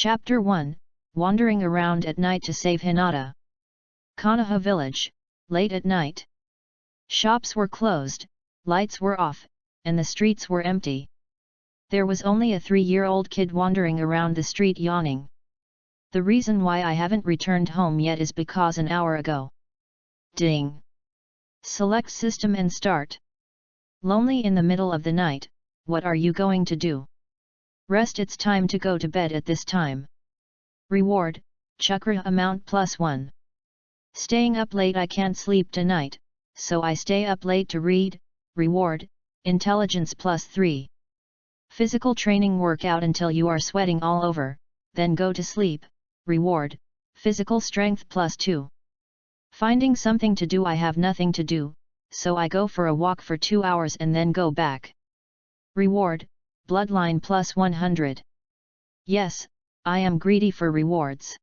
Chapter 1, Wandering Around at Night to Save Hinata. Konoha Village, late at night. Shops were closed, lights were off, and the streets were empty. There was only a 3-year-old kid wandering around the street yawning. The reason why I haven't returned home yet is because an hour ago. Ding! Select system and start. Lonely in the middle of the night, what are you going to do? Rest. It's time to go to bed at this time. Reward, chakra amount +1. Staying up late. I can't sleep tonight, so I stay up late to read. Reward, intelligence +3. Physical training. Work out until you are sweating all over, then go to sleep. Reward, physical strength +2. Finding something to do. I have nothing to do, so I go for a walk for 2 hours and then go back. Reward, bloodline +100. Yes, I am greedy for rewards.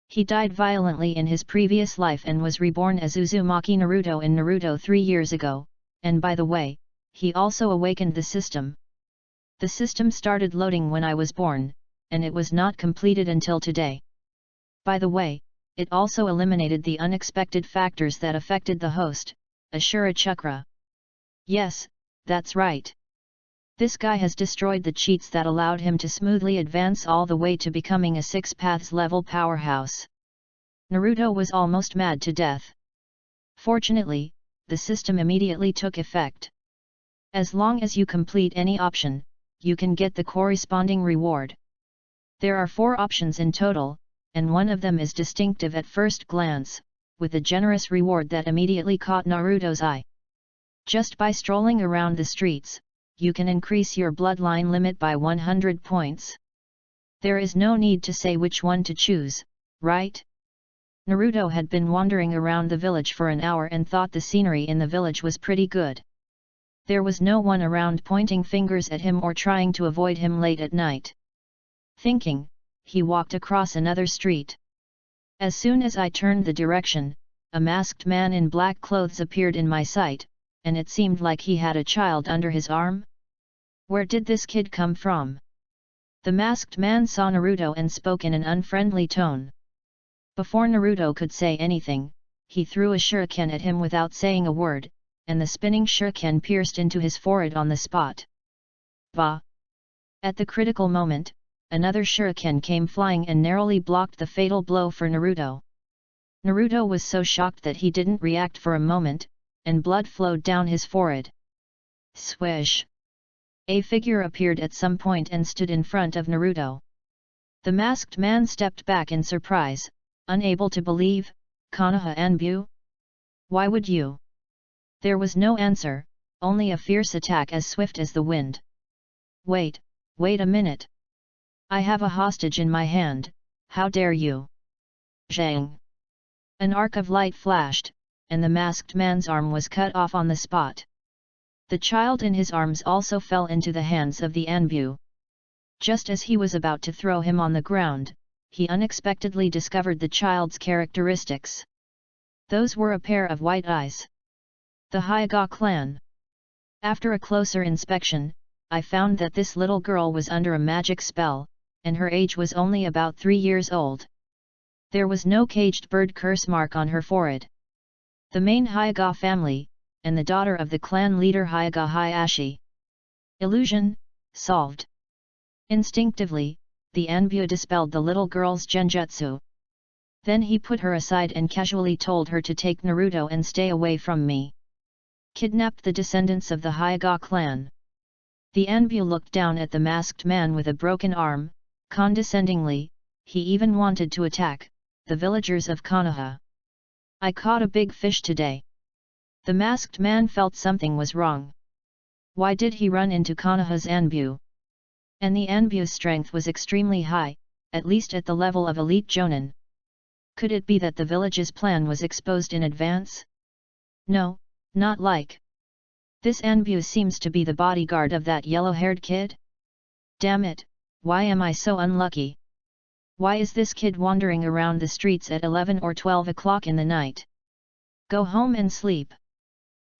He died violently in his previous life and was reborn as Uzumaki Naruto in Naruto 3 years ago, and by the way, he also awakened the system. The system started loading when I was born, and it was not completed until today. By the way, it also eliminated the unexpected factors that affected the host, Ashura Chakra. Yes, that's right. This guy has destroyed the cheats that allowed him to smoothly advance all the way to becoming a 6 paths level powerhouse. Naruto was almost mad to death. Fortunately, the system immediately took effect. As long as you complete any option, you can get the corresponding reward. There are 4 options in total, and one of them is distinctive at first glance, with a generous reward that immediately caught Naruto's eye. Just by strolling around the streets, you can increase your bloodline limit by 100 points. There is no need to say which one to choose, right? Naruto had been wandering around the village for an hour and thought the scenery in the village was pretty good. There was no one around pointing fingers at him or trying to avoid him late at night. Thinking, he walked across another street. As soon as I turned the direction, a masked man in black clothes appeared in my sight, and it seemed like he had a child under his arm. Where did this kid come from? The masked man saw Naruto and spoke in an unfriendly tone. Before Naruto could say anything, he threw a shuriken at him without saying a word, and the spinning shuriken pierced into his forehead on the spot. Bah! At the critical moment, another shuriken came flying and narrowly blocked the fatal blow for Naruto. Naruto was so shocked that he didn't react for a moment, and blood flowed down his forehead. Swish! A figure appeared at some point and stood in front of Naruto. The masked man stepped back in surprise, unable to believe. Konoha Anbu? Why would you? There was no answer, only a fierce attack as swift as the wind. Wait a minute. I have a hostage in my hand, how dare you? Zhang! An arc of light flashed, and the masked man's arm was cut off on the spot. The child in his arms also fell into the hands of the Anbu. Just as he was about to throw him on the ground, he unexpectedly discovered the child's characteristics. Those were a pair of white eyes. The Hyuga clan. After a closer inspection, I found that this little girl was under a magic spell, and her age was only about 3 years old. There was no caged bird curse mark on her forehead. The main Hyuga family, and the daughter of the clan leader Hyuga Hayashi. Illusion, solved. Instinctively, the Anbu dispelled the little girl's genjutsu. Then he put her aside and casually told her to take Naruto and stay away from me. Kidnapped the descendants of the Hyuga clan. The Anbu looked down at the masked man with a broken arm, condescendingly. He even wanted to attack the villagers of Konoha. I caught a big fish today. The masked man felt something was wrong. Why did he run into Konoha's Anbu? And the Anbu's strength was extremely high, at least at the level of elite Jonin. Could it be that the village's plan was exposed in advance? No, not like. This Anbu seems to be the bodyguard of that yellow-haired kid? Damn it, why am I so unlucky? Why is this kid wandering around the streets at 11 or 12 o'clock in the night? Go home and sleep.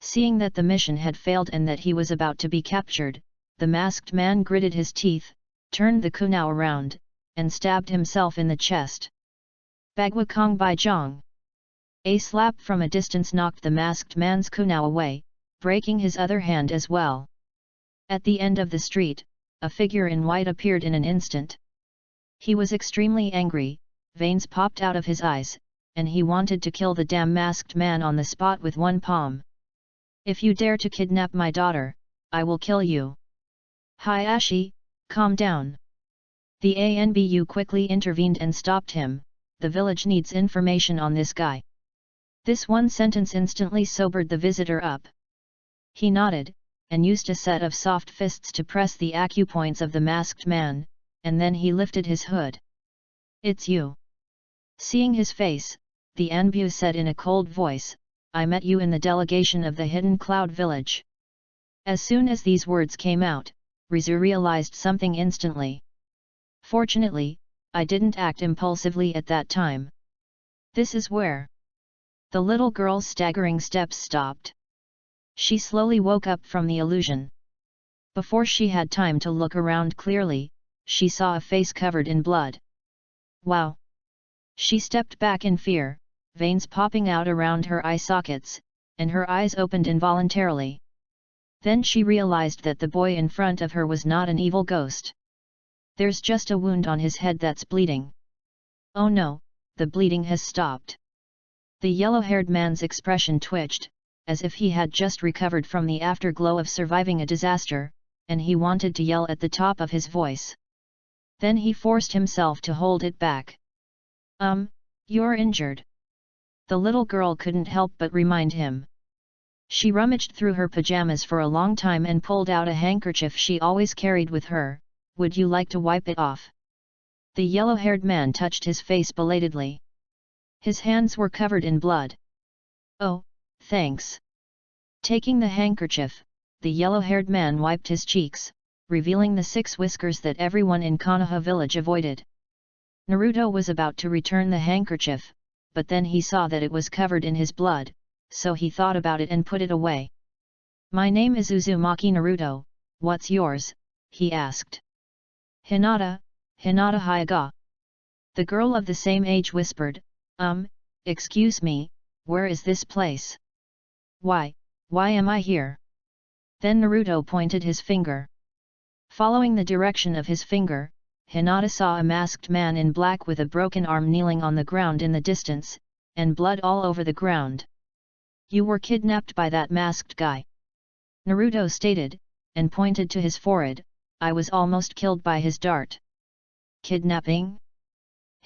Seeing that the mission had failed and that he was about to be captured, the masked man gritted his teeth, turned the kunai around, and stabbed himself in the chest. Bagua Kong Bai Zhang. A slap from a distance knocked the masked man's kunao away, breaking his other hand as well. At the end of the street, a figure in white appeared in an instant. He was extremely angry, veins popped out of his eyes, and he wanted to kill the damn masked man on the spot with one palm. If you dare to kidnap my daughter, I will kill you. Hayashi, calm down. The ANBU quickly intervened and stopped him. The village needs information on this guy. This one sentence instantly sobered the visitor up. He nodded, and used a set of soft fists to press the acupoints of the masked man, and then he lifted his hood. It's you. Seeing his face, the Anbu said in a cold voice, I met you in the delegation of the Hidden Cloud Village. As soon as these words came out, Rizu realized something instantly. Fortunately, I didn't act impulsively at that time. This is where. The little girl's staggering steps stopped. She slowly woke up from the illusion. Before she had time to look around clearly, she saw a face covered in blood. Wow! She stepped back in fear, veins popping out around her eye sockets, and her eyes opened involuntarily. Then she realized that the boy in front of her was not an evil ghost. There's just a wound on his head that's bleeding. Oh no, the bleeding has stopped. The yellow-haired man's expression twitched, as if he had just recovered from the afterglow of surviving a disaster, and he wanted to yell at the top of his voice. Then he forced himself to hold it back. You're injured. The little girl couldn't help but remind him. She rummaged through her pajamas for a long time and pulled out a handkerchief she always carried with her. Would you like to wipe it off? The yellow-haired man touched his face belatedly. His hands were covered in blood. Oh, thanks. Taking the handkerchief, the yellow-haired man wiped his cheeks, revealing the 6 whiskers that everyone in Konoha village avoided. Naruto was about to return the handkerchief, but then he saw that it was covered in his blood, so he thought about it and put it away. My name is Uzumaki Naruto, what's yours? He asked. Hinata Hyuga. The girl of the same age whispered, excuse me, where is this place? Why am I here? Then Naruto pointed his finger. Following the direction of his finger, Hinata saw a masked man in black with a broken arm kneeling on the ground in the distance, and blood all over the ground. You were kidnapped by that masked guy. Naruto stated, and pointed to his forehead, I was almost killed by his dart. Kidnapping?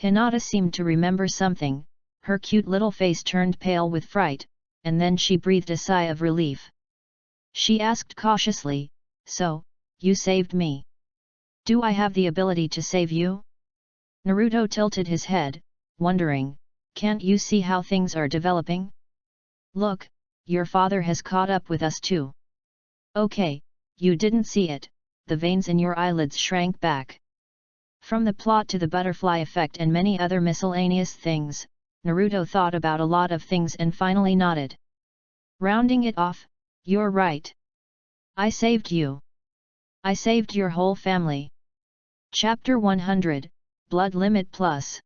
Hinata seemed to remember something, her cute little face turned pale with fright, and then she breathed a sigh of relief. She asked cautiously, so, you saved me. Do I have the ability to save you? Naruto tilted his head, wondering, can't you see how things are developing? Look, your father has caught up with us too. Okay, you didn't see it, the veins in your eyelids shrank back. From the plot to the butterfly effect and many other miscellaneous things, Naruto thought about a lot of things and finally nodded. Rounding it off, you're right. I saved you. I saved your whole family. Chapter 100, Blood Limit Plus.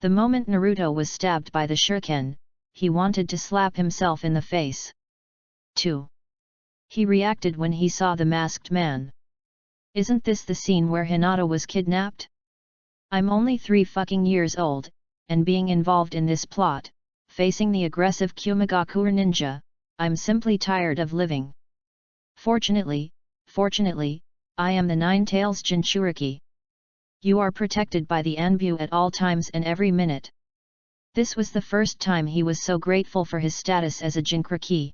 The moment Naruto was stabbed by the shuriken, he wanted to slap himself in the face. 2. He reacted when he saw the masked man. Isn't this the scene where Hinata was kidnapped? I'm only 3 fucking years old, and being involved in this plot, facing the aggressive Kumagakure ninja, I'm simply tired of living. Fortunately, I am the Nine-Tails Jinchuriki. You are protected by the Anbu at all times and every minute. This was the first time he was so grateful for his status as a Jinchuriki.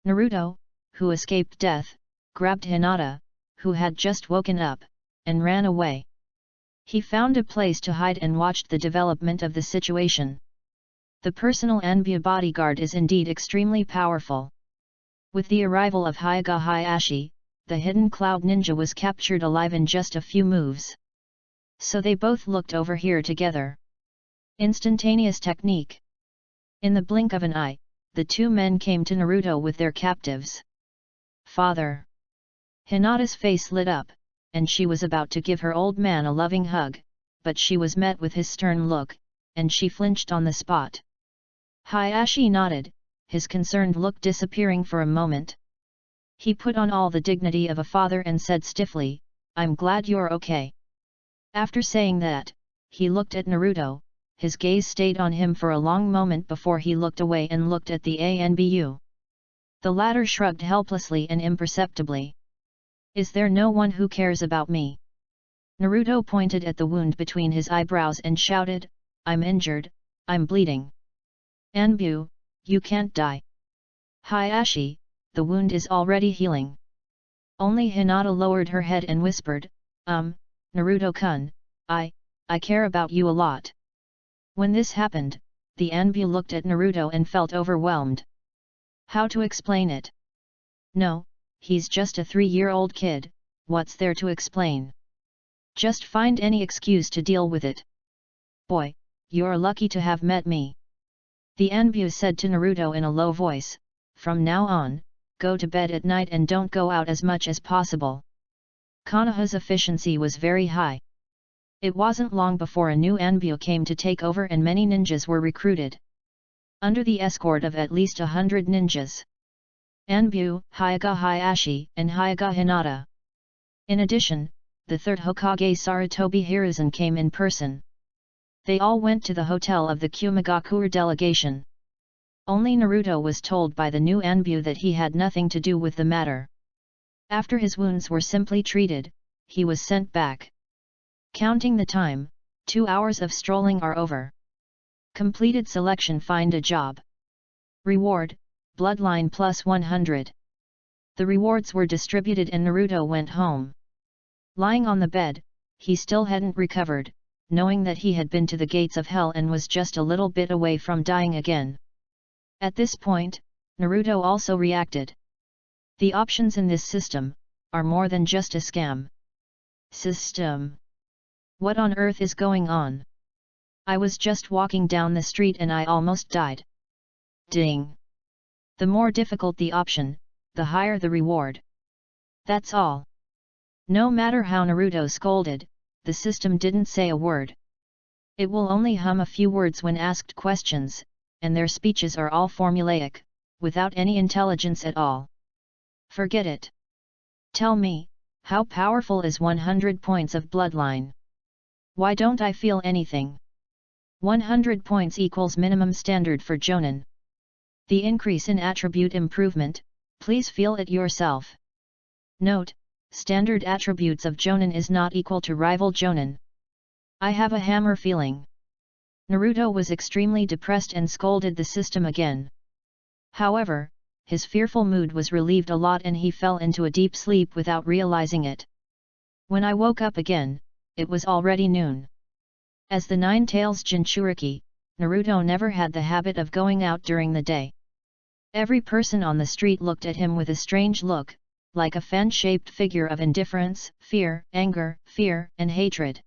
Naruto, who escaped death, grabbed Hinata, who had just woken up, and ran away. He found a place to hide and watched the development of the situation. The personal Anbu bodyguard is indeed extremely powerful. With the arrival of Hyuga Hayashi, the hidden cloud ninja was captured alive in just a few moves. So they both looked over here together. Instantaneous technique. In the blink of an eye, the 2 men came to Naruto with their captives. Father! Hinata's face lit up, and she was about to give her old man a loving hug, but she was met with his stern look, and she flinched on the spot. Hayashi nodded, his concerned look disappearing for a moment. He put on all the dignity of a father and said stiffly, "I'm glad you're okay." After saying that, he looked at Naruto. His gaze stayed on him for a long moment before he looked away and looked at the Anbu. The latter shrugged helplessly and imperceptibly. "Is there no one who cares about me?" Naruto pointed at the wound between his eyebrows and shouted, "I'm injured, I'm bleeding." "Anbu, you can't die." "Hayashi, the wound is already healing." Only Hinata lowered her head and whispered, Naruto-kun, I care about you a lot." When this happened, the Anbu looked at Naruto and felt overwhelmed. How to explain it? No, he's just a 3-year-old kid, what's there to explain? Just find any excuse to deal with it. "Boy, you're lucky to have met me." The Anbu said to Naruto in a low voice, "From now on, go to bed at night and don't go out as much as possible." Konoha's efficiency was very high. It wasn't long before a new Anbu came to take over and many ninjas were recruited. Under the escort of at least 100 ninjas. Anbu, Hyaga Hayashi, and Hyaga Hinata. In addition, the third Hokage Sarutobi Hiruzen came in person. They all went to the hotel of the Kumagakure delegation. Only Naruto was told by the new Anbu that he had nothing to do with the matter. After his wounds were simply treated, he was sent back. Counting the time, 2 hours of strolling are over. Completed selection. Find a job. Reward, Bloodline plus 100. The rewards were distributed and Naruto went home. Lying on the bed, he still hadn't recovered, knowing that he had been to the gates of hell and was just a little bit away from dying again. At this point, Naruto also reacted. The options in this system are more than just a scam. System. What on earth is going on? I was just walking down the street and I almost died. Ding! The more difficult the option, the higher the reward. That's all. No matter how Naruto scolded, the system didn't say a word. It will only hum a few words when asked questions, and their speeches are all formulaic, without any intelligence at all. Forget it. Tell me, how powerful is 100 points of bloodline? Why don't I feel anything? 100 points equals minimum standard for Jonin. The increase in attribute improvement, please feel it yourself. Note, standard attributes of Jonin is not equal to rival Jonin. I have a hammer feeling. Naruto was extremely depressed and scolded the system again. However, his fearful mood was relieved a lot and he fell into a deep sleep without realizing it. When I woke up again, it was already noon. As the Nine Tails Jinchuriki, Naruto never had the habit of going out during the day. Every person on the street looked at him with a strange look, like a fan-shaped figure of indifference, fear, anger, fear, and hatred.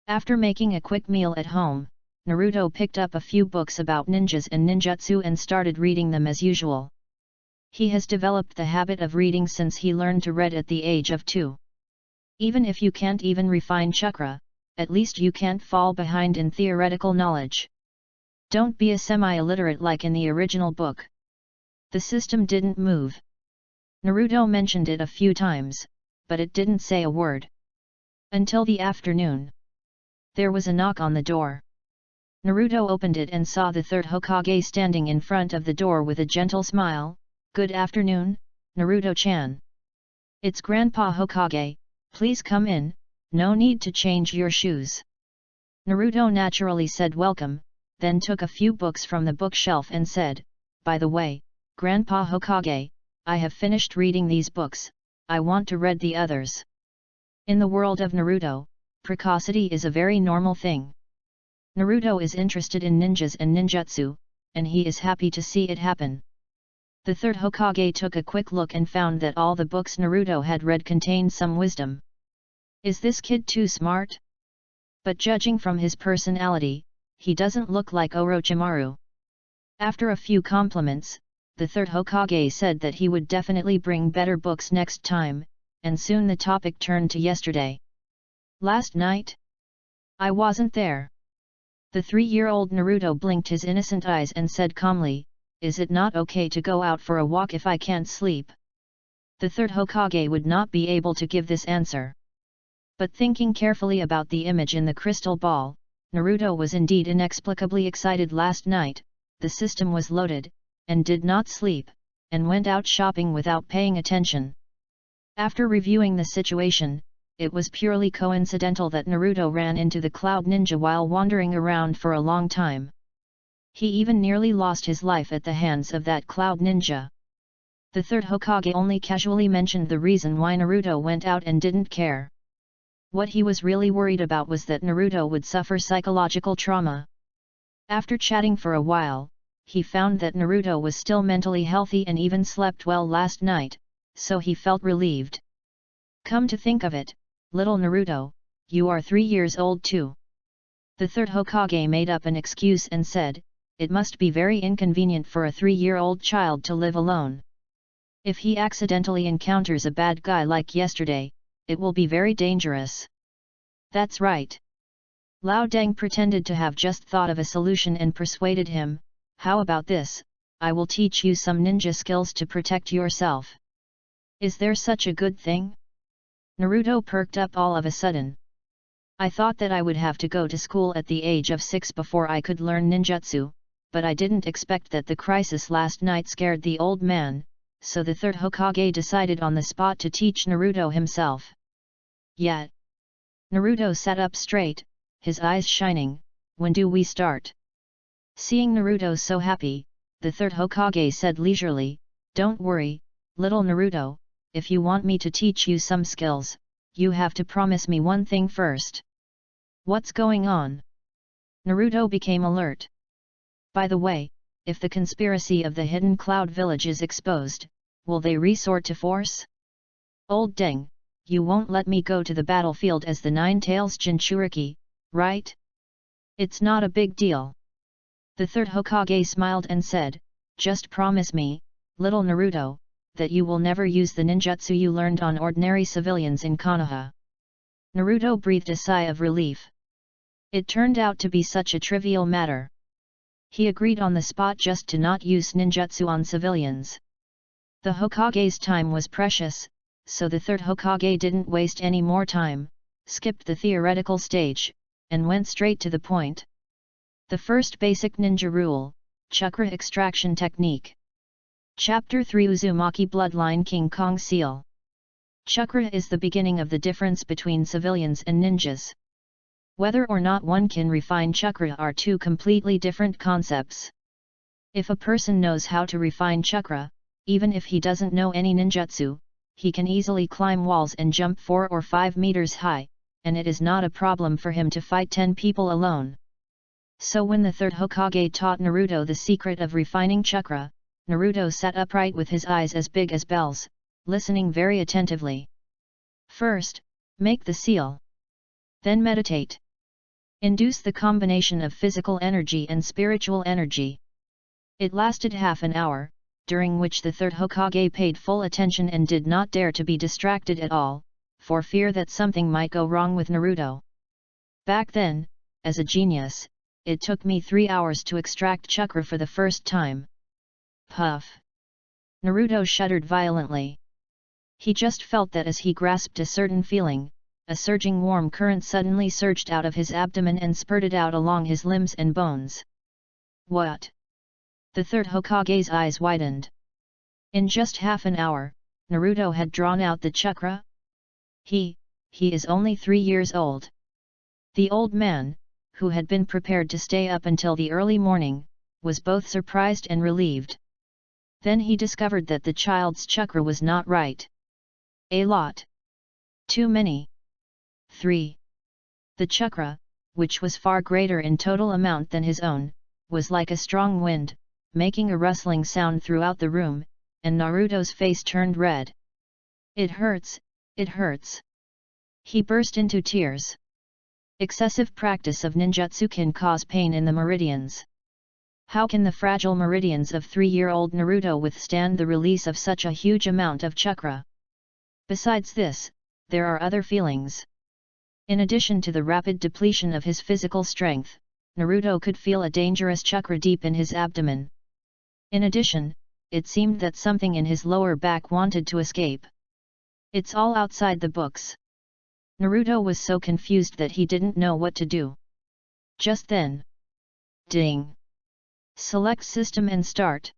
After making a quick meal at home, Naruto picked up a few books about ninjas and ninjutsu and started reading them as usual. He has developed the habit of reading since he learned to read at the age of 2. Even if you can't even refine chakra, at least you can't fall behind in theoretical knowledge. Don't be a semi-illiterate like in the original book. The system didn't move. Naruto mentioned it a few times, but it didn't say a word. Until the afternoon. There was a knock on the door. Naruto opened it and saw the third Hokage standing in front of the door with a gentle smile. "Good afternoon, Naruto-chan." "It's Grandpa Hokage, please come in, no need to change your shoes." Naruto naturally said welcome, then took a few books from the bookshelf and said, "By the way, Grandpa Hokage, I have finished reading these books, I want to read the others." In the world of Naruto, precocity is a very normal thing. Naruto is interested in ninjas and ninjutsu, and he is happy to see it happen. The third Hokage took a quick look and found that all the books Naruto had read contained some wisdom. Is this kid too smart? But judging from his personality, he doesn't look like Orochimaru. After a few compliments, the third Hokage said that he would definitely bring better books next time, and soon the topic turned to yesterday. "Last night? I wasn't there. The 3-year-old Naruto blinked his innocent eyes and said calmly, is it not okay to go out for a walk if I can't sleep? The third Hokage would not be able to give this answer. But thinking carefully about the image in the crystal ball, Naruto was indeed inexplicably excited last night. The system was loaded, and did not sleep, and went out shopping without paying attention. After reviewing the situation, it was purely coincidental that Naruto ran into the Cloud Ninja while wandering around for a long time. He even nearly lost his life at the hands of that Cloud Ninja. The third Hokage only casually mentioned the reason why Naruto went out and didn't care. What he was really worried about was that Naruto would suffer psychological trauma. After chatting for a while, he found that Naruto was still mentally healthy and even slept well last night, so he felt relieved. Come to think of it, little Naruto, you are 3 years old too. The third Hokage made up an excuse and said, it must be very inconvenient for a 3-year-old child to live alone. If he accidentally encounters a bad guy like yesterday, it will be very dangerous. That's right. Lao Deng pretended to have just thought of a solution and persuaded him, how about this, I will teach you some ninja skills to protect yourself. Is there such a good thing? Naruto perked up all of a sudden. I thought that I would have to go to school at the age of 6 before I could learn ninjutsu, but I didn't expect that the crisis last night scared the old man, so the third Hokage decided on the spot to teach Naruto himself. Yet. Naruto sat up straight, his eyes shining, when do we start? Seeing Naruto so happy, the third Hokage said leisurely, don't worry, little Naruto, if you want me to teach you some skills, you have to promise me one thing first. What's going on? Naruto became alert. By the way, if the conspiracy of the hidden cloud village is exposed, will they resort to force? Old Deng, you won't let me go to the battlefield as the Nine-Tails Jinchuriki, right? It's not a big deal. The third Hokage smiled and said, just promise me, little Naruto, that you will never use the ninjutsu you learned on ordinary civilians in Konoha. Naruto breathed a sigh of relief. It turned out to be such a trivial matter. He agreed on the spot just to not use ninjutsu on civilians. The Hokage's time was precious, so the third Hokage didn't waste any more time, skipped the theoretical stage, and went straight to the point. The first basic ninja rule, chakra extraction technique. Chapter 3 Uzumaki Bloodline King Kong Seal. Chakra is the beginning of the difference between civilians and ninjas. Whether or not one can refine chakra are two completely different concepts. If a person knows how to refine chakra, even if he doesn't know any ninjutsu, he can easily climb walls and jump 4 or 5 meters high, and it is not a problem for him to fight 10 people alone. So when the third Hokage taught Naruto the secret of refining chakra, Naruto sat upright with his eyes as big as bells, listening very attentively. First, make the seal. Then meditate. Induce the combination of physical energy and spiritual energy. It lasted half an hour, during which the third Hokage paid full attention and did not dare to be distracted at all, for fear that something might go wrong with Naruto. Back then, as a genius, it took me 3 hours to extract chakra for the first time. Puff! Naruto shuddered violently. He just felt that as he grasped a certain feeling, a surging warm current suddenly surged out of his abdomen and spurted out along his limbs and bones. What? The third Hokage's eyes widened. In just half an hour, Naruto had drawn out the chakra? He is only 3 years old. The old man, who had been prepared to stay up until the early morning, was both surprised and relieved. Then he discovered that the child's chakra was not right. A lot. Too many. 3. The chakra, which was far greater in total amount than his own, was like a strong wind, making a rustling sound throughout the room, and Naruto's face turned red. It hurts, it hurts. He burst into tears. Excessive practice of ninjutsu can cause pain in the meridians. How can the fragile meridians of 3-year-old Naruto withstand the release of such a huge amount of chakra? Besides this, there are other feelings. In addition to the rapid depletion of his physical strength, Naruto could feel a dangerous chakra deep in his abdomen. In addition, it seemed that something in his lower back wanted to escape. It's all outside the books. Naruto was so confused that he didn't know what to do. Just then. Ding! Select system and start.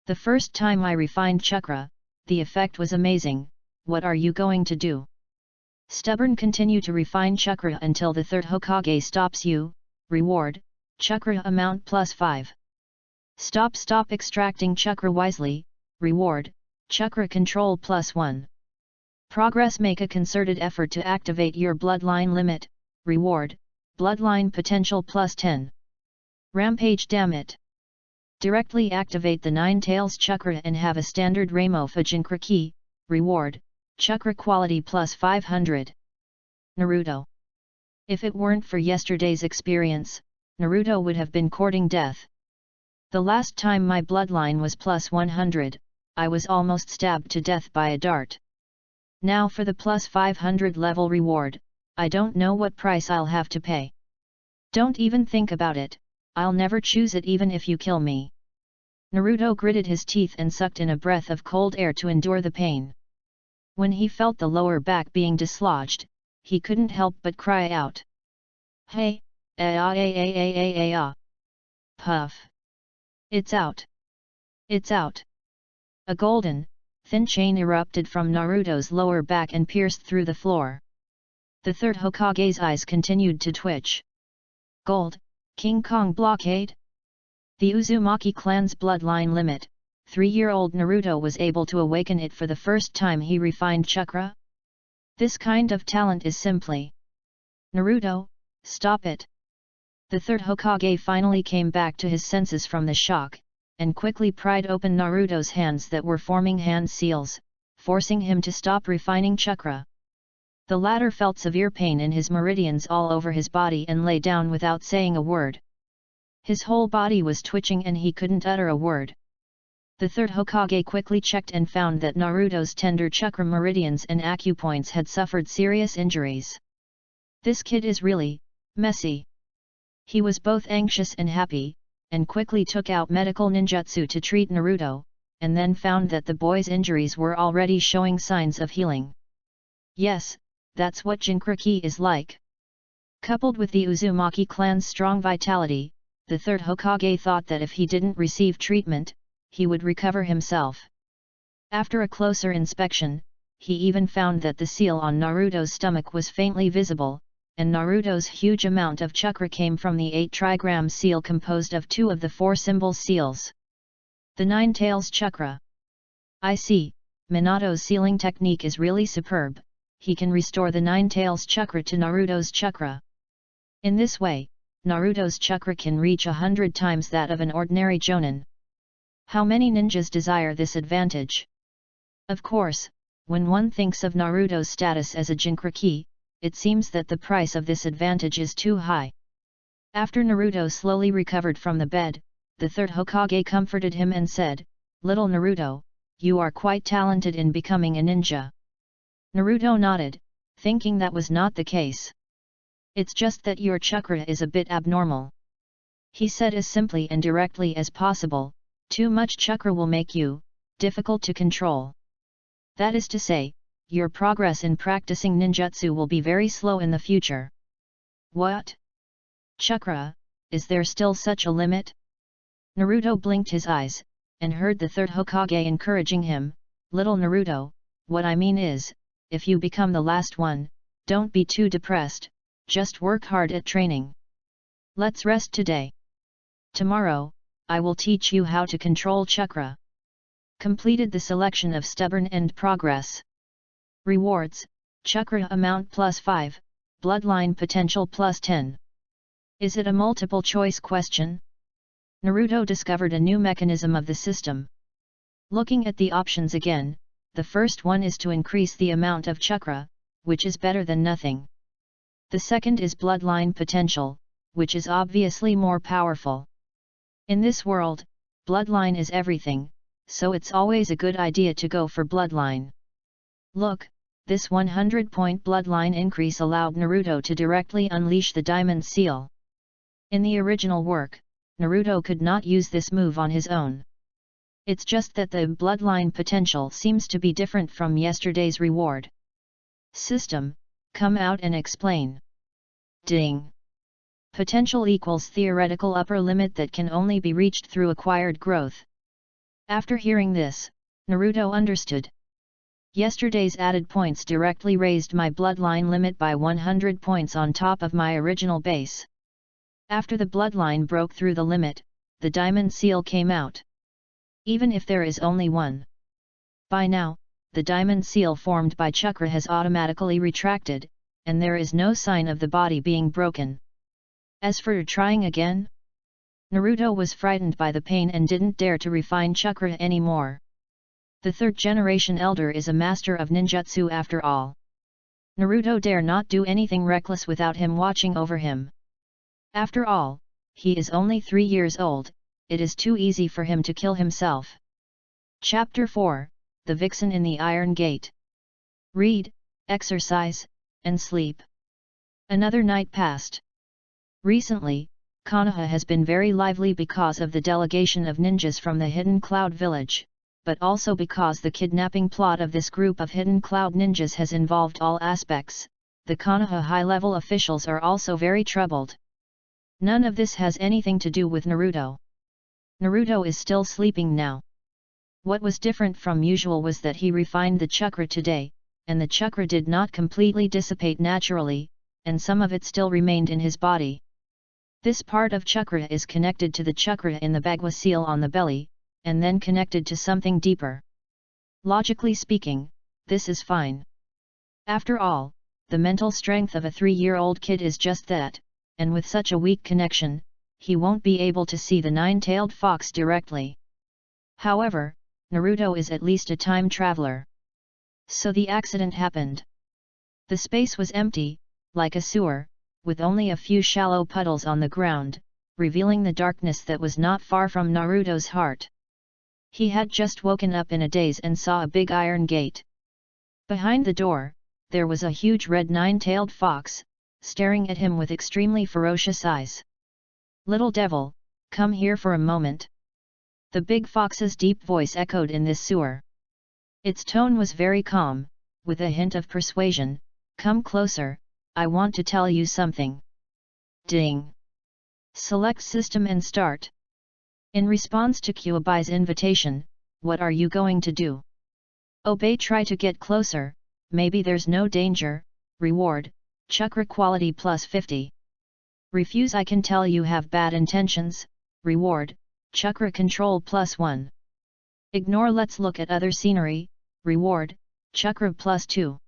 The first time I refined chakra, the effect was amazing. What are you going to do? Stubborn, continue to refine chakra until the third Hokage stops you. Reward, chakra amount +5. Stop extracting chakra wisely. Reward, chakra control +1. Progress, make a concerted effort to activate your bloodline limit. Reward, bloodline potential +10. Rampage, damn it. Directly activate the Nine Tails chakra and have a standard Ramo Fujinka key. Reward, chakra quality +500. Naruto. If it weren't for yesterday's experience, Naruto would have been courting death. The last time my bloodline was +100, I was almost stabbed to death by a dart. Now for the +500 level reward, I don't know what price I'll have to pay. Don't even think about it, I'll never choose it even if you kill me. Naruto gritted his teeth and sucked in a breath of cold air to endure the pain. When he felt the lower back being dislodged, he couldn't help but cry out. Hey, Puff. It's out. It's out. A golden, thin chain erupted from Naruto's lower back and pierced through the floor. The third Hokage's eyes continued to twitch. Gold, King Kong blockade? The Uzumaki clan's bloodline limit, 3-year-old Naruto was able to awaken it for the first time he refined chakra? This kind of talent is simply... Naruto, stop it! The third Hokage finally came back to his senses from the shock, and quickly pried open Naruto's hands that were forming hand seals, forcing him to stop refining chakra. The latter felt severe pain in his meridians all over his body and lay down without saying a word. His whole body was twitching and he couldn't utter a word. The third Hokage quickly checked and found that Naruto's tender chakra meridians and acupoints had suffered serious injuries. This kid is really messy. He was both anxious and happy, and quickly took out medical ninjutsu to treat Naruto, and then found that the boy's injuries were already showing signs of healing. Yes, that's what Jinchuriki is like. Coupled with the Uzumaki clan's strong vitality, the third Hokage thought that if he didn't receive treatment, he would recover himself. After a closer inspection, he even found that the seal on Naruto's stomach was faintly visible, and Naruto's huge amount of chakra came from the 8 trigram seal composed of 2 of the 4 symbol seals. The Nine Tails chakra. I see, Minato's sealing technique is really superb, he can restore the Nine Tails chakra to Naruto's chakra. In this way, Naruto's chakra can reach 100 times that of an ordinary jonin. How many ninjas desire this advantage? Of course, when one thinks of Naruto's status as a Jinchuriki, it seems that the price of this advantage is too high. After Naruto slowly recovered from the bed, the third Hokage comforted him and said, "Little Naruto, you are quite talented in becoming a ninja." Naruto nodded, thinking that was not the case. "It's just that your chakra is a bit abnormal," he said as simply and directly as possible. "Too much chakra will make you difficult to control. That is to say, your progress in practicing ninjutsu will be very slow in the future." "What? Chakra, is there still such a limit?" Naruto blinked his eyes, and heard the third Hokage encouraging him, "Little Naruto, what I mean is, if you become the last one, don't be too depressed, just work hard at training. Let's rest today. Tomorrow, I will teach you how to control chakra." Completed the selection of stubborn end progress. Rewards, chakra amount +5, bloodline potential +10. Is it a multiple choice question? Naruto discovered a new mechanism of the system. Looking at the options again, the first one is to increase the amount of chakra, which is better than nothing. The second is bloodline potential, which is obviously more powerful. In this world, bloodline is everything, so it's always a good idea to go for bloodline. Look, This 100-point bloodline increase allowed Naruto to directly unleash the Diamond Seal. In the original work, Naruto could not use this move on his own. It's just that the bloodline potential seems to be different from yesterday's reward system. Come out and explain. Ding. Potential equals theoretical upper limit that can only be reached through acquired growth. After hearing this, Naruto understood. Yesterday's added points directly raised my bloodline limit by 100 points on top of my original base. After the bloodline broke through the limit, the Diamond Seal came out. Even if there is only one. By now, the Diamond Seal formed by chakra has automatically retracted, and there is no sign of the body being broken. As for trying again, Naruto was frightened by the pain and didn't dare to refine chakra anymore. The third generation elder is a master of ninjutsu after all. Naruto dare not do anything reckless without him watching over him. After all, he is only 3 years old, it is too easy for him to kill himself. Chapter 4, The Vixen in the Iron Gate. Read, exercise, and sleep. Another night passed. Recently, Konoha has been very lively because of the delegation of ninjas from the Hidden Cloud village, but also because the kidnapping plot of this group of Hidden Cloud ninjas has involved all aspects. The Konoha high-level officials are also very troubled. None of this has anything to do with Naruto. Naruto is still sleeping now. What was different from usual was that he refined the chakra today, and the chakra did not completely dissipate naturally, and some of it still remained in his body. This part of chakra is connected to the chakra in the Bagua seal on the belly, and then connected to something deeper. Logically speaking, this is fine. After all, the mental strength of a 3-year-old kid is just that, and with such a weak connection, he won't be able to see the nine-tailed fox directly. However, Naruto is at least a time traveler. So the accident happened. The space was empty, like a sewer, with only a few shallow puddles on the ground, revealing the darkness that was not far from Naruto's heart. He had just woken up in a daze and saw a big iron gate. Behind the door, there was a huge red nine-tailed fox, staring at him with extremely ferocious eyes. "Little devil, come here for a moment." The big fox's deep voice echoed in this sewer. Its tone was very calm, with a hint of persuasion. "Come closer, I want to tell you something." Ding! Select system and start. In response to Kyubai's invitation, what are you going to do? Obey. Try to get closer, maybe there's no danger. Reward, chakra quality plus 50. Refuse. I can tell you have bad intentions. Reward, chakra control plus 1. Ignore. Let's look at other scenery. Reward, chakra plus 2.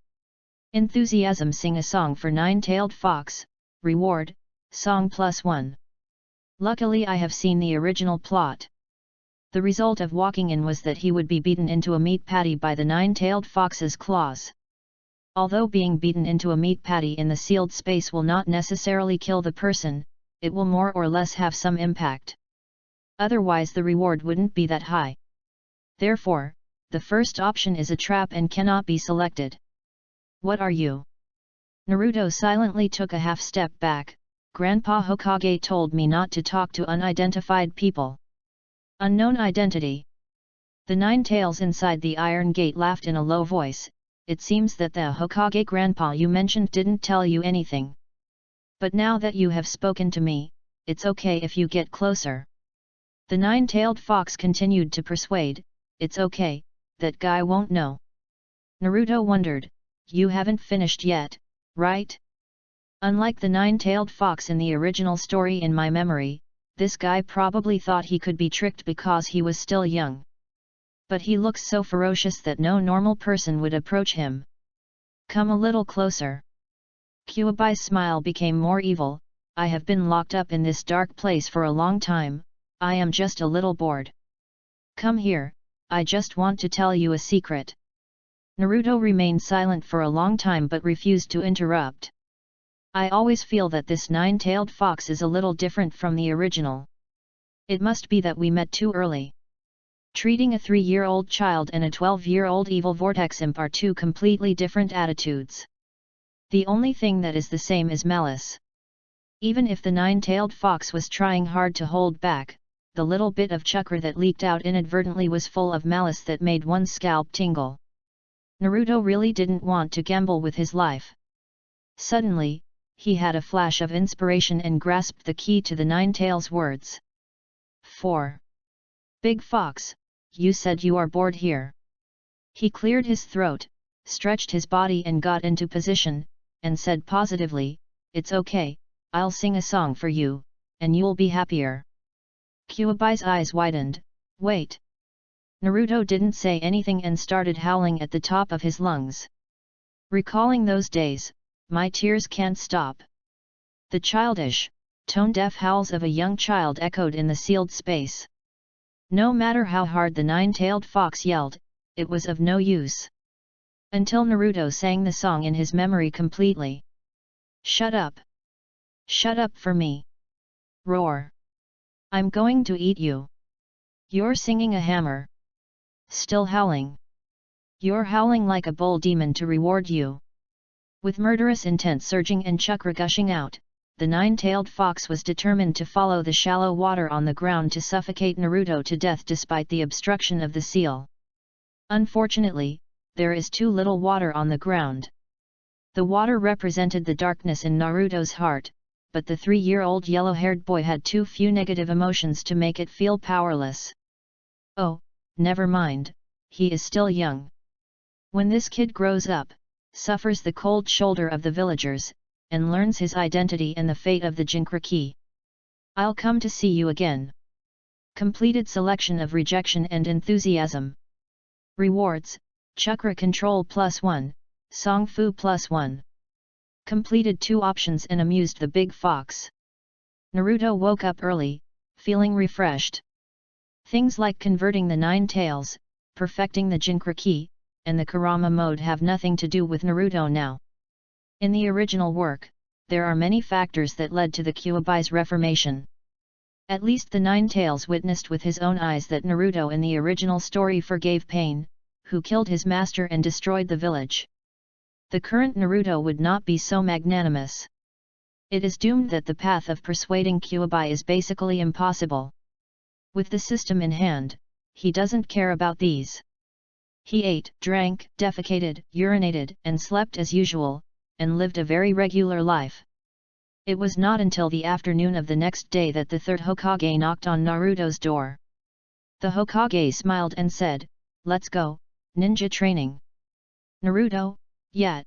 Enthusiasm. Sing a song for nine-tailed fox. Reward, song plus 1. Luckily I have seen the original plot. The result of walking in was that he would be beaten into a meat patty by the nine-tailed fox's claws. Although being beaten into a meat patty in the sealed space will not necessarily kill the person, it will more or less have some impact. Otherwise the reward wouldn't be that high. Therefore, the first option is a trap and cannot be selected. What are you? Naruto silently took a half step back. Grandpa Hokage told me not to talk to unidentified people. Unknown identity. The nine tails inside the iron gate laughed in a low voice. It seems that the Hokage grandpa you mentioned didn't tell you anything. But now that you have spoken to me, it's okay if you get closer. The nine-tailed fox continued to persuade. It's okay, that guy won't know. Naruto wondered, you haven't finished yet, right? Unlike the nine-tailed fox in the original story in my memory, this guy probably thought he could be tricked because he was still young. But he looks so ferocious that no normal person would approach him. Come a little closer. Kyubai's smile became more evil. I have been locked up in this dark place for a long time, I am just a little bored. Come here, I just want to tell you a secret. Naruto remained silent for a long time but refused to interrupt. I always feel that this nine-tailed fox is a little different from the original. It must be that we met too early. Treating a 3-year-old child and a 12-year-old evil vortex imp are two completely different attitudes. The only thing that is the same is malice. Even if the nine-tailed fox was trying hard to hold back, the little bit of chakra that leaked out inadvertently was full of malice that made one's scalp tingle. Naruto really didn't want to gamble with his life. Suddenly, he had a flash of inspiration and grasped the key to the Nine-Tails' words. 4. Big Fox, you said you are bored here. He cleared his throat, stretched his body and got into position, and said positively, "It's okay, I'll sing a song for you, and you'll be happier." Kyubai's eyes widened. "Wait." Naruto didn't say anything and started howling at the top of his lungs. Recalling those days, my tears can't stop. The childish, tone-deaf howls of a young child echoed in the sealed space. No matter how hard the nine-tailed fox yelled, it was of no use. Until Naruto sang the song in his memory completely. "Shut up! Shut up for me! Roar! I'm going to eat you! You're singing a hammer! Still howling! You're howling like a bull demon to reward you!" With murderous intent surging and chakra gushing out, the nine-tailed fox was determined to follow the shallow water on the ground to suffocate Naruto to death despite the obstruction of the seal. Unfortunately, there is too little water on the ground. The water represented the darkness in Naruto's heart, but the 3-year-old yellow-haired boy had too few negative emotions to make it feel powerless. Oh, never mind, he is still young. When this kid grows up, suffers the cold shoulder of the villagers, and learns his identity and the fate of the Jinchuriki, I'll come to see you again. Completed selection of rejection and enthusiasm. Rewards: Chakra Control +1, Song Fu +1. Completed 2 options and amused the big fox. Naruto woke up early, feeling refreshed. Things like converting the 9 tails, perfecting the Jinchuriki, and the Kurama mode have nothing to do with Naruto now. In the original work, there are many factors that led to the Kyubai's reformation. At least the 9 tails witnessed with his own eyes that Naruto in the original story forgave Pain, who killed his master and destroyed the village. The current Naruto would not be so magnanimous. It is doomed that the path of persuading Kyubai is basically impossible. With the system in hand, he doesn't care about these. He ate, drank, defecated, urinated, and slept as usual, and lived a very regular life. It was not until the afternoon of the next day that the third Hokage knocked on Naruto's door. The Hokage smiled and said, "Let's go, ninja training." Naruto, yet.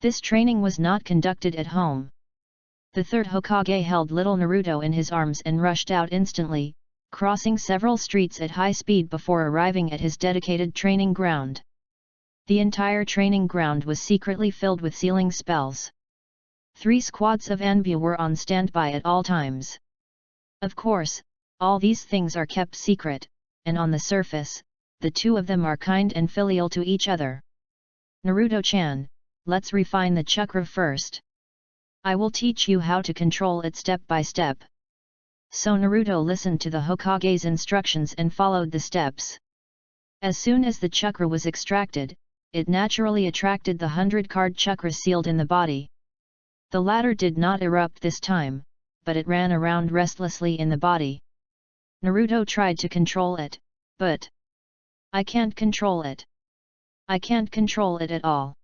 This training was not conducted at home. The third Hokage held little Naruto in his arms and rushed out instantly, crossing several streets at high speed before arriving at his dedicated training ground. The entire training ground was secretly filled with sealing spells. 3 squads of Anbu were on standby at all times. Of course, all these things are kept secret, and on the surface, the two of them are kind and filial to each other. "Naruto-chan, let's refine the chakra first. I will teach you how to control it step by step." So Naruto listened to the Hokage's instructions and followed the steps. As soon as the chakra was extracted, it naturally attracted the 100-card chakra sealed in the body. The latter did not erupt this time, but it ran around restlessly in the body. Naruto tried to control it, but "I can't control it. I can't control it at all.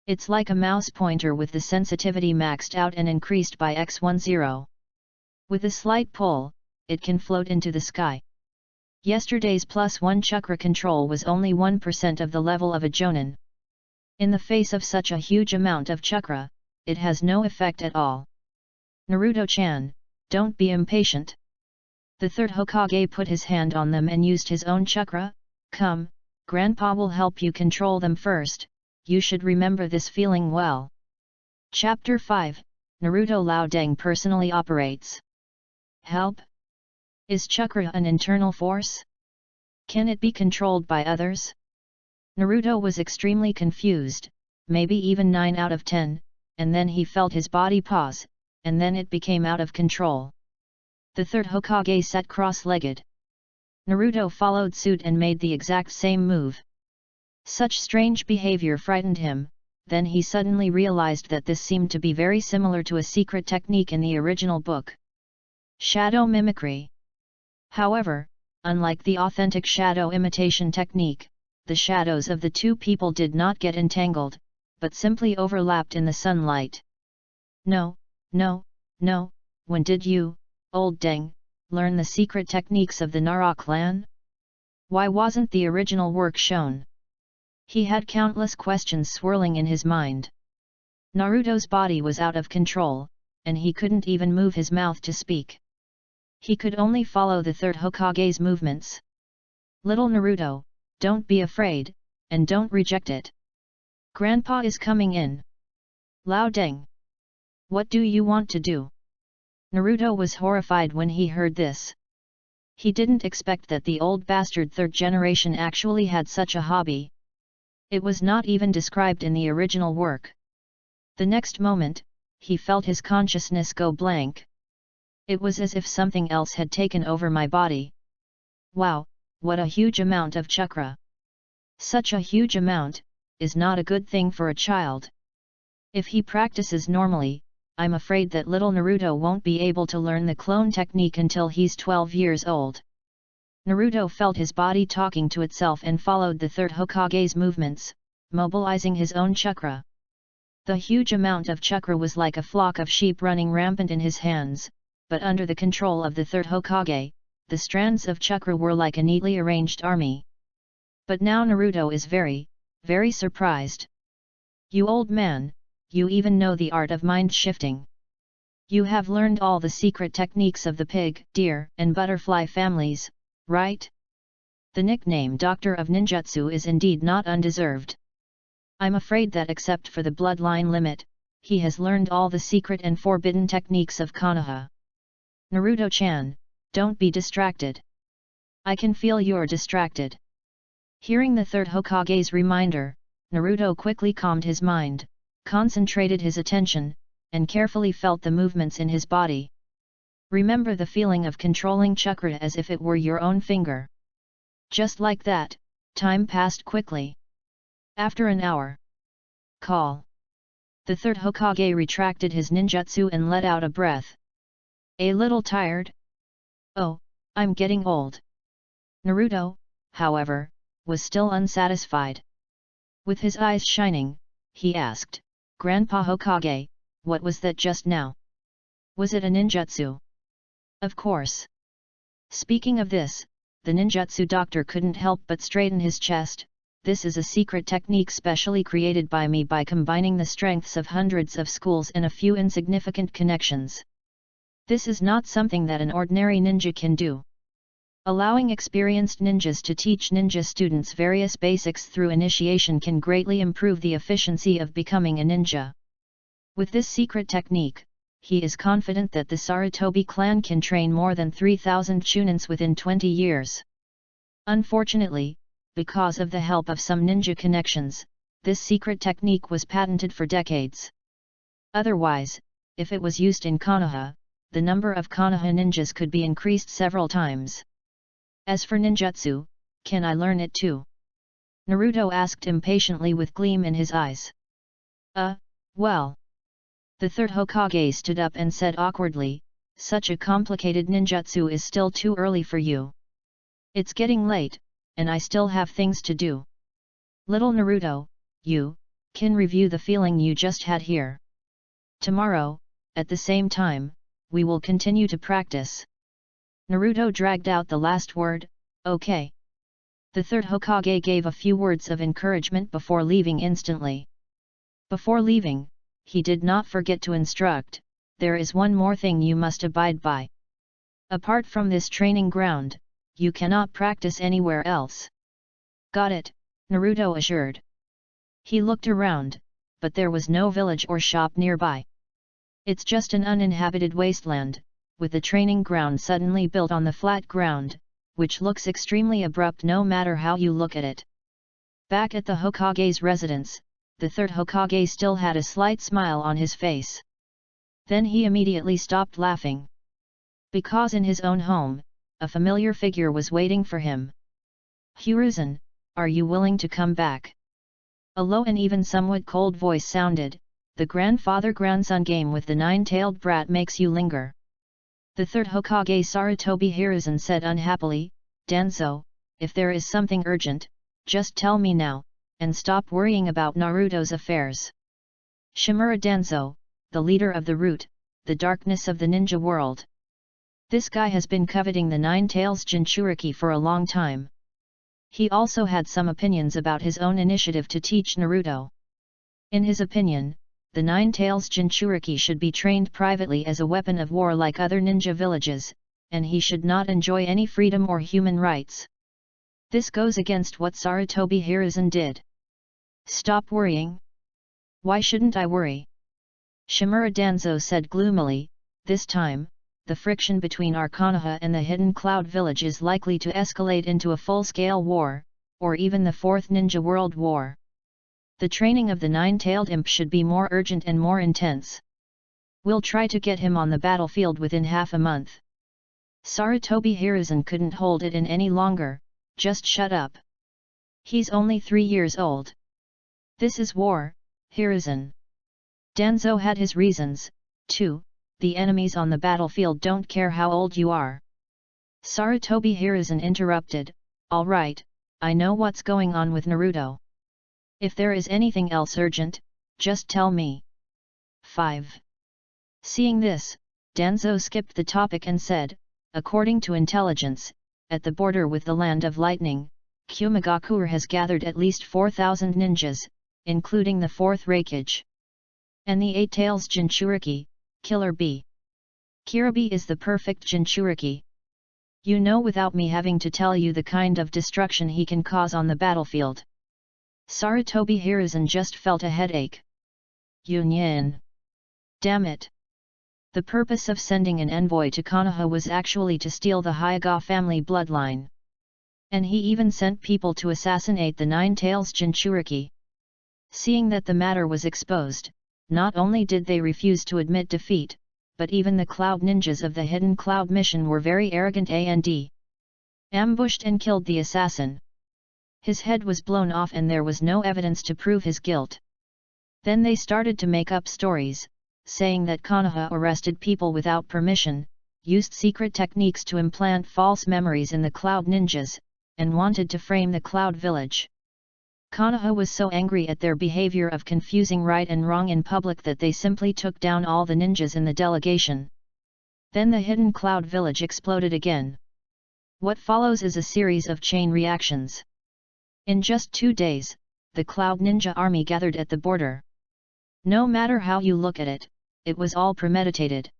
It's like a mouse pointer with the sensitivity maxed out and increased by x10. With a slight pull, it can float into the sky." Yesterday's +1 chakra control was only 1% of the level of a Jonin. In the face of such a huge amount of chakra, it has no effect at all. "Naruto-chan, don't be impatient." The third Hokage put his hand on them and used his own chakra. "Come, Grandpa will help you control them first, you should remember this feeling well." Chapter 5, Naruto Laodang personally operates. Help? Is chakra an internal force? Can it be controlled by others? Naruto was extremely confused, maybe even 9 out of 10, and then he felt his body pause, and then it became out of control. The third Hokage sat cross-legged. Naruto followed suit and made the exact same move. Such strange behavior frightened him, then he suddenly realized that this seemed to be very similar to a secret technique in the original book. Shadow mimicry. However, unlike the authentic shadow imitation technique, the shadows of the two people did not get entangled, but simply overlapped in the sunlight. No, when did you, old Deng, learn the secret techniques of the Nara clan? Why wasn't the original work shown? He had countless questions swirling in his mind. Naruto's body was out of control, and he couldn't even move his mouth to speak. He could only follow the third Hokage's movements. Little Naruto, don't be afraid, and don't reject it. Grandpa is coming in. Lao Deng. What do you want to do? Naruto was horrified when he heard this. He didn't expect that the old bastard third generation actually had such a hobby. It was not even described in the original work. The next moment, he felt his consciousness go blank. It was as if something else had taken over my body. Wow, what a huge amount of chakra! Such a huge amount is not a good thing for a child. If he practices normally, I'm afraid that little Naruto won't be able to learn the clone technique until he's 12 years old. Naruto felt his body talking to itself and followed the third Hokage's movements, mobilizing his own chakra. The huge amount of chakra was like a flock of sheep running rampant in his hands, but under the control of the third Hokage, the strands of chakra were like a neatly arranged army. But now Naruto is very surprised. You old man, you even know the art of mind shifting. You have learned all the secret techniques of the pig, deer, and butterfly families, right? The nickname Doctor of Ninjutsu is indeed not undeserved. I'm afraid that except for the bloodline limit, he has learned all the secret and forbidden techniques of Konoha. Naruto-chan, don't be distracted. I can feel you're distracted. Hearing the third Hokage's reminder, Naruto quickly calmed his mind, concentrated his attention, and carefully felt the movements in his body. Remember the feeling of controlling chakra as if it were your own finger. Just like that, time passed quickly. After an hour. Call. The third Hokage retracted his ninjutsu and let out a breath. A little tired? Oh, I'm getting old. Naruto, however, was still unsatisfied. With his eyes shining, he asked, Grandpa Hokage, what was that just now? Was it a ninjutsu? Of course. Speaking of this, the ninjutsu doctor couldn't help but straighten his chest. This is a secret technique specially created by me by combining the strengths of hundreds of schools and a few insignificant connections. This is not something that an ordinary ninja can do. Allowing experienced ninjas to teach ninja students various basics through initiation can greatly improve the efficiency of becoming a ninja. With this secret technique, he is confident that the Sarutobi clan can train more than 3,000 chunins within 20 years. Unfortunately, because of the help of some ninja connections, this secret technique was patented for decades. Otherwise, if it was used in Konoha, the number of Konoha ninjas could be increased several times. As for ninjutsu, can I learn it too? Naruto asked impatiently with gleam in his eyes. Well. The third Hokage stood up and said awkwardly, such a complicated ninjutsu is still too early for you. It's getting late, and I still have things to do. Little Naruto, you can review the feeling you just had here. Tomorrow, at the same time, we will continue to practice. Naruto dragged out the last word, okay. The third Hokage gave a few words of encouragement before leaving instantly. Before leaving, he did not forget to instruct, there is one more thing you must abide by. Apart from this training ground, you cannot practice anywhere else. Got it, Naruto assured. He looked around, but there was no village or shop nearby. It's just an uninhabited wasteland, with the training ground suddenly built on the flat ground, which looks extremely abrupt no matter how you look at it. Back at the Hokage's residence, the third Hokage still had a slight smile on his face. Then he immediately stopped laughing. Because in his own home, a familiar figure was waiting for him. Hiruzen, are you willing to come back? A low and even somewhat cold voice sounded. The grandfather-grandson game with the nine-tailed brat makes you linger. The third Hokage Sarutobi Hiruzen said unhappily, Danzo, if there is something urgent, just tell me now, and stop worrying about Naruto's affairs. Shimura Danzo, the leader of the Root, the darkness of the ninja world. This guy has been coveting the Nine Tails Jinchuriki for a long time. He also had some opinions about his own initiative to teach Naruto. In his opinion, the Nine Tails Jinchuriki should be trained privately as a weapon of war like other ninja villages, and he should not enjoy any freedom or human rights. This goes against what Sarutobi Hiruzen did. Stop worrying. Why shouldn't I worry? Shimura Danzo said gloomily, this time, the friction between our Konoha and the Hidden Cloud Village is likely to escalate into a full-scale war, or even the Fourth Ninja World War. The training of the nine-tailed imp should be more urgent and more intense. We'll try to get him on the battlefield within half a month. Sarutobi Hiruzen couldn't hold it in any longer, just shut up. He's only 3 years old. This is war, Hiruzen. Danzo had his reasons, too. The enemies on the battlefield don't care how old you are. Sarutobi Hiruzen interrupted, all right, I know what's going on with Naruto. If there is anything else urgent, just tell me. 5. Seeing this, Danzo skipped the topic and said, according to intelligence, at the border with the Land of Lightning, Kumagakure has gathered at least 4,000 ninjas, including the 4th Raikage. And the 8 Tails Jinchuriki, Killer Bee. Kirabi is the perfect Jinchuriki. You know without me having to tell you the kind of destruction he can cause on the battlefield. Sarutobi Hiruzen just felt a headache. Union. Damn it. The purpose of sending an envoy to Konoha was actually to steal the Hyuga family bloodline. And he even sent people to assassinate the Nine Tails Jinchuriki. Seeing that the matter was exposed, not only did they refuse to admit defeat, but even the Cloud Ninjas of the Hidden Cloud Mission were very arrogant and ambushed and killed the assassin. His head was blown off and there was no evidence to prove his guilt. Then they started to make up stories, saying that Konoha arrested people without permission, used secret techniques to implant false memories in the Cloud Ninjas, and wanted to frame the Cloud Village. Konoha was so angry at their behavior of confusing right and wrong in public that they simply took down all the ninjas in the delegation. Then the Hidden Cloud Village exploded again. What follows is a series of chain reactions. In just 2 days, the Cloud Ninja army gathered at the border. No matter how you look at it, it was all premeditated.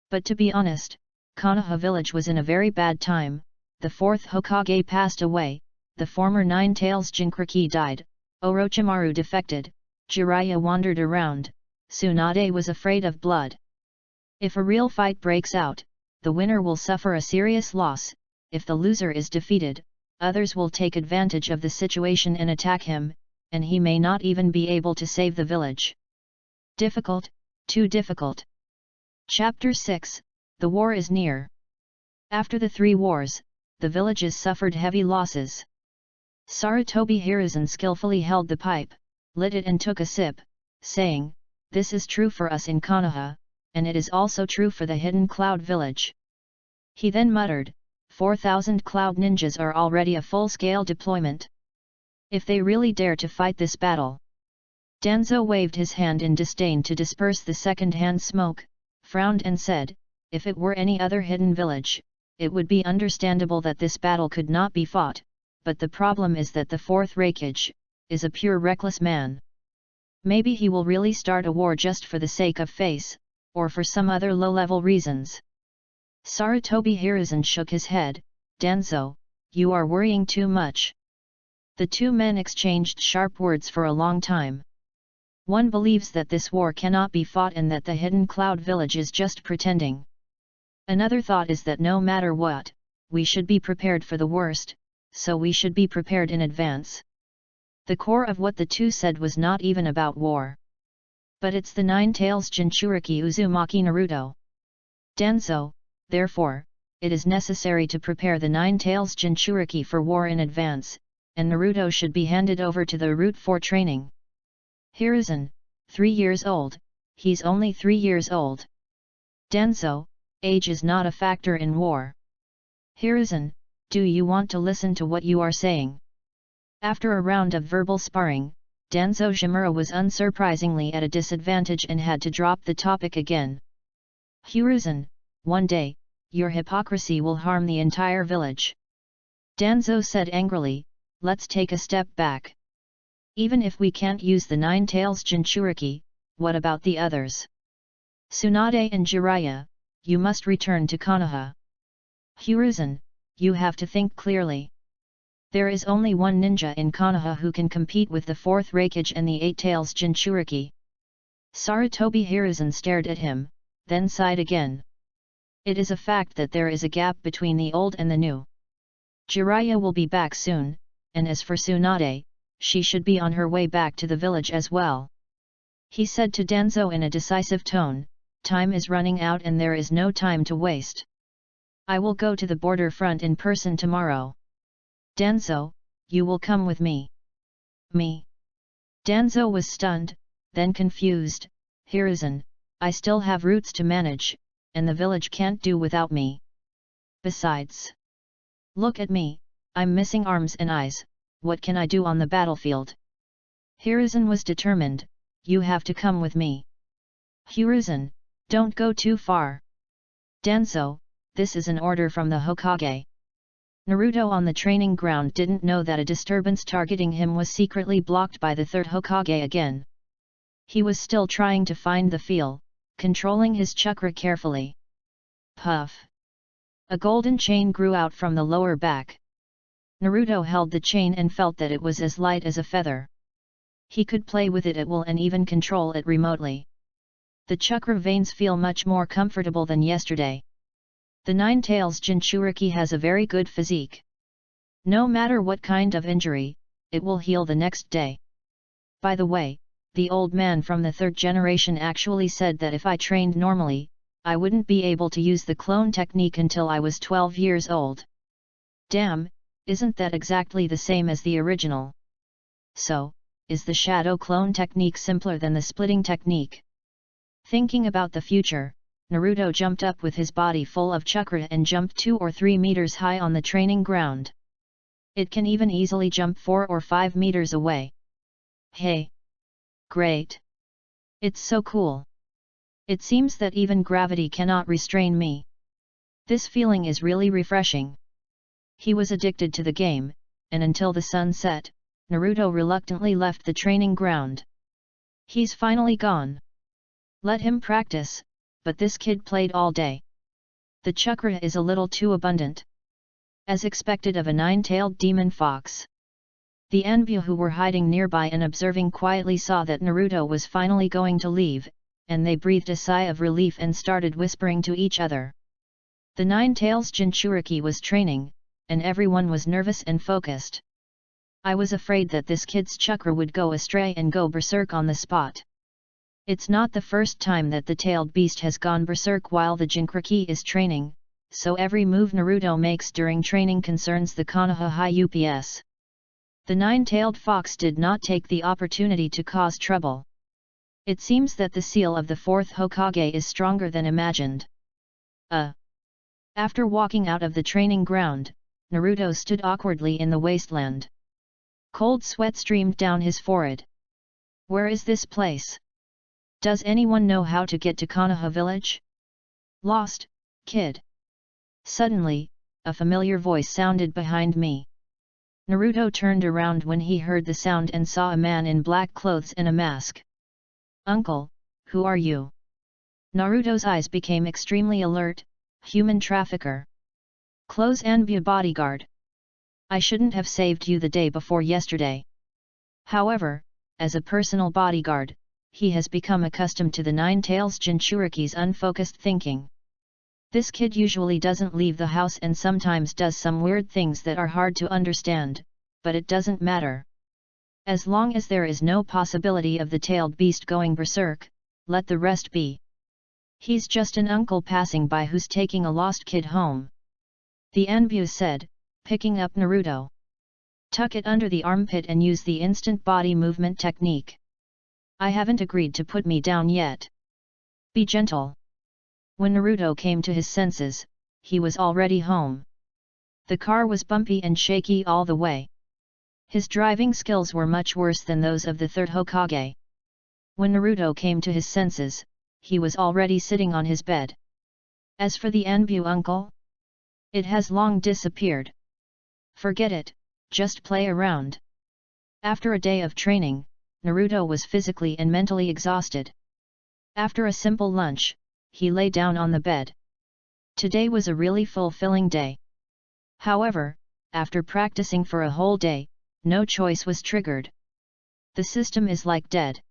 But to be honest, Konoha village was in a very bad time. The 4th Hokage passed away, the former Nine Tails Jinchuriki died, Orochimaru defected, Jiraiya wandered around, Tsunade was afraid of blood. If a real fight breaks out, the winner will suffer a serious loss. If the loser is defeated, others will take advantage of the situation and attack him, and he may not even be able to save the village. Difficult, too difficult. Chapter 6, The War is Near. After the 3 wars, the villages suffered heavy losses. Sarutobi Hiruzen skillfully held the pipe, lit it and took a sip, saying, this is true for us in Konoha, and it is also true for the Hidden Cloud Village. He then muttered, 4,000 Cloud Ninjas are already a full-scale deployment. If they really dare to fight this battle. Danzo waved his hand in disdain to disperse the second-hand smoke, frowned and said, if it were any other hidden village, it would be understandable that this battle could not be fought, but the problem is that the 4th Raikage is a pure reckless man. Maybe he will really start a war just for the sake of face, or for some other low-level reasons. Sarutobi Hiruzen shook his head, Danzo, you are worrying too much. The 2 men exchanged sharp words for a long time. One believes that this war cannot be fought and that the Hidden Cloud Village is just pretending. Another thought is that no matter what, we should be prepared for the worst, so we should be prepared in advance. The core of what the 2 said was not even about war. But it's the Nine Tails Jinchuriki Uzumaki Naruto. Danzo, therefore, it is necessary to prepare the Nine Tails Jinchuriki for war in advance, and Naruto should be handed over to the route for training. Hiruzen, 3 years old, he's only 3 years old. Danzo, age is not a factor in war. Hiruzen, do you want to listen to what you are saying? After a round of verbal sparring, Danzo Shimura was unsurprisingly at a disadvantage and had to drop the topic again. Hiruzen, one day, your hypocrisy will harm the entire village. Danzo said angrily, let's take a step back. Even if we can't use the Nine Tails Jinchuriki, what about the others? Tsunade and Jiraiya, you must return to Konoha. Hiruzen, you have to think clearly. There is only one ninja in Konoha who can compete with the 4th Raikage and the 8 Tails Jinchuriki. Sarutobi Hiruzen stared at him, then sighed again. It is a fact that there is a gap between the old and the new. Jiraiya will be back soon, and as for Tsunade, she should be on her way back to the village as well. He said to Danzo in a decisive tone, time is running out and there is no time to waste. I will go to the border front in person tomorrow. Danzo, you will come with me. Me? Danzo was stunned, then confused. Hiruzen, I still have routes to manage, and the village can't do without me. Besides, look at me, I'm missing arms and eyes, what can I do on the battlefield? Hiruzen was determined, you have to come with me. Hiruzen, don't go too far. Danzo, this is an order from the Hokage. Naruto on the training ground didn't know that a disturbance targeting him was secretly blocked by the 3rd Hokage again. He was still trying to find the feel, controlling his chakra carefully. Puff! A golden chain grew out from the lower back. Naruto held the chain and felt that it was as light as a feather. He could play with it at will and even control it remotely. The chakra veins feel much more comfortable than yesterday. The Nine Tails Jinchuriki has a very good physique. No matter what kind of injury, it will heal the next day. By the way, the old man from the 3rd generation actually said that if I trained normally, I wouldn't be able to use the clone technique until I was 12 years old. Damn, isn't that exactly the same as the original? So, is the shadow clone technique simpler than the splitting technique? Thinking about the future, Naruto jumped up with his body full of chakra and jumped 2 or 3 meters high on the training ground. It can even easily jump 4 or 5 meters away. Hey! Great! It's so cool! It seems that even gravity cannot restrain me. This feeling is really refreshing. He was addicted to the game, and until the sun set, Naruto reluctantly left the training ground. He's finally gone. Let him practice, but this kid played all day. The chakra is a little too abundant. As expected of a 9-tailed demon fox. The Anbu who were hiding nearby and observing quietly saw that Naruto was finally going to leave, and they breathed a sigh of relief and started whispering to each other. The 9 Tails Jinchuriki was training, and everyone was nervous and focused. I was afraid that this kid's chakra would go astray and go berserk on the spot. It's not the first time that the tailed beast has gone berserk while the Jinchuriki is training, so every move Naruto makes during training concerns the Konoha High UPS. The 9-tailed fox did not take the opportunity to cause trouble. It seems that the seal of the 4th Hokage is stronger than imagined. After walking out of the training ground, Naruto stood awkwardly in the wasteland. Cold sweat streamed down his forehead. Where is this place? Does anyone know how to get to Konoha village? Lost, kid. Suddenly, a familiar voice sounded behind me. Naruto turned around when he heard the sound and saw a man in black clothes and a mask. Uncle, who are you? Naruto's eyes became extremely alert. Human trafficker. Close Anbu bodyguard. I shouldn't have saved you the day before yesterday. However, as a personal bodyguard, he has become accustomed to the 9 Tails Jinchuriki's unfocused thinking. This kid usually doesn't leave the house and sometimes does some weird things that are hard to understand, but it doesn't matter. As long as there is no possibility of the tailed beast going berserk, let the rest be. He's just an uncle passing by who's taking a lost kid home. The Anbu said, picking up Naruto. Tuck it under the armpit and use the instant body movement technique. I haven't agreed to put me down yet. Be gentle. When Naruto came to his senses, he was already home. The car was bumpy and shaky all the way. His driving skills were much worse than those of the third Hokage. When Naruto came to his senses, he was already sitting on his bed. As for the Anbu uncle, it has long disappeared. Forget it, just play around. After a day of training, Naruto was physically and mentally exhausted. After a simple lunch, he lay down on the bed. Today was a really fulfilling day. However, after practicing for a whole day, no choice was triggered. The system is like dead.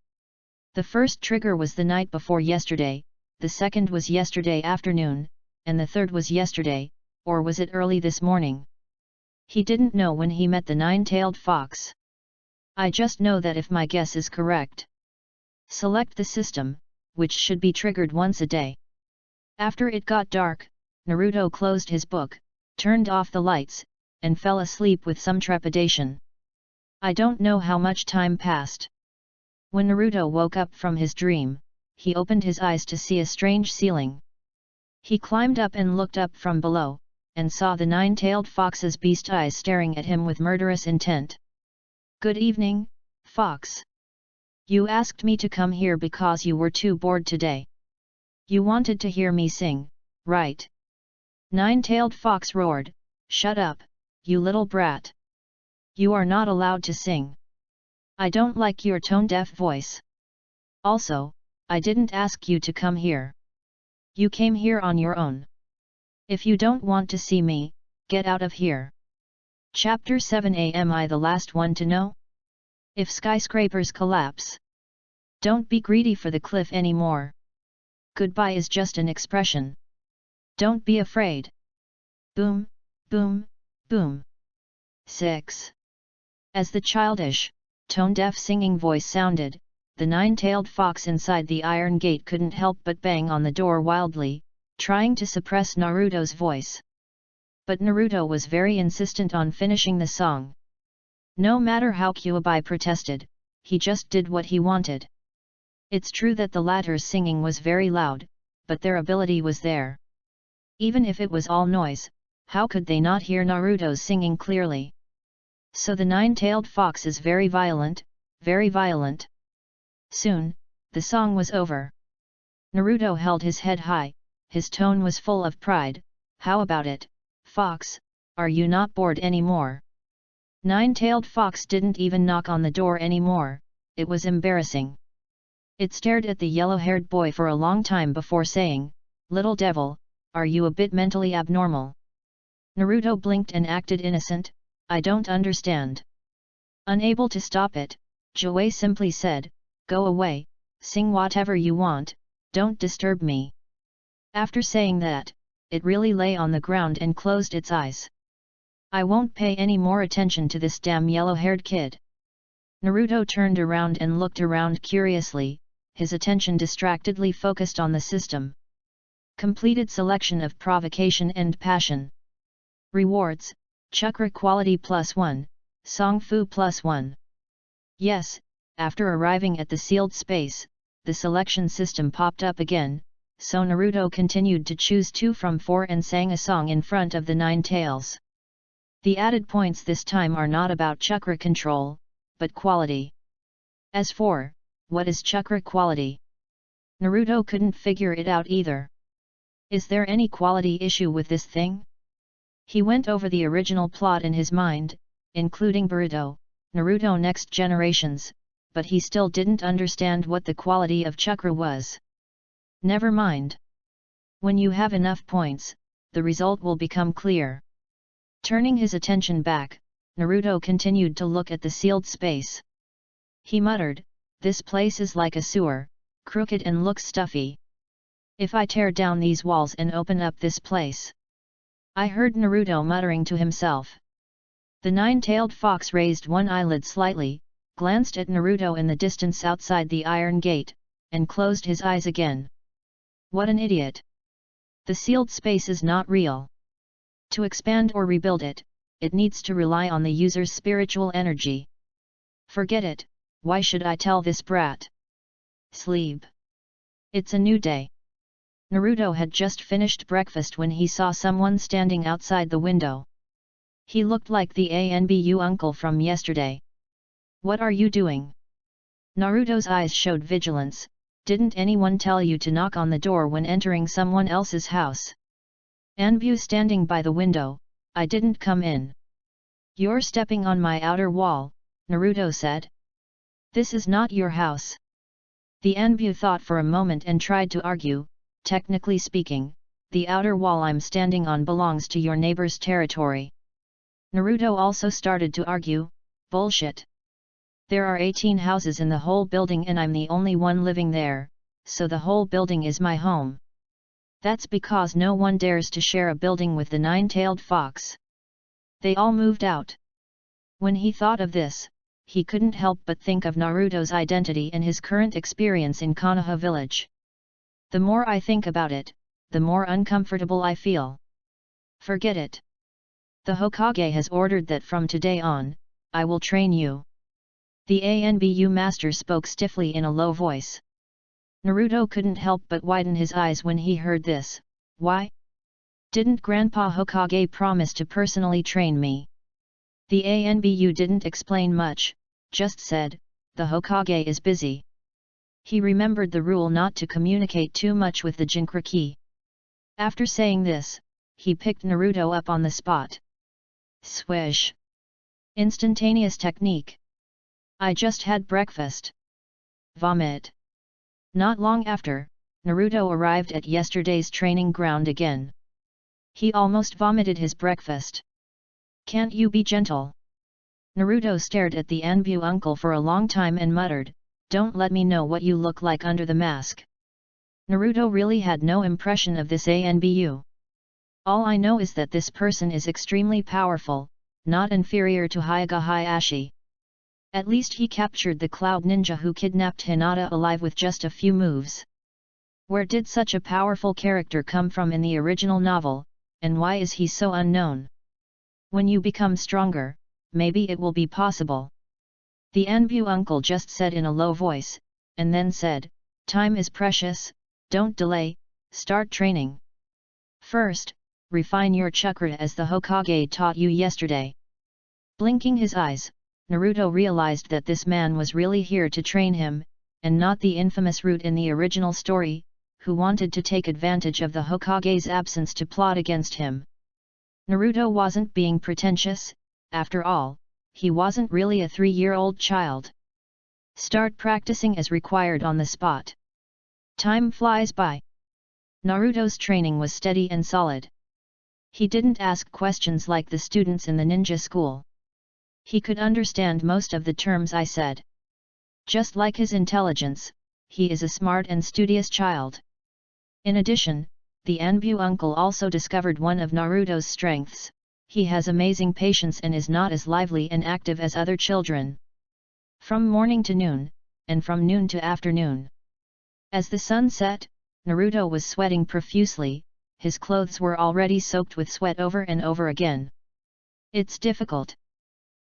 The first trigger was the night before yesterday, the second was yesterday afternoon, and the third was yesterday, or was it early this morning? He didn't know when he met the nine-tailed fox. I just know that if my guess is correct. Select the system, which should be triggered once a day. After it got dark, Naruto closed his book, turned off the lights, and fell asleep with some trepidation. I don't know how much time passed. When Naruto woke up from his dream, he opened his eyes to see a strange ceiling. He climbed up and looked up from below, and saw the nine-tailed fox's beast eyes staring at him with murderous intent. Good evening, Fox. You asked me to come here because you were too bored today. You wanted to hear me sing, right? Nine-tailed fox roared, shut up, you little brat. You are not allowed to sing. I don't like your tone-deaf voice. Also, I didn't ask you to come here. You came here on your own. If you don't want to see me, get out of here. Chapter 7. Am I the last one to know? If skyscrapers collapse, don't be greedy for the cliff anymore. Goodbye is just an expression. Don't be afraid. Boom, boom, boom. 6. As the childish, tone-deaf singing voice sounded, the nine-tailed fox inside the iron gate couldn't help but bang on the door wildly, trying to suppress Naruto's voice. But Naruto was very insistent on finishing the song. No matter how Kyuubi protested, he just did what he wanted. It's true that the latter's singing was very loud, but their ability was there. Even if it was all noise, how could they not hear Naruto's singing clearly? So the nine-tailed fox is very violent, very violent. Soon, the song was over. Naruto held his head high, his tone was full of pride. How about it, Fox, are you not bored anymore? Nine-tailed fox didn't even knock on the door anymore, it was embarrassing. It stared at the yellow-haired boy for a long time before saying, Little devil, are you a bit mentally abnormal? Naruto blinked and acted innocent, I don't understand. Unable to stop it, Joey simply said, Go away, sing whatever you want, don't disturb me. After saying that, it really lay on the ground and closed its eyes. I won't pay any more attention to this damn yellow-haired kid. Naruto turned around and looked around curiously, his attention distractedly focused on the system. Completed selection of provocation and passion. Rewards, Chakra quality +1, Song Fu +1. Yes, after arriving at the sealed space, the selection system popped up again, so Naruto continued to choose 2 from 4 and sang a song in front of the 9 tails. The added points this time are not about chakra control, but quality. As for, what is chakra quality? Naruto couldn't figure it out either. Is there any quality issue with this thing? He went over the original plot in his mind, including Boruto, Naruto Next Generations, but he still didn't understand what the quality of chakra was. Never mind. When you have enough points, the result will become clear. Turning his attention back, Naruto continued to look at the sealed space. He muttered, This place is like a sewer, crooked and looks stuffy. If I tear down these walls and open up this place. I heard Naruto muttering to himself. The nine-tailed fox raised one eyelid slightly, glanced at Naruto in the distance outside the iron gate, and closed his eyes again. What an idiot! The sealed space is not real. To expand or rebuild it, it needs to rely on the user's spiritual energy. Forget it, why should I tell this brat? Sleep. It's a new day. Naruto had just finished breakfast when he saw someone standing outside the window. He looked like the ANBU uncle from yesterday. What are you doing? Naruto's eyes showed vigilance. Didn't anyone tell you to knock on the door when entering someone else's house? Anbu standing by the window, I didn't come in. You're stepping on my outer wall, Naruto said. This is not your house. The Anbu thought for a moment and tried to argue, technically speaking, the outer wall I'm standing on belongs to your neighbor's territory. Naruto also started to argue, bullshit. There are 18 houses in the whole building and I'm the only one living there, so the whole building is my home. That's because no one dares to share a building with the nine-tailed fox. They all moved out. When he thought of this, he couldn't help but think of Naruto's identity and his current experience in Konoha village. The more I think about it, the more uncomfortable I feel. Forget it. The Hokage has ordered that from today on, I will train you. The ANBU master spoke stiffly in a low voice. Naruto couldn't help but widen his eyes when he heard this. Why? Didn't Grandpa Hokage promise to personally train me? The ANBU didn't explain much, just said, the Hokage is busy. He remembered the rule not to communicate too much with the Jinchuriki. After saying this, he picked Naruto up on the spot. Swish! Instantaneous technique. I just had breakfast. Vomit. Not long after, Naruto arrived at yesterday's training ground again. He almost vomited his breakfast. Can't you be gentle? Naruto stared at the Anbu uncle for a long time and muttered, don't let me know what you look like under the mask. Naruto really had no impression of this ANBU. All I know is that this person is extremely powerful, not inferior to Hyuga Hayashi. At least he captured the Cloud Ninja who kidnapped Hinata alive with just a few moves. Where did such a powerful character come from in the original novel, and why is he so unknown? When you become stronger, maybe it will be possible. The Anbu uncle just said in a low voice, and then said, time is precious, don't delay, start training. First, refine your chakra as the Hokage taught you yesterday. Blinking his eyes, Naruto realized that this man was really here to train him, and not the infamous Root in the original story, who wanted to take advantage of the Hokage's absence to plot against him. Naruto wasn't being pretentious, after all, he wasn't really a 3-year-old child. Start practicing as required on the spot. Time flies by. Naruto's training was steady and solid. He didn't ask questions like the students in the ninja school. He could understand most of the terms I said. Just like his intelligence, he is a smart and studious child. In addition, the Anbu uncle also discovered one of Naruto's strengths. He has amazing patience and is not as lively and active as other children. From morning to noon, and from noon to afternoon. As the sun set, Naruto was sweating profusely, his clothes were already soaked with sweat over and over again. It's difficult.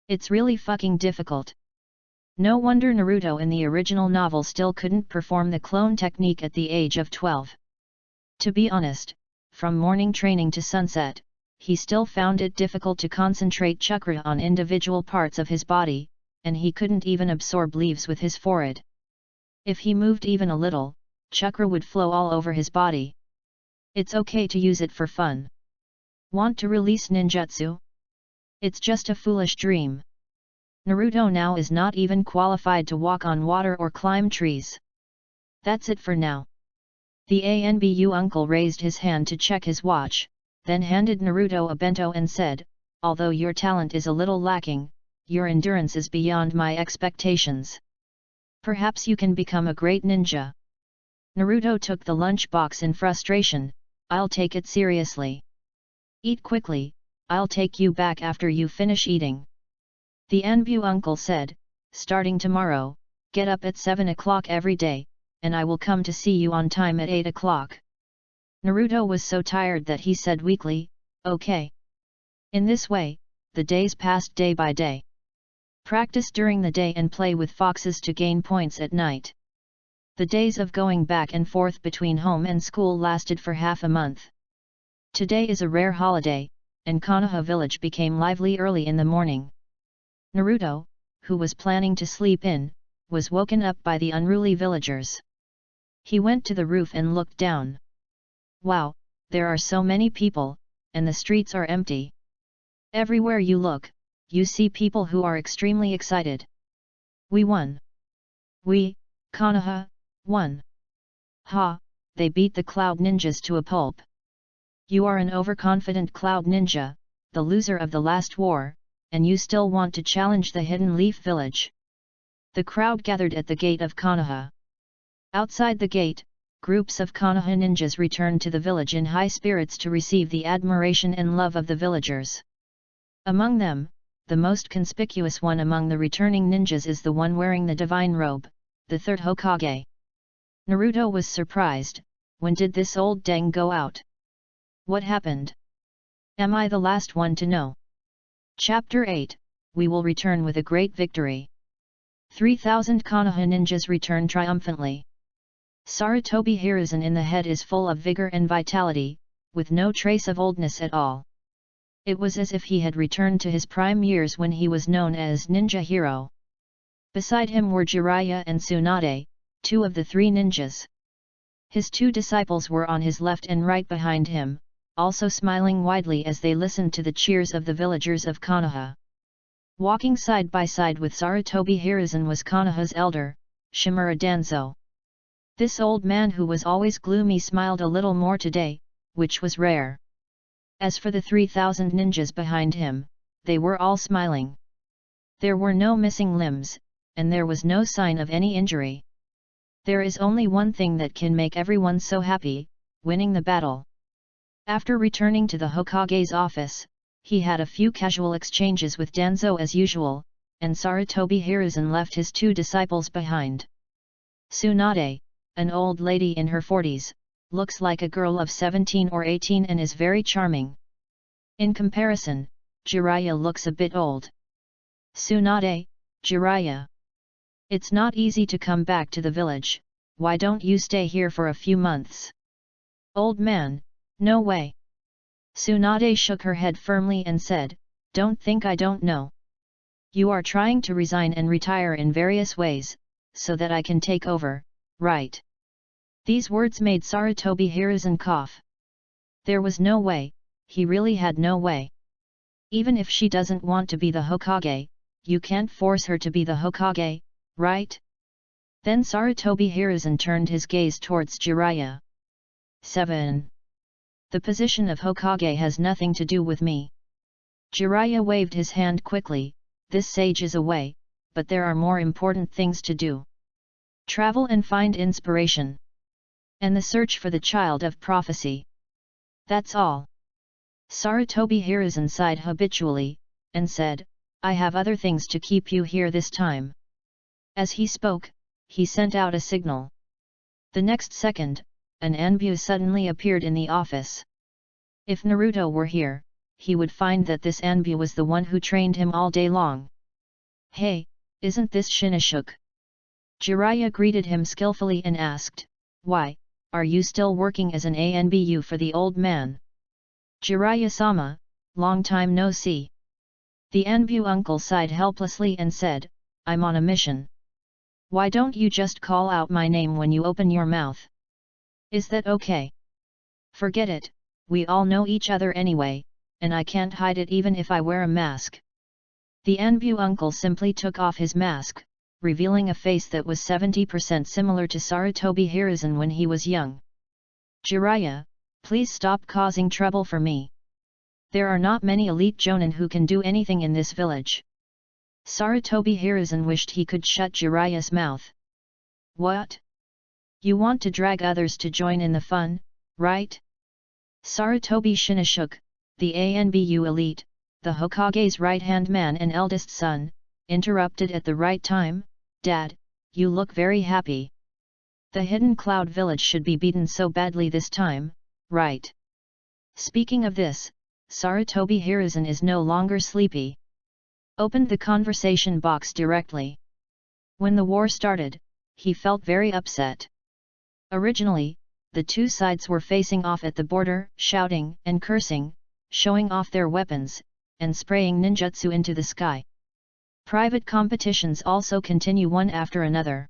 It's really fucking difficult. No wonder Naruto in the original novel still couldn't perform the clone technique at the age of 12. To be honest, from morning training to sunset, he still found it difficult to concentrate chakra on individual parts of his body, and he couldn't even absorb leaves with his forehead. If he moved even a little, chakra would flow all over his body. It's okay to use it for fun. Want to release ninjutsu? It's just a foolish dream. Naruto now is not even qualified to walk on water or climb trees. That's it for now. The Anbu uncle raised his hand to check his watch, then handed Naruto a bento and said, although your talent is a little lacking, your endurance is beyond my expectations. Perhaps you can become a great ninja. Naruto took the lunchbox in frustration, I'll take it seriously. Eat quickly, I'll take you back after you finish eating. The Anbu uncle said, starting tomorrow, get up at 7 o'clock every day, and I will come to see you on time at 8 o'clock. Naruto was so tired that he said weakly, okay. In this way, the days passed day by day. Practice during the day and play with foxes to gain points at night. The days of going back and forth between home and school lasted for half a month. Today is a rare holiday, and Konoha village became lively early in the morning. Naruto, who was planning to sleep in, was woken up by the unruly villagers. He went to the roof and looked down. Wow, there are so many people, and the streets are empty. Everywhere you look, you see people who are extremely excited. We won. We, Konoha, won. Ha, they beat the Cloud Ninjas to a pulp. You are an overconfident Cloud Ninja, the loser of the last war, and you still want to challenge the Hidden Leaf Village. The crowd gathered at the gate of Konoha. Outside the gate, groups of Konoha ninjas returned to the village in high spirits to receive the admiration and love of the villagers. Among them, the most conspicuous one among the returning ninjas is the one wearing the divine robe, the third Hokage. Naruto was surprised. When did this old deng go out? What happened? Am I the last one to know? Chapter 8, we will return with a great victory. 3,000 Konoha ninjas return triumphantly. Sarutobi Hiruzen in the head is full of vigor and vitality, with no trace of oldness at all. It was as if he had returned to his prime years when he was known as Ninja Hero. Beside him were Jiraiya and Tsunade, two of the three ninjas. His two disciples were on his left and right behind him, also smiling widely as they listened to the cheers of the villagers of Konoha. Walking side by side with Sarutobi Hiruzen was Konoha's elder, Shimura Danzo. This old man who was always gloomy smiled a little more today, which was rare. As for the 3,000 ninjas behind him, they were all smiling. There were no missing limbs, and there was no sign of any injury. There is only one thing that can make everyone so happy, winning the battle. After returning to the Hokage's office, he had a few casual exchanges with Danzo as usual, and Sarutobi Hiruzen left his two disciples behind. Tsunade, an old lady in her 40s, looks like a girl of 17 or 18 and is very charming. In comparison, Jiraiya looks a bit old. Tsunade, Jiraiya. It's not easy to come back to the village, why don't you stay here for a few months? Old man, no way. Tsunade shook her head firmly and said, don't think I don't know. You are trying to resign and retire in various ways, so that I can take over, right? These words made Sarutobi Hiruzen cough. There was no way, he really had no way. Even if she doesn't want to be the Hokage, you can't force her to be the Hokage, right? Then Sarutobi Hiruzen turned his gaze towards Jiraiya. 7. The position of Hokage has nothing to do with me. Jiraiya waved his hand quickly, this sage is away, but there are more important things to do. Travel and find inspiration. And the search for the child of prophecy. That's all. Sarutobi Hiruzen sighed habitually, and said, I have other things to keep you here this time. As he spoke, he sent out a signal. The next second, an Anbu suddenly appeared in the office. If Naruto were here, he would find that this Anbu was the one who trained him all day long. Hey, isn't this Shinashuk? Jiraiya greeted him skillfully and asked, why, are you still working as an ANBU for the old man? Jiraiya-sama, long time no see. The Anbu uncle sighed helplessly and said, I'm on a mission. Why don't you just call out my name when you open your mouth? Is that okay? Forget it, we all know each other anyway, and I can't hide it even if I wear a mask. The Anbu uncle simply took off his mask, revealing a face that was 70% similar to Sarutobi Hiruzen when he was young. Jiraiya, please stop causing trouble for me. There are not many elite jonin who can do anything in this village. Sarutobi Hiruzen wished he could shut Jiraiya's mouth. What? You want to drag others to join in the fun, right? Sarutobi Shinashuk, the ANBU elite, the Hokage's right-hand man and eldest son, interrupted at the right time, Dad, you look very happy. The Hidden Cloud Village should be beaten so badly this time, right? Speaking of this, Sarutobi Hiruzen is no longer sleepy. Opened the conversation box directly. When the war started, he felt very upset. Originally, the two sides were facing off at the border, shouting and cursing, showing off their weapons, and spraying ninjutsu into the sky. Private competitions also continue one after another.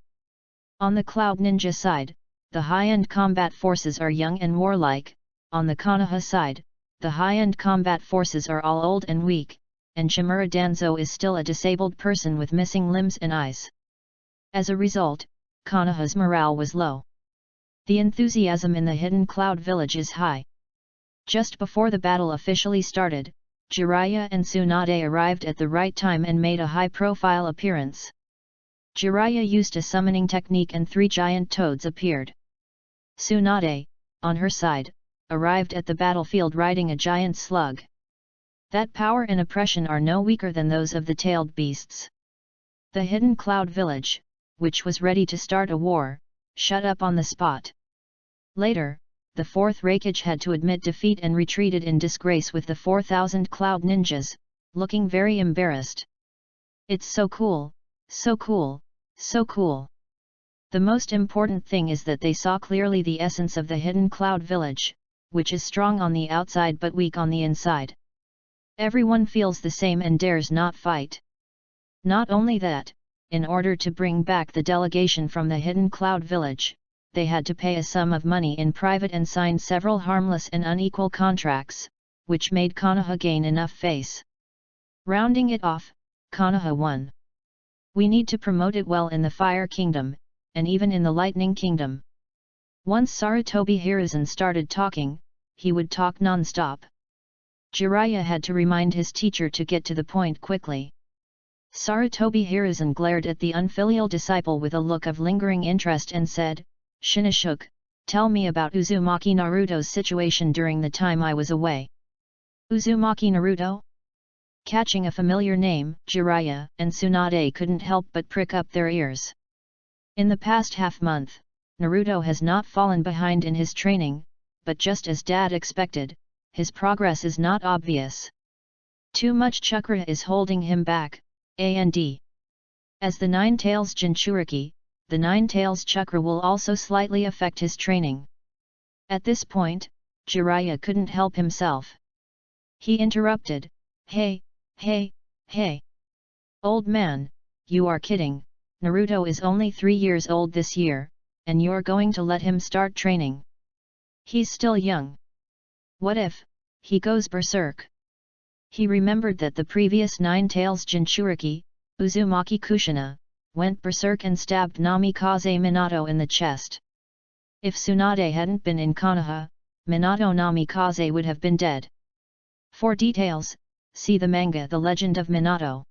On the Cloud Ninja side, the high-end combat forces are young and warlike. On the Konoha side, the high-end combat forces are all old and weak, and Shimura Danzo is still a disabled person with missing limbs and eyes. As a result, Konoha's morale was low. The enthusiasm in the Hidden Cloud Village is high. Just before the battle officially started, Jiraiya and Tsunade arrived at the right time and made a high-profile appearance. Jiraiya used a summoning technique and 3 giant toads appeared. Tsunade, on her side, arrived at the battlefield riding a giant slug. That power and oppression are no weaker than those of the tailed beasts. The Hidden Cloud Village, which was ready to start a war, shut up on the spot. Later, the 4th Raikage had to admit defeat and retreated in disgrace with the 4,000 Cloud Ninjas, looking very embarrassed. It's so cool, so cool, so cool. The most important thing is that they saw clearly the essence of the Hidden Cloud Village, which is strong on the outside but weak on the inside. Everyone feels the same and dares not fight. Not only that, in order to bring back the delegation from the Hidden Cloud Village, they had to pay a sum of money in private and sign several harmless and unequal contracts, which made Konoha gain enough face. Rounding it off, Konoha won. We need to promote it well in the Fire Kingdom, and even in the Lightning Kingdom. Once Sarutobi Hiruzen started talking, he would talk non-stop. Jiraiya had to remind his teacher to get to the point quickly. Sarutobi Hiruzen glared at the unfilial disciple with a look of lingering interest and said, "Shinosuke, tell me about Uzumaki Naruto's situation during the time I was away." Uzumaki Naruto? Catching a familiar name, Jiraiya and Tsunade couldn't help but prick up their ears. In the past half-month, Naruto has not fallen behind in his training, but just as Dad expected, his progress is not obvious. Too much chakra is holding him back, and as the Nine Tails Jinchuriki, the Nine Tails chakra will also slightly affect his training. At this point, Jiraiya couldn't help himself. He interrupted, Hey, hey! Old man, you are kidding, Naruto is only 3 years old this year, and you're going to let him start training. He's still young. What if he goes berserk? He remembered that the previous Nine Tails Jinchuriki, Uzumaki Kushina, went berserk and stabbed Namikaze Minato in the chest. If Tsunade hadn't been in Konoha, Minato Namikaze would have been dead. For details, see the manga The Legend of Minato.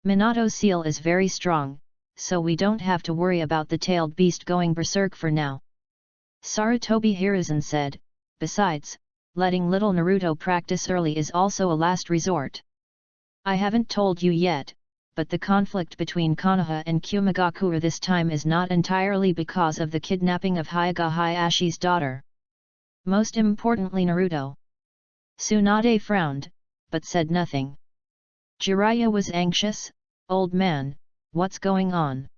Minato's seal is very strong, so we don't have to worry about the tailed beast going berserk for now. Sarutobi Hiruzen said, besides, letting little Naruto practice early is also a last resort. I haven't told you yet, but the conflict between Konoha and Kumagakure this time is not entirely because of the kidnapping of Hyuga Hayashi's daughter. Most importantly Naruto. Tsunade frowned, but said nothing. Jiraiya was anxious, old man, what's going on?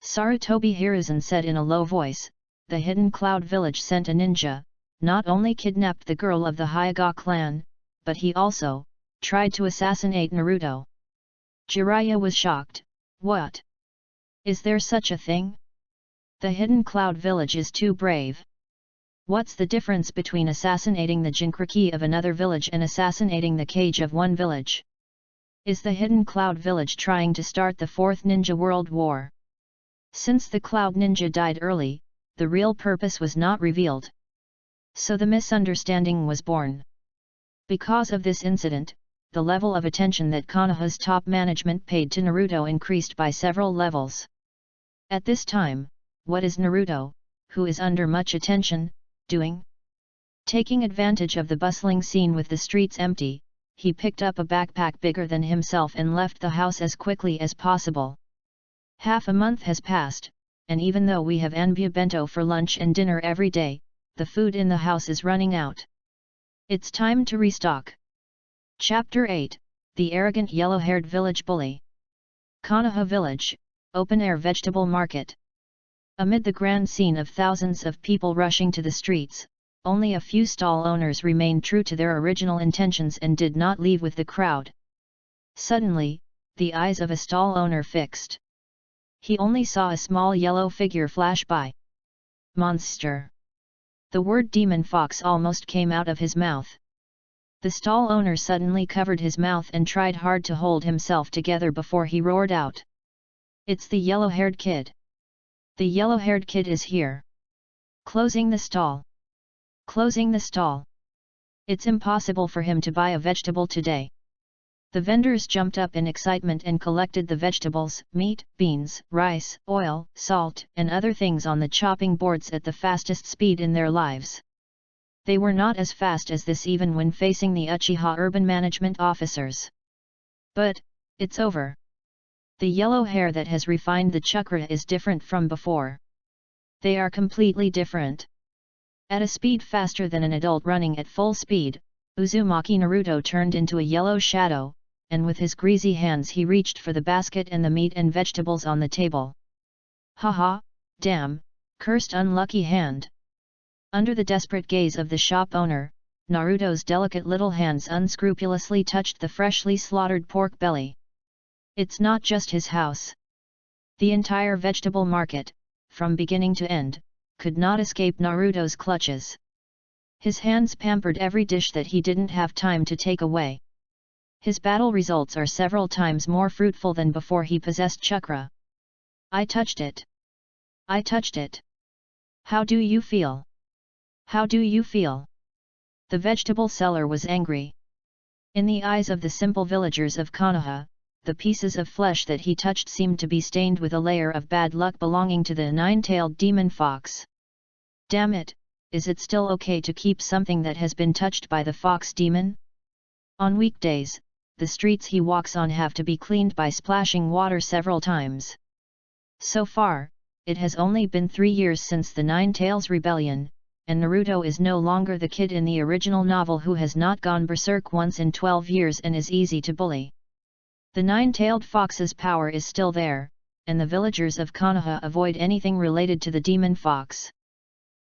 Sarutobi Hiruzen said in a low voice, the Hidden Cloud Village sent a ninja, not only kidnapped the girl of the Hyuga clan, but he also tried to assassinate Naruto. Jiraiya was shocked. What? Is there such a thing? The Hidden Cloud Village is too brave. What's the difference between assassinating the Jinchuriki of another village and assassinating the Kage of one village? Is the Hidden Cloud Village trying to start the 4th Ninja World War? Since the Cloud Ninja died early, the real purpose was not revealed. So the misunderstanding was born. Because of this incident, the level of attention that Konoha's top management paid to Naruto increased by several levels. At this time, what is Naruto, who is under much attention, doing? Taking advantage of the bustling scene with the streets empty, he picked up a backpack bigger than himself and left the house as quickly as possible. Half a month has passed, and even though we have Anbu bento for lunch and dinner every day, the food in the house is running out. It's time to restock. Chapter 8, The Arrogant Yellow-Haired Village Bully. Konoha Village, Open-Air Vegetable Market. Amid the grand scene of thousands of people rushing to the streets, only a few stall owners remained true to their original intentions and did not leave with the crowd. Suddenly, the eyes of a stall owner fixed. He only saw a small yellow figure flash by. Monster! The word demon fox almost came out of his mouth. The stall owner suddenly covered his mouth and tried hard to hold himself together before he roared out. It's the yellow-haired kid! The yellow-haired kid is here! Closing the stall! Closing the stall! It's impossible for him to buy a vegetable today. The vendors jumped up in excitement and collected the vegetables, meat, beans, rice, oil, salt, and other things on the chopping boards at the fastest speed in their lives. They were not as fast as this even when facing the Uchiha urban management officers. But, it's over. The yellow hair that has refined the chakra is different from before. They are completely different. At a speed faster than an adult running at full speed, Uzumaki Naruto turned into a yellow shadow, and with his greasy hands he reached for the basket and the meat and vegetables on the table. Haha, damn, cursed unlucky hand! Under the desperate gaze of the shop owner, Naruto's delicate little hands unscrupulously touched the freshly slaughtered pork belly. It's not just his house. The entire vegetable market, from beginning to end, could not escape Naruto's clutches. His hands pampered every dish that he didn't have time to take away. His battle results are several times more fruitful than before he possessed chakra. I touched it. I touched it. How do you feel? How do you feel? The vegetable seller was angry. In the eyes of the simple villagers of Konoha, the pieces of flesh that he touched seemed to be stained with a layer of bad luck belonging to the nine-tailed demon fox. Damn it, is it still okay to keep something that has been touched by the fox demon? On weekdays, the streets he walks on have to be cleaned by splashing water several times. So far, it has only been 3 years since the Nine Tails Rebellion, and Naruto is no longer the kid in the original novel who has not gone berserk once in 12 years and is easy to bully. The nine-tailed fox's power is still there, and the villagers of Konoha avoid anything related to the demon fox.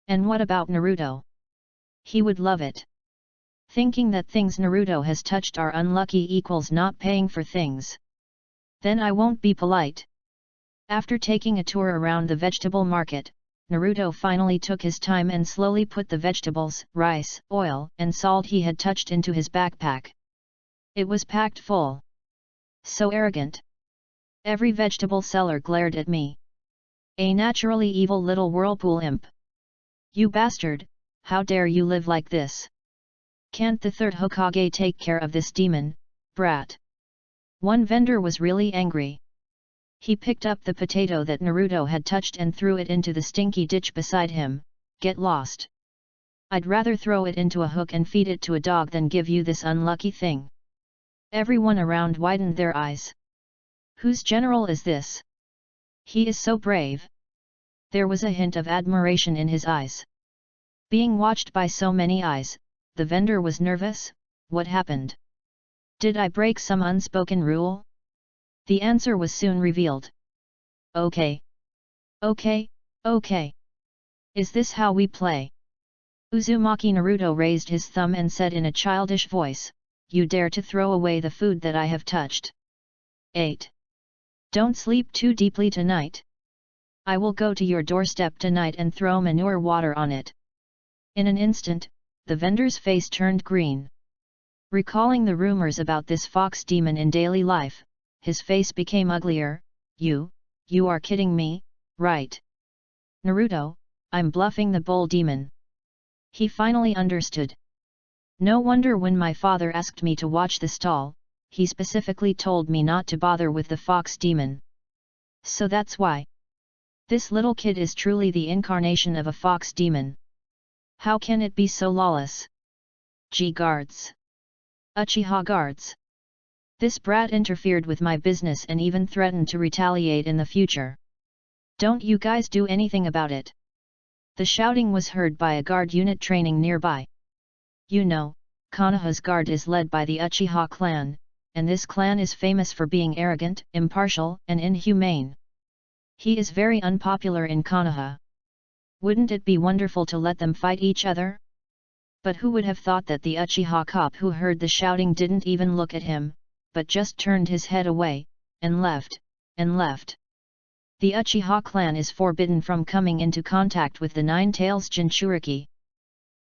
And what about Naruto? He would love it. Thinking that things Naruto has touched are unlucky equals not paying for things. Then I won't be polite. After taking a tour around the vegetable market, Naruto finally took his time and slowly put the vegetables, rice, oil, and salt he had touched into his backpack. It was packed full. So arrogant. Every vegetable seller glared at me. A naturally evil little whirlpool imp. You bastard, how dare you live like this? Can't the third Hokage take care of this demon, brat? One vendor was really angry. He picked up the potato that Naruto had touched and threw it into the stinky ditch beside him. Get lost. I'd rather throw it into a hook and feed it to a dog than give you this unlucky thing. Everyone around widened their eyes. Whose general is this? He is so brave. There was a hint of admiration in his eyes. Being watched by so many eyes, the vendor was nervous. What happened? Did I break some unspoken rule? The answer was soon revealed. Okay. Okay, okay. Is this how we play? Uzumaki Naruto raised his thumb and said in a childish voice, You dare to throw away the food that I have touched. 8. Don't sleep too deeply tonight. I will go to your doorstep tonight and throw manure water on it. In an instant, the vendor's face turned green. Recalling the rumors about this fox demon in daily life, his face became uglier. You are kidding me, right? Naruto, I'm bluffing the bull demon. He finally understood. No wonder when my father asked me to watch the stall, he specifically told me not to bother with the fox demon. So that's why. This little kid is truly the incarnation of a fox demon. How can it be so lawless? Guards. Uchiha guards. This brat interfered with my business and even threatened to retaliate in the future. Don't you guys do anything about it? The shouting was heard by a guard unit training nearby. You know, Konoha's guard is led by the Uchiha clan, and this clan is famous for being arrogant, impartial, and inhumane. He is very unpopular in Konoha. Wouldn't it be wonderful to let them fight each other? But who would have thought that the Uchiha cop who heard the shouting didn't even look at him, but just turned his head away, and left, and left. The Uchiha clan is forbidden from coming into contact with the Nine Tails Jinchuriki.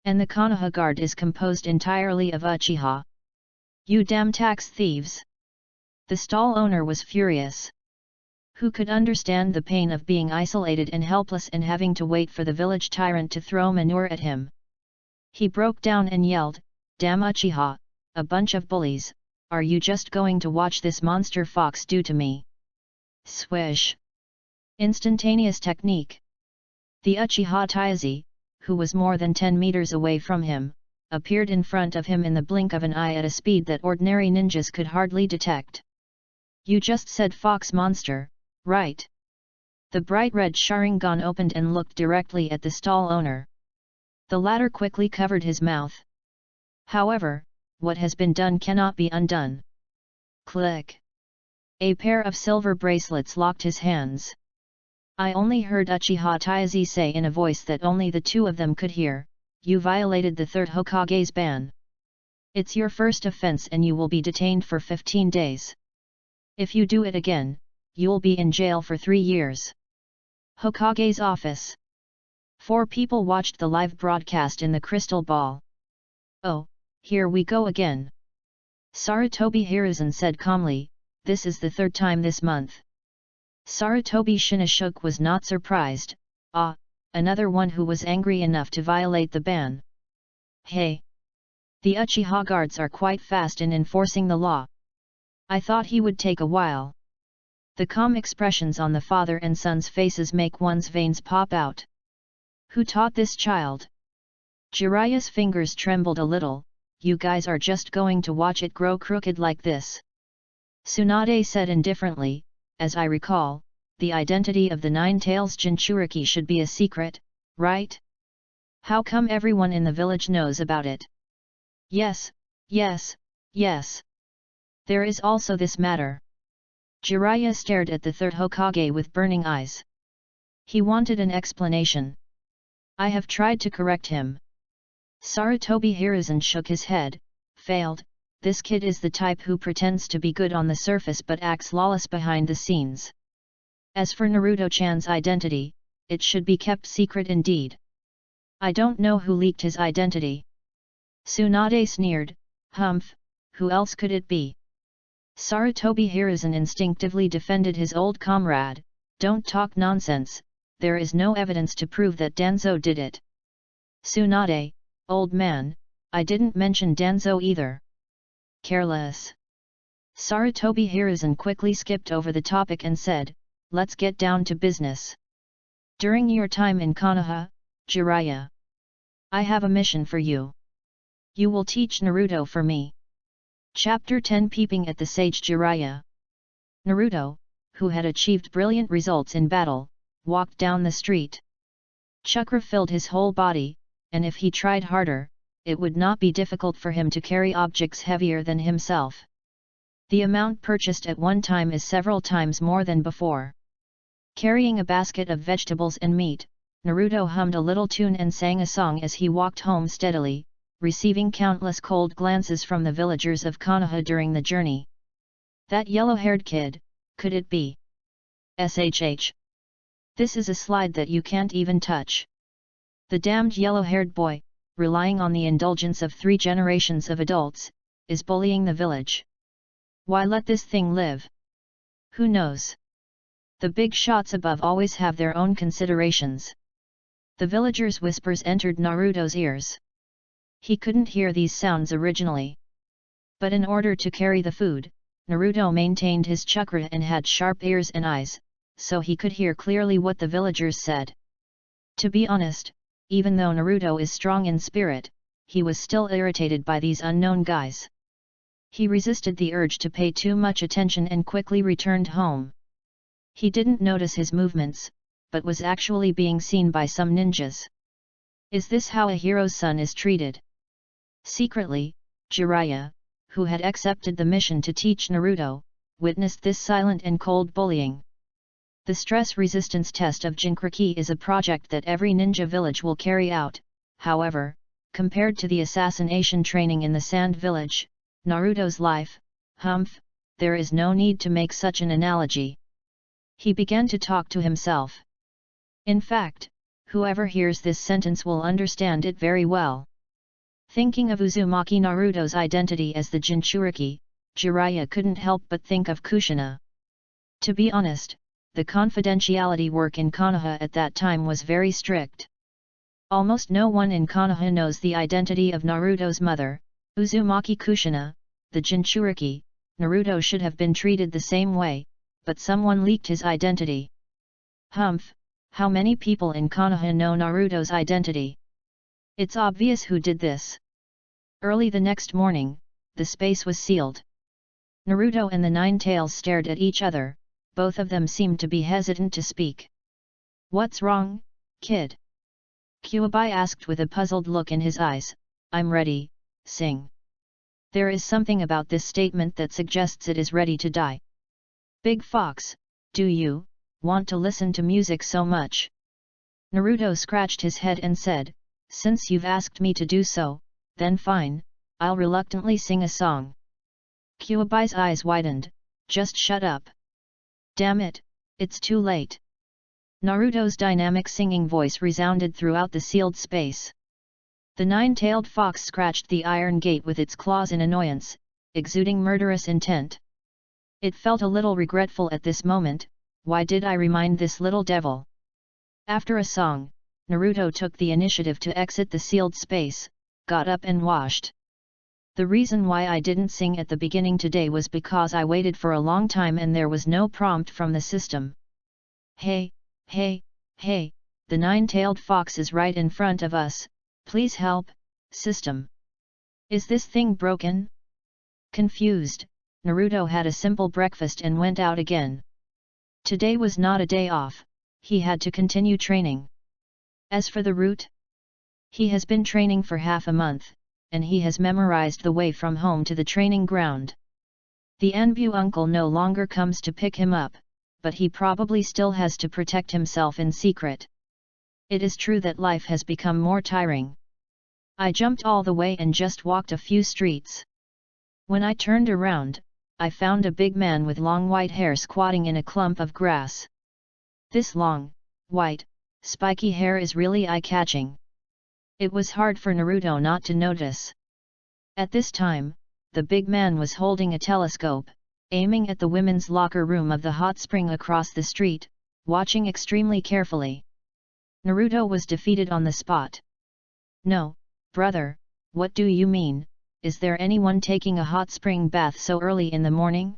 And the Konoha guard is composed entirely of Uchiha. You damn tax thieves! The stall owner was furious. Who could understand the pain of being isolated and helpless and having to wait for the village tyrant to throw manure at him? He broke down and yelled, "Damn Uchiha, a bunch of bullies, are you just going to watch this monster fox do to me?" Swish! Instantaneous technique. The Uchiha Taizi, who was more than 10 meters away from him, appeared in front of him in the blink of an eye at a speed that ordinary ninjas could hardly detect. You just said fox monster, right? The bright red Sharingan opened and looked directly at the stall owner. The latter quickly covered his mouth. However, what has been done cannot be undone. Click! A pair of silver bracelets locked his hands. I only heard Uchiha Taizi say in a voice that only the two of them could hear, "You violated the third Hokage's ban. It's your first offense and you will be detained for 15 days. If you do it again, you'll be in jail for 3 years." Hokage's office. 4 people watched the live broadcast in the crystal ball. "Oh, here we go again." Sarutobi Hiruzen said calmly, "This is the 3rd time this month." Sarutobi Shinashuk was not surprised. "Ah, another one who was angry enough to violate the ban. Hey! The Uchiha guards are quite fast in enforcing the law. I thought he would take a while." The calm expressions on the father and son's faces make one's veins pop out. Who taught this child? Jiraiya's fingers trembled a little. "You guys are just going to watch it grow crooked like this." Tsunade said indifferently, "As I recall, the identity of the Nine Tails Jinchuriki should be a secret, right? How come everyone in the village knows about it?" "Yes, yes, yes. There is also this matter." Jiraiya stared at the 3rd Hokage with burning eyes. He wanted an explanation. "I have tried to correct him." Sarutobi Hiruzen shook his head, "Failed. This kid is the type who pretends to be good on the surface but acts lawless behind the scenes. As for Naruto-chan's identity, it should be kept secret indeed. I don't know who leaked his identity." Tsunade sneered, "Humph, who else could it be?" Sarutobi Hiruzen instinctively defended his old comrade, "Don't talk nonsense, there is no evidence to prove that Danzo did it." "Tsunade, old man, I didn't mention Danzo either." "Careless." Sarutobi Hiruzen quickly skipped over the topic and said, "Let's get down to business. During your time in Konoha, Jiraiya, I have a mission for you. You will teach Naruto for me." Chapter 10 Peeping at the Sage Jiraiya. Naruto, who had achieved brilliant results in battle, walked down the street. Chakra filled his whole body, and if he tried harder, it would not be difficult for him to carry objects heavier than himself. The amount purchased at one time is several times more than before. Carrying a basket of vegetables and meat, Naruto hummed a little tune and sang a song as he walked home steadily, receiving countless cold glances from the villagers of Konoha during the journey. That yellow-haired kid, could it be? SHH. This is a slide that you can't even touch. The damned yellow-haired boy, relying on the indulgence of 3 generations of adults, is bullying the village. Why let this thing live? Who knows? The big shots above always have their own considerations. The villagers' whispers entered Naruto's ears. He couldn't hear these sounds originally. But in order to carry the food, Naruto maintained his chakra and had sharp ears and eyes, so he could hear clearly what the villagers said. To be honest, even though Naruto is strong in spirit, he was still irritated by these unknown guys. He resisted the urge to pay too much attention and quickly returned home. He didn't notice his movements, but was actually being seen by some ninjas. Is this how a hero's son is treated? Secretly, Jiraiya, who had accepted the mission to teach Naruto, witnessed this silent and cold bullying. The stress resistance test of Jinchuriki is a project that every ninja village will carry out. However, compared to the assassination training in the Sand Village, Naruto's life, there is no need to make such an analogy. He began to talk to himself. In fact, whoever hears this sentence will understand it very well. Thinking of Uzumaki Naruto's identity as the Jinchuriki, Jiraiya couldn't help but think of Kushina. To be honest, the confidentiality work in Konoha at that time was very strict. Almost no one in Konoha knows the identity of Naruto's mother, Uzumaki Kushina, the Jinchuriki. Naruto should have been treated the same way, but someone leaked his identity. How many people in Konoha know Naruto's identity? It's obvious who did this. Early the next morning, the space was sealed. Naruto and the Nine Tails stared at each other, both of them seemed to be hesitant to speak. "What's wrong, kid?" Kyuubi asked with a puzzled look in his eyes. "I'm ready, sing." There is something about this statement that suggests it is ready to die. "Big Fox, do you want to listen to music so much?" Naruto scratched his head and said, "Since you've asked me to do so, then fine, I'll reluctantly sing a song." Kyuubi's eyes widened. "Just shut up. Damn it, it's too late." Naruto's dynamic singing voice resounded throughout the sealed space. The nine-tailed fox scratched the iron gate with its claws in annoyance, exuding murderous intent. It felt a little regretful at this moment. Why did I remind this little devil? After a song, Naruto took the initiative to exit the sealed space, got up and washed. "The reason why I didn't sing at the beginning today was because I waited for a long time and there was no prompt from the system." Hey, the nine-tailed fox is right in front of us, please help, system. Is this thing broken? Confused, Naruto had a simple breakfast and went out again. Today was not a day off, he had to continue training. As for the route, he has been training for half a month, and he has memorized the way from home to the training ground. The Anbu uncle no longer comes to pick him up, but he probably still has to protect himself in secret. It is true that life has become more tiring. I jumped all the way and just walked a few streets. When I turned around, I found a big man with long white hair squatting in a clump of grass. This long, white, spiky hair is really eye-catching. It was hard for Naruto not to notice. At this time, the big man was holding a telescope, aiming at the women's locker room of the hot spring across the street, watching extremely carefully. Naruto was defeated on the spot. "No, brother, what do you mean? Is there anyone taking a hot spring bath so early in the morning?"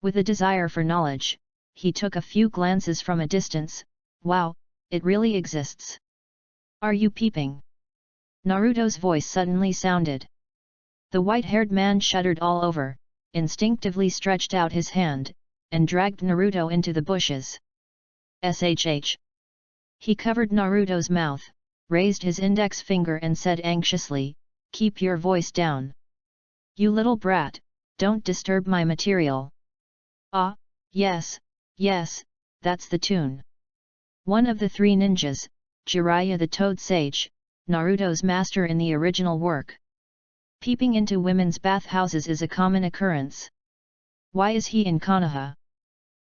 With a desire for knowledge, he took a few glances from a distance. "Wow, it really exists. Are you peeping?" Naruto's voice suddenly sounded. The white-haired man shuddered all over, instinctively stretched out his hand, and dragged Naruto into the bushes. "Shh." He covered Naruto's mouth, raised his index finger and said anxiously, "Keep your voice down. You little brat, don't disturb my material." "Ah, yes, that's the tune." One of the three ninjas, Jiraiya the Toad Sage, Naruto's master in the original work. Peeping into women's bathhouses is a common occurrence. Why is he in Konoha?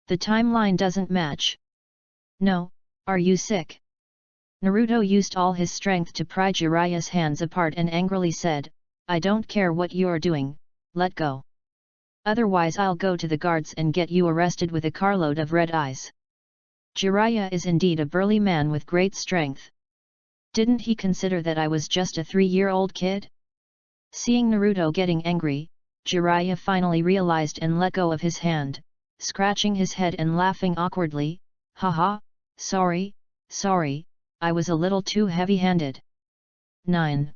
The timeline doesn't match. "No, are you sick?" Naruto used all his strength to pry Jiraiya's hands apart and angrily said, "I don't care what you're doing, let go. Otherwise I'll go to the guards and get you arrested with a carload of red eyes." Jiraiya is indeed a burly man with great strength. Didn't he consider that I was just a 3-year-old kid? Seeing Naruto getting angry, Jiraiya finally realized and let go of his hand, scratching his head and laughing awkwardly. "Haha, sorry, I was a little too heavy-handed." 9.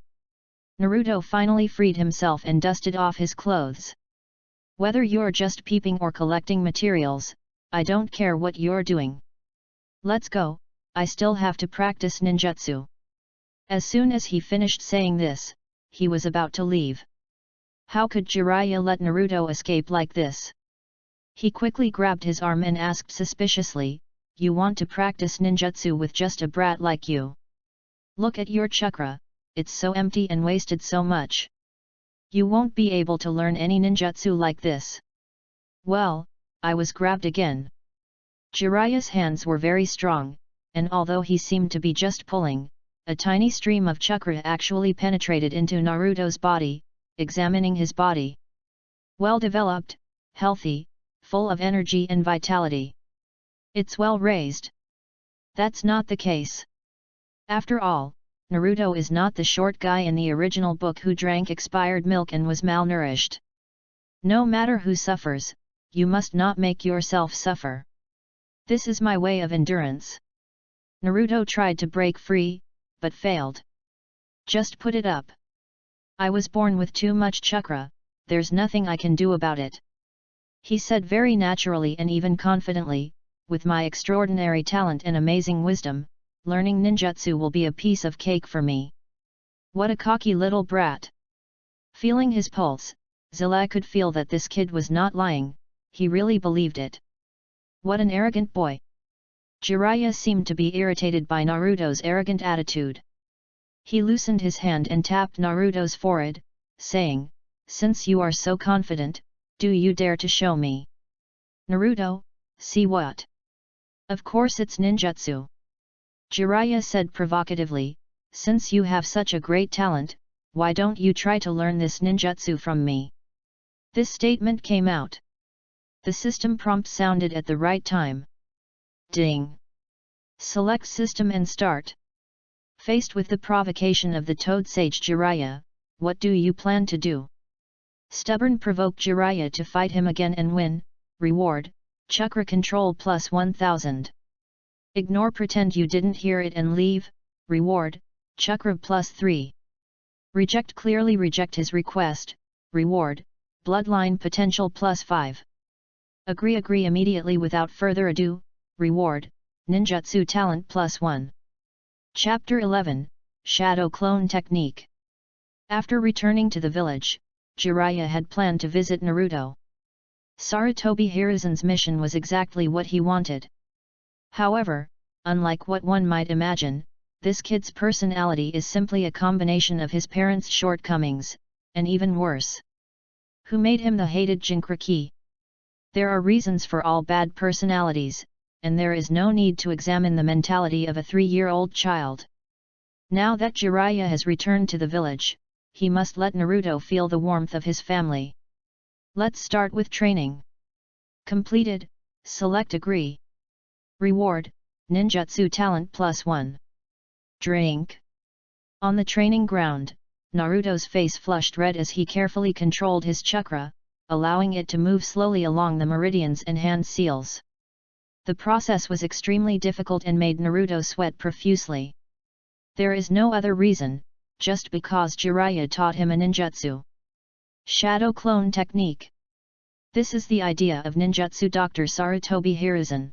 Naruto finally freed himself and dusted off his clothes. "Whether you're just peeping or collecting materials, I don't care what you're doing. Let's go, I still have to practice ninjutsu." As soon as he finished saying this, he was about to leave. How could Jiraiya let Naruto escape like this? He quickly grabbed his arm and asked suspiciously, "You want to practice ninjutsu with just a brat like you? Look at your chakra, it's so empty and wasted so much. You won't be able to learn any ninjutsu like this." Well, I was grabbed again. Jiraiya's hands were very strong, and although he seemed to be just pulling, a tiny stream of chakra actually penetrated into Naruto's body, examining his body. Well developed, healthy, full of energy and vitality. It's well raised. That's not the case. After all, Naruto is not the short guy in the original book who drank expired milk and was malnourished. No matter who suffers, you must not make yourself suffer. This is my way of endurance. Naruto tried to break free, but failed. Just put it up. I was born with too much chakra, there's nothing I can do about it. He said very naturally and even confidently, with my extraordinary talent and amazing wisdom, learning ninjutsu will be a piece of cake for me. What a cocky little brat. Feeling his pulse, Zilla could feel that this kid was not lying, he really believed it. What an arrogant boy. Jiraiya seemed to be irritated by Naruto's arrogant attitude. He loosened his hand and tapped Naruto's forehead, saying, "Since you are so confident, do you dare to show me?" "Naruto, see what?" "Of course it's ninjutsu." Jiraiya said provocatively, "Since you have such a great talent, why don't you try to learn this ninjutsu from me?" This statement came out. The system prompt sounded at the right time. Ding! Select system and start. Faced with the provocation of the Toad Sage Jiraiya, what do you plan to do? Stubborn provoke Jiraiya to fight him again and win. Reward, Chakra Control plus 1000. Ignore pretend you didn't hear it and leave. Reward, Chakra plus 3. Reject clearly reject his request. Reward, Bloodline Potential plus 5. Agree immediately without further ado. Reward, Ninjutsu Talent plus 1. Chapter 11, Shadow Clone Technique. After returning to the village, Jiraiya had planned to visit Naruto. Sarutobi Hiruzen's mission was exactly what he wanted. However, unlike what one might imagine, this kid's personality is simply a combination of his parents' shortcomings, and even worse. Who made him the hated Jinchuriki? There are reasons for all bad personalities, and there is no need to examine the mentality of a 3-year-old child. Now that Jiraiya has returned to the village, he must let Naruto feel the warmth of his family. Let's start with training. Completed, select agree. Reward, Ninjutsu Talent plus 1. Drink. On the training ground, Naruto's face flushed red as he carefully controlled his chakra, allowing it to move slowly along the meridians and hand seals. The process was extremely difficult and made Naruto sweat profusely. There is no other reason, just because Jiraiya taught him a ninjutsu. Shadow Clone Technique. This is the idea of ninjutsu Dr. Sarutobi Hiruzen.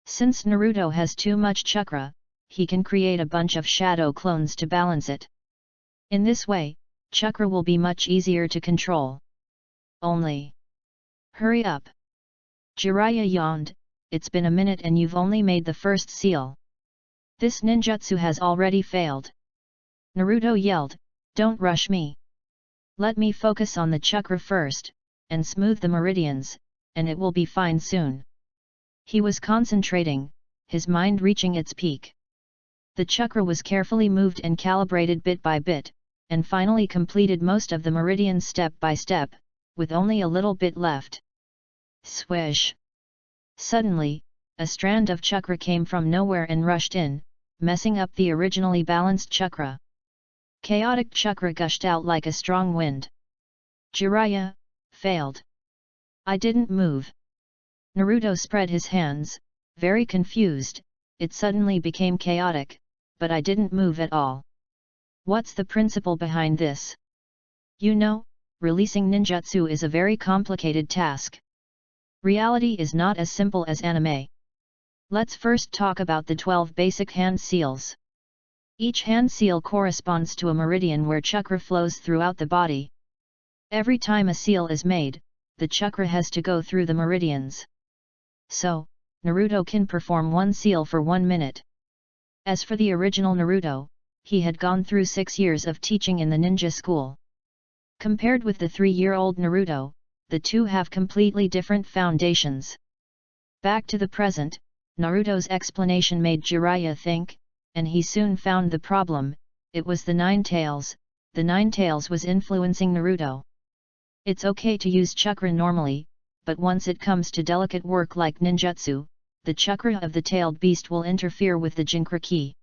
Since Naruto has too much chakra, he can create a bunch of shadow clones to balance it. In this way, chakra will be much easier to control. Only. Hurry up! Jiraiya yawned, it's been a minute and you've only made the first seal. This ninjutsu has already failed. Naruto yelled, don't rush me. Let me focus on the chakra first, and smooth the meridians, and it will be fine soon. He was concentrating, his mind reaching its peak. The chakra was carefully moved and calibrated bit by bit, and finally completed most of the meridians step by step, with only a little bit left. Swish! Suddenly, a strand of chakra came from nowhere and rushed in, messing up the originally balanced chakra. Chaotic chakra gushed out like a strong wind. Jiraiya, failed. I didn't move. Naruto spread his hands, very confused, it suddenly became chaotic, but I didn't move at all. What's the principle behind this? You know, releasing ninjutsu is a very complicated task. Reality is not as simple as anime. Let's first talk about the 12 basic hand seals. Each hand seal corresponds to a meridian where chakra flows throughout the body. Every time a seal is made, the chakra has to go through the meridians. So, Naruto can perform one seal for 1 minute. As for the original Naruto, he had gone through 6 years of teaching in the ninja school. Compared with the 3-year-old Naruto, the two have completely different foundations. Back to the present, Naruto's explanation made Jiraiya think, and he soon found the problem. It was the Nine Tails. The Nine Tails was influencing Naruto. It's okay to use chakra normally, but once it comes to delicate work like ninjutsu, the chakra of the tailed beast will interfere with the Jinchuriki.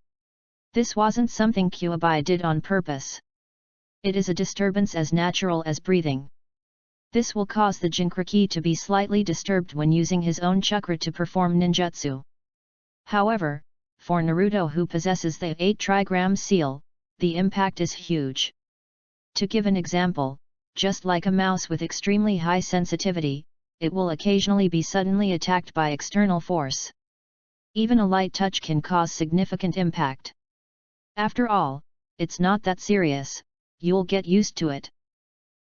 This wasn't something Kyuubi did on purpose. It is a disturbance as natural as breathing. This will cause the Jinchuriki to be slightly disturbed when using his own chakra to perform ninjutsu. However, for Naruto who possesses the 8 trigram seal, the impact is huge. To give an example, just like a mouse with extremely high sensitivity, it will occasionally be suddenly attacked by external force. Even a light touch can cause significant impact. After all, it's not that serious, you'll get used to it.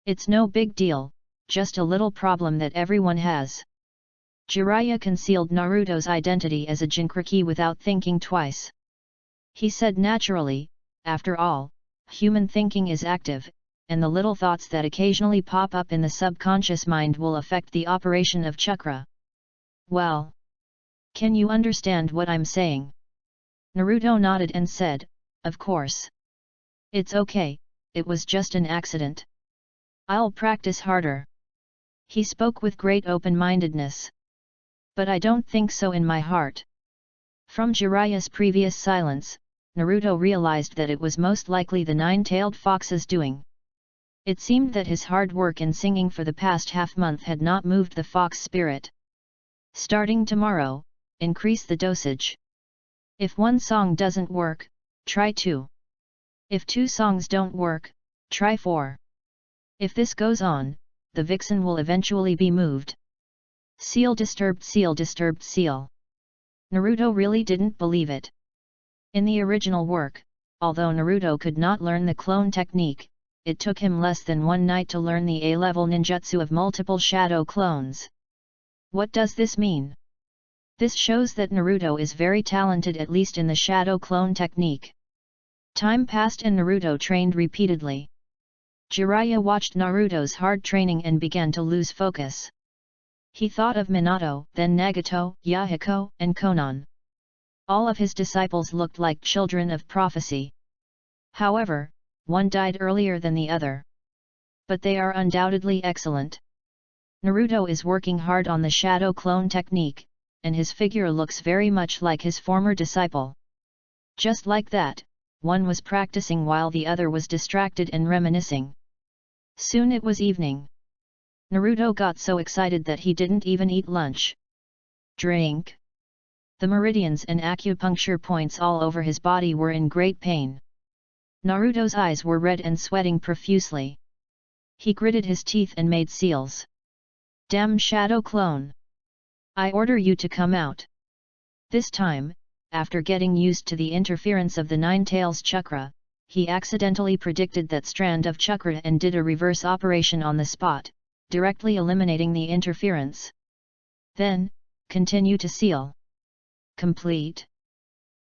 It's no big deal, just a little problem that everyone has. Jiraiya concealed Naruto's identity as a Jinchuriki without thinking twice. He said naturally, after all, human thinking is active, and the little thoughts that occasionally pop up in the subconscious mind will affect the operation of chakra. Well, can you understand what I'm saying? Naruto nodded and said, of course. It's okay, it was just an accident. I'll practice harder. He spoke with great open-mindedness. But I don't think so in my heart. From Jiraiya's previous silence, Naruto realized that it was most likely the nine-tailed fox's doing. It seemed that his hard work and singing for the past half-month had not moved the fox spirit. Starting tomorrow, increase the dosage. If 1 song doesn't work, try 2. If 2 songs don't work, try 4. If this goes on, the vixen will eventually be moved. Seal disturbed seal disturbed seal. Naruto really didn't believe it. In the original work, although Naruto could not learn the clone technique, it took him less than 1 night to learn the A-level ninjutsu of multiple shadow clones. What does this mean? This shows that Naruto is very talented at least in the shadow clone technique. Time passed and Naruto trained repeatedly. Jiraiya watched Naruto's hard training and began to lose focus. He thought of Minato, then Nagato, Yahiko, and Konan. All of his disciples looked like children of prophecy. However, one died earlier than the other. But they are undoubtedly excellent. Naruto is working hard on the shadow clone technique, and his figure looks very much like his former disciple. Just like that, one was practicing while the other was distracted and reminiscing. Soon it was evening. Naruto got so excited that he didn't even eat lunch. Drink. The meridians and acupuncture points all over his body were in great pain. Naruto's eyes were red and sweating profusely. He gritted his teeth and made seals. Damn shadow clone! I order you to come out. This time, after getting used to the interference of the Nine Tails chakra, he accidentally predicted that strand of chakra and did a reverse operation on the spot, directly eliminating the interference. Then, continue to seal. Complete.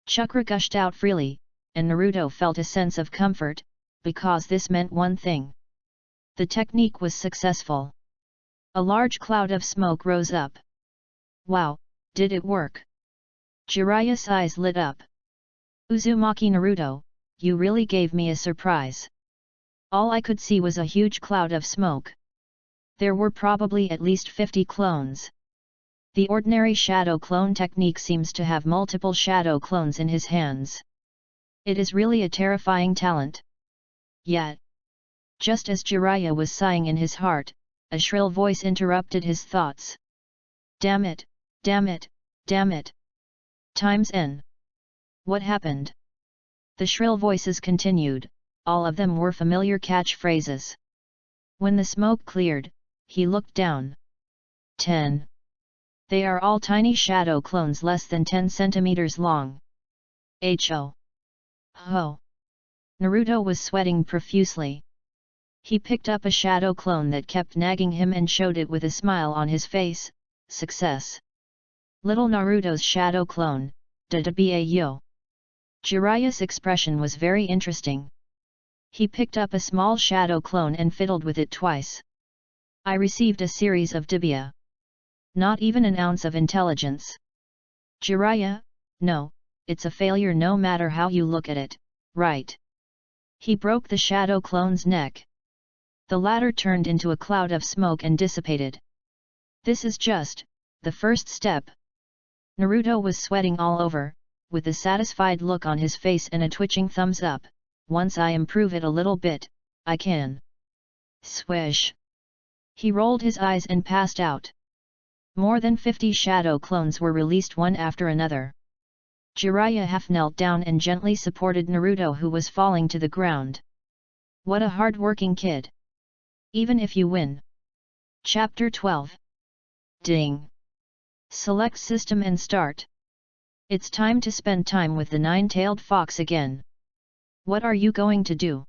Chakra gushed out freely, and Naruto felt a sense of comfort, because this meant one thing. The technique was successful. A large cloud of smoke rose up. Wow, did it work? Jiraiya's eyes lit up. Uzumaki Naruto, you really gave me a surprise. All I could see was a huge cloud of smoke. There were probably at least 50 clones. The ordinary shadow clone technique seems to have multiple shadow clones in his hands. It is really a terrifying talent. Yet, just as Jiraiya was sighing in his heart, a shrill voice interrupted his thoughts. Damn it, damn it, damn it. Times N. What happened? The shrill voices continued, all of them were familiar catchphrases. When the smoke cleared, he looked down. 10. They are all tiny shadow clones less than 10 centimeters long. Ho! Ho! Naruto was sweating profusely. He picked up a shadow clone that kept nagging him and showed it with a smile on his face. Success. Little Naruto's shadow clone, da-da-ba-yo. Jiraiya's expression was very interesting. He picked up a small shadow clone and fiddled with it twice. I received a series of dibia. Not even an ounce of intelligence. Jiraiya, no, it's a failure no matter how you look at it, right? He broke the shadow clone's neck. The latter turned into a cloud of smoke and dissipated. This is just the first step. Naruto was sweating all over, with a satisfied look on his face and a twitching thumbs up. Once I improve it a little bit, I can. Swish. He rolled his eyes and passed out. More than 50 shadow clones were released one after another. Jiraiya half knelt down and gently supported Naruto, who was falling to the ground. What a hard-working kid. Even if you win. Chapter 12. Ding. Select system and start. It's time to spend time with the nine-tailed fox again. What are you going to do?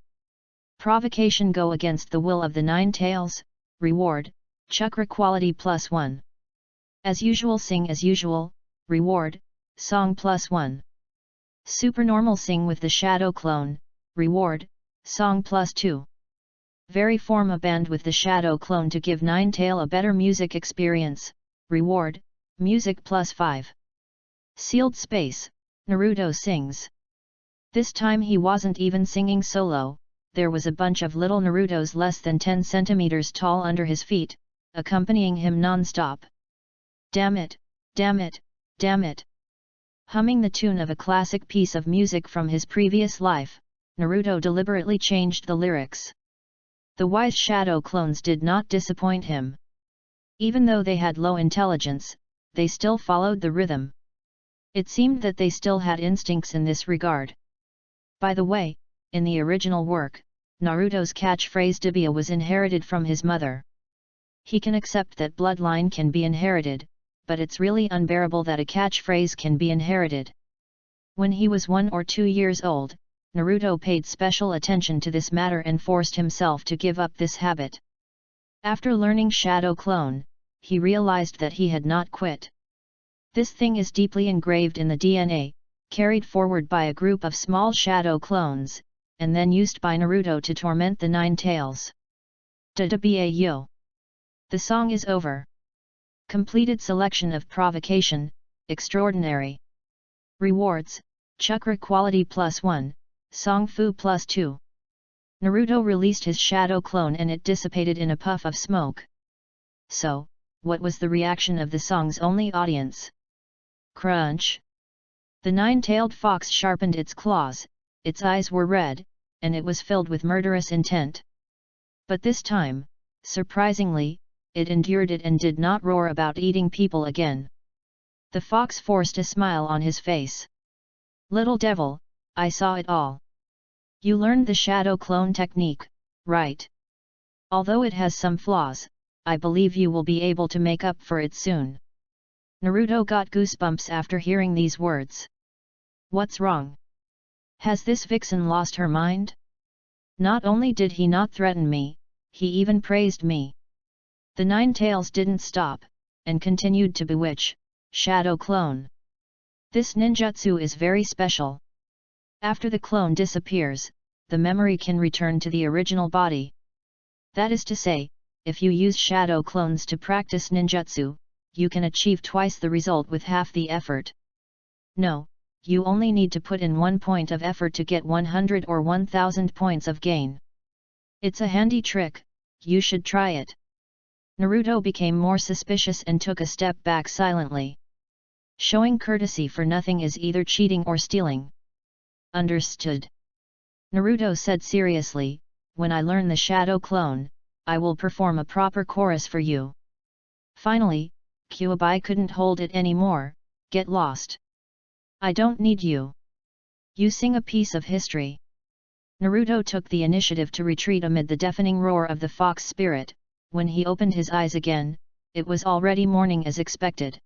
Provocation: go against the will of the nine tails. Reward: chakra quality +1. As usual, sing as usual. Reward: song +1. Supernormal: sing with the shadow clone. Reward: song +2. Vary: form a band with the shadow clone to give Nine-Tail a better music experience. Reward: music +5. Sealed space: Naruto sings. This time he wasn't even singing solo, there was a bunch of little Narutos less than 10 centimeters tall under his feet, accompanying him non-stop. Damn it, damn it, damn it. Humming the tune of a classic piece of music from his previous life, Naruto deliberately changed the lyrics. The wise shadow clones did not disappoint him. Even though they had low intelligence, they still followed the rhythm. It seemed that they still had instincts in this regard. By the way, in the original work, Naruto's catchphrase Dibia was inherited from his mother. He can accept that bloodline can be inherited, but it's really unbearable that a catchphrase can be inherited. When he was 1 or 2 years old, Naruto paid special attention to this matter and forced himself to give up this habit. After learning Shadow Clone, he realized that he had not quit. This thing is deeply engraved in the DNA, carried forward by a group of small shadow clones, and then used by Naruto to torment the Nine Tails. Da-da-ba-yo. The song is over. Completed selection of provocation, extraordinary. Rewards, chakra quality +1, song fu +2. Naruto released his shadow clone and it dissipated in a puff of smoke. So, what was the reaction of the song's only audience? Crunch. The nine-tailed fox sharpened its claws, its eyes were red, and it was filled with murderous intent. But this time, surprisingly, it endured it and did not roar about eating people again. The fox forced a smile on his face. Little devil, I saw it all. You learned the shadow clone technique, right? Although it has some flaws, I believe you will be able to make up for it soon. Naruto got goosebumps after hearing these words. What's wrong? Has this vixen lost her mind? Not only did he not threaten me, he even praised me. The Nine Tails didn't stop, and continued to bewitch Shadow Clone. This ninjutsu is very special. After the clone disappears, the memory can return to the original body. That is to say, if you use shadow clones to practice ninjutsu, you can achieve twice the result with half the effort. No, you only need to put in 1 point of effort to get 100 or 1000 points of gain. It's a handy trick, you should try it. Naruto became more suspicious and took a step back silently. Showing courtesy for nothing is either cheating or stealing. Understood. Naruto said seriously, when I learn the shadow clone, I will perform a proper chorus for you. Finally, Kyuubi couldn't hold it anymore, get lost. I don't need you. You sing a piece of history. Naruto took the initiative to retreat amid the deafening roar of the fox spirit. When he opened his eyes again, it was already morning as expected.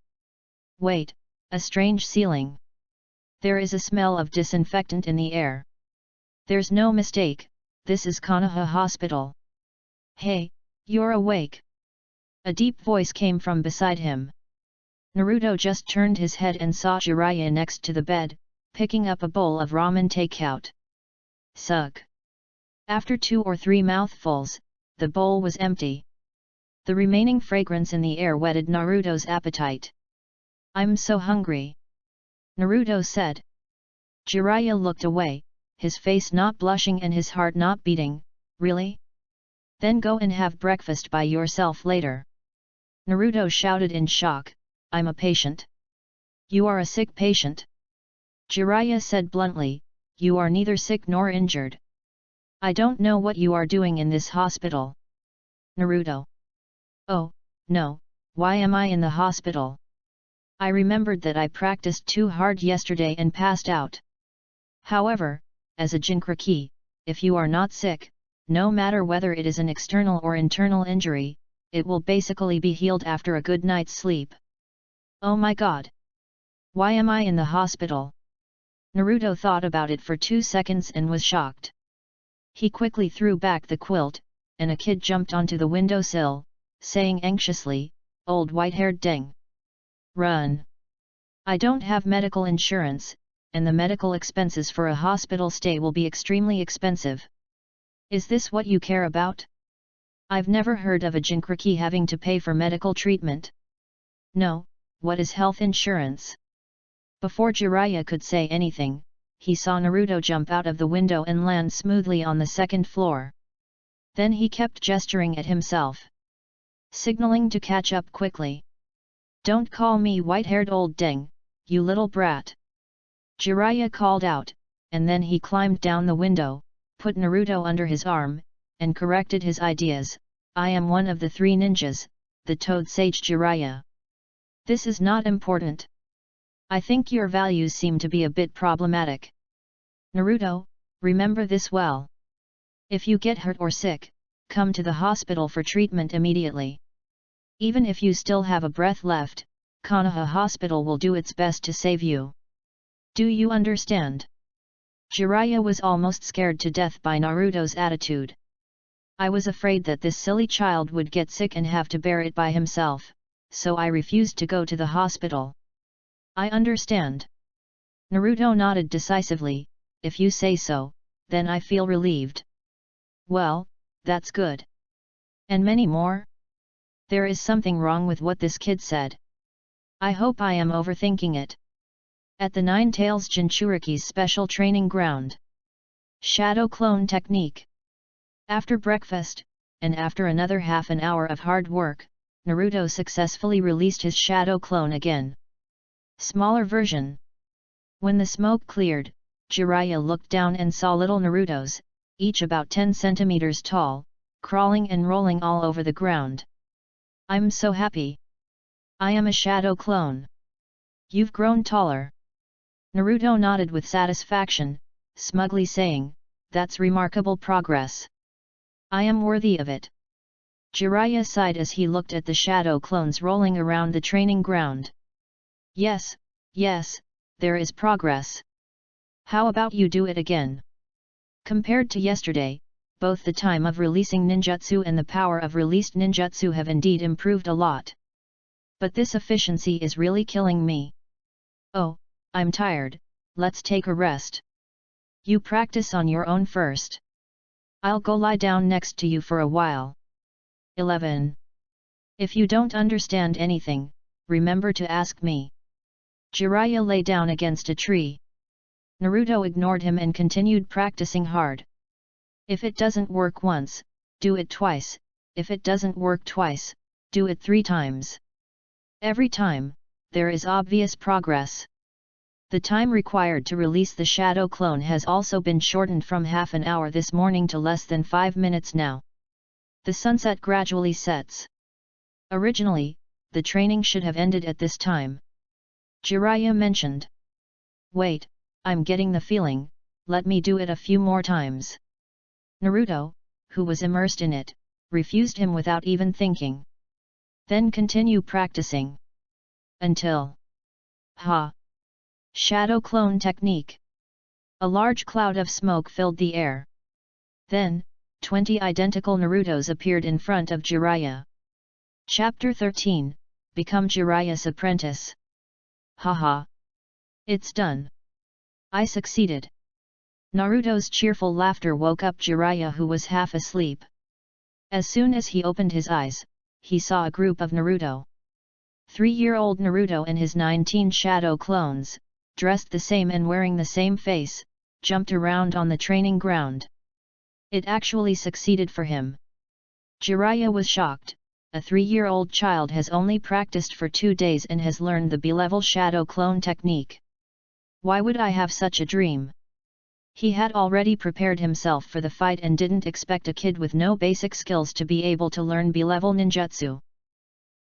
Wait, a strange ceiling. There is a smell of disinfectant in the air. There's no mistake, this is Konoha Hospital. Hey, you're awake! A deep voice came from beside him. Naruto just turned his head and saw Jiraiya next to the bed, picking up a bowl of ramen takeout. Sug. After 2 or 3 mouthfuls, the bowl was empty. The remaining fragrance in the air whetted Naruto's appetite. I'm so hungry, Naruto said. Jiraiya looked away, his face not blushing and his heart not beating. Really? Then go and have breakfast by yourself later. Naruto shouted in shock, I'm a patient. You are a sick patient. Jiraiya said bluntly, you are neither sick nor injured. I don't know what you are doing in this hospital. Naruto. Oh, no, why am I in the hospital? I remembered that I practiced too hard yesterday and passed out. However, as a Jinchuriki, if you are not sick, no matter whether it is an external or internal injury, it will basically be healed after a good night's sleep. Oh my god! Why am I in the hospital? Naruto thought about it for 2 seconds and was shocked. He quickly threw back the quilt, and a kid jumped onto the windowsill, saying anxiously, Old white-haired deng. Run! I don't have medical insurance, and the medical expenses for a hospital stay will be extremely expensive. Is this what you care about? I've never heard of a Jinchuriki having to pay for medical treatment. No, what is health insurance? Before Jiraiya could say anything, he saw Naruto jump out of the window and land smoothly on the 2nd floor. Then he kept gesturing at himself, signaling to catch up quickly. Don't call me white-haired old deng, you little brat! Jiraiya called out, and then he climbed down the window, put Naruto under his arm, and corrected his ideas. I am one of the 3 ninjas, the Toad Sage Jiraiya. This is not important. I think your values seem to be a bit problematic. Naruto, remember this well. If you get hurt or sick, come to the hospital for treatment immediately. Even if you still have a breath left, Konoha Hospital will do its best to save you. Do you understand? Jiraiya was almost scared to death by Naruto's attitude. I was afraid that this silly child would get sick and have to bear it by himself, so I refused to go to the hospital. I understand. Naruto nodded decisively, if you say so, then I feel relieved. Well, that's good. And many more? There is something wrong with what this kid said. I hope I am overthinking it. At the Nine Tails Jinchuriki's special training ground. Shadow Clone Technique. After breakfast, and after another half an hour of hard work, Naruto successfully released his shadow clone again. Smaller version. When the smoke cleared, Jiraiya looked down and saw little Narutos, each about 10 centimeters tall, crawling and rolling all over the ground. I'm so happy. I am a shadow clone. You've grown taller. Naruto nodded with satisfaction, smugly saying, that's remarkable progress. I am worthy of it. Jiraiya sighed as he looked at the shadow clones rolling around the training ground. Yes, yes, there is progress. How about you do it again? Compared to yesterday, both the time of releasing ninjutsu and the power of released ninjutsu have indeed improved a lot. But this efficiency is really killing me. Oh, I'm tired, let's take a rest. You practice on your own first. I'll go lie down next to you for a while. 11. If you don't understand anything, remember to ask me. Jiraiya lay down against a tree. Naruto ignored him and continued practicing hard. If it doesn't work once, do it twice, if it doesn't work twice, do it 3 times. Every time, there is obvious progress. The time required to release the shadow clone has also been shortened from half an hour this morning to less than 5 minutes now. The sunset gradually sets. Originally, the training should have ended at this time. Jiraiya mentioned. Wait, I'm getting the feeling, let me do it a few more times. Naruto, who was immersed in it, refused him without even thinking. Then continue practicing. Until. Ha! Shadow clone technique. A large cloud of smoke filled the air. Then, 20 identical Narutos appeared in front of Jiraiya. Chapter 13, Become Jiraiya's Apprentice. Haha. It's done. I succeeded. Naruto's cheerful laughter woke up Jiraiya, who was half asleep. As soon as he opened his eyes, he saw a group of Naruto. 3-year-old Naruto and his 19 shadow clones, dressed the same and wearing the same face, jumped around on the training ground. It actually succeeded for him. Jiraiya was shocked. A 3-year-old child has only practiced for 2 days and has learned the B-level shadow clone technique. Why would I have such a dream? He had already prepared himself for the fight and didn't expect a kid with no basic skills to be able to learn B-level ninjutsu.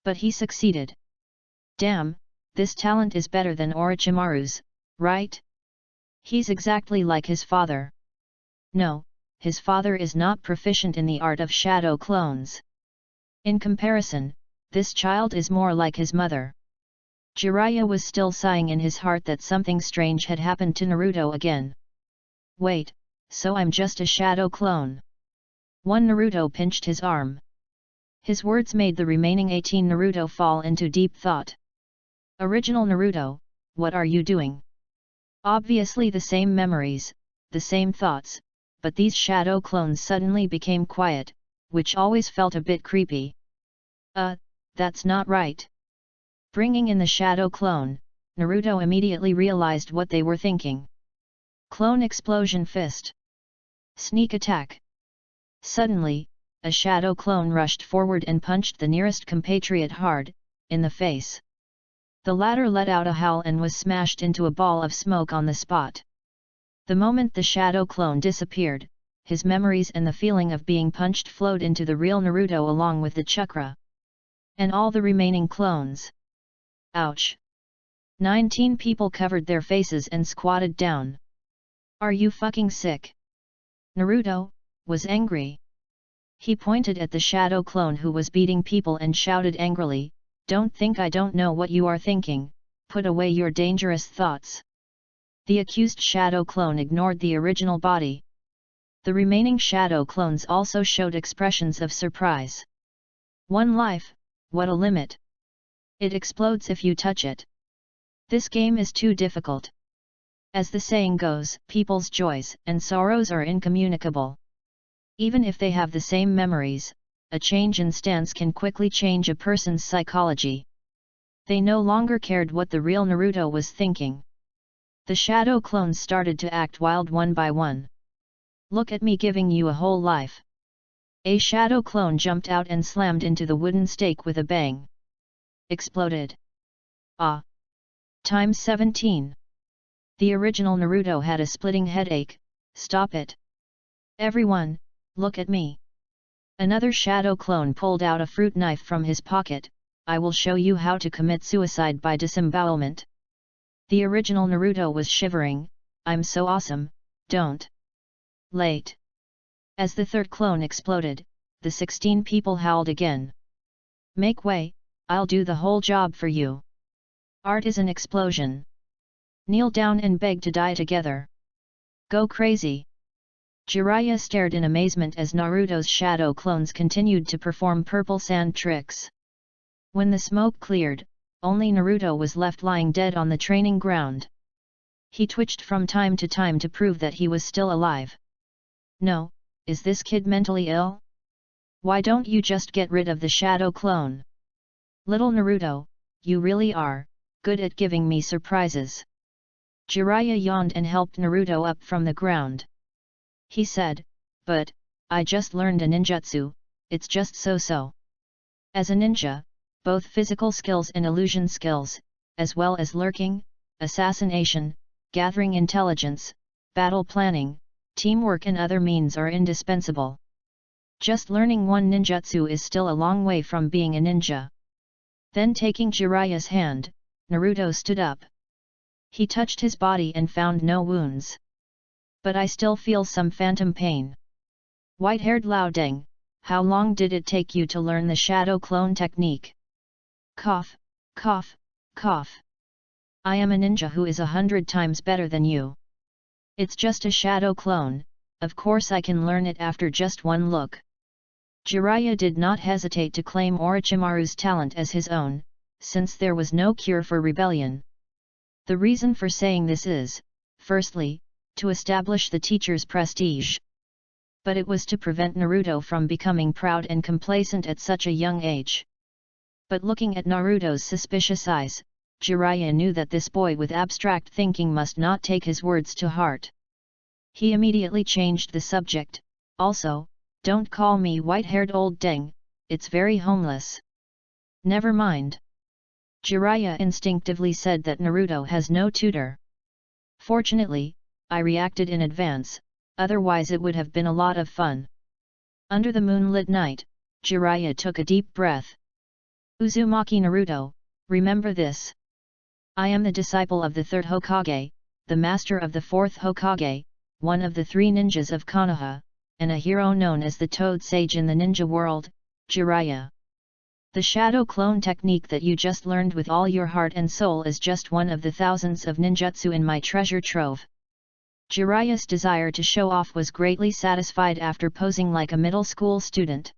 But he succeeded. Damn, this talent is better than Orochimaru's, right? He's exactly like his father. No, his father is not proficient in the art of shadow clones. In comparison, this child is more like his mother. Jiraiya was still sighing in his heart that something strange had happened to Naruto again. Wait, so I'm just a shadow clone? One Naruto pinched his arm. His words made the remaining 18 Naruto fall into deep thought. Original Naruto, what are you doing? Obviously the same memories, the same thoughts, but these shadow clones suddenly became quiet, which always felt a bit creepy. That's not right. Bringing in the shadow clone, Naruto immediately realized what they were thinking. Clone explosion fist. Sneak attack. Suddenly, a shadow clone rushed forward and punched the nearest compatriot hard, in the face. The latter let out a howl and was smashed into a ball of smoke on the spot. The moment the shadow clone disappeared, his memories and the feeling of being punched flowed into the real Naruto along with the chakra. And all the remaining clones. Ouch! 19 people covered their faces and squatted down. Are you fucking sick? Naruto was angry. He pointed at the shadow clone who was beating people and shouted angrily, "Don't think I don't know what you are thinking, put away your dangerous thoughts." The accused shadow clone ignored the original body. The remaining shadow clones also showed expressions of surprise. One life, what a limit! It explodes if you touch it. This game is too difficult. As the saying goes, people's joys and sorrows are incommunicable. Even if they have the same memories, a change in stance can quickly change a person's psychology. They no longer cared what the real Naruto was thinking. The shadow clones started to act wild one by one. Look at me giving you a whole life. A shadow clone jumped out and slammed into the wooden stake with a bang. Exploded. Ah! Times 17. The original Naruto had a splitting headache. Stop it. Everyone, look at me. Another shadow clone pulled out a fruit knife from his pocket. I will show you how to commit suicide by disembowelment. The original Naruto was shivering. I'm so awesome, don't. Late. As the third clone exploded, the 16 people howled again. Make way, I'll do the whole job for you. Art is an explosion. Kneel down and beg to die together. Go crazy. Jiraiya stared in amazement as Naruto's shadow clones continued to perform purple sand tricks. When the smoke cleared, only Naruto was left lying dead on the training ground. He twitched from time to time to prove that he was still alive. No, is this kid mentally ill? Why don't you just get rid of the shadow clone? Little Naruto, you really are good at giving me surprises. Jiraiya yawned and helped Naruto up from the ground. He said, but, I just learned a ninjutsu, it's just so-so. As a ninja, both physical skills and illusion skills, as well as lurking, assassination, gathering intelligence, battle planning, teamwork and other means are indispensable. Just learning one ninjutsu is still a long way from being a ninja. Then taking Jiraiya's hand, Naruto stood up. He touched his body and found no wounds. But I still feel some phantom pain. White-haired Laodeng, how long did it take you to learn the shadow clone technique? Cough, cough, cough. I am a ninja who is 100 times better than you. It's just a shadow clone, of course I can learn it after just one look. Jiraiya did not hesitate to claim Orochimaru's talent as his own, since there was no cure for rebellion. The reason for saying this is, firstly, to establish the teacher's prestige. But it was to prevent Naruto from becoming proud and complacent at such a young age. But looking at Naruto's suspicious eyes, Jiraiya knew that this boy with abstract thinking must not take his words to heart. He immediately changed the subject. Also, don't call me white-haired old deng, it's very homeless. Never mind. Jiraiya instinctively said that Naruto has no tutor. Fortunately, I reacted in advance, otherwise it would have been a lot of fun. Under the moonlit night, Jiraiya took a deep breath. Uzumaki Naruto, remember this. I am the disciple of the third Hokage, the master of the fourth Hokage, one of the three ninjas of Konoha, and a hero known as the Toad Sage in the ninja world, Jiraiya. The shadow clone technique that you just learned with all your heart and soul is just one of the thousands of ninjutsu in my treasure trove. Jiraiya's desire to show off was greatly satisfied after posing like a middle school student.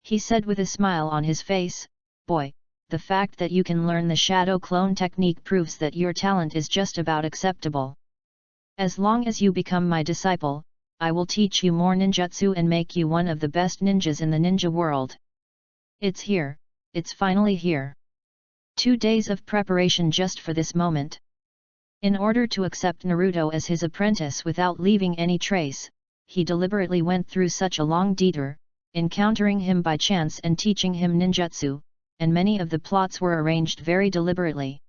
He said with a smile on his face, "Boy, the fact that you can learn the shadow clone technique proves that your talent is just about acceptable. As long as you become my disciple, I will teach you more ninjutsu and make you one of the best ninjas in the ninja world. It's here, it's finally here. 2 days of preparation just for this moment." In order to accept Naruto as his apprentice without leaving any trace, he deliberately went through such a long detour, encountering him by chance and teaching him ninjutsu, and many of the plots were arranged very deliberately.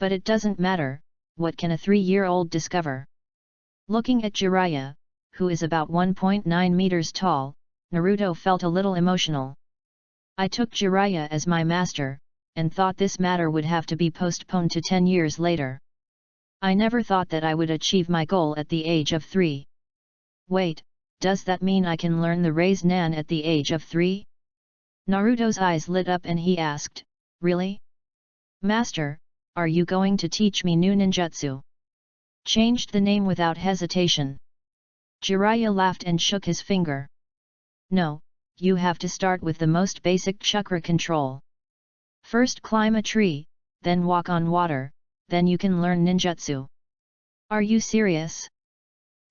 But it doesn't matter, what can a 3-year-old discover? Looking at Jiraiya, who is about 1.9 meters tall, Naruto felt a little emotional. I took Jiraiya as my master, and thought this matter would have to be postponed to 10 years later. I never thought that I would achieve my goal at the age of 3. Wait, does that mean I can learn the Raise Nan at the age of 3? Naruto's eyes lit up and he asked, "Really? Master, are you going to teach me new ninjutsu?" Changed the name without hesitation. Jiraiya laughed and shook his finger. "No, you have to start with the most basic chakra control. First climb a tree, then walk on water, then you can learn ninjutsu." Are you serious?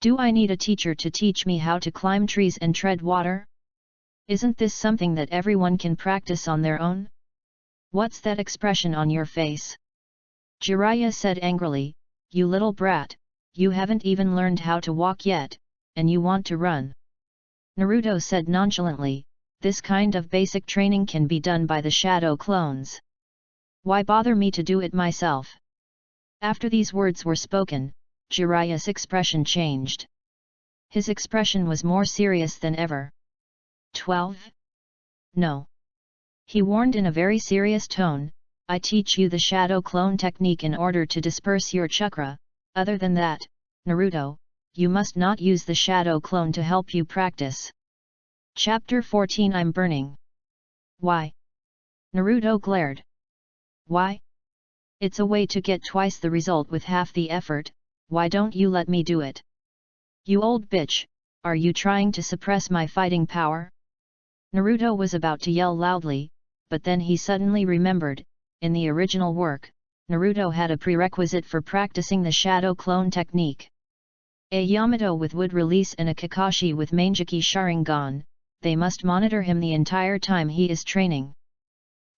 Do I need a teacher to teach me how to climb trees and tread water? Isn't this something that everyone can practice on their own? What's that expression on your face? Jiraiya said angrily, "You little brat, you haven't even learned how to walk yet, and you want to run." Naruto said nonchalantly, "This kind of basic training can be done by the shadow clones. Why bother me to do it myself?" After these words were spoken, Jiraiya's expression changed. His expression was more serious than ever. 12? No. He warned in a very serious tone, "I teach you the shadow clone technique in order to disperse your chakra, other than that, Naruto, you must not use the shadow clone to help you practice." Chapter 14 I'm burning. Why? Naruto glared. Why? It's a way to get twice the result with half the effort, why don't you let me do it? You old bitch, are you trying to suppress my fighting power? Naruto was about to yell loudly, but then he suddenly remembered, in the original work, Naruto had a prerequisite for practicing the shadow clone technique. A Yamato with wood release and a Kakashi with Mangeki Sharingan, they must monitor him the entire time he is training.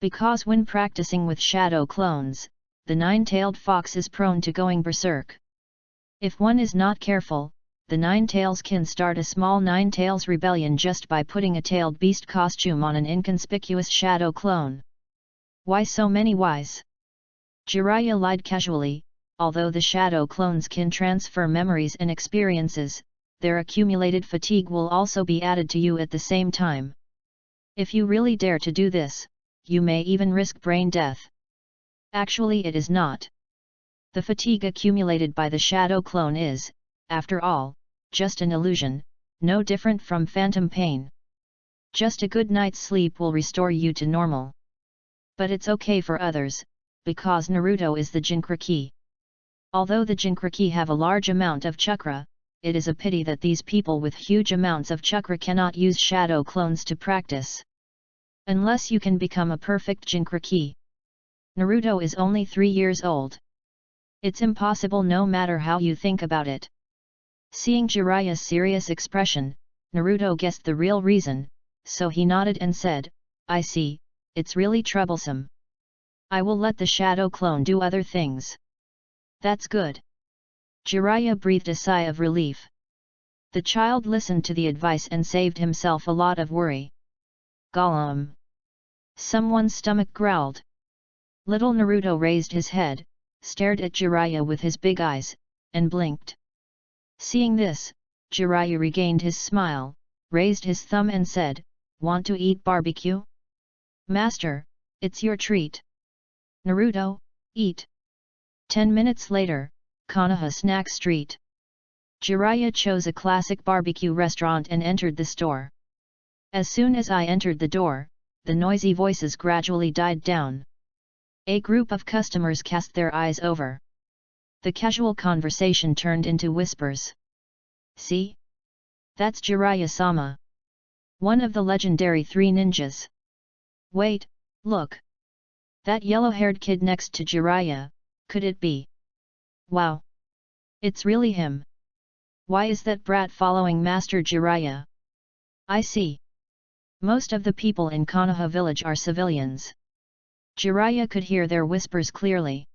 Because when practicing with shadow clones, the nine-tailed fox is prone to going berserk. If one is not careful, the Nine-Tails can start a small Nine-Tails rebellion just by putting a tailed beast costume on an inconspicuous shadow clone. Why so many whys? Jiraiya lied casually, although the shadow clones can transfer memories and experiences, their accumulated fatigue will also be added to you at the same time. If you really dare to do this, you may even risk brain death. Actually it is not. The fatigue accumulated by the shadow clone is, after all, just an illusion, no different from phantom pain. Just a good night's sleep will restore you to normal. But it's okay for others, because Naruto is the Jinchuriki. Although the Jinchuriki have a large amount of chakra, it is a pity that these people with huge amounts of chakra cannot use shadow clones to practice. Unless you can become a perfect Jinkraki. Naruto is only 3 years old. It's impossible no matter how you think about it. Seeing Jiraiya's serious expression, Naruto guessed the real reason, so he nodded and said, I see, it's really troublesome. I will let the shadow clone do other things. That's good. Jiraiya breathed a sigh of relief. The child listened to the advice and saved himself a lot of worry. Gollum. Someone's stomach growled. Little Naruto raised his head, stared at Jiraiya with his big eyes, and blinked. Seeing this, Jiraiya regained his smile, raised his thumb and said, Want to eat barbecue? Master, it's your treat. Naruto, eat. 10 minutes later, Konoha Snack Street. Jiraiya chose a classic barbecue restaurant and entered the store. As soon as I entered the door, the noisy voices gradually died down. A group of customers cast their eyes over. The casual conversation turned into whispers. See? That's Jiraiya-sama. One of the legendary 3 ninjas. Wait, look. That yellow-haired kid next to Jiraiya, could it be? Wow! It's really him. Why is that brat following Master Jiraiya? I see. Most of the people in Konoha village are civilians. Jiraiya could hear their whispers clearly.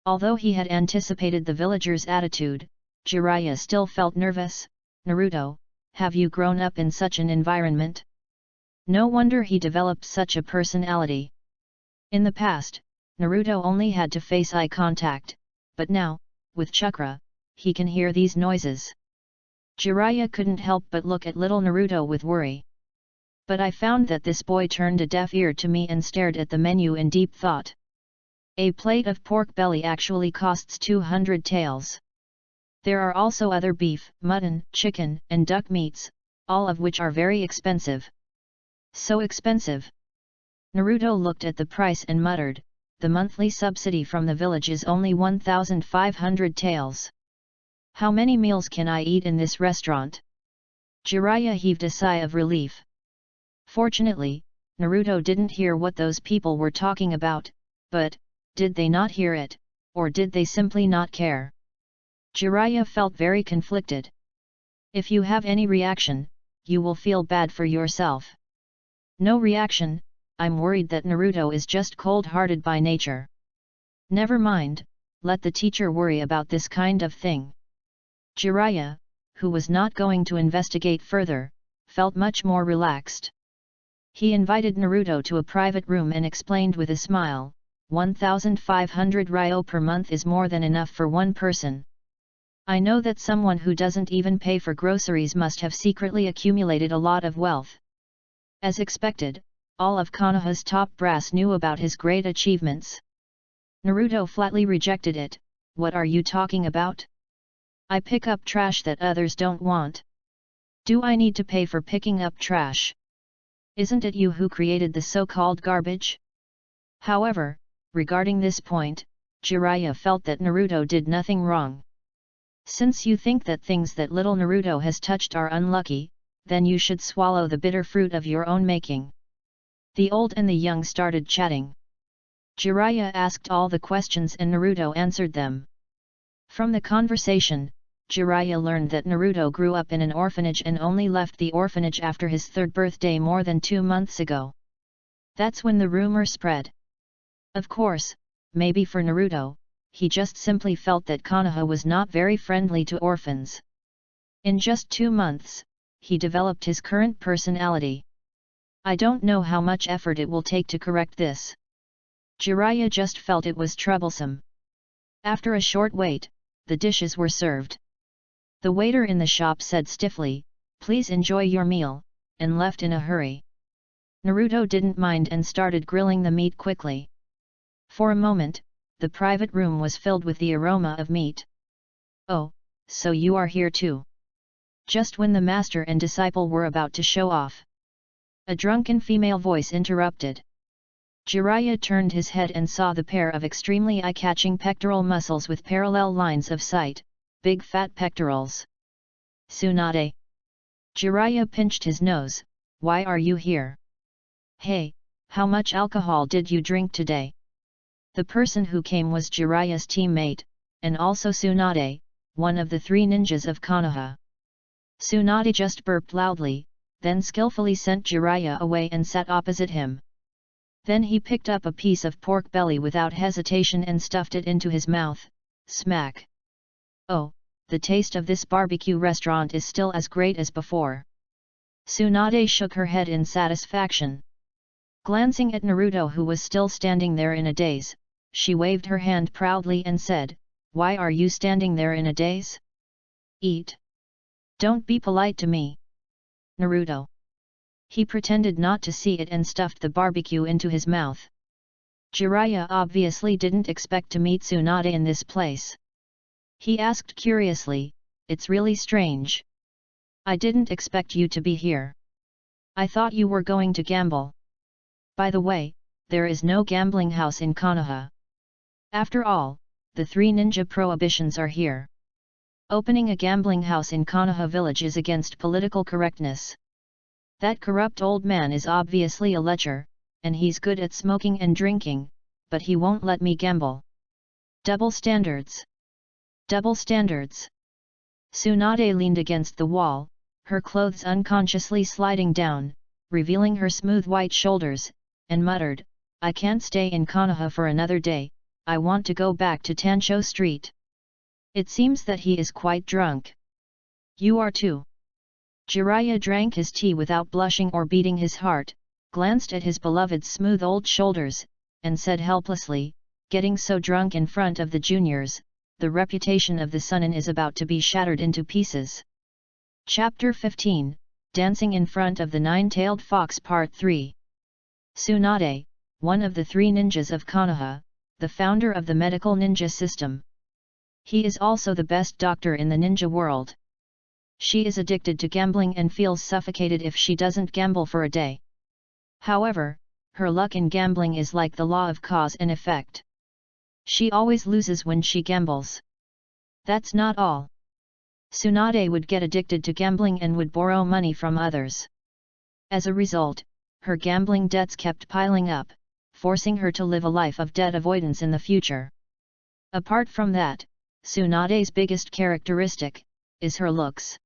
Although he had anticipated the villagers' attitude, Jiraiya still felt nervous. Naruto, have you grown up in such an environment? No wonder he developed such a personality. In the past, Naruto only had to face eye contact, but now, with chakra, he can hear these noises. Jiraiya couldn't help but look at little Naruto with worry. But I found that this boy turned a deaf ear to me and stared at the menu in deep thought. A plate of pork belly actually costs 200 taels. There are also other beef, mutton, chicken, and duck meats, all of which are very expensive. So expensive. Naruto looked at the price and muttered, the monthly subsidy from the village is only 1,500 taels. How many meals can I eat in this restaurant? Jiraiya heaved a sigh of relief. Fortunately, Naruto didn't hear what those people were talking about, but, did they not hear it, or did they simply not care? Jiraiya felt very conflicted. If you have any reaction, you will feel bad for yourself. No reaction, I'm worried that Naruto is just cold-hearted by nature. Never mind, let the teacher worry about this kind of thing. Jiraiya, who was not going to investigate further, felt much more relaxed. He invited Naruto to a private room and explained with a smile, 1,500 ryo per month is more than enough for one person. I know that someone who doesn't even pay for groceries must have secretly accumulated a lot of wealth. As expected, all of Konoha's top brass knew about his great achievements. Naruto flatly rejected it. What are you talking about? I pick up trash that others don't want. Do I need to pay for picking up trash? Isn't it you who created the so-called garbage? However, regarding this point, Jiraiya felt that Naruto did nothing wrong. Since you think that things that little Naruto has touched are unlucky, then you should swallow the bitter fruit of your own making. The old and the young started chatting. Jiraiya asked all the questions and Naruto answered them. From the conversation, Jiraiya learned that Naruto grew up in an orphanage and only left the orphanage after his 3rd birthday more than 2 months ago. That's when the rumor spread. Of course, maybe for Naruto, he just simply felt that Konoha was not very friendly to orphans. In just 2 months, he developed his current personality. I don't know how much effort it will take to correct this. Jiraiya just felt it was troublesome. After a short wait, the dishes were served. The waiter in the shop said stiffly, "Please enjoy your meal," and left in a hurry. Naruto didn't mind and started grilling the meat quickly. For a moment, the private room was filled with the aroma of meat. "Oh, so you are here too." Just when the master and disciple were about to show off, a drunken female voice interrupted. Jiraiya turned his head and saw the pair of extremely eye-catching pectoral muscles with parallel lines of sight, big fat pectorals. Tsunade. Jiraiya pinched his nose. Why are you here? Hey, how much alcohol did you drink today? The person who came was Jiraiya's teammate, and also Tsunade, one of the 3 ninjas of Konoha. Tsunade just burped loudly, then skillfully sent Jiraiya away and sat opposite him. Then he picked up a piece of pork belly without hesitation and stuffed it into his mouth. Smack! Oh, the taste of this barbecue restaurant is still as great as before. Tsunade shook her head in satisfaction. Glancing at Naruto, who was still standing there in a daze, she waved her hand proudly and said, "Why are you standing there in a daze? Eat! Don't be polite to me, Naruto." He pretended not to see it and stuffed the barbecue into his mouth. Jiraiya obviously didn't expect to meet Tsunade in this place. He asked curiously, "It's really strange. I didn't expect you to be here. I thought you were going to gamble. By the way, there is no gambling house in Konoha. After all, the 3 ninja prohibitions are here. Opening a gambling house in Konoha village is against political correctness. That corrupt old man is obviously a lecher, and he's good at smoking and drinking, but he won't let me gamble. Double standards. Double standards." Tsunade leaned against the wall, her clothes unconsciously sliding down, revealing her smooth white shoulders, and muttered, "I can't stay in Konoha for another day, I want to go back to Tancho Street. It seems that he is quite drunk. You are too." Jiraiya drank his tea without blushing or beating his heart, glanced at his beloved's smooth old shoulders, and said helplessly, "Getting so drunk in front of the juniors, the reputation of the Sunin is about to be shattered into pieces." Chapter 15, Dancing in Front of the 9-Tailed Fox Part 3. Tsunade, one of the 3 ninjas of Konoha, the founder of the medical ninja system. He is also the best doctor in the ninja world. She is addicted to gambling and feels suffocated if she doesn't gamble for a day. However, her luck in gambling is like the law of cause and effect. She always loses when she gambles. That's not all. Tsunade would get addicted to gambling and would borrow money from others. As a result, her gambling debts kept piling up, forcing her to live a life of debt avoidance in the future. Apart from that, Tsunade's biggest characteristic is her looks.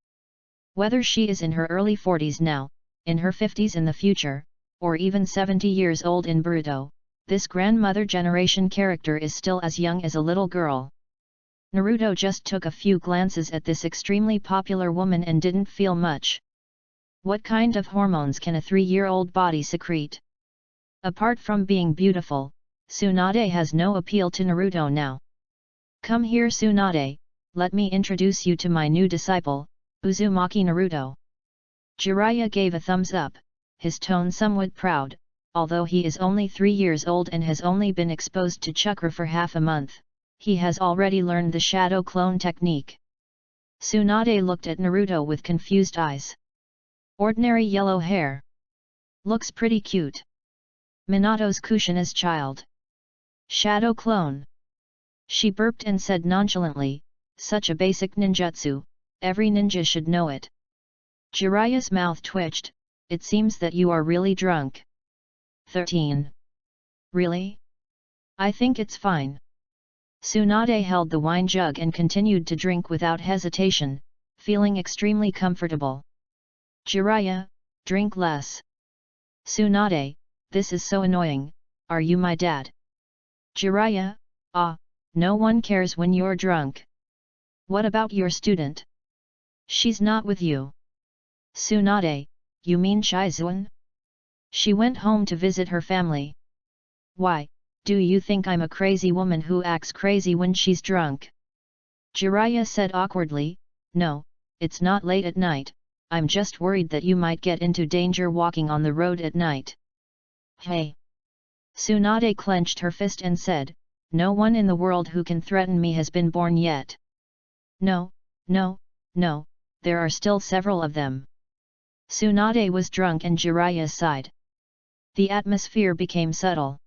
Whether she is in her early 40s now, in her 50s in the future, or even 70 years old in Naruto, this grandmother generation character is still as young as a little girl. Naruto just took a few glances at this extremely popular woman and didn't feel much. What kind of hormones can a 3-year-old body secrete? Apart from being beautiful, Tsunade has no appeal to Naruto now. "Come here, Tsunade, let me introduce you to my new disciple, Uzumaki Naruto." Jiraiya gave a thumbs up, his tone somewhat proud, although he is only 3 years old and has only been exposed to chakra for half a month, he has already learned the shadow clone technique. Tsunade looked at Naruto with confused eyes. Ordinary yellow hair. Looks pretty cute. Minato's Kushina's child. Shadow clone. She burped and said nonchalantly, "Such a basic ninjutsu, every ninja should know it." Jiraiya's mouth twitched, "It seems that you are really drunk." 13. Really? I think it's fine. Tsunade held the wine jug and continued to drink without hesitation, feeling extremely comfortable. Jiraiya, drink less. Tsunade, this is so annoying, are you my dad? Jiraiya, no one cares when you're drunk. What about your student? She's not with you. Tsunade, you mean Shizuan? She went home to visit her family. Why, do you think I'm a crazy woman who acts crazy when she's drunk? Jiraiya said awkwardly, "No, it's not late at night, I'm just worried that you might get into danger walking on the road at night." Hey! Tsunade clenched her fist and said, "No one in the world who can threaten me has been born yet. No, there are still several of them." Tsunade was drunk and Jiraiya sighed. The atmosphere became subtle.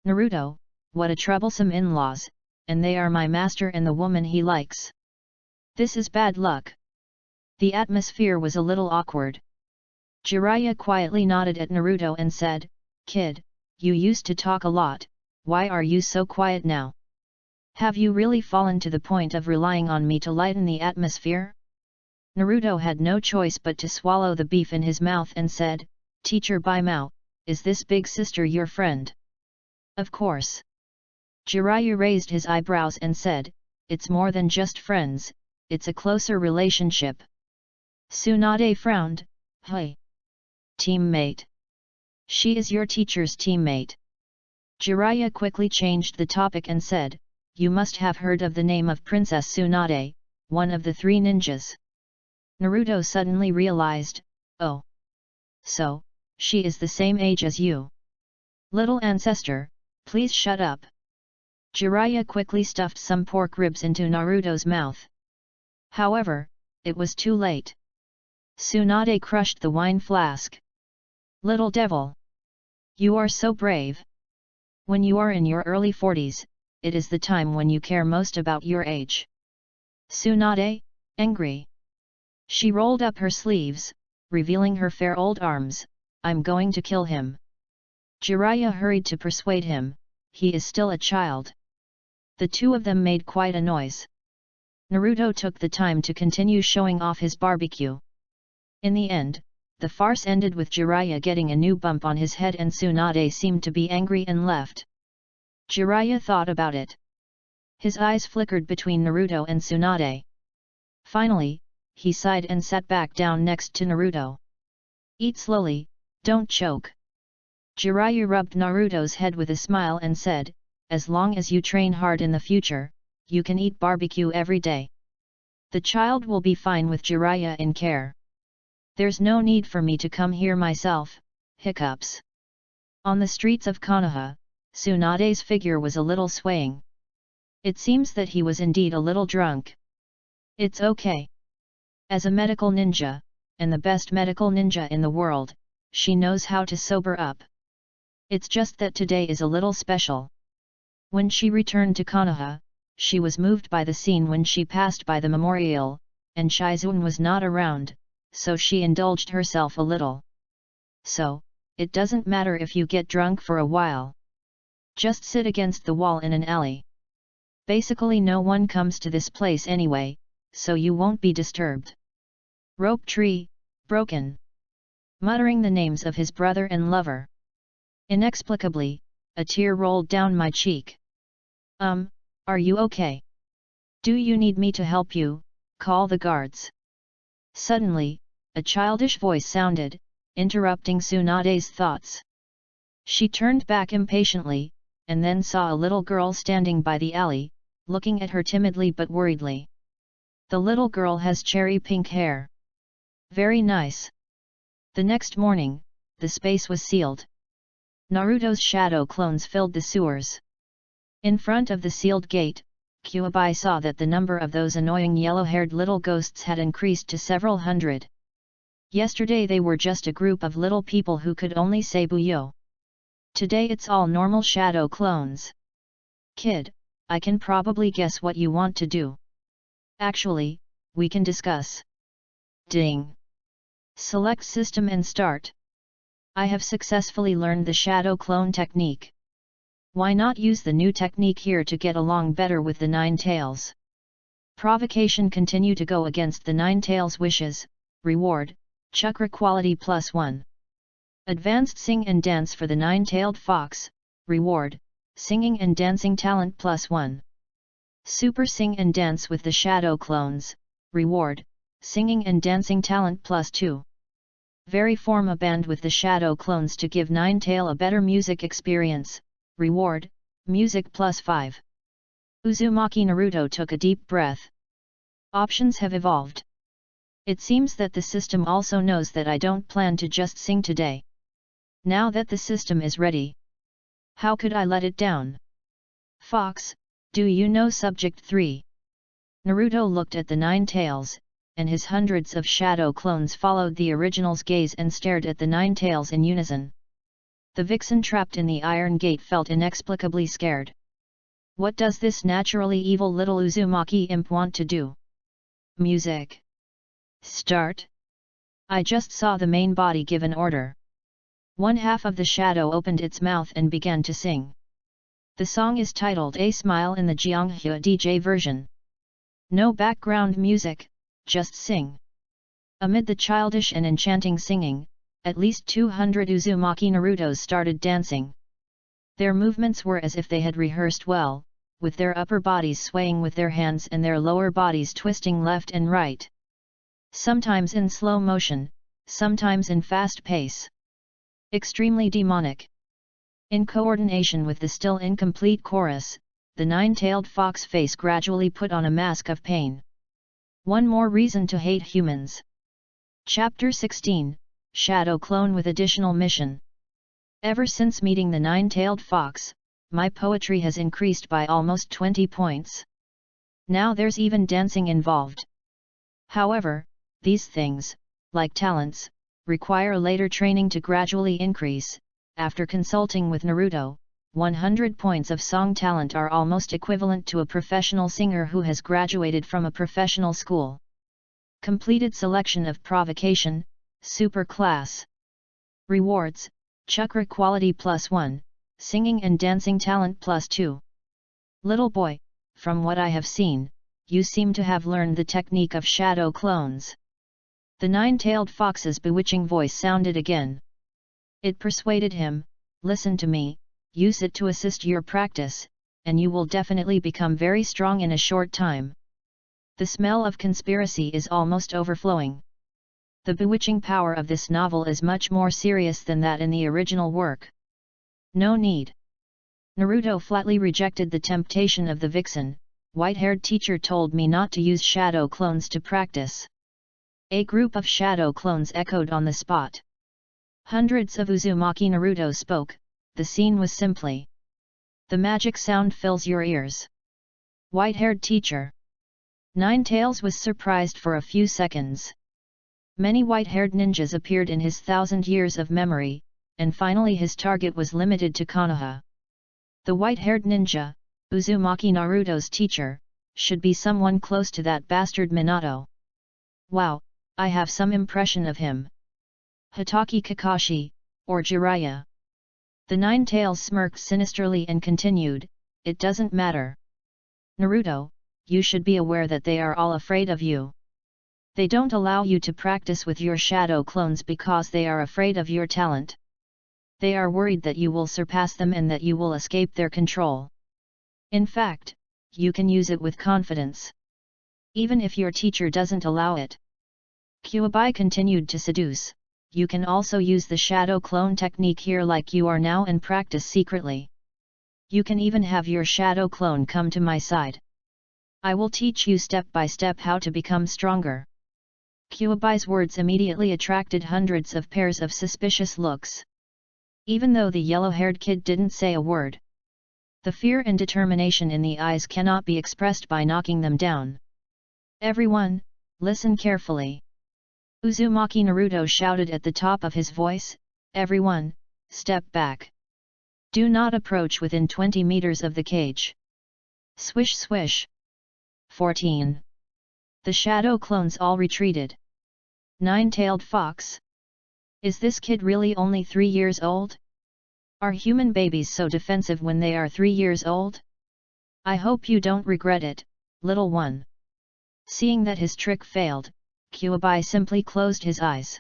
"Naruto, what a troublesome in-laws, and they are my master and the woman he likes. This is bad luck." The atmosphere was a little awkward. Jiraiya quietly nodded at Naruto and said, "Kid, you used to talk a lot, why are you so quiet now? Have you really fallen to the point of relying on me to lighten the atmosphere?" Naruto had no choice but to swallow the beef in his mouth and said, "Teacher Baimao, is this big sister your friend?" "Of course." Jiraiya raised his eyebrows and said, "It's more than just friends, it's a closer relationship." Tsunade frowned, "Hey. Teammate. She is your teacher's teammate." Jiraiya quickly changed the topic and said, "You must have heard of the name of Princess Tsunade, one of the 3 ninjas." Naruto suddenly realized, "Oh. So, she is the same age as you. Little ancestor, please shut up." Jiraiya quickly stuffed some pork ribs into Naruto's mouth. However, it was too late. Tsunade crushed the wine flask. "Little devil! You are so brave. When you are in your early 40s, it is the time when you care most about your age." Tsunade, angry. She rolled up her sleeves, revealing her fair old arms. "I'm going to kill him." Jiraiya hurried to persuade him, he is still a child. The two of them made quite a noise. Naruto took the time to continue showing off his barbecue. In the end, the farce ended with Jiraiya getting a new bump on his head and Tsunade seemed to be angry and left. Jiraiya thought about it. His eyes flickered between Naruto and Tsunade. Finally, he sighed and sat back down next to Naruto. "Eat slowly, don't choke." Jiraiya rubbed Naruto's head with a smile and said, "As long as you train hard in the future, you can eat barbecue every day." The child will be fine with Jiraiya in care. There's no need for me to come here myself, hiccups. On the streets of Konoha, Tsunade's figure was a little swaying. It seems that he was indeed a little drunk. It's okay. As a medical ninja, and the best medical ninja in the world, she knows how to sober up. It's just that today is a little special. When she returned to Konoha, she was moved by the scene when she passed by the memorial, and Shizune was not around, so she indulged herself a little. So, it doesn't matter if you get drunk for a while. Just sit against the wall in an alley. Basically no one comes to this place anyway, so you won't be disturbed. Rope tree, broken. Muttering the names of his brother and lover. Inexplicably, a tear rolled down my cheek. Are you okay? Do you need me to help you? Call the guards." Suddenly, a childish voice sounded, interrupting Tsunade's thoughts. She turned back impatiently, and then saw a little girl standing by the alley, looking at her timidly but worriedly. The little girl has cherry pink hair. Very nice. The next morning, the space was sealed. Naruto's shadow clones filled the sewers. In front of the sealed gate, Kyuubi saw that the number of those annoying yellow-haired little ghosts had increased to several hundred. Yesterday they were just a group of little people who could only say "Boo-yo." Today it's all normal shadow clones. "Kid, I can probably guess what you want to do. Actually, we can discuss." Ding! Select system and start. I have successfully learned the shadow clone technique. Why not use the new technique here to get along better with the Nine Tails? Provocation: continue to go against the Nine Tails' wishes. Reward: chakra quality +1. Advanced sing and dance for the Nine-Tailed Fox. Reward: singing and dancing talent +1. Super sing and dance with the shadow clones. Reward: singing and dancing talent +2. Vary form a band with the shadow clones to give Nine-Tail a better music experience. Reward: music +5. Uzumaki Naruto took a deep breath. Options have evolved. It seems that the system also knows that I don't plan to just sing today. Now that the system is ready, how could I let it down? Fox, do you know Subject 3? Naruto looked at the Nine Tails, and his hundreds of shadow clones followed the original's gaze and stared at the Nine Tails in unison. The vixen trapped in the iron gate felt inexplicably scared. What does this naturally evil little Uzumaki imp want to do? Music. Start. I just saw the main body give an order. One half of the shadow opened its mouth and began to sing. The song is titled A Smile in the Jeonghwa DJ version. No background music, just sing. Amid the childish and enchanting singing, at least 200 Uzumaki Narutos started dancing. Their movements were as if they had rehearsed well, with their upper bodies swaying with their hands and their lower bodies twisting left and right. Sometimes in slow motion, sometimes in fast pace. Extremely demonic. In coordination with the still incomplete chorus, the nine-tailed fox face gradually put on a mask of pain. One more reason to hate humans. Chapter 16, Shadow Clone with Additional Mission. Ever since meeting the nine-tailed fox, my poetry has increased by almost 20 points. Now there's even dancing involved. However, these things, like talents, require later training to gradually increase. After consulting with Naruto, 100 points of song talent are almost equivalent to a professional singer who has graduated from a professional school. Completed selection of provocation, super class. Rewards, chakra quality +1, singing and dancing talent +2. Little boy, from what I have seen, you seem to have learned the technique of shadow clones. The nine-tailed fox's bewitching voice sounded again. It persuaded him, listen to me, use it to assist your practice, and you will definitely become very strong in a short time. The smell of conspiracy is almost overflowing. The bewitching power of this novel is much more serious than that in the original work. No need. Naruto flatly rejected the temptation of the vixen. White-haired teacher told me not to use shadow clones to practice. A group of shadow clones echoed on the spot. Hundreds of Uzumaki Naruto spoke, the scene was simply. The magic sound fills your ears. White-haired teacher. Ninetales was surprised for a few seconds. Many white-haired ninjas appeared in his 1,000 years of memory, and finally his target was limited to Konoha. The white-haired ninja, Uzumaki Naruto's teacher, should be someone close to that bastard Minato. Wow, I have some impression of him. Hitaki Kakashi, or Jiraiya. The Nine-Tails smirked sinisterly and continued, it doesn't matter. Naruto, you should be aware that they are all afraid of you. They don't allow you to practice with your shadow clones because they are afraid of your talent. They are worried that you will surpass them and that you will escape their control. In fact, you can use it with confidence. Even if your teacher doesn't allow it. Kyuubi continued to seduce. You can also use the shadow clone technique here like you are now and practice secretly. You can even have your shadow clone come to my side. I will teach you step by step how to become stronger. Kyuubi's words immediately attracted hundreds of pairs of suspicious looks. Even though the yellow-haired kid didn't say a word. The fear and determination in the eyes cannot be expressed by knocking them down. Everyone, listen carefully. Uzumaki Naruto shouted at the top of his voice, everyone, step back. Do not approach within 20 meters of the cage. Swish swish. 14. The shadow clones all retreated. Nine-tailed fox. Is this kid really only 3 years old? Are human babies so defensive when they are 3 years old? I hope you don't regret it, little one. Seeing that his trick failed, Kyuubi simply closed his eyes.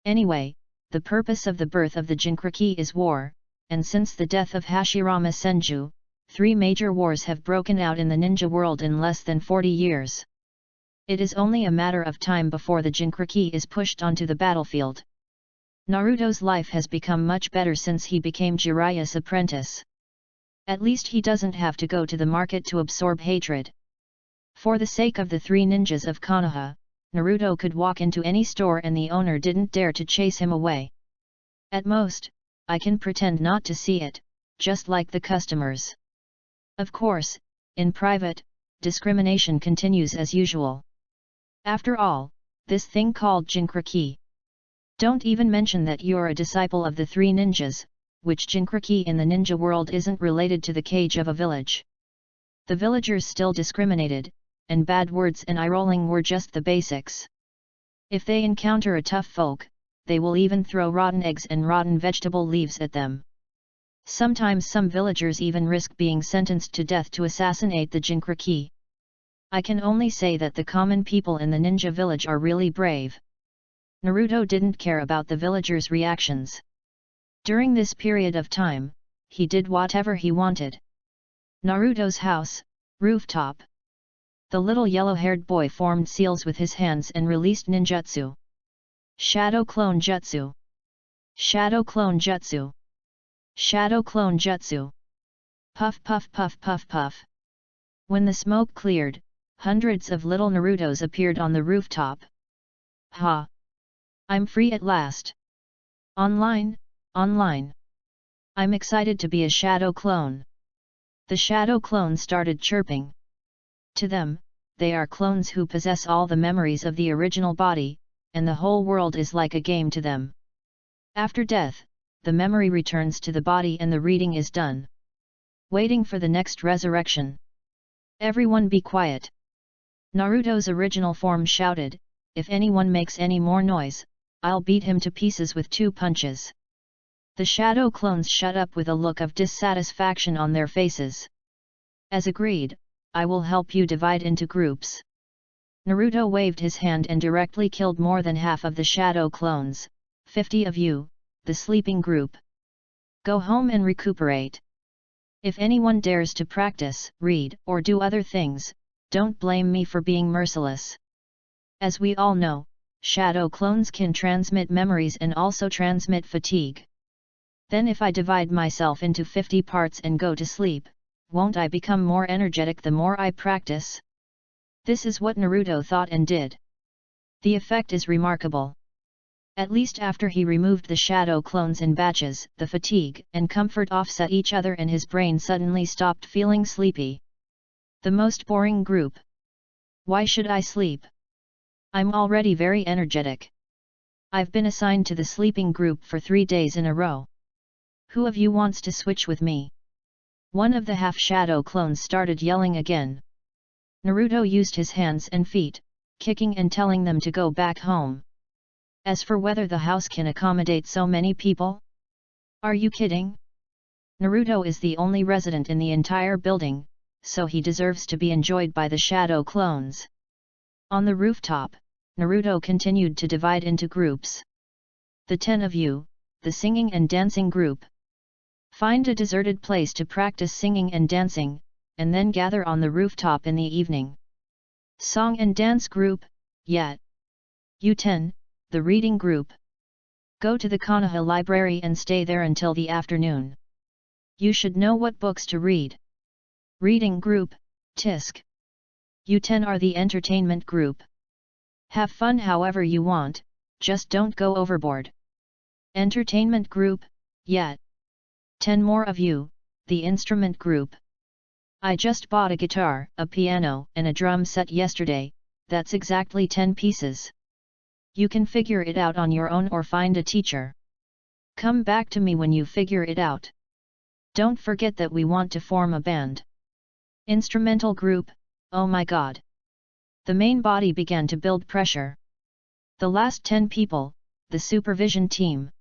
Anyway, the purpose of the birth of the Jinchuriki is war, and since the death of Hashirama Senju, 3 major wars have broken out in the ninja world in less than 40 years. It is only a matter of time before the Jinchuriki is pushed onto the battlefield. Naruto's life has become much better since he became Jiraiya's apprentice. At least he doesn't have to go to the market to absorb hatred. For the sake of the 3 ninjas of Konoha, Naruto could walk into any store and the owner didn't dare to chase him away. At most, I can pretend not to see it, just like the customers. Of course, in private, discrimination continues as usual. After all, this thing called Jinchuriki. Don't even mention that you're a disciple of the 3 ninjas, which Jinchuriki in the ninja world isn't related to the cage of a village. The villagers still discriminated, and bad words and eye-rolling were just the basics. If they encounter a tough folk, they will even throw rotten eggs and rotten vegetable leaves at them. Sometimes some villagers even risk being sentenced to death to assassinate the Jinkraki. I can only say that the common people in the ninja village are really brave. Naruto didn't care about the villagers' reactions. During this period of time, he did whatever he wanted. Naruto's house, rooftop. The little yellow-haired boy formed seals with his hands and released ninjutsu. Shadow Clone Jutsu. Shadow Clone Jutsu. Shadow Clone Jutsu. Puff puff puff puff puff. When the smoke cleared, hundreds of little Narutos appeared on the rooftop. Ha! I'm free at last. Online, online. I'm excited to be a shadow clone. The shadow clones started chirping. To them, they are clones who possess all the memories of the original body, and the whole world is like a game to them. After death, the memory returns to the body and the reading is done. Waiting for the next resurrection. Everyone be quiet. Naruto's original form shouted, "If anyone makes any more noise, I'll beat him to pieces with 2 punches." The shadow clones shut up with a look of dissatisfaction on their faces. As agreed, I will help you divide into groups. Naruto waved his hand and directly killed more than half of the shadow clones. 50 of you, the sleeping group. Go home and recuperate. If anyone dares to practice, read, or do other things, don't blame me for being merciless. As we all know, shadow clones can transmit memories and also transmit fatigue. Then if I divide myself into 50 parts and go to sleep, won't I become more energetic the more I practice? This is what Naruto thought and did. The effect is remarkable. At least after he removed the shadow clones in batches, the fatigue and comfort offset each other and his brain suddenly stopped feeling sleepy. The most boring group. Why should I sleep? I'm already very energetic. I've been assigned to the sleeping group for 3 days in a row. Who of you wants to switch with me? One of the half-shadow clones started yelling again. Naruto used his hands and feet, kicking and telling them to go back home. As for whether the house can accommodate so many people? Are you kidding? Naruto is the only resident in the entire building, so he deserves to be enjoyed by the shadow clones. On the rooftop, Naruto continued to divide into groups. The 10 of you, the singing and dancing group. Find a deserted place to practice singing and dancing, and then gather on the rooftop in the evening. Song and dance group, yet. You 10, the reading group. Go to the Konoha library and stay there until the afternoon. You should know what books to read. Reading group, Tisk. You 10 are the entertainment group. Have fun however you want, just don't go overboard. Entertainment group, yet. 10 more of you, the instrument group. I just bought a guitar, a piano, and a drum set yesterday, that's exactly 10 pieces. You can figure it out on your own or find a teacher. Come back to me when you figure it out. Don't forget that we want to form a band. Instrumental group, oh my god. The main body began to build pressure. The last 10 people, the supervision team.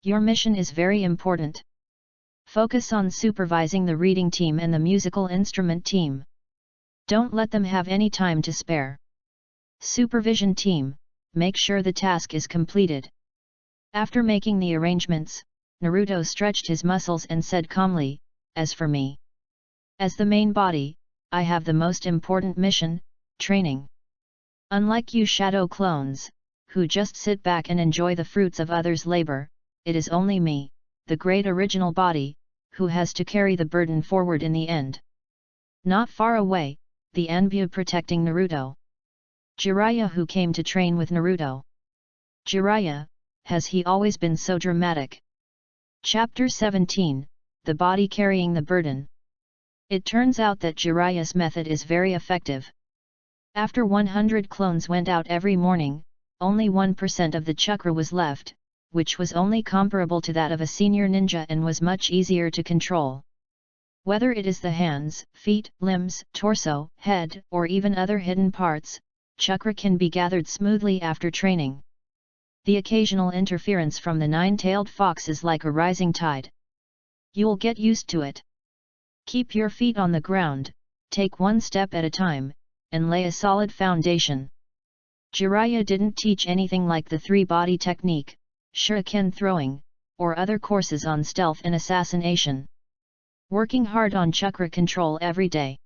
Your mission is very important. Focus on supervising the reading team and the musical instrument team. Don't let them have any time to spare. Supervision team, make sure the task is completed. After making the arrangements, Naruto stretched his muscles and said calmly, as for me. As the main body, I have the most important mission, training. Unlike you shadow clones, who just sit back and enjoy the fruits of others' labor, it is only me, the great original body, who has to carry the burden forward in the end. Not far away, the Anbu protecting Naruto. Jiraiya who came to train with Naruto. Jiraiya, has he always been so dramatic? Chapter 17, The Body Carrying the Burden. It turns out that Jiraiya's method is very effective. After 100 clones went out every morning, only 1% of the chakra was left, which was only comparable to that of a senior ninja and was much easier to control. Whether it is the hands, feet, limbs, torso, head, or even other hidden parts, chakra can be gathered smoothly after training. The occasional interference from the nine-tailed fox is like a rising tide. You'll get used to it. Keep your feet on the ground, take one step at a time, and lay a solid foundation. Jiraiya didn't teach anything like the three-body technique, shuriken throwing, or other courses on stealth and assassination. Working hard on chakra control every day.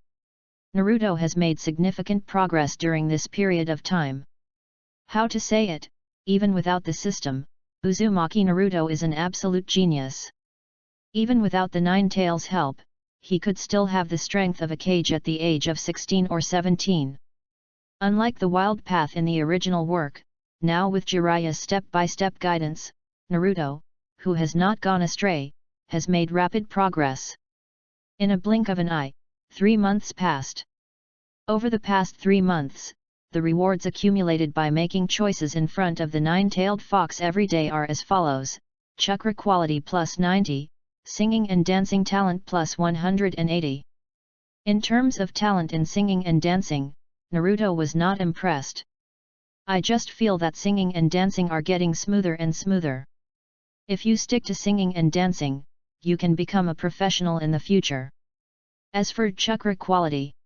Naruto has made significant progress during this period of time. How to say it, even without the system, Uzumaki Naruto is an absolute genius. Even without the Nine Tails' help, he could still have the strength of a cage at the age of 16 or 17. Unlike the wild path in the original work, now with Jiraiya's step-by-step guidance, Naruto, who has not gone astray, has made rapid progress. In a blink of an eye, 3 months passed. Over the past 3 months, the rewards accumulated by making choices in front of the nine-tailed fox every day are as follows: chakra quality plus 90, singing and dancing talent plus 180. In terms of talent in singing and dancing, Naruto was not impressed. I just feel that singing and dancing are getting smoother and smoother. If you stick to singing and dancing, you can become a professional in the future. As for chakra quality,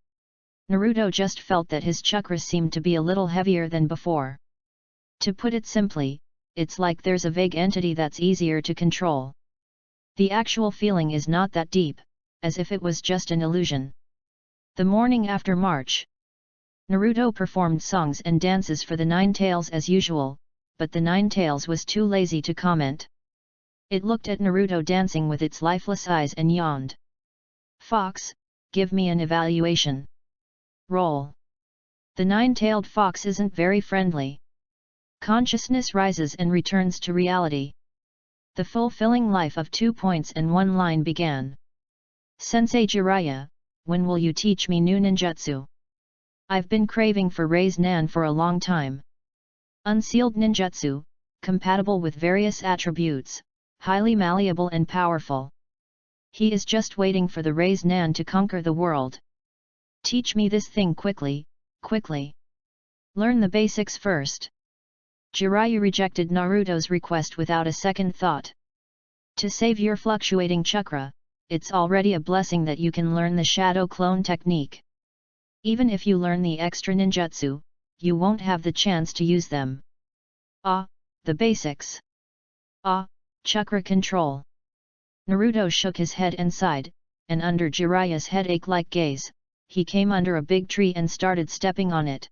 Naruto just felt that his chakras seemed to be a little heavier than before. To put it simply, it's like there's a vague entity that's easier to control. The actual feeling is not that deep, as if it was just an illusion. The morning after March, Naruto performed songs and dances for the Nine Tails as usual, but the Nine Tails was too lazy to comment. It looked at Naruto dancing with its lifeless eyes and yawned. "Fox, give me an evaluation." Roll. The nine-tailed fox isn't very friendly. Consciousness rises and returns to reality. The fulfilling life of 2 points and 1 line began. "Sensei Jiraiya, when will you teach me new ninjutsu? I've been craving for Raise Nan for a long time. Unsealed ninjutsu, compatible with various attributes, highly malleable and powerful. He is just waiting for the Raise Nan to conquer the world. Teach me this thing quickly, quickly. Learn the basics first." Jiraiya rejected Naruto's request without a second thought. To save your fluctuating chakra, it's already a blessing that you can learn the shadow clone technique. Even if you learn the extra ninjutsu, you won't have the chance to use them. The basics. Chakra control. Naruto shook his head and sighed, and under Jiraiya's headache-like gaze, he came under a big tree and started stepping on it.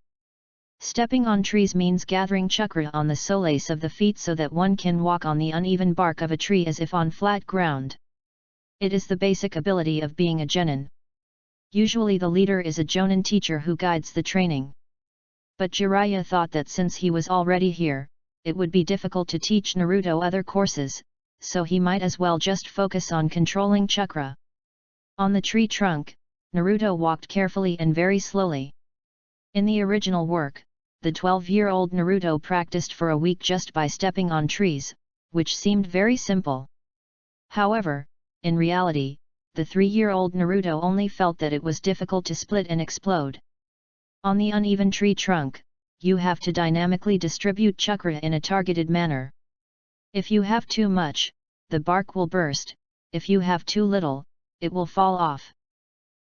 Stepping on trees means gathering chakra on the soles of the feet so that one can walk on the uneven bark of a tree as if on flat ground. It is the basic ability of being a genin. Usually the leader is a jonin teacher who guides the training. But Jiraiya thought that since he was already here, it would be difficult to teach Naruto other courses, so he might as well just focus on controlling chakra. On the tree trunk, Naruto walked carefully and very slowly. In the original work, the 12-year-old Naruto practiced for a week just by stepping on trees, which seemed very simple. However, in reality, the 3-year-old Naruto only felt that it was difficult to split and explode. On the uneven tree trunk, you have to dynamically distribute chakra in a targeted manner. If you have too much, the bark will burst; if you have too little, it will fall off.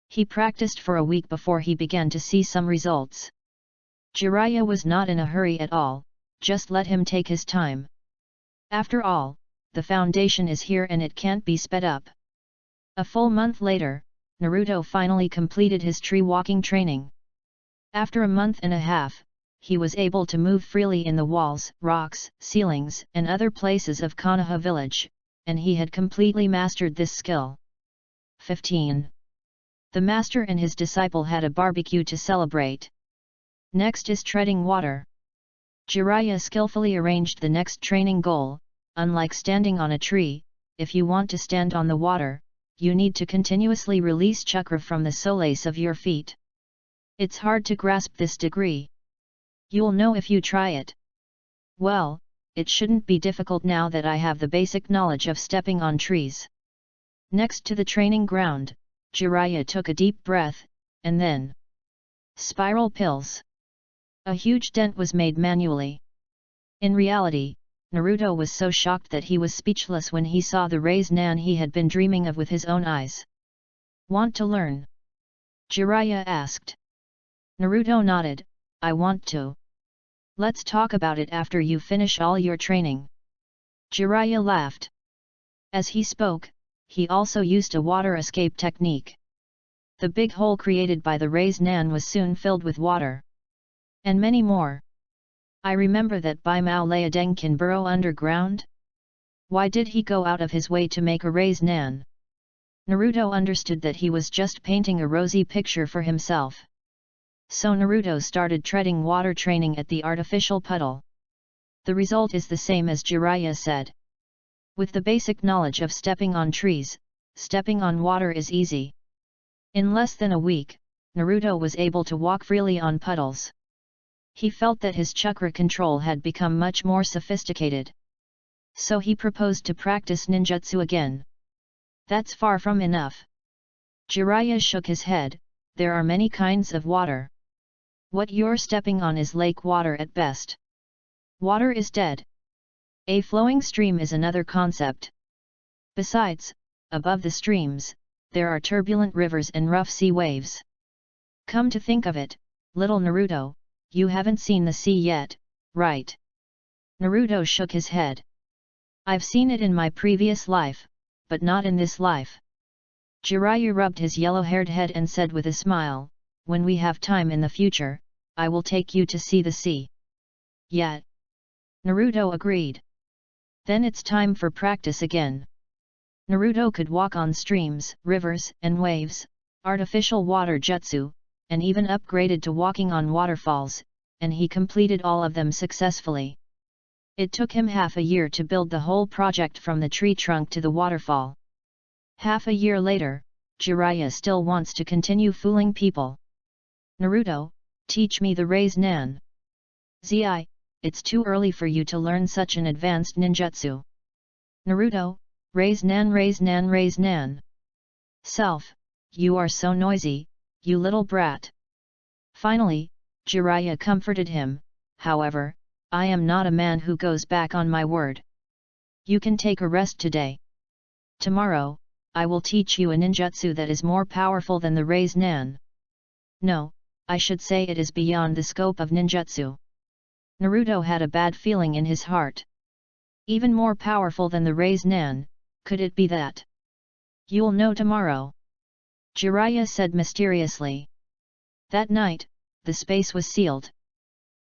He practiced for a week before he began to see some results. Jiraiya was not in a hurry at all, just let him take his time. After all, the foundation is here and it can't be sped up. A full month later, Naruto finally completed his tree walking training. After a month and a half, he was able to move freely in the walls, rocks, ceilings, and other places of Konoha village, and he had completely mastered this skill. 15. The master and his disciple had a barbecue to celebrate. Next is treading water. Jiraiya skillfully arranged the next training goal. Unlike standing on a tree, if you want to stand on the water, you need to continuously release chakra from the soles of your feet. It's hard to grasp this degree. You'll know if you try it. Well, it shouldn't be difficult now that I have the basic knowledge of stepping on trees. Next to the training ground, Jiraiya took a deep breath, and then spiral pills. A huge dent was made manually. In reality, Naruto was so shocked that he was speechless when he saw the raised nan he had been dreaming of with his own eyes. Want to learn? Jiraiya asked. Naruto nodded, I want to. Let's talk about it after you finish all your training. Jiraiya laughed. As he spoke, he also used a water escape technique. The big hole created by the raised nan was soon filled with water. And many more. I remember that Bai Mao Liadeng can burrow underground? Why did he go out of his way to make a raised nan? Naruto understood that he was just painting a rosy picture for himself. So Naruto started treading water training at the artificial puddle. The result is the same as Jiraiya said. With the basic knowledge of stepping on trees, stepping on water is easy. In less than a week, Naruto was able to walk freely on puddles. He felt that his chakra control had become much more sophisticated. So he proposed to practice ninjutsu again. That's far from enough. Jiraiya shook his head, there are many kinds of water. What you're stepping on is lake water at best. Water is dead. A flowing stream is another concept. Besides, above the streams, there are turbulent rivers and rough sea waves. Come to think of it, little Naruto, you haven't seen the sea yet, right? Naruto shook his head. I've seen it in my previous life, but not in this life. Jiraiya rubbed his yellow-haired head and said with a smile, when we have time in the future, I will take you to see the sea. Yet. Naruto agreed. Then it's time for practice again. Naruto could walk on streams, rivers, and waves, artificial water jutsu, and even upgraded to walking on waterfalls, and he completed all of them successfully. It took him half a year to build the whole project from the tree trunk to the waterfall. Half a year later, Jiraiya still wants to continue fooling people. Naruto, teach me the raised nan. Zi, it's too early for you to learn such an advanced ninjutsu. Naruto, raised nan raised nan raised nan. Self, you are so noisy, you little brat. Finally, Jiraiya comforted him, however, I am not a man who goes back on my word. You can take a rest today. Tomorrow, I will teach you a ninjutsu that is more powerful than the raised nan. No, I should say it is beyond the scope of ninjutsu. Naruto had a bad feeling in his heart. Even more powerful than the raised nan, could it be that? You'll know tomorrow. Jiraiya said mysteriously. That night, the space was sealed.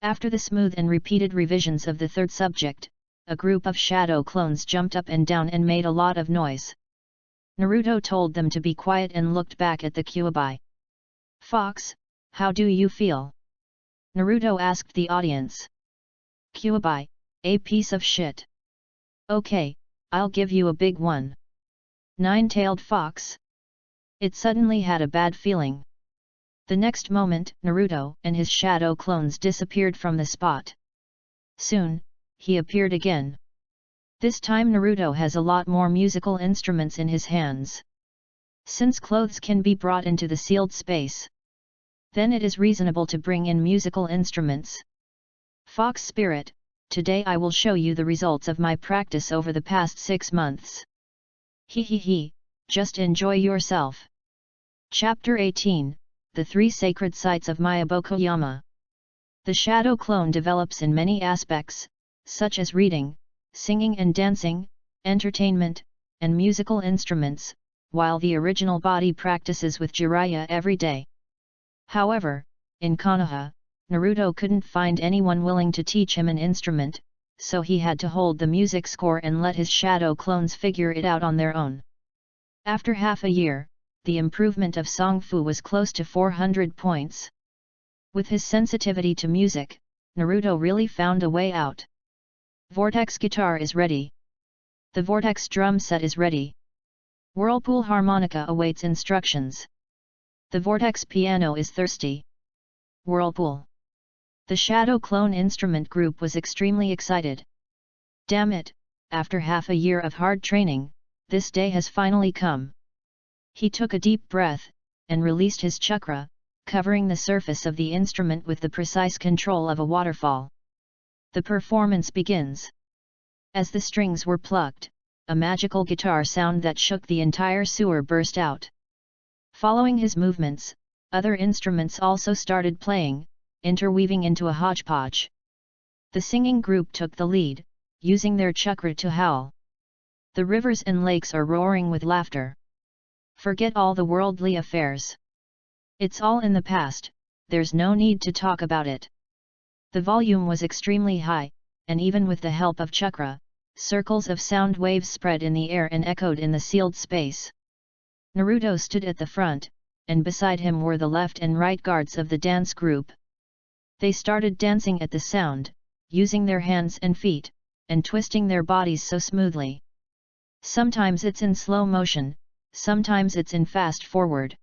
After the smooth and repeated revisions of the third subject, a group of shadow clones jumped up and down and made a lot of noise. Naruto told them to be quiet and looked back at the Kyuubi. Fox, how do you feel? Naruto asked the audience. Kyuubi, a piece of shit. Okay, I'll give you a big one. Nine-tailed fox. It suddenly had a bad feeling. The next moment, Naruto and his shadow clones disappeared from the spot. Soon, he appeared again. This time Naruto has a lot more musical instruments in his hands. Since clothes can be brought into the sealed space, then it is reasonable to bring in musical instruments. Fox Spirit, today I will show you the results of my practice over the past 6 months. He, just enjoy yourself. Chapter 18, The 3 Sacred Sites of Miyabokuyama. The shadow clone develops in many aspects, such as reading, singing and dancing, entertainment, and musical instruments, while the original body practices with Jiraiya every day. However, in Konoha, Naruto couldn't find anyone willing to teach him an instrument, so he had to hold the music score and let his shadow clones figure it out on their own. After half a year, the improvement of Songfu was close to 400 points. With his sensitivity to music, Naruto really found a way out. Vortex guitar is ready. The Vortex drum set is ready. Whirlpool harmonica awaits instructions. The Vortex piano is thirsty. Whirlpool. The shadow clone instrument group was extremely excited. Damn it, after half a year of hard training, this day has finally come. He took a deep breath, and released his chakra, covering the surface of the instrument with the precise control of a waterfall. The performance begins. As the strings were plucked, a magical guitar sound that shook the entire sewer burst out. Following his movements, other instruments also started playing, interweaving into a hodgepodge. The singing group took the lead, using their chakra to howl. The rivers and lakes are roaring with laughter. Forget all the worldly affairs. It's all in the past, there's no need to talk about it. The volume was extremely high, and even with the help of chakra, circles of sound waves spread in the air and echoed in the sealed space. Naruto stood at the front, and beside him were the left and right guards of the dance group. They started dancing at the sound, using their hands and feet, and twisting their bodies so smoothly. Sometimes it's in slow motion, sometimes it's in fast forward.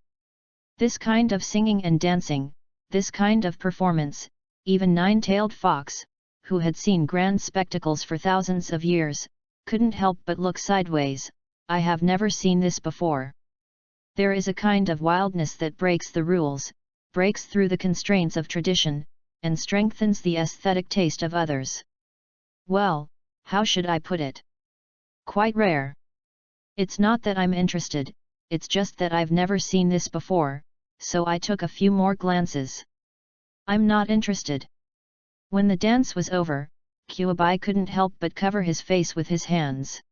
This kind of singing and dancing, this kind of performance, even Nine-Tailed Fox, who had seen grand spectacles for thousands of years, couldn't help but look sideways. I have never seen this before. There is a kind of wildness that breaks the rules, breaks through the constraints of tradition, and strengthens the aesthetic taste of others. Well, how should I put it? Quite rare. It's not that I'm interested, it's just that I've never seen this before, so I took a few more glances. I'm not interested. When the dance was over, Kyuubi couldn't help but cover his face with his hands.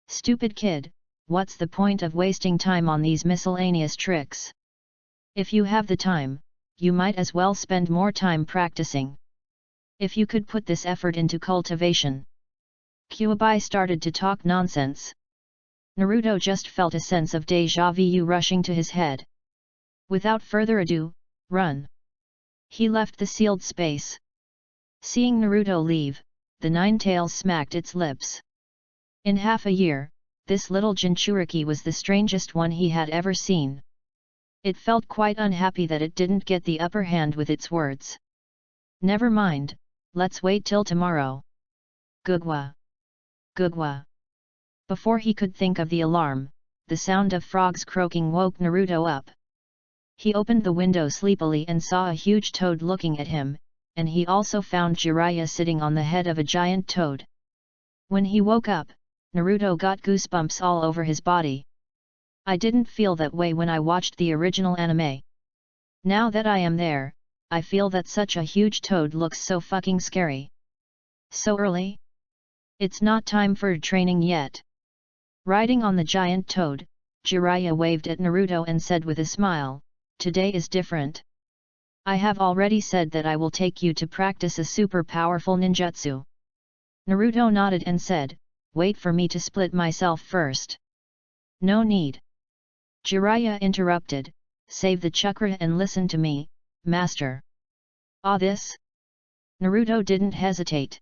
Stupid kid, what's the point of wasting time on these miscellaneous tricks? If you have the time, you might as well spend more time practicing. If you could put this effort into cultivation. Kyuubi started to talk nonsense. Naruto just felt a sense of déjà vu rushing to his head. Without further ado, run! He left the sealed space. Seeing Naruto leave, the Nine-Tails smacked its lips. In half a year, this little Jinchuriki was the strangest one he had ever seen. It felt quite unhappy that it didn't get the upper hand with its words. Never mind, let's wait till tomorrow. Gugwa! Gugwa! Before he could think of the alarm, the sound of frogs croaking woke Naruto up. He opened the window sleepily and saw a huge toad looking at him, and he also found Jiraiya sitting on the head of a giant toad. When he woke up, Naruto got goosebumps all over his body. I didn't feel that way when I watched the original anime. Now that I am there, I feel that such a huge toad looks so fucking scary. So early? It's not time for training yet. Riding on the giant toad, Jiraiya waved at Naruto and said with a smile, "Today is different. I have already said that I will take you to practice a super powerful ninjutsu." Naruto nodded and said, "Wait for me to split myself first." "No need." Jiraiya interrupted, "Save the chakra and listen to me, master." "Ah, this?" Naruto didn't hesitate.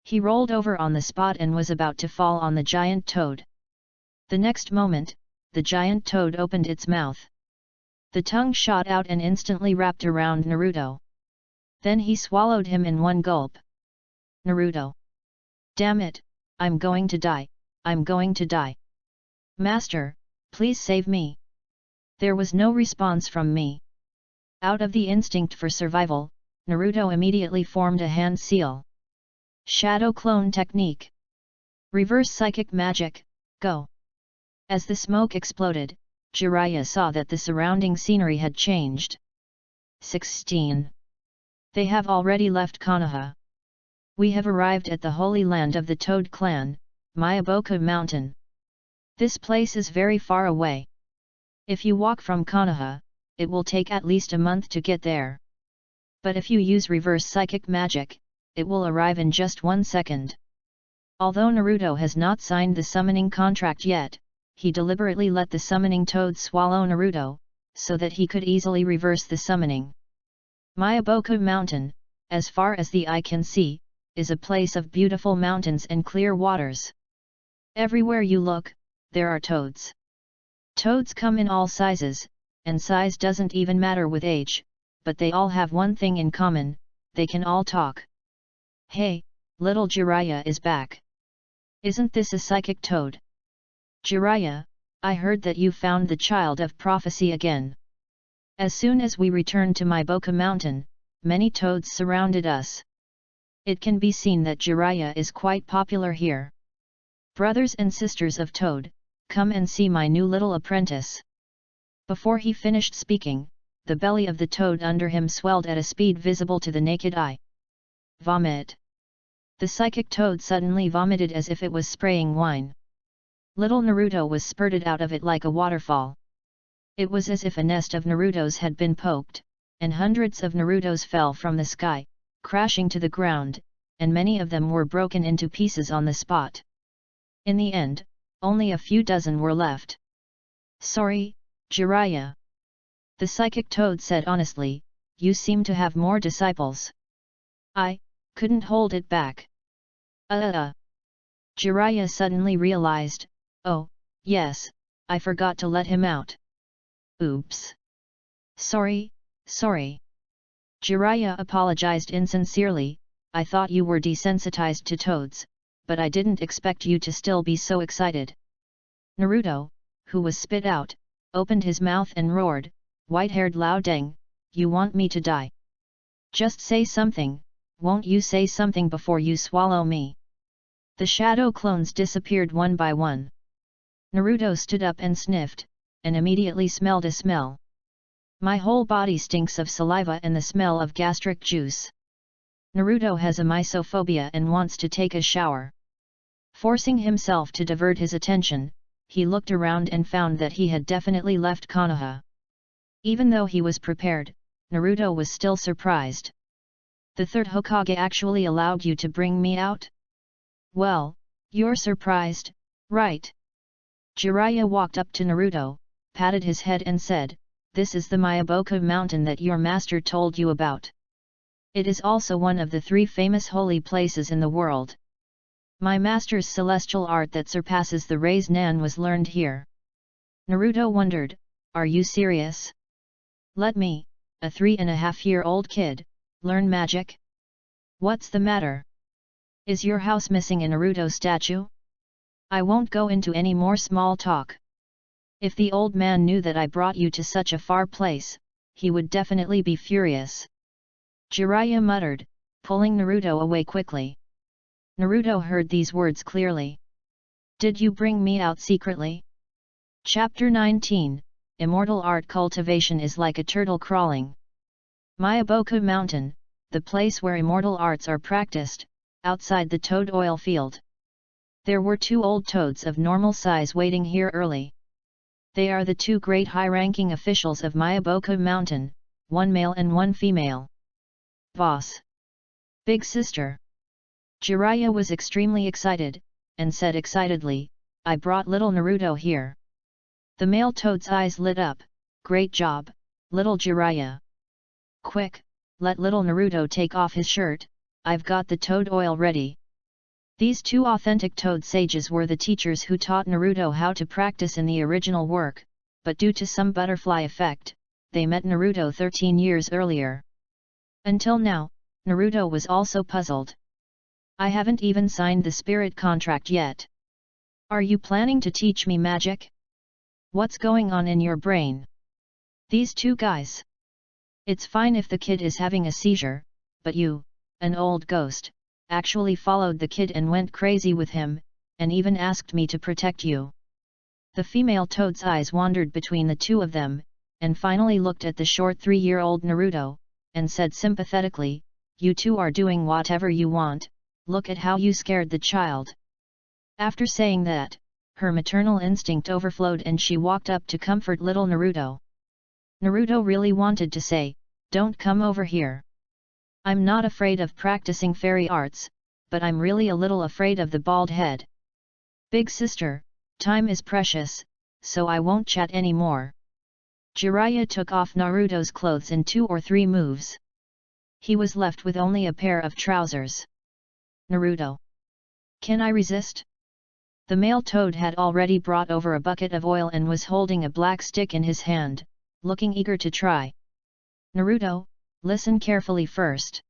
He rolled over on the spot and was about to fall on the giant toad. The next moment, the giant toad opened its mouth. The tongue shot out and instantly wrapped around Naruto. Then he swallowed him in one gulp. Naruto! Damn it, I'm going to die, I'm going to die. Master, please save me. There was no response from me. Out of the instinct for survival, Naruto immediately formed a hand seal. Shadow clone technique. Reverse psychic magic, go! As the smoke exploded, Jiraiya saw that the surrounding scenery had changed. 16. They have already left Konoha. We have arrived at the holy land of the Toad clan, Myaboku Mountain. This place is very far away. If you walk from Konoha, it will take at least a month to get there. But if you use reverse psychic magic, it will arrive in just 1 second. Although Naruto has not signed the summoning contract yet, he deliberately let the summoning toad swallow Naruto, so that he could easily reverse the summoning. Myaboku Mountain, as far as the eye can see, is a place of beautiful mountains and clear waters. Everywhere you look, there are toads. Toads come in all sizes, and size doesn't even matter with age, but they all have one thing in common, they can all talk. Hey, little Jiraiya is back. Isn't this a psychic toad? Jiraiya, I heard that you found the child of prophecy again. As soon as we returned to Myboka Mountain, many toads surrounded us. It can be seen that Jiraiya is quite popular here. Brothers and sisters of Toad, come and see my new little apprentice. Before he finished speaking, the belly of the toad under him swelled at a speed visible to the naked eye. Vomit. The psychic toad suddenly vomited as if it was spraying wine. Little Naruto was spurted out of it like a waterfall. It was as if a nest of Narutos had been poked, and hundreds of Narutos fell from the sky, crashing to the ground, and many of them were broken into pieces on the spot. In the end, only a few dozen were left. Sorry, Jiraiya. The psychic toad said honestly, you seem to have more disciples. I couldn't hold it back. Jiraiya suddenly realized, oh, yes, I forgot to let him out. Oops. Sorry. Jiraiya apologized insincerely, I thought you were desensitized to toads, but I didn't expect you to still be so excited. Naruto, who was spit out, opened his mouth and roared, white-haired Lao Deng, you want me to die? Just say something, won't you say something before you swallow me? The shadow clones disappeared one by one. Naruto stood up and sniffed, and immediately smelled a smell. My whole body stinks of saliva and the smell of gastric juice. Naruto has a misophobia and wants to take a shower. Forcing himself to divert his attention, he looked around and found that he had definitely left Konoha. Even though he was prepared, Naruto was still surprised. The third Hokage actually allowed you to bring me out? Well, you're surprised, right? Jiraiya walked up to Naruto, patted his head and said, this is the Myboka mountain that your master told you about. It is also one of the 3 famous holy places in the world. My master's celestial art that surpasses the Raise Nan was learned here. Naruto wondered, are you serious? Let me, a 3.5-year-old kid, learn magic? What's the matter? Is your house missing a Naruto statue? I won't go into any more small talk. If the old man knew that I brought you to such a far place, he would definitely be furious. Jiraiya muttered, pulling Naruto away quickly. Naruto heard these words clearly. Did you bring me out secretly? Chapter 19, Immortal Art Cultivation is like a turtle crawling. Myboka Mountain, the place where immortal arts are practiced, outside the toad oil field. There were 2 old toads of normal size waiting here early. They are the 2 great high-ranking officials of Myboka Mountain, 1 male and 1 female. Boss. Big sister. Jiraiya was extremely excited, and said excitedly, I brought little Naruto here. The male toad's eyes lit up, great job, little Jiraiya. Quick, let little Naruto take off his shirt, I've got the toad oil ready. These 2 authentic toad sages were the teachers who taught Naruto how to practice in the original work, but due to some butterfly effect, they met Naruto 13 years earlier. Until now, Naruto was also puzzled. I haven't even signed the spirit contract yet. Are you planning to teach me magic? What's going on in your brain? These 2 guys. It's fine if the kid is having a seizure, but you, an old ghost, actually followed the kid and went crazy with him, and even asked me to protect you. The female toad's eyes wandered between the 2 of them, and finally looked at the short 3-year-old Naruto, and said sympathetically, you 2 are doing whatever you want, look at how you scared the child. After saying that, her maternal instinct overflowed and she walked up to comfort little Naruto. Naruto really wanted to say, don't come over here. I'm not afraid of practicing fairy arts, but I'm really a little afraid of the bald head. Big sister, time is precious, so I won't chat anymore. Jiraiya took off Naruto's clothes in 2 or 3 moves. He was left with only a pair of trousers. Naruto. Can I resist? The male toad had already brought over a bucket of oil and was holding a black stick in his hand, looking eager to try. Naruto, listen carefully first.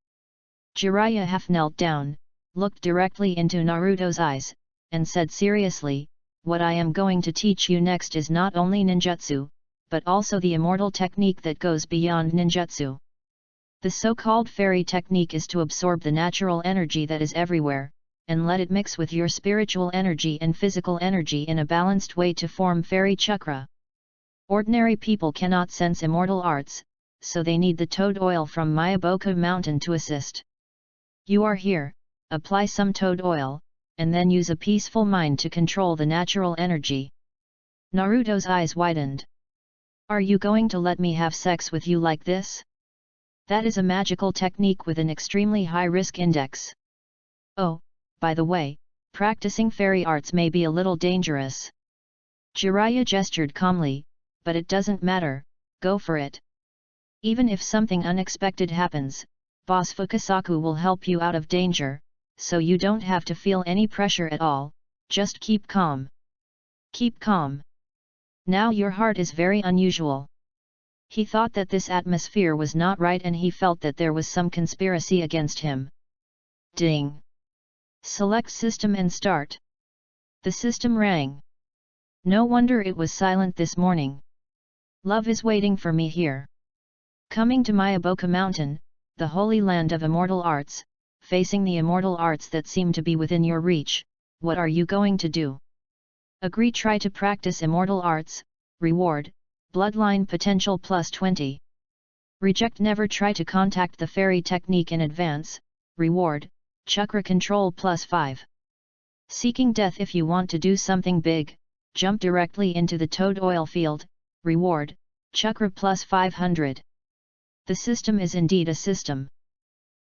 Jiraiya half knelt down, looked directly into Naruto's eyes, and said seriously, what I am going to teach you next is not only ninjutsu, but also the immortal technique that goes beyond ninjutsu. The so-called fairy technique is to absorb the natural energy that is everywhere, and let it mix with your spiritual energy and physical energy in a balanced way to form fairy chakra. Ordinary people cannot sense immortal arts, so they need the toad oil from Myaboku Mountain to assist. You are here, apply some toad oil, and then use a peaceful mind to control the natural energy. Naruto's eyes widened. Are you going to let me have sex with you like this? That is a magical technique with an extremely high risk index. Oh, by the way, practicing fairy arts may be a little dangerous. Jiraiya gestured calmly, but it doesn't matter, go for it. Even if something unexpected happens, Boss Fukasaku will help you out of danger, so you don't have to feel any pressure at all, just keep calm. Keep calm. Now your heart is very unusual. He thought that this atmosphere was not right and he felt that there was some conspiracy against him. Ding! Select system and start. The system rang. No wonder it was silent this morning. Love is waiting for me here. Coming to Myaboku Mountain, the holy land of immortal arts, facing the immortal arts that seem to be within your reach, what are you going to do? Agree, try to practice immortal arts, reward, bloodline potential plus 20. Reject, never try to contact the fairy technique in advance, reward, chakra control plus 5. Seeking death, if you want to do something big, jump directly into the toad oil field, reward, chakra plus 500. The system is indeed a system.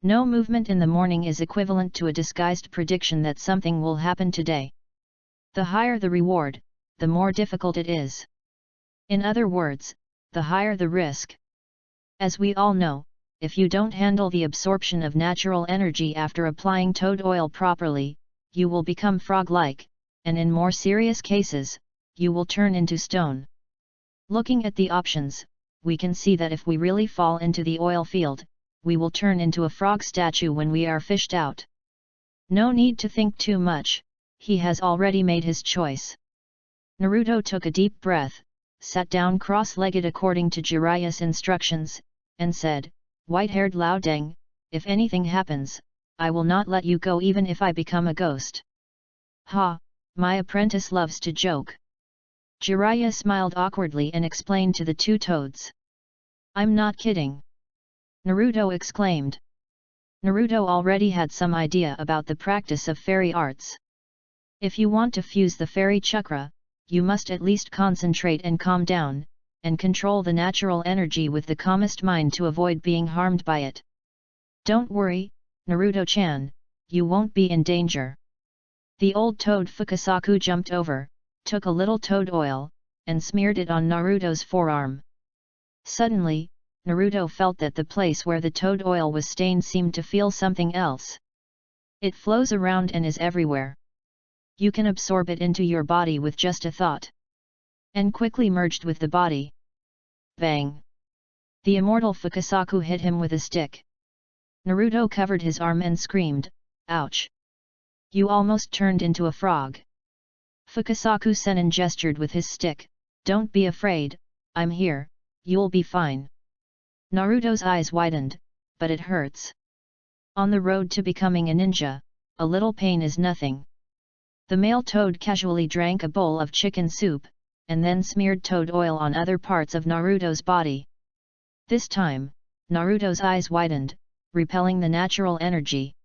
No movement in the morning is equivalent to a disguised prediction that something will happen today. The higher the reward, the more difficult it is. In other words, the higher the risk. As we all know, if you don't handle the absorption of natural energy after applying toad oil properly, you will become frog-like, and in more serious cases, you will turn into stone. Looking at the options, we can see that if we really fall into the oil field, we will turn into a frog statue when we are fished out. No need to think too much, he has already made his choice. Naruto took a deep breath, sat down cross-legged according to Jiraiya's instructions, and said, "White-haired Lao Deng, if anything happens, I will not let you go even if I become a ghost." "Ha, my apprentice loves to joke." Jiraiya smiled awkwardly and explained to the two toads. "I'm not kidding," Naruto exclaimed. Naruto already had some idea about the practice of fairy arts. If you want to fuse the fairy chakra, you must at least concentrate and calm down, and control the natural energy with the calmest mind to avoid being harmed by it. Don't worry, Naruto-chan, you won't be in danger. The old toad Fukasaku jumped over, took a little toad oil, and smeared it on Naruto's forearm. Suddenly, Naruto felt that the place where the toad oil was stained seemed to feel something else. It flows around and is everywhere. You can absorb it into your body with just a thought. And quickly merged with the body. Bang! The immortal Fukasaku hit him with a stick. Naruto covered his arm and screamed, "Ouch! You almost turned into a frog." Fukasaku Sennin gestured with his stick, "Don't be afraid, I'm here, you'll be fine." Naruto's eyes widened, but it hurts. On the road to becoming a ninja, a little pain is nothing. The male toad casually drank a bowl of chicken soup, and then smeared toad oil on other parts of Naruto's body. This time, Naruto's eyes widened, repelling the natural energy.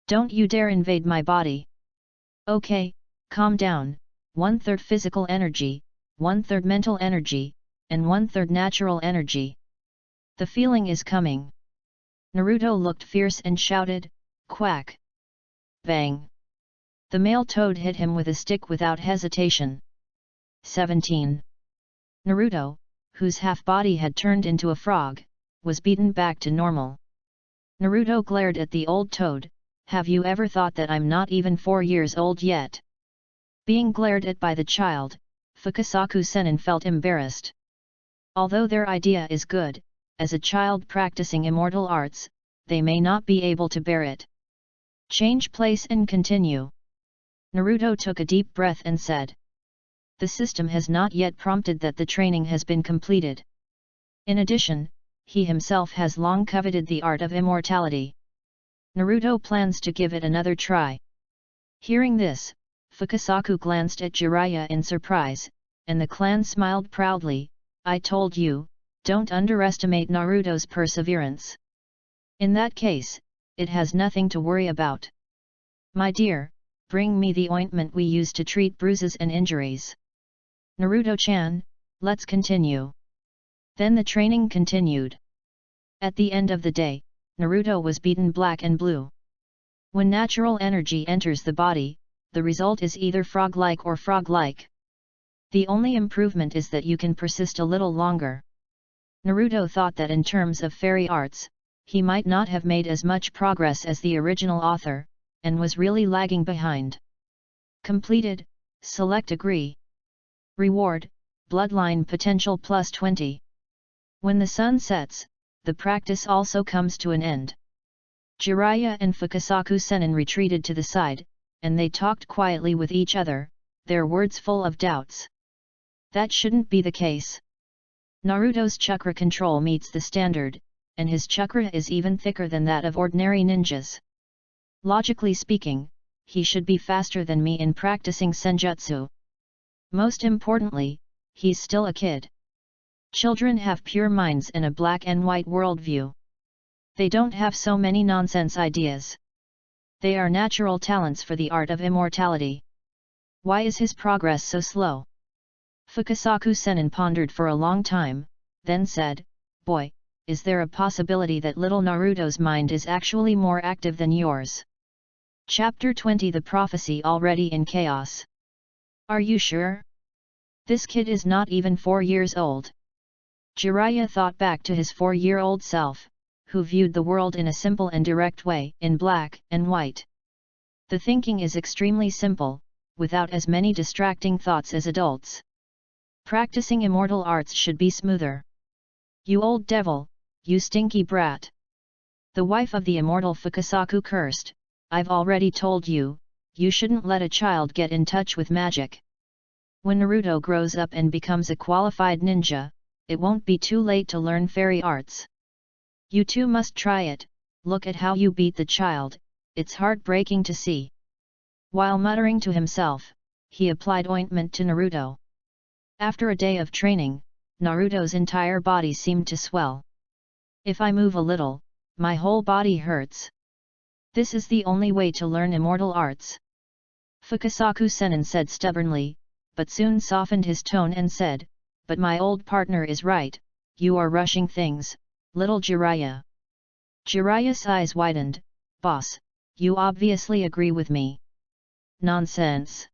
"Don't you dare invade my body." "Okay, calm down, 1/3 physical energy, 1/3 mental energy, and 1/3 natural energy. The feeling is coming." Naruto looked fierce and shouted, "Quack!" Bang! The male toad hit him with a stick without hesitation. 17. Naruto, whose half-body had turned into a frog, was beaten back to normal. Naruto glared at the old toad, "Have you ever thought that I'm not even 4 years old yet?" Being glared at by the child, Fukasaku Sennin felt embarrassed. Although their idea is good, as a child practicing immortal arts, they may not be able to bear it. Change place and continue. Naruto took a deep breath and said, the system has not yet prompted that the training has been completed. In addition, he himself has long coveted the art of immortality. Naruto plans to give it another try. Hearing this, Fukasaku glanced at Jiraiya in surprise, and the clan smiled proudly. I told you, don't underestimate Naruto's perseverance. In that case, it has nothing to worry about. My dear, bring me the ointment we use to treat bruises and injuries. Naruto-chan, let's continue. Then the training continued. At the end of the day, Naruto was beaten black and blue. When natural energy enters the body, the result is either frog-like or frog-like. The only improvement is that you can persist a little longer. Naruto thought that in terms of fairy arts, he might not have made as much progress as the original author, and was really lagging behind. Completed, select agree. Reward, Bloodline Potential plus 20. When the sun sets, the practice also comes to an end. Jiraiya and Fukasaku Sennin retreated to the side, and they talked quietly with each other, their words full of doubts. That shouldn't be the case. Naruto's chakra control meets the standard, and his chakra is even thicker than that of ordinary ninjas. Logically speaking, he should be faster than me in practicing senjutsu. Most importantly, he's still a kid. Children have pure minds and a black and white worldview. They don't have so many nonsense ideas. They are natural talents for the art of immortality. Why is his progress so slow? Fukasaku Sennin pondered for a long time, then said, Boy, is there a possibility that little Naruto's mind is actually more active than yours? Chapter 20 The Prophecy Already in Chaos. Are you sure? This kid is not even 4 years old. Jiraiya thought back to his 4-year-old self, who viewed the world in a simple and direct way, in black and white. The thinking is extremely simple, without as many distracting thoughts as adults. Practicing immortal arts should be smoother. You old devil, you stinky brat! The wife of the immortal Fukasaku cursed, I've already told you, you shouldn't let a child get in touch with magic. When Naruto grows up and becomes a qualified ninja, it won't be too late to learn fairy arts. You too must try it, look at how you beat the child, it's heartbreaking to see. While muttering to himself, he applied ointment to Naruto. After a day of training, Naruto's entire body seemed to swell. If I move a little, my whole body hurts. This is the only way to learn immortal arts. Fukasaku Sennin said stubbornly, but soon softened his tone and said, But my old partner is right, you are rushing things, little Jiraiya. Jiraiya's eyes widened, Boss, you obviously agree with me. Nonsense.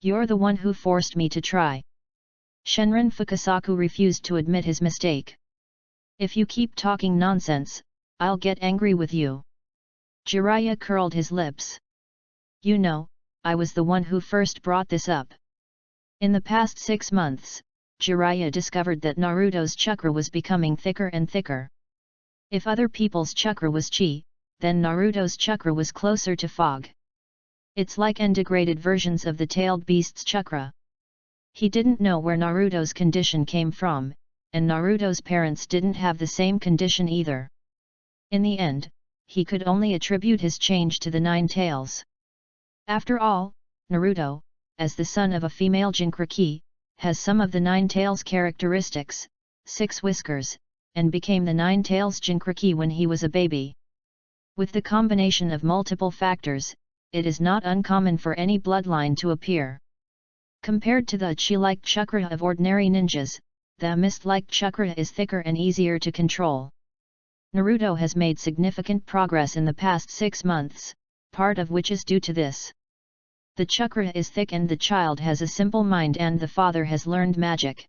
You're the one who forced me to try. Shenron Fukasaku refused to admit his mistake. If you keep talking nonsense, I'll get angry with you. Jiraiya curled his lips. You know, I was the one who first brought this up. In the past 6 months, Jiraiya discovered that Naruto's chakra was becoming thicker and thicker. If other people's chakra was chi, then Naruto's chakra was closer to fog. It's like degraded versions of the tailed beast's chakra. He didn't know where Naruto's condition came from, and Naruto's parents didn't have the same condition either. In the end, he could only attribute his change to the 9 tails. After all, Naruto, as the son of a female Jinchuriki, has some of the 9 tails characteristics, 6 whiskers, and became the 9 tails Jinchuriki when he was a baby. With the combination of multiple factors, it is not uncommon for any bloodline to appear. Compared to the chi-like chakra of ordinary ninjas, the mist-like chakra is thicker and easier to control. Naruto has made significant progress in the past 6 months, part of which is due to this. The chakra is thick and the child has a simple mind and the father has learned magic.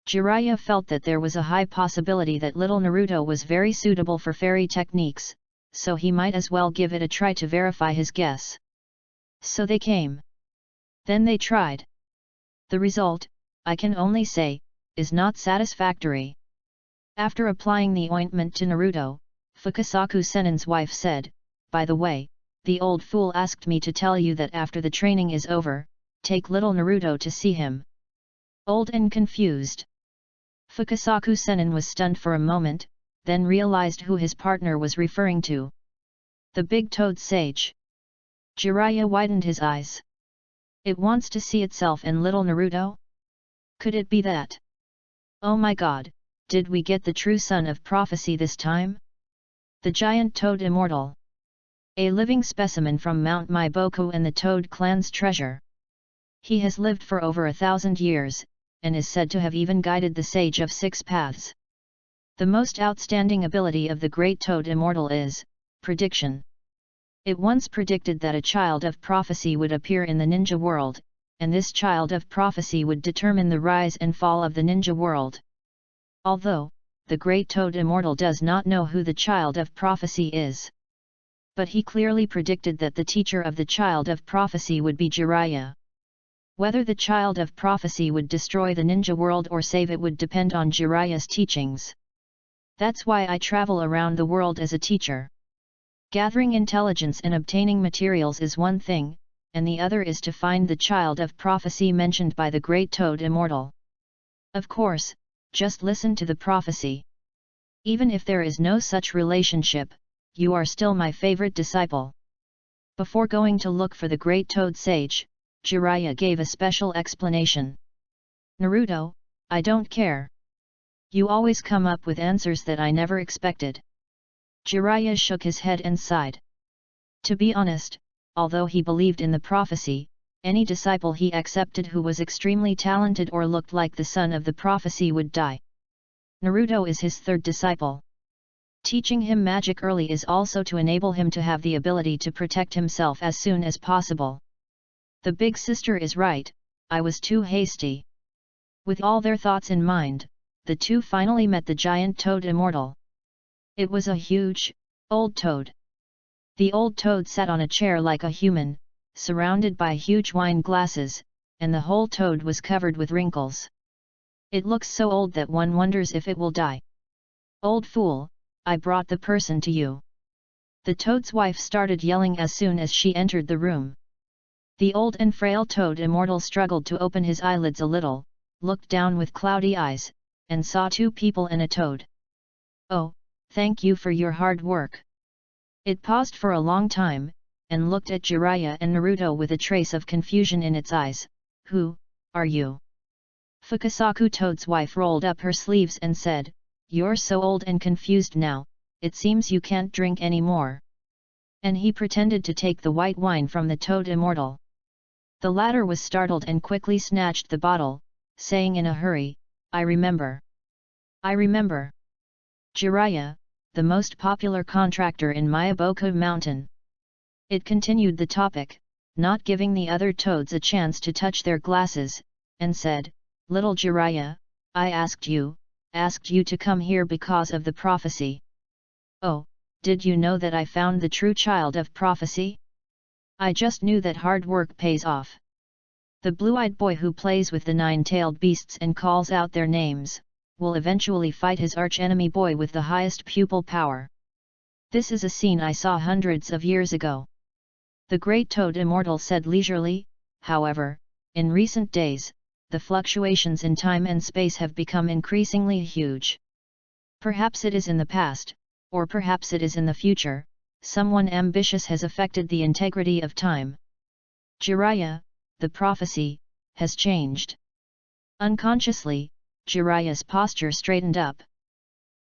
Jiraiya felt that there was a high possibility that little Naruto was very suitable for fairy techniques, so he might as well give it a try to verify his guess. So they came. Then they tried. The result, I can only say, is not satisfactory. After applying the ointment to Naruto, Fukasaku Sennin's wife said, By the way, the old fool asked me to tell you that after the training is over, take little Naruto to see him. Old and confused. Fukasaku Sennin was stunned for a moment, then realized who his partner was referring to. The big toad sage. Jiraiya widened his eyes. It wants to see itself in little Naruto? Could it be that? Oh my god, did we get the true son of prophecy this time? The giant toad immortal. A living specimen from Mount Maiboku and the Toad clan's treasure. He has lived for over 1,000 years, and is said to have even guided the Sage of Six Paths. The most outstanding ability of the Great Toad Immortal is prediction. It once predicted that a child of prophecy would appear in the ninja world, and this child of prophecy would determine the rise and fall of the ninja world. Although, the Great Toad Immortal does not know who the child of prophecy is. But he clearly predicted that the teacher of the child of prophecy would be Jiraiya. Whether the child of prophecy would destroy the ninja world or save it would depend on Jiraiya's teachings. That's why I travel around the world as a teacher. Gathering intelligence and obtaining materials is one thing, and the other is to find the child of prophecy mentioned by the Great Toad Immortal. Of course, just listen to the prophecy. Even if there is no such relationship, you are still my favorite disciple. Before going to look for the Great Toad Sage, Jiraiya gave a special explanation. Naruto, I don't care. You always come up with answers that I never expected. Jiraiya shook his head and sighed. To be honest, although he believed in the prophecy, any disciple he accepted who was extremely talented or looked like the son of the prophecy would die. Naruto is his third disciple. Teaching him magic early is also to enable him to have the ability to protect himself as soon as possible. The big sister is right, I was too hasty. With all their thoughts in mind, the two finally met the giant toad immortal. It was a huge, old toad. The old toad sat on a chair like a human, surrounded by huge wine glasses, and the whole toad was covered with wrinkles. It looks so old that one wonders if it will die. Old fool, I brought the person to you. The toad's wife started yelling as soon as she entered the room. The old and frail toad immortal struggled to open his eyelids a little, looked down with cloudy eyes, and saw two people and a toad. Oh, thank you for your hard work. It paused for a long time, and looked at Jiraiya and Naruto with a trace of confusion in its eyes. Who are you? Fukasaku Toad's wife rolled up her sleeves and said, You're so old and confused now, it seems you can't drink anymore. And he pretended to take the white wine from the Toad Immortal. The latter was startled and quickly snatched the bottle, saying in a hurry, I remember. I remember. Jiraiya, the most popular contractor in Maiboku Mountain. It continued the topic, not giving the other toads a chance to touch their glasses, and said, Little Jiraiya, I asked you to come here because of the prophecy. Oh, did you know that I found the true child of prophecy? I just knew that hard work pays off. The blue-eyed boy who plays with the nine-tailed beasts and calls out their names, will eventually fight his arch-enemy boy with the highest pupil power. This is a scene I saw hundreds of years ago. The Great Toad Immortal said leisurely, however, in recent days, the fluctuations in time and space have become increasingly huge. Perhaps it is in the past, or perhaps it is in the future, someone ambitious has affected the integrity of time. Jiraiya, the prophecy, has changed. Unconsciously, Jiraiya's posture straightened up.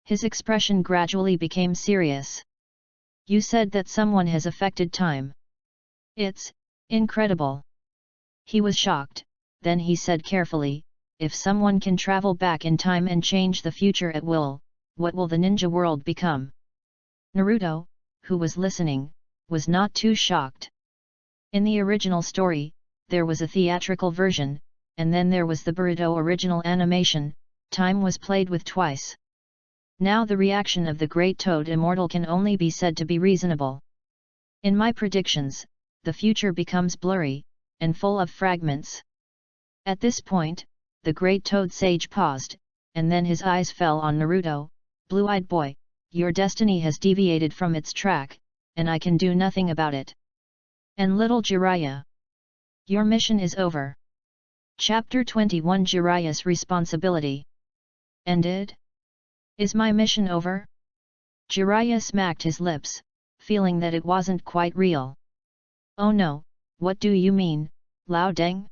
His expression gradually became serious. You said that someone has affected time. It's incredible. He was shocked, then he said carefully, if someone can travel back in time and change the future at will, what will the ninja world become? Naruto, who was listening, was not too shocked. In the original story, there was a theatrical version, and then there was the Boruto original animation, time was played with twice. Now the reaction of the Great Toad Immortal can only be said to be reasonable. In my predictions, the future becomes blurry, and full of fragments. At this point, the Great Toad Sage paused, and then his eyes fell on Naruto. Blue-eyed boy, your destiny has deviated from its track, and I can do nothing about it. And little Jiraiya. Your mission is over. Chapter 21 Jiraiya's Responsibility. Ended? Is my mission over? Jiraiya smacked his lips, feeling that it wasn't quite real. Oh no, what do you mean, Lao Deng?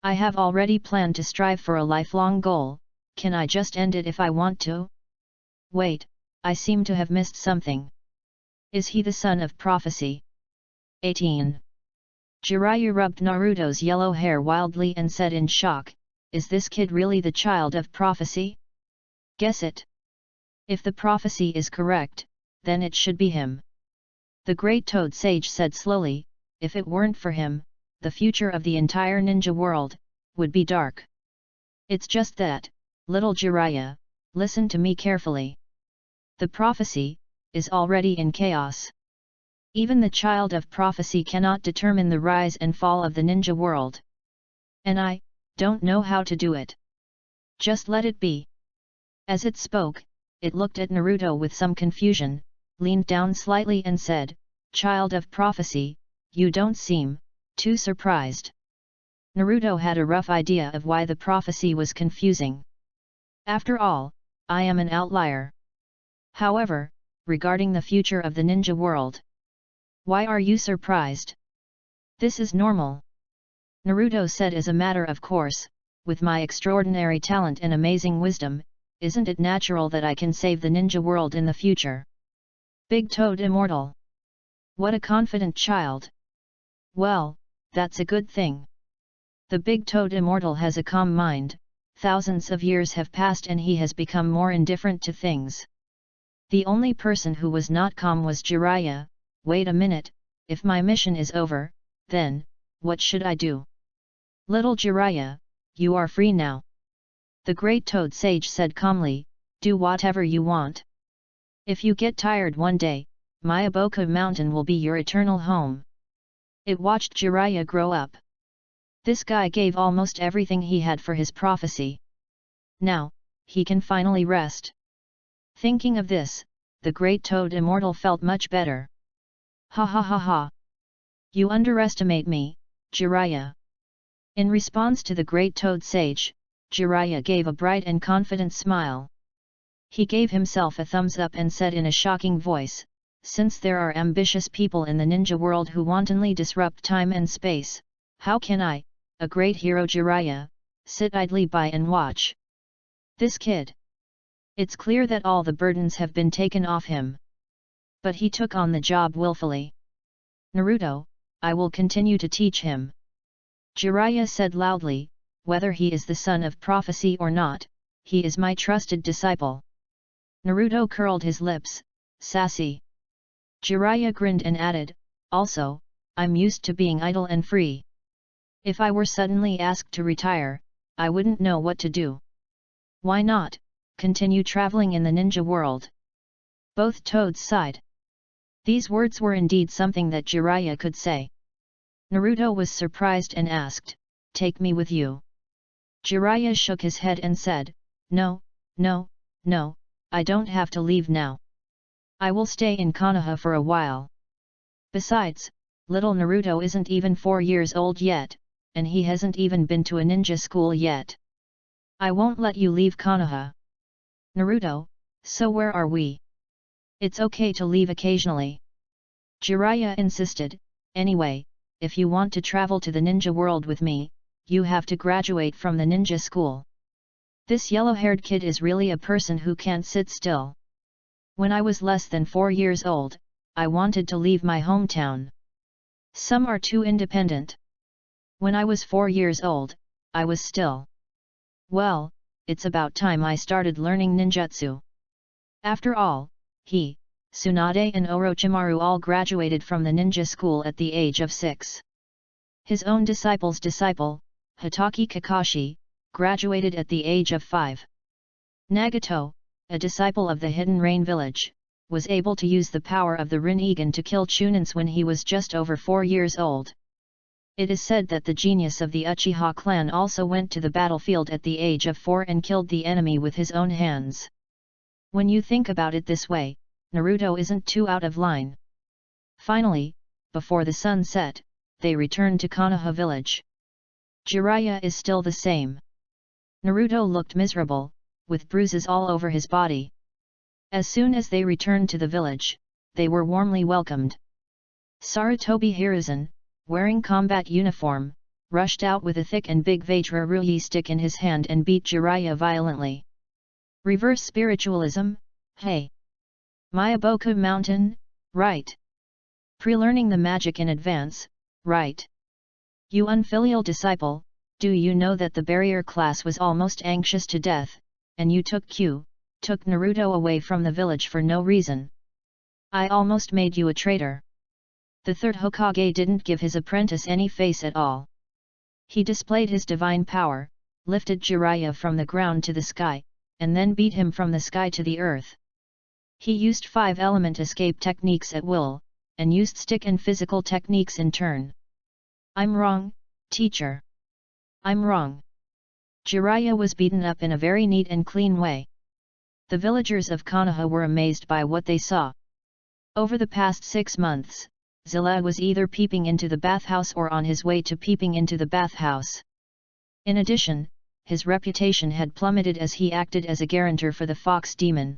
I have already planned to strive for a lifelong goal, can I just end it if I want to? Wait, I seem to have missed something. Is he the son of prophecy? 18. Jiraiya rubbed Naruto's yellow hair wildly and said in shock, is this kid really the child of prophecy? Guess it. If the prophecy is correct, then it should be him. The great toad sage said slowly, if it weren't for him, the future of the entire ninja world would be dark. It's just that, little Jiraiya, listen to me carefully. The prophecy is already in chaos. Even the child of prophecy cannot determine the rise and fall of the ninja world. And I don't know how to do it. Just let it be. As it spoke, it looked at Naruto with some confusion, leaned down slightly and said, Child of prophecy, you don't seem too surprised. Naruto had a rough idea of why the prophecy was confusing. After all, I am an outlier. However, regarding the future of the ninja world, why are you surprised? This is normal. Naruto said as a matter of course, with my extraordinary talent and amazing wisdom, isn't it natural that I can save the ninja world in the future? Big Toad Immortal. What a confident child. Well, that's a good thing. The Big Toad Immortal has a calm mind, thousands of years have passed and he has become more indifferent to things. The only person who was not calm was Jiraiya. Wait a minute, if my mission is over, then, what should I do? Little Jiraiya, you are free now. The great toad sage said calmly, do whatever you want. If you get tired one day, Myaboku Mountain will be your eternal home. It watched Jiraiya grow up. This guy gave almost everything he had for his prophecy. Now, he can finally rest. Thinking of this, the great toad immortal felt much better. Ha ha ha ha. You underestimate me, Jiraiya. In response to the great toad sage, Jiraiya gave a bright and confident smile. He gave himself a thumbs up and said in a shocking voice, since there are ambitious people in the ninja world who wantonly disrupt time and space, how can I, a great hero Jiraiya, sit idly by and watch? This kid. It's clear that all the burdens have been taken off him. But he took on the job willfully. Naruto, I will continue to teach him. Jiraiya said loudly, whether he is the son of prophecy or not, he is my trusted disciple. Naruto curled his lips, sassy. Jiraiya grinned and added, also, I'm used to being idle and free. If I were suddenly asked to retire, I wouldn't know what to do. Why not continue traveling in the ninja world? Both toads sighed. These words were indeed something that Jiraiya could say. Naruto was surprised and asked, take me with you. Jiraiya shook his head and said, no, no, no, I don't have to leave now. I will stay in Konoha for a while. Besides, little Naruto isn't even 4 years old yet, and he hasn't even been to a ninja school yet. I won't let you leave Konoha. Naruto, so where are we? It's okay to leave occasionally. Jiraiya insisted, anyway, if you want to travel to the ninja world with me, you have to graduate from the ninja school. This yellow-haired kid is really a person who can't sit still. When I was less than 4 years old, I wanted to leave my hometown. Some are too independent. When I was 4 years old, I was still. Well, it's about time I started learning ninjutsu. After all, he, Tsunade and Orochimaru all graduated from the ninja school at the age of 6. His own disciple's disciple, Hatake Kakashi, graduated at the age of 5. Nagato, a disciple of the Hidden Rain village, was able to use the power of the Rinnegan to kill Chunins when he was just over 4 years old. It is said that the genius of the Uchiha clan also went to the battlefield at the age of 4 and killed the enemy with his own hands. When you think about it this way, Naruto isn't too out of line. Finally, before the sun set, they returned to Konoha village. Jiraiya is still the same. Naruto looked miserable, with bruises all over his body. As soon as they returned to the village, they were warmly welcomed. Sarutobi Hiruzen, wearing combat uniform, rushed out with a thick and big Vajra-Ruyi stick in his hand and beat Jiraiya violently. Reverse spiritualism, hey! Myaboku Mountain, right? Pre-learning the magic in advance, right? You unfilial disciple, do you know that the barrier class was almost anxious to death, and you took Naruto away from the village for no reason? I almost made you a traitor. The third Hokage didn't give his apprentice any face at all. He displayed his divine power, lifted Jiraiya from the ground to the sky, and then beat him from the sky to the earth. He used 5-element escape techniques at will, and used stick and physical techniques in turn. I'm wrong, teacher. I'm wrong. Jiraiya was beaten up in a very neat and clean way. The villagers of Konoha were amazed by what they saw. Over the past 6 months, Zilla was either peeping into the bathhouse or on his way to peeping into the bathhouse. In addition, his reputation had plummeted as he acted as a guarantor for the fox demon.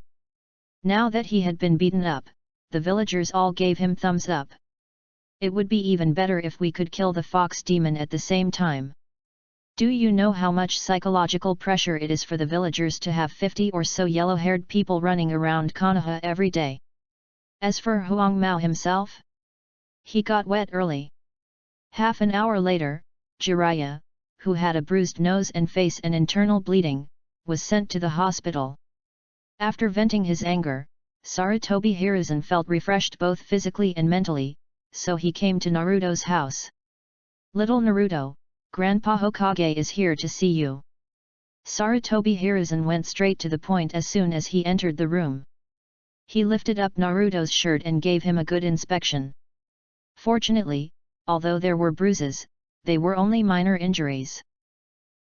Now that he had been beaten up, the villagers all gave him thumbs up. It would be even better if we could kill the fox demon at the same time. Do you know how much psychological pressure it is for the villagers to have 50 or so yellow-haired people running around Konoha every day? As for Huang Mao himself, he got wet early. Half an hour later, Jiraiya, who had a bruised nose and face and internal bleeding, was sent to the hospital. After venting his anger, Sarutobi Hiruzen felt refreshed both physically and mentally, so he came to Naruto's house. Little Naruto, Grandpa Hokage is here to see you. Sarutobi Hiruzen went straight to the point as soon as he entered the room. He lifted up Naruto's shirt and gave him a good inspection. Fortunately, although there were bruises, they were only minor injuries.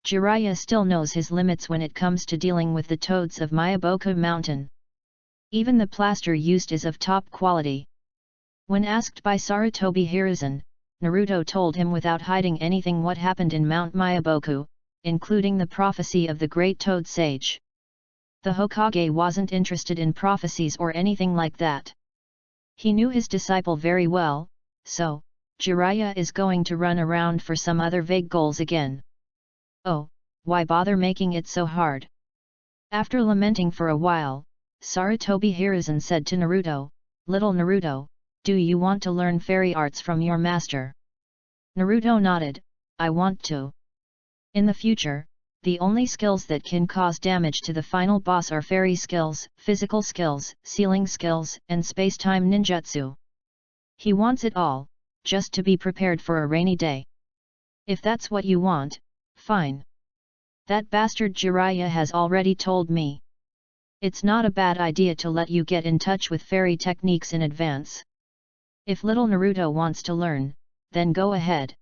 Jiraiya still knows his limits when it comes to dealing with the toads of Myaboku Mountain. Even the plaster used is of top quality. When asked by Sarutobi Hiruzen, Naruto told him without hiding anything what happened in Mount Myaboku, including the prophecy of the great toad sage. The Hokage wasn't interested in prophecies or anything like that. He knew his disciple very well, so, Jiraiya is going to run around for some other vague goals again. Oh, why bother making it so hard? After lamenting for a while, Sarutobi Hiruzen said to Naruto, Little Naruto, do you want to learn fairy arts from your master? Naruto nodded, I want to. In the future, the only skills that can cause damage to the final boss are fairy skills, physical skills, sealing skills, and space-time ninjutsu. He wants it all, just to be prepared for a rainy day. If that's what you want, fine. That bastard Jiraiya has already told me. It's not a bad idea to let you get in touch with fairy techniques in advance. If little Naruto wants to learn, then go ahead.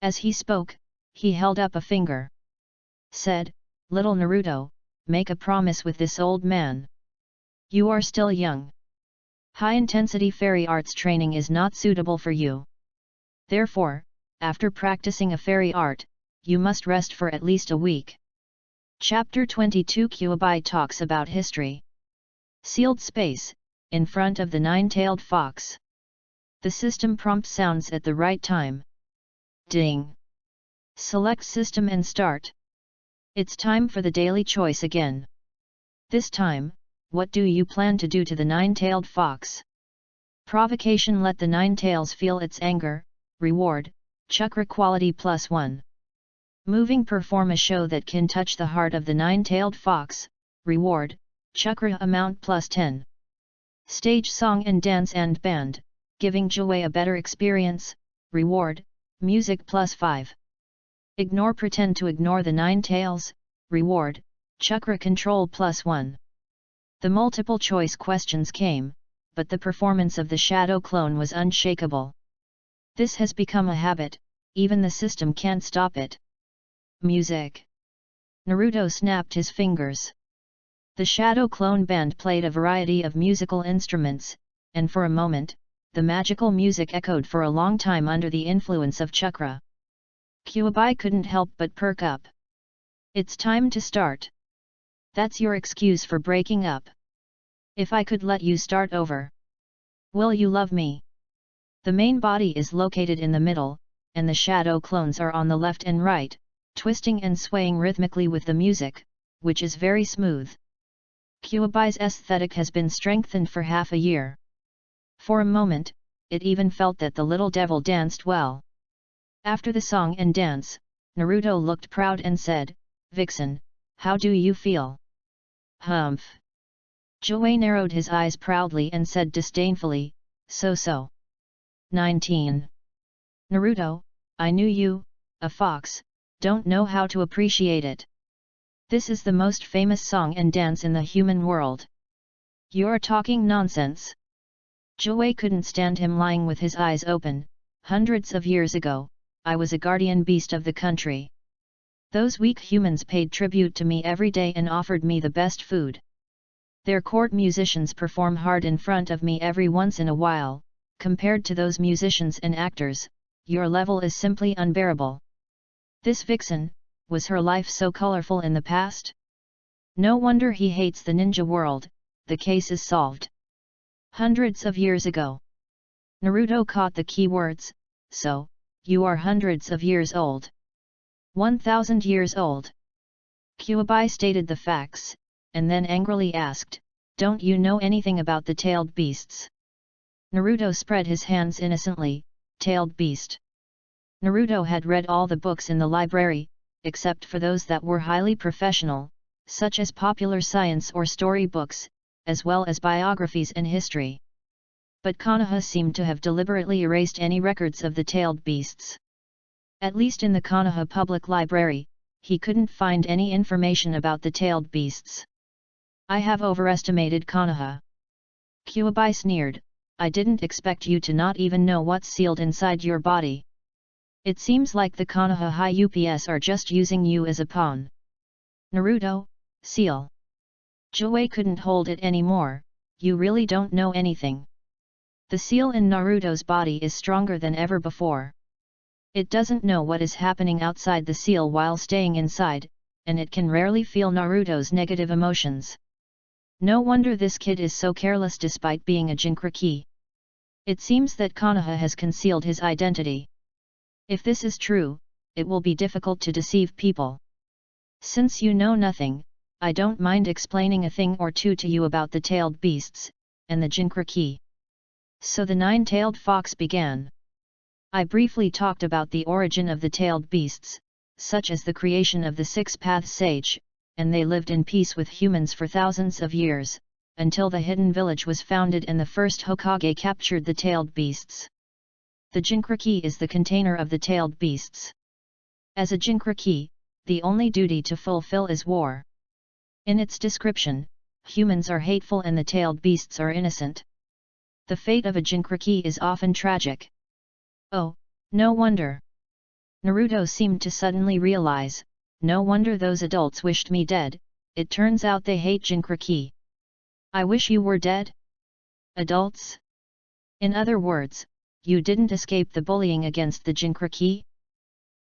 As he spoke, he held up a finger. Said, Little Naruto, make a promise with this old man. You are still young. High-intensity fairy arts training is not suitable for you. Therefore, after practicing a fairy art, you must rest for at least a week. Chapter 22 Kyuubi talks about history. Sealed space, in front of the nine-tailed fox. The system prompt sounds at the right time. Ding! Select system and start. It's time for the daily choice again. This time, what do you plan to do to the nine-tailed fox? Provocation. Let the nine tails feel its anger. Reward, chakra quality +1. Moving. Perform a show that can touch the heart of the nine-tailed fox. Reward, chakra amount +10. Stage song and dance and band, giving joy a better experience. Reward, music +5. Ignore. Pretend to ignore the nine tails. Reward, chakra control +1. The multiple choice questions came, but the performance of the shadow clone was unshakable. This has become a habit, even the system can't stop it. Music. Naruto snapped his fingers. The shadow clone band played a variety of musical instruments, and for a moment, the magical music echoed for a long time under the influence of chakra. Kuabai couldn't help but perk up. It's time to start. That's your excuse for breaking up. If I could let you start over. Will you love me? The main body is located in the middle, and the shadow clones are on the left and right, twisting and swaying rhythmically with the music, which is very smooth. Kuabai's aesthetic has been strengthened for half a year. For a moment, it even felt that the little devil danced well. After the song and dance, Naruto looked proud and said, "Vixen, how do you feel?" "Humph." Joey narrowed his eyes proudly and said disdainfully, "So-so." 19. Naruto, I knew you, a fox, don't know how to appreciate it. This is the most famous song and dance in the human world. You're talking nonsense. Joey couldn't stand him lying with his eyes open. Hundreds of years ago, I was a guardian beast of the country. Those weak humans paid tribute to me every day and offered me the best food. Their court musicians perform hard in front of me every once in a while. Compared to those musicians and actors, your level is simply unbearable. This vixen, was her life so colorful in the past? No wonder he hates the ninja world. The case is solved. Hundreds of years ago. Naruto caught the key words, so, you are hundreds of years old. 1,000 years old. Kuabai stated the facts, and then angrily asked, don't you know anything about the tailed beasts? Naruto spread his hands innocently, tailed beast. Naruto had read all the books in the library, except for those that were highly professional, such as popular science or storybooks, as well as biographies and history. But Konoha seemed to have deliberately erased any records of the tailed beasts. At least in the Konoha Public Library, he couldn't find any information about the tailed beasts. I have overestimated Konoha. Kuabai sneered, I didn't expect you to not even know what's sealed inside your body. It seems like the Konoha High UPS are just using you as a pawn. Naruto, seal. Joey couldn't hold it anymore, you really don't know anything. The seal in Naruto's body is stronger than ever before. It doesn't know what is happening outside the seal while staying inside, and it can rarely feel Naruto's negative emotions. No wonder this kid is so careless despite being a Jinchuriki. It seems that Konoha has concealed his identity. If this is true, it will be difficult to deceive people. Since you know nothing, I don't mind explaining a thing or two to you about the tailed beasts, and the Jinchuriki. So the nine-tailed fox began. I briefly talked about the origin of the tailed beasts, such as the creation of the six-path sage, and they lived in peace with humans for thousands of years, until the hidden village was founded and the first Hokage captured the tailed beasts. The Jinchuriki is the container of the tailed beasts. As a Jinchuriki, the only duty to fulfill is war. In its description, humans are hateful and the tailed beasts are innocent. The fate of a Jinchuriki is often tragic. Oh, no wonder. Naruto seemed to suddenly realize, no wonder those adults wished me dead, it turns out they hate Jinchuriki. I wish you were dead? Adults? In other words, you didn't escape the bullying against the Jinchuriki?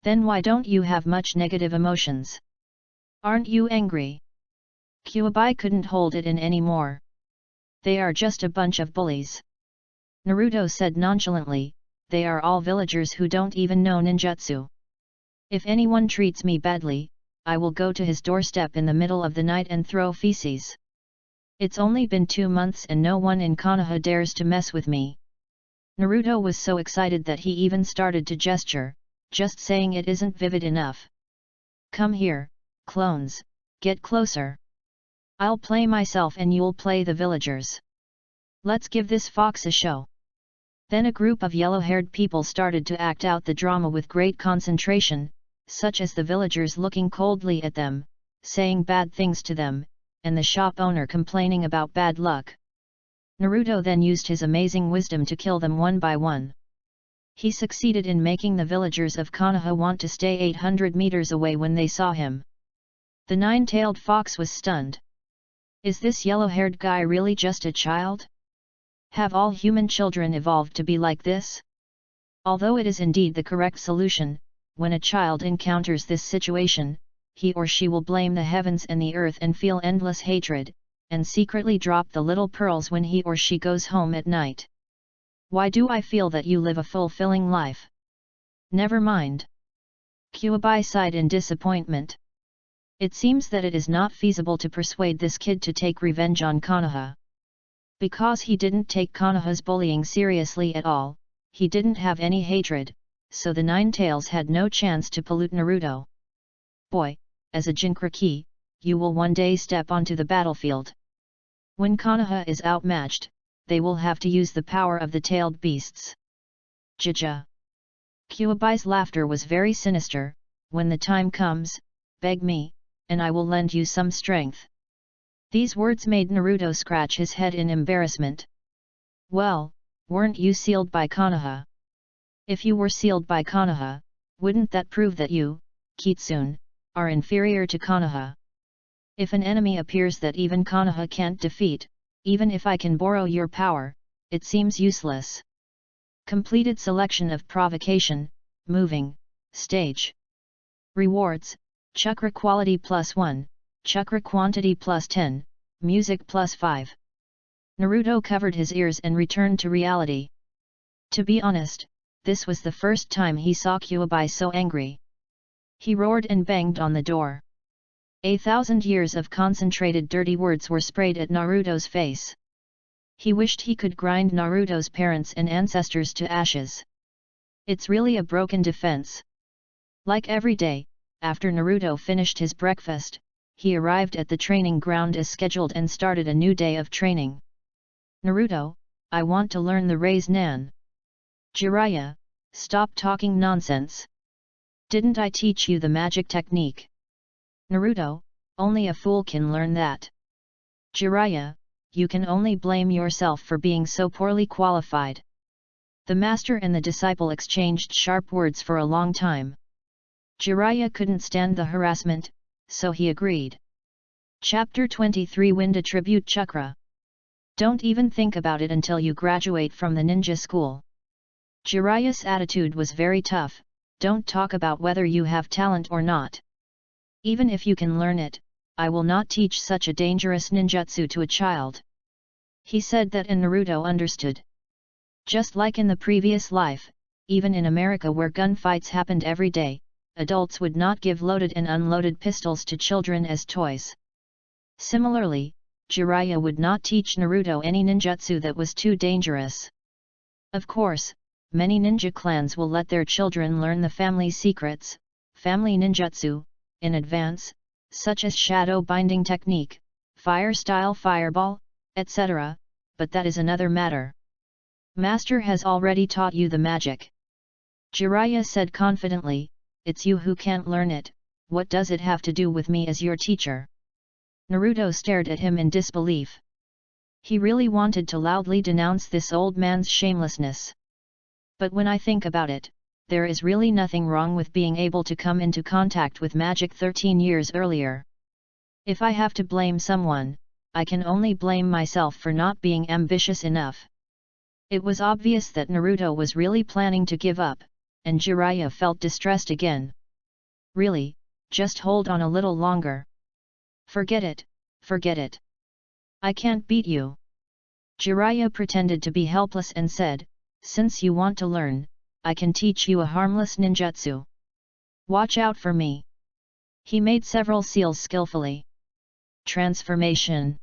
Then why don't you have much negative emotions? Aren't you angry? Kuabai couldn't hold it in anymore. They are just a bunch of bullies. Naruto said nonchalantly, they are all villagers who don't even know ninjutsu. If anyone treats me badly, I will go to his doorstep in the middle of the night and throw feces. It's only been 2 months and no one in Konoha dares to mess with me. Naruto was so excited that he even started to gesture, just saying it isn't vivid enough. Come here, clones, get closer. I'll play myself and you'll play the villagers. Let's give this fox a show. Then a group of yellow-haired people started to act out the drama with great concentration, such as the villagers looking coldly at them, saying bad things to them, and the shop owner complaining about bad luck. Naruto then used his amazing wisdom to kill them one by one. He succeeded in making the villagers of Konoha want to stay 800 meters away when they saw him. The nine-tailed fox was stunned. Is this yellow-haired guy really just a child? Have all human children evolved to be like this? Although it is indeed the correct solution, when a child encounters this situation, he or she will blame the heavens and the earth and feel endless hatred, and secretly drop the little pearls when he or she goes home at night. Why do I feel that you live a fulfilling life? Never mind. Kyuubi sighed in disappointment. It seems that it is not feasible to persuade this kid to take revenge on Konoha. Because he didn't take Konoha's bullying seriously at all, he didn't have any hatred, so the Nine Tails had no chance to pollute Naruto. Boy, as a Jinchuriki, you will one day step onto the battlefield. When Konoha is outmatched, they will have to use the power of the tailed beasts. Jaja. Kyuubi's laughter was very sinister. When the time comes, beg me, and I will lend you some strength. These words made Naruto scratch his head in embarrassment. Well, weren't you sealed by Konoha? If you were sealed by Konoha, wouldn't that prove that you, Kitsune, are inferior to Konoha? If an enemy appears that even Konoha can't defeat, even if I can borrow your power, it seems useless. Completed selection of provocation, moving, stage. Rewards, chakra quality +1, chakra quantity +10, music +5. Naruto covered his ears and returned to reality. To be honest, this was the first time he saw Kyuubi so angry. He roared and banged on the door. 1,000 years of concentrated dirty words were sprayed at Naruto's face. He wished he could grind Naruto's parents and ancestors to ashes. It's really a broken defense. Like every day, after Naruto finished his breakfast, he arrived at the training ground as scheduled and started a new day of training. Naruto, I want to learn the Raise Nan. Jiraiya, stop talking nonsense. Didn't I teach you the magic technique? Naruto, only a fool can learn that. Jiraiya, you can only blame yourself for being so poorly qualified. The master and the disciple exchanged sharp words for a long time. Jiraiya couldn't stand the harassment, so he agreed. Chapter 23 Wind Attribute Chakra. Don't even think about it until you graduate from the ninja school. Jiraiya's attitude was very tough. Don't talk about whether you have talent or not. Even if you can learn it, I will not teach such a dangerous ninjutsu to a child. He said that and Naruto understood. Just like in the previous life, even in America where gunfights happened every day, adults would not give loaded and unloaded pistols to children as toys. Similarly, Jiraiya would not teach Naruto any ninjutsu that was too dangerous. Of course, many ninja clans will let their children learn the family secrets, family ninjutsu, in advance, such as shadow binding technique, fire style fireball, etc., but that is another matter. Master has already taught you the magic. Jiraiya said confidently, it's you who can't learn it, what does it have to do with me as your teacher? Naruto stared at him in disbelief. He really wanted to loudly denounce this old man's shamelessness. But when I think about it, there is really nothing wrong with being able to come into contact with magic 13 years earlier. If I have to blame someone, I can only blame myself for not being ambitious enough. It was obvious that Naruto was really planning to give up, and Jiraiya felt distressed again. Really, just hold on a little longer. Forget it, forget it. I can't beat you. Jiraiya pretended to be helpless and said, since you want to learn, I can teach you a harmless ninjutsu. Watch out for me. He made several seals skillfully. Transformation.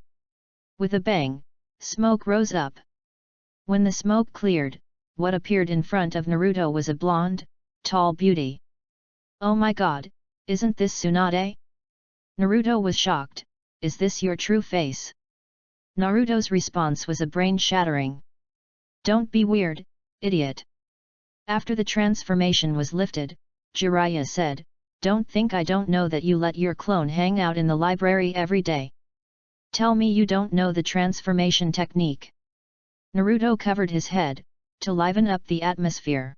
With a bang, smoke rose up. When the smoke cleared, what appeared in front of Naruto was a blonde, tall beauty. Oh my god, isn't this Tsunade? Naruto was shocked, is this your true face? Naruto's response was a brain-shattering. Don't be weird, idiot. After the transformation was lifted, Jiraiya said, don't think I don't know that you let your clone hang out in the library every day. Tell me you don't know the transformation technique. Naruto covered his head, to liven up the atmosphere.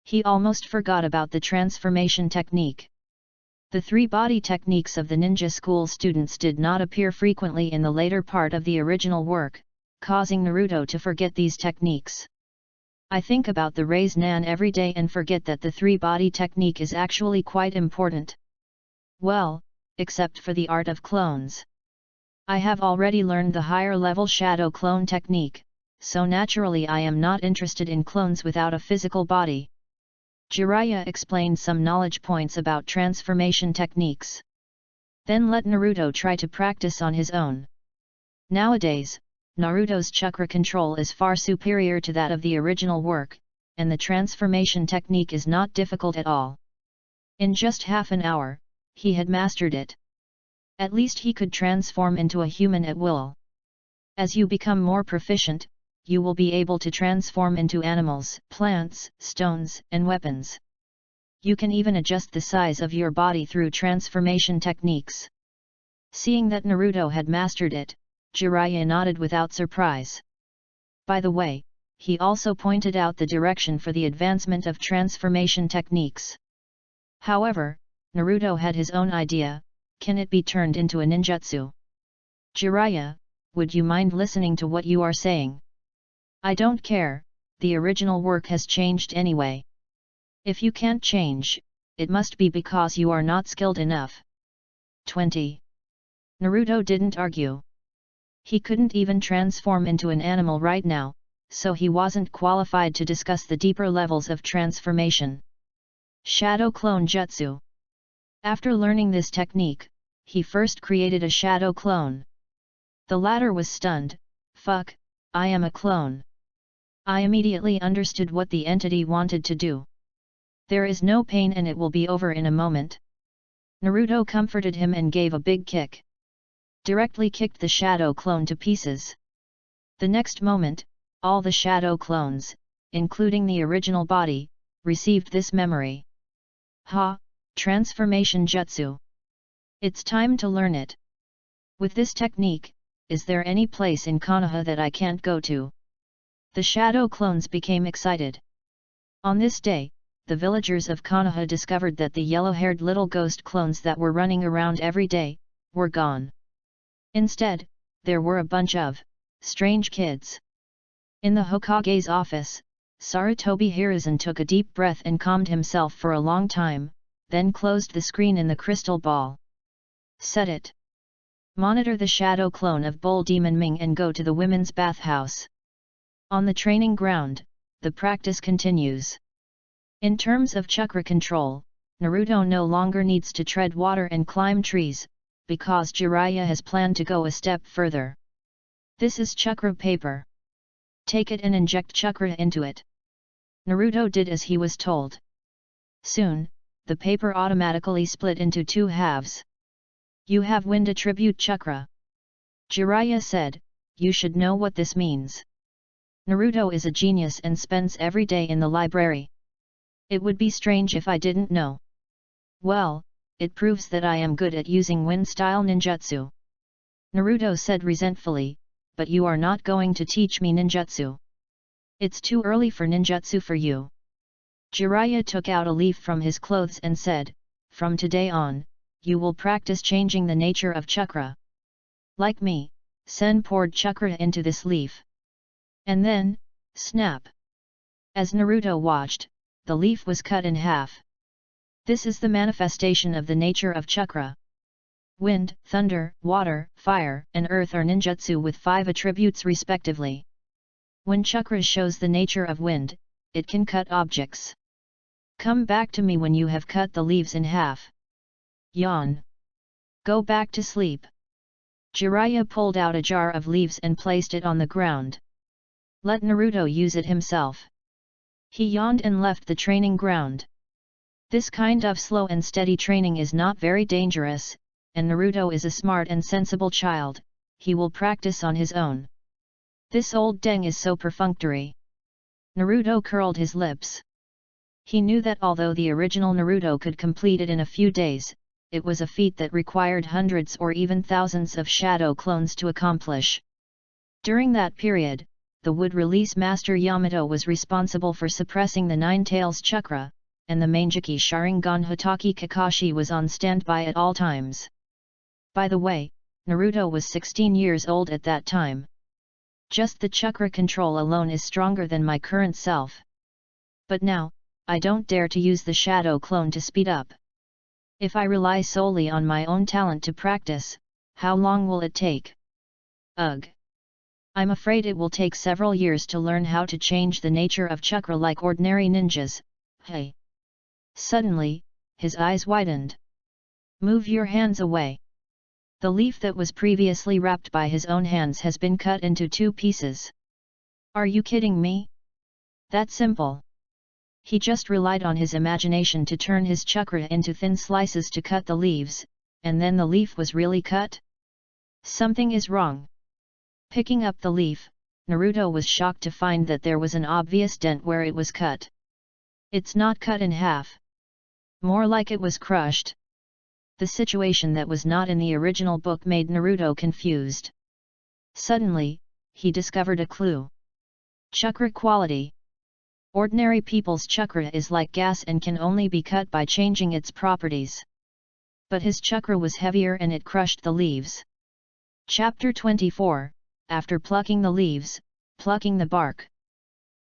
He almost forgot about the transformation technique. The three body techniques of the ninja school students did not appear frequently in the later part of the original work, causing Naruto to forget these techniques. I think about the Raise Nan every day and forget that the three-body technique is actually quite important. Well, except for the art of clones. I have already learned the higher-level shadow clone technique, so naturally I am not interested in clones without a physical body. Jiraiya explained some knowledge points about transformation techniques. Then let Naruto try to practice on his own. Nowadays, Naruto's chakra control is far superior to that of the original work, and the transformation technique is not difficult at all. In just half an hour, he had mastered it. At least he could transform into a human at will. As you become more proficient, you will be able to transform into animals, plants, stones, and weapons. You can even adjust the size of your body through transformation techniques. Seeing that Naruto had mastered it, Jiraiya nodded without surprise. By the way, he also pointed out the direction for the advancement of transformation techniques. However, Naruto had his own idea: can it be turned into a ninjutsu? Jiraiya, would you mind listening to what you are saying? I don't care, the original work has changed anyway. If you can't change, it must be because you are not skilled enough. 20. Naruto didn't argue. He couldn't even transform into an animal right now, so he wasn't qualified to discuss the deeper levels of transformation. Shadow Clone Jutsu. After learning this technique, he first created a shadow clone. The latter was stunned. Fuck, I am a clone. I immediately understood what the entity wanted to do. There is no pain and it will be over in a moment. Naruto comforted him and gave a big kick. Directly kicked the shadow clone to pieces. The next moment, all the shadow clones, including the original body, received this memory. Ha! Transformation Jutsu. It's time to learn it. With this technique, is there any place in Konoha that I can't go to? The shadow clones became excited. On this day, the villagers of Konoha discovered that the yellow-haired little ghost clones that were running around every day, were gone. Instead, there were a bunch of strange kids. In the Hokage's office, Sarutobi Hiruzen took a deep breath and calmed himself for a long time, then closed the screen in the crystal ball. Set it. Monitor the shadow clone of Bull Demon Ming and go to the women's bathhouse. On the training ground, the practice continues. In terms of chakra control, Naruto no longer needs to tread water and climb trees, because Jiraiya has planned to go a step further. This is chakra paper. Take it and inject chakra into it. Naruto did as he was told. Soon, the paper automatically split into two halves. You have wind attribute chakra. Jiraiya said, you should know what this means. Naruto is a genius and spends every day in the library. It would be strange if I didn't know. Well, it proves that I am good at using wind-style ninjutsu. Naruto said resentfully, but you are not going to teach me ninjutsu. It's too early for ninjutsu for you. Jiraiya took out a leaf from his clothes and said, from today on, you will practice changing the nature of chakra. Like me, Sen poured chakra into this leaf. And then, snap! As Naruto watched, the leaf was cut in half. This is the manifestation of the nature of chakra. Wind, thunder, water, fire, and earth are ninjutsu with 5 attributes respectively. When chakra shows the nature of wind, it can cut objects. Come back to me when you have cut the leaves in half. Yawn. Go back to sleep. Jiraiya pulled out a jar of leaves and placed it on the ground. Let Naruto use it himself. He yawned and left the training ground. This kind of slow and steady training is not very dangerous, and Naruto is a smart and sensible child, he will practice on his own. This old deng is so perfunctory. Naruto curled his lips. He knew that although the original Naruto could complete it in a few days, it was a feat that required hundreds or even thousands of shadow clones to accomplish. During that period, the Wood Release Master Yamato was responsible for suppressing the Nine Tails chakra, and the Manjiki Sharingan Hitaki Kakashi was on standby at all times. By the way, Naruto was 16 years old at that time. Just the chakra control alone is stronger than my current self. But now, I don't dare to use the shadow clone to speed up. If I rely solely on my own talent to practice, how long will it take? Ugh! I'm afraid it will take several years to learn how to change the nature of chakra like ordinary ninjas. Hey! Suddenly, his eyes widened. Move your hands away. The leaf that was previously wrapped by his own hands has been cut into 2 pieces. Are you kidding me? That's simple. He just relied on his imagination to turn his chakra into thin slices to cut the leaves, and then the leaf was really cut? Something is wrong. Picking up the leaf, Naruto was shocked to find that there was an obvious dent where it was cut. It's not cut in half. More like it was crushed. The situation that was not in the original book made Naruto confused. Suddenly, he discovered a clue. Chakra quality. Ordinary people's chakra is like gas and can only be cut by changing its properties. But his chakra was heavier and it crushed the leaves. Chapter 24, After plucking the leaves, plucking the bark.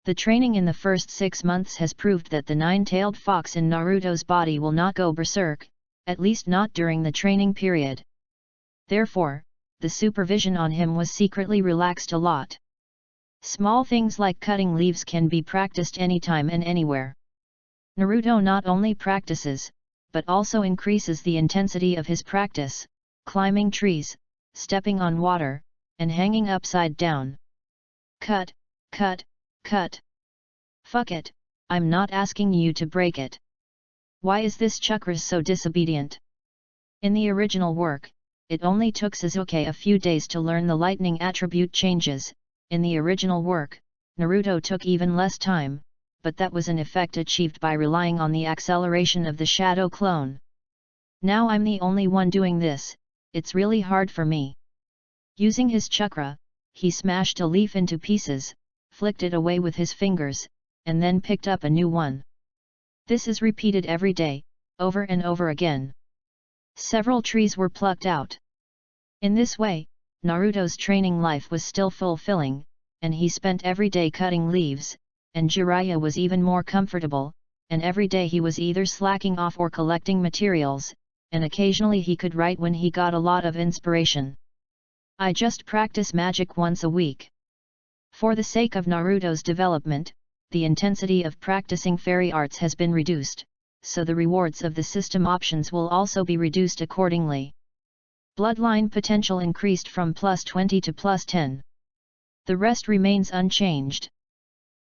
The training in the first 6 months has proved that the 9-tailed fox in Naruto's body will not go berserk, at least not during the training period. Therefore, the supervision on him was secretly relaxed a lot. Small things like cutting leaves can be practiced anytime and anywhere. Naruto not only practices, but also increases the intensity of his practice, climbing trees, stepping on water, and hanging upside down. Cut, cut, cut. Fuck it, I'm not asking you to break it. Why is this chakra so disobedient? In the original work, it only took Sasuke a few days to learn the lightning attribute changes. In the original work, Naruto took even less time, but that was an effect achieved by relying on the acceleration of the shadow clone. Now I'm the only one doing this, it's really hard for me. Using his chakra, he smashed a leaf into pieces, flicked it away with his fingers, and then picked up a new one. This is repeated every day, over and over again. Several trees were plucked out. In this way, Naruto's training life was still fulfilling, and he spent every day cutting leaves, and Jiraiya was even more comfortable, and every day he was either slacking off or collecting materials, and occasionally he could write when he got a lot of inspiration. I just practice magic once a week. For the sake of Naruto's development, the intensity of practicing fairy arts has been reduced, so the rewards of the system options will also be reduced accordingly. Bloodline potential increased from +20 to +10. The rest remains unchanged.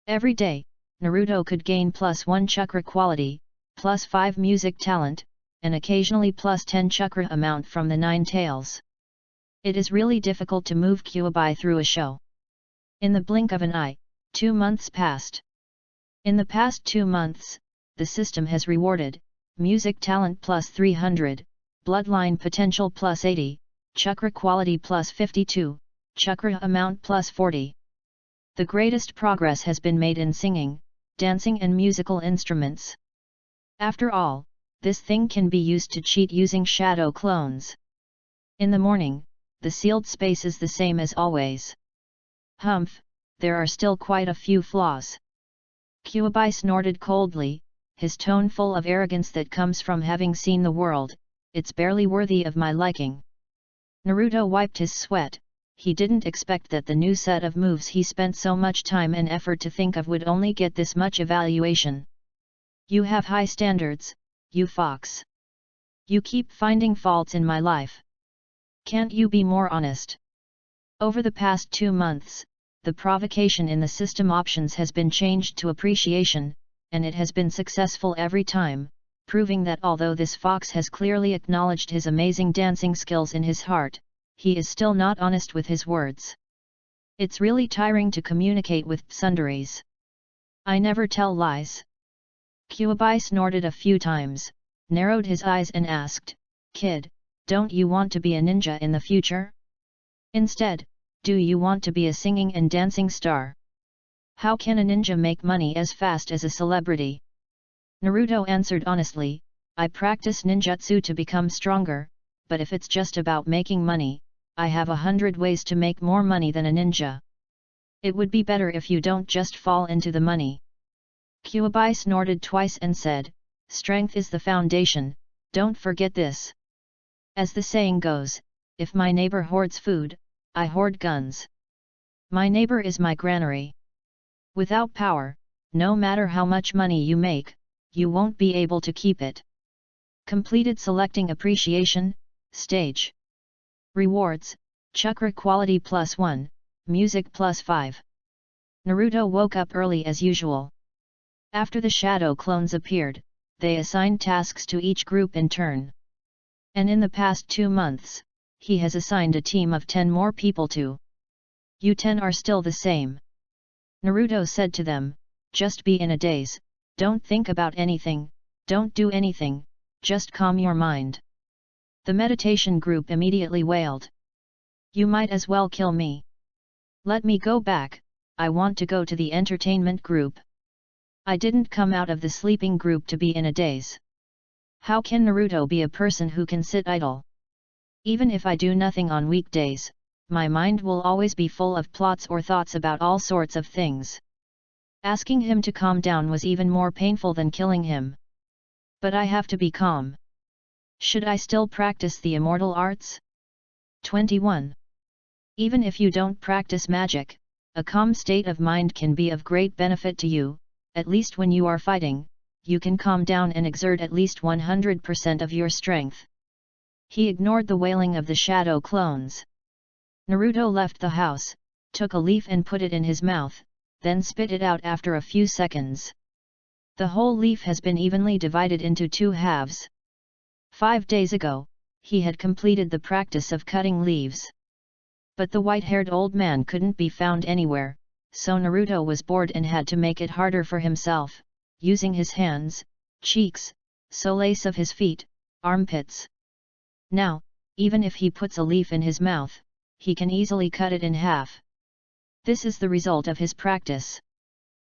Every day, Naruto could gain +1 chakra quality, +5 music talent, and occasionally +10 chakra amount from the 9 tails. It is really difficult to move Kyuubi through a show. In the blink of an eye, 2 months passed. In the past 2 months, the system has rewarded music talent +300, bloodline potential +80, chakra quality +52, chakra amount +40. The greatest progress has been made in singing, dancing and musical instruments. After all, this thing can be used to cheat using shadow clones. In the morning, the sealed space is the same as always. Humph, there are still quite a few flaws. Kyuubi snorted coldly, his tone full of arrogance that comes from having seen the world. It's barely worthy of my liking. Naruto wiped his sweat. He didn't expect that the new set of moves he spent so much time and effort to think of would only get this much evaluation. You have high standards, you fox. You keep finding faults in my life. Can't you be more honest? Over the past 2 months, the provocation in the system options has been changed to appreciation, and it has been successful every time, proving that although this fox has clearly acknowledged his amazing dancing skills in his heart, he is still not honest with his words. It's really tiring to communicate with tsunderes. I never tell lies. Kyuubi snorted a few times, narrowed his eyes and asked, "Kid, don't you want to be a ninja in the future? Instead, do you want to be a singing and dancing star? How can a ninja make money as fast as a celebrity?" Naruto answered honestly, "I practice ninjutsu to become stronger, but if it's just about making money, I have 100 ways to make more money than a ninja." It would be better if you don't just fall into the money. Kuabai snorted twice and said, strength is the foundation, don't forget this. As the saying goes, if my neighbor hoards food, I hoard guns. My neighbor is my granary. Without power, no matter how much money you make, you won't be able to keep it. Completed selecting appreciation, stage. Rewards, chakra quality +1, music +5. Naruto woke up early as usual. After the shadow clones appeared, they assigned tasks to each group in turn. And in the past 2 months, he has assigned a team of 10 more people too. You 10 are still the same. Naruto said to them, just be in a daze, don't think about anything, don't do anything, just calm your mind. The meditation group immediately wailed. You might as well kill me. Let me go back, I want to go to the entertainment group. I didn't come out of the sleeping group to be in a daze. How can Naruto be a person who can sit idle? Even if I do nothing on weekdays, my mind will always be full of plots or thoughts about all sorts of things. Asking him to calm down was even more painful than killing him. But I have to be calm. Should I still practice the immortal arts? 21. Even if you don't practice magic, a calm state of mind can be of great benefit to you. At least when you are fighting, you can calm down and exert at least 100% of your strength. He ignored the wailing of the shadow clones. Naruto left the house, took a leaf and put it in his mouth, then spit it out after a few seconds. The whole leaf has been evenly divided into 2 halves. 5 days ago, he had completed the practice of cutting leaves. But the white-haired old man couldn't be found anywhere, so Naruto was bored and had to make it harder for himself, using his hands, cheeks, soles of his feet, armpits. Now, even if he puts a leaf in his mouth, he can easily cut it in half. This is the result of his practice.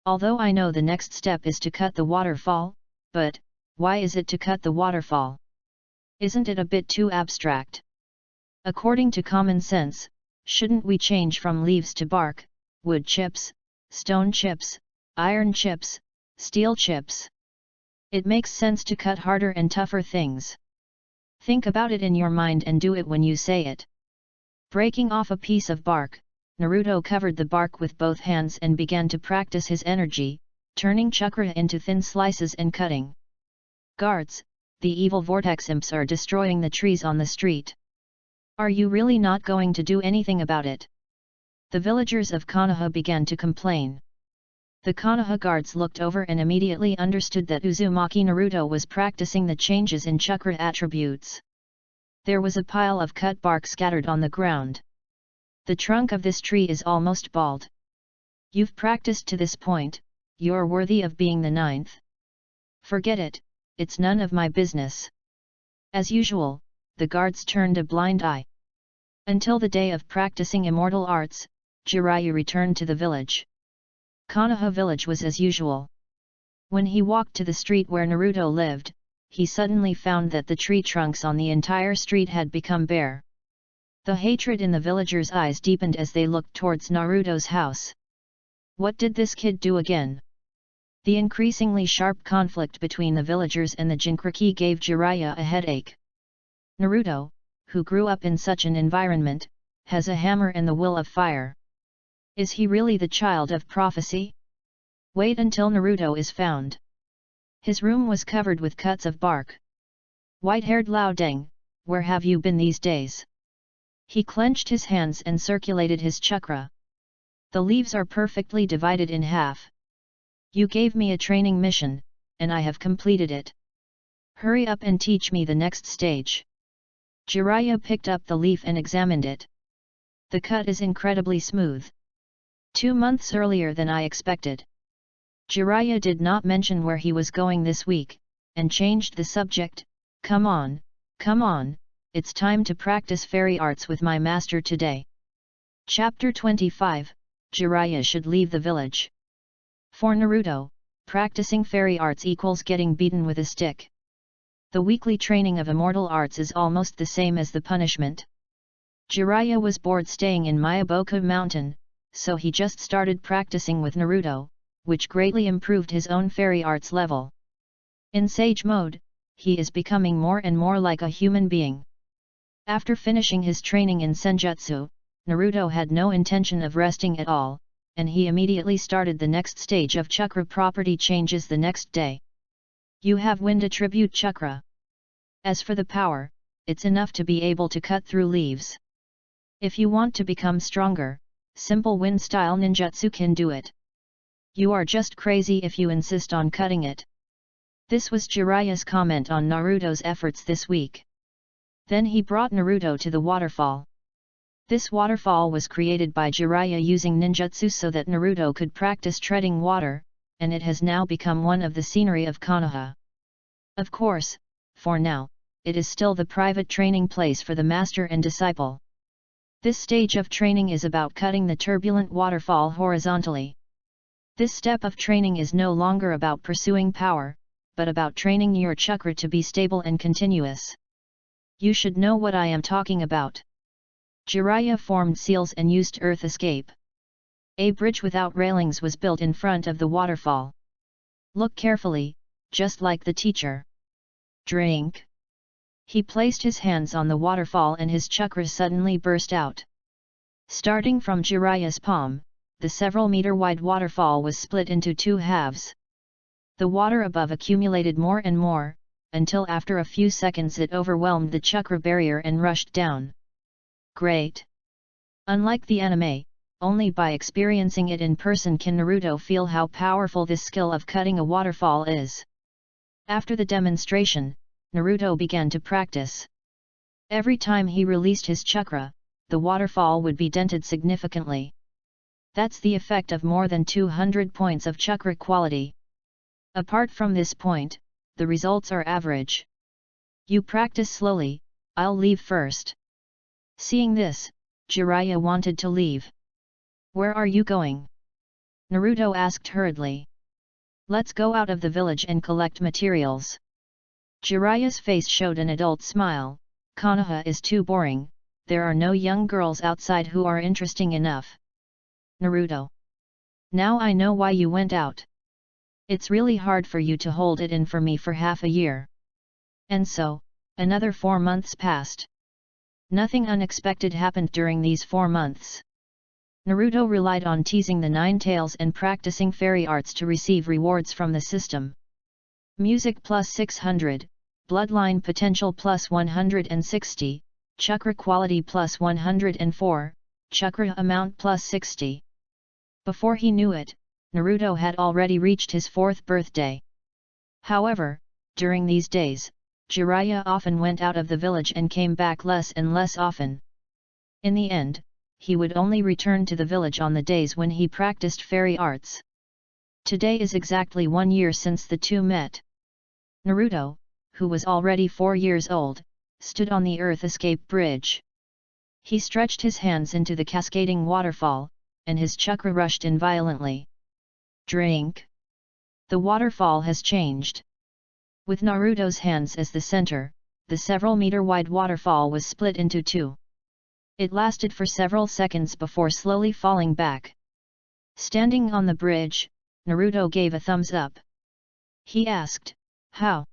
Although I know the next step is to cut the waterfall, but, why is it to cut the waterfall? Isn't it a bit too abstract? According to common sense, shouldn't we change from leaves to bark, wood chips, stone chips, iron chips, steel chips? It makes sense to cut harder and tougher things. Think about it in your mind and do it when you say it. Breaking off a piece of bark, Naruto covered the bark with both hands and began to practice his energy, turning chakra into thin slices and cutting. Guards, the evil vortex imps are destroying the trees on the street. Are you really not going to do anything about it? The villagers of Konoha began to complain. The Konoha guards looked over and immediately understood that Uzumaki Naruto was practicing the changes in chakra attributes. There was a pile of cut bark scattered on the ground. The trunk of this tree is almost bald. You've practiced to this point, you're worthy of being the 9th. Forget it, it's none of my business. As usual, the guards turned a blind eye. Until the day of practicing immortal arts, Jiraiya returned to the village. Konoha village was as usual. When he walked to the street where Naruto lived, he suddenly found that the tree trunks on the entire street had become bare. The hatred in the villagers' eyes deepened as they looked towards Naruto's house. What did this kid do again? The increasingly sharp conflict between the villagers and the Jinchuriki gave Jiraiya a headache. Naruto, who grew up in such an environment, has a hammer and the will of fire. Is he really the child of prophecy? Wait until Naruto is found. His room was covered with cuts of bark. White-haired Lao Deng, where have you been these days? He clenched his hands and circulated his chakra. The leaves are perfectly divided in half. You gave me a training mission, and I have completed it. Hurry up and teach me the next stage. Jiraiya picked up the leaf and examined it. The cut is incredibly smooth. 2 months earlier than I expected. Jiraiya did not mention where he was going this week, and changed the subject. Come on, it's time to practice fairy arts with my master today. Chapter 25, Jiraiya should leave the village. For Naruto, practicing fairy arts equals getting beaten with a stick. The weekly training of immortal arts is almost the same as the punishment. Jiraiya was bored staying in Myaboku Mountain, so he just started practicing with Naruto, which greatly improved his own fairy arts level. In Sage mode, he is becoming more and more like a human being. After finishing his training in Senjutsu, Naruto had no intention of resting at all, and he immediately started the next stage of chakra property changes the next day. You have wind attribute chakra. As for the power, it's enough to be able to cut through leaves. If you want to become stronger, simple wind style ninjutsu can do it. You are just crazy if you insist on cutting it. This was Jiraiya's comment on Naruto's efforts this week. Then he brought Naruto to the waterfall. This waterfall was created by Jiraiya using ninjutsu so that Naruto could practice treading water, and it has now become one of the scenery of Konoha. Of course, for now, it is still the private training place for the master and disciple. This stage of training is about cutting the turbulent waterfall horizontally. This step of training is no longer about pursuing power, but about training your chakra to be stable and continuous. You should know what I am talking about. Jiraiya formed seals and used earth escape. A bridge without railings was built in front of the waterfall. Look carefully, just like the teacher. Drink. He placed his hands on the waterfall and his chakra suddenly burst out. Starting from Jiraiya's palm, the several meter wide waterfall was split into two halves. The water above accumulated more and more, until after a few seconds it overwhelmed the chakra barrier and rushed down. Great! Unlike the anime, only by experiencing it in person can Naruto feel how powerful this skill of cutting a waterfall is. After the demonstration, Naruto began to practice. Every time he released his chakra, the waterfall would be dented significantly. That's the effect of more than 200 points of chakra quality. Apart from this point, the results are average. You practice slowly, I'll leave first. Seeing this, Jiraiya wanted to leave. Where are you going? Naruto asked hurriedly. Let's go out of the village and collect materials. Jiraiya's face showed an adult smile. Konoha is too boring, there are no young girls outside who are interesting enough. Naruto. Now I know why you went out. It's really hard for you to hold it in for me for half a year. And so, another 4 months passed. Nothing unexpected happened during these 4 months. Naruto relied on teasing the Nine Tails and practicing fairy arts to receive rewards from the system. Music plus 600, Bloodline potential plus 160, Chakra quality plus 104, Chakra amount plus 60. Before he knew it, Naruto had already reached his 4th birthday. However, during these days, Jiraiya often went out of the village and came back less and less often. In the end, he would only return to the village on the days when he practiced fairy arts. Today is exactly 1 year since the two met. Naruto, who was already 4 years old, stood on the earth escape bridge. He stretched his hands into the cascading waterfall, and his chakra rushed in violently. Drink. The waterfall has changed. With Naruto's hands as the center, the several meter wide waterfall was split into two. It lasted for several seconds before slowly falling back. Standing on the bridge, Naruto gave a thumbs up. He asked, "How?"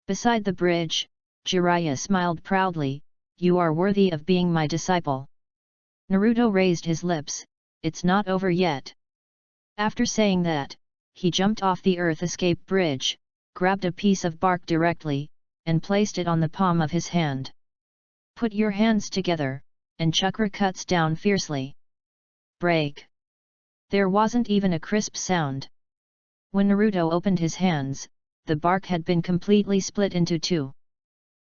Beside the bridge, Jiraiya smiled proudly, "You are worthy of being my disciple." Naruto raised his lips, "It's not over yet." After saying that, he jumped off the earth escape bridge, grabbed a piece of bark directly, and placed it on the palm of his hand. Put your hands together, and chakra cuts down fiercely. Break. There wasn't even a crisp sound. When Naruto opened his hands, the bark had been completely split into two.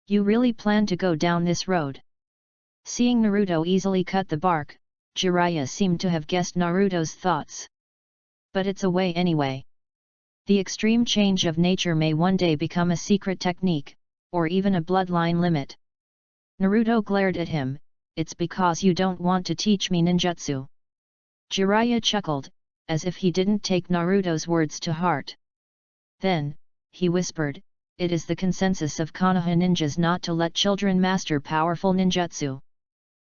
You really plan to go down this road? Seeing Naruto easily cut the bark, Jiraiya seemed to have guessed Naruto's thoughts. But it's a way anyway. The extreme change of nature may one day become a secret technique, or even a bloodline limit. Naruto glared at him, "It's because you don't want to teach me ninjutsu." Jiraiya chuckled, as if he didn't take Naruto's words to heart. Then, he whispered, "It is the consensus of Konoha ninjas not to let children master powerful ninjutsu.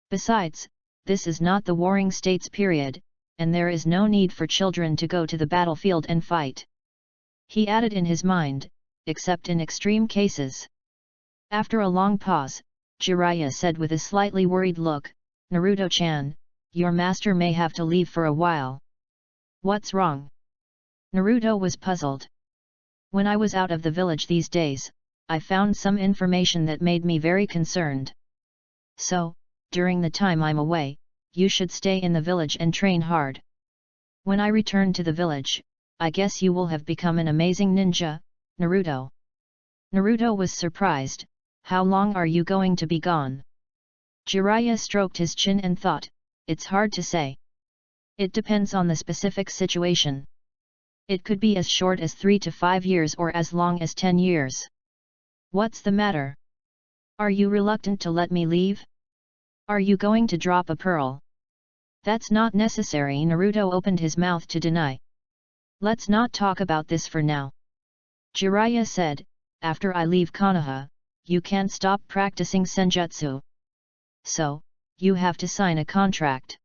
Besides, this is not the Warring States period, and there is no need for children to go to the battlefield and fight. He added in his mind, except in extreme cases. After a long pause, Jiraiya said with a slightly worried look, Naruto-chan, your master may have to leave for a while. What's wrong? Naruto was puzzled. When I was out of the village these days, I found some information that made me very concerned. So, during the time I'm away, you should stay in the village and train hard. When I return to the village, I guess you will have become an amazing ninja, Naruto. Naruto was surprised. How long are you going to be gone? Jiraiya stroked his chin and thought, it's hard to say. It depends on the specific situation. It could be as short as 3 to 5 years or as long as 10 years. What's the matter? Are you reluctant to let me leave? Are you going to drop a pearl? That's not necessary. Naruto opened his mouth to deny. Let's not talk about this for now. Jiraiya said, after I leave Konoha, you can't stop practicing senjutsu. So, you have to sign a contract.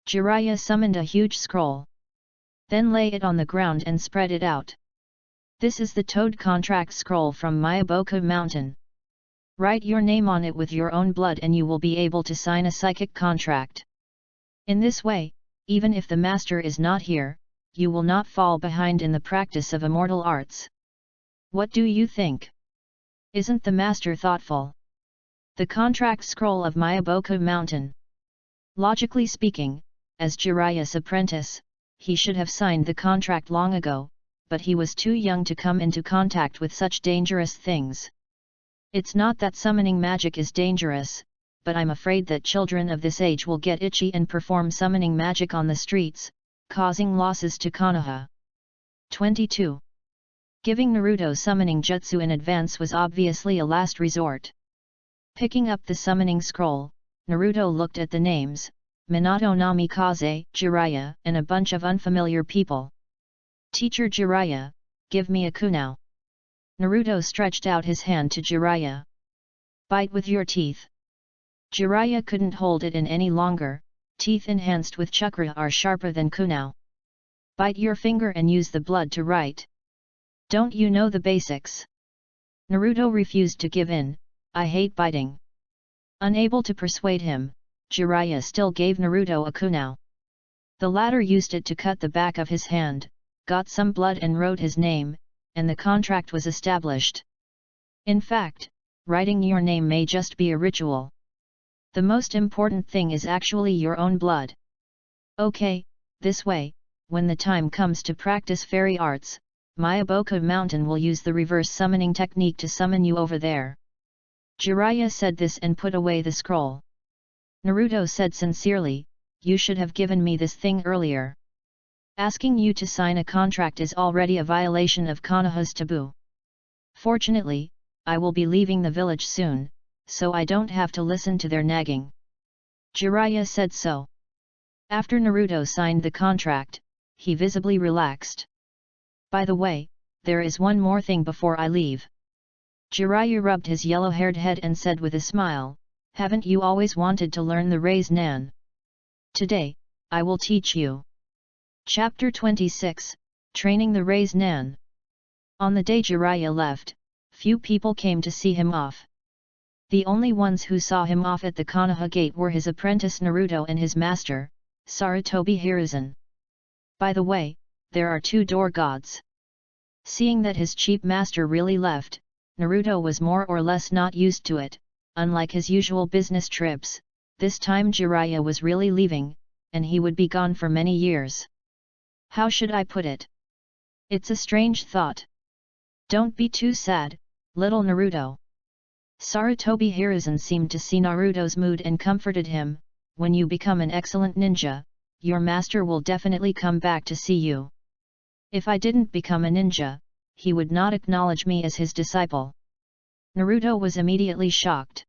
Jiraiya summoned a huge scroll. Then lay it on the ground and spread it out. This is the Toad contract scroll from Myaboku Mountain. Write your name on it with your own blood and you will be able to sign a psychic contract. In this way, even if the master is not here, you will not fall behind in the practice of immortal arts. What do you think? Isn't the master thoughtful? The contract scroll of Myaboku Mountain. Logically speaking, as Jiraiya's apprentice, he should have signed the contract long ago, but he was too young to come into contact with such dangerous things. It's not that summoning magic is dangerous, but I'm afraid that children of this age will get itchy and perform summoning magic on the streets, causing losses to Konoha. 22. Giving Naruto summoning jutsu in advance was obviously a last resort. Picking up the summoning scroll, Naruto looked at the names, Minato Namikaze, Jiraiya, and a bunch of unfamiliar people. Teacher Jiraiya, give me a kunai. Naruto stretched out his hand to Jiraiya. Bite with your teeth. Jiraiya couldn't hold it in any longer, teeth enhanced with chakra are sharper than kunai. Bite your finger and use the blood to write. Don't you know the basics? Naruto refused to give in, I hate biting. Unable to persuade him, Jiraiya still gave Naruto a kunai. The latter used it to cut the back of his hand, got some blood and wrote his name, and the contract was established. In fact, writing your name may just be a ritual. The most important thing is actually your own blood. Okay, this way, when the time comes to practice fairy arts, Myaboku Mountain will use the reverse summoning technique to summon you over there. Jiraiya said this and put away the scroll. Naruto said sincerely, you should have given me this thing earlier. Asking you to sign a contract is already a violation of Konoha's taboo. Fortunately, I will be leaving the village soon, so I don't have to listen to their nagging. Jiraiya said so. After Naruto signed the contract, he visibly relaxed. By the way, there is one more thing before I leave. Jiraiya rubbed his yellow-haired head and said with a smile, haven't you always wanted to learn the Raise Nan? Today, I will teach you. Chapter 26, Training the Raise Nan. On the day Jiraiya left, few people came to see him off. The only ones who saw him off at the Konoha gate were his apprentice Naruto and his master, Sarutobi Hiruzen. By the way, there are 2 door gods. Seeing that his cheap master really left, Naruto was more or less not used to it. Unlike his usual business trips, this time Jiraiya was really leaving, and he would be gone for many years. How should I put it? It's a strange thought. Don't be too sad, little Naruto. Sarutobi Hiruzen seemed to see Naruto's mood and comforted him, when you become an excellent ninja, your master will definitely come back to see you. If I didn't become a ninja, he would not acknowledge me as his disciple. Naruto was immediately shocked.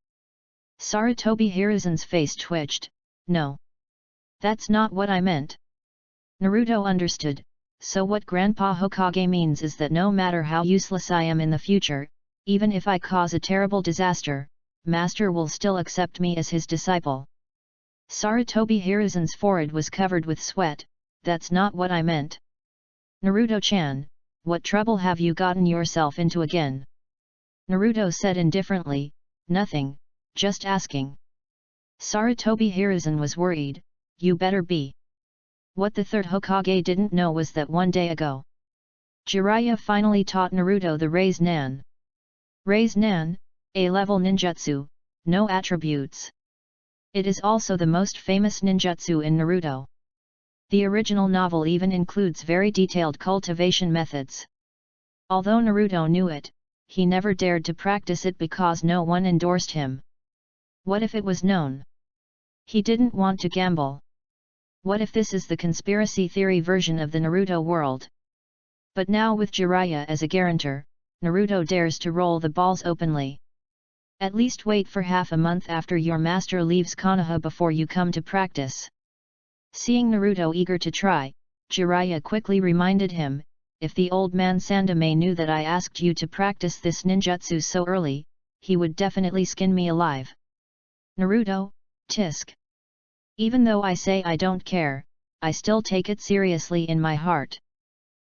Sarutobi Hiruzen's face twitched, no. That's not what I meant. Naruto understood, so what Grandpa Hokage means is that no matter how useless I am in the future, even if I cause a terrible disaster, Master will still accept me as his disciple. Sarutobi Hiruzen's forehead was covered with sweat. That's not what I meant. Naruto-chan, what trouble have you gotten yourself into again? Naruto said indifferently, nothing, just asking. Sarutobi Hiruzen was worried, you better be. What the third Hokage didn't know was that one day ago, Jiraiya finally taught Naruto the Raise Nan. Raise Nan, A-level ninjutsu, no attributes. It is also the most famous ninjutsu in Naruto. The original novel even includes very detailed cultivation methods. Although Naruto knew it, he never dared to practice it because no one endorsed him. What if it was known? He didn't want to gamble. What if this is the conspiracy theory version of the Naruto world? But now with Jiraiya as a guarantor, Naruto dares to roll the balls openly. At least wait for half a month after your master leaves Konoha before you come to practice. Seeing Naruto eager to try, Jiraiya quickly reminded him, if the old man Sandame knew that I asked you to practice this ninjutsu so early, he would definitely skin me alive. Naruto, tisk. Even though I say I don't care, I still take it seriously in my heart.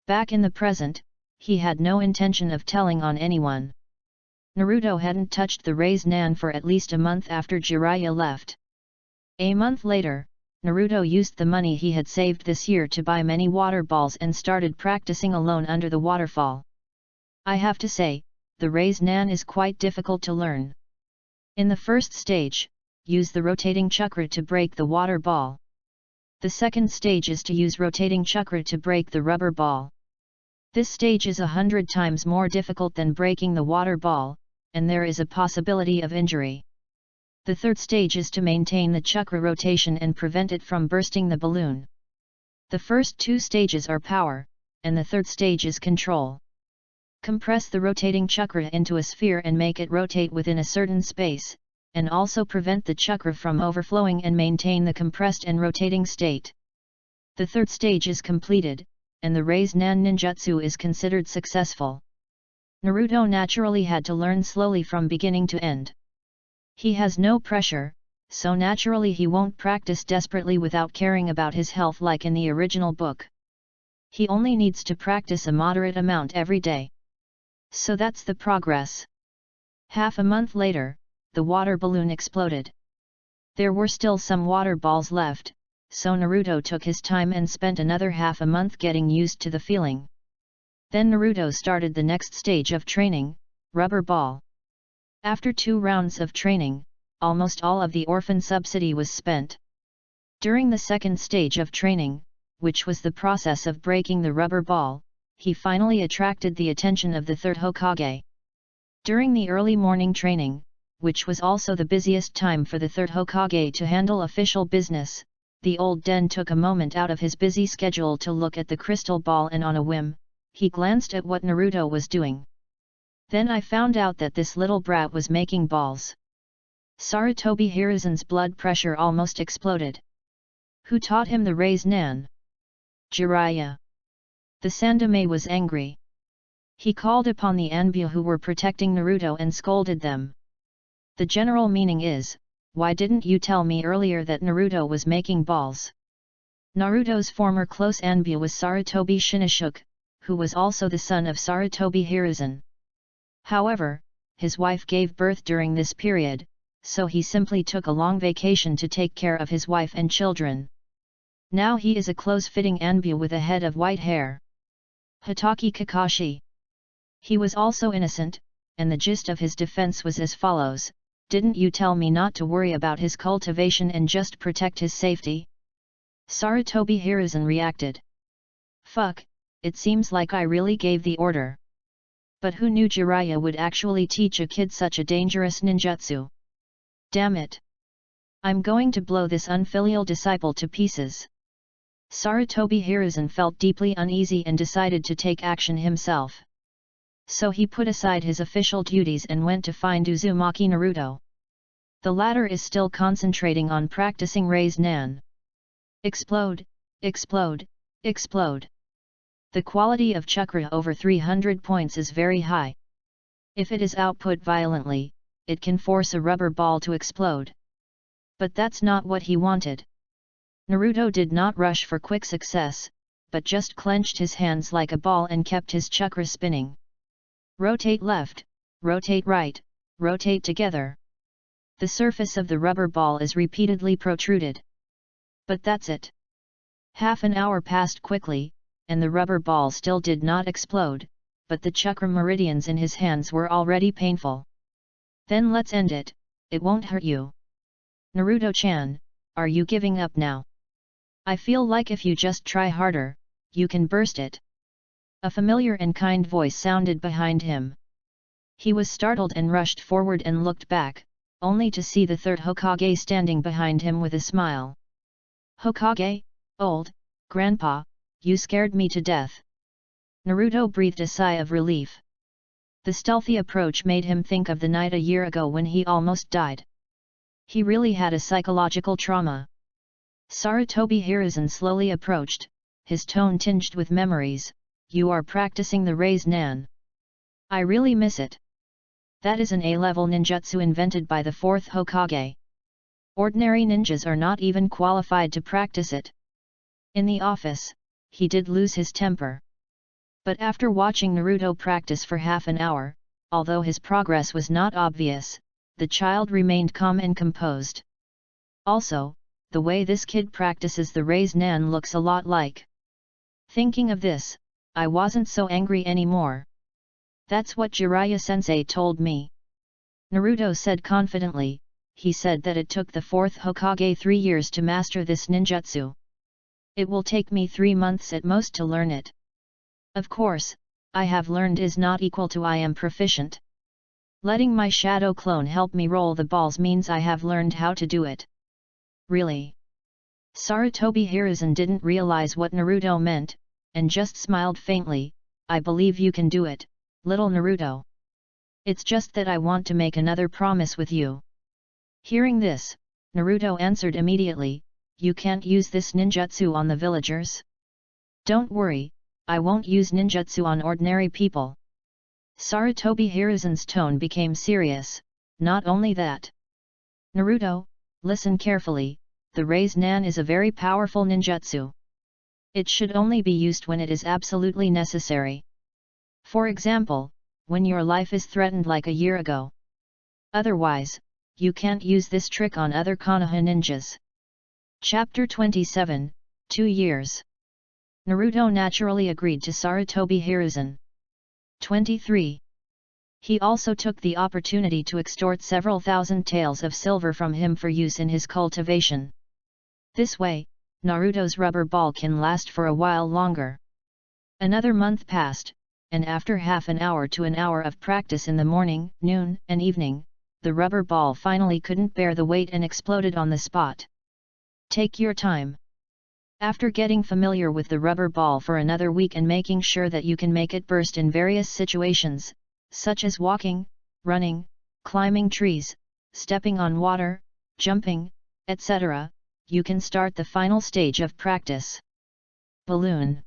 Back in the present, he had no intention of telling on anyone. Naruto hadn't touched the Raise Nan for at least a month after Jiraiya left. A month later, Naruto used the money he had saved this year to buy many water balls and started practicing alone under the waterfall. I have to say, the Raise Nan is quite difficult to learn. In the first stage, use the rotating chakra to break the water ball. The second stage is to use rotating chakra to break the rubber ball. This stage is 100 times more difficult than breaking the water ball, and there is a possibility of injury. The third stage is to maintain the chakra rotation and prevent it from bursting the balloon. The first two stages are power, and the third stage is control. Compress the rotating chakra into a sphere and make it rotate within a certain space, and also prevent the chakra from overflowing and maintain the compressed and rotating state. The third stage is completed, and the Raise Nan ninjutsu is considered successful. Naruto naturally had to learn slowly from beginning to end. He has no pressure, so naturally he won't practice desperately without caring about his health like in the original book. He only needs to practice a moderate amount every day. So that's the progress. Half a month later, the water balloon exploded. There were still some water balls left, so Naruto took his time and spent another half a month getting used to the feeling. Then Naruto started the next stage of training, rubber ball. After 2 rounds of training, almost all of the orphan subsidy was spent. During the second stage of training, which was the process of breaking the rubber ball, he finally attracted the attention of the third Hokage. During the early morning training, which was also the busiest time for the third Hokage to handle official business, the old Den took a moment out of his busy schedule to look at the crystal ball and on a whim, he glanced at what Naruto was doing. Then I found out that this little brat was making balls. Sarutobi Hiruzen's blood pressure almost exploded. Who taught him the Raise Nan? Jiraiya. The Sandame was angry. He called upon the Anbu who were protecting Naruto and scolded them. The general meaning is, why didn't you tell me earlier that Naruto was making balls? Naruto's former close Anbu was Sarutobi Shinnosuke, who was also the son of Sarutobi Hiruzen. However, his wife gave birth during this period, so he simply took a long vacation to take care of his wife and children. Now he is a close-fitting Anbu with a head of white hair. Hitaki Kakashi. He was also innocent, and the gist of his defense was as follows: didn't you tell me not to worry about his cultivation and just protect his safety? Sarutobi Hiruzen reacted. Fuck, it seems like I really gave the order. But who knew Jiraiya would actually teach a kid such a dangerous ninjutsu? Damn it! I'm going to blow this unfilial disciple to pieces. Sarutobi Hiruzen felt deeply uneasy and decided to take action himself. So he put aside his official duties and went to find Uzumaki Naruto. The latter is still concentrating on practicing Raise Nan. Explode, explode, explode. The quality of chakra over 300 points is very high. If it is output violently, it can force a rubber ball to explode. But that's not what he wanted. Naruto did not rush for quick success, but just clenched his hands like a ball and kept his chakra spinning. Rotate left, rotate right, rotate together. The surface of the rubber ball is repeatedly protruded. But that's it. Half an hour passed quickly, and the rubber ball still did not explode, but the chakra meridians in his hands were already painful. Then let's end it, it won't hurt you. Naruto-chan, are you giving up now? I feel like if you just try harder, you can burst it. A familiar and kind voice sounded behind him. He was startled and rushed forward and looked back, only to see the third Hokage standing behind him with a smile. Hokage, old grandpa, you scared me to death. Naruto breathed a sigh of relief. The stealthy approach made him think of the night a year ago when he almost died. He really had a psychological trauma. Sarutobi Hiruzen slowly approached, his tone tinged with memories. You are practicing the Raise Nan. I really miss it. That is an A-level ninjutsu invented by the fourth Hokage. Ordinary ninjas are not even qualified to practice it. In the office, he did lose his temper. But after watching Naruto practice for half an hour, although his progress was not obvious, the child remained calm and composed. Also, the way this kid practices the Raise Nan looks a lot like. Thinking of this, I wasn't so angry anymore. That's what Jiraiya-sensei told me. Naruto said confidently. He said that it took the fourth Hokage 3 years to master this ninjutsu. It will take me 3 months at most to learn it. Of course, I have learned is not equal to I am proficient. Letting my shadow clone help me roll the balls means I have learned how to do it. Really? Sarutobi Hiruzen didn't realize what Naruto meant, and just smiled faintly. I believe you can do it, little Naruto. It's just that I want to make another promise with you. Hearing this, Naruto answered immediately, you can't use this ninjutsu on the villagers? Don't worry, I won't use ninjutsu on ordinary people. Sarutobi Hiruzen's tone became serious. Not only that. Naruto, listen carefully, the Raise Nan is a very powerful ninjutsu. It should only be used when it is absolutely necessary. For example, when your life is threatened like a year ago. Otherwise, you can't use this trick on other Konoha ninjas. Chapter 27, 2 years. Naruto naturally agreed to Sarutobi Hiruzen. 23. He also took the opportunity to extort several thousand taels of silver from him for use in his cultivation. This way, Naruto's rubber ball can last for a while longer. Another month passed, and after half an hour to an hour of practice in the morning, noon, and evening, the rubber ball finally couldn't bear the weight and exploded on the spot. Take your time. After getting familiar with the rubber ball for another week and making sure that you can make it burst in various situations, such as walking, running, climbing trees, stepping on water, jumping, etc., you can start the final stage of practice. Balloon.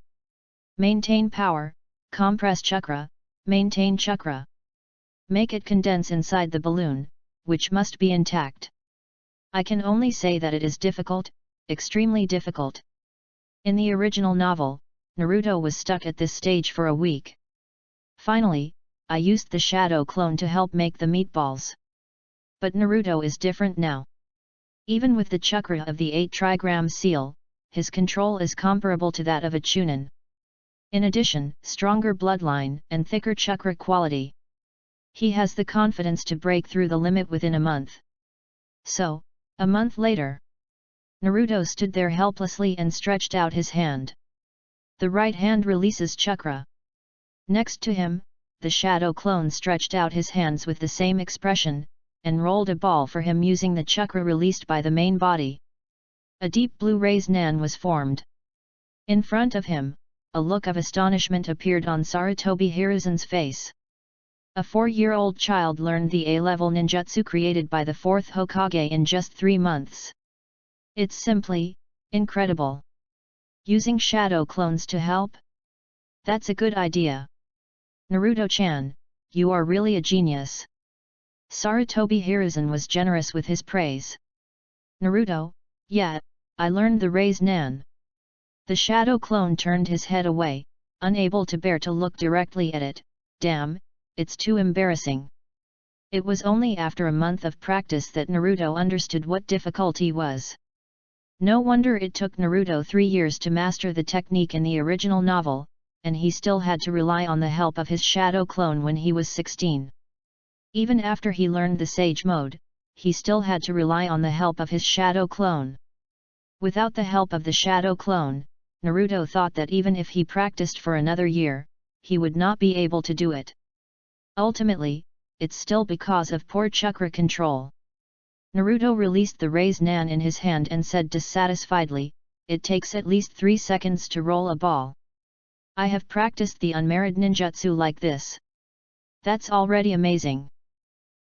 Maintain power, compress chakra, maintain chakra. Make it condense inside the balloon, which must be intact. I can only say that it is difficult, extremely difficult. In the original novel, Naruto was stuck at this stage for a week. Finally, I used the shadow clone to help make the meatballs. But Naruto is different now. Even with the chakra of the 8 trigram seal, his control is comparable to that of a Chunin. In addition, stronger bloodline and thicker chakra quality. He has the confidence to break through the limit within a month. So, a month later, Naruto stood there helplessly and stretched out his hand. The right hand releases chakra. Next to him, the shadow clone stretched out his hands with the same expression, and rolled a ball for him using the chakra released by the main body. A deep blue Raise Nan was formed. In front of him, a look of astonishment appeared on Sarutobi Hiruzen's face. A 4-year-old child learned the A-level ninjutsu created by the 4th Hokage in just 3 months. It's simply incredible. Using shadow clones to help? That's a good idea. Naruto-chan, you are really a genius. Sarutobi Hiruzen was generous with his praise. Naruto, yeah, I learned the raise Nan. The shadow clone turned his head away, unable to bear to look directly at it. Damn, it's too embarrassing. It was only after a month of practice that Naruto understood what difficulty was. No wonder it took Naruto 3 years to master the technique in the original novel, and he still had to rely on the help of his shadow clone when he was 16. Even after he learned the Sage Mode, he still had to rely on the help of his shadow clone. Without the help of the shadow clone, Naruto thought that even if he practiced for another year, he would not be able to do it. Ultimately, it's still because of poor chakra control. Naruto released the raise Nan in his hand and said dissatisfiedly, "It takes at least 3 seconds to roll a ball. I have practiced the unmarried ninjutsu like this. That's already amazing."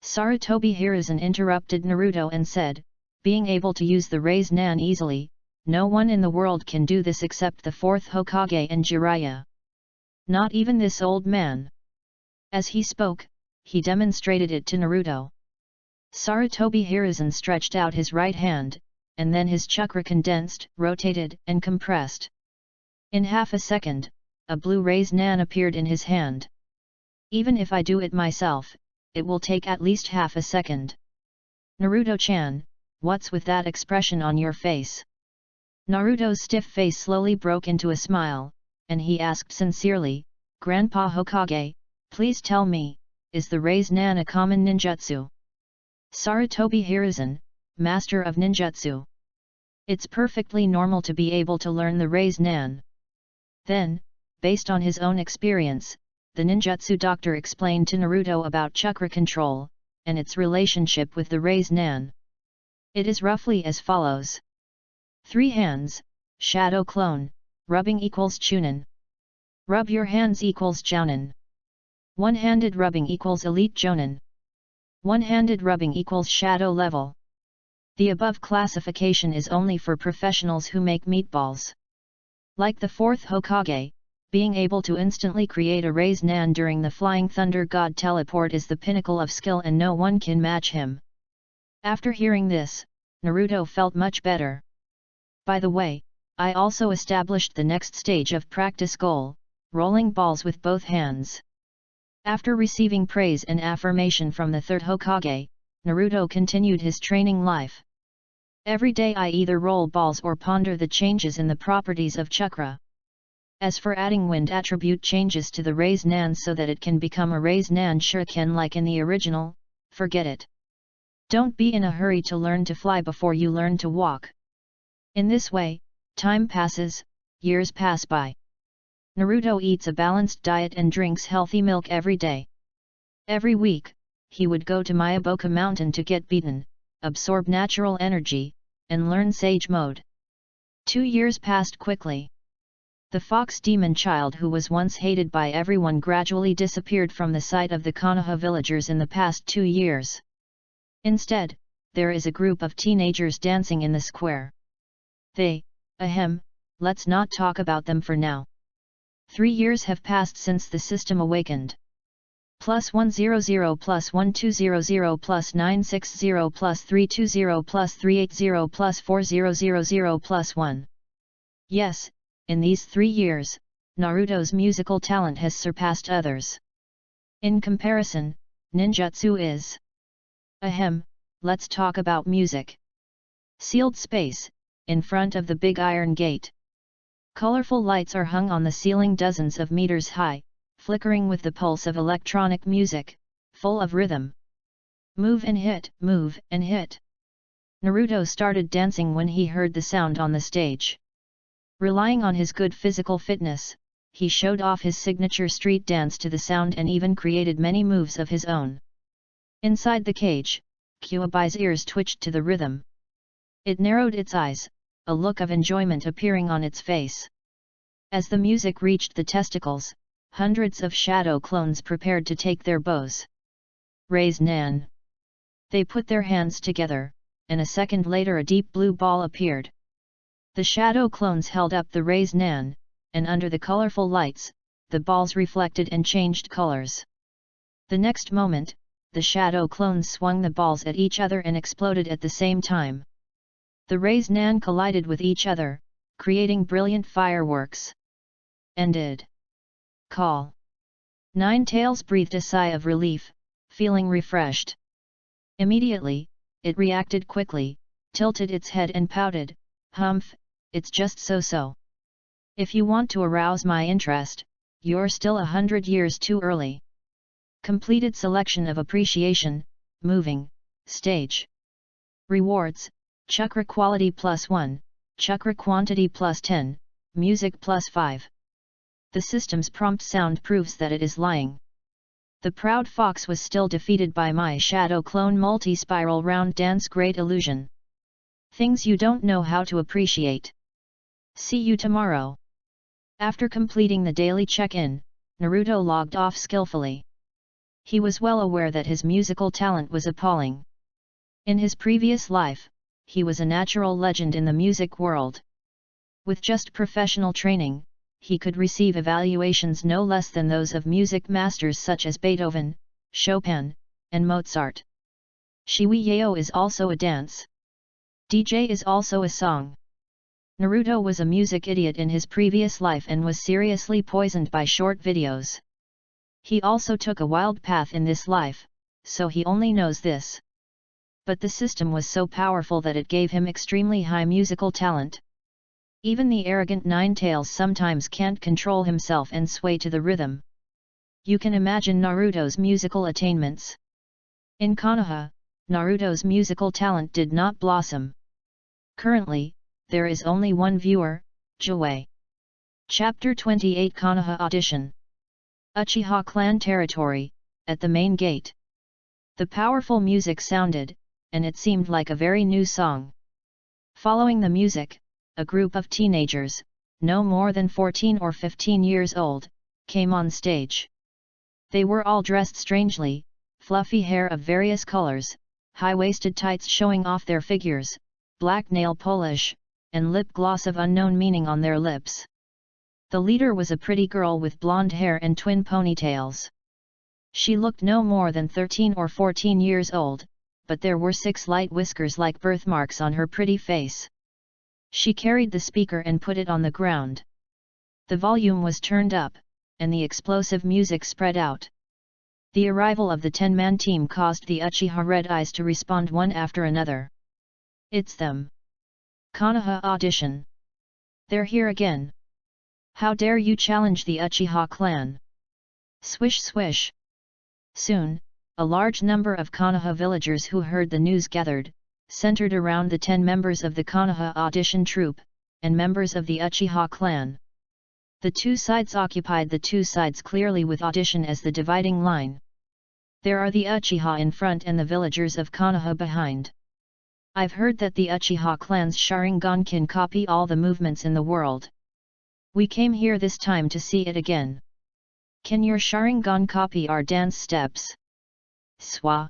Sarutobi Hiruzen interrupted Naruto and said, "Being able to use the raise Nan easily, no one in the world can do this except the 4th Hokage and Jiraiya. Not even this old man." As he spoke, he demonstrated it to Naruto. Sarutobi Hiruzen stretched out his right hand, and then his chakra condensed, rotated, and compressed. In half a second, a blue raise Nan appeared in his hand. "Even if I do it myself, it will take at least half a second. Naruto-chan, what's with that expression on your face?" Naruto's stiff face slowly broke into a smile, and he asked sincerely, "Grandpa Hokage, please tell me, is the raise Nan a common ninjutsu?" Sarutobi Hiruzen, master of ninjutsu. It's perfectly normal to be able to learn the raise Nan. Then, based on his own experience, the ninjutsu doctor explained to Naruto about chakra control, and its relationship with the raise Nan. It is roughly as follows. 3 hands, shadow clone, rubbing equals chunin. Rub your hands equals jounin. One-handed rubbing equals elite jonin. One-handed rubbing equals shadow level. The above classification is only for professionals who make meatballs. Like the 4th Hokage, being able to instantly create a raise Nan during the Flying Thunder God teleport is the pinnacle of skill and no one can match him. After hearing this, Naruto felt much better. By the way, I also established the next stage of practice goal, rolling balls with both hands. After receiving praise and affirmation from the 3rd Hokage, Naruto continued his training life. Every day I either roll balls or ponder the changes in the properties of chakra. As for adding wind attribute changes to the raise Nan so that it can become a raise Nan shuriken like in the original, forget it. Don't be in a hurry to learn to fly before you learn to walk. In this way, time passes, years pass by. Naruto eats a balanced diet and drinks healthy milk every day. Every week, he would go to Myoboka Mountain to get beaten, absorb natural energy, and learn Sage Mode. 2 years passed quickly. The fox demon child who was once hated by everyone gradually disappeared from the sight of the Konoha villagers in the past 2 years. Instead, there is a group of teenagers dancing in the square. Let's not talk about them for now. 3 years have passed since the system awakened. +100 +1200 +960 +320 +380 +4000 +1. Yes, in these 3 years, Naruto's musical talent has surpassed others. In comparison, ninjutsu is. Let's talk about music. Sealed space, in front of the big iron gate. Colorful lights are hung on the ceiling dozens of meters high, flickering with the pulse of electronic music, full of rhythm. Move and hit, move and hit. Naruto started dancing when he heard the sound on the stage. Relying on his good physical fitness, he showed off his signature street dance to the sound and even created many moves of his own. Inside the cage, Kyuubi's ears twitched to the rhythm. It narrowed its eyes, a look of enjoyment appearing on its face. As the music reached the testicles, hundreds of shadow clones prepared to take their bows. Raise Nan. They put their hands together, and a second later a deep blue ball appeared. The shadow clones held up the raise Nan, and under the colorful lights, the balls reflected and changed colors. The next moment, the shadow clones swung the balls at each other and exploded at the same time. The rays Nan collided with each other, creating brilliant fireworks. Ended. Call. Ninetales breathed a sigh of relief, feeling refreshed. Immediately, it reacted quickly, tilted its head and pouted, "Humph, it's just so-so. If you want to arouse my interest, you're still 100 years too early." Completed selection of appreciation, moving, stage. Rewards, chakra quality +1, chakra quantity +10, music +5. The system's prompt sound proves that it is lying. The proud fox was still defeated by my shadow clone multi-spiral round dance great illusion. Things you don't know how to appreciate. See you tomorrow. After completing the daily check-in, Naruto logged off skillfully. He was well aware that his musical talent was appalling. In his previous life, he was a natural legend in the music world. With just professional training, he could receive evaluations no less than those of music masters such as Beethoven, Chopin, and Mozart. Shiwi-Yeo is also a dance. DJ is also a song. Naruto was a music idiot in his previous life and was seriously poisoned by short videos. He also took a wild path in this life, so he only knows this. But the system was so powerful that it gave him extremely high musical talent. Even the arrogant Ninetales sometimes can't control himself and sway to the rhythm. You can imagine Naruto's musical attainments. In Konoha, Naruto's musical talent did not blossom. Currently, there is only one viewer, Joey. Chapter 28 Konoha Audition. Uchiha Clan Territory, at the main gate. The powerful music sounded, and it seemed like a very new song. Following the music, a group of teenagers, no more than 14 or 15 years old, came on stage. They were all dressed strangely, fluffy hair of various colors, high-waisted tights showing off their figures, black nail polish, and lip gloss of unknown meaning on their lips. The leader was a pretty girl with blonde hair and twin ponytails. She looked no more than 13 or 14 years old, but there were 6 light whiskers like birthmarks on her pretty face. She carried the speaker and put it on the ground. The volume was turned up, and the explosive music spread out. The arrival of the 10-man team caused the Uchiha Red Eyes to respond one after another. It's them. Konoha Audition. They're here again. How dare you challenge the Uchiha clan? Swish swish. Soon, a large number of Konoha villagers who heard the news gathered, centered around the 10 members of the Konoha audition troupe, and members of the Uchiha clan. The two sides occupied the two sides clearly with audition as the dividing line. There are the Uchiha in front and the villagers of Konoha behind. I've heard that the Uchiha clan's Sharingan can copy all the movements in the world. We came here this time to see it again. Can your Sharingan copy our dance steps? Swa.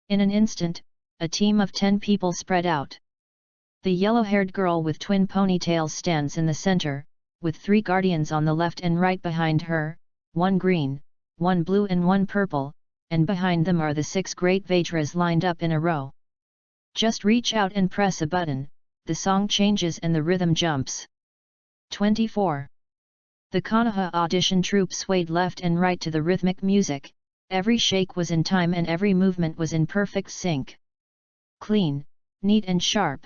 In an instant, a team of 10 people spread out. The yellow-haired girl with twin ponytails stands in the center, with 3 guardians on the left and right behind her, 1 green, 1 blue and 1 purple, and behind them are the 6 great Vajras lined up in a row. Just reach out and press a button, the song changes and the rhythm jumps. 24. The Konoha audition troupe swayed left and right to the rhythmic music, every shake was in time and every movement was in perfect sync. Clean, neat and sharp.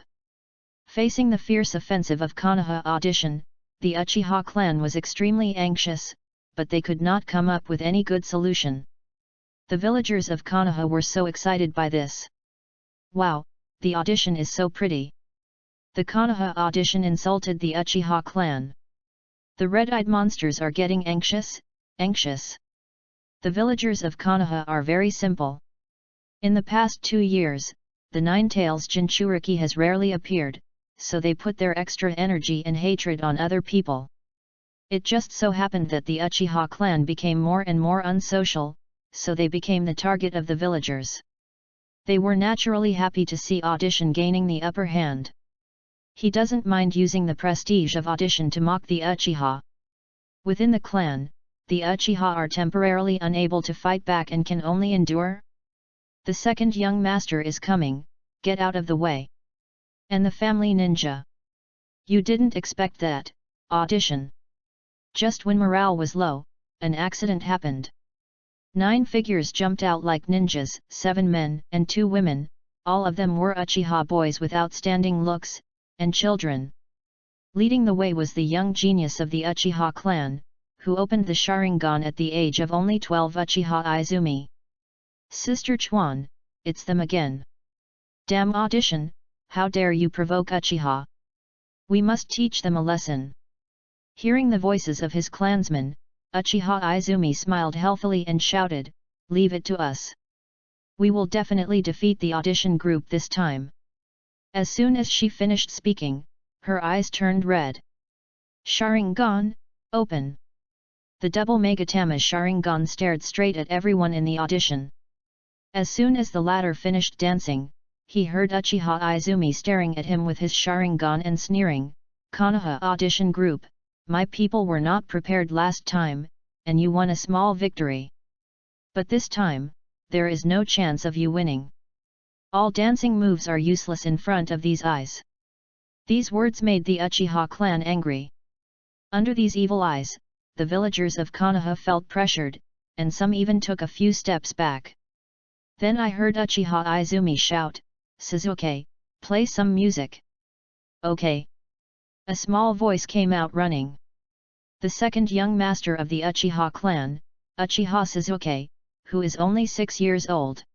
Facing the fierce offensive of Konoha audition, the Uchiha clan was extremely anxious, but they could not come up with any good solution. The villagers of Konoha were so excited by this. Wow, the audition is so pretty. The Konoha audition insulted the Uchiha clan. The red-eyed monsters are getting anxious. The villagers of Konoha are very simple. In the past 2 years, the Ninetales Jinchuriki has rarely appeared, so they put their extra energy and hatred on other people. It just so happened that the Uchiha clan became more and more unsocial, so they became the target of the villagers. They were naturally happy to see audition gaining the upper hand. He doesn't mind using the prestige of audition to mock the Uchiha. Within the clan, the Uchiha are temporarily unable to fight back and can only endure. The second young master is coming, get out of the way. And the family ninja. You didn't expect that, audition. Just when morale was low, an accident happened. 9 figures jumped out like ninjas, 7 men and 2 women, all of them were Uchiha boys with outstanding looks, and children. Leading the way was the young genius of the Uchiha clan, who opened the Sharingan at the age of only 12. Uchiha Izumi. Sister Chuan, it's them again. Damn audition, how dare you provoke Uchiha? We must teach them a lesson. Hearing the voices of his clansmen, Uchiha Izumi smiled healthily and shouted, leave it to us. We will definitely defeat the audition group this time. As soon as she finished speaking, her eyes turned red. Sharingan, open. The double Megatama Sharingan stared straight at everyone in the audition. As soon as the latter finished dancing, he heard Uchiha Izumi staring at him with his Sharingan and sneering, Konoha audition group, my people were not prepared last time, and you won a small victory. But this time, there is no chance of you winning. All dancing moves are useless in front of these eyes. These words made the Uchiha clan angry. Under these evil eyes, the villagers of Konoha felt pressured, and some even took a few steps back. Then I heard Uchiha Izumi shout, Suzuki, play some music. Okay. A small voice came out running. The second young master of the Uchiha clan, Uchiha Suzuki, who is only 6 years old.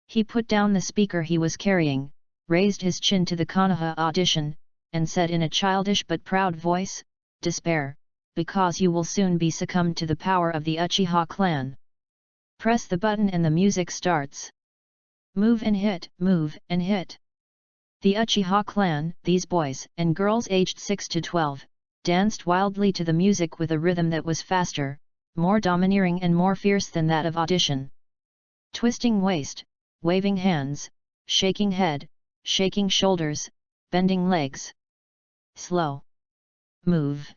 He put down the speaker he was carrying, raised his chin to the Konoha audition, and said in a childish but proud voice, despair, because you will soon be succumbed to the power of the Uchiha clan. Press the button and the music starts. Move and hit, move and hit. The Uchiha clan, these boys and girls aged 6 to 12, danced wildly to the music with a rhythm that was faster, more domineering and more fierce than that of audition. Twisting waist, waving hands, shaking head, shaking shoulders, bending legs. Slow. Move.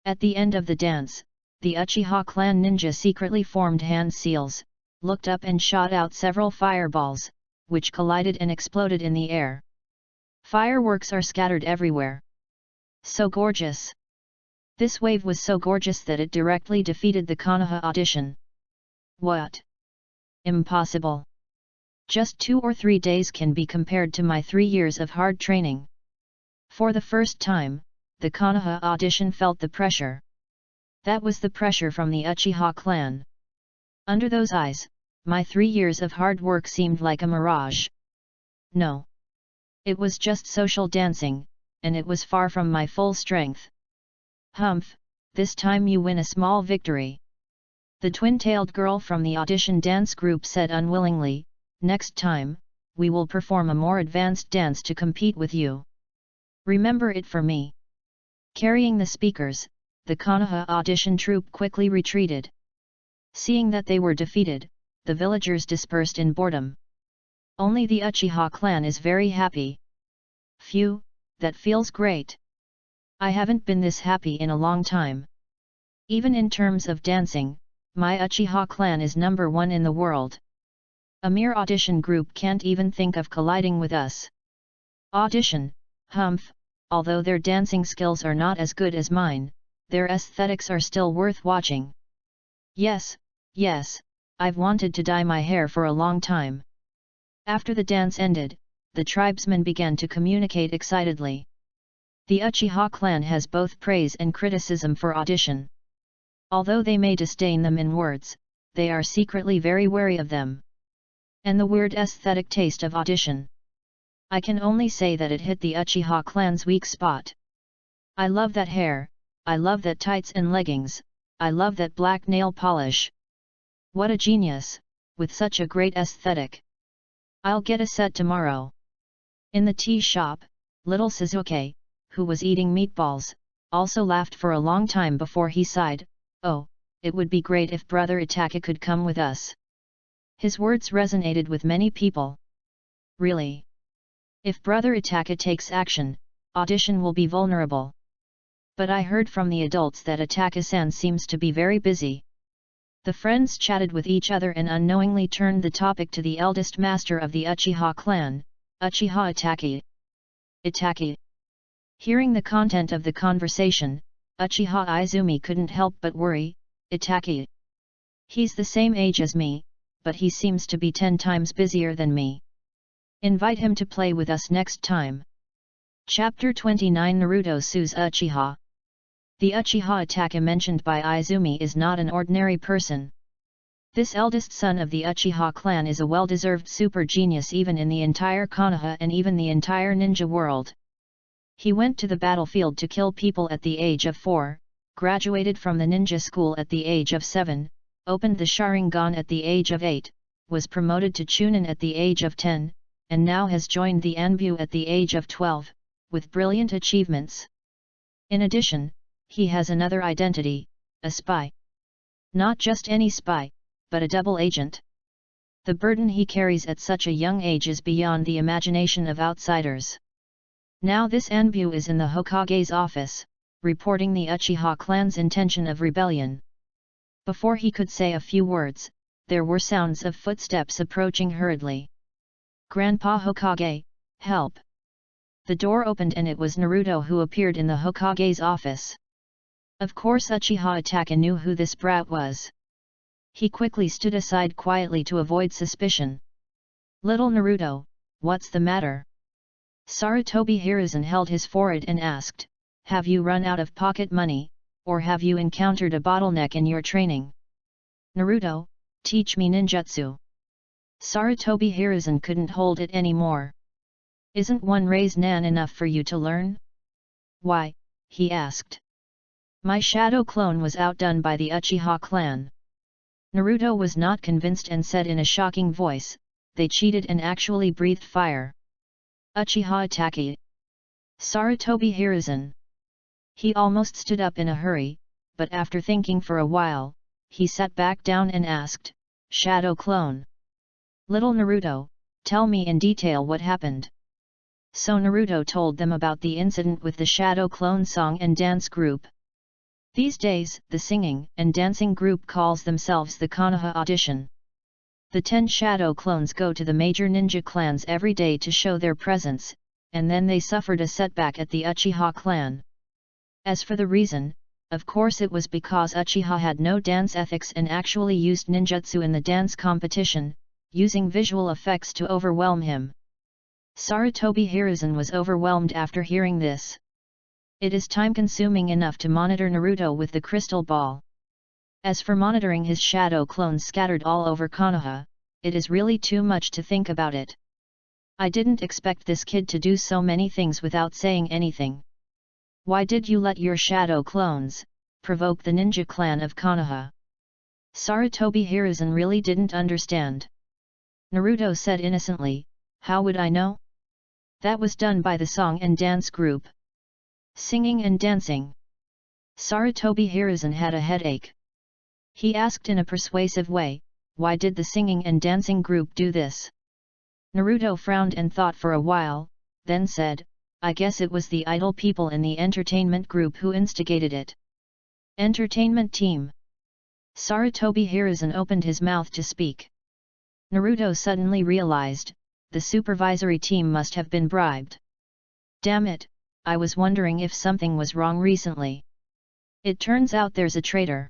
At the end of the dance, the Uchiha clan ninja secretly formed hand seals, looked up and shot out several fireballs, which collided and exploded in the air. Fireworks are scattered everywhere. So gorgeous! This wave was so gorgeous that it directly defeated the Konoha audition. What? Impossible! Just 2 or 3 days can be compared to my 3 years of hard training. For the first time, the Konoha audition felt the pressure. That was the pressure from the Uchiha clan. Under those eyes, my 3 years of hard work seemed like a mirage. No. It was just social dancing, and it was far from my full strength. Humph, this time you win a small victory. The twin-tailed girl from the audition dance group said unwillingly, next time, we will perform a more advanced dance to compete with you. Remember it for me. Carrying the speakers, the Konoha audition troupe quickly retreated. Seeing that they were defeated, the villagers dispersed in boredom. Only the Uchiha clan is very happy. Phew, that feels great. I haven't been this happy in a long time. Even in terms of dancing, my Uchiha clan is number 1 in the world. A mere audition group can't even think of colliding with us. Audition, humph, although their dancing skills are not as good as mine, their aesthetics are still worth watching. Yes, yes, I've wanted to dye my hair for a long time. After the dance ended, the tribesmen began to communicate excitedly. The Uchiha clan has both praise and criticism for audition. Although they may disdain them in words, they are secretly very wary of them. And the weird aesthetic taste of audition. I can only say that it hit the Uchiha clan's weak spot. I love that hair, I love that tights and leggings, I love that black nail polish. What a genius, with such a great aesthetic. I'll get a set tomorrow. In the tea shop, little Suzuki, who was eating meatballs, also laughed for a long time before he sighed, oh, it would be great if Brother Itaka could come with us. His words resonated with many people. Really? If Brother Itaka takes action, audition will be vulnerable. But I heard from the adults that Itaka-san seems to be very busy. The friends chatted with each other and unknowingly turned the topic to the eldest master of the Uchiha clan, Uchiha Itaka. Itaki. Hearing the content of the conversation, Uchiha Izumi couldn't help but worry. Itaki. He's the same age as me, but he seems to be 10 times busier than me. Invite him to play with us next time. Chapter 29 Naruto sues Uchiha. The Uchiha Itaki mentioned by Izumi is not an ordinary person. This eldest son of the Uchiha clan is a well-deserved super genius even in the entire Konoha and even the entire ninja world. He went to the battlefield to kill people at the age of 4, graduated from the ninja school at the age of 7, opened the Sharingan at the age of 8, was promoted to Chunin at the age of 10, and now has joined the Anbu at the age of 12, with brilliant achievements. In addition, he has another identity, a spy. Not just any spy, but a double agent. The burden he carries at such a young age is beyond the imagination of outsiders. Now this Anbu is in the Hokage's office, reporting the Uchiha clan's intention of rebellion. Before he could say a few words, there were sounds of footsteps approaching hurriedly. Grandpa Hokage, help! The door opened and it was Naruto who appeared in the Hokage's office. Of course Uchiha Itaki knew who this brat was. He quickly stood aside quietly to avoid suspicion. Little Naruto, what's the matter? Sarutobi Hiruzen held his forehead and asked, have you run out of pocket money, or have you encountered a bottleneck in your training? Naruto, teach me ninjutsu. Sarutobi Hiruzen couldn't hold it anymore. Isn't one raise nan enough for you to learn? Why? He asked. My shadow clone was outdone by the Uchiha clan. Naruto was not convinced and said in a shocking voice, they cheated and actually breathed fire. Uchiha Itaki. Sarutobi Hiruzen. He almost stood up in a hurry, but after thinking for a while, he sat back down and asked, Shadow clone. Little Naruto, tell me in detail what happened. So Naruto told them about the incident with the Shadow Clone song and dance group. These days, the singing and dancing group calls themselves the Konoha Audition. The 10 Shadow Clones go to the major ninja clans every day to show their presence, and then they suffered a setback at the Uchiha clan. As for the reason, of course it was because Uchiha had no dance ethics and actually used ninjutsu in the dance competition, using visual effects to overwhelm him. Sarutobi Hiruzen was overwhelmed after hearing this. It is time-consuming enough to monitor Naruto with the crystal ball. As for monitoring his shadow clones scattered all over Konoha, it is really too much to think about it. I didn't expect this kid to do so many things without saying anything. Why did you let your shadow clones provoke the ninja clan of Konoha? Sarutobi Hiruzen really didn't understand. Naruto said innocently, how would I know? That was done by the song and dance group. Singing and dancing. Sarutobi Hiruzen had a headache. He asked in a persuasive way, why did the singing and dancing group do this? Naruto frowned and thought for a while, then said, I guess it was the idle people in the entertainment group who instigated it. Entertainment team. Sarutobi Hiruzen opened his mouth to speak. Naruto suddenly realized, the supervisory team must have been bribed. Damn it, I was wondering if something was wrong recently. It turns out there's a traitor.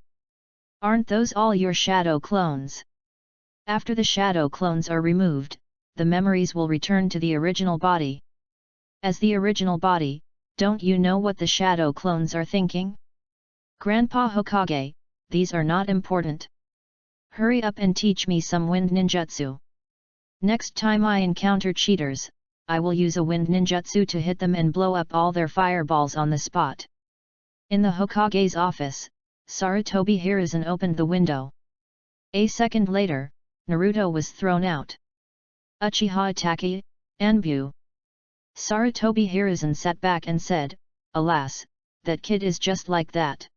Aren't those all your shadow clones? After the shadow clones are removed, the memories will return to the original body. As the original body, don't you know what the shadow clones are thinking? Grandpa Hokage, these are not important. Hurry up and teach me some wind ninjutsu. Next time I encounter cheaters, I will use a wind ninjutsu to hit them and blow up all their fireballs on the spot. In the Hokage's office, Sarutobi Hiruzen opened the window. A second later, Naruto was thrown out. Uchiha Itaki, Anbu. Sarutobi Hiruzen sat back and said, alas, that kid is just like that.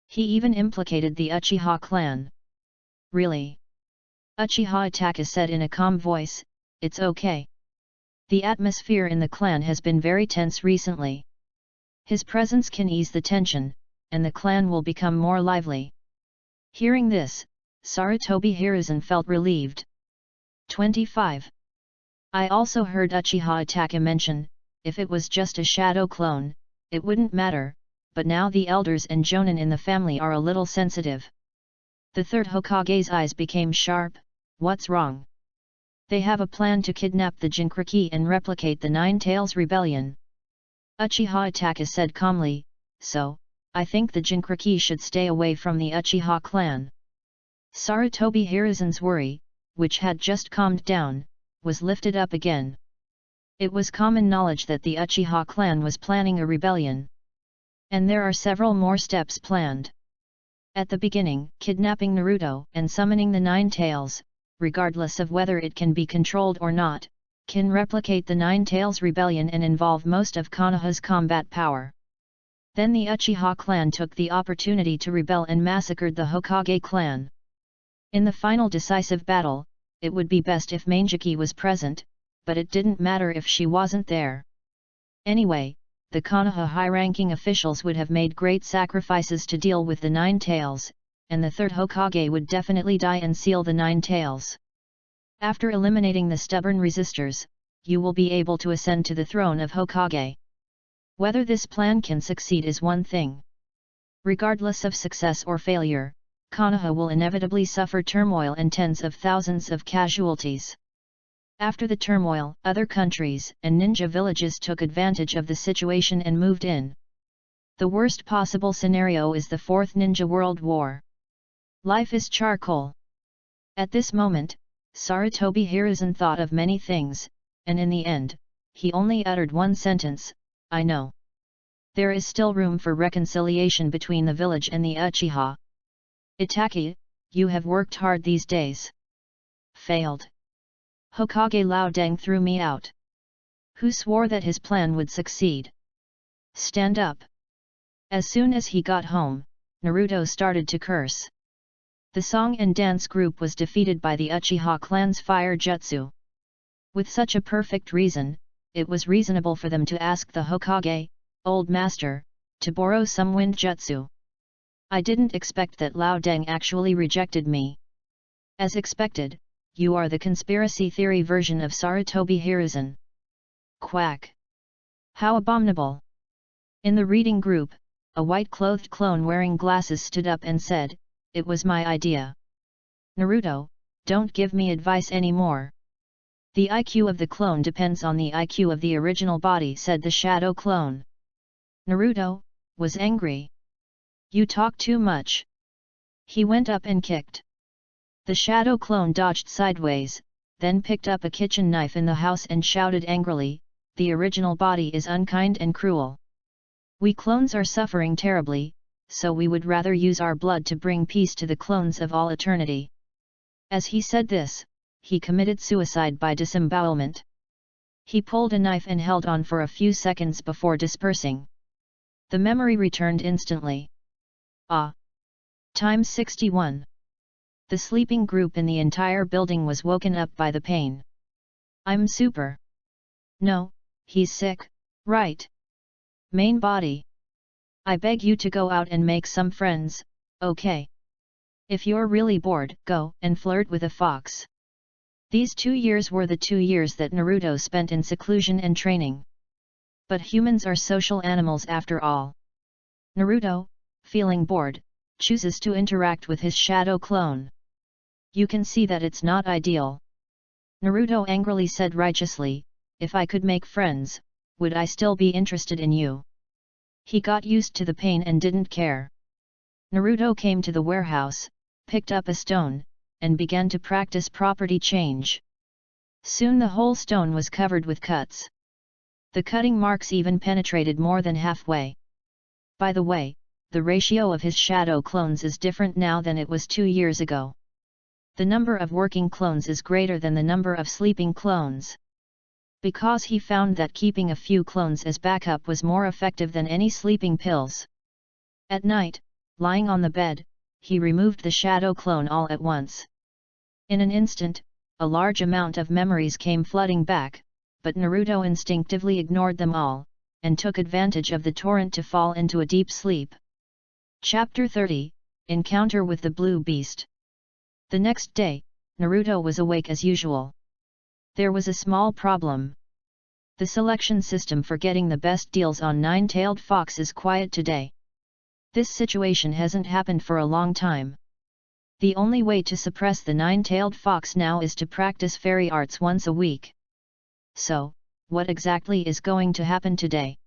He even implicated the Uchiha clan. Really? Uchiha Itaki said in a calm voice, it's okay. The atmosphere in the clan has been very tense recently. His presence can ease the tension, and the clan will become more lively. Hearing this, Sarutobi Hiruzen felt relieved. 25. I also heard Uchiha Itaki mention, if it was just a shadow clone, it wouldn't matter, but now the elders and Jonin in the family are a little sensitive. The third Hokage's eyes became sharp. What's wrong? They have a plan to kidnap the Jinchuriki and replicate the Nine Tails Rebellion. Uchiha Itachi said calmly, so, I think the Jinchuriki should stay away from the Uchiha clan. Sarutobi Hiruzen's worry, which had just calmed down, was lifted up again. It was common knowledge that the Uchiha clan was planning a rebellion. And there are several more steps planned. At the beginning, kidnapping Naruto and summoning the Nine Tails, regardless of whether it can be controlled or not, can replicate the Nine Tails Rebellion and involve most of Konoha's combat power. Then the Uchiha clan took the opportunity to rebel and massacred the Hokage clan. In the final decisive battle, it would be best if Manjiki was present, but it didn't matter if she wasn't there. Anyway, the Konoha high-ranking officials would have made great sacrifices to deal with the Nine Tails, and the third Hokage would definitely die and seal the Nine Tails. After eliminating the stubborn resistors, you will be able to ascend to the throne of Hokage. Whether this plan can succeed is one thing. Regardless of success or failure, Konoha will inevitably suffer turmoil and tens of thousands of casualties. After the turmoil, other countries and ninja villages took advantage of the situation and moved in. The worst possible scenario is the Fourth Ninja World War. Life is charcoal. At this moment, Sarutobi Hiruzen thought of many things, and in the end, he only uttered one sentence, I know. There is still room for reconciliation between the village and the Uchiha. Itachi, you have worked hard these days. Failed. Hokage Lao Deng threw me out. Who swore that his plan would succeed? Stand up. As soon as he got home, Naruto started to curse. The song and dance group was defeated by the Uchiha clan's fire jutsu. With such a perfect reason, it was reasonable for them to ask the Hokage, Old Master, to borrow some wind jutsu. I didn't expect that Lao Deng actually rejected me. As expected, you are the conspiracy theory version of Sarutobi Hiruzen. Quack! How abominable! In the reading group, a white-clothed clone wearing glasses stood up and said, it was my idea. Naruto, don't give me advice anymore. The IQ of the clone depends on the IQ of the original body, said the shadow clone. Naruto was angry. You talk too much. He went up and kicked. The shadow clone dodged sideways, then picked up a kitchen knife in the house and shouted angrily, the original body is unkind and cruel. We clones are suffering terribly, so we would rather use our blood to bring peace to the clones of all eternity. As he said this, he committed suicide by disembowelment. He pulled a knife and held on for a few seconds before dispersing. The memory returned instantly. Times 61. The sleeping group in the entire building was woken up by the pain. I'm super. No, he's sick, right? Main body. I beg you to go out and make some friends, okay? If you're really bored, go and flirt with a fox. These 2 years were the 2 years that Naruto spent in seclusion and training. But humans are social animals after all. Naruto, feeling bored, chooses to interact with his shadow clone. You can see that it's not ideal. Naruto angrily said righteously, if I could make friends, would I still be interested in you? He got used to the pain and didn't care. Naruto came to the warehouse, picked up a stone, and began to practice property change. Soon the whole stone was covered with cuts. The cutting marks even penetrated more than halfway. By the way, the ratio of his shadow clones is different now than it was 2 years ago. The number of working clones is greater than the number of sleeping clones. Because he found that keeping a few clones as backup was more effective than any sleeping pills. At night, lying on the bed, he removed the shadow clone all at once. In an instant, a large amount of memories came flooding back, but Naruto instinctively ignored them all, and took advantage of the torrent to fall into a deep sleep. Chapter 30, Encounter with the Blue Beast. The next day, Naruto was awake as usual. There was a small problem. The selection system for getting the best deals on nine-tailed fox is quiet today. This situation hasn't happened for a long time. The only way to suppress the nine-tailed fox now is to practice fairy arts once a week. So, what exactly is going to happen today?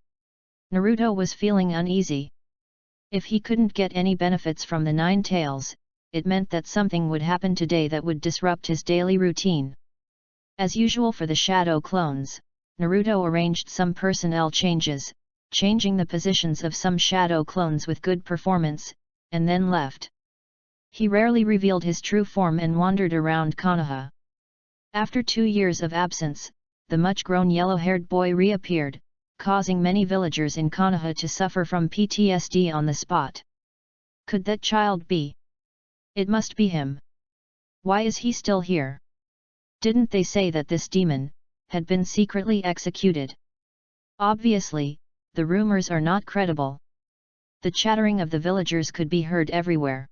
Naruto was feeling uneasy. If he couldn't get any benefits from the nine tails, it meant that something would happen today that would disrupt his daily routine. As usual for the shadow clones, Naruto arranged some personnel changes, changing the positions of some shadow clones with good performance, and then left. He rarely revealed his true form and wandered around Konoha. After 2 years of absence, the much-grown yellow-haired boy reappeared, causing many villagers in Konoha to suffer from PTSD on the spot. Could that child be? It must be him. Why is he still here? Didn't they say that this demon had been secretly executed? Obviously, the rumors are not credible. The chattering of the villagers could be heard everywhere.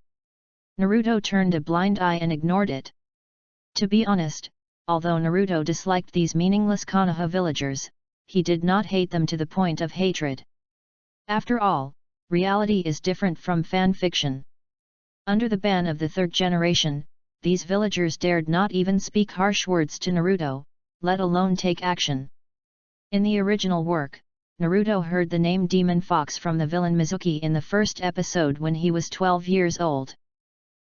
Naruto turned a blind eye and ignored it. To be honest, although Naruto disliked these meaningless Konoha villagers, he did not hate them to the point of hatred. After all, reality is different from fanfiction. Under the ban of the third generation, these villagers dared not even speak harsh words to Naruto, let alone take action. In the original work, Naruto heard the name Demon Fox from the villain Mizuki in the first episode when he was 12 years old.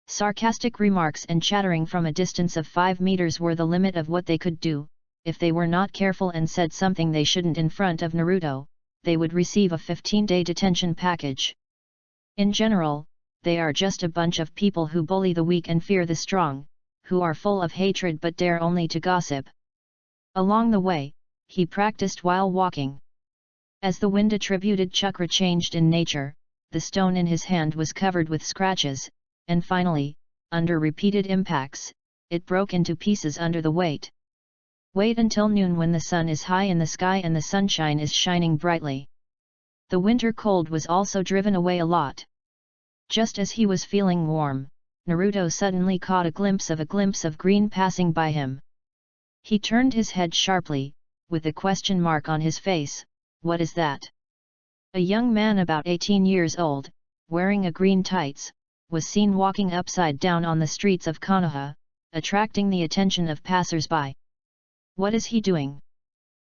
Sarcastic remarks and chattering from a distance of 5 meters were the limit of what they could do. If they were not careful and said something they shouldn't in front of Naruto, they would receive a 15-day detention package. In general, they are just a bunch of people who bully the weak and fear the strong, who are full of hatred but dare only to gossip. Along the way, he practiced while walking. As the wind attributed chakra changed in nature, the stone in his hand was covered with scratches, and finally, under repeated impacts, it broke into pieces under the weight. Wait until noon when the sun is high in the sky and the sunshine is shining brightly. The winter cold was also driven away a lot. Just as he was feeling warm, Naruto suddenly caught a glimpse of green passing by him. He turned his head sharply, with a question mark on his face. What is that? A young man about 18 years old, wearing a green tights, was seen walking upside down on the streets of Konoha, attracting the attention of passers-by. What is he doing?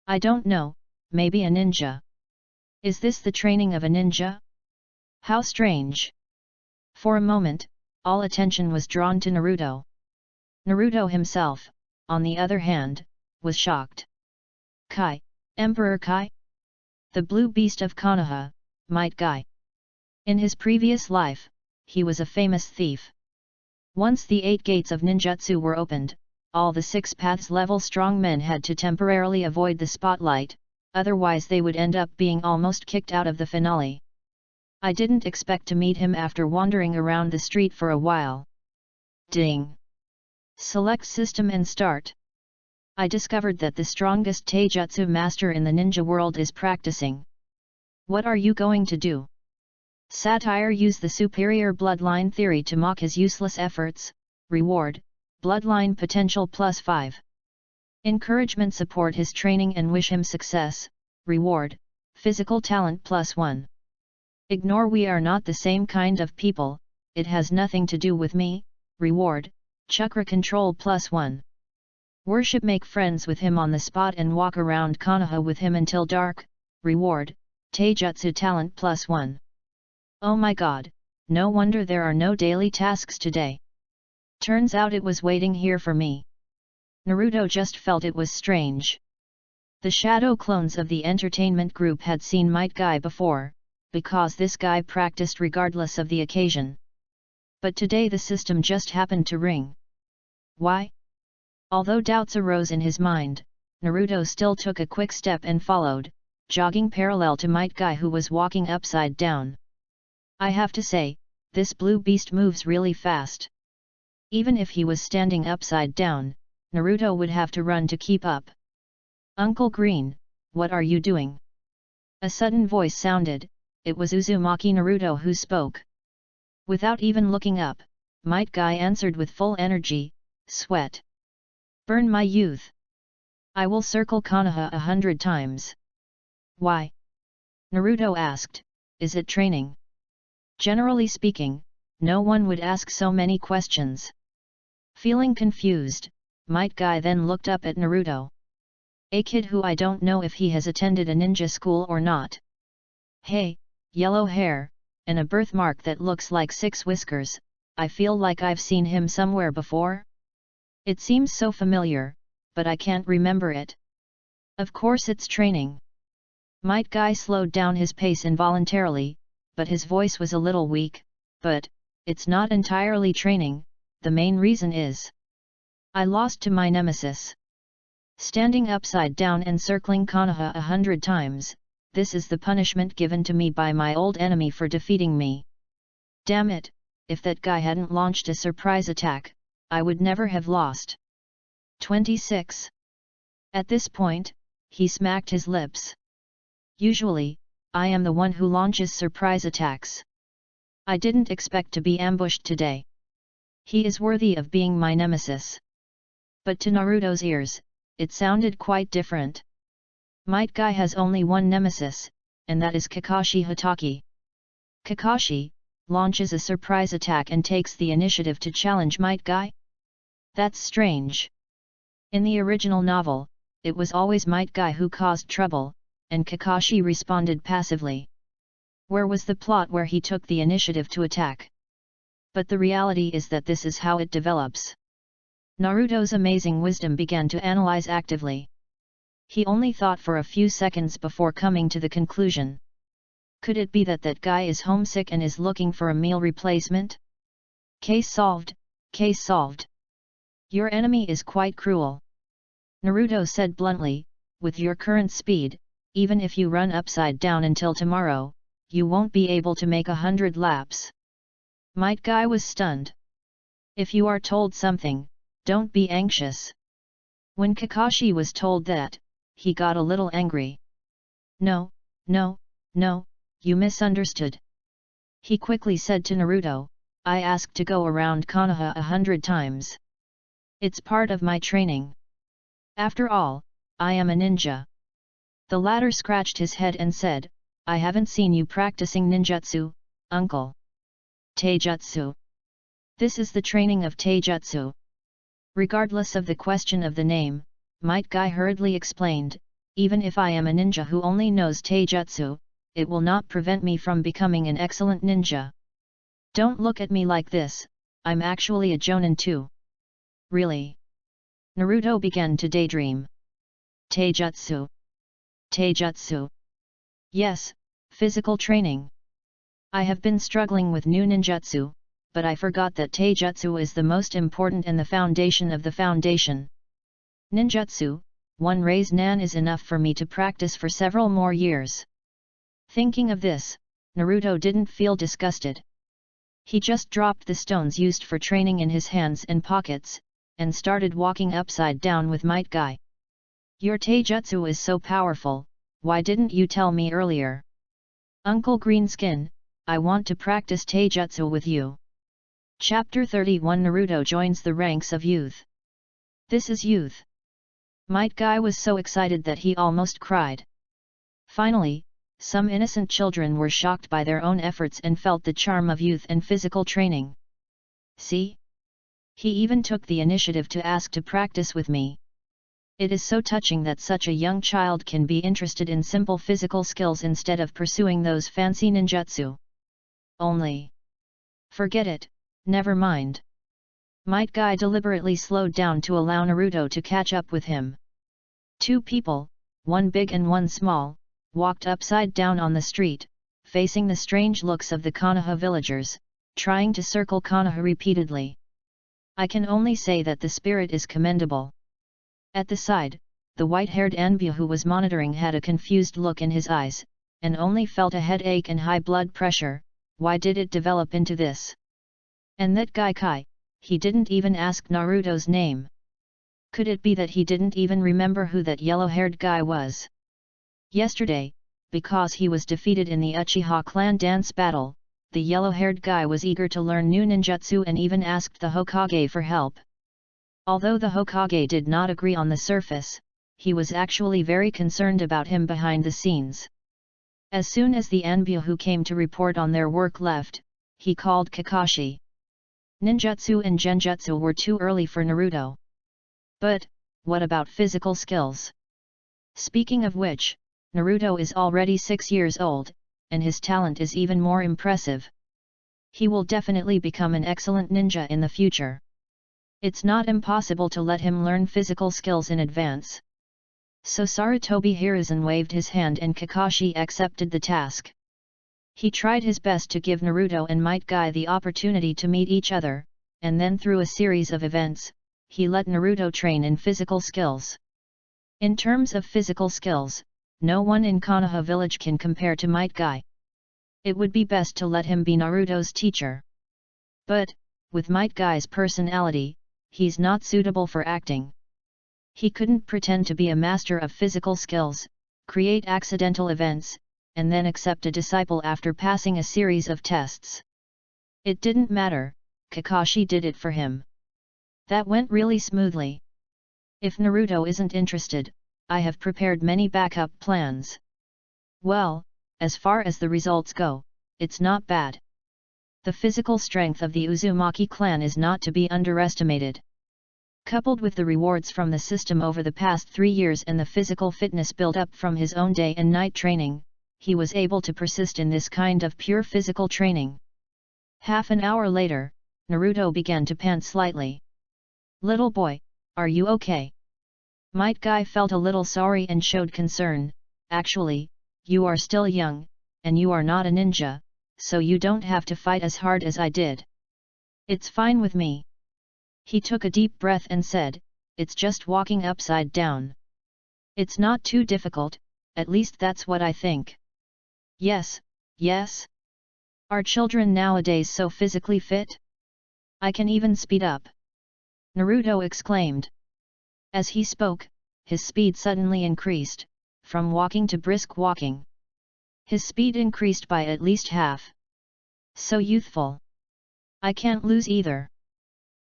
I don't know, maybe a ninja. Is this the training of a ninja? How strange. For a moment, all attention was drawn to Naruto. Naruto himself, on the other hand, was shocked. Kai, Emperor Kai? The blue beast of Konoha, Might Guy. In his previous life, he was a famous thief. Once the 8 gates of ninjutsu were opened, all the 6 paths level strong men had to temporarily avoid the spotlight, otherwise they would end up being almost kicked out of the finale. I didn't expect to meet him after wandering around the street for a while. Ding! Select system and start. I discovered that the strongest taijutsu master in the ninja world is practicing. What are you going to do? Satire: use the superior bloodline theory to mock his useless efforts. Reward: bloodline potential +5. Encouragement: support his training and wish him success. Reward: physical talent +1. Ignore: we are not the same kind of people, it has nothing to do with me. Reward: chakra control +1. Worship: make friends with him on the spot and walk around Konoha with him until dark. Reward: taijutsu talent +1. Oh my god, no wonder there are no daily tasks today. Turns out it was waiting here for me. Naruto just felt it was strange. The shadow clones of the entertainment group had seen Might Guy before, because this guy practiced regardless of the occasion. But today the system just happened to ring. Why? Although doubts arose in his mind, Naruto still took a quick step and followed, jogging parallel to Might Guy, who was walking upside down. I have to say, this blue beast moves really fast. Even if he was standing upside down, Naruto would have to run to keep up. Uncle Green, what are you doing? A sudden voice sounded. It was Uzumaki Naruto who spoke. Without even looking up, Might Guy answered with full energy, sweat. Burn my youth. I will circle Konoha 100 times. Why? Naruto asked, is it training? Generally speaking, no one would ask so many questions. Feeling confused, Might Guy then looked up at Naruto. A kid who I don't know if he has attended a ninja school or not. Hey, yellow hair, and a birthmark that looks like 6 whiskers, I feel like I've seen him somewhere before? It seems so familiar, but I can't remember it. Of course it's training. Might Guy slowed down his pace involuntarily, but his voice was a little weak, but, it's not entirely training, the main reason is I lost to my nemesis. Standing upside down and circling Konoha 100 times, this is the punishment given to me by my old enemy for defeating me. Damn it, if that guy hadn't launched a surprise attack, I would never have lost. 26. At this point, he smacked his lips. Usually, I am the one who launches surprise attacks. I didn't expect to be ambushed today. He is worthy of being my nemesis. But to Naruto's ears, it sounded quite different. Might Guy has only one nemesis, and that is Kakashi Hatake. Kakashi launches a surprise attack and takes the initiative to challenge Might Guy? That's strange. In the original novel, it was always Might Guy who caused trouble, and Kakashi responded passively. Where was the plot where he took the initiative to attack? But the reality is that this is how it develops. Naruto's amazing wisdom began to analyze actively. He only thought for a few seconds before coming to the conclusion. Could it be that that guy is homesick and is looking for a meal replacement? Case solved, case solved. Your enemy is quite cruel. Naruto said bluntly, with your current speed, even if you run upside down until tomorrow, you won't be able to make 100 laps. Might Guy was stunned. If you are told something, don't be anxious. When Kakashi was told that, he got a little angry. No, no, no, you misunderstood. He quickly said to Naruto, I asked to go around Konoha 100 times. It's part of my training. After all, I am a ninja. The latter scratched his head and said, I haven't seen you practicing ninjutsu, uncle. Taijutsu. This is the training of Taijutsu. Regardless of the question of the name, Might Guy hurriedly explained, even if I am a ninja who only knows Taijutsu, it will not prevent me from becoming an excellent ninja. Don't look at me like this, I'm actually a jonin too. Really? Naruto began to daydream. Taijutsu. Taijutsu. Yes, physical training. I have been struggling with new ninjutsu, but I forgot that Taijutsu is the most important and the foundation of the foundation. Ninjutsu, one raise nan is enough for me to practice for several more years. Thinking of this, Naruto didn't feel disgusted. He just dropped the stones used for training in his hands and pockets, and started walking upside down with Might Guy. Your Taijutsu is so powerful, why didn't you tell me earlier? Uncle Greenskin, I want to practice Taijutsu with you. Chapter 31 Naruto joins the ranks of youth. This is youth. Might Guy was so excited that he almost cried. Finally, some innocent children were shocked by their own efforts and felt the charm of youth and physical training. See? He even took the initiative to ask to practice with me. It is so touching that such a young child can be interested in simple physical skills instead of pursuing those fancy ninjutsu. Only. Forget it, never mind. Might Guy deliberately slowed down to allow Naruto to catch up with him. Two people, one big and one small, walked upside down on the street, facing the strange looks of the Konoha villagers, trying to circle Konoha repeatedly. I can only say that the spirit is commendable. At the side, the white-haired Anbu who was monitoring had a confused look in his eyes, and only felt a headache and high blood pressure. Why did it develop into this? And that guy Kai, he didn't even ask Naruto's name. Could it be that he didn't even remember who that yellow-haired guy was? Yesterday, because he was defeated in the Uchiha clan dance battle, the yellow-haired guy was eager to learn new ninjutsu and even asked the Hokage for help. Although the Hokage did not agree on the surface, he was actually very concerned about him behind the scenes. As soon as the Anbu who came to report on their work left, he called Kakashi. Ninjutsu and Genjutsu were too early for Naruto. But, what about physical skills? Speaking of which, Naruto is already 6 years old, and his talent is even more impressive. He will definitely become an excellent ninja in the future. It's not impossible to let him learn physical skills in advance. So Sarutobi Hiruzen waved his hand and Kakashi accepted the task. He tried his best to give Naruto and Might Guy the opportunity to meet each other, and then through a series of events, he let Naruto train in physical skills. In terms of physical skills, no one in Konoha village can compare to Might Guy. It would be best to let him be Naruto's teacher. But, with Might Guy's personality, he's not suitable for acting. He couldn't pretend to be a master of physical skills, create accidental events, and then accept a disciple after passing a series of tests. It didn't matter, Kakashi did it for him. That went really smoothly. If Naruto isn't interested, I have prepared many backup plans. Well, as far as the results go, it's not bad. The physical strength of the Uzumaki clan is not to be underestimated. Coupled with the rewards from the system over the past 3 years and the physical fitness built up from his own day and night training, he was able to persist in this kind of pure physical training. Half an hour later, Naruto began to pant slightly. "Little boy, are you okay?" Might Guy felt a little sorry and showed concern. "Actually, you are still young, and you are not a ninja, so you don't have to fight as hard as I did. It's fine with me." He took a deep breath and said, "It's just walking upside down. It's not too difficult, at least that's what I think." "Yes, yes. Are children nowadays so physically fit? I can even speed up," Naruto exclaimed. As he spoke, his speed suddenly increased, from walking to brisk walking. His speed increased by at least half. So youthful. I can't lose either.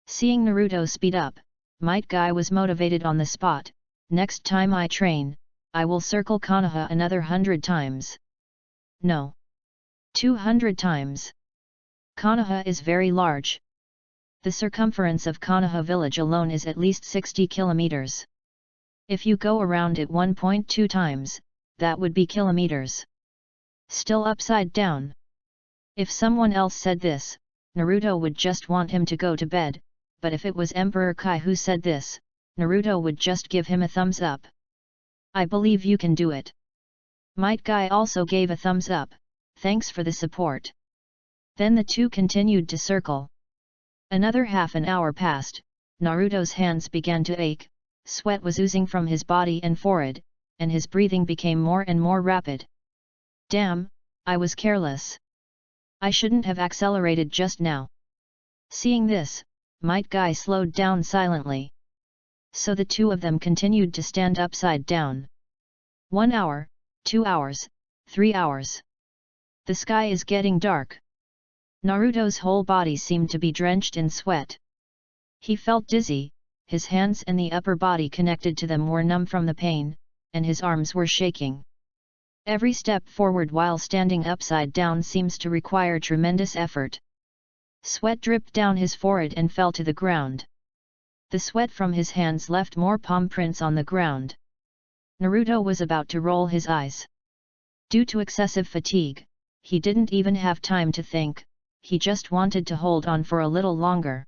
Seeing Naruto speed up, Might Guy was motivated on the spot. "Next time I train, I will circle Konoha another 100 times. No. 200 times. Konoha is very large. The circumference of Konoha village alone is at least 60 kilometers. If you go around it 1.2 times, that would be kilometers. Still upside down." If someone else said this, Naruto would just want him to go to bed, but if it was Emperor Kai who said this, Naruto would just give him a thumbs up. "I believe you can do it." Might Guy also gave a thumbs up, "Thanks for the support." Then the two continued to circle. Another half an hour passed, Naruto's hands began to ache, sweat was oozing from his body and forehead, and his breathing became more and more rapid. "Damn, I was careless. I shouldn't have accelerated just now." Seeing this, Might Guy slowed down silently. So the two of them continued to stand upside down. 1 hour, 2 hours, 3 hours. The sky is getting dark. Naruto's whole body seemed to be drenched in sweat. He felt dizzy, his hands and the upper body connected to them were numb from the pain, and his arms were shaking. Every step forward while standing upside down seems to require tremendous effort. Sweat dripped down his forehead and fell to the ground. The sweat from his hands left more palm prints on the ground. Naruto was about to roll his eyes. Due to excessive fatigue, he didn't even have time to think, he just wanted to hold on for a little longer.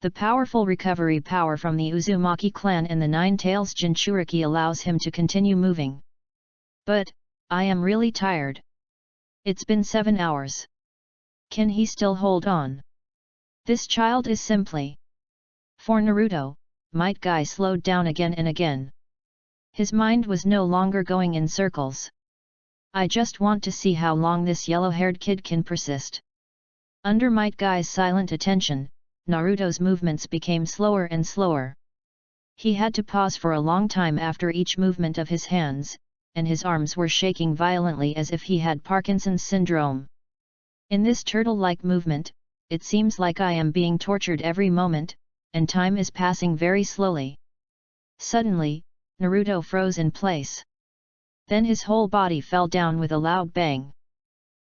The powerful recovery power from the Uzumaki clan and the Nine Tails Jinchuriki allows him to continue moving. "But, I am really tired. It's been 7 hours. Can he still hold on? This child is simply..." For Naruto, Might Guy slowed down again and again. His mind was no longer going in circles. "I just want to see how long this yellow-haired kid can persist." Under Might Guy's silent attention, Naruto's movements became slower and slower. He had to pause for a long time after each movement of his hands, and his arms were shaking violently as if he had Parkinson's syndrome. "In this turtle-like movement, it seems like I am being tortured every moment, and time is passing very slowly." Suddenly, Naruto froze in place. Then his whole body fell down with a loud bang.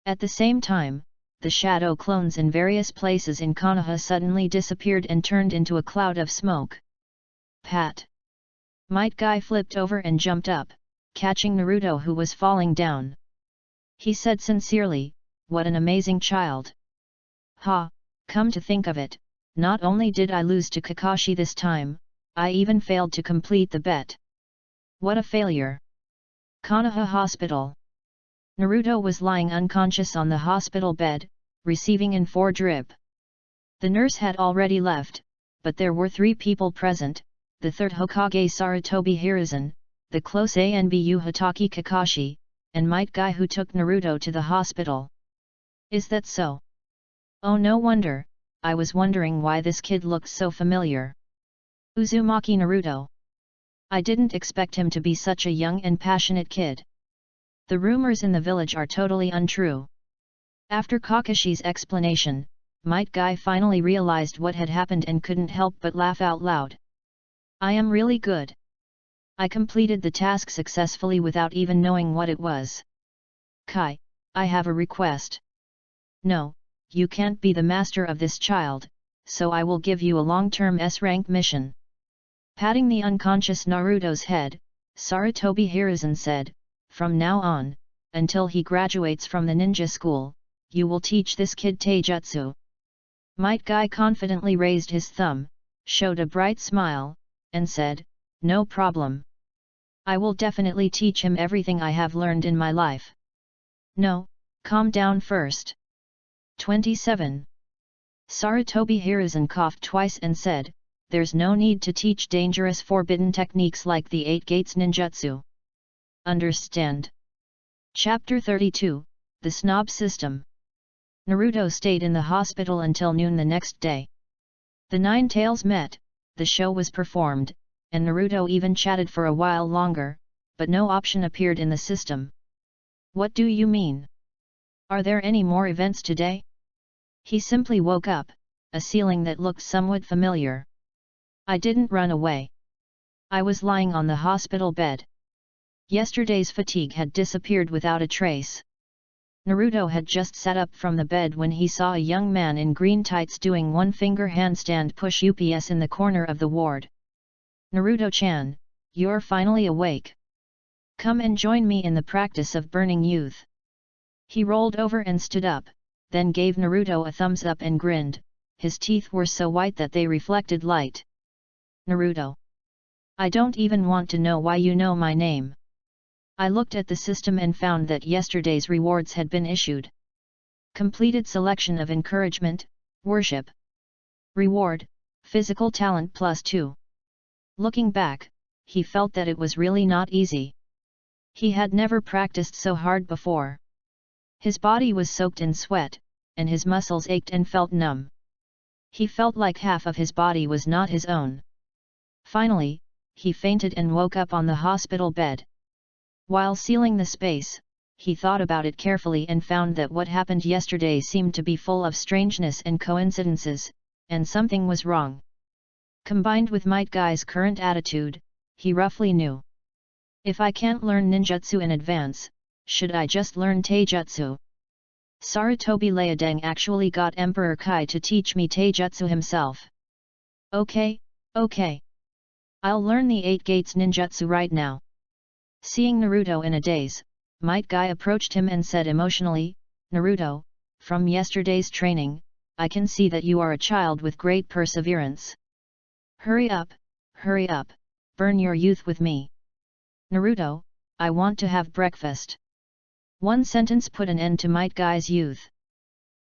At the same time, the shadow clones in various places in Konoha suddenly disappeared and turned into a cloud of smoke. Pat! Might Guy flipped over and jumped up, catching Naruto who was falling down. He said sincerely, "What an amazing child! Ha, come to think of it, not only did I lose to Kakashi this time, I even failed to complete the bet. What a failure!" Konoha Hospital. Naruto was lying unconscious on the hospital bed, receiving in 4 drip. The nurse had already left, but there were 3 people present, the 3rd Hokage Sarutobi Hiruzen, the close ANBU Hatake Kakashi, and Might Guy who took Naruto to the hospital. Is that so? Oh, no wonder, I was wondering why this kid looked so familiar. Uzumaki Naruto. I didn't expect him to be such a young and passionate kid. The rumors in the village are totally untrue. After Kakashi's explanation, Might Guy finally realized what had happened and couldn't help but laugh out loud. I am really good. I completed the task successfully without even knowing what it was. Kai, I have a request. No, you can't be the master of this child, so I will give you a long-term S-rank mission. Patting the unconscious Naruto's head, Sarutobi Hiruzen said, "From now on, until he graduates from the ninja school, you will teach this kid taijutsu." Might Guy confidently raised his thumb, showed a bright smile, and said, "No problem. I will definitely teach him everything I have learned in my life." No, calm down first. 27. Sarutobi Hiruzen coughed twice and said, "There's no need to teach dangerous forbidden techniques like the 8 Gates ninjutsu. Understand?" Chapter 32, The Snob System. Naruto stayed in the hospital until noon the next day. The 9 tails met, the show was performed, and Naruto even chatted for a while longer, but no option appeared in the system. What do you mean? Are there any more events today? He simply woke up, a ceiling that looked somewhat familiar. I didn't run away. I was lying on the hospital bed. Yesterday's fatigue had disappeared without a trace. Naruto had just sat up from the bed when he saw a young man in green tights doing one-finger handstand push-ups in the corner of the ward. "Naruto-chan, you're finally awake. Come and join me in the practice of burning youth." He rolled over and stood up, then gave Naruto a thumbs up and grinned, his teeth were so white that they reflected light. "Naruto. I don't even want to know why you know my name. I looked at the system and found that yesterday's rewards had been issued. Completed selection of encouragement, worship. Reward, physical talent +2. Looking back, he felt that it was really not easy. He had never practiced so hard before. His body was soaked in sweat, and his muscles ached and felt numb. He felt like half of his body was not his own. Finally, he fainted and woke up on the hospital bed. While sealing the space, he thought about it carefully and found that what happened yesterday seemed to be full of strangeness and coincidences, and something was wrong. Combined with Might Guy's current attitude, he roughly knew. If I can't learn ninjutsu in advance, should I just learn taijutsu? Sarutobi Leadang actually got Emperor Kai to teach me taijutsu himself. Okay. I'll learn the 8 Gates ninjutsu right now. Seeing Naruto in a daze, Might Guy approached him and said emotionally, "Naruto, from yesterday's training, I can see that you are a child with great perseverance. Hurry up, burn your youth with me. Naruto, I want to have breakfast." One sentence put an end to Might Guy's youth.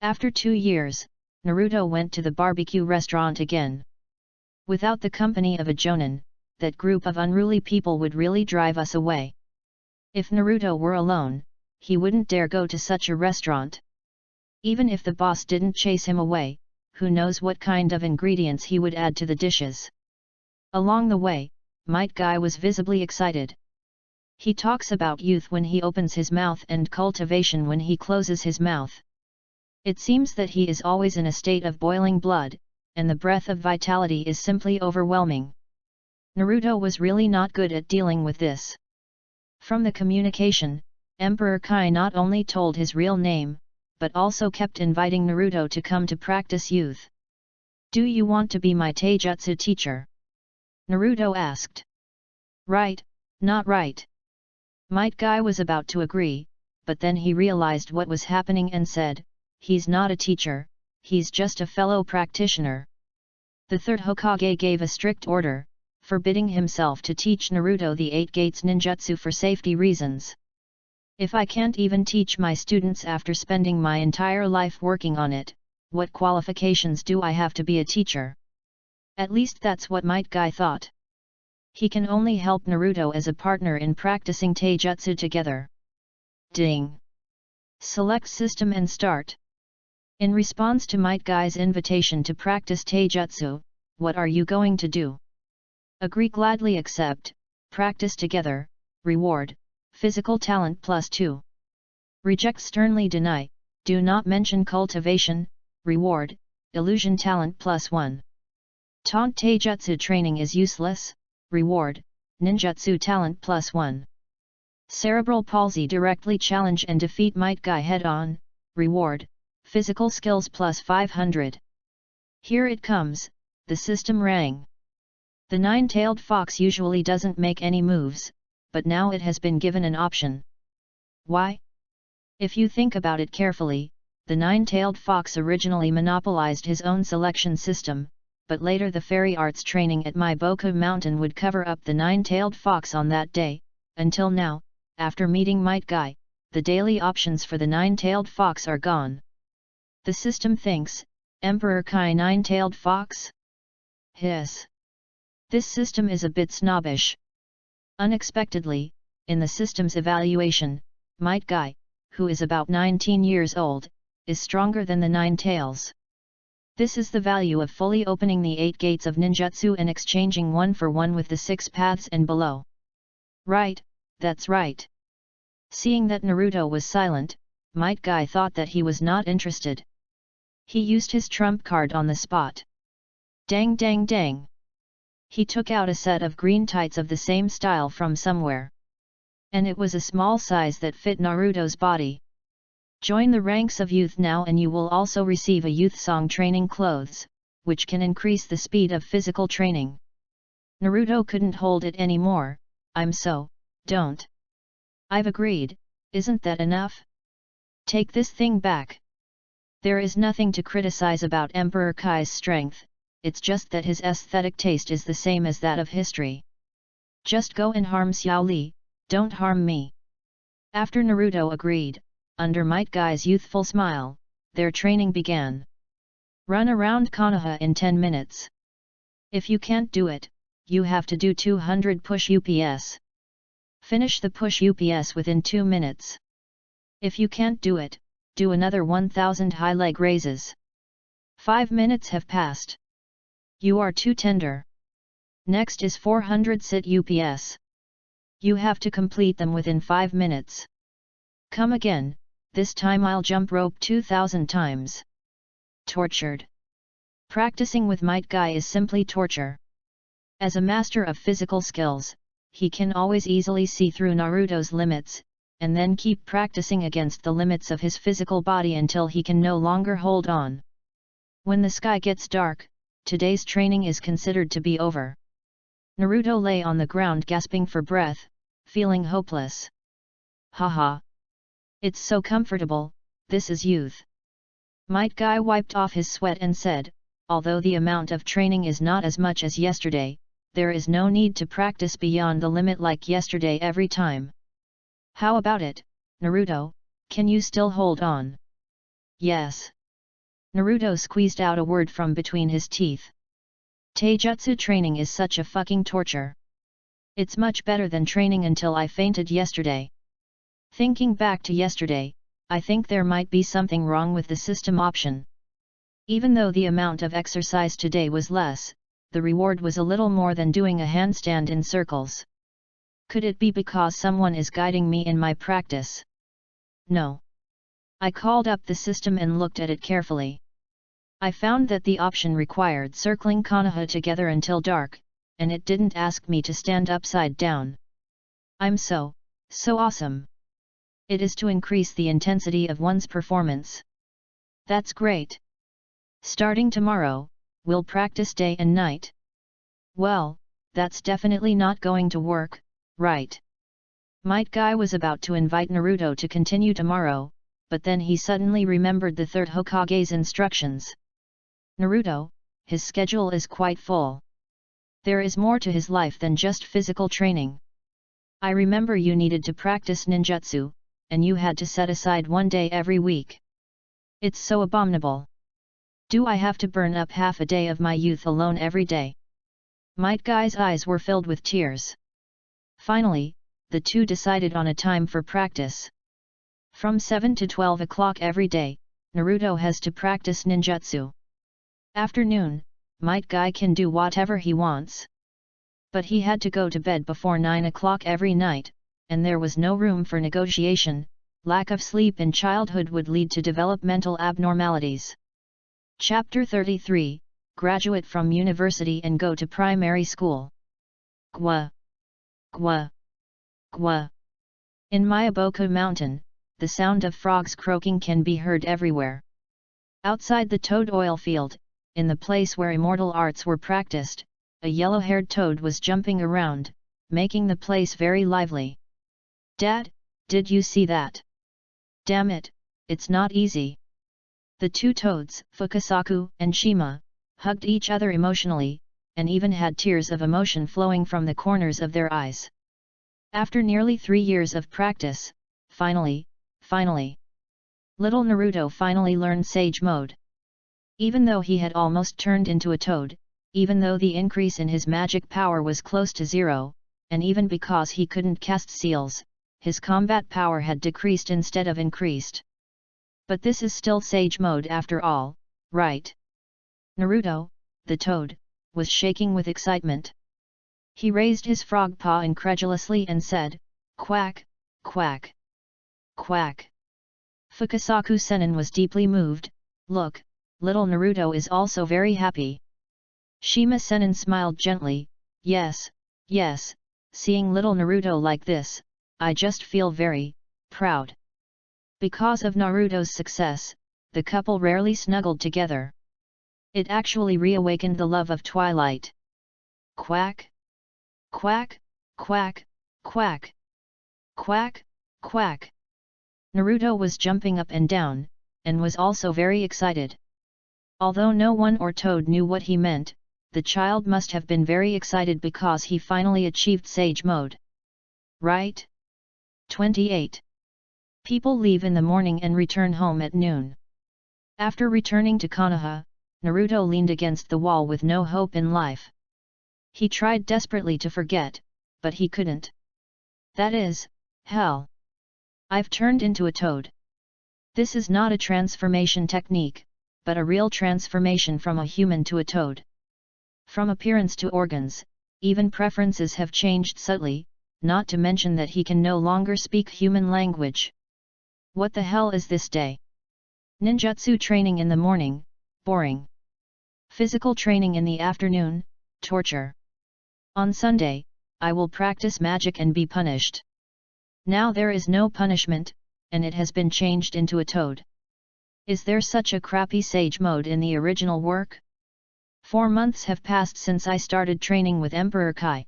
After 2 years, Naruto went to the barbecue restaurant again. Without the company of a jonin, that group of unruly people would really drive us away. If Naruto were alone, he wouldn't dare go to such a restaurant. Even if the boss didn't chase him away, who knows what kind of ingredients he would add to the dishes. Along the way, Might Guy was visibly excited. He talks about youth when he opens his mouth and cultivation when he closes his mouth. It seems that he is always in a state of boiling blood, and the breath of vitality is simply overwhelming. Naruto was really not good at dealing with this. From the communication, Emperor Kai not only told his real name, but also kept inviting Naruto to come to practice youth. "Do you want to be my taijutsu teacher?" Naruto asked. "Right, not right." Might Guy was about to agree, but then he realized what was happening and said, "He's not a teacher, he's just a fellow practitioner." The third Hokage gave a strict order, forbidding himself to teach Naruto the 8 Gates ninjutsu for safety reasons. "If I can't even teach my students after spending my entire life working on it, what qualifications do I have to be a teacher?" At least that's what Might Guy thought. He can only help Naruto as a partner in practicing taijutsu together. Ding! Select system and start. In response to Might Guy's invitation to practice taijutsu, what are you going to do? Agree, gladly accept, practice together, reward, physical talent +2. Reject, sternly deny, do not mention cultivation, reward, illusion talent +1. Taunt, taijutsu training is useless, reward, ninjutsu talent +1. Cerebral palsy, directly challenge and defeat Might Guy head-on, reward, physical skills +500. Here it comes, the system rang. The nine-tailed fox usually doesn't make any moves, but now it has been given an option. Why? If you think about it carefully, the nine-tailed fox originally monopolized his own selection system, but later the fairy arts training at Maiboku Mountain would cover up the nine-tailed fox on that day. Until now, after meeting Might Guy, the daily options for the nine-tailed fox are gone. The system thinks, Emperor Kai nine-tailed fox? Hiss! This system is a bit snobbish. Unexpectedly, in the system's evaluation, Might Guy, who is about 19 years old, is stronger than the nine tails. This is the value of fully opening the 8 gates of ninjutsu and exchanging 1-for-1 with the 6 paths and below. Right, that's right. Seeing that Naruto was silent, Might Guy thought that he was not interested. He used his trump card on the spot. Dang dang dang! He took out a set of green tights of the same style from somewhere. And it was a small size that fit Naruto's body. Join the ranks of youth now and you will also receive a youth song training clothes, which can increase the speed of physical training. Naruto couldn't hold it anymore. Don't. I've agreed, isn't that enough? Take this thing back. There is nothing to criticize about Emperor Kai's strength, it's just that his aesthetic taste is the same as that of history. Just go and harm Xiao Li, don't harm me. After Naruto agreed, under Might Guy's youthful smile, their training began. Run around Konoha in 10 minutes. If you can't do it, you have to do 200 push UPS. Finish the push UPS within 2 minutes. If you can't do it, do another 1000 high leg raises. 5 minutes have passed. You are too tender. Next is 400 sit UPS. You have to complete them within 5 minutes. Come again, this time I'll jump rope 2000 times. Tortured. Practicing with Might Guy is simply torture. As a master of physical skills, he can always easily see through Naruto's limits, and then keep practicing against the limits of his physical body until he can no longer hold on. When the sky gets dark, today's training is considered to be over. Naruto lay on the ground gasping for breath, feeling hopeless. Haha! It's so comfortable, this is youth. Might Guy wiped off his sweat and said, although the amount of training is not as much as yesterday, there is no need to practice beyond the limit like yesterday every time. How about it, Naruto, can you still hold on? Yes. Naruto squeezed out a word from between his teeth. Taijutsu training is such a fucking torture. It's much better than training until I fainted yesterday. Thinking back to yesterday, I think there might be something wrong with the system option. Even though the amount of exercise today was less, the reward was a little more than doing a handstand in circles. Could it be because someone is guiding me in my practice? No. I called up the system and looked at it carefully. I found that the option required circling Konoha together until dark, and it didn't ask me to stand upside down. I'm so awesome. It is to increase the intensity of one's performance. That's great. Starting tomorrow, we'll practice day and night. Well, that's definitely not going to work, right? Might Guy was about to invite Naruto to continue tomorrow, but then he suddenly remembered the third Hokage's instructions. Naruto, his schedule is quite full. There is more to his life than just physical training. I remember you needed to practice ninjutsu, and you had to set aside one day every week. It's so abominable. Do I have to burn up half a day of my youth alone every day? Might Guy's eyes were filled with tears. Finally, the two decided on a time for practice. From 7 to 12 o'clock every day, Naruto has to practice ninjutsu. Afternoon, Might Guy can do whatever he wants. But he had to go to bed before 9 o'clock every night, and there was no room for negotiation. Lack of sleep in childhood would lead to developmental abnormalities. Chapter 33, Graduate from University and Go to Primary School. Gwa. Gwa. Gwa. In Mayaboku Mountain, the sound of frogs croaking can be heard everywhere. Outside the toad oil field, in the place where immortal arts were practiced, a yellow-haired toad was jumping around, making the place very lively. Dad, did you see that? Damn it, it's not easy. The two toads, Fukasaku and Shima, hugged each other emotionally, and even had tears of emotion flowing from the corners of their eyes. After nearly 3 years of practice, finally, little Naruto finally learned Sage Mode. Even though he had almost turned into a toad, even though the increase in his magic power was close to zero, and even because he couldn't cast seals, his combat power had decreased instead of increased. But this is still Sage Mode after all, right? Naruto, the toad, was shaking with excitement. He raised his frog paw incredulously and said, "Quack, quack, quack." Fukasaku Sennin was deeply moved. Look, little Naruto is also very happy. Shima Sennin smiled gently. Yes, seeing little Naruto like this, I just feel very proud. Because of Naruto's success, the couple rarely snuggled together. It actually reawakened the love of Twilight. Quack! Quack! Quack! Quack! Quack! Quack! Naruto was jumping up and down, and was also very excited. Although no one or Toad knew what he meant, the child must have been very excited because he finally achieved Sage Mode. Right? 28. People leave in the morning and return home at noon. After returning to Konoha, Naruto leaned against the wall with no hope in life. He tried desperately to forget, but he couldn't. That is, hell. I've turned into a toad. This is not a transformation technique, but a real transformation from a human to a toad. From appearance to organs, even preferences have changed subtly, not to mention that he can no longer speak human language. What the hell is this day? Ninjutsu training in the morning, boring. Physical training in the afternoon, torture. On Sunday, I will practice magic and be punished. Now there is no punishment, and it has been changed into a toad. Is there such a crappy Sage Mode in the original work? 4 months have passed since I started training with Emperor Kai.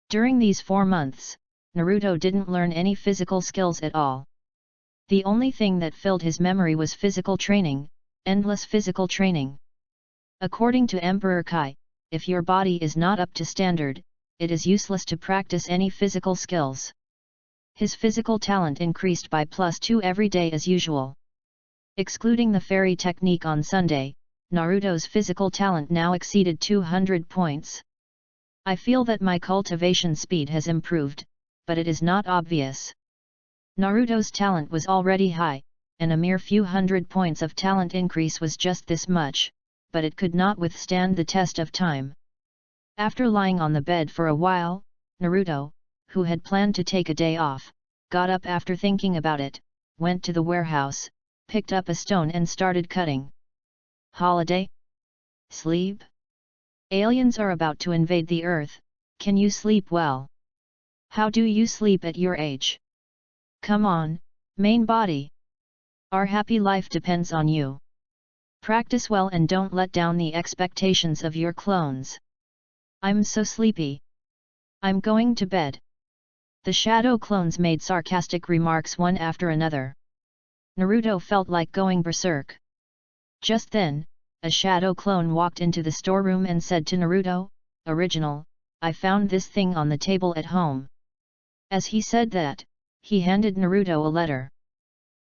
During these 4 months, Naruto didn't learn any physical skills at all. The only thing that filled his memory was physical training, endless physical training. According to Emperor Kai, if your body is not up to standard, it is useless to practice any physical skills. His physical talent increased by +2 every day as usual. Excluding the fairy technique on Sunday, Naruto's physical talent now exceeded 200 points. I feel that my cultivation speed has improved, but it is not obvious. Naruto's talent was already high, and a mere few hundred points of talent increase was just this much, but it could not withstand the test of time. After lying on the bed for a while, Naruto, who had planned to take a day off, got up after thinking about it, went to the warehouse, picked up a stone and started cutting. Holiday? Sleep? Aliens are about to invade the Earth, can you sleep well? How do you sleep at your age? Come on, main body. Our happy life depends on you. Practice well and don't let down the expectations of your clones. I'm so sleepy. I'm going to bed. The shadow clones made sarcastic remarks one after another. Naruto felt like going berserk. Just then, a shadow clone walked into the storeroom and said to Naruto, "Original, I found this thing on the table at home." As he said that, he handed Naruto a letter.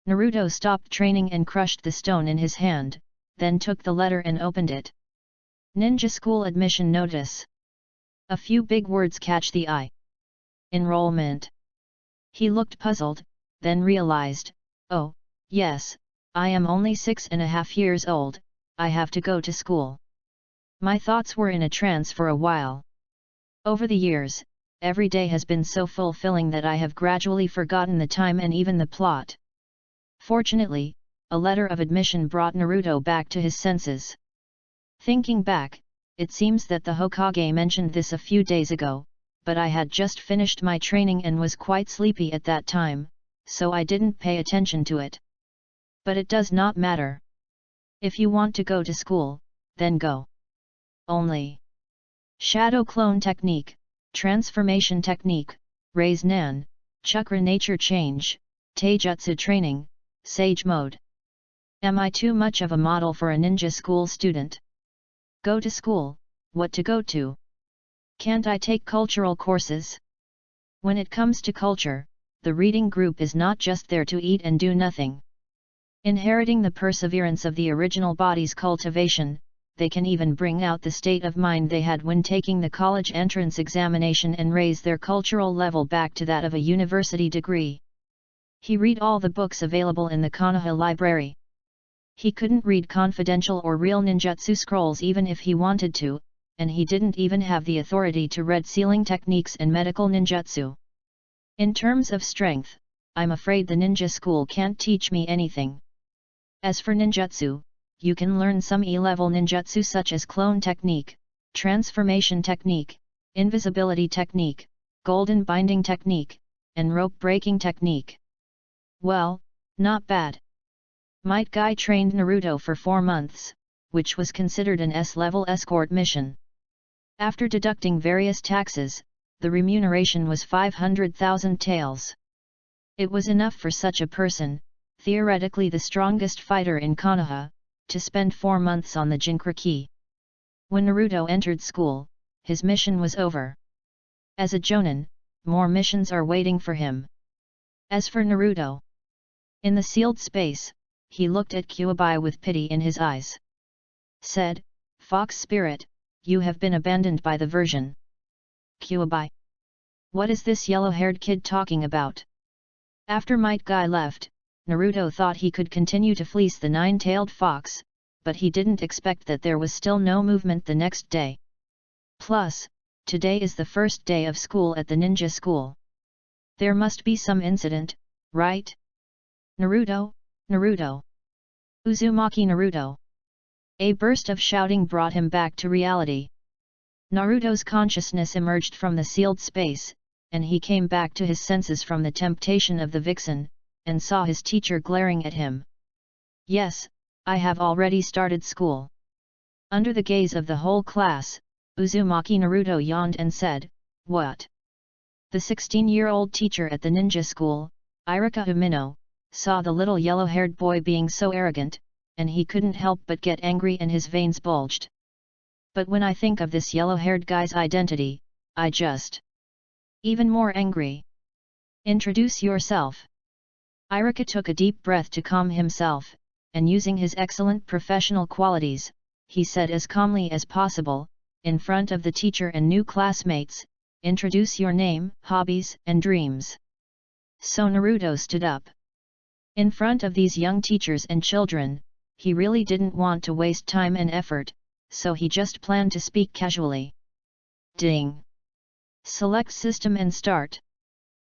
Naruto stopped training and crushed the stone in his hand, then took the letter and opened it. Ninja School Admission Notice. A few big words catch the eye. Enrollment. He looked puzzled, then realized, oh, yes, I am only 6.5 years old, I have to go to school. My thoughts were in a trance for a while. Over the years, every day has been so fulfilling that I have gradually forgotten the time and even the plot. Fortunately, a letter of admission brought Naruto back to his senses. Thinking back, it seems that the Hokage mentioned this a few days ago, but I had just finished my training and was quite sleepy at that time, so I didn't pay attention to it. But it does not matter. If you want to go to school, then go. Only. Shadow Clone Technique, Transformation Technique, Raise Nan, Chakra Nature Change, Taijutsu Training, Sage Mode. Am I too much of a model for a ninja school student? Go to school, what to go to? Can't I take cultural courses? When it comes to culture, the reading group is not just there to eat and do nothing. Inheriting the perseverance of the original body's cultivation, they can even bring out the state of mind they had when taking the college entrance examination and raise their cultural level back to that of a university degree. He read all the books available in the Konoha library. He couldn't read confidential or real ninjutsu scrolls even if he wanted to, and he didn't even have the authority to read sealing techniques and medical ninjutsu. In terms of strength, I'm afraid the ninja school can't teach me anything. As for ninjutsu, you can learn some E-level ninjutsu such as clone technique, transformation technique, invisibility technique, golden binding technique, and rope breaking technique. Well, not bad. Might Guy trained Naruto for 4 months, which was considered an S-level escort mission. After deducting various taxes, the remuneration was 500,000 taels. It was enough for such a person, theoretically the strongest fighter in Konoha, to spend 4 months on the Jinchuriki. When Naruto entered school, his mission was over. As a jonin, more missions are waiting for him. As for Naruto, in the sealed space, he looked at Kyuubi with pity in his eyes. Said, "Fox Spirit, you have been abandoned by the version." Kyuubi. What is this yellow-haired kid talking about? After Might Guy left, Naruto thought he could continue to fleece the 9-tailed fox, but he didn't expect that there was still no movement the next day. Plus, today is the first day of school at the ninja school. There must be some incident, right? Naruto, Naruto! Uzumaki Naruto! A burst of shouting brought him back to reality. Naruto's consciousness emerged from the sealed space, and he came back to his senses from the temptation of the vixen, and saw his teacher glaring at him. Yes, I have already started school. Under the gaze of the whole class, Uzumaki Naruto yawned and said, "What?" The 16-year-old teacher at the ninja school, Irika Umino, saw the little yellow-haired boy being so arrogant, and he couldn't help but get angry and his veins bulged. But when I think of this yellow-haired guy's identity, I just even more angry. Introduce yourself. Irika took a deep breath to calm himself, and using his excellent professional qualities, he said as calmly as possible, in front of the teacher and new classmates, "Introduce your name, hobbies, and dreams." So Naruto stood up. In front of these young teachers and children, he really didn't want to waste time and effort, so he just planned to speak casually. Ding! Select system and start.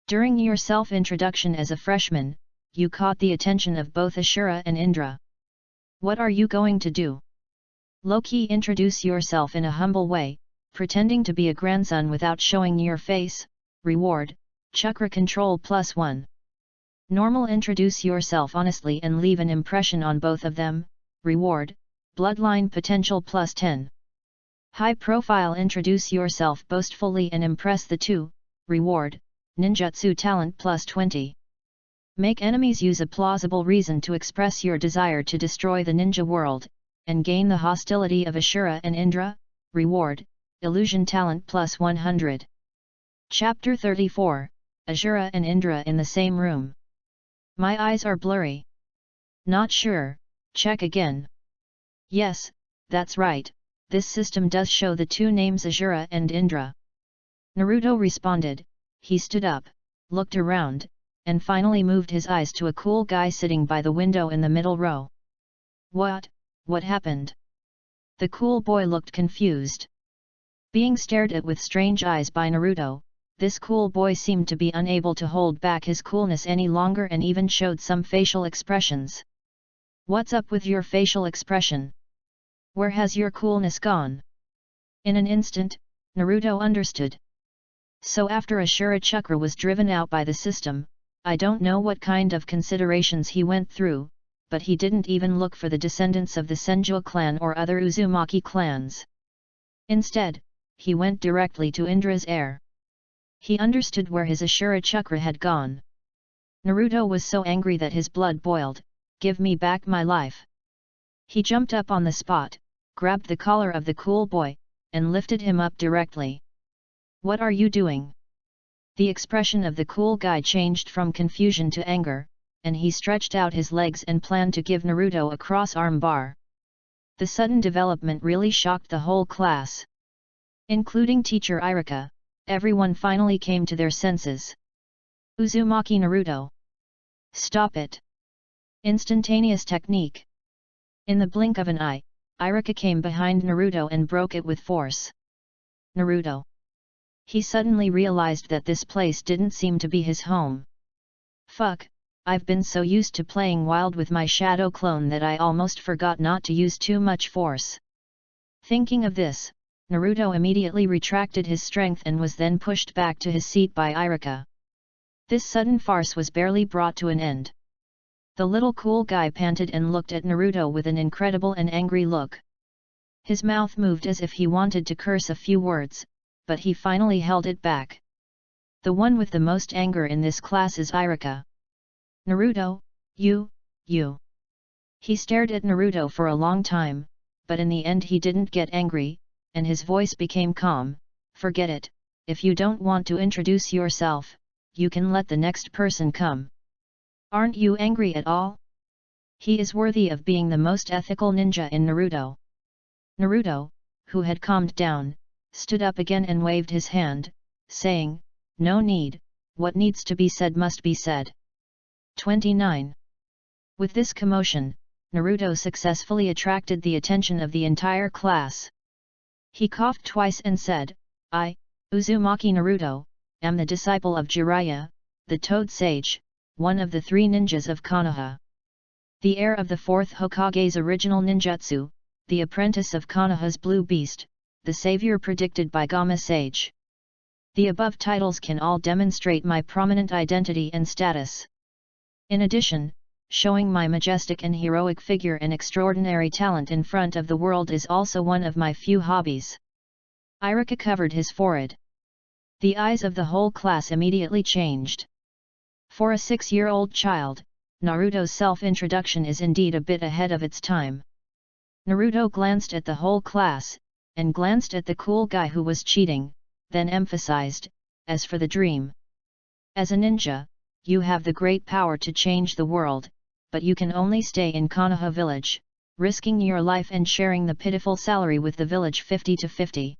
During your self-introduction as a freshman, you caught the attention of both Ashura and Indra. What are you going to do? Low-key introduce yourself in a humble way, pretending to be a grandson without showing your face. Reward, chakra control +1. Normal introduce yourself honestly and leave an impression on both of them. Reward, bloodline potential +10. High profile introduce yourself boastfully and impress the two. Reward, ninjutsu talent +20. Make enemies use a plausible reason to express your desire to destroy the ninja world, and gain the hostility of Ashura and Indra. Reward, illusion talent +100. Chapter 34, Ashura and Indra in the same room. My eyes are blurry. Not sure, check again. Yes, that's right, this system does show the two names Ashura and Indra. Naruto responded. He stood up, looked around, and finally moved his eyes to a cool guy sitting by the window in the middle row. What happened? The cool boy looked confused. Being stared at with strange eyes by Naruto, this cool boy seemed to be unable to hold back his coolness any longer and even showed some facial expressions. What's up with your facial expression? Where has your coolness gone? In an instant, Naruto understood. So after Ashura Chakra was driven out by the system, I don't know what kind of considerations he went through, but he didn't even look for the descendants of the Senju clan or other Uzumaki clans. Instead, he went directly to Indra's heir. He understood where his Ashura Chakra had gone. Naruto was so angry that his blood boiled. Give me back my life. He jumped up on the spot, grabbed the collar of the cool boy, and lifted him up directly. What are you doing? The expression of the cool guy changed from confusion to anger, and he stretched out his legs and planned to give Naruto a cross-arm bar. The sudden development really shocked the whole class. Including teacher Irika, everyone finally came to their senses. Uzumaki Naruto. Stop it. Instantaneous technique. In the blink of an eye, Irika came behind Naruto and broke it with force. Naruto. He suddenly realized that this place didn't seem to be his home. Fuck, I've been so used to playing wild with my shadow clone that I almost forgot not to use too much force. Thinking of this, Naruto immediately retracted his strength and was then pushed back to his seat by Irika. This sudden farce was barely brought to an end. The little cool guy panted and looked at Naruto with an incredible and angry look. His mouth moved as if he wanted to curse a few words, but he finally held it back. The one with the most anger in this class is Irika. Naruto, you. He stared at Naruto for a long time, but in the end he didn't get angry, and his voice became calm. Forget it, if you don't want to introduce yourself, you can let the next person come. Aren't you angry at all? He is worthy of being the most ethical ninja in Naruto. Naruto, who had calmed down, stood up again and waved his hand, saying, no need, what needs to be said must be said. 29. With this commotion, Naruto successfully attracted the attention of the entire class. He coughed twice and said, I, Uzumaki Naruto, am the disciple of Jiraiya, the Toad Sage, one of the 3 ninjas of Konoha. The heir of the 4th Hokage's original ninjutsu, the apprentice of Konoha's Blue Beast, the savior predicted by Gama Sage. The above titles can all demonstrate my prominent identity and status. In addition, showing my majestic and heroic figure and extraordinary talent in front of the world is also one of my few hobbies. Irika covered his forehead. The eyes of the whole class immediately changed. For a 6-year-old child, Naruto's self-introduction is indeed a bit ahead of its time. Naruto glanced at the whole class, and glanced at the cool guy who was cheating, then emphasized, as for the dream. As a ninja, you have the great power to change the world, but you can only stay in Konoha village, risking your life and sharing the pitiful salary with the village 50-50.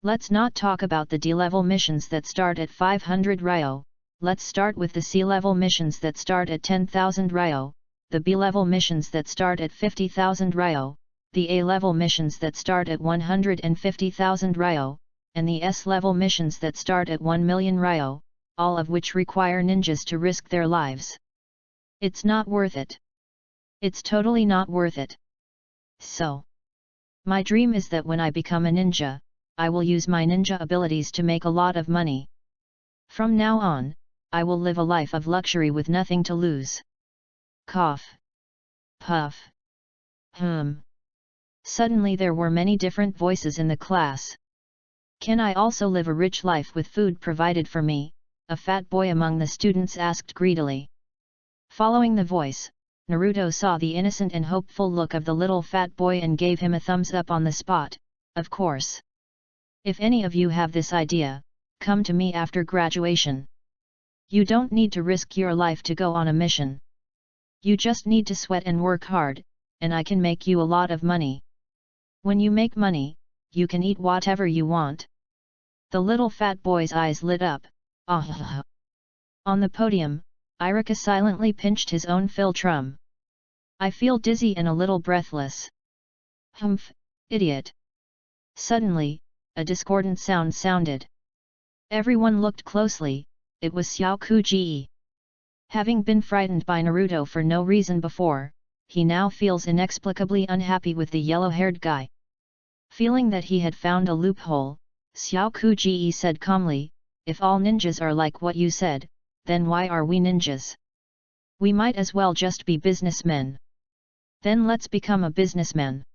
Let's not talk about the D-level missions that start at 500 Ryo, let's start with the C-level missions that start at 10,000 Ryo, the B-level missions that start at 50,000 Ryo, the A-level missions that start at 150,000 Ryo, and the S-level missions that start at 1 million Ryo, all of which require ninjas to risk their lives. It's not worth it. It's totally not worth it. So, My dream is that when I become a ninja, I will use my ninja abilities to make a lot of money. From now on, I will live a life of luxury with nothing to lose. Cough. Puff. Suddenly there were many different voices in the class. Can I also live a rich life with food provided for me? A fat boy among the students asked greedily. Following the voice, Naruto saw the innocent and hopeful look of the little fat boy and gave him a thumbs up on the spot. Of course. If any of you have this idea, come to me after graduation. You don't need to risk your life to go on a mission. You just need to sweat and work hard, and I can make you a lot of money. When you make money, you can eat whatever you want. The little fat boy's eyes lit up. Ah! On the podium, Irika silently pinched his own philtrum. I feel dizzy and a little breathless. Humph, idiot. Suddenly, a discordant sound sounded. Everyone looked closely, it was Xiao Kuji. Having been frightened by Naruto for no reason before, he now feels inexplicably unhappy with the yellow-haired guy. Feeling that he had found a loophole, Xiao Kuji said calmly, if all ninjas are like what you said, then why are we ninjas? We might as well just be businessmen. Then let's become a businessman.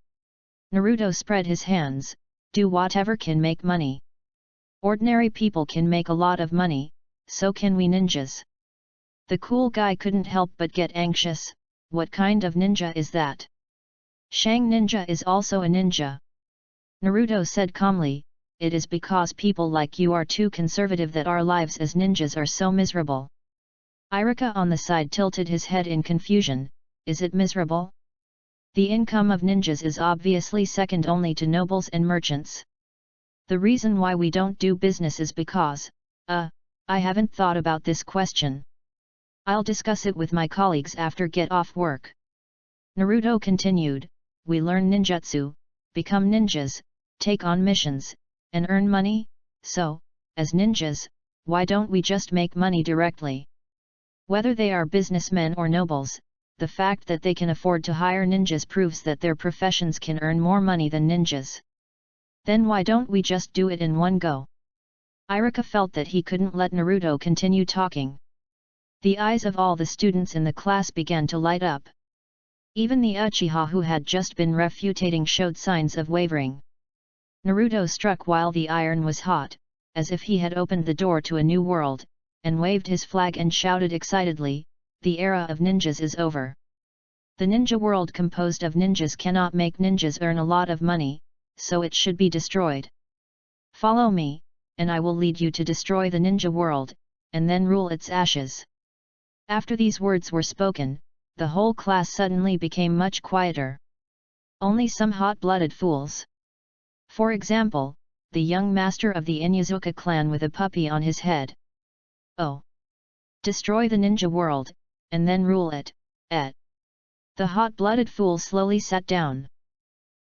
Naruto spread his hands, do whatever can make money. Ordinary people can make a lot of money, so can we ninjas. The cool guy couldn't help but get anxious. What kind of ninja is that? Shang Ninja is also a ninja. Naruto said calmly, it is because people like you are too conservative that our lives as ninjas are so miserable. Irika on the side tilted his head in confusion, is it miserable? The income of ninjas is obviously second only to nobles and merchants. The reason why we don't do business is because, I haven't thought about this question. I'll discuss it with my colleagues after get off work. Naruto continued, we learn ninjutsu, become ninjas, take on missions, and earn money, so, as ninjas, why don't we just make money directly? Whether they are businessmen or nobles, the fact that they can afford to hire ninjas proves that their professions can earn more money than ninjas. Then why don't we just do it in one go? Irika felt that he couldn't let Naruto continue talking. The eyes of all the students in the class began to light up. Even the Uchiha who had just been refutating showed signs of wavering. Naruto struck while the iron was hot, as if he had opened the door to a new world, and waved his flag and shouted excitedly, the era of ninjas is over. The ninja world composed of ninjas cannot make ninjas earn a lot of money, so it should be destroyed. Follow me, and I will lead you to destroy the ninja world, and then rule its ashes. After these words were spoken, the whole class suddenly became much quieter. Only some hot-blooded fools. For example, the young master of the Inyazuka clan with a puppy on his head. Oh! Destroy the ninja world, and then rule it, The hot-blooded fool slowly sat down.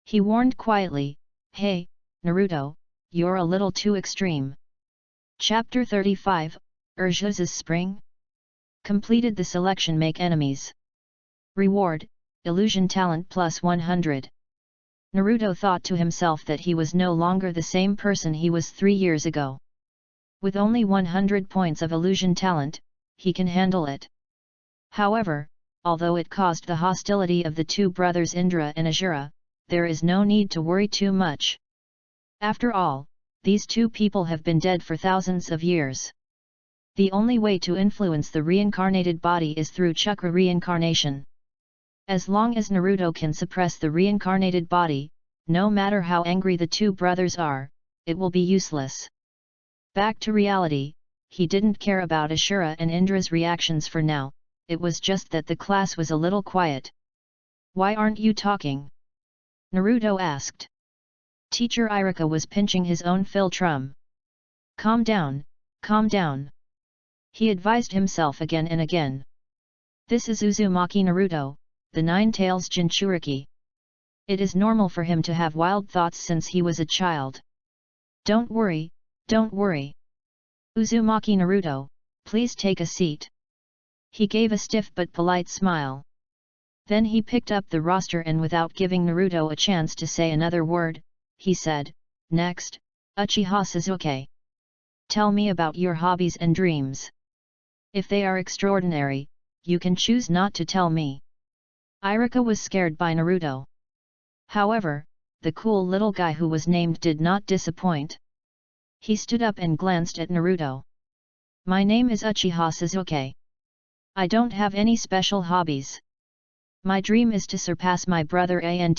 He warned quietly, hey, Naruto, you're a little too extreme. Chapter 35, Urju's Spring? Completed the selection. Make enemies. Reward, Illusion Talent plus 100. Naruto thought to himself that he was no longer the same person he was 3 years ago. With only 100 points of illusion talent, he can handle it. However, although it caused the hostility of the two brothers Indra and Azura, there is no need to worry too much. After all, these two people have been dead for thousands of years. The only way to influence the reincarnated body is through chakra reincarnation. As long as Naruto can suppress the reincarnated body, no matter how angry the two brothers are, it will be useless. Back to reality, he didn't care about Ashura and Indra's reactions for now, it was just that the class was a little quiet. Why aren't you talking? Naruto asked. Teacher Irika was pinching his own philtrum. Calm down, calm down. He advised himself again and again. This is Uzumaki Naruto, the Nine-Tails Jinchuriki. It is normal for him to have wild thoughts since he was a child. Don't worry, don't worry. Uzumaki Naruto, please take a seat. He gave a stiff but polite smile. Then he picked up the roster and without giving Naruto a chance to say another word, he said, "Next, Uchiha Sasuke. Tell me about your hobbies and dreams. If they are extraordinary, you can choose not to tell me." Iruka was scared by Naruto. However, the cool little guy who was named did not disappoint. He stood up and glanced at Naruto. "My name is Uchiha Sasuke. I don't have any special hobbies. My dream is to surpass my brother and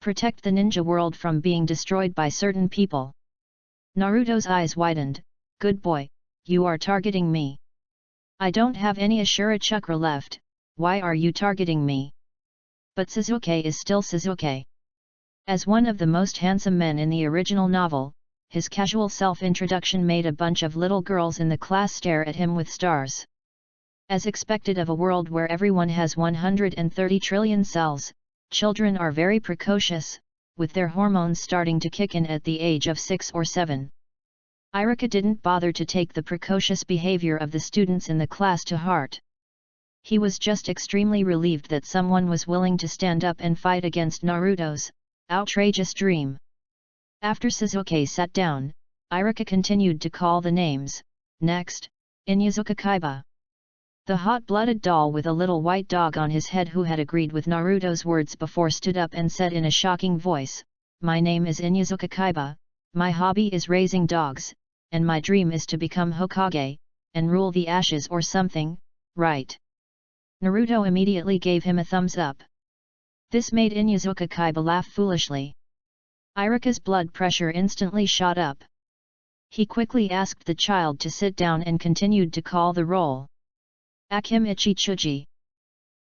protect the ninja world from being destroyed by certain people." Naruto's eyes widened. "Good boy, you are targeting me. I don't have any Ashura Chakra left, why are you targeting me?" But Sasuke is still Sasuke. As one of the most handsome men in the original novel, his casual self-introduction made a bunch of little girls in the class stare at him with stars. As expected of a world where everyone has 130 trillion cells, children are very precocious, with their hormones starting to kick in at the age of 6 or 7. Iruka didn't bother to take the precocious behavior of the students in the class to heart. He was just extremely relieved that someone was willing to stand up and fight against Naruto's outrageous dream. After Sasuke sat down, Iruka continued to call the names. Next, Inuzuka Kaiba. The hot-blooded doll with a little white dog on his head who had agreed with Naruto's words before stood up and said in a shocking voice, "My name is Inuzuka Kaiba, my hobby is raising dogs, and my dream is to become Hokage, and rule the ashes or something, right?" Naruto immediately gave him a thumbs up. This made Inuzuka Kaiba laugh foolishly. Iruka's blood pressure instantly shot up. He quickly asked the child to sit down and continued to call the roll. "Akimichi Chuji."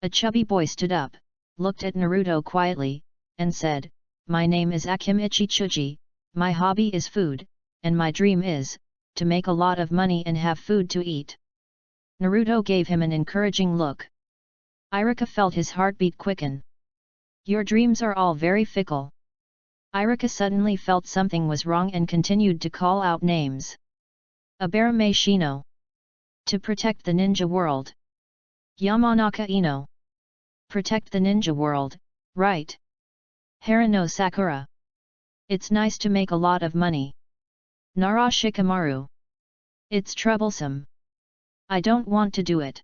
A chubby boy stood up, looked at Naruto quietly, and said, "My name is Akimichi Chuji, my hobby is food, and my dream is, to make a lot of money and have food to eat." Naruto gave him an encouraging look. Iruka felt his heartbeat quicken. "Your dreams are all very fickle." Iruka suddenly felt something was wrong and continued to call out names. "Abarame Shino. To protect the ninja world. Yamanaka Ino. Protect the ninja world, right? Harano Sakura. It's nice to make a lot of money. Nara Shikamaru. It's troublesome. I don't want to do it.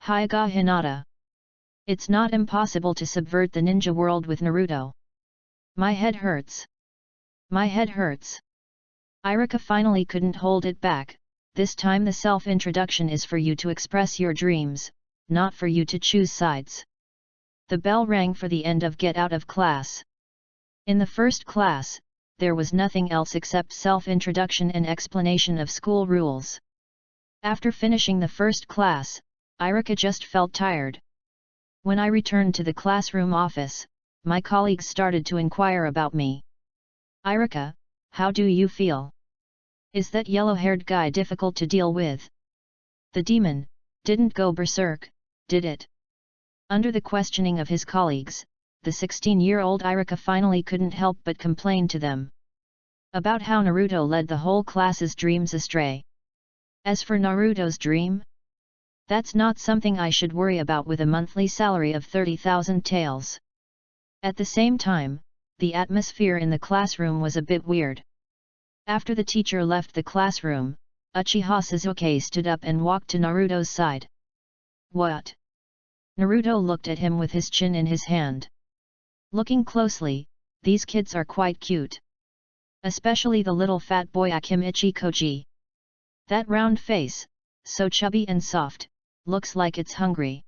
Hyuga Hinata. It's not impossible to subvert the ninja world with Naruto. My head hurts. My head hurts." Iruka finally couldn't hold it back. "This time the self-introduction is for you to express your dreams, not for you to choose sides." The bell rang for the end of get out of class. In the first class, there was nothing else except self-introduction and explanation of school rules. After finishing the first class, Iruka just felt tired. When I returned to the classroom office, my colleagues started to inquire about me. "Iruka, how do you feel? Is that yellow-haired guy difficult to deal with? The demon didn't go berserk, did it?" Under the questioning of his colleagues, the 16-year-old Iruka finally couldn't help but complain to them about how Naruto led the whole class's dreams astray. As for Naruto's dream, that's not something I should worry about with a monthly salary of 30,000 taels. At the same time, the atmosphere in the classroom was a bit weird. After the teacher left the classroom, Uchiha Sasuke stood up and walked to Naruto's side. "What?" Naruto looked at him with his chin in his hand. Looking closely, these kids are quite cute. Especially the little fat boy Akimichi Koji. That round face, so chubby and soft, looks like it's hungry.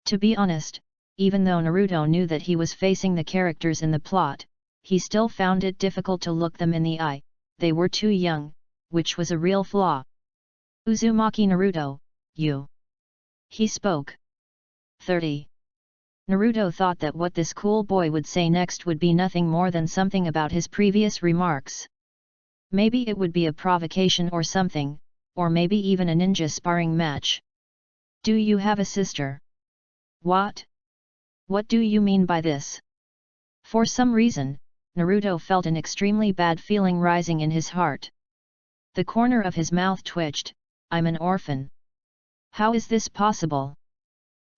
To be honest, even though Naruto knew that he was facing the characters in the plot, he still found it difficult to look them in the eye. They were too young, which was a real flaw. "Uzumaki Naruto, you." He spoke. 30. Naruto thought that what this cool boy would say next would be nothing more than something about his previous remarks. Maybe it would be a provocation or something, or maybe even a ninja sparring match. "Do you have a sister?" "What? What do you mean by this?" For some reason, Naruto felt an extremely bad feeling rising in his heart. The corner of his mouth twitched. "I'm an orphan. How is this possible?"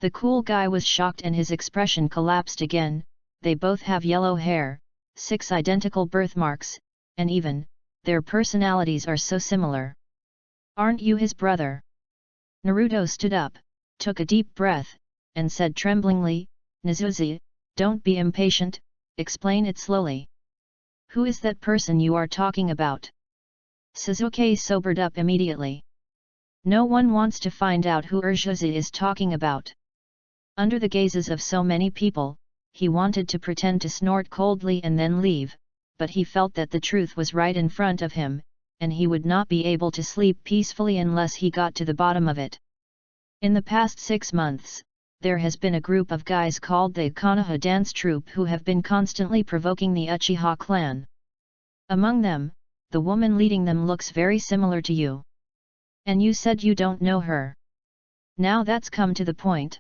The cool guy was shocked and his expression collapsed again. They both have yellow hair, 6 identical birthmarks, and even, their personalities are so similar. Aren't you his brother? Naruto stood up, took a deep breath, and said tremblingly, Nizuzi, don't be impatient, explain it slowly. Who is that person you are talking about? Sasuke sobered up immediately. No one wants to find out who Urzuzi is talking about. Under the gazes of so many people, he wanted to pretend to snort coldly and then leave, but he felt that the truth was right in front of him, and he would not be able to sleep peacefully unless he got to the bottom of it. In the past 6 months, there has been a group of guys called the Konoha dance troupe who have been constantly provoking the Uchiha clan. Among them, the woman leading them looks very similar to you. And you said you don't know her. Now that's come to the point.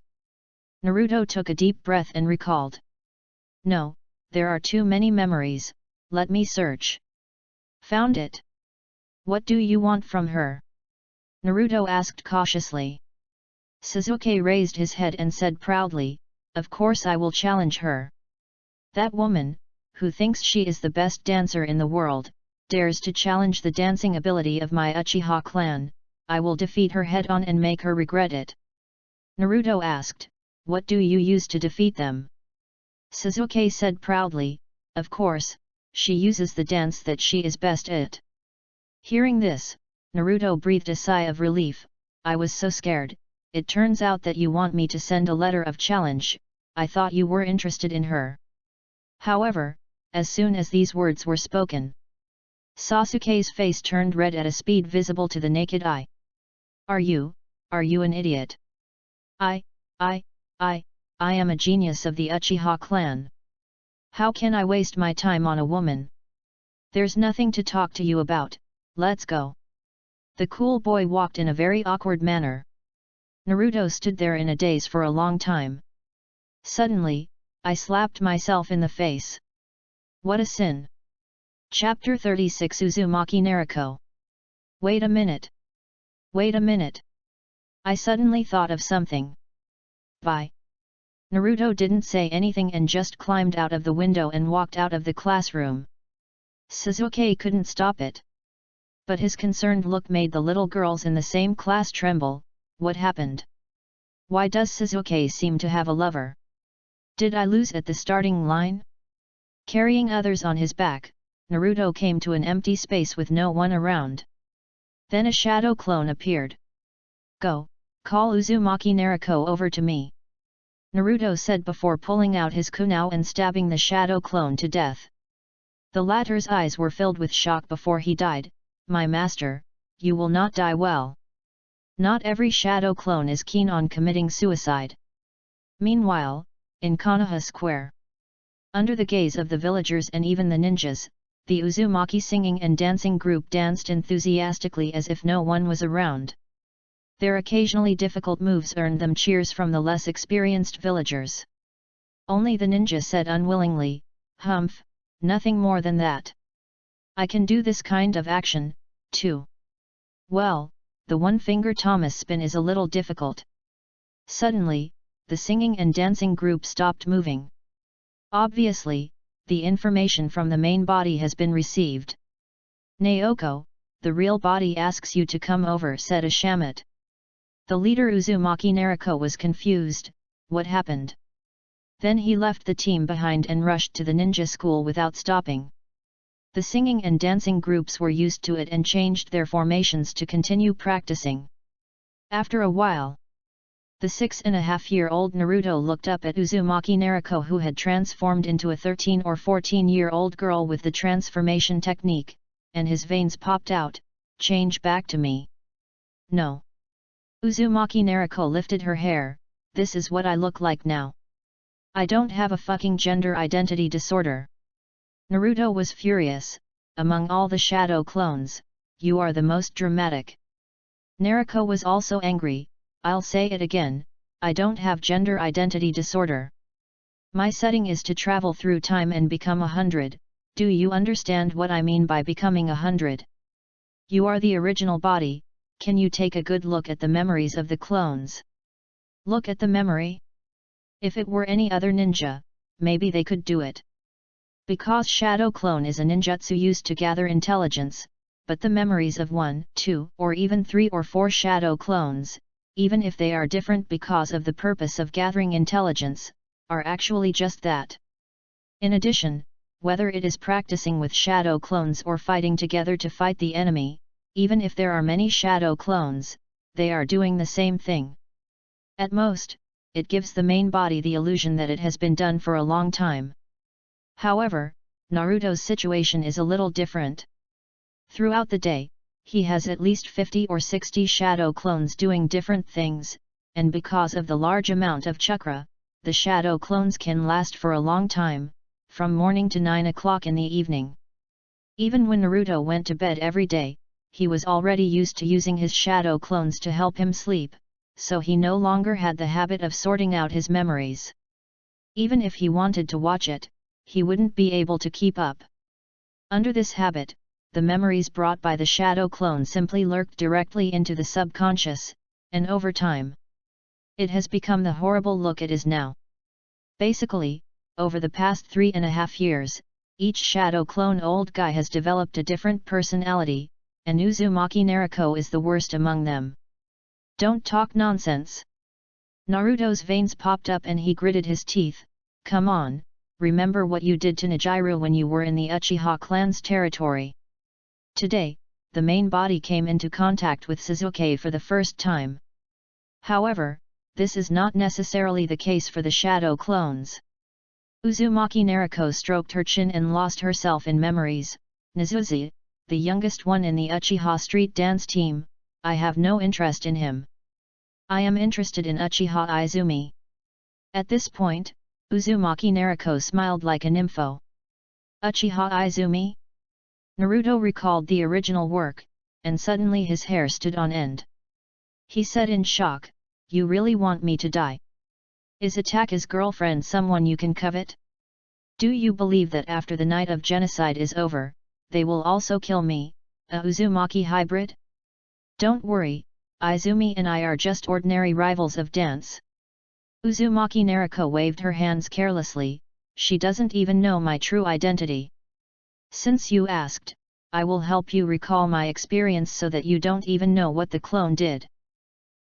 Naruto took a deep breath and recalled. No, there are too many memories, let me search. Found it. What do you want from her? Naruto asked cautiously. Sasuke raised his head and said proudly, of course I will challenge her. That woman, who thinks she is the best dancer in the world, dares to challenge the dancing ability of my Uchiha clan, I will defeat her head on and make her regret it. Naruto asked, what do you use to defeat them? Sasuke said proudly, of course, she uses the dance that she is best at. Hearing this, Naruto breathed a sigh of relief, I was so scared, it turns out that you want me to send a letter of challenge, I thought you were interested in her. However, as soon as these words were spoken, Sasuke's face turned red at a speed visible to the naked eye. Are you an idiot? I am a genius of the Uchiha clan. How can I waste my time on a woman? There's nothing to talk to you about, let's go. The cool boy walked in a very awkward manner. Naruto stood there in a daze for a long time. Suddenly, I slapped myself in the face. What a sin! Chapter 36 Uzumaki Naruto. Wait a minute. Wait a minute. I suddenly thought of something. Bye. Naruto didn't say anything and just climbed out of the window and walked out of the classroom. Sasuke couldn't stop it. But his concerned look made the little girls in the same class tremble. What happened? Why does Sasuke seem to have a lover? Did I lose at the starting line? Carrying others on his back, Naruto came to an empty space with no one around. Then a shadow clone appeared. Go, call Uzumaki Naruto over to me. Naruto said before pulling out his kunai and stabbing the shadow clone to death. The latter's eyes were filled with shock before he died. My master, you will not die well. Not every shadow clone is keen on committing suicide. Meanwhile, in Konoha Square, under the gaze of the villagers and even the ninjas, the Uzumaki singing and dancing group danced enthusiastically as if no one was around. Their occasionally difficult moves earned them cheers from the less experienced villagers. Only the ninja said unwillingly, humph, nothing more than that. I can do this kind of action, too. Well, the one-finger Thomas spin is a little difficult. Suddenly, the singing and dancing group stopped moving. Obviously, the information from the main body has been received. Naoko, the real body asks you to come over, said a shamat. The leader Uzumaki Naruto was confused, what happened? Then he left the team behind and rushed to the ninja school without stopping. The singing and dancing groups were used to it and changed their formations to continue practicing. After a while, the 6.5-year-old Naruto looked up at Uzumaki Naruto, who had transformed into a 13 or 14-year-old girl with the transformation technique, and his veins popped out, change back to me. No. Uzumaki Naruto lifted her hair, this is what I look like now. I don't have a fucking gender identity disorder. Naruto was furious, among all the shadow clones, you are the most dramatic. Naruto was also angry, I'll say it again, I don't have gender identity disorder. My setting is to travel through time and become 100, do you understand what I mean by becoming 100? You are the original body, can you take a good look at the memories of the clones? Look at the memory. If it were any other ninja, maybe they could do it. Because Shadow Clone is a ninjutsu used to gather intelligence, but the memories of 1, 2, or even 3 or 4 Shadow Clones, even if they are different because of the purpose of gathering intelligence, are actually just that. In addition, whether it is practicing with Shadow Clones or fighting together to fight the enemy, even if there are many Shadow Clones, they are doing the same thing. At most, it gives the main body the illusion that it has been done for a long time. However, Naruto's situation is a little different. Throughout the day, he has at least 50 or 60 Shadow Clones doing different things, and because of the large amount of chakra, the Shadow Clones can last for a long time, from morning to 9 o'clock in the evening. Even when Naruto went to bed every day, he was already used to using his Shadow Clones to help him sleep, so he no longer had the habit of sorting out his memories. Even if he wanted to watch it, he wouldn't be able to keep up. Under this habit, the memories brought by the Shadow Clone simply lurked directly into the subconscious, and over time, it has become the horrible look it is now. Basically, over the past 3.5 years, each Shadow Clone old guy has developed a different personality, and Uzumaki Naruto is the worst among them. Don't talk nonsense. Naruto's veins popped up and he gritted his teeth. Come on, remember what you did to Nijiru when you were in the Uchiha clan's territory. Today, the main body came into contact with Sasuke for the first time. However, this is not necessarily the case for the Shadow Clones. Uzumaki Naruto stroked her chin and lost herself in memories. Nizuzi, the youngest one in the Uchiha street dance team, I have no interest in him. I am interested in Uchiha Izumi. At this point, Uzumaki Naruto smiled like a nympho. Uchiha Izumi? Naruto recalled the original work, and suddenly his hair stood on end. He said in shock, "You really want me to die? Is Ataka's girlfriend someone you can covet? Do you believe that after the night of genocide is over, they will also kill me, a Uzumaki hybrid? Don't worry, Izumi and I are just ordinary rivals of dance." Uzumaki Naruto waved her hands carelessly, "She doesn't even know my true identity. Since you asked, I will help you recall my experience so that you don't even know what the clone did."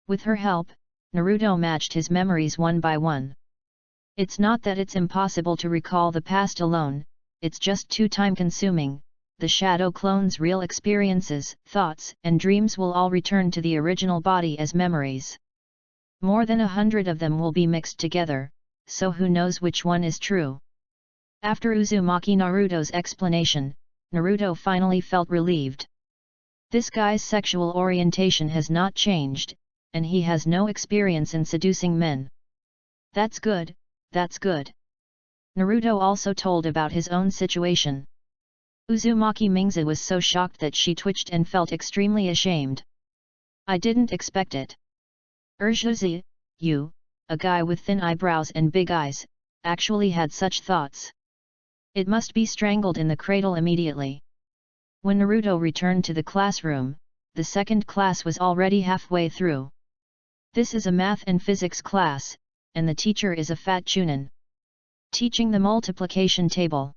With her help, Naruto matched his memories one by one. It's not that it's impossible to recall the past alone, it's just too time-consuming. The Shadow Clone's real experiences, thoughts, and dreams will all return to the original body as memories. More than 100 of them will be mixed together, so who knows which one is true. After Uzumaki Naruto's explanation, Naruto finally felt relieved. This guy's sexual orientation has not changed, and he has no experience in seducing men. That's good, that's good. Naruto also told about his own situation. Uzumaki Mingza was so shocked that she twitched and felt extremely ashamed. "I didn't expect it. Urshizi, you, a guy with thin eyebrows and big eyes, actually had such thoughts. It must be strangled in the cradle immediately." When Naruto returned to the classroom, the second class was already halfway through. This is a math and physics class, and the teacher is a fat chunin, teaching the multiplication table.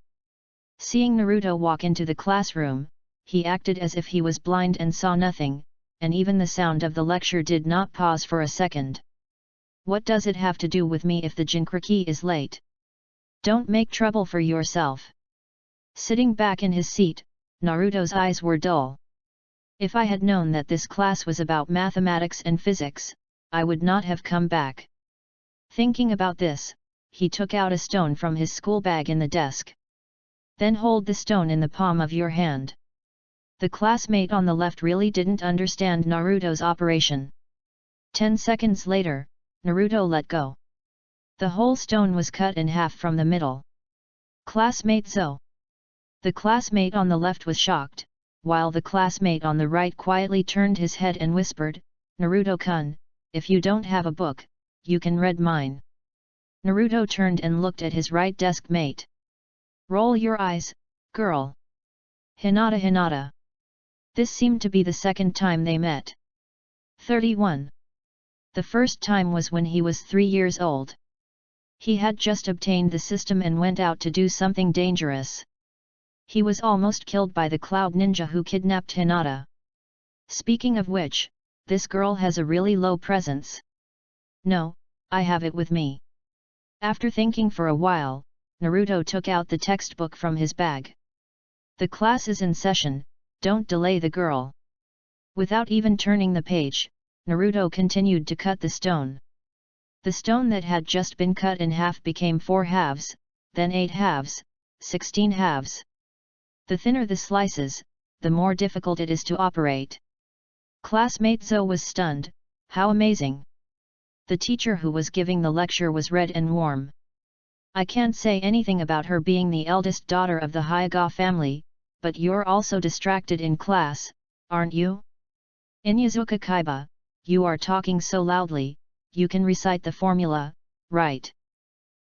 Seeing Naruto walk into the classroom, he acted as if he was blind and saw nothing, and even the sound of the lecture did not pause for a second. "What does it have to do with me if the Jinchuriki is late? Don't make trouble for yourself." Sitting back in his seat, Naruto's eyes were dull. "If I had known that this class was about mathematics and physics, I would not have come back." Thinking about this, he took out a stone from his school bag in the desk. "Then hold the stone in the palm of your hand." The classmate on the left really didn't understand Naruto's operation. 10 seconds later, Naruto let go. The whole stone was cut in half from the middle. "Classmate Zo." The classmate on the left was shocked, while the classmate on the right quietly turned his head and whispered, "Naruto-kun, if you don't have a book, you can read mine." Naruto turned and looked at his right desk mate. "Roll your eyes, girl." Hinata Hinata. This seemed to be the second time they met. 31. The first time was when he was 3 years old. He had just obtained the system and went out to do something dangerous. He was almost killed by the Cloud Ninja who kidnapped Hinata. Speaking of which, this girl has a really low presence. No, I have it with me. After thinking for a while, Naruto took out the textbook from his bag. The class is in session, don't delay the girl. Without even turning the page, Naruto continued to cut the stone. The stone that had just been cut in half became 4 halves, then 8 halves, 16 halves. The thinner the slices, the more difficult it is to operate. Classmate Zoe was stunned. How amazing! The teacher who was giving the lecture was red and warm. I can't say anything about her being the eldest daughter of the Hyuga family, but you're also distracted in class, aren't you? Inyazuka Kaiba, you are talking so loudly, you can recite the formula, right?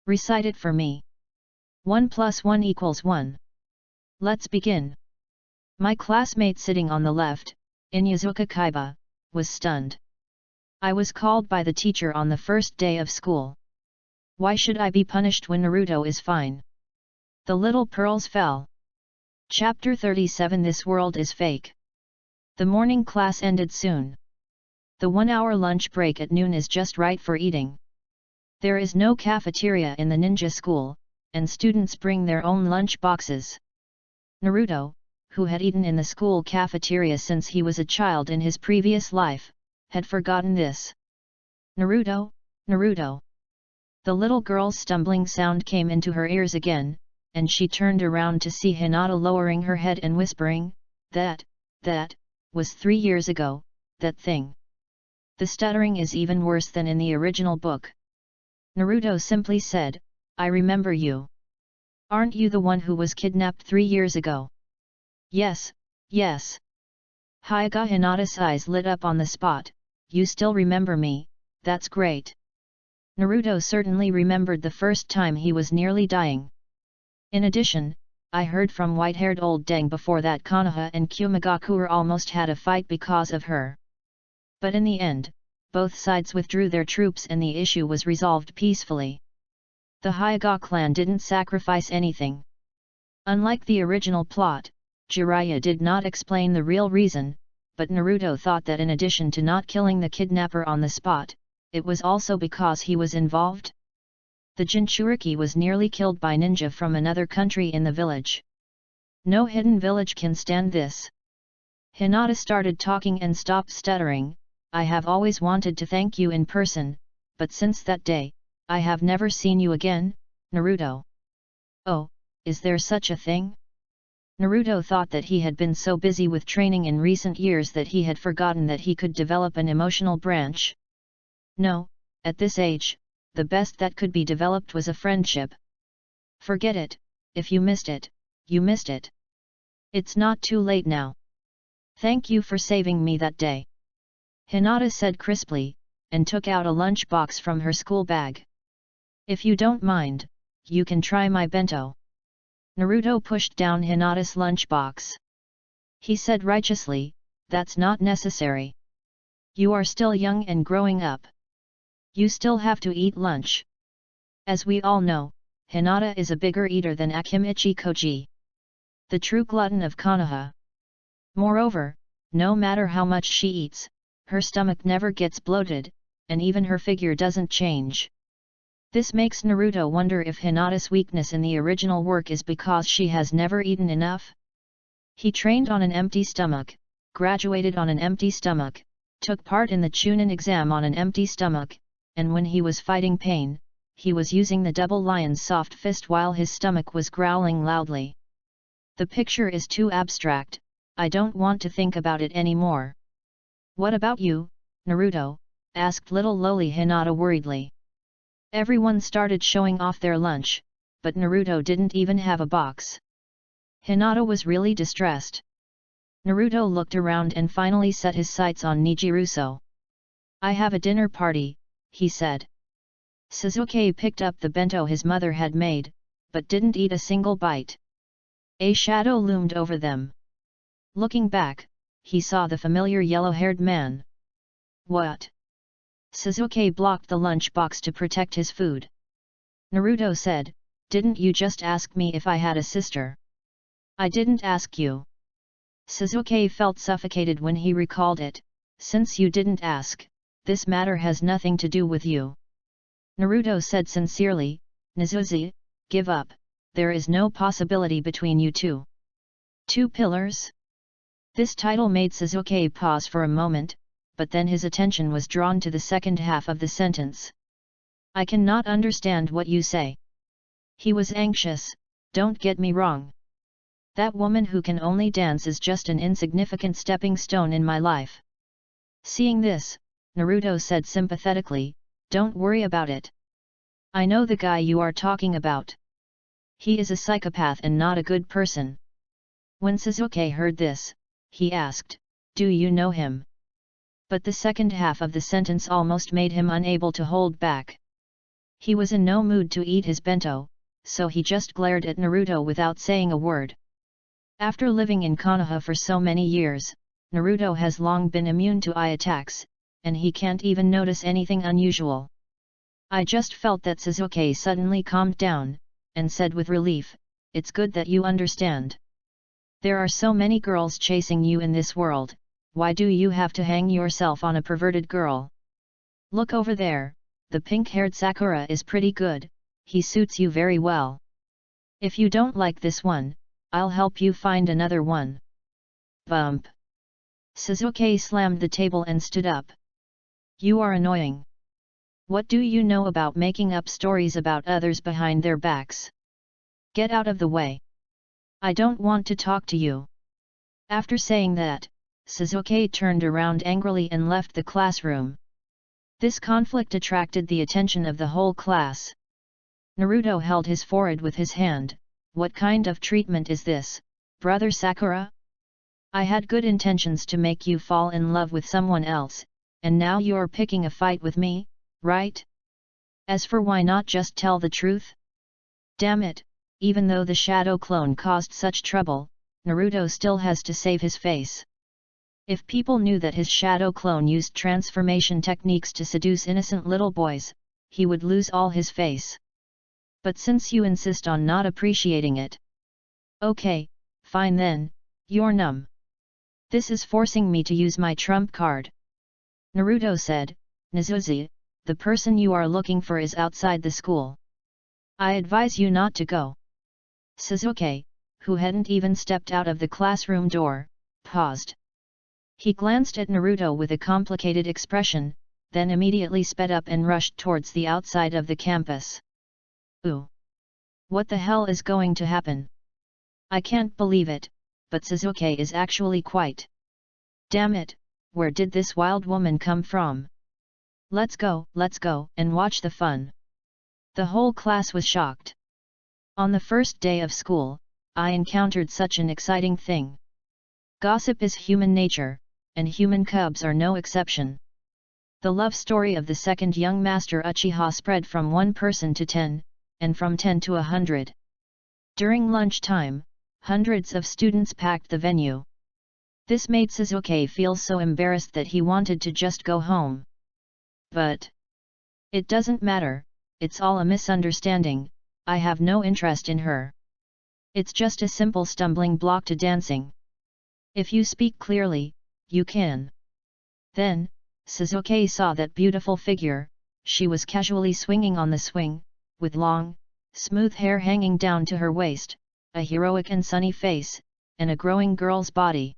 Recite it for me. 1 + 1 = 1. Let's begin. My classmate sitting on the left, Inyazuka Kaiba, was stunned. I was called by the teacher on the first day of school. Why should I be punished when Naruto is fine? The little pearls fell. Chapter 37 This world is fake. The morning class ended soon. The 1-hour lunch break at noon is just right for eating. There is no cafeteria in the ninja school, and students bring their own lunch boxes. Naruto, who had eaten in the school cafeteria since he was a child in his previous life, had forgotten this. Naruto, Naruto. The little girl's stumbling sound came into her ears again, and she turned around to see Hinata lowering her head and whispering, that was 3 years ago, that thing. The stuttering is even worse than in the original book. Naruto simply said, I remember you. Aren't you the one who was kidnapped 3 years ago? Yes, yes. Hyuga Hinata's eyes lit up on the spot. You still remember me, that's great. Naruto certainly remembered the first time he was nearly dying. In addition, I heard from white-haired old Deng before that Konoha and Kumigakure almost had a fight because of her. But in the end, both sides withdrew their troops and the issue was resolved peacefully. The Hyuga clan didn't sacrifice anything. Unlike the original plot, Jiraiya did not explain the real reason, but Naruto thought that in addition to not killing the kidnapper on the spot, it was also because he was involved. The Jinchuriki was nearly killed by ninja from another country in the village. No hidden village can stand this. Hinata started talking and stopped stuttering. I have always wanted to thank you in person, but since that day, I have never seen you again, Naruto. Oh, is there such a thing? Naruto thought that he had been so busy with training in recent years that he had forgotten that he could develop an emotional branch. No, at this age, the best that could be developed was a friendship. Forget it, if you missed it, you missed it. It's not too late now. Thank you for saving me that day. Hinata said crisply, and took out a lunch box from her school bag. If you don't mind, you can try my bento. Naruto pushed down Hinata's lunch box. He said righteously, that's not necessary. You are still young and growing up. You still have to eat lunch. As we all know, Hinata is a bigger eater than Akimichi Koji, the true glutton of Konoha. Moreover, no matter how much she eats, her stomach never gets bloated, and even her figure doesn't change. This makes Naruto wonder if Hinata's weakness in the original work is because she has never eaten enough. He trained on an empty stomach, graduated on an empty stomach, took part in the Chunin exam on an empty stomach, and when he was fighting pain, he was using the double lion's soft fist while his stomach was growling loudly. The picture is too abstract, I don't want to think about it anymore. What about you, Naruto? Asked little lowly Hinata worriedly. Everyone started showing off their lunch, but Naruto didn't even have a box. Hinata was really distressed. Naruto looked around and finally set his sights on Nijiruso. I have a dinner party, he said. Sasuke picked up the bento his mother had made, but didn't eat a single bite. A shadow loomed over them. Looking back, he saw the familiar yellow-haired man. What? Sasuke blocked the lunch box to protect his food. Naruto said, "Didn't you just ask me if I had a sister?" "I didn't ask you." Sasuke felt suffocated when he recalled it. "Since you didn't ask, this matter has nothing to do with you." Naruto said sincerely, "Nezuzi, give up, there is no possibility between you two." Two pillars? This title made Sasuke pause for a moment, but then his attention was drawn to the second half of the sentence. "I cannot understand what you say." He was anxious. "Don't get me wrong. That woman who can only dance is just an insignificant stepping stone in my life." Seeing this, Naruto said sympathetically, "Don't worry about it. I know the guy you are talking about. He is a psychopath and not a good person." When Sasuke heard this, he asked, "Do you know him?" But the second half of the sentence almost made him unable to hold back. He was in no mood to eat his bento, so he just glared at Naruto without saying a word. After living in Konoha for so many years, Naruto has long been immune to eye attacks, and he can't even notice anything unusual. I just felt that Sasuke suddenly calmed down, and said with relief, "It's good that you understand. There are so many girls chasing you in this world, why do you have to hang yourself on a perverted girl? Look over there, the pink-haired Sakura is pretty good, he suits you very well. If you don't like this one, I'll help you find another one." Bump! Sasuke slammed the table and stood up. "You are annoying. What do you know about making up stories about others behind their backs? Get out of the way. I don't want to talk to you." After saying that, Sasuke turned around angrily and left the classroom. This conflict attracted the attention of the whole class. Naruto held his forehead with his hand. "What kind of treatment is this, brother Sakura? I had good intentions to make you fall in love with someone else, and now you're picking a fight with me, right? As for why not just tell the truth? Damn it, even though the shadow clone caused such trouble, Naruto still has to save his face. If people knew that his shadow clone used transformation techniques to seduce innocent little boys, he would lose all his face. But since you insist on not appreciating it. Okay, fine then, you're numb. This is forcing me to use my trump card." Naruto said, "Nezuzi, the person you are looking for is outside the school. I advise you not to go." Sasuke, who hadn't even stepped out of the classroom door, paused. He glanced at Naruto with a complicated expression, then immediately sped up and rushed towards the outside of the campus. Ooh! What the hell is going to happen? I can't believe it, but Sasuke is actually quite. Damn it, where did this wild woman come from? Let's go, and watch the fun." The whole class was shocked. On the first day of school, I encountered such an exciting thing. Gossip is human nature, and human cubs are no exception. The love story of the second young master Uchiha spread from one person to 10, and from 10 to 100. During lunchtime, hundreds of students packed the venue. This made Sasuke feel so embarrassed that he wanted to just go home. But it doesn't matter, it's all a misunderstanding, I have no interest in her. It's just a simple stumbling block to dancing. If you speak clearly, you can. Then, Sasuke saw that beautiful figure. She was casually swinging on the swing, with long, smooth hair hanging down to her waist, a heroic and sunny face, and a growing girl's body.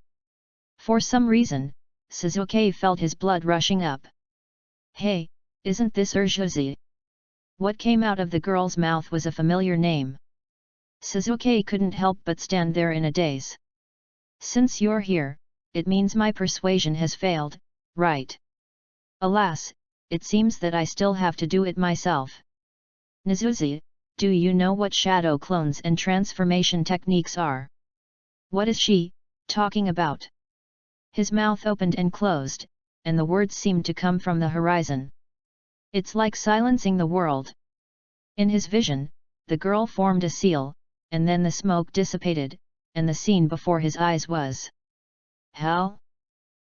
For some reason, Sasuke felt his blood rushing up. Hey, isn't this Urjuzi? What came out of the girl's mouth was a familiar name. Sasuke couldn't help but stand there in a daze. Since you're here, it means my persuasion has failed, right? Alas, it seems that I still have to do it myself. Nezuzi, do you know what shadow clones and transformation techniques are? What is she talking about? His mouth opened and closed, and the words seemed to come from the horizon. It's like silencing the world. In his vision, the girl formed a seal, and then the smoke dissipated, and the scene before his eyes was... Hell?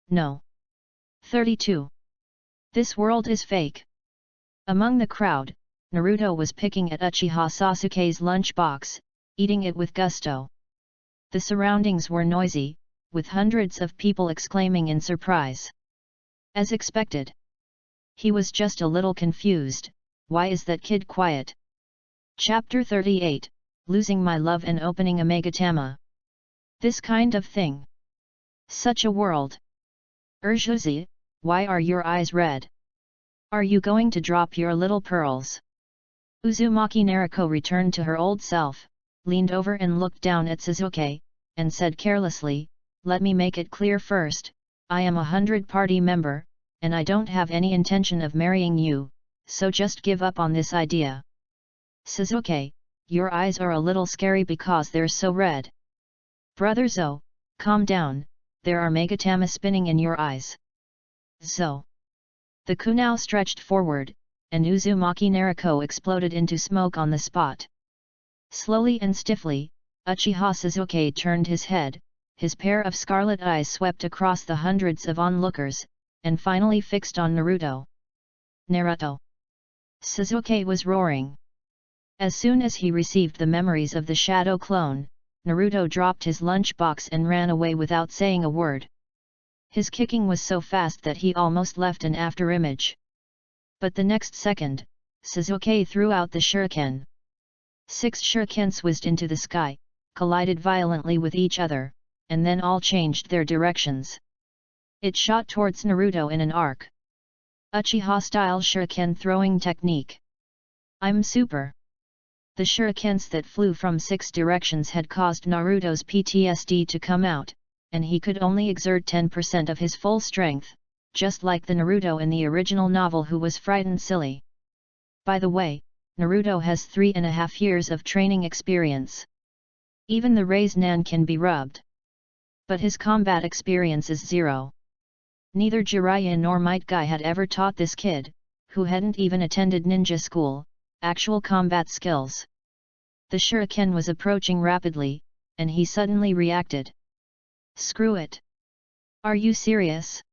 No. 32. This world is fake. Among the crowd, Naruto was picking at Uchiha Sasuke's lunchbox, eating it with gusto. The surroundings were noisy, with hundreds of people exclaiming in surprise. As expected. He was just a little confused. Why is that kid quiet? Chapter 38, Losing My Love and Opening a Megatama. This kind of thing. Such a world. Urjuzi, why are your eyes red? Are you going to drop your little pearls? Uzumaki Naruto returned to her old self, leaned over and looked down at Sasuke, and said carelessly, "Let me make it clear first, I am a 100-party member, and I don't have any intention of marrying you, so just give up on this idea." Sasuke, your eyes are a little scary because they're so red. Brother Zo, calm down, there are Megatama spinning in your eyes. Zo. The kunai stretched forward, and Uzumaki Naruto exploded into smoke on the spot. Slowly and stiffly, Uchiha Sasuke turned his head, his pair of scarlet eyes swept across the hundreds of onlookers, and finally fixed on Naruto. Naruto! Sasuke was roaring. As soon as he received the memories of the shadow clone, Naruto dropped his lunchbox and ran away without saying a word. His kicking was so fast that he almost left an afterimage. But the next second, Sasuke threw out the shuriken. 6 shurikens whizzed into the sky, collided violently with each other, and then all changed their directions. It shot towards Naruto in an arc. Uchiha-style shuriken throwing technique. I'm super! The shurikens that flew from 6 directions had caused Naruto's PTSD to come out, and he could only exert 10% of his full strength, just like the Naruto in the original novel who was frightened silly. By the way, Naruto has 3.5 years of training experience. Even the Raise-nan can be rubbed. But his combat experience is 0. Neither Jiraiya nor Might Guy had ever taught this kid, who hadn't even attended ninja school, actual combat skills. The shuriken was approaching rapidly, and he suddenly reacted. Screw it! Are you serious?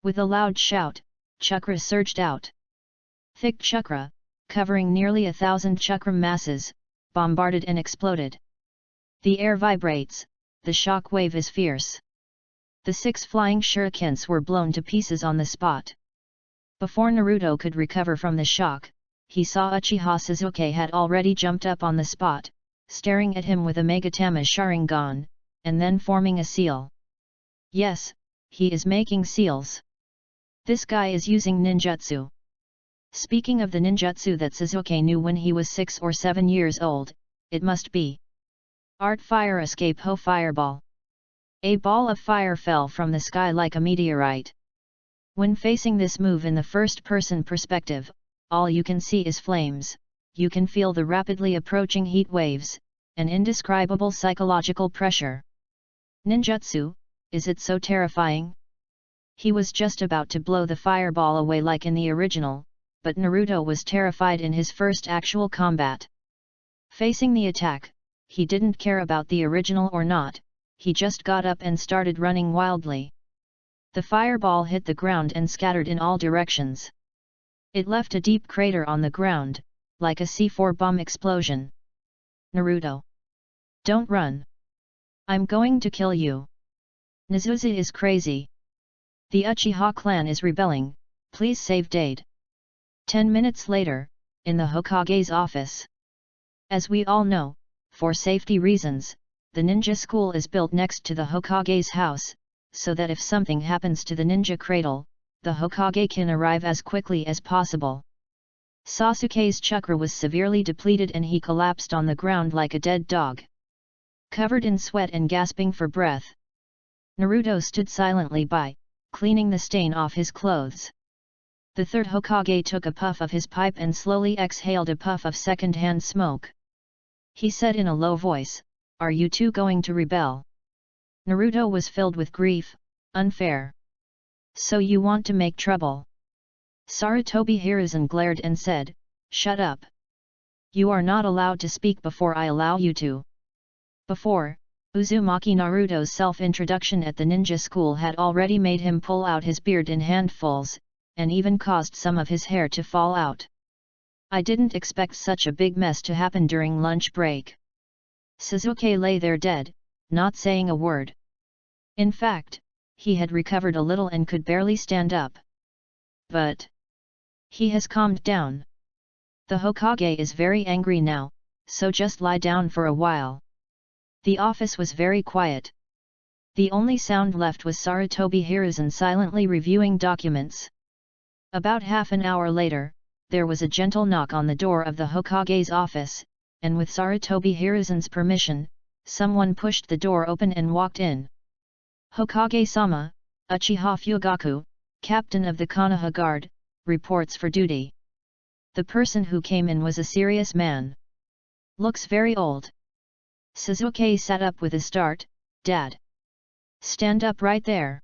With a loud shout, chakra surged out. Thick chakra, covering nearly 1,000 chakra masses, bombarded and exploded. The air vibrates, the shock wave is fierce. The 6 flying shurikens were blown to pieces on the spot. Before Naruto could recover from the shock, he saw Uchiha Sasuke had already jumped up on the spot, staring at him with a Megatama Sharingan, and then forming a seal. Yes, he is making seals. This guy is using ninjutsu. Speaking of the ninjutsu that Sasuke knew when he was 6 or 7 years old, it must be Art Fire Escape Ho Fireball. A ball of fire fell from the sky like a meteorite. When facing this move in the first-person perspective, all you can see is flames, you can feel the rapidly approaching heat waves, an indescribable psychological pressure. Ninjutsu, is it so terrifying? He was just about to blow the fireball away like in the original, but Naruto was terrified in his first actual combat. Facing the attack, he didn't care about the original or not, he just got up and started running wildly. The fireball hit the ground and scattered in all directions. It left a deep crater on the ground, like a C4 bomb explosion. Naruto! Don't run! I'm going to kill you! Nezusa is crazy! The Uchiha clan is rebelling, please save Dade! 10 minutes later, in the Hokage's office. As we all know, for safety reasons, the ninja school is built next to the Hokage's house, so that if something happens to the ninja cradle, the Hokage can arrive as quickly as possible. Sasuke's chakra was severely depleted and he collapsed on the ground like a dead dog. Covered in sweat and gasping for breath, Naruto stood silently by, cleaning the stain off his clothes. The third Hokage took a puff of his pipe and slowly exhaled a puff of second-hand smoke. He said in a low voice, "Are you two going to rebel?" Naruto was filled with grief. Unfair. So you want to make trouble? Sarutobi Hiruzen glared and said, "Shut up. You are not allowed to speak before I allow you to." Before, Uzumaki Naruto's self-introduction at the ninja school had already made him pull out his beard in handfuls, and even caused some of his hair to fall out. I didn't expect such a big mess to happen during lunch break. Sasuke lay there dead, not saying a word. In fact, he had recovered a little and could barely stand up. But he has calmed down. The Hokage is very angry now, so just lie down for a while. The office was very quiet. The only sound left was Sarutobi Hiruzen silently reviewing documents. About half an hour later, there was a gentle knock on the door of the Hokage's office, and with Sarutobi Hiruzen's permission, someone pushed the door open and walked in. Hokage-sama, Uchiha Fugaku, captain of the Konoha Guard, reports for duty. The person who came in was a serious man. Looks very old. Sasuke sat up with a start. Dad! Stand up right there!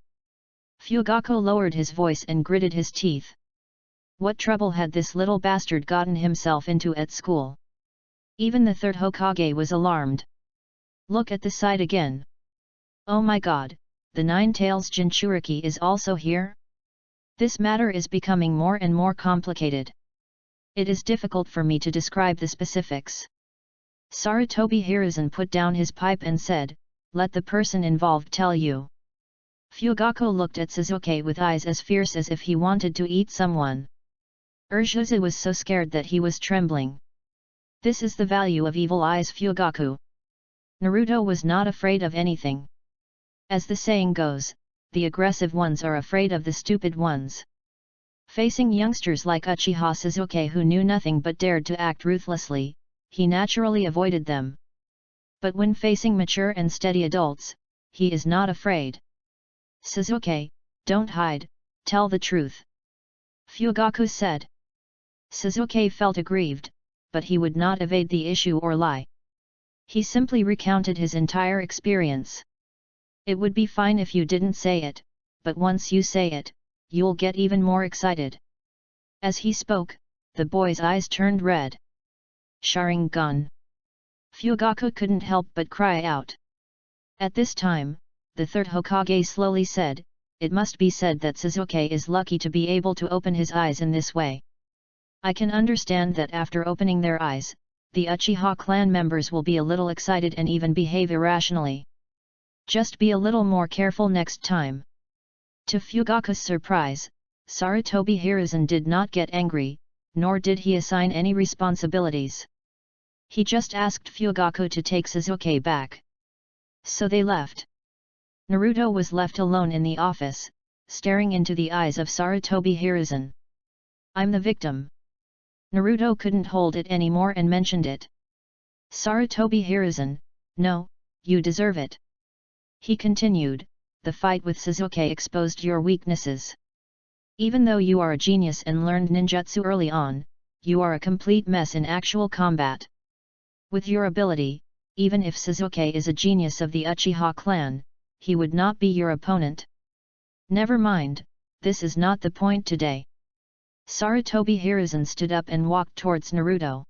Fugaku lowered his voice and gritted his teeth. What trouble had this little bastard gotten himself into at school? Even the third Hokage was alarmed. Look at the side again. Oh my god, the Nine-Tails Jinchuriki is also here? This matter is becoming more and more complicated. It is difficult for me to describe the specifics. Sarutobi Hiruzen put down his pipe and said, let the person involved tell you. Fugaku looked at Sasuke with eyes as fierce as if he wanted to eat someone. Urshisa was so scared that he was trembling. This is the value of evil eyes, Fugaku. Naruto was not afraid of anything. As the saying goes, the aggressive ones are afraid of the stupid ones. Facing youngsters like Uchiha Sasuke who knew nothing but dared to act ruthlessly, he naturally avoided them. But when facing mature and steady adults, he is not afraid. Sasuke, don't hide, tell the truth. Fugaku said. Sasuke felt aggrieved, but he would not evade the issue or lie. He simply recounted his entire experience. It would be fine if you didn't say it, but once you say it, you'll get even more excited. As he spoke, the boy's eyes turned red. Sharingan! Fugaku couldn't help but cry out. At this time, the third Hokage slowly said, it must be said that Sasuke is lucky to be able to open his eyes in this way. I can understand that after opening their eyes, the Uchiha clan members will be a little excited and even behave irrationally. Just be a little more careful next time. To Fugaku's surprise, Sarutobi Hiruzen did not get angry, nor did he assign any responsibilities. He just asked Fugaku to take Sasuke back. So they left. Naruto was left alone in the office, staring into the eyes of Sarutobi Hiruzen. I'm the victim. Naruto couldn't hold it anymore and mentioned it. Sarutobi Hiruzen, no, you deserve it. He continued, the fight with Sasuke exposed your weaknesses. Even though you are a genius and learned ninjutsu early on, you are a complete mess in actual combat. With your ability, even if Sasuke is a genius of the Uchiha clan, he would not be your opponent. Never mind, this is not the point today. Sarutobi Hiruzen stood up and walked towards Naruto.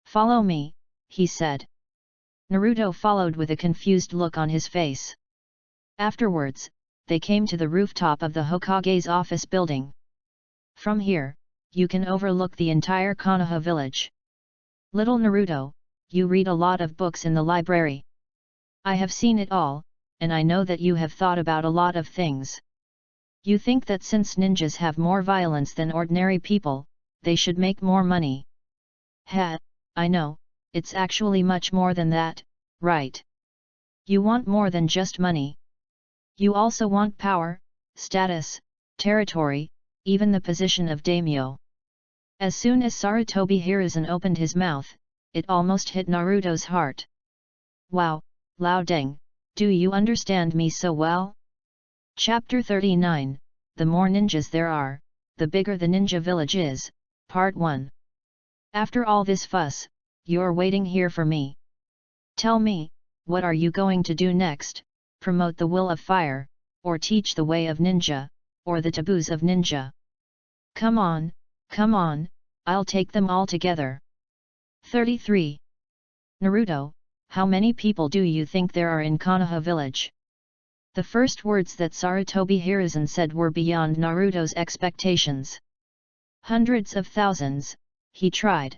Follow me, he said. Naruto followed with a confused look on his face. Afterwards, they came to the rooftop of the Hokage's office building. From here, you can overlook the entire Konoha village. Little Naruto, you read a lot of books in the library. I have seen it all, and I know that you have thought about a lot of things. You think that since ninjas have more violence than ordinary people, they should make more money. I know, it's actually much more than that, right? You want more than just money. You also want power, status, territory, even the position of daimyo. As soon as Sarutobi Hiruzen opened his mouth, it almost hit Naruto's heart. Wow, Lao Deng, do you understand me so well? Chapter 39, The more ninjas there are, the bigger the ninja village is, Part 1. After all this fuss, you're waiting here for me. Tell me, what are you going to do next? Promote the will of fire, or teach the way of ninja, or the taboos of ninja? Come on, I'll take them all together. 33. Naruto, how many people do you think there are in Konoha village? The first words that Sarutobi Hiruzen said were beyond Naruto's expectations. Hundreds of thousands, he tried.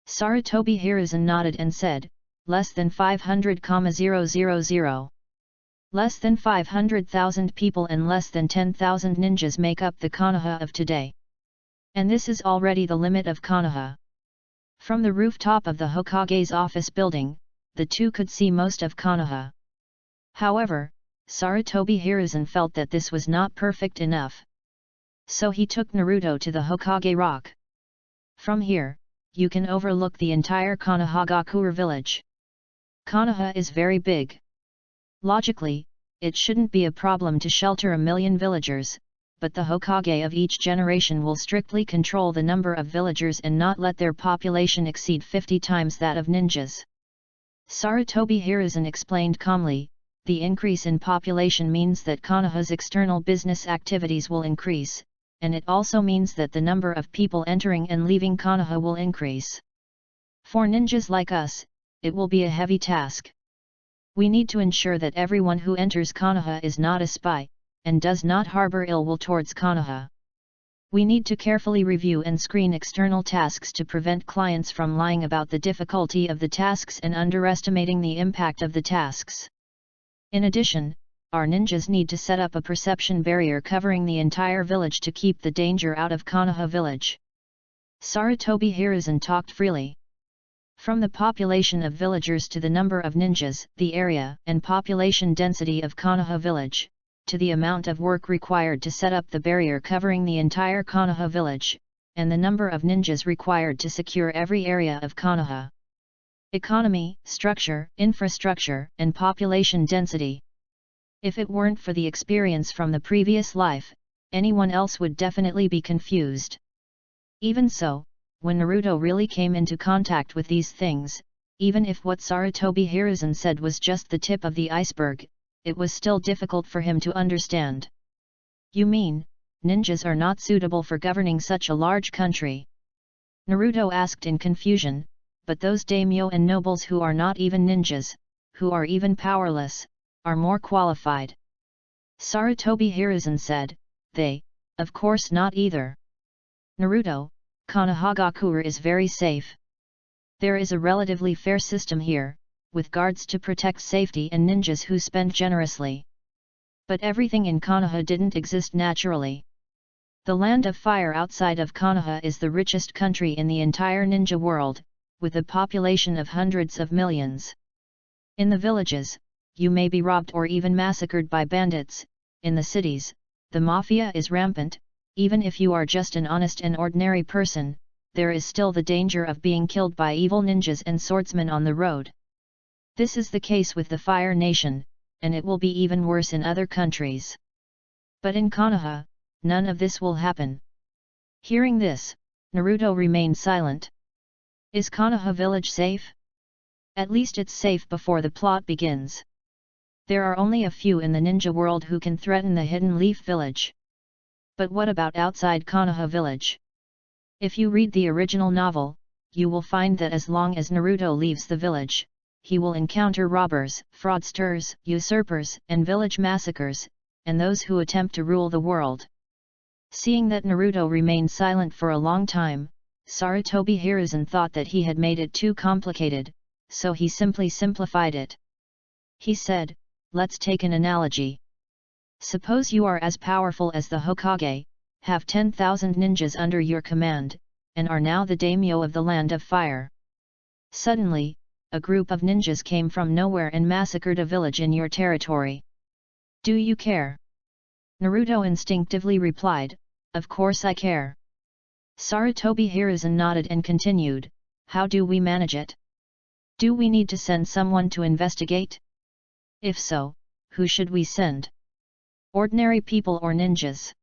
Sarutobi Hiruzen nodded and said, less than 500,000. Less than 500,000 people and less than 10,000 ninjas make up the Konoha of today. And this is already the limit of Konoha. From the rooftop of the Hokage's office building, the two could see most of Konoha. However, Sarutobi Hiruzen felt that this was not perfect enough. So he took Naruto to the Hokage Rock. From here, you can overlook the entire Konohagakure village. Konoha is very big. Logically, it shouldn't be a problem to shelter 1 million villagers, but the Hokage of each generation will strictly control the number of villagers and not let their population exceed 50 times that of ninjas. Sarutobi Hiruzen explained calmly, the increase in population means that Konoha's external business activities will increase, and it also means that the number of people entering and leaving Konoha will increase. For ninjas like us, it will be a heavy task. We need to ensure that everyone who enters Konoha is not a spy, and does not harbor ill will towards Konoha. We need to carefully review and screen external tasks to prevent clients from lying about the difficulty of the tasks and underestimating the impact of the tasks. In addition, our ninjas need to set up a perception barrier covering the entire village to keep the danger out of Konoha village. Sarutobi Hiruzen talked freely. From the population of villagers to the number of ninjas, the area and population density of Konoha village, to the amount of work required to set up the barrier covering the entire Konoha village, and the number of ninjas required to secure every area of Konoha. Economy, structure, infrastructure, and population density. If it weren't for the experience from the previous life, anyone else would definitely be confused. Even so, when Naruto really came into contact with these things, even if what Sarutobi Hiruzen said was just the tip of the iceberg, it was still difficult for him to understand. You mean, ninjas are not suitable for governing such a large country? Naruto asked in confusion, but those daimyo and nobles who are not even ninjas, who are even powerless, are more qualified. Sarutobi Hiruzen said, they, of course not either. Naruto, Konohagakure is very safe. There is a relatively fair system here, with guards to protect safety and ninjas who spend generously. But everything in Konoha didn't exist naturally. The land of fire outside of Konoha is the richest country in the entire ninja world, with a population of hundreds of millions. In the villages, you may be robbed or even massacred by bandits. In the cities, the mafia is rampant. Even if you are just an honest and ordinary person, there is still the danger of being killed by evil ninjas and swordsmen on the road. This is the case with the Fire Nation, and it will be even worse in other countries. But in Konoha, none of this will happen. Hearing this, Naruto remained silent. Is Konoha village safe? At least it's safe before the plot begins. There are only a few in the ninja world who can threaten the Hidden Leaf village. But what about outside Konoha village? If you read the original novel, you will find that as long as Naruto leaves the village, he will encounter robbers, fraudsters, usurpers, and village massacres, and those who attempt to rule the world. Seeing that Naruto remained silent for a long time, Sarutobi Hiruzen thought that he had made it too complicated, so he simply simplified it. He said, let's take an analogy. Suppose you are as powerful as the Hokage, have 10,000 ninjas under your command, and are now the daimyo of the Land of Fire. Suddenly, a group of ninjas came from nowhere and massacred a village in your territory. Do you care? Naruto instinctively replied, of course I care. Sarutobi Hiruzen nodded and continued, how do we manage it? Do we need to send someone to investigate? If so, who should we send? Ordinary people or ninjas?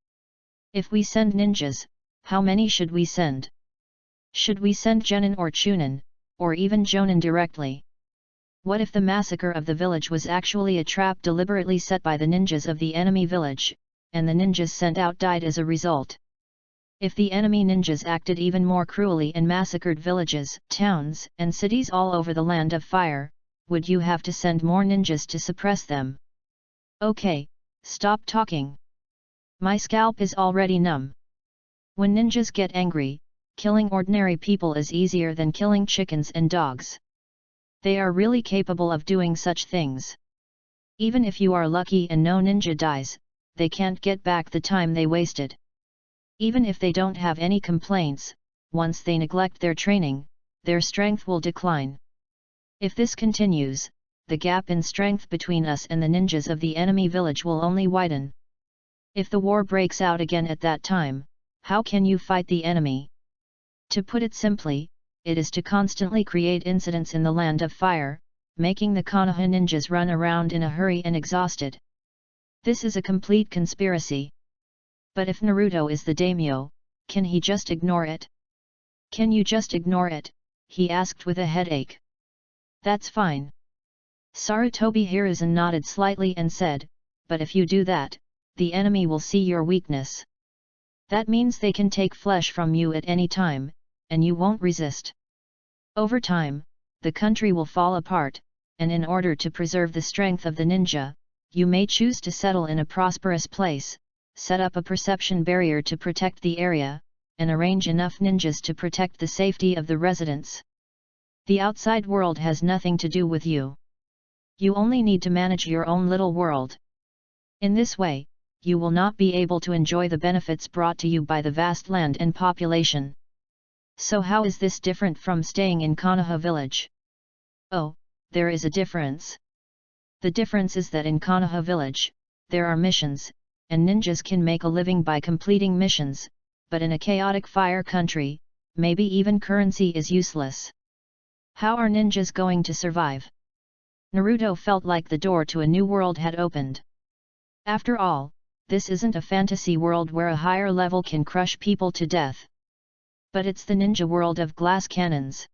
If we send ninjas, how many should we send? Should we send Genin or Chunin, or even Jonin directly? What if the massacre of the village was actually a trap deliberately set by the ninjas of the enemy village, and the ninjas sent out died as a result? If the enemy ninjas acted even more cruelly and massacred villages, towns, and cities all over the Land of Fire, would you have to send more ninjas to suppress them? Okay, stop talking. My scalp is already numb. When ninjas get angry, killing ordinary people is easier than killing chickens and dogs. They are really capable of doing such things. Even if you are lucky and no ninja dies, they can't get back the time they wasted. Even if they don't have any complaints, once they neglect their training, their strength will decline. If this continues, the gap in strength between us and the ninjas of the enemy village will only widen. If the war breaks out again at that time, how can you fight the enemy? To put it simply, it is to constantly create incidents in the land of fire, making the Konoha ninjas run around in a hurry and exhausted. This is a complete conspiracy. But if Naruto is the daimyo, can he just ignore it? Can you just ignore it? He asked with a headache. That's fine. Sarutobi Hiruzen nodded slightly and said, but if you do that, the enemy will see your weakness. That means they can take flesh from you at any time, and you won't resist. Over time, the country will fall apart, and in order to preserve the strength of the ninja, you may choose to settle in a prosperous place, set up a perception barrier to protect the area, and arrange enough ninjas to protect the safety of the residents. The outside world has nothing to do with you. You only need to manage your own little world. In this way, you will not be able to enjoy the benefits brought to you by the vast land and population. So how is this different from staying in Konoha village? Oh, there is a difference. The difference is that in Konoha village, there are missions, and ninjas can make a living by completing missions, but in a chaotic fire country, maybe even currency is useless. How are ninjas going to survive? Naruto felt like the door to a new world had opened. After all, this isn't a fantasy world where a higher level can crush people to death. But it's the ninja world of glass cannons.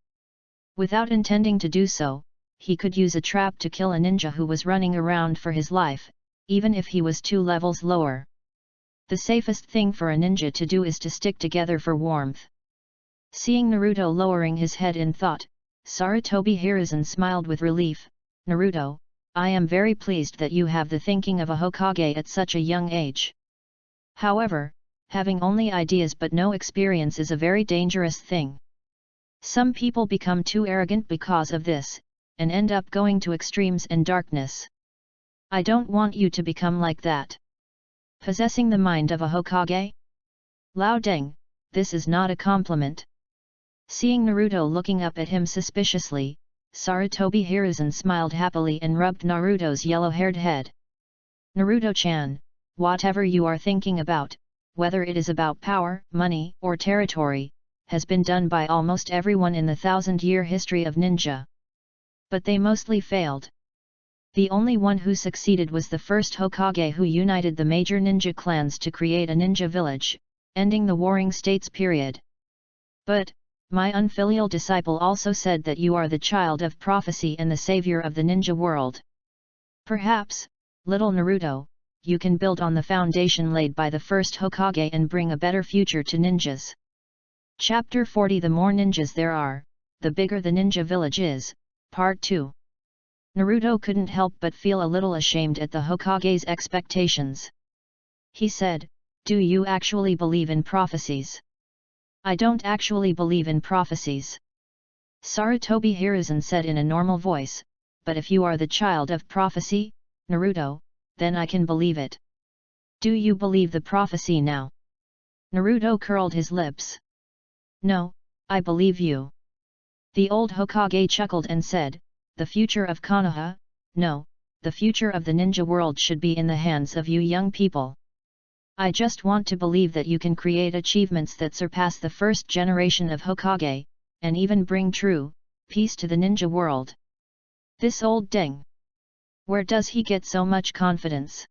Without intending to do so, he could use a trap to kill a ninja who was running around for his life, even if he was 2 levels lower. The safest thing for a ninja to do is to stick together for warmth. Seeing Naruto lowering his head in thought, Sarutobi Hiruzen smiled with relief. Naruto, I am very pleased that you have the thinking of a Hokage at such a young age. However, having only ideas but no experience is a very dangerous thing. Some people become too arrogant because of this, and end up going to extremes and darkness. I don't want you to become like that. Possessing the mind of a Hokage? Lao Deng, this is not a compliment. Seeing Naruto looking up at him suspiciously, Sarutobi Hiruzen smiled happily and rubbed Naruto's yellow-haired head. Naruto-chan, whatever you are thinking about, whether it is about power, money, or territory, has been done by almost everyone in the 1000-year history of ninja. But they mostly failed. The only one who succeeded was the first Hokage who united the major ninja clans to create a ninja village, ending the Warring States period. But, my unfilial disciple also said that you are the child of prophecy and the savior of the ninja world. Perhaps, little Naruto, you can build on the foundation laid by the first Hokage and bring a better future to ninjas. Chapter 40 The more ninjas there are, the bigger the ninja village is, Part 2. Naruto couldn't help but feel a little ashamed at the Hokage's expectations. He said, "Do you actually believe in prophecies?" "I don't actually believe in prophecies," Sarutobi Hiruzen said in a normal voice, "but if you are the child of prophecy, Naruto, then I can believe it." "Do you believe the prophecy now?" Naruto curled his lips. "No, I believe you." The old Hokage chuckled and said, "The future of Konoha? No, the future of the ninja world should be in the hands of you young people. I just want to believe that you can create achievements that surpass the first generation of Hokage, and even bring true peace to the ninja world." This old Deng. Where does he get so much confidence?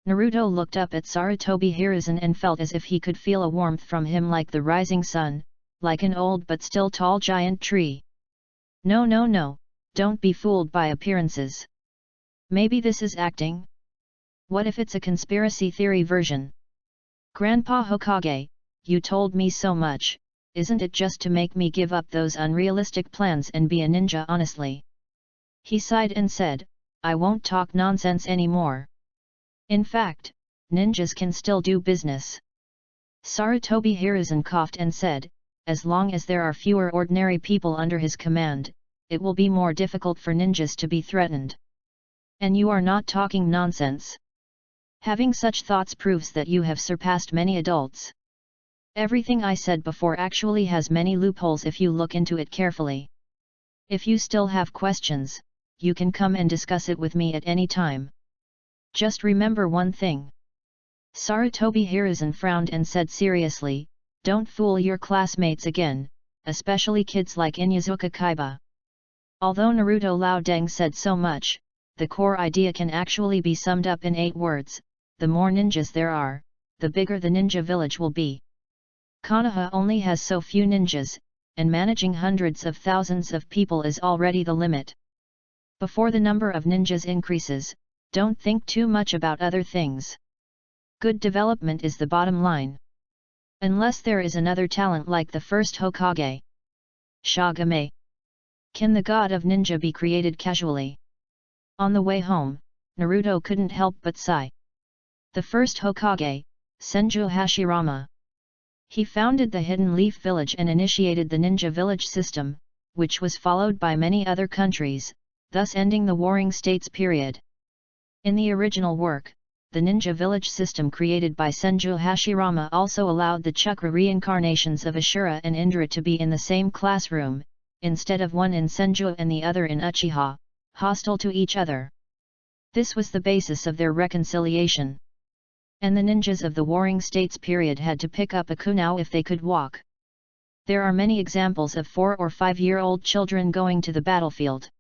Naruto looked up at Sarutobi Hiruzen and felt as if he could feel a warmth from him like the rising sun, like an old but still tall giant tree. No, don't be fooled by appearances. Maybe this is acting? What if it's a conspiracy theory version? Grandpa Hokage, you told me so much, isn't it just to make me give up those unrealistic plans and be a ninja honestly? He sighed and said, "I won't talk nonsense anymore. In fact, ninjas can still do business. Sarutobi Hiruzen coughed and said, as long as there are fewer ordinary people under his command, it will be more difficult for ninjas to be threatened. And you are not talking nonsense. Having such thoughts proves that you have surpassed many adults. Everything I said before actually has many loopholes if you look into it carefully. If you still have questions, you can come and discuss it with me at any time. Just remember one thing. Sarutobi Hiruzen frowned and said seriously, don't fool your classmates again, especially kids like Inyazuka Kaiba. Although Naruto Laodeng said so much, the core idea can actually be summed up in 8 words, the more ninjas there are, the bigger the ninja village will be. Konoha only has so few ninjas, and managing hundreds of thousands of people is already the limit. Before the number of ninjas increases, don't think too much about other things. Good development is the bottom line. Unless there is another talent like the first Hokage. Shagame. Can the god of ninja be created casually? On the way home, Naruto couldn't help but sigh. The first Hokage, Senju Hashirama. He founded the Hidden Leaf Village and initiated the ninja village system, which was followed by many other countries, thus ending the Warring States period. In the original work, the ninja village system created by Senju Hashirama also allowed the chakra reincarnations of Ashura and Indra to be in the same classroom, instead of one in Senju and the other in Uchiha, hostile to each other. This was the basis of their reconciliation. And the ninjas of the Warring States period had to pick up a kunao if they could walk. There are many examples of 4 or 5-year-old children going to the battlefield.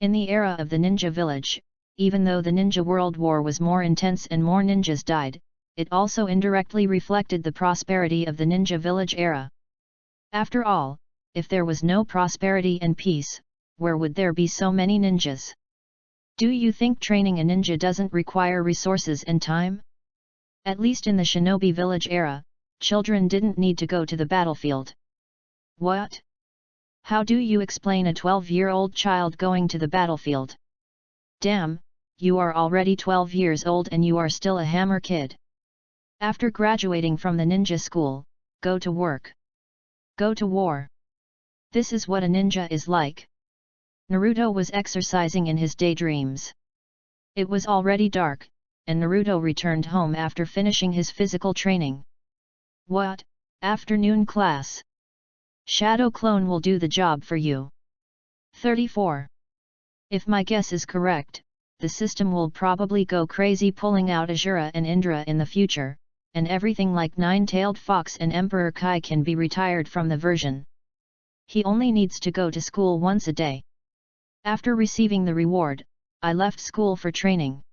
In the era of the ninja village, even though the ninja world war was more intense and more ninjas died, it also indirectly reflected the prosperity of the ninja village era. After all, if there was no prosperity and peace, where would there be so many ninjas? Do you think training a ninja doesn't require resources and time? At least in the shinobi village era, children didn't need to go to the battlefield. What? How do you explain a 12-year-old child going to the battlefield? Damn, you are already 12 years old and you are still a hammer kid. After graduating from the ninja school, go to work. Go to war. This is what a ninja is like. Naruto was exercising in his daydreams. It was already dark, and Naruto returned home after finishing his physical training. What? Afternoon class? Shadow Clone will do the job for you. 34. If my guess is correct, the system will probably go crazy pulling out Ashura and Indra in the future, and everything like Nine-Tailed Fox and Emperor Kai can be retired from the version. He only needs to go to school once a day. After receiving the reward, I left school for training.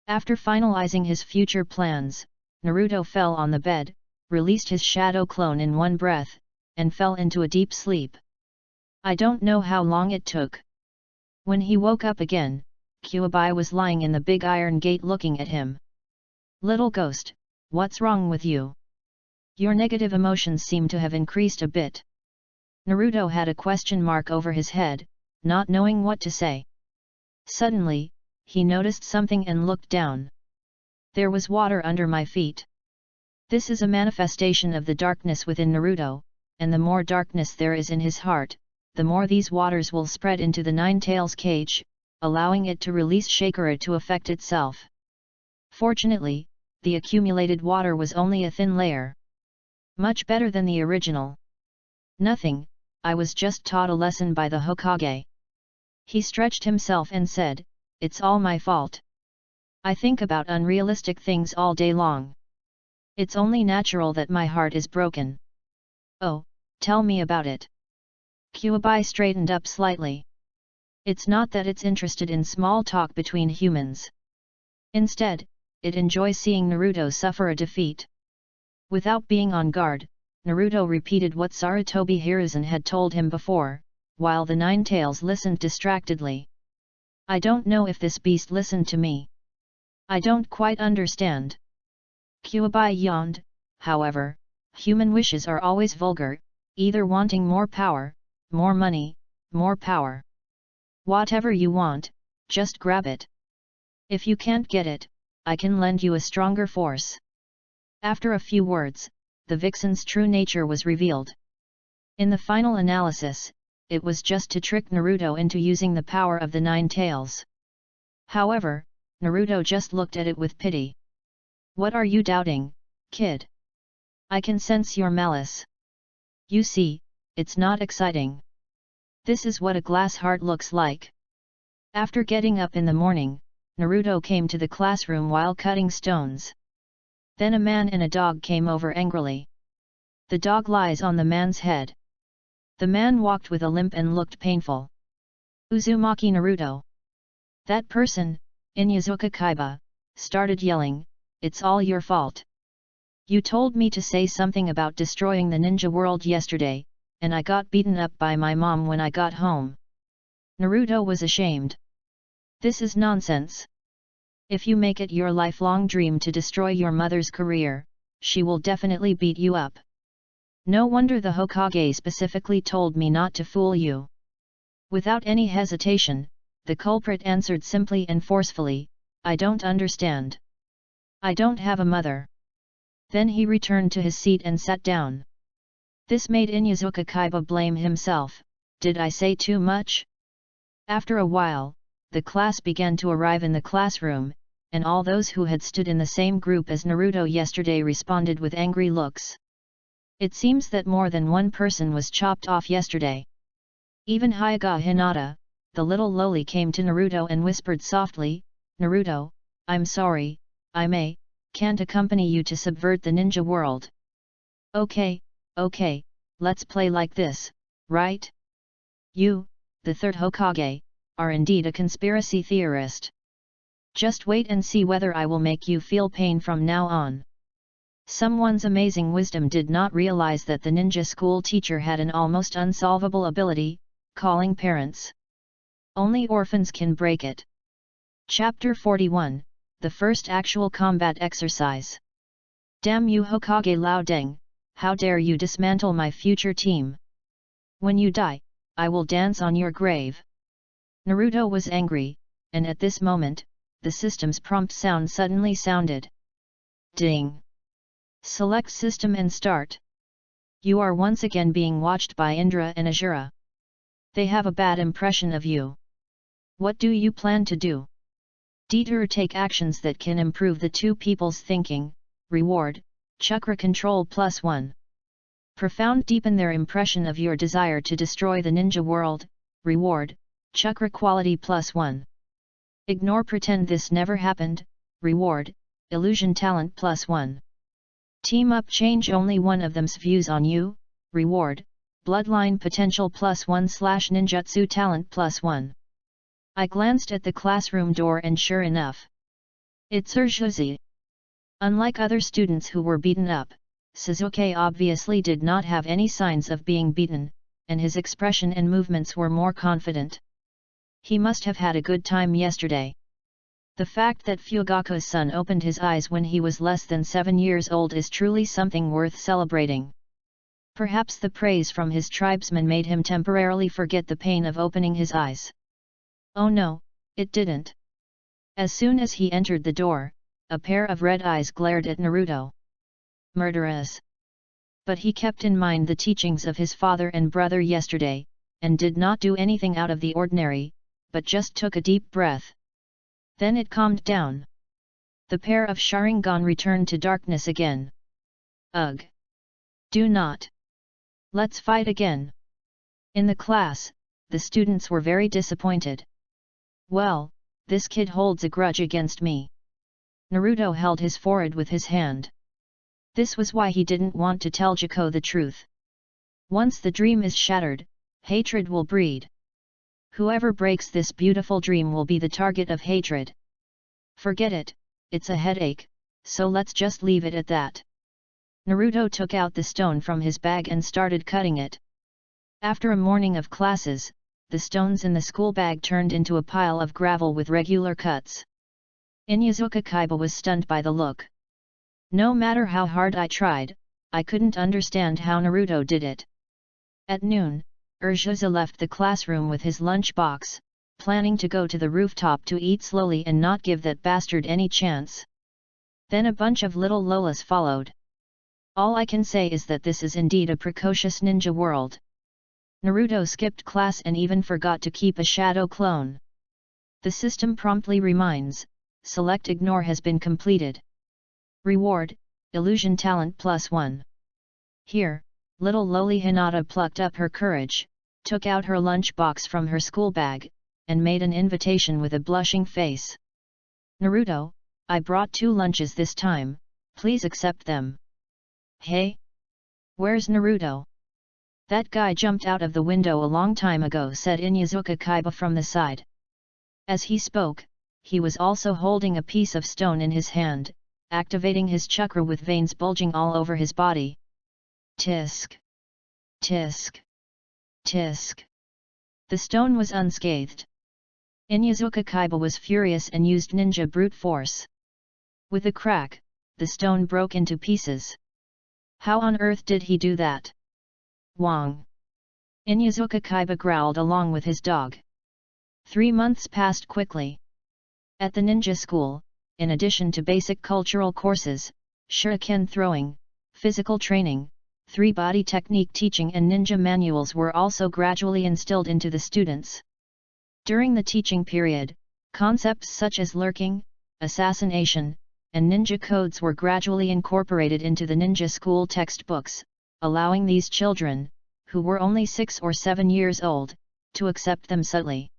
After finalizing his future plans, Naruto fell on the bed, released his shadow clone in one breath, and fell into a deep sleep. I don't know how long it took. When he woke up again, Kyuubi was lying in the big iron gate looking at him. Little ghost, what's wrong with you? Your negative emotions seem to have increased a bit. Naruto had a question mark over his head, not knowing what to say. Suddenly, he noticed something and looked down. There was water under my feet. This is a manifestation of the darkness within Naruto, and the more darkness there is in his heart, the more these waters will spread into the Nine-Tails cage, allowing it to release chakra to affect itself. Fortunately, the accumulated water was only a thin layer. Much better than the original. Nothing, I was just taught a lesson by the Hokage. He stretched himself and said, it's all my fault. I think about unrealistic things all day long. It's only natural that my heart is broken. Oh, tell me about it. Kyuubi straightened up slightly. It's not that it's interested in small talk between humans. Instead, it enjoys seeing Naruto suffer a defeat. Without being on guard, Naruto repeated what Sarutobi Hiruzen had told him before, while the Nine-Tails listened distractedly. I don't know if this beast listened to me. I don't quite understand. Kyuubi yawned. However, human wishes are always vulgar, either wanting more power, more money, more power. Whatever you want, just grab it. If you can't get it, I can lend you a stronger force. After a few words, the vixen's true nature was revealed. In the final analysis, it was just to trick Naruto into using the power of the 9 tails. However, Naruto just looked at it with pity. What are you doubting, kid? I can sense your malice. You see, it's not exciting. This is what a glass heart looks like. After getting up in the morning, Naruto came to the classroom while cutting stones. Then a man and a dog came over angrily. The dog lies on the man's head. The man walked with a limp and looked painful. Uzumaki Naruto. That person, Inyazuka Kaiba, started yelling, "It's all your fault. You told me to say something about destroying the ninja world yesterday, and I got beaten up by my mom when I got home." Naruto was ashamed. This is nonsense. If you make it your lifelong dream to destroy your mother's career, she will definitely beat you up. No wonder the Hokage specifically told me not to fool you. Without any hesitation, the culprit answered simply and forcefully, "I don't understand. I don't have a mother." Then he returned to his seat and sat down. This made Inyazuka Kaiba blame himself. Did I say too much? After a while, the class began to arrive in the classroom, and all those who had stood in the same group as Naruto yesterday responded with angry looks. It seems that more than one person was chopped off yesterday. Even Hyuga Hinata, the little loli, came to Naruto and whispered softly, "Naruto, I'm sorry, I can't accompany you to subvert the ninja world." Okay, let's play like this, right? You, the third Hokage, are indeed a conspiracy theorist. Just wait and see whether I will make you feel pain from now on. Someone's amazing wisdom did not realize that the ninja school teacher had an almost unsolvable ability, calling parents. Only orphans can break it. Chapter 41, the first actual combat exercise. Damn you Hokage Lao Deng, how dare you dismantle my future team? When you die, I will dance on your grave. Naruto was angry, and at this moment, the system's prompt sound suddenly sounded. Ding! Select system and start. You are once again being watched by Indra and Azura. They have a bad impression of you. What do you plan to do? Deter take actions that can improve the two people's thinking. Reward, chakra control +1. Profound deepen their impression of your desire to destroy the ninja world. Reward, chakra quality +1. Ignore pretend this never happened. Reward, illusion talent +1. Team up change only one of them's views on you. Reward, bloodline potential +1/ninjutsu talent +1. I glanced at the classroom door and sure enough, it's Urjuzi. Unlike other students who were beaten up, Sasuke obviously did not have any signs of being beaten, and his expression and movements were more confident. He must have had a good time yesterday. The fact that Fugaku's son opened his eyes when he was less than 7 years old is truly something worth celebrating. Perhaps the praise from his tribesmen made him temporarily forget the pain of opening his eyes. Oh no, it didn't. As soon as he entered the door, a pair of red eyes glared at Naruto. Murderous! But he kept in mind the teachings of his father and brother yesterday, and did not do anything out of the ordinary, but just took a deep breath. Then it calmed down. The pair of Sharingan returned to darkness again. Ugh! Do not! Let's fight again! In the class, the students were very disappointed. Well, this kid holds a grudge against me. Naruto held his forehead with his hand. This was why he didn't want to tell Jiko the truth. Once the dream is shattered, hatred will breed. Whoever breaks this beautiful dream will be the target of hatred. Forget it, it's a headache, so let's just leave it at that. Naruto took out the stone from his bag and started cutting it. After a morning of classes, the stones in the school bag turned into a pile of gravel with regular cuts. Inyazuka Kaiba was stunned by the look. No matter how hard I tried, I couldn't understand how Naruto did it. At noon, Urjuza left the classroom with his lunchbox, planning to go to the rooftop to eat slowly and not give that bastard any chance. Then a bunch of little Lolas followed. All I can say is that this is indeed a precocious ninja world. Naruto skipped class and even forgot to keep a shadow clone. The system promptly reminds, select ignore has been completed. Reward, illusion talent +1. Here, little lowly Hinata plucked up her courage, took out her lunch box from her school bag, and made an invitation with a blushing face. Naruto, I brought 2 lunches this time, please accept them. Hey? Where's Naruto? That guy jumped out of the window a long time ago, said Inyazuka Kaiba from the side. As he spoke, he was also holding a piece of stone in his hand, activating his chakra with veins bulging all over his body. Tisk! Tisk! Tisk! The stone was unscathed. Inyazuka Kaiba was furious and used ninja brute force. With a crack, the stone broke into pieces. How on earth did he do that? Wong! Inyazuka Kaiba growled along with his dog. 3 months passed quickly. At the ninja school, in addition to basic cultural courses, shuriken throwing, physical training, 3-body technique teaching and ninja manuals were also gradually instilled into the students. During the teaching period, concepts such as lurking, assassination, and ninja codes were gradually incorporated into the ninja school textbooks, allowing these children, who were only 6 or 7 years old, to accept them subtly.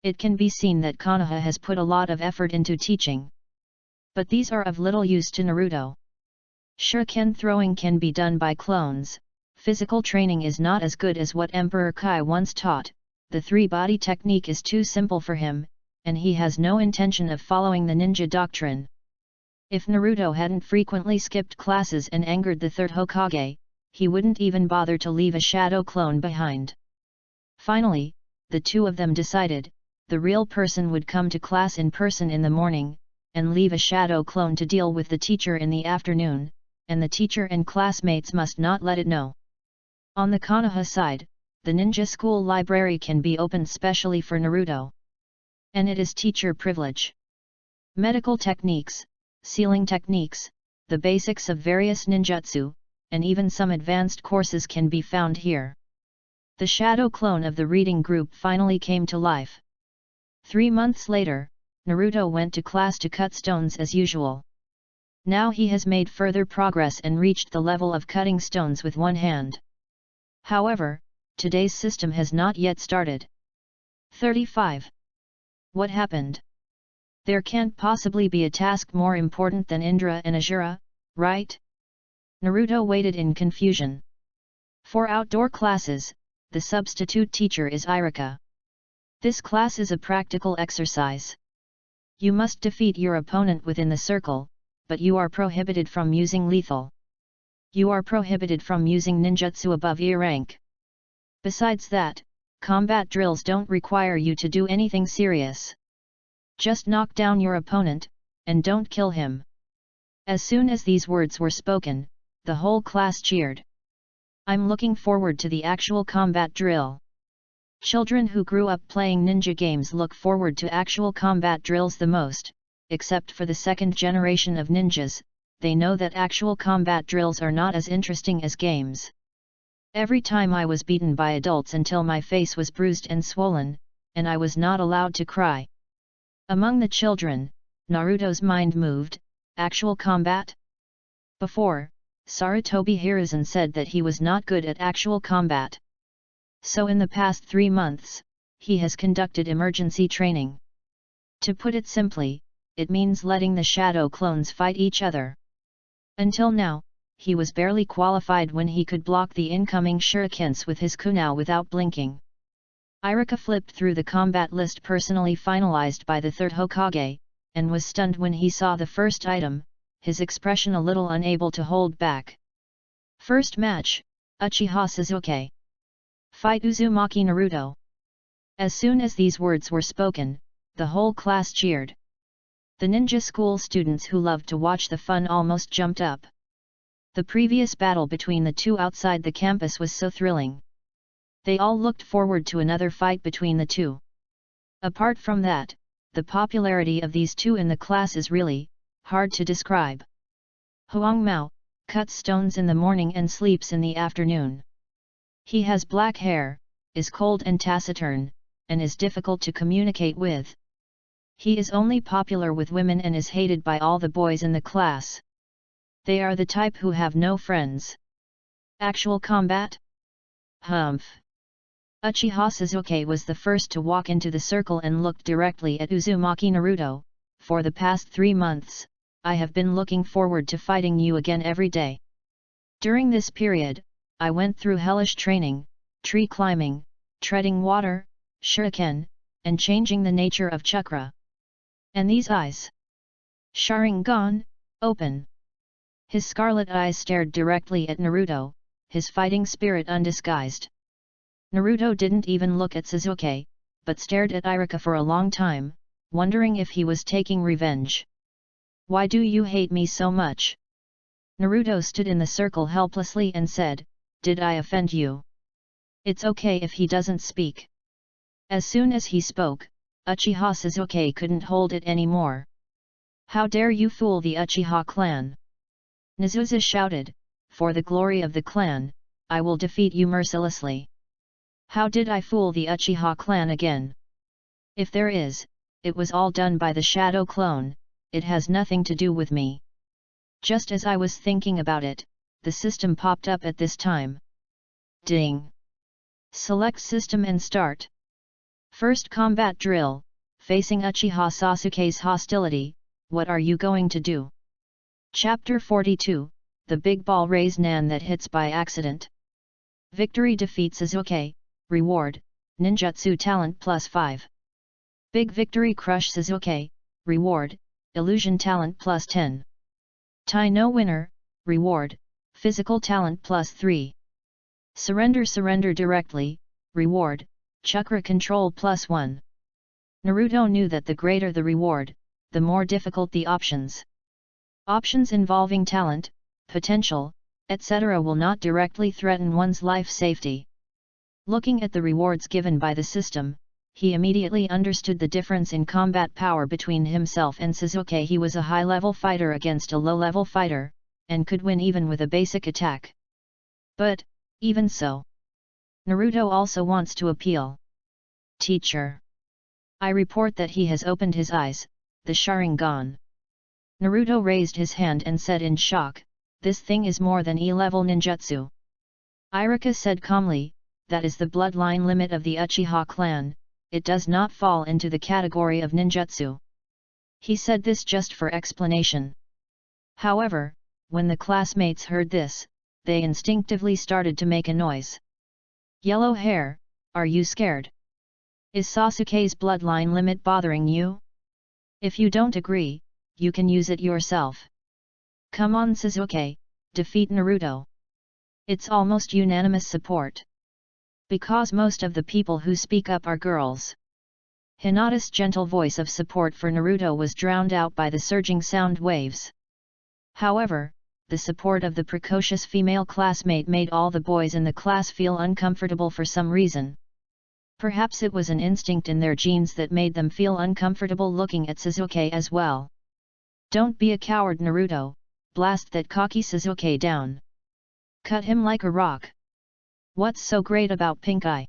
It can be seen that Konoha has put a lot of effort into teaching. But these are of little use to Naruto. Shuriken throwing can be done by clones, physical training is not as good as what Emperor Kai once taught, the 3-body technique is too simple for him, and he has no intention of following the ninja doctrine. If Naruto hadn't frequently skipped classes and angered the 3rd Hokage, he wouldn't even bother to leave a shadow clone behind. Finally, the two of them decided, the real person would come to class in person in the morning, and leave a shadow clone to deal with the teacher in the afternoon, and the teacher and classmates must not let it know. On the Konoha side, the ninja school library can be opened specially for Naruto. And it is teacher privilege. Medical techniques, sealing techniques, the basics of various ninjutsu, and even some advanced courses can be found here. The shadow clone of the reading group finally came to life. 3 months later, Naruto went to class to cut stones as usual. Now he has made further progress and reached the level of cutting stones with one hand. However, today's system has not yet started. 35. What happened? There can't possibly be a task more important than Indra and Ajura, right? Naruto waited in confusion. For outdoor classes, the substitute teacher is Irika. This class is a practical exercise. You must defeat your opponent within the circle, but you are prohibited from using lethal. You are prohibited from using ninjutsu above E rank. Besides that, combat drills don't require you to do anything serious. Just knock down your opponent, and don't kill him. As soon as these words were spoken, the whole class cheered. I'm looking forward to the actual combat drill. Children who grew up playing ninja games look forward to actual combat drills the most, except for the 2nd generation of ninjas, they know that actual combat drills are not as interesting as games. Every time I was beaten by adults until my face was bruised and swollen, and I was not allowed to cry. Among the children, Naruto's mind moved, actual combat? Before, Sarutobi Hiruzen said that he was not good at actual combat. So in the past 3 months, he has conducted emergency training. To put it simply, it means letting the shadow clones fight each other. Until now, he was barely qualified when he could block the incoming shurikens with his kunai without blinking. Irika flipped through the combat list personally finalized by the 3rd Hokage, and was stunned when he saw the first item, his expression a little unable to hold back. First match, Uchiha Sasuke. Fight Uzumaki Naruto. As soon as these words were spoken, the whole class cheered. The ninja school students who loved to watch the fun almost jumped up. The previous battle between the two outside the campus was so thrilling. They all looked forward to another fight between the two. Apart from that, the popularity of these two in the class is really, hard to describe. Huang Mao cuts stones in the morning and sleeps in the afternoon. He has black hair, is cold and taciturn, and is difficult to communicate with. He is only popular with women and is hated by all the boys in the class. They are the type who have no friends. Actual combat? Humph. Uchiha Sasuke was the first to walk into the circle and looked directly at Uzumaki Naruto. For the past 3 months, I have been looking forward to fighting you again every day. During this period, I went through hellish training, tree climbing, treading water, shuriken, and changing the nature of chakra. And these eyes? Sharingan, open. His scarlet eyes stared directly at Naruto, his fighting spirit undisguised. Naruto didn't even look at Sasuke, but stared at Iruka for a long time, wondering if he was taking revenge. Why do you hate me so much? Naruto stood in the circle helplessly and said, Did I offend you? It's okay if he doesn't speak. As soon as he spoke, Uchiha Sasuke couldn't hold it anymore. How dare you fool the Uchiha clan? Nezusa shouted, For the glory of the clan, I will defeat you mercilessly. How did I fool the Uchiha clan again? If there is, it was all done by the shadow clone, it has nothing to do with me. Just as I was thinking about it, the system popped up at this time. Ding! Select system and start. First combat drill, facing Uchiha Sasuke's hostility, what are you going to do? Chapter 42, The Big Ball Raise Nan That Hits by Accident. Victory defeat Sasuke, reward, ninjutsu talent +5. Big victory crush Sasuke, reward, illusion talent +10. Tai no winner, reward, physical talent +3. Surrender directly, reward, chakra control +1. Naruto knew that the greater the reward, the more difficult the options. Options involving talent, potential, etc. will not directly threaten one's life safety. Looking at the rewards given by the system, he immediately understood the difference in combat power between himself and Sasuke. He was a high-level fighter against a low-level fighter, and could win even with a basic attack. But, even so, Naruto also wants to appeal. Teacher, I report that he has opened his eyes, the Sharingan. Naruto raised his hand and said in shock, This thing is more than E-level ninjutsu. Iruka said calmly, That is the bloodline limit of the Uchiha clan, it does not fall into the category of ninjutsu. He said this just for explanation. However, when the classmates heard this, they instinctively started to make a noise. Yellow hair, are you scared? Is Sasuke's bloodline limit bothering you? If you don't agree, you can use it yourself. Come on Sasuke, defeat Naruto. It's almost unanimous support. Because most of the people who speak up are girls. Hinata's gentle voice of support for Naruto was drowned out by the surging sound waves. However, the support of the precocious female classmate made all the boys in the class feel uncomfortable for some reason. Perhaps it was an instinct in their genes that made them feel uncomfortable looking at Sasuke as well. Don't be a coward Naruto, blast that cocky Sasuke down. Cut him like a rock. What's so great about Pink Eye?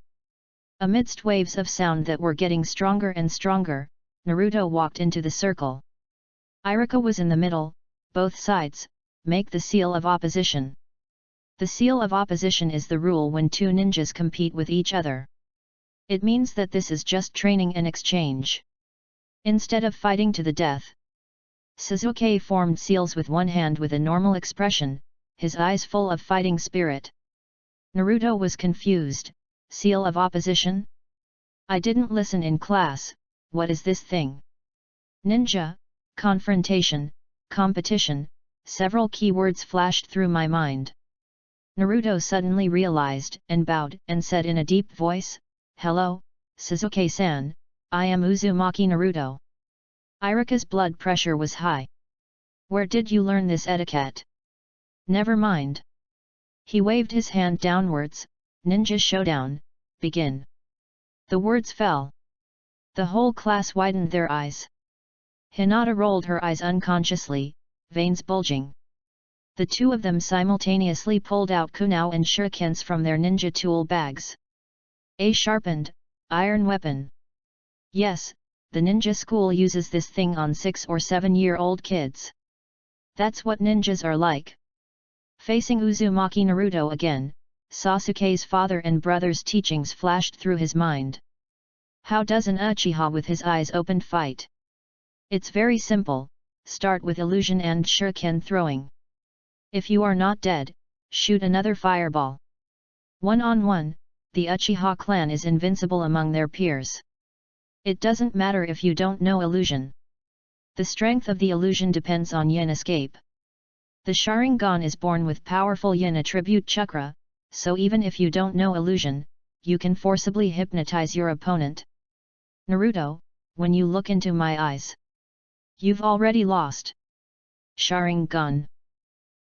Amidst waves of sound that were getting stronger and stronger, Naruto walked into the circle. Iruka was in the middle, both sides, make the seal of opposition. The seal of opposition is the rule when two ninjas compete with each other. It means that this is just training and exchange. Instead of fighting to the death. Sasuke formed seals with one hand with a normal expression, his eyes full of fighting spirit. Naruto was confused, seal of opposition? I didn't listen in class, what is this thing? Ninja, confrontation, competition, several keywords flashed through my mind. Naruto suddenly realized and bowed and said in a deep voice, Hello, Sasuke-san, I am Uzumaki Naruto. Iruka's blood pressure was high. Where did you learn this etiquette? Never mind. He waved his hand downwards, Ninja Showdown, begin. The words fell. The whole class widened their eyes. Hinata rolled her eyes unconsciously, veins bulging. The two of them simultaneously pulled out kunao and shurikens from their ninja tool bags. A sharpened, iron weapon. Yes, the ninja school uses this thing on 6 or 7-year-old kids. That's what ninjas are like. Facing Uzumaki Naruto again, Sasuke's father and brother's teachings flashed through his mind. How does an Uchiha with his eyes open fight? It's very simple, start with illusion and shuriken throwing. If you are not dead, shoot another fireball. One-on-one, the Uchiha clan is invincible among their peers. It doesn't matter if you don't know illusion. The strength of the illusion depends on yin escape. The Sharingan is born with powerful yin attribute chakra, so even if you don't know illusion, you can forcibly hypnotize your opponent. Naruto, when you look into my eyes, you've already lost. Sharingan.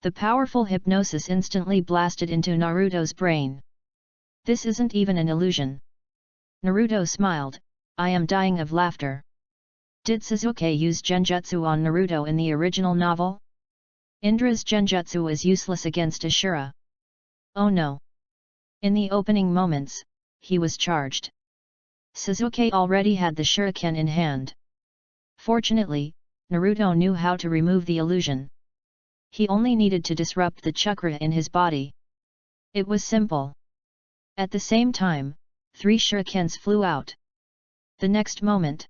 The powerful hypnosis instantly blasted into Naruto's brain. This isn't even an illusion. Naruto smiled, I am dying of laughter. Did Sasuke use genjutsu on Naruto in the original novel? Indra's genjutsu is useless against Ashura. Oh no. In the opening moments, he was charged. Sasuke already had the shuriken in hand. Fortunately, Naruto knew how to remove the illusion. He only needed to disrupt the chakra in his body. It was simple. At the same time, 3 shurikens flew out. The next moment,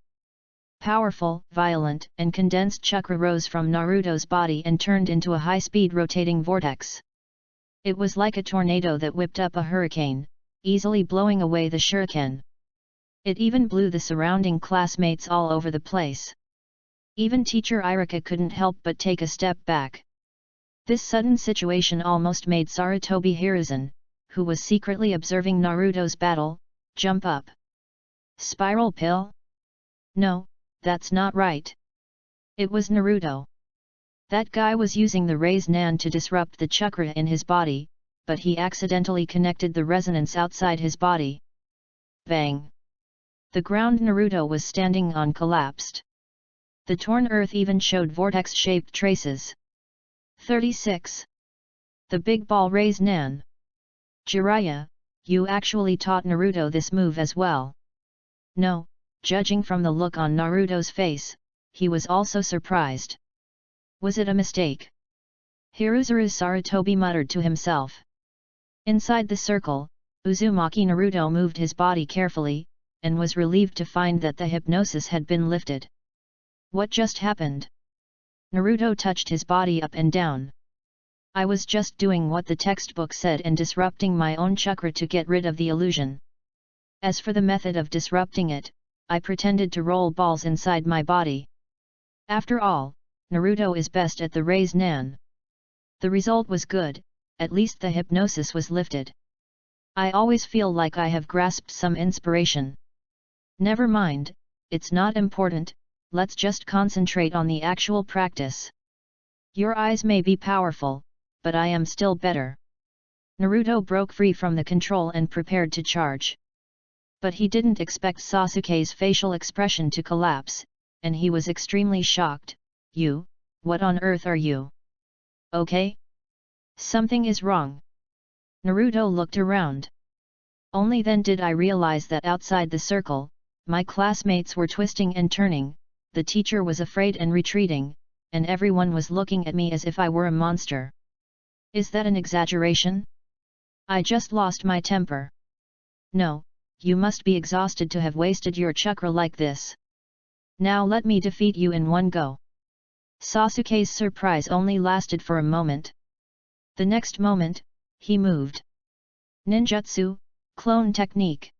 powerful, violent, and condensed chakra rose from Naruto's body and turned into a high-speed rotating vortex. It was like a tornado that whipped up a hurricane, easily blowing away the shuriken. It even blew the surrounding classmates all over the place. Even teacher Irika couldn't help but take a step back. This sudden situation almost made Sarutobi Hiruzen, who was secretly observing Naruto's battle, jump up. Spiral pill? No, that's not right. It was Naruto. That guy was using the Raise Nan to disrupt the chakra in his body, but he accidentally connected the resonance outside his body. Bang! The ground Naruto was standing on collapsed. The torn earth even showed vortex-shaped traces. 36. The big ball Raise Nan. Jiraiya, you actually taught Naruto this move as well. No, judging from the look on Naruto's face, he was also surprised. Was it a mistake? Hiruzuru Sarutobi muttered to himself. Inside the circle, Uzumaki Naruto moved his body carefully, and was relieved to find that the hypnosis had been lifted. What just happened? Naruto touched his body up and down. I was just doing what the textbook said and disrupting my own chakra to get rid of the illusion. As for the method of disrupting it, I pretended to roll balls inside my body. After all, Naruto is best at the Raise Nan. The result was good, at least the hypnosis was lifted. I always feel like I have grasped some inspiration. Never mind, it's not important, let's just concentrate on the actual practice. Your eyes may be powerful, but I am still better. Naruto broke free from the control and prepared to charge. But he didn't expect Sasuke's facial expression to collapse, and he was extremely shocked. You, what on earth are you? Okay? Something is wrong. Naruto looked around. Only then did I realize that outside the circle, my classmates were twisting and turning, the teacher was afraid and retreating, and everyone was looking at me as if I were a monster. Is that an exaggeration? I just lost my temper. No, you must be exhausted to have wasted your chakra like this. Now let me defeat you in one go. Sasuke's surprise only lasted for a moment. The next moment, he moved. Ninjutsu, clone technique.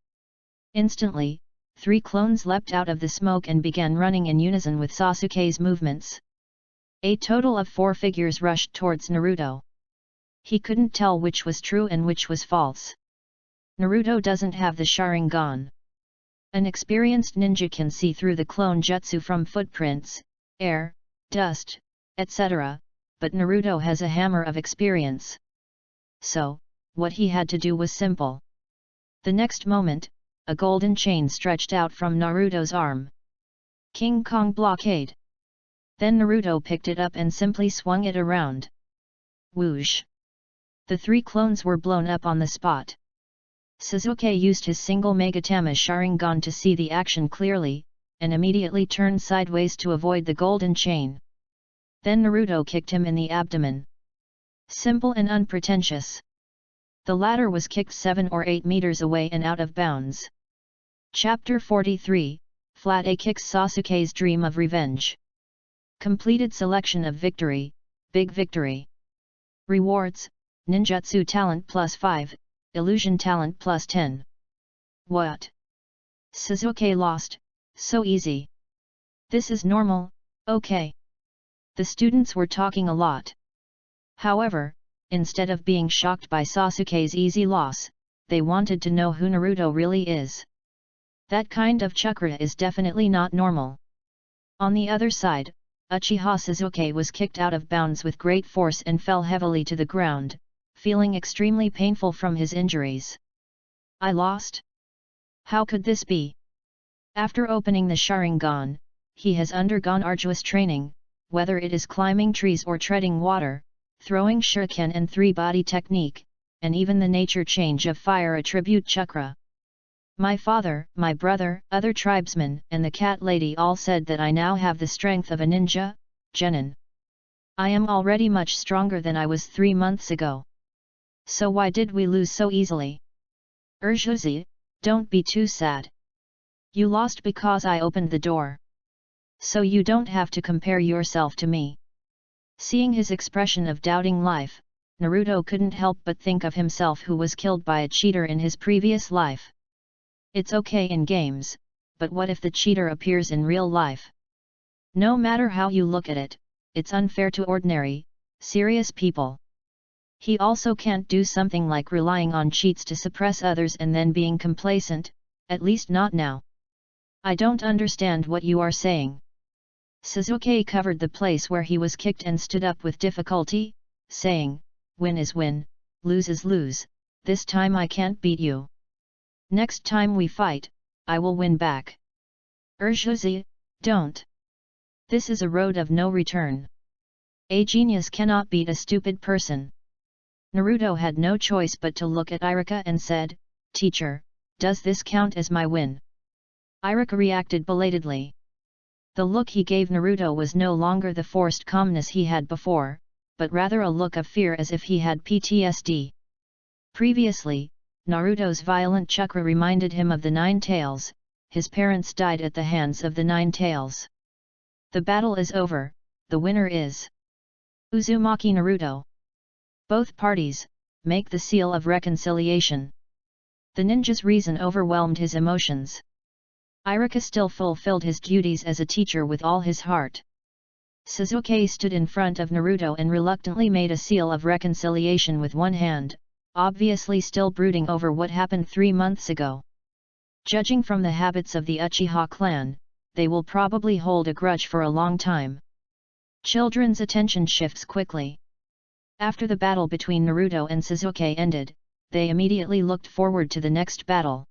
Instantly, 3 clones leapt out of the smoke and began running in unison with Sasuke's movements. A total of 4 figures rushed towards Naruto. He couldn't tell which was true and which was false. Naruto doesn't have the Sharingan. An experienced ninja can see through the clone jutsu from footprints, air, dust, etc., but Naruto has a hammer of experience. So, what he had to do was simple. The next moment, a golden chain stretched out from Naruto's arm. King Kong blockade. Then Naruto picked it up and simply swung it around. Whoosh! The 3 clones were blown up on the spot. Sasuke used his single Megatama Sharingan to see the action clearly, and immediately turned sideways to avoid the golden chain. Then Naruto kicked him in the abdomen. Simple and unpretentious. The latter was kicked 7 or 8 meters away and out of bounds. Chapter 43, Flat A kicks Sasuke's dream of revenge. Completed selection of victory, big victory. Rewards, Ninjutsu talent +5, Illusion talent +10. What? Sasuke lost, so easy. This is normal, okay. The students were talking a lot. However, instead of being shocked by Sasuke's easy loss, they wanted to know who Naruto really is. That kind of chakra is definitely not normal. On the other side, Uchiha Sasuke was kicked out of bounds with great force and fell heavily to the ground, feeling extremely painful from his injuries. I lost? How could this be? After opening the Sharingan, he has undergone arduous training, whether it is climbing trees or treading water, throwing shuriken and 3-body technique, and even the nature change of fire attribute chakra. My father, my brother, other tribesmen, and the cat lady all said that I now have the strength of a ninja, genin. I am already much stronger than I was 3 months ago. So why did we lose so easily? Urjuzi, don't be too sad. You lost because I opened the door. So you don't have to compare yourself to me. Seeing his expression of doubting life, Naruto couldn't help but think of himself who was killed by a cheater in his previous life. It's okay in games, but what if the cheater appears in real life? No matter how you look at it, it's unfair to ordinary, serious people. He also can't do something like relying on cheats to suppress others and then being complacent, at least not now. I don't understand what you are saying. Sasuke covered the place where he was kicked and stood up with difficulty, saying, win is win, lose is lose, this time I can't beat you. Next time we fight, I will win back. Urjuzi, don't. This is a road of no return. A genius cannot beat a stupid person. Naruto had no choice but to look at Iruka and said, Teacher, does this count as my win? Iruka reacted belatedly. The look he gave Naruto was no longer the forced calmness he had before, but rather a look of fear as if he had PTSD. Previously, Naruto's violent chakra reminded him of the 9 Tails, his parents died at the hands of the 9 Tails. The battle is over, the winner is Uzumaki Naruto. Both parties, make the seal of reconciliation. The ninja's reason overwhelmed his emotions. Iruka still fulfilled his duties as a teacher with all his heart. Sasuke stood in front of Naruto and reluctantly made a seal of reconciliation with one hand, obviously still brooding over what happened 3 months ago. Judging from the habits of the Uchiha clan, they will probably hold a grudge for a long time. Children's attention shifts quickly. After the battle between Naruto and Sasuke ended, they immediately looked forward to the next battle.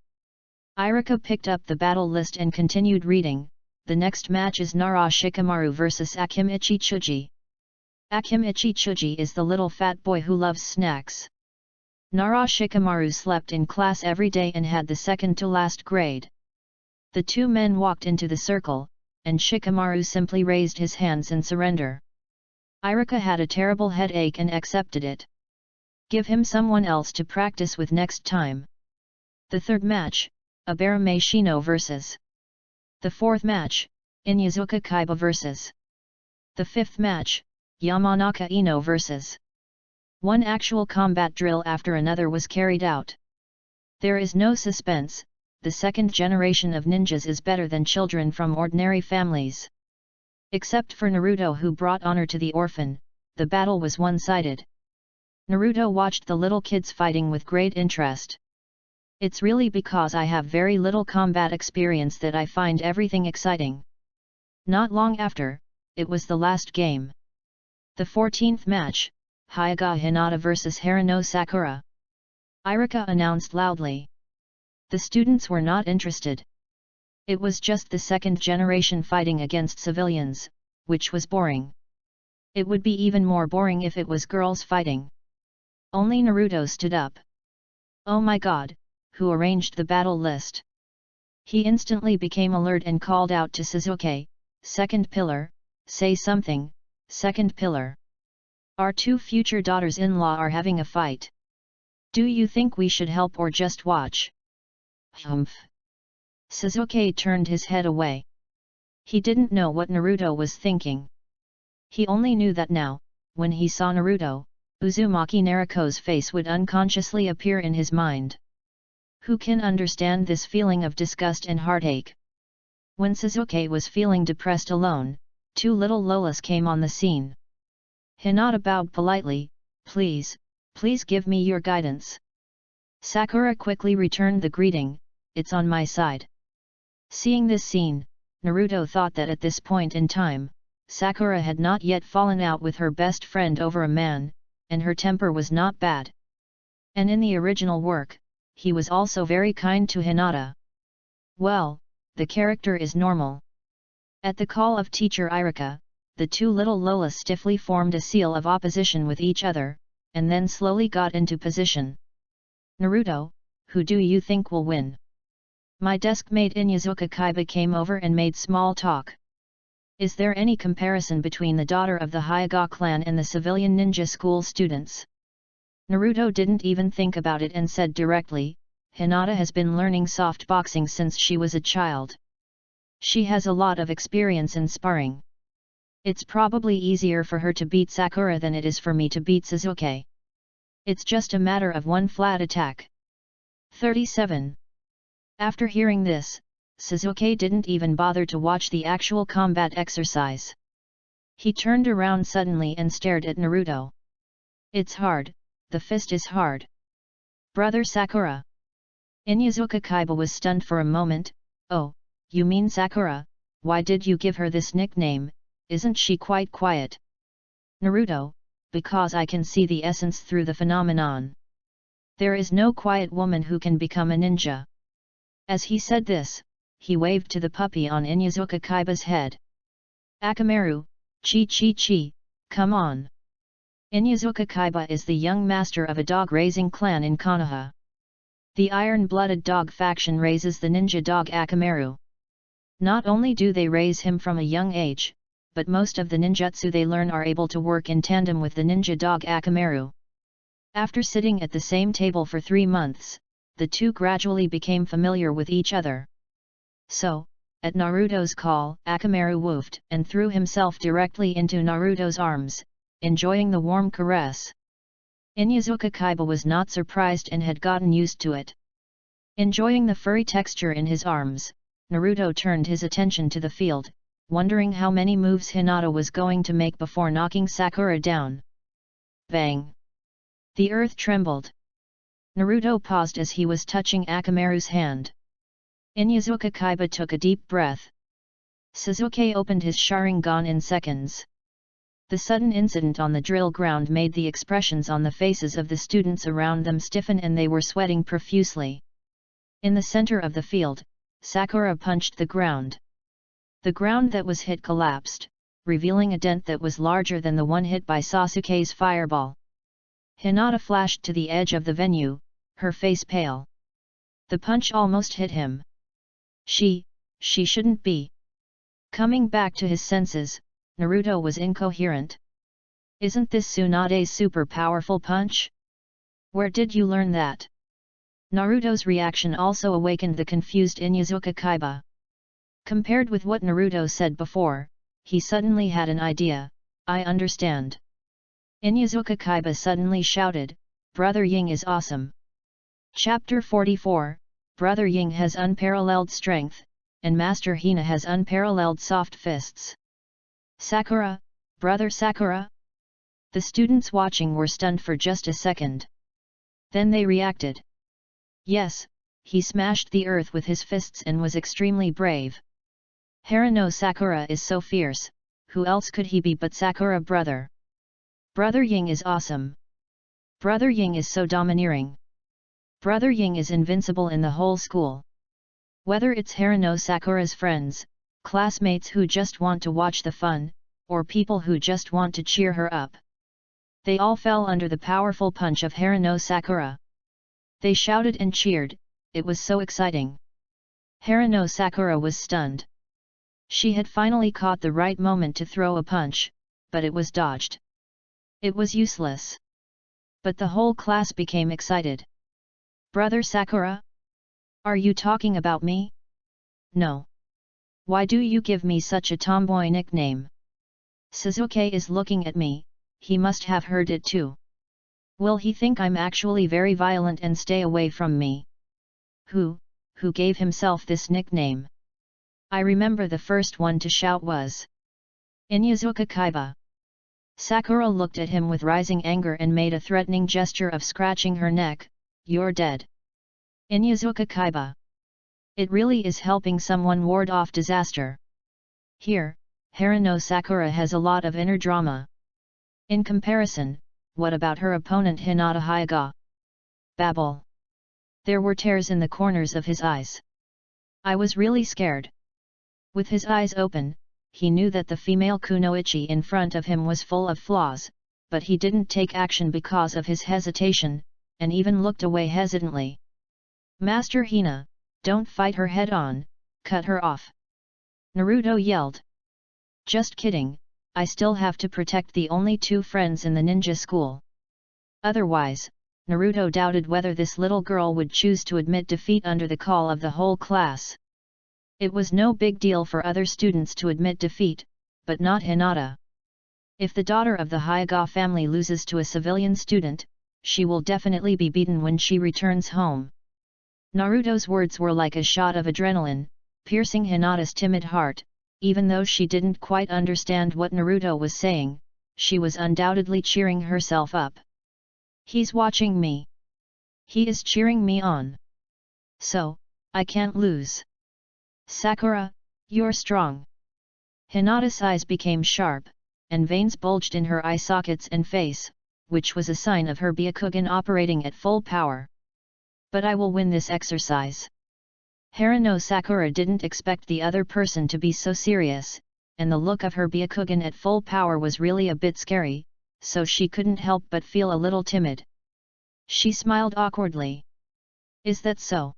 Iruka picked up the battle list and continued reading. The next match is Nara Shikamaru vs Akimichi Chuji. Akimichi Chuji is the little fat boy who loves snacks. Nara Shikamaru slept in class every day and had the second to last grade. The 2 men walked into the circle, and Shikamaru simply raised his hands in surrender. Iruka had a terrible headache and accepted it. Give him someone else to practice with next time. The third match, Abarame Shino vs. The fourth match, Inyazuka Kaiba vs. The fifth match, Yamanaka Ino vs. One actual combat drill after another was carried out. There is no suspense, the second generation of ninjas is better than children from ordinary families. Except for Naruto, who brought honor to the orphan, the battle was one-sided. Naruto watched the little kids fighting with great interest. It's really because I have very little combat experience that I find everything exciting. Not long after, it was the last game. The 14th match, Hyuga Hinata vs Haruno Sakura. Iruka announced loudly. The students were not interested. It was just the second generation fighting against civilians, which was boring. It would be even more boring if it was girls fighting. Only Naruto stood up. Oh my god, who arranged the battle list? He instantly became alert and called out to Sasuke, second pillar, say something, second pillar. Our two future daughters-in-law are having a fight. Do you think we should help or just watch? Humph. Sasuke turned his head away. He didn't know what Naruto was thinking. He only knew that now, when he saw Naruto, Uzumaki Naruto's face would unconsciously appear in his mind. Who can understand this feeling of disgust and heartache? When Sasuke was feeling depressed alone, two little Lolas came on the scene. Hinata bowed politely, please give me your guidance. Sakura quickly returned the greeting, it's on my side. Seeing this scene, Naruto thought that at this point in time, Sakura had not yet fallen out with her best friend over a man, and her temper was not bad. And in the original work, he was also very kind to Hinata. Well, the character is normal. At the call of teacher Irika, the two little Lolas stiffly formed a seal of opposition with each other, and then slowly got into position. Naruto, who do you think will win? My desk mate Inuzuka Kaiba came over and made small talk. Is there any comparison between the daughter of the Hyuga clan and the civilian ninja school students? Naruto didn't even think about it and said directly, Hinata has been learning soft boxing since she was a child. She has a lot of experience in sparring. It's probably easier for her to beat Sakura than it is for me to beat Sasuke. It's just a matter of one flat attack. 37. After hearing this, Sasuke didn't even bother to watch the actual combat exercise. He turned around suddenly and stared at Naruto. It's hard, the fist is hard. Brother Sakura. Inuzuka Kaiba was stunned for a moment. Oh, you mean Sakura, why did you give her this nickname, isn't she quite quiet? Naruto, because I can see the essence through the phenomenon. There is no quiet woman who can become a ninja. As he said this, he waved to the puppy on Inuzuka Kaiba's head. Akamaru, chi, come on. Inuzuka Kaiba is the young master of a dog-raising clan in Konoha. The iron-blooded dog faction raises the ninja dog Akamaru. Not only do they raise him from a young age, but most of the ninjutsu they learn are able to work in tandem with the ninja dog Akamaru. After sitting at the same table for 3 months, the two gradually became familiar with each other. So, at Naruto's call, Akamaru woofed and threw himself directly into Naruto's arms, enjoying the warm caress. Inuzuka Kaiba was not surprised and had gotten used to it. Enjoying the furry texture in his arms, Naruto turned his attention to the field, wondering how many moves Hinata was going to make before knocking Sakura down. Bang! The earth trembled. Naruto paused as he was touching Akamaru's hand. Inuzuka Kaiba took a deep breath. Sasuke opened his Sharingan in seconds. The sudden incident on the drill ground made the expressions on the faces of the students around them stiffen and they were sweating profusely. In the center of the field, Sakura punched the ground. The ground that was hit collapsed, revealing a dent that was larger than the one hit by Sasuke's fireball. Hinata flashed to the edge of the venue, her face pale. The punch almost hit him. She shouldn't be. Coming back to his senses, Naruto was incoherent. Isn't this Tsunade's super powerful punch? Where did you learn that? Naruto's reaction also awakened the confused Inuzuka Kaiba. Compared with what Naruto said before, he suddenly had an idea. I understand. Inuzuka Kaiba suddenly shouted, Brother Ying is awesome. Chapter 44, Brother Ying has unparalleled strength, and Master Hina has unparalleled soft fists. Sakura, Brother Sakura? The students watching were stunned for just a second. Then they reacted. Yes, he smashed the earth with his fists and was extremely brave. Haruno Sakura is so fierce, who else could he be but Sakura brother? Brother Ying is awesome. Brother Ying is so domineering. Brother Ying is invincible in the whole school. Whether it's Haruno Sakura's friends, classmates who just want to watch the fun, or people who just want to cheer her up. They all fell under the powerful punch of Haruno Sakura. They shouted and cheered, it was so exciting. Haruno Sakura was stunned. She had finally caught the right moment to throw a punch, but it was dodged. It was useless. But the whole class became excited. Brother Sakura? Are you talking about me? No. Why do you give me such a tomboy nickname? Sasuke is looking at me, he must have heard it too. Will he think I'm actually very violent and stay away from me? Who gave himself this nickname? I remember the first one to shout was Inyazuka Kaiba. Sakura looked at him with rising anger and made a threatening gesture of scratching her neck, you're dead. Inyazuka Kaiba. It really is helping someone ward off disaster. Here, Haruno Sakura has a lot of inner drama. In comparison, what about her opponent Hinata Hyuga? Babble. There were tears in the corners of his eyes. I was really scared. With his eyes open, he knew that the female kunoichi in front of him was full of flaws, but he didn't take action because of his hesitation, and even looked away hesitantly. Master Hina, don't fight her head on, cut her off. Naruto yelled. Just kidding, I still have to protect the only two friends in the ninja school. Otherwise, Naruto doubted whether this little girl would choose to admit defeat under the call of the whole class. It was no big deal for other students to admit defeat, but not Hinata. If the daughter of the Hyuga family loses to a civilian student, she will definitely be beaten when she returns home. Naruto's words were like a shot of adrenaline, piercing Hinata's timid heart. Even though she didn't quite understand what Naruto was saying, she was undoubtedly cheering herself up. He's watching me. He is cheering me on. So, I can't lose. Sakura, you're strong. Hinata's eyes became sharp, and veins bulged in her eye sockets and face, which was a sign of her Byakugan operating at full power. But I will win this exercise. Haruno Sakura didn't expect the other person to be so serious, and the look of her Byakugan at full power was really a bit scary, so she couldn't help but feel a little timid. She smiled awkwardly. Is that so?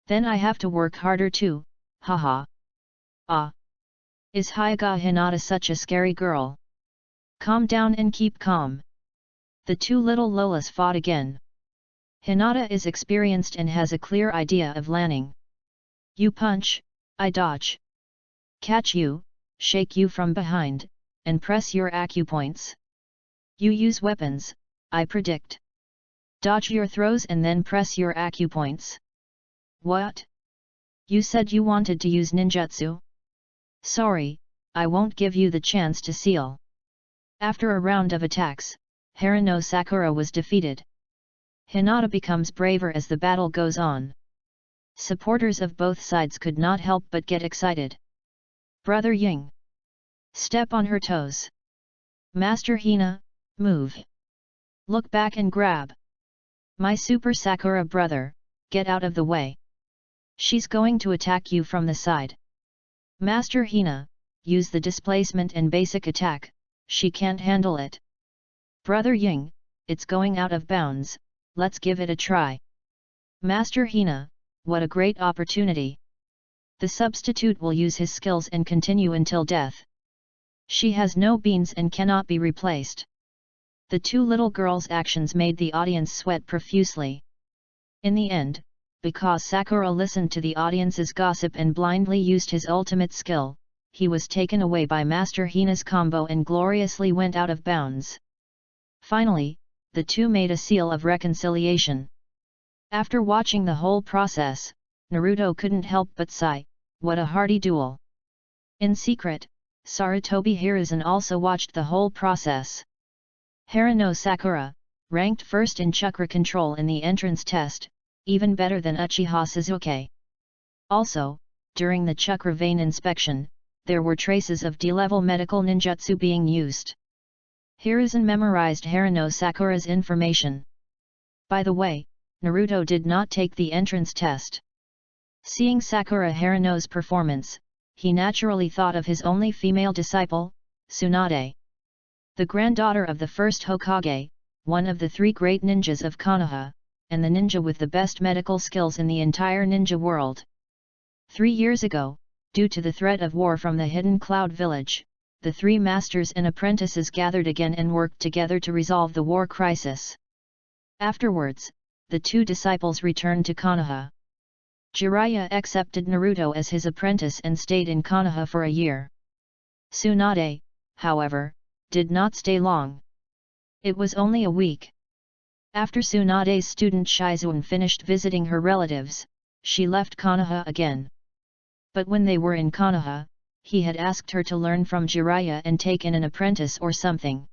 Then I have to work harder too, haha. Ah. Is Hyuga Hinata such a scary girl? Calm down and keep calm. The two little Lolas fought again. Hinata is experienced and has a clear idea of landing. You punch, I dodge. Catch you, shake you from behind, and press your acupoints. You use weapons, I predict. Dodge your throws and then press your acupoints. What? You said you wanted to use ninjutsu? Sorry, I won't give you the chance to seal. After a round of attacks, Haruno Sakura was defeated. Hinata becomes braver as the battle goes on. Supporters of both sides could not help but get excited. Brother Ying. Step on her toes. Master Hina, move. Look back and grab. My Super Sakura brother, get out of the way. She's going to attack you from the side. Master Hina, use the displacement and basic attack, she can't handle it. Brother Ying, it's going out of bounds, let's give it a try. Master Hina, what a great opportunity. The substitute will use his skills and continue until death. She has no beans and cannot be replaced. The two little girls' actions made the audience sweat profusely. In the end, because Sakura listened to the audience's gossip and blindly used his ultimate skill, he was taken away by Master Hina's combo and gloriously went out of bounds. Finally, the two made a seal of reconciliation. After watching the whole process, Naruto couldn't help but sigh, what a hearty duel. In secret, Sarutobi Hiruzen also watched the whole process. Haruno Sakura, ranked first in chakra control in the entrance test, even better than Uchiha Sasuke. Also, during the chakra vein inspection, there were traces of D-level medical ninjutsu being used. Hiruzen memorized Haruno Sakura's information. By the way, Naruto did not take the entrance test. Seeing Sakura Haruno's performance, he naturally thought of his only female disciple, Tsunade. The granddaughter of the first Hokage, one of the 3 great ninjas of Konoha, and the ninja with the best medical skills in the entire ninja world. 3 years ago, due to the threat of war from the hidden cloud village, the 3 masters and apprentices gathered again and worked together to resolve the war crisis. Afterwards, the 2 disciples returned to Konoha. Jiraiya accepted Naruto as his apprentice and stayed in Konoha for a year. Tsunade, however, did not stay long. It was only a week. After Tsunade's student Shizuan finished visiting her relatives, she left Konoha again. But when they were in Konoha, he had asked her to learn from Jiraiya and take in an apprentice or something.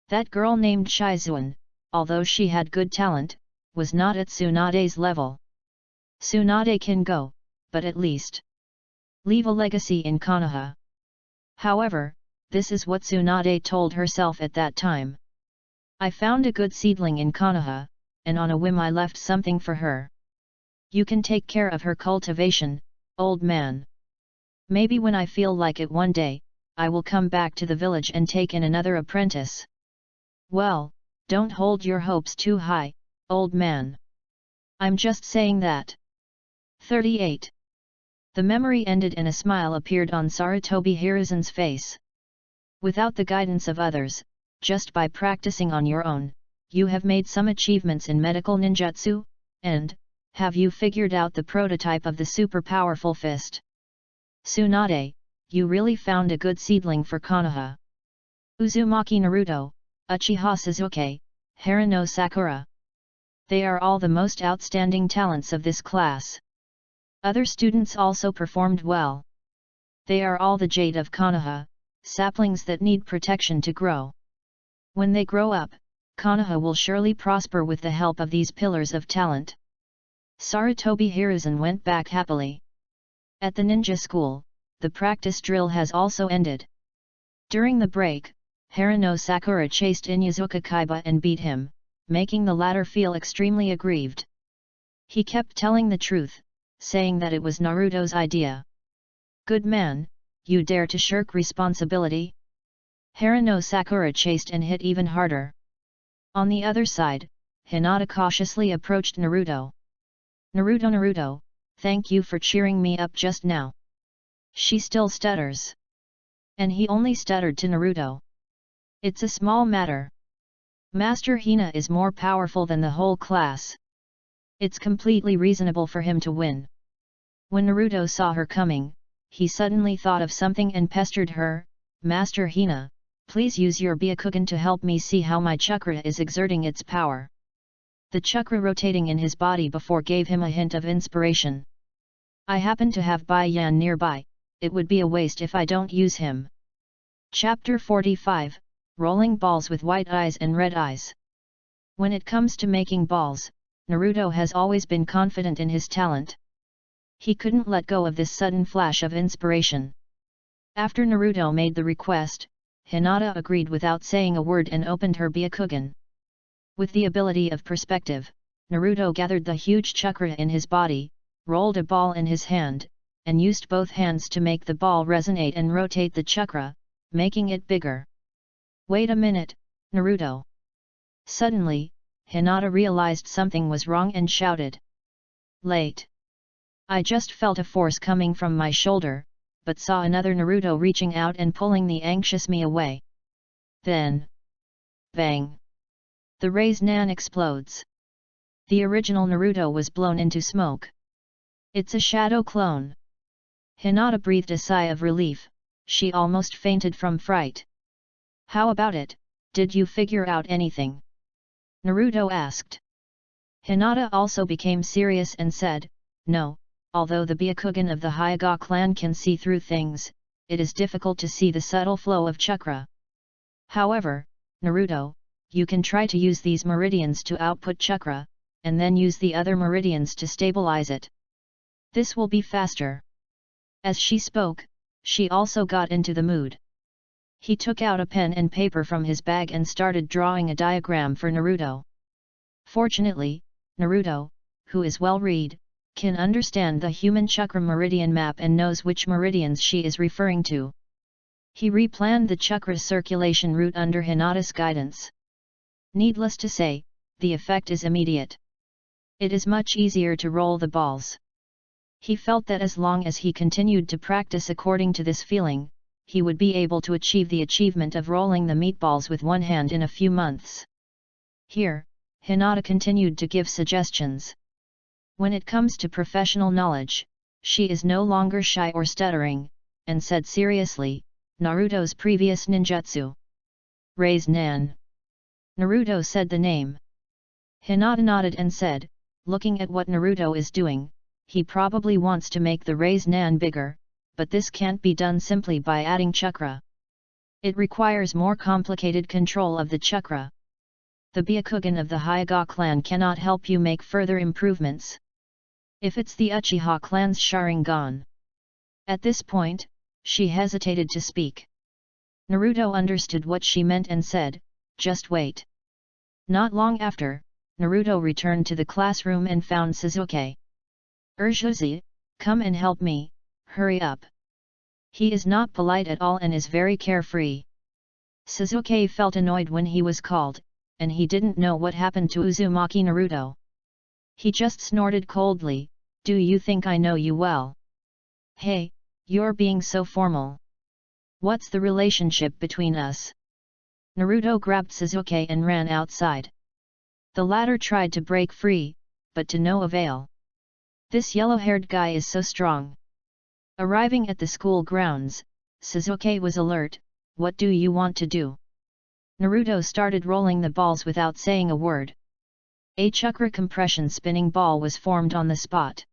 That girl named Shizuan, although she had good talent, was not at Tsunade's level. Tsunade can go, but at least leave a legacy in Konoha. However, this is what Tsunade told herself at that time. I found a good seedling in Konoha, and on a whim I left something for her. You can take care of her cultivation, old man. Maybe when I feel like it one day, I will come back to the village and take in another apprentice. Well, don't hold your hopes too high, old man. I'm just saying that. 38. The memory ended and a smile appeared on Sarutobi Hiruzen's face. Without the guidance of others, just by practicing on your own, you have made some achievements in medical ninjutsu, and, have you figured out the prototype of the super powerful fist? Tsunade, you really found a good seedling for Konoha. Uzumaki Naruto, Uchiha Sasuke, Haruno Sakura. They are all the most outstanding talents of this class. Other students also performed well. They are all the jade of Konoha, saplings that need protection to grow. When they grow up, Konoha will surely prosper with the help of these pillars of talent. Sarutobi Hiruzen went back happily. At the ninja school, the practice drill has also ended. During the break, Haruno Sakura chased Inyazuka Kaiba and beat him, making the latter feel extremely aggrieved. He kept telling the truth, saying that it was Naruto's idea. Good man, you dare to shirk responsibility? Haruno Sakura chased and hit even harder. On the other side, Hinata cautiously approached Naruto. Naruto, thank you for cheering me up just now. She still stutters. And he only stuttered to Naruto. It's a small matter. Master Hina is more powerful than the whole class. It's completely reasonable for him to win. When Naruto saw her coming, he suddenly thought of something and pestered her, Master Hina, please use your Byakugan to help me see how my chakra is exerting its power. The chakra rotating in his body before gave him a hint of inspiration. I happen to have Bai Yan nearby, it would be a waste if I don't use him. Chapter 45, Rolling Balls with White Eyes and Red Eyes. When it comes to making balls, Naruto has always been confident in his talent. He couldn't let go of this sudden flash of inspiration. After Naruto made the request, Hinata agreed without saying a word and opened her Byakugan. With the ability of perspective, Naruto gathered the huge chakra in his body, rolled a ball in his hand, and used both hands to make the ball resonate and rotate the chakra, making it bigger. Wait a minute, Naruto. Suddenly, Hinata realized something was wrong and shouted. Late. I just felt a force coming from my shoulder, but saw another Naruto reaching out and pulling the anxious me away. Then, bang! The Raise-Nan explodes. The original Naruto was blown into smoke. It's a shadow clone. Hinata breathed a sigh of relief, she almost fainted from fright. How about it, did you figure out anything? Naruto asked. Hinata also became serious and said, no, although the Byakugan of the Hyuga clan can see through things, it is difficult to see the subtle flow of chakra. However, Naruto, you can try to use these meridians to output chakra, and then use the other meridians to stabilize it. This will be faster. As she spoke, she also got into the mood. He took out a pen and paper from his bag and started drawing a diagram for Naruto. Fortunately, Naruto, who is well read, can understand the human chakra meridian map and knows which meridians she is referring to. He replanned the chakra circulation route under Hinata's guidance. Needless to say, the effect is immediate. It is much easier to roll the balls. He felt that as long as he continued to practice according to this feeling, he would be able to achieve the achievement of rolling the meatballs with one hand in a few months. Here, Hinata continued to give suggestions. When it comes to professional knowledge, she is no longer shy or stuttering, and said seriously, Naruto's previous ninjutsu. Raise Nan. Naruto said the name. Hinata nodded and said, looking at what Naruto is doing, he probably wants to make the Raise Nan bigger, but this can't be done simply by adding chakra. It requires more complicated control of the chakra. The Byakugan of the Hyuga clan cannot help you make further improvements. If it's the Uchiha clan's Sharingan. At this point, she hesitated to speak. Naruto understood what she meant and said, just wait. Not long after, Naruto returned to the classroom and found Sasuke. Urjuzi, come and help me, hurry up. He is not polite at all and is very carefree. Sasuke felt annoyed when he was called, and he didn't know what happened to Uzumaki Naruto. He just snorted coldly, do you think I know you well? Hey, you're being so formal. What's the relationship between us? Naruto grabbed Sasuke and ran outside. The latter tried to break free, but to no avail. This yellow-haired guy is so strong. Arriving at the school grounds, Sasuke was alert, what do you want to do? Naruto started rolling the balls without saying a word. A chakra compression spinning ball was formed on the spot.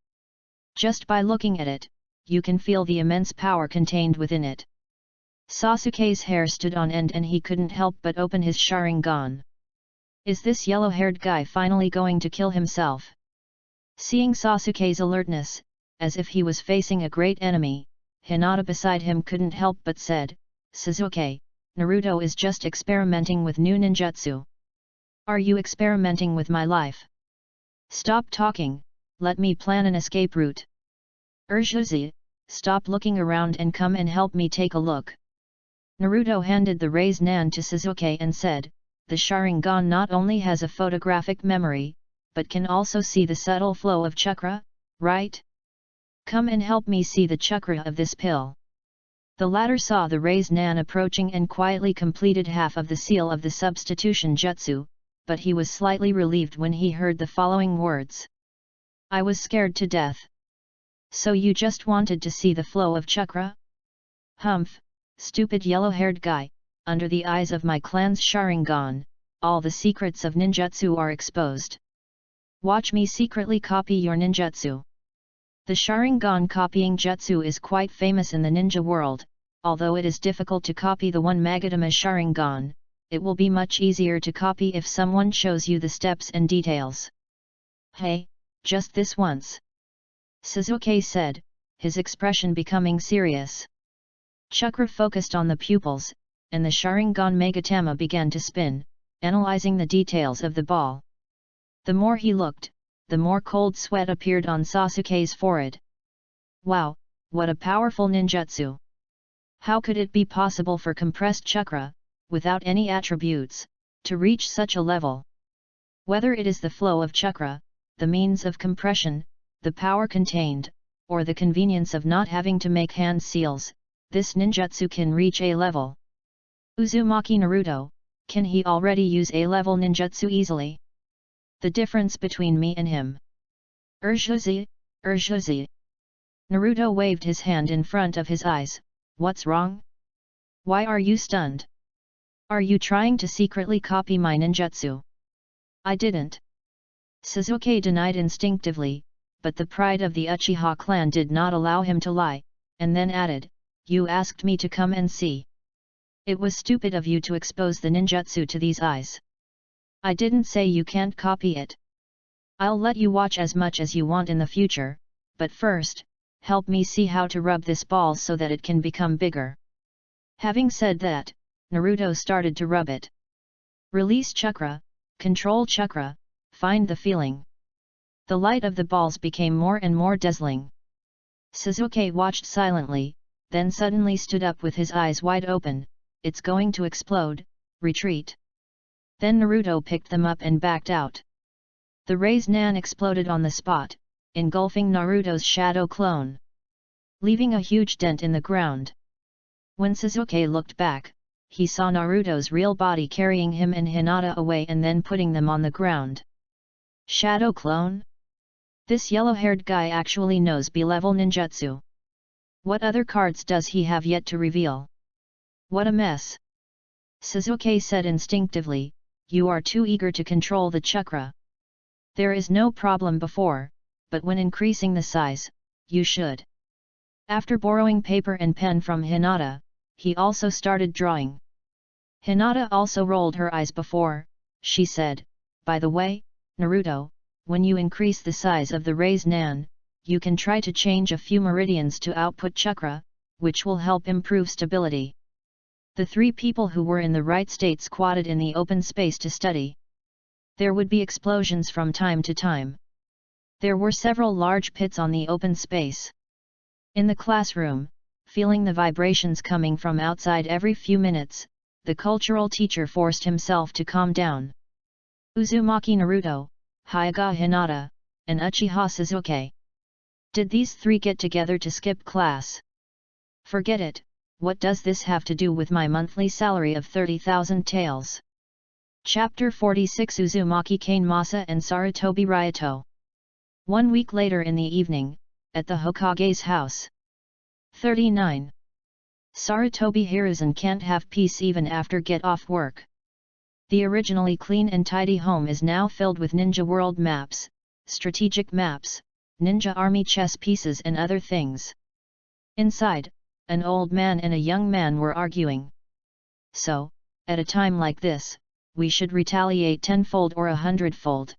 Just by looking at it, you can feel the immense power contained within it. Sasuke's hair stood on end and he couldn't help but open his Sharingan. Is this yellow-haired guy finally going to kill himself? Seeing Sasuke's alertness, as if he was facing a great enemy, Hinata beside him couldn't help but said, Sasuke, Naruto is just experimenting with new ninjutsu. Are you experimenting with my life? Stop talking, let me plan an escape route. Urjuzi, stop looking around and come and help me take a look. Naruto handed the Raise Nan to Sasuke and said, the Sharingan not only has a photographic memory, but can also see the subtle flow of chakra, right? Come and help me see the chakra of this pill. The latter saw the Raise Nan approaching and quietly completed half of the seal of the substitution jutsu, but he was slightly relieved when he heard the following words. I was scared to death. So you just wanted to see the flow of chakra? Humph, stupid yellow-haired guy, under the eyes of my clan's Sharingan, all the secrets of ninjutsu are exposed. Watch me secretly copy your ninjutsu. The Sharingan copying jutsu is quite famous in the ninja world, although it is difficult to copy the one Magatama Sharingan, it will be much easier to copy if someone shows you the steps and details. Hey, just this once. Sasuke said, his expression becoming serious. Chakra focused on the pupils, and the Sharingan Magatama began to spin, analyzing the details of the ball. The more he looked, the more cold sweat appeared on Sasuke's forehead. Wow, what a powerful ninjutsu! How could it be possible for compressed chakra, without any attributes, to reach such a level? Whether it is the flow of chakra, the means of compression, the power contained, or the convenience of not having to make hand seals, this ninjutsu can reach a level. Uzumaki Naruto, can he already use A-level ninjutsu easily? The difference between me and him. Urjuzi, Urjuzi. Naruto waved his hand in front of his eyes, what's wrong? Why are you stunned? Are you trying to secretly copy my ninjutsu? I didn't. Sasuke denied instinctively, but the pride of the Uchiha clan did not allow him to lie, and then added, you asked me to come and see. It was stupid of you to expose the ninjutsu to these eyes. I didn't say you can't copy it. I'll let you watch as much as you want in the future, but first, help me see how to rub this ball so that it can become bigger. Having said that, Naruto started to rub it. Release chakra, control chakra, find the feeling. The light of the balls became more and more dazzling. Sasuke watched silently, then suddenly stood up with his eyes wide open. It's going to explode, retreat. Then Naruto picked them up and backed out. The raised Nan exploded on the spot, engulfing Naruto's shadow clone, leaving a huge dent in the ground. When Sasuke looked back, he saw Naruto's real body carrying him and Hinata away and then putting them on the ground. Shadow clone? This yellow-haired guy actually knows B-level ninjutsu. What other cards does he have yet to reveal? What a mess! Sasuke said instinctively, you are too eager to control the chakra. There is no problem before, but when increasing the size, you should. After borrowing paper and pen from Hinata, he also started drawing. Hinata also rolled her eyes before, she said, by the way, Naruto, when you increase the size of the raised Nan, you can try to change a few meridians to output chakra, which will help improve stability. The three people who were in the right state squatted in the open space to study. There would be explosions from time to time. There were several large pits on the open space. In the classroom, feeling the vibrations coming from outside every few minutes, the cultural teacher forced himself to calm down. Uzumaki Naruto, Hyuga Hinata, and Uchiha Sasuke. Did these three get together to skip class? Forget it, what does this have to do with my monthly salary of 30,000 taels? Chapter 46 Uzumaki Kane Masa and Sarutobi Ryoto. 1 week later in the evening, at the Hokage's house. 39. Sarutobi Hiruzen can't have peace even after get off work. The originally clean and tidy home is now filled with ninja world maps, strategic maps, ninja army chess pieces and other things. Inside, an old man and a young man were arguing. So, at a time like this, we should retaliate tenfold or 100-fold.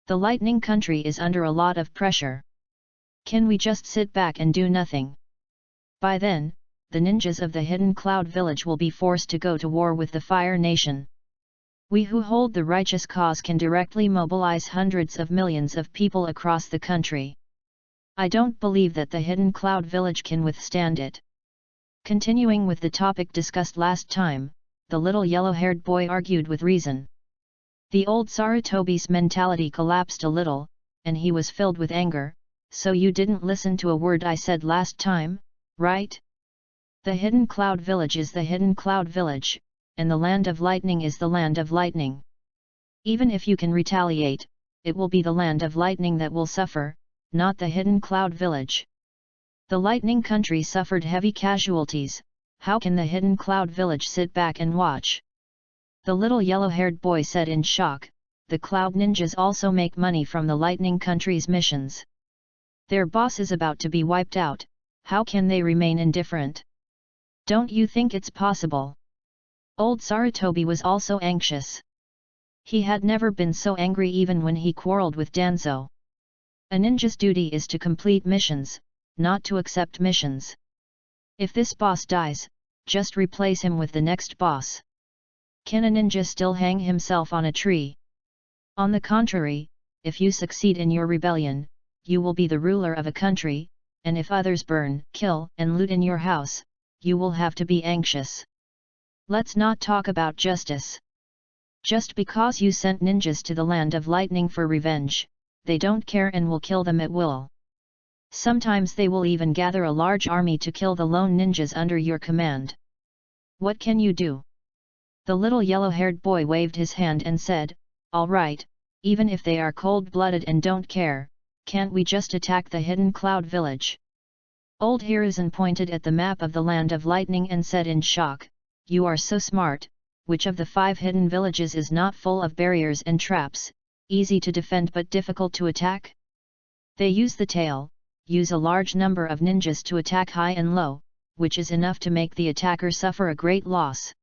The lightning country is under a lot of pressure. Can we just sit back and do nothing? By then, the ninjas of the Hidden Cloud Village will be forced to go to war with the Fire Nation. We who hold the righteous cause can directly mobilize hundreds of millions of people across the country. I don't believe that the Hidden Cloud Village can withstand it. Continuing with the topic discussed last time, the little yellow-haired boy argued with reason. The old Sarutobi's mentality collapsed a little, and he was filled with anger. So you didn't listen to a word I said last time, right? The Hidden Cloud Village is the Hidden Cloud Village, and the Land of Lightning is the Land of Lightning. Even if you can retaliate, it will be the Land of Lightning that will suffer, not the Hidden Cloud Village. The Lightning Country suffered heavy casualties, how can the Hidden Cloud Village sit back and watch? The little yellow-haired boy said in shock, the Cloud Ninjas also make money from the Lightning Country's missions. Their boss is about to be wiped out, how can they remain indifferent? Don't you think it's possible? Old Sarutobi was also anxious. He had never been so angry even when he quarreled with Danzo. A ninja's duty is to complete missions, not to accept missions. If this boss dies, just replace him with the next boss. Can a ninja still hang himself on a tree? On the contrary, if you succeed in your rebellion, you will be the ruler of a country, and if others burn, kill, and loot in your house, you will have to be anxious. Let's not talk about justice. Just because you sent ninjas to the Land of Lightning for revenge, they don't care and will kill them at will. Sometimes they will even gather a large army to kill the lone ninjas under your command. What can you do? The little yellow-haired boy waved his hand and said, all right, even if they are cold-blooded and don't care, can't we just attack the Hidden Cloud Village? Old Hiruzen pointed at the map of the Land of Lightning and said in shock, you are so smart, which of the 5 hidden villages is not full of barriers and traps, easy to defend but difficult to attack? They use the tail, use a large number of ninjas to attack high and low, which is enough to make the attacker suffer a great loss.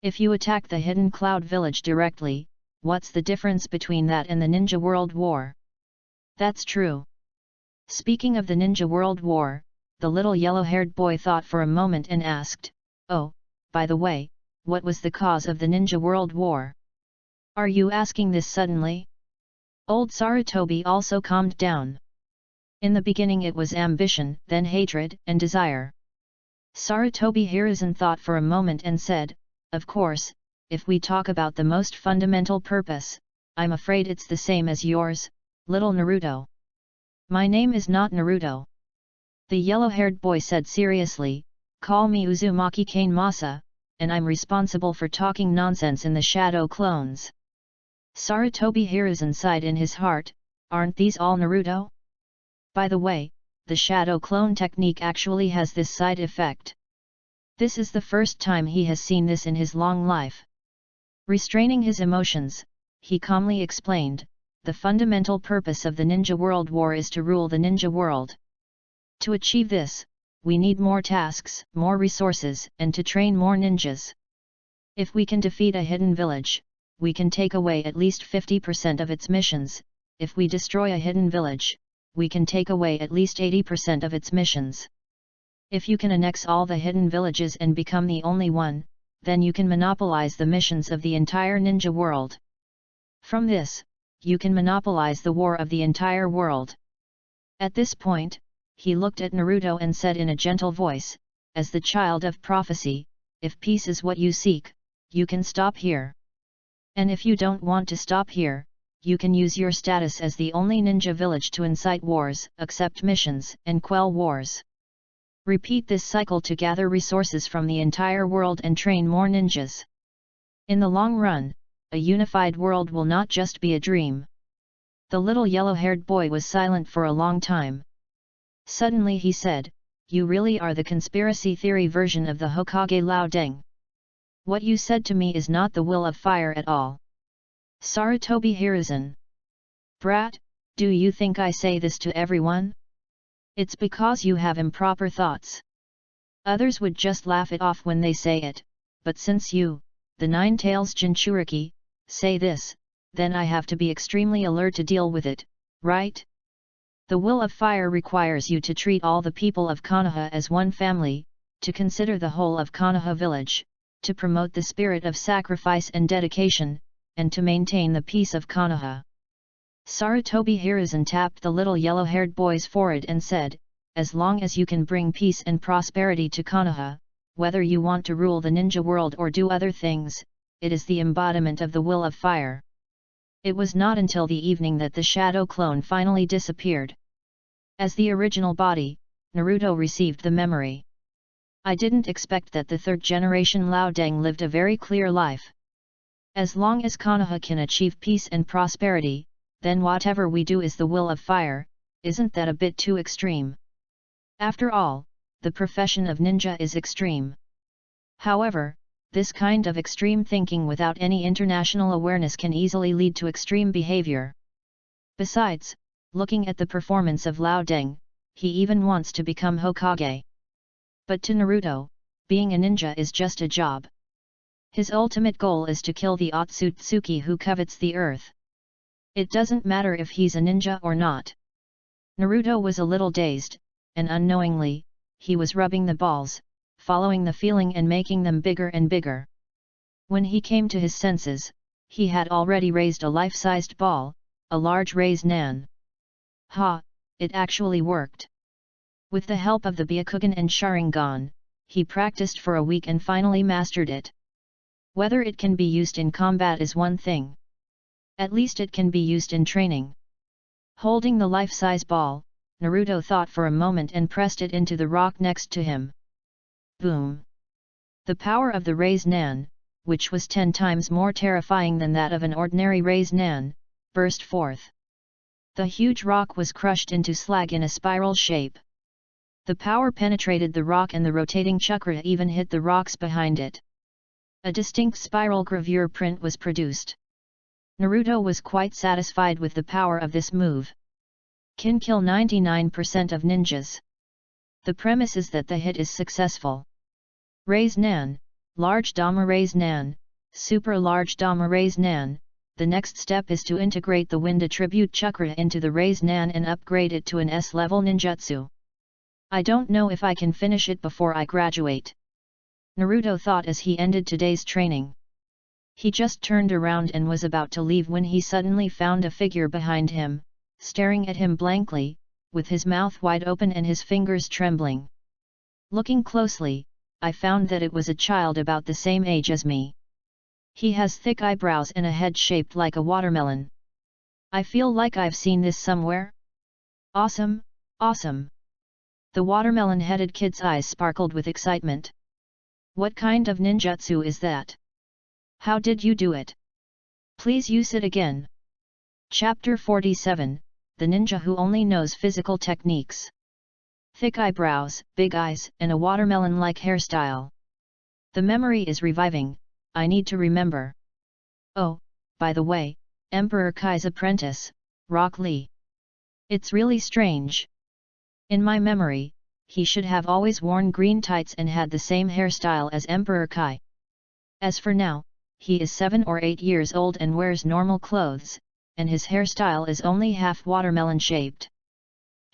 If you attack the Hidden Cloud Village directly, what's the difference between that and the Ninja World War? That's true. Speaking of the Ninja World War, the little yellow-haired boy thought for a moment and asked, oh, by the way, what was the cause of the Ninja World War? Are you asking this suddenly? Old Sarutobi also calmed down. In the beginning it was ambition, then hatred and desire. Sarutobi Hiruzen thought for a moment and said, "Of course, if we talk about the most fundamental purpose, I'm afraid it's the same as yours, little Naruto." "My name is not Naruto," the yellow-haired boy said seriously, "call me Uzumaki Kane Masa, and I'm responsible for talking nonsense in the shadow clones." Sarutobi Hiruzen sighed in his heart, "Aren't these all Naruto? By the way, the shadow clone technique actually has this side effect." This is the first time he has seen this in his long life. Restraining his emotions, he calmly explained, "The fundamental purpose of the Ninja World War is to rule the ninja world. To achieve this, we need more tasks, more resources, and to train more ninjas. If we can defeat a hidden village, we can take away at least 50% of its missions. If we destroy a hidden village, we can take away at least 80% of its missions. If you can annex all the hidden villages and become the only one, then you can monopolize the missions of the entire ninja world. From this, you can monopolize the war of the entire world." At this point, he looked at Naruto and said in a gentle voice, "As the child of prophecy, if peace is what you seek, you can stop here. And if you don't want to stop here, you can use your status as the only ninja village to incite wars, accept missions, and quell wars. Repeat this cycle to gather resources from the entire world and train more ninjas. In the long run, a unified world will not just be a dream." The little yellow-haired boy was silent for a long time. Suddenly he said, "You really are the conspiracy theory version of the Hokage Lao Deng. What you said to me is not the will of fire at all." Sarutobi Hiruzen. "Brat, do you think I say this to everyone? It's because you have improper thoughts. Others would just laugh it off when they say it, but since you, the Nine-Tails Jinchuriki, say this, then I have to be extremely alert to deal with it, right? The will of fire requires you to treat all the people of Konoha as one family, to consider the whole of Konoha village, to promote the spirit of sacrifice and dedication, and to maintain the peace of Konoha." Sarutobi Hiruzen tapped the little yellow-haired boy's forehead and said, "As long as you can bring peace and prosperity to Konoha, whether you want to rule the ninja world or do other things, it is the embodiment of the will of fire." It was not until the evening that the shadow clone finally disappeared. As the original body, Naruto received the memory. "I didn't expect that the third-generation Lao Deng lived a very clear life. As long as Konoha can achieve peace and prosperity, then whatever we do is the will of fire. Isn't that a bit too extreme? After all, the profession of ninja is extreme. However, this kind of extreme thinking without any international awareness can easily lead to extreme behavior. Besides, looking at the performance of Lao Deng, he even wants to become Hokage. But to Naruto, being a ninja is just a job. His ultimate goal is to kill the Otsutsuki who covets the earth. It doesn't matter if he's a ninja or not." Naruto was a little dazed, and unknowingly, he was rubbing the balls, following the feeling and making them bigger and bigger. When he came to his senses, he had already raised a life-sized ball, a large raised nan. Ha! It actually worked. With the help of the Byakugan and Sharingan, he practiced for a week and finally mastered it. Whether it can be used in combat is one thing. At least it can be used in training. Holding the life-size ball, Naruto thought for a moment and pressed it into the rock next to him. Boom! The power of the raised nan, which was 10 times more terrifying than that of an ordinary raised nan, burst forth. The huge rock was crushed into slag in a spiral shape. The power penetrated the rock and the rotating chakra even hit the rocks behind it. A distinct spiral gravure print was produced. Naruto was quite satisfied with the power of this move. Can kill 99% of ninjas. The premise is that the hit is successful. Raise Nan, large Dhamma Raise Nan, super large Dhamma Raise Nan. The next step is to integrate the wind attribute chakra into the Raise Nan and upgrade it to an S-level ninjutsu. I don't know if I can finish it before I graduate. Naruto thought as he ended today's training. He just turned around and was about to leave when he suddenly found a figure behind him, staring at him blankly, with his mouth wide open and his fingers trembling. Looking closely, I found that it was a child about the same age as me. He has thick eyebrows and a head shaped like a watermelon. I feel like I've seen this somewhere. Awesome, awesome. The watermelon-headed kid's eyes sparkled with excitement. What kind of ninjutsu is that? How did you do it? Please use it again. Chapter 47, The Ninja Who Only Knows Physical Techniques. Thick eyebrows, big eyes, and a watermelon-like hairstyle. The memory is reviving, I need to remember. Oh, by the way, Emperor Kai's apprentice, Rock Lee. It's really strange. In my memory, he should have always worn green tights and had the same hairstyle as Emperor Kai. As for now, he is 7 or 8 years old and wears normal clothes, and his hairstyle is only half watermelon shaped.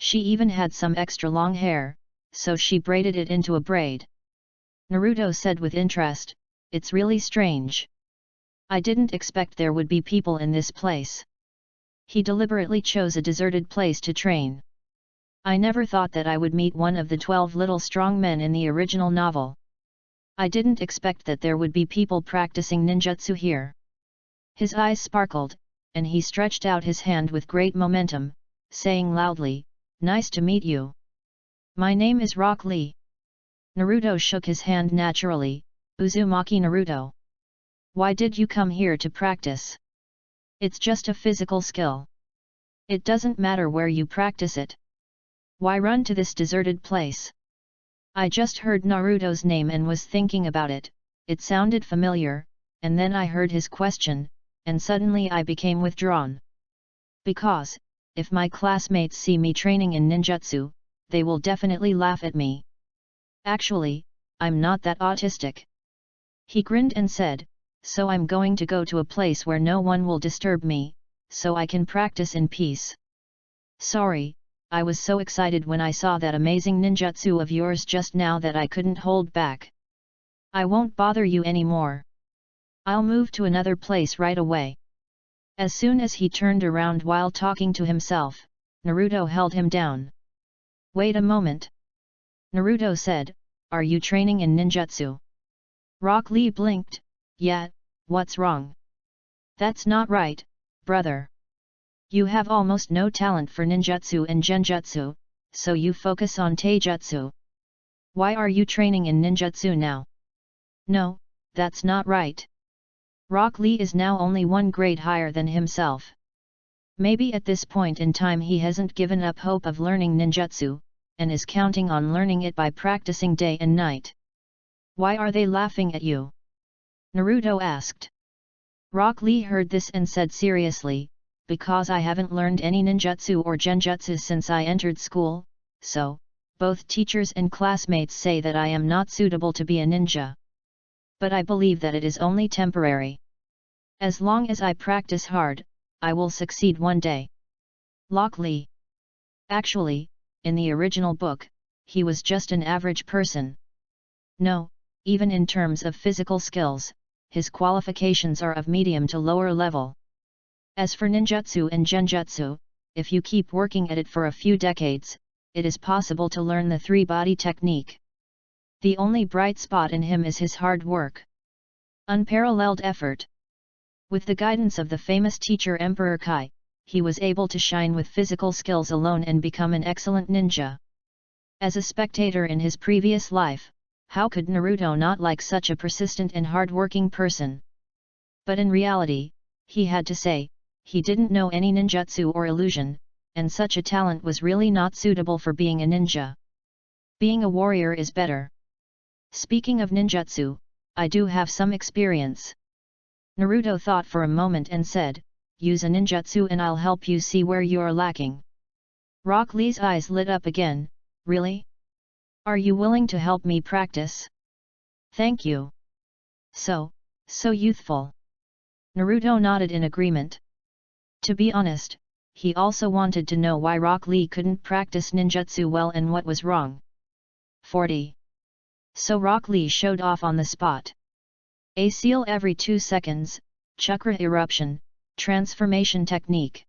She even had some extra long hair, so she braided it into a braid. Naruto said with interest, "It's really strange. I didn't expect there would be people in this place." He deliberately chose a deserted place to train. I never thought that I would meet one of the 12 little strong men in the original novel. I didn't expect that there would be people practicing ninjutsu here. His eyes sparkled, and he stretched out his hand with great momentum, saying loudly, "Nice to meet you. My name is Rock Lee." Naruto shook his hand naturally, "Uzumaki Naruto. Why did you come here to practice? It's just a physical skill. It doesn't matter where you practice it. Why run to this deserted place?" I just heard Naruto's name and was thinking about it, it sounded familiar, and then I heard his question, and suddenly I became withdrawn. Because, if my classmates see me training in ninjutsu, they will definitely laugh at me. Actually, I'm not that autistic. He grinned and said, "So I'm going to go to a place where no one will disturb me, so I can practice in peace." Sorry, I was so excited when I saw that amazing ninjutsu of yours just now that I couldn't hold back. I won't bother you anymore. I'll move to another place right away. As soon as he turned around while talking to himself, Naruto held him down. "Wait a moment." Naruto said, "Are you training in ninjutsu?" Rock Lee blinked. "Yeah, what's wrong?" "That's not right, brother. You have almost no talent for ninjutsu and genjutsu, so you focus on taijutsu. Why are you training in ninjutsu now?" "No, that's not right. Rock Lee is now only 1 grade higher than himself. Maybe at this point in time he hasn't given up hope of learning ninjutsu, and is counting on learning it by practicing day and night." "Why are they laughing at you?" Naruto asked. Rock Lee heard this and said seriously, "Because I haven't learned any ninjutsu or genjutsu since I entered school, so, both teachers and classmates say that I am not suitable to be a ninja. But I believe that it is only temporary. As long as I practice hard, I will succeed one day." Rock Lee. Actually, in the original book, he was just an average person. No, even in terms of physical skills, his qualifications are of medium to lower level. As for ninjutsu and genjutsu, if you keep working at it for a few decades, it is possible to learn the 3-body technique. The only bright spot in him is his hard work. Unparalleled effort. With the guidance of the famous teacher Emperor Kai, he was able to shine with physical skills alone and become an excellent ninja. As a spectator in his previous life, how could Naruto not like such a persistent and hard-working person? But in reality, he had to say, he didn't know any ninjutsu or illusion, and such a talent was really not suitable for being a ninja. Being a warrior is better. Speaking of ninjutsu, I do have some experience. Naruto thought for a moment and said, "Use a ninjutsu and I'll help you see where you're lacking." Rock Lee's eyes lit up again. "Really? Are you willing to help me practice?" "Thank you. So youthful." Naruto nodded in agreement. To be honest, he also wanted to know why Rock Lee couldn't practice ninjutsu well and what was wrong. 40. So Rock Lee showed off on the spot. A seal every 2 seconds, chakra eruption, transformation technique.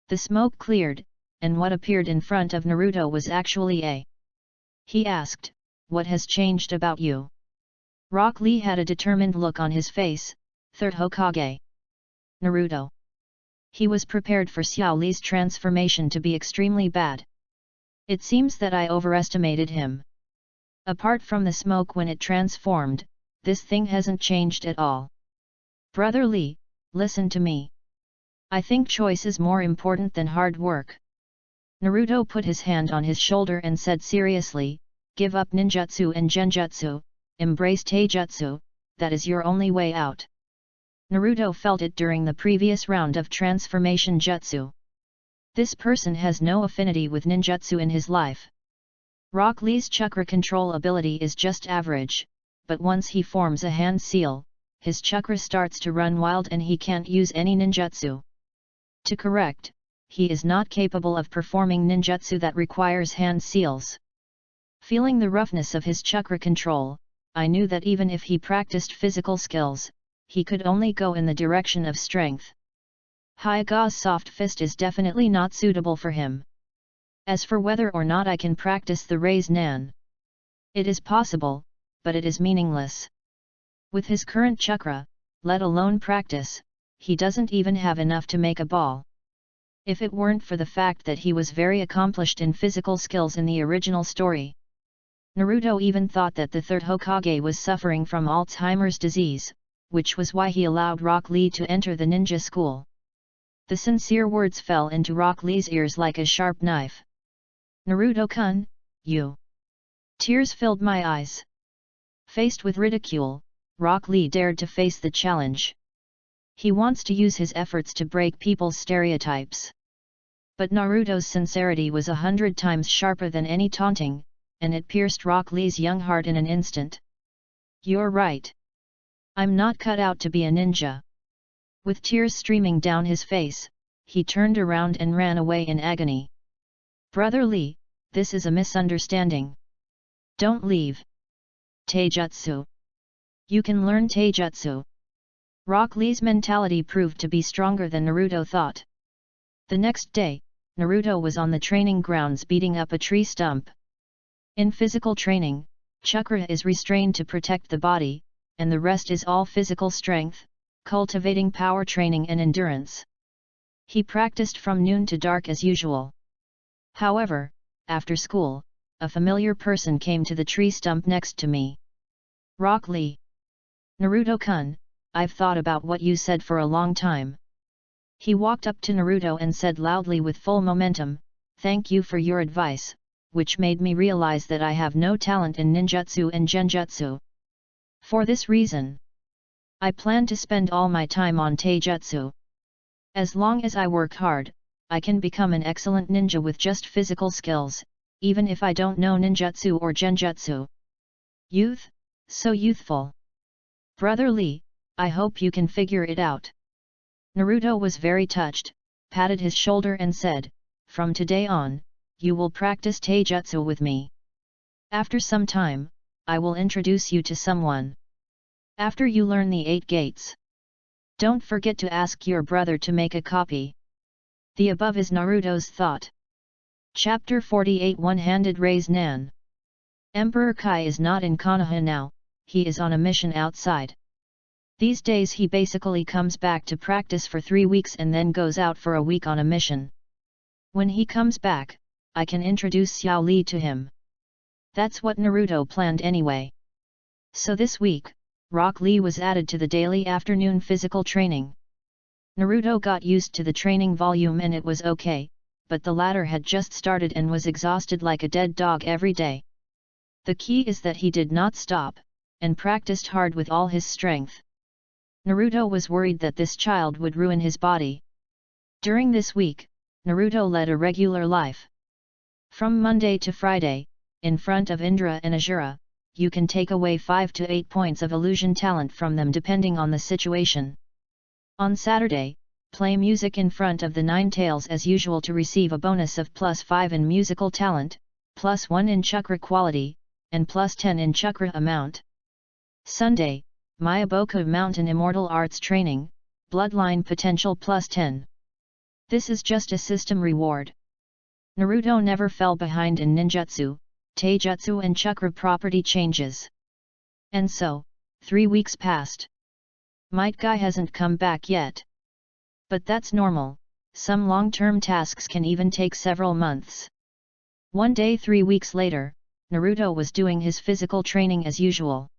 The smoke cleared, and what appeared in front of Naruto was actually a. He asked, what has changed about you? Rock Lee had a determined look on his face. Third Hokage. Naruto. He was prepared for Xiao Li's transformation to be extremely bad. It seems that I overestimated him. Apart from the smoke when it transformed, this thing hasn't changed at all. Brother Lee, listen to me. I think choice is more important than hard work. Naruto put his hand on his shoulder and said seriously, give up ninjutsu and genjutsu, embrace taijutsu, that is your only way out. Naruto felt it during the previous round of transformation jutsu. This person has no affinity with ninjutsu in his life. Rock Lee's chakra control ability is just average, but once he forms a hand seal, his chakra starts to run wild and he can't use any ninjutsu. To correct, he is not capable of performing ninjutsu that requires hand seals. Feeling the roughness of his chakra control, I knew that even if he practiced physical skills, he could only go in the direction of strength. Hyaga's soft fist is definitely not suitable for him. As for whether or not I can practice the Raise Nan, it is possible, but it is meaningless. With his current chakra, let alone practice, he doesn't even have enough to make a ball. If it weren't for the fact that he was very accomplished in physical skills in the original story. Naruto even thought that the third Hokage was suffering from Alzheimer's disease, which was why he allowed Rock Lee to enter the ninja school. The sincere words fell into Rock Lee's ears like a sharp knife. Naruto-kun, you. Tears filled my eyes. Faced with ridicule, Rock Lee dared to face the challenge. He wants to use his efforts to break people's stereotypes. But Naruto's sincerity was 100 times sharper than any taunting, and it pierced Rock Lee's young heart in an instant. You're right. I'm not cut out to be a ninja. With tears streaming down his face, he turned around and ran away in agony. Brother Lee, this is a misunderstanding. Don't leave. Taijutsu. You can learn taijutsu. Rock Lee's mentality proved to be stronger than Naruto thought. The next day, Naruto was on the training grounds beating up a tree stump. In physical training, chakra is restrained to protect the body, and the rest is all physical strength, cultivating power training and endurance. He practiced from noon to dark as usual. However, after school, a familiar person came to the tree stump next to me. Rock Lee. Naruto-kun, I've thought about what you said for a long time. He walked up to Naruto and said loudly with full momentum, thank you for your advice, which made me realize that I have no talent in ninjutsu and genjutsu. For this reason, I plan to spend all my time on taijutsu. As long as I work hard, I can become an excellent ninja with just physical skills, even if I don't know ninjutsu or genjutsu. Youth, so youthful. Brother Lee, I hope you can figure it out. Naruto was very touched, patted his shoulder and said, from today on, you will practice taijutsu with me. After some time, I will introduce you to someone. After you learn the 8 gates. Don't forget to ask your brother to make a copy. The above is Naruto's thought. Chapter 48 One-Handed Raise Nan. Emperor Kai is not in Konoha now, he is on a mission outside. These days he basically comes back to practice for 3 weeks and then goes out for a week on a mission. When he comes back, I can introduce Xiao Li to him. That's what Naruto planned anyway. So this week, Rock Lee was added to the daily afternoon physical training. Naruto got used to the training volume and it was okay, but the latter had just started and was exhausted like a dead dog every day. The key is that he did not stop, and practiced hard with all his strength. Naruto was worried that this child would ruin his body. During this week, Naruto led a regular life. From Monday to Friday, in front of Indra and Azura, you can take away 5 to 8 points of illusion talent from them depending on the situation. On Saturday, play music in front of the 9 tails as usual to receive a bonus of +5 in musical talent, +1 in chakra quality, and +10 in chakra amount. Sunday, Mayaboku Mountain Immortal Arts Training, Bloodline Potential +10. This is just a system reward. Naruto never fell behind in ninjutsu, taijutsu and chakra property changes. And so, 3 weeks passed. Might Guy hasn't come back yet. But that's normal, some long-term tasks can even take several months. One day 3 weeks later, Naruto was doing his physical training as usual.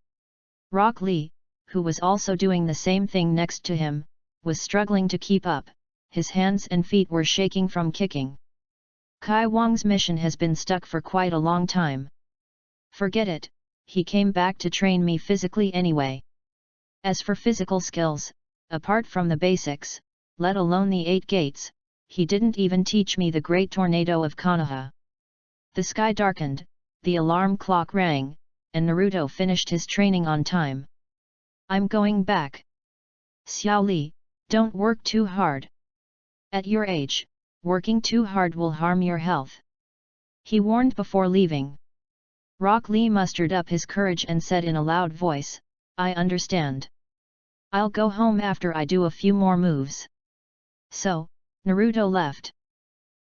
Rock Lee, who was also doing the same thing next to him, was struggling to keep up, his hands and feet were shaking from kicking. Kai Wang's mission has been stuck for quite a long time. Forget it, he came back to train me physically anyway. As for physical skills, apart from the basics, let alone the 8 gates, he didn't even teach me the great tornado of Konoha. The sky darkened, the alarm clock rang, and Naruto finished his training on time. I'm going back. Xiao Li, don't work too hard. At your age, working too hard will harm your health. He warned before leaving. Rock Lee mustered up his courage and said in a loud voice, I understand. I'll go home after I do a few more moves. So, Naruto left.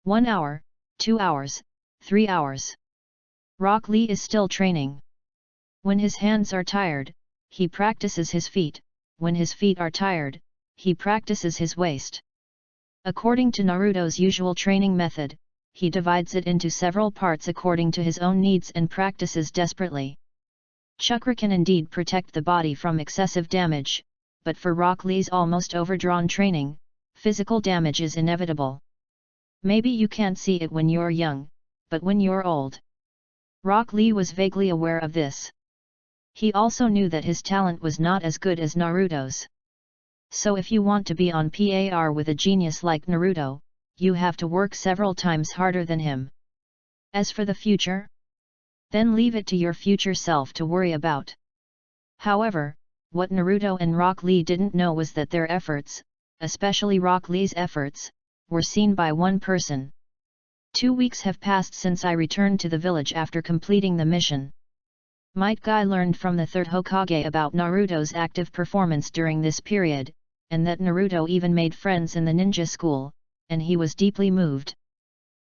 1 hour, 2 hours, 3 hours. Rock Lee is still training. When his hands are tired, he practices his feet, when his feet are tired, he practices his waist. According to Naruto's usual training method, he divides it into several parts according to his own needs and practices desperately. Chakra can indeed protect the body from excessive damage, but for Rock Lee's almost overdrawn training, physical damage is inevitable. Maybe you can't see it when you're young, but when you're old. Rock Lee was vaguely aware of this. He also knew that his talent was not as good as Naruto's. So if you want to be on par with a genius like Naruto, you have to work several times harder than him. As for the future? Then leave it to your future self to worry about. However, what Naruto and Rock Lee didn't know was that their efforts, especially Rock Lee's efforts, were seen by one person. 2 weeks have passed since I returned to the village after completing the mission. Might Guy learned from the third Hokage about Naruto's active performance during this period, and that Naruto even made friends in the ninja school, and he was deeply moved.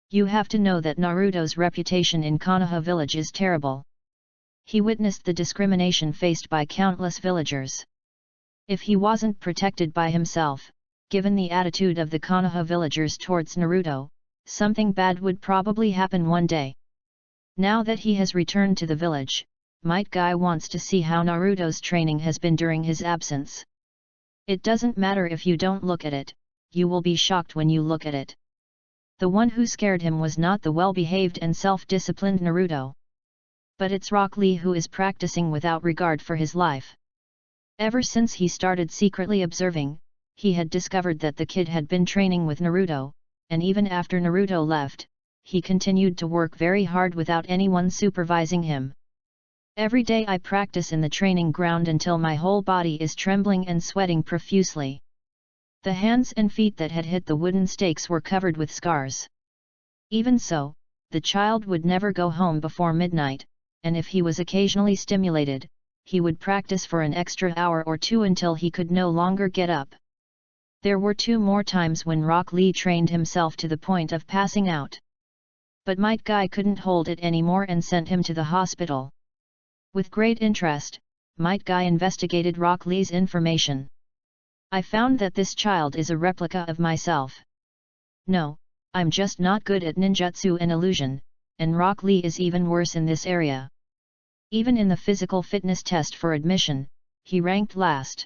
You have to know that Naruto's reputation in Konoha village is terrible. He witnessed the discrimination faced by countless villagers. If he wasn't protected by himself, given the attitude of the Konoha villagers towards Naruto, something bad would probably happen one day. Now that he has returned to the village, Might Guy wants to see how Naruto's training has been during his absence. It doesn't matter if you don't look at it, you will be shocked when you look at it. The one who scared him was not the well-behaved and self-disciplined Naruto. But it's Rock Lee who is practicing without regard for his life. Ever since he started secretly observing, he had discovered that the kid had been training with Naruto, and even after Naruto left, he continued to work very hard without anyone supervising him. Every day I practice in the training ground until my whole body is trembling and sweating profusely. The hands and feet that had hit the wooden stakes were covered with scars. Even so, the child would never go home before midnight, and if he was occasionally stimulated, he would practice for an extra hour or two until he could no longer get up. There were 2 more times when Rock Lee trained himself to the point of passing out. But Might Guy couldn't hold it anymore and sent him to the hospital. With great interest, Might Guy investigated Rock Lee's information. I found that this child is a replica of myself. No, I'm just not good at ninjutsu and illusion, and Rock Lee is even worse in this area. Even in the physical fitness test for admission, he ranked last.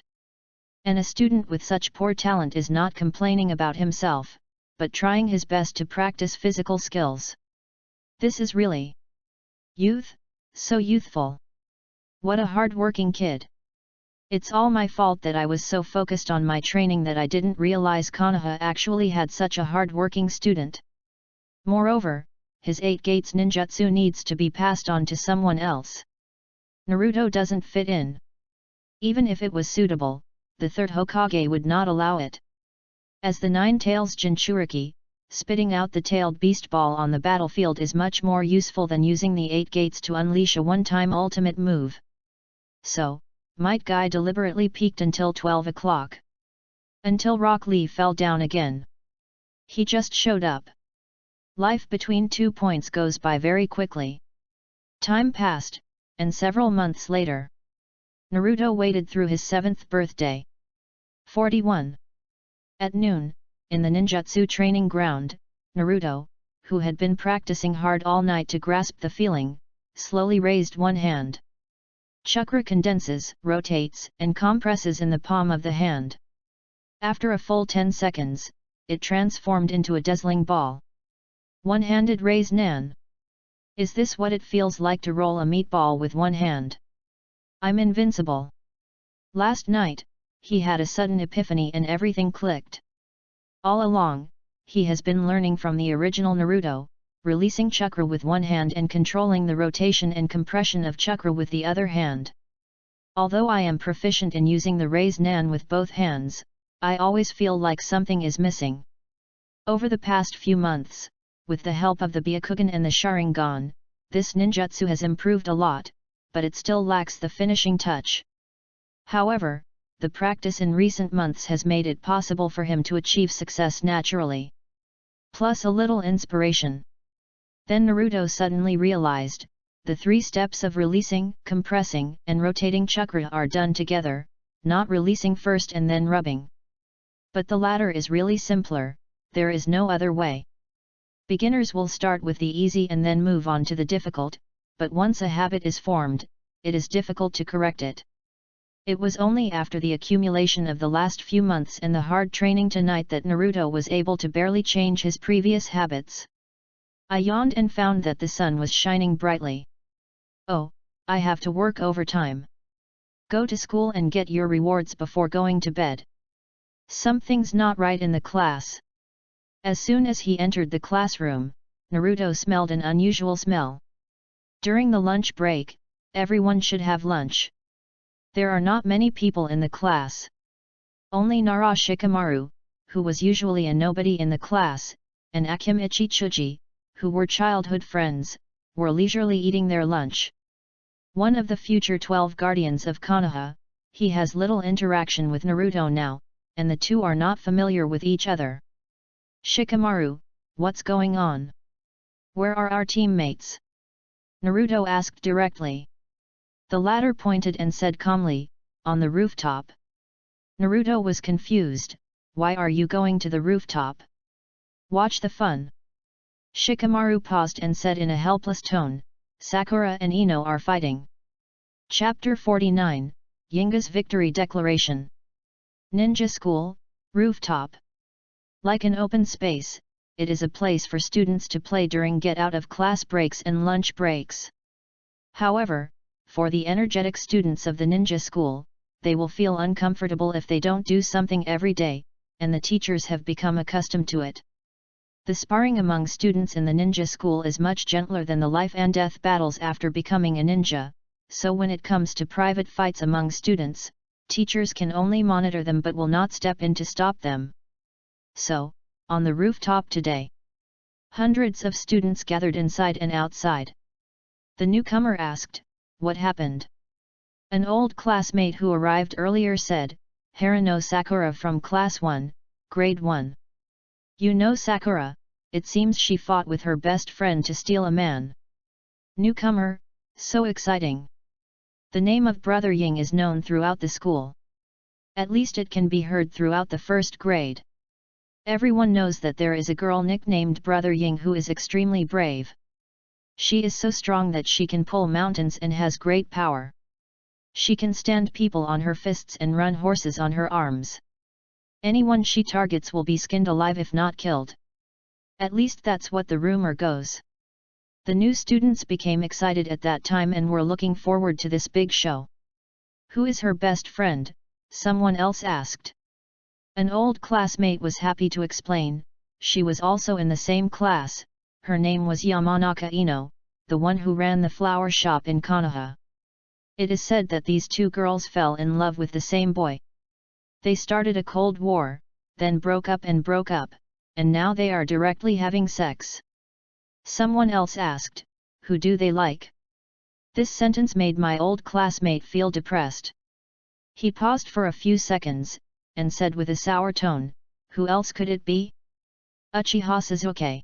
And a student with such poor talent is not complaining about himself, but trying his best to practice physical skills. This is really youth, so youthful. What a hard-working kid. It's all my fault that I was so focused on my training that I didn't realize Konoha actually had such a hard-working student. Moreover, his 8 gates ninjutsu needs to be passed on to someone else. Naruto doesn't fit in. Even if it was suitable, the third Hokage would not allow it. As the 9 tails Jinchuriki, spitting out the tailed beast ball on the battlefield is much more useful than using the 8 gates to unleash a one-time ultimate move. So, Might Guy deliberately peaked until 12 o'clock. Until Rock Lee fell down again. He just showed up. Life between 2 points goes by very quickly. Time passed, and several months later, Naruto waited through his 7th birthday. 41. At noon, in the ninjutsu training ground, Naruto, who had been practicing hard all night to grasp the feeling, slowly raised one hand. Chakra condenses, rotates, and compresses in the palm of the hand. After a full 10 seconds, it transformed into a dazzling ball. One-handed raise Nan. Is this what it feels like to roll a meatball with one hand? I'm invincible. Last night, he had a sudden epiphany and everything clicked. All along, he has been learning from the original Naruto, releasing chakra with one hand and controlling the rotation and compression of chakra with the other hand. Although I am proficient in using the raise Nan with both hands, I always feel like something is missing. Over the past few months, with the help of the Byakugan and the Sharingan, this ninjutsu has improved a lot, but it still lacks the finishing touch. However, the practice in recent months has made it possible for him to achieve success naturally. Plus a little inspiration. Then Naruto suddenly realized, the 3 steps of releasing, compressing, and rotating chakra are done together, not releasing first and then rubbing. But the latter is really simpler, there is no other way. Beginners will start with the easy and then move on to the difficult, but once a habit is formed, it is difficult to correct it. It was only after the accumulation of the last few months and the hard training tonight that Naruto was able to barely change his previous habits. I yawned and found that the sun was shining brightly. Oh, I have to work overtime. Go to school and get your rewards before going to bed. Something's not right in the class. As soon as he entered the classroom, Naruto smelled an unusual smell. During the lunch break, everyone should have lunch. There are not many people in the class. Only Nara Shikamaru, who was usually a nobody in the class, and Akimichi Chuji, who were childhood friends, were leisurely eating their lunch. One of the future 12 guardians of Konoha, he has little interaction with Naruto now, and the two are not familiar with each other. Shikamaru, what's going on? Where are our teammates? Naruto asked directly. The latter pointed and said calmly, on the rooftop. Naruto was confused, why are you going to the rooftop? Watch the fun. Shikamaru paused and said in a helpless tone, Sakura and Ino are fighting. Chapter 49, Yinga's Victory Declaration. Ninja School, Rooftop. Like an open space, it is a place for students to play during get-out-of-class breaks and lunch breaks. However, for the energetic students of the ninja school, they will feel uncomfortable if they don't do something every day, and the teachers have become accustomed to it. The sparring among students in the ninja school is much gentler than the life and death battles after becoming a ninja, so when it comes to private fights among students, teachers can only monitor them but will not step in to stop them. So, on the rooftop today, hundreds of students gathered inside and outside. The newcomer asked, what happened? An old classmate who arrived earlier said, Harano Sakura from Class 1, Grade 1. You know Sakura, it seems she fought with her best friend to steal a man. Newcomer, so exciting. The name of Brother Ying is known throughout the school. At least it can be heard throughout the first grade. Everyone knows that there is a girl nicknamed Brother Ying who is extremely brave. She is so strong that she can pull mountains and has great power. She can stand people on her fists and run horses on her arms. Anyone she targets will be skinned alive if not killed. At least that's what the rumor goes. The new students became excited at that time and were looking forward to this big show. Who is her best friend? Someone else asked. An old classmate was happy to explain, she was also in the same class, her name was Yamanaka Ino, the one who ran the flower shop in Konoha. It is said that these two girls fell in love with the same boy. They started a cold war, then broke up, and now they are directly having sex. Someone else asked, who do they like? This sentence made my old classmate feel depressed. He paused for a few seconds, and said with a sour tone, who else could it be? Uchiha Sasuke.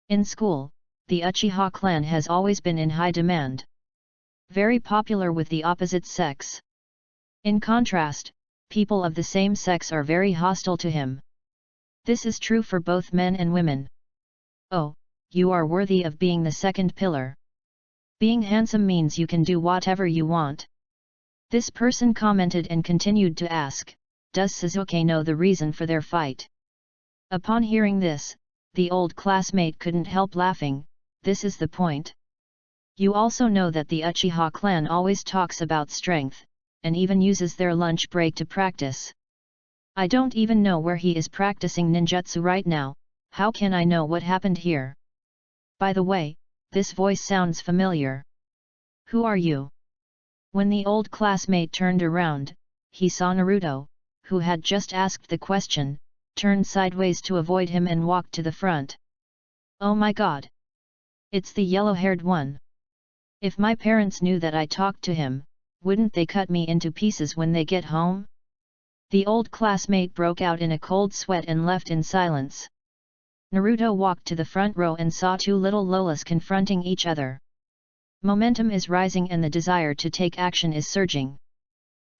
In school, the Uchiha clan has always been in high demand. Very popular with the opposite sex. In contrast, people of the same sex are very hostile to him. This is true for both men and women. Oh, you are worthy of being the second pillar. Being handsome means you can do whatever you want. This person commented and continued to ask, does Sasuke know the reason for their fight? Upon hearing this, the old classmate couldn't help laughing. This is the point. You also know that the Uchiha clan always talks about strength, and even uses their lunch break to practice. I don't even know where he is practicing ninjutsu right now. How can I know what happened here? By the way, this voice sounds familiar. Who are you? When the old classmate turned around, he saw Naruto, who had just asked the question, turned sideways to avoid him and walked to the front. Oh my god! It's the yellow-haired one. If my parents knew that I talked to him, wouldn't they cut me into pieces when they get home? The old classmate broke out in a cold sweat and left in silence. Naruto walked to the front row and saw two little Lolas confronting each other. Momentum is rising and the desire to take action is surging.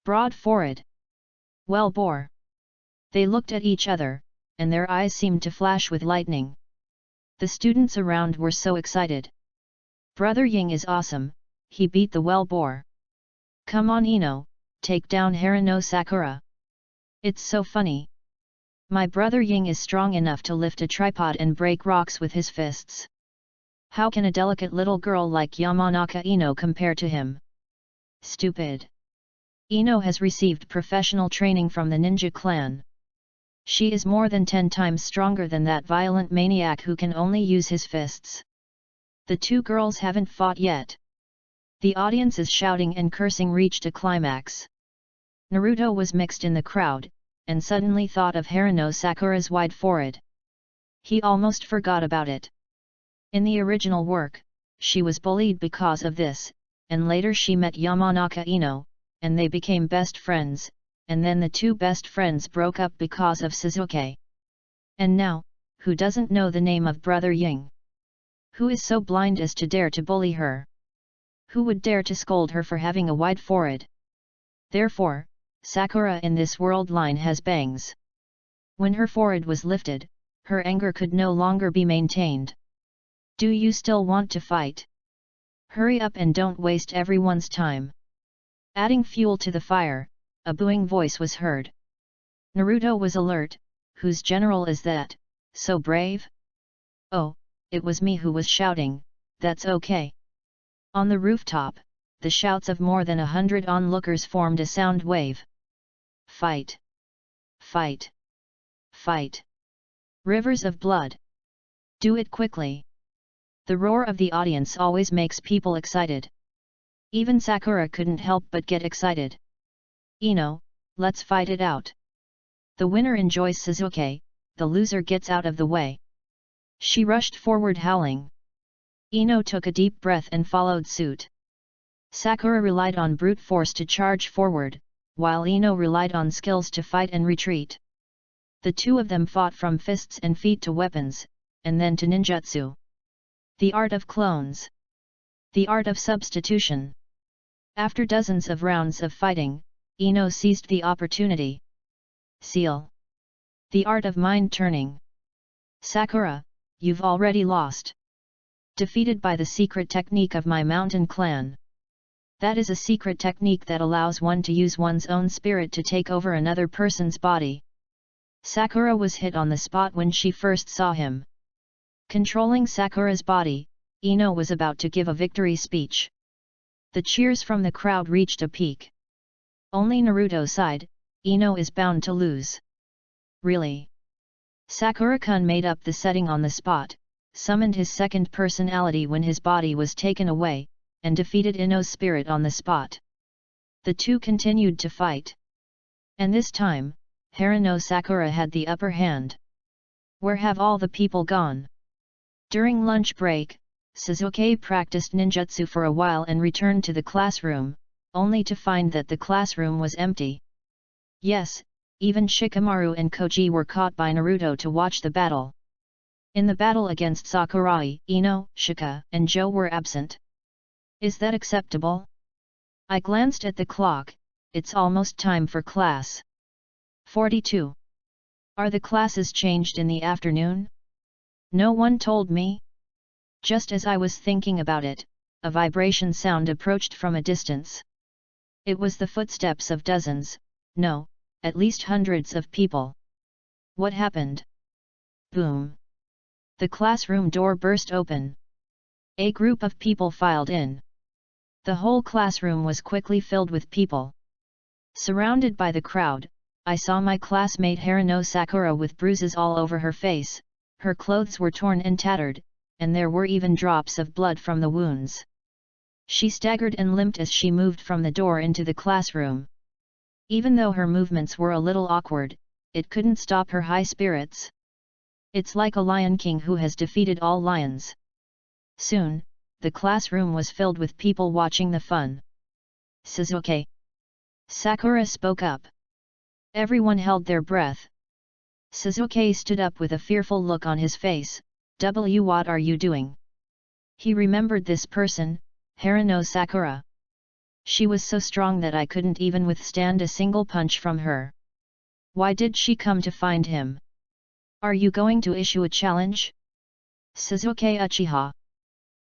Broad forehead. Well bore. They looked at each other, and their eyes seemed to flash with lightning. The students around were so excited. Brother Ying is awesome, he beat the well bore. Come on Ino, take down Harano Sakura. It's so funny. My brother Ying is strong enough to lift a tripod and break rocks with his fists. How can a delicate little girl like Yamanaka Ino compare to him? Stupid. Ino has received professional training from the ninja clan. She is more than 10 times stronger than that violent maniac who can only use his fists. The two girls haven't fought yet. The audience's shouting and cursing reached a climax. Naruto was mixed in the crowd, and suddenly thought of Harano Sakura's wide forehead. He almost forgot about it. In the original work, she was bullied because of this, and later she met Yamanaka Ino, and they became best friends, and then the two best friends broke up because of Sasuke. And now, who doesn't know the name of Brother Ying? Who is so blind as to dare to bully her? Who would dare to scold her for having a wide forehead? Therefore, Sakura in this world line has bangs. When her forehead was lifted, her anger could no longer be maintained. Do you still want to fight? Hurry up and don't waste everyone's time. Adding fuel to the fire, a booing voice was heard. Naruto was alert. Whose general is that, so brave? Oh, it was me who was shouting, that's okay. On the rooftop, the shouts of more than 100 onlookers formed a sound wave. Fight! Fight! Fight! Rivers of blood! Do it quickly! The roar of the audience always makes people excited. Even Sakura couldn't help but get excited. Ino, let's fight it out. The winner enjoys Sasuke, the loser gets out of the way. She rushed forward howling. Ino took a deep breath and followed suit. Sakura relied on brute force to charge forward, while Ino relied on skills to fight and retreat. The two of them fought from fists and feet to weapons, and then to ninjutsu. The art of clones. The art of substitution. After dozens of rounds of fighting, Ino seized the opportunity. Seal. The art of mind turning. Sakura, you've already lost. Defeated by the secret technique of my mountain clan. That is a secret technique that allows one to use one's own spirit to take over another person's body. Sakura was hit on the spot when she first saw him. Controlling Sakura's body, Ino was about to give a victory speech. The cheers from the crowd reached a peak. Only Naruto sighed, Ino is bound to lose. Really? Sakura-kun made up the setting on the spot, summoned his second personality when his body was taken away, and defeated Ino's spirit on the spot. The two continued to fight. And this time, Harano Sakura had the upper hand. Where have all the people gone? During lunch break, Sasuke practiced ninjutsu for a while and returned to the classroom, only to find that the classroom was empty. Yes, even Shikamaru and Koji were caught by Naruto to watch the battle. In the battle against Sakurai, Ino, Shika, and Joe were absent. Is that acceptable? I glanced at the clock. It's almost time for class. 42. Are the classes changed in the afternoon? No one told me. Just as I was thinking about it, a vibration sound approached from a distance. It was the footsteps of dozens, no, at least hundreds of people. What happened? Boom! The classroom door burst open. A group of people filed in. The whole classroom was quickly filled with people. Surrounded by the crowd, I saw my classmate Haruno Sakura with bruises all over her face. Her clothes were torn and tattered, and there were even drops of blood from the wounds. She staggered and limped as she moved from the door into the classroom. Even though her movements were a little awkward, it couldn't stop her high spirits. It's like a lion king who has defeated all lions. Soon, the classroom was filled with people watching the fun. Suzuki. Sakura spoke up. Everyone held their breath. Suzuki stood up with a fearful look on his face. What are you doing? He remembered this person, Haruno Sakura. She was so strong that I couldn't even withstand a single punch from her. Why did she come to find him? Are you going to issue a challenge? Suzuki Uchiha.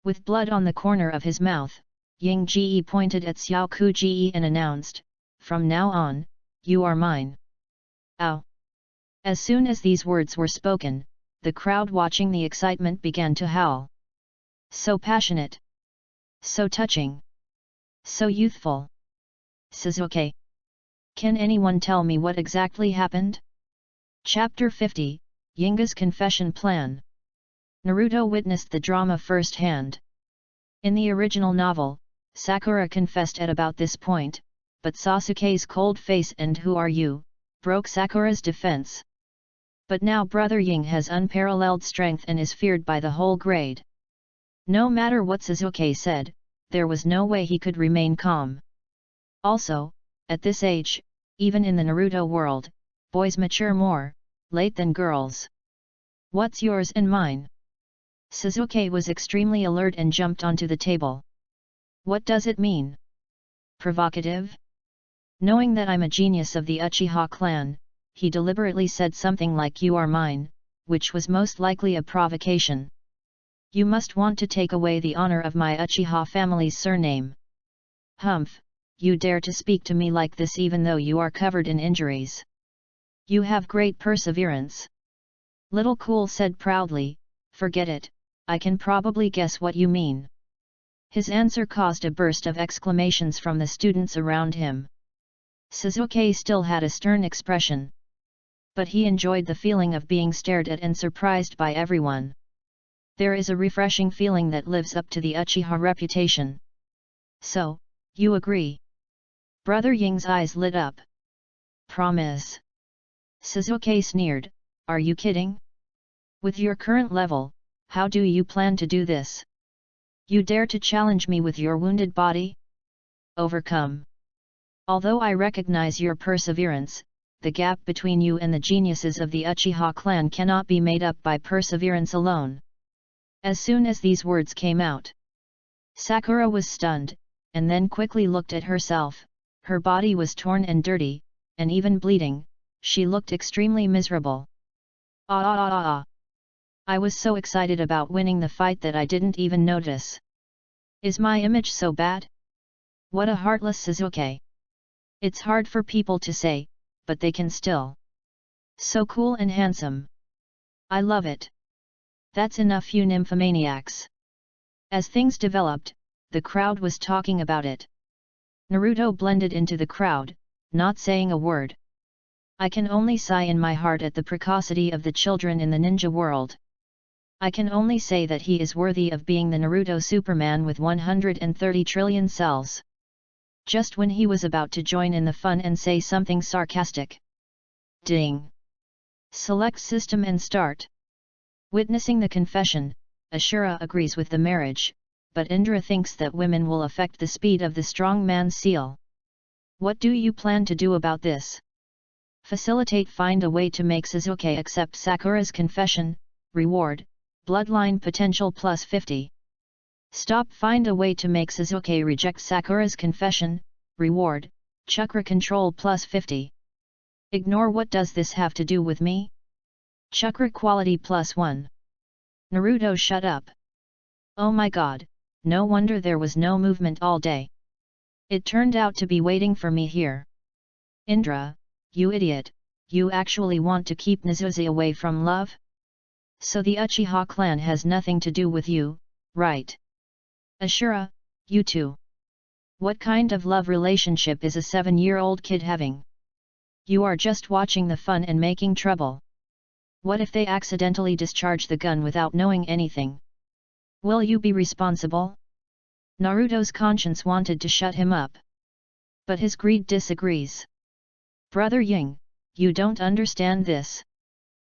With blood on the corner of his mouth, Ying Ji pointed at Xiaoku Ji and announced, "From now on, you are mine." Ow! As soon as these words were spoken, the crowd watching the excitement began to howl. So passionate! So touching! So youthful! Suzuki! Can anyone tell me what exactly happened? Chapter 50, Yinga's Confession Plan. Naruto witnessed the drama firsthand. In the original novel, Sakura confessed at about this point, but Sasuke's cold face and "Who are you?" broke Sakura's defense. But now Brother Ying has unparalleled strength and is feared by the whole grade. No matter what Suzuki said, there was no way he could remain calm. Also, at this age, even in the Naruto world, boys mature more late than girls. What's yours and mine? Suzuki was extremely alert and jumped onto the table. What does it mean? Provocative? Knowing that I'm a genius of the Uchiha clan, he deliberately said something like "you are mine," which was most likely a provocation. You must want to take away the honor of my Uchiha family's surname. Humph, you dare to speak to me like this even though you are covered in injuries. You have great perseverance. Little Cool said proudly, "Forget it, I can probably guess what you mean." His answer caused a burst of exclamations from the students around him. Suzuki still had a stern expression. But he enjoyed the feeling of being stared at and surprised by everyone. There is a refreshing feeling that lives up to the Uchiha reputation. So, you agree? Brother Ying's eyes lit up. Promise. Suzuki sneered, "Are you kidding? With your current level, how do you plan to do this? You dare to challenge me with your wounded body? Overcome. Although I recognize your perseverance, the gap between you and the geniuses of the Uchiha clan cannot be made up by perseverance alone." As soon as these words came out, Sakura was stunned, and then quickly looked at herself. Her body was torn and dirty, and even bleeding. She looked extremely miserable. I was so excited about winning the fight that I didn't even notice. Is my image so bad? What a heartless Suzuki. It's hard for people to say, but they can still. So cool and handsome. I love it. That's enough, you nymphomaniacs. As things developed, the crowd was talking about it. Naruto blended into the crowd, not saying a word. I can only sigh in my heart at the precocity of the children in the ninja world. I can only say that he is worthy of being the Naruto Superman with 130 trillion cells. Just when he was about to join in the fun and say something sarcastic. Ding! Select system and start. Witnessing the confession, Ashura agrees with the marriage, but Indra thinks that women will affect the speed of the strong man's seal. What do you plan to do about this? Facilitate. Find a way to make Suzuki accept Sakura's confession. Reward, Bloodline potential plus 50. Stop. Find a way to make Sasuke reject Sakura's confession. Reward, chakra control plus 50. Ignore. What does this have to do with me? Chakra quality plus 1. Naruto, shut up. Oh my god, no wonder there was no movement all day. It turned out to be waiting for me here. Indra, you idiot, you actually want to keep Nezuzi away from love? So the Uchiha clan has nothing to do with you, right? Ashura, you too. What kind of love relationship is a 7-year-old kid having? You are just watching the fun and making trouble. What if they accidentally discharge the gun without knowing anything? Will you be responsible? Naruto's conscience wanted to shut him up. But his greed disagrees. Brother Ying, you don't understand this.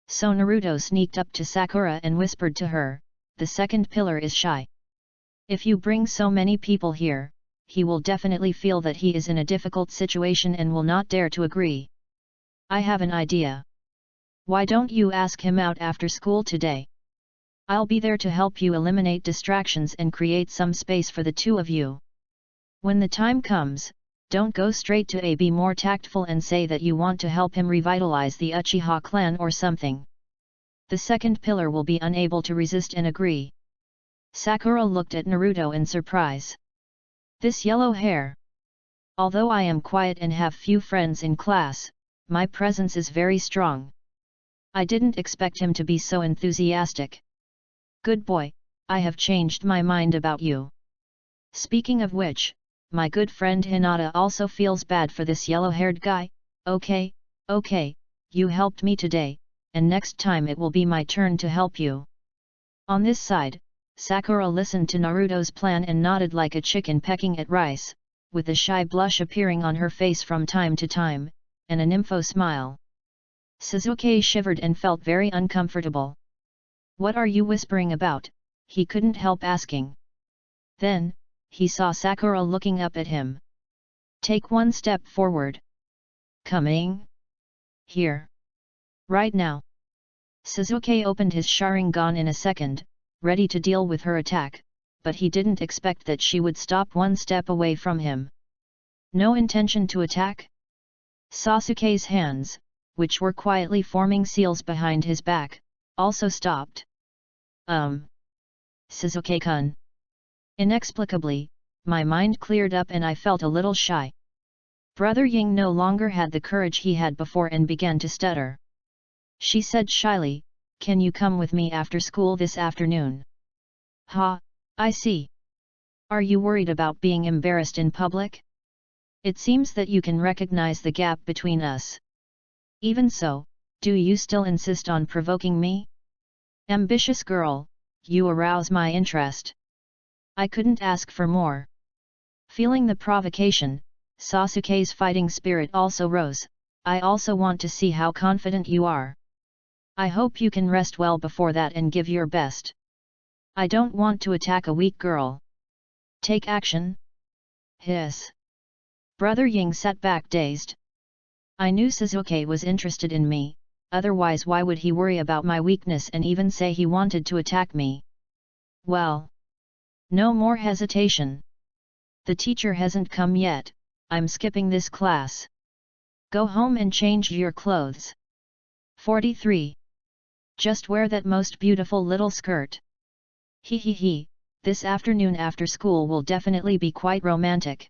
So Naruto sneaked up to Sakura and whispered to her, the second pillar is shy. If you bring so many people here, he will definitely feel that he is in a difficult situation and will not dare to agree. I have an idea. Why don't you ask him out after school today? I'll be there to help you eliminate distractions and create some space for the two of you. When the time comes, don't go straight to A. Be more tactful and say that you want to help him revitalize the Uchiha clan or something. The second pillar will be unable to resist and agree. Sakura looked at Naruto in surprise. This yellow hair. Although I am quiet and have few friends in class, my presence is very strong. I didn't expect him to be so enthusiastic. Good boy, I have changed my mind about you. Speaking of which, my good friend Hinata also feels bad for this yellow-haired guy. Okay, you helped me today, and next time it will be my turn to help you. On this side, Sakura listened to Naruto's plan and nodded like a chicken pecking at rice, with a shy blush appearing on her face from time to time, and a nympho smile. Sasuke shivered and felt very uncomfortable. What are you whispering about? He couldn't help asking. Then, he saw Sakura looking up at him. Take one step forward. Coming? Here. Right now. Sasuke opened his Sharingan in a second, ready to deal with her attack, but he didn't expect that she would stop one step away from him. No intention to attack? Sasuke's hands, which were quietly forming seals behind his back, also stopped. Sasuke-kun. Inexplicably, my mind cleared up and I felt a little shy. Brother Ying no longer had the courage he had before and began to stutter. She said shyly, can you come with me after school this afternoon? Ha, I see. Are you worried about being embarrassed in public? It seems that you can recognize the gap between us. Even so, do you still insist on provoking me? Ambitious girl, you arouse my interest. I couldn't ask for more. Feeling the provocation, Sasuke's fighting spirit also rose. I also want to see how confident you are. I hope you can rest well before that and give your best. I don't want to attack a weak girl. Take action. Hiss. Brother Ying sat back dazed. I knew Sasuke was interested in me, otherwise why would he worry about my weakness and even say he wanted to attack me? Well. No more hesitation. The teacher hasn't come yet, I'm skipping this class. Go home and change your clothes. 43. Just wear that most beautiful little skirt. He, this afternoon after school will definitely be quite romantic.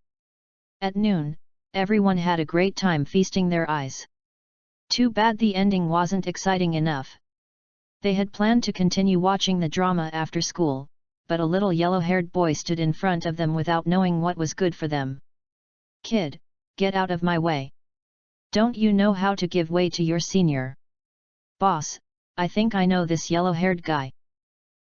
At noon, everyone had a great time feasting their eyes. Too bad the ending wasn't exciting enough. They had planned to continue watching the drama after school, but a little yellow-haired boy stood in front of them without knowing what was good for them. Kid, get out of my way. Don't you know how to give way to your senior? Boss, I think I know this yellow-haired guy.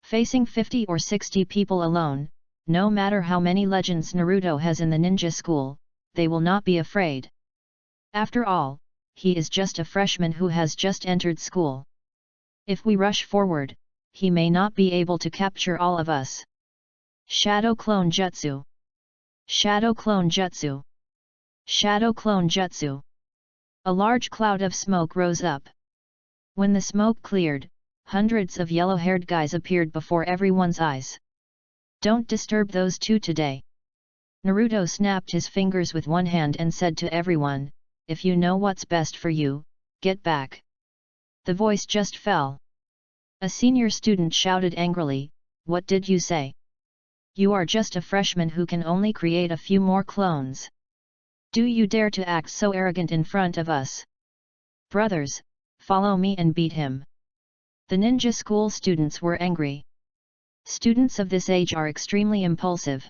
Facing 50 or 60 people alone, no matter how many legends Naruto has in the ninja school, they will not be afraid. After all, he is just a freshman who has just entered school. If we rush forward, he may not be able to capture all of us. Shadow Clone Jutsu. Shadow Clone Jutsu. Shadow Clone Jutsu. A large cloud of smoke rose up. When the smoke cleared, hundreds of yellow-haired guys appeared before everyone's eyes. "Don't disturb those two today." Naruto snapped his fingers with one hand and said to everyone, "If you know what's best for you, get back." The voice just fell. A senior student shouted angrily, "What did you say? You are just a freshman who can only create a few more clones. Do you dare to act so arrogant in front of us? Brothers, follow me and beat him." The ninja school students were angry. Students of this age are extremely impulsive.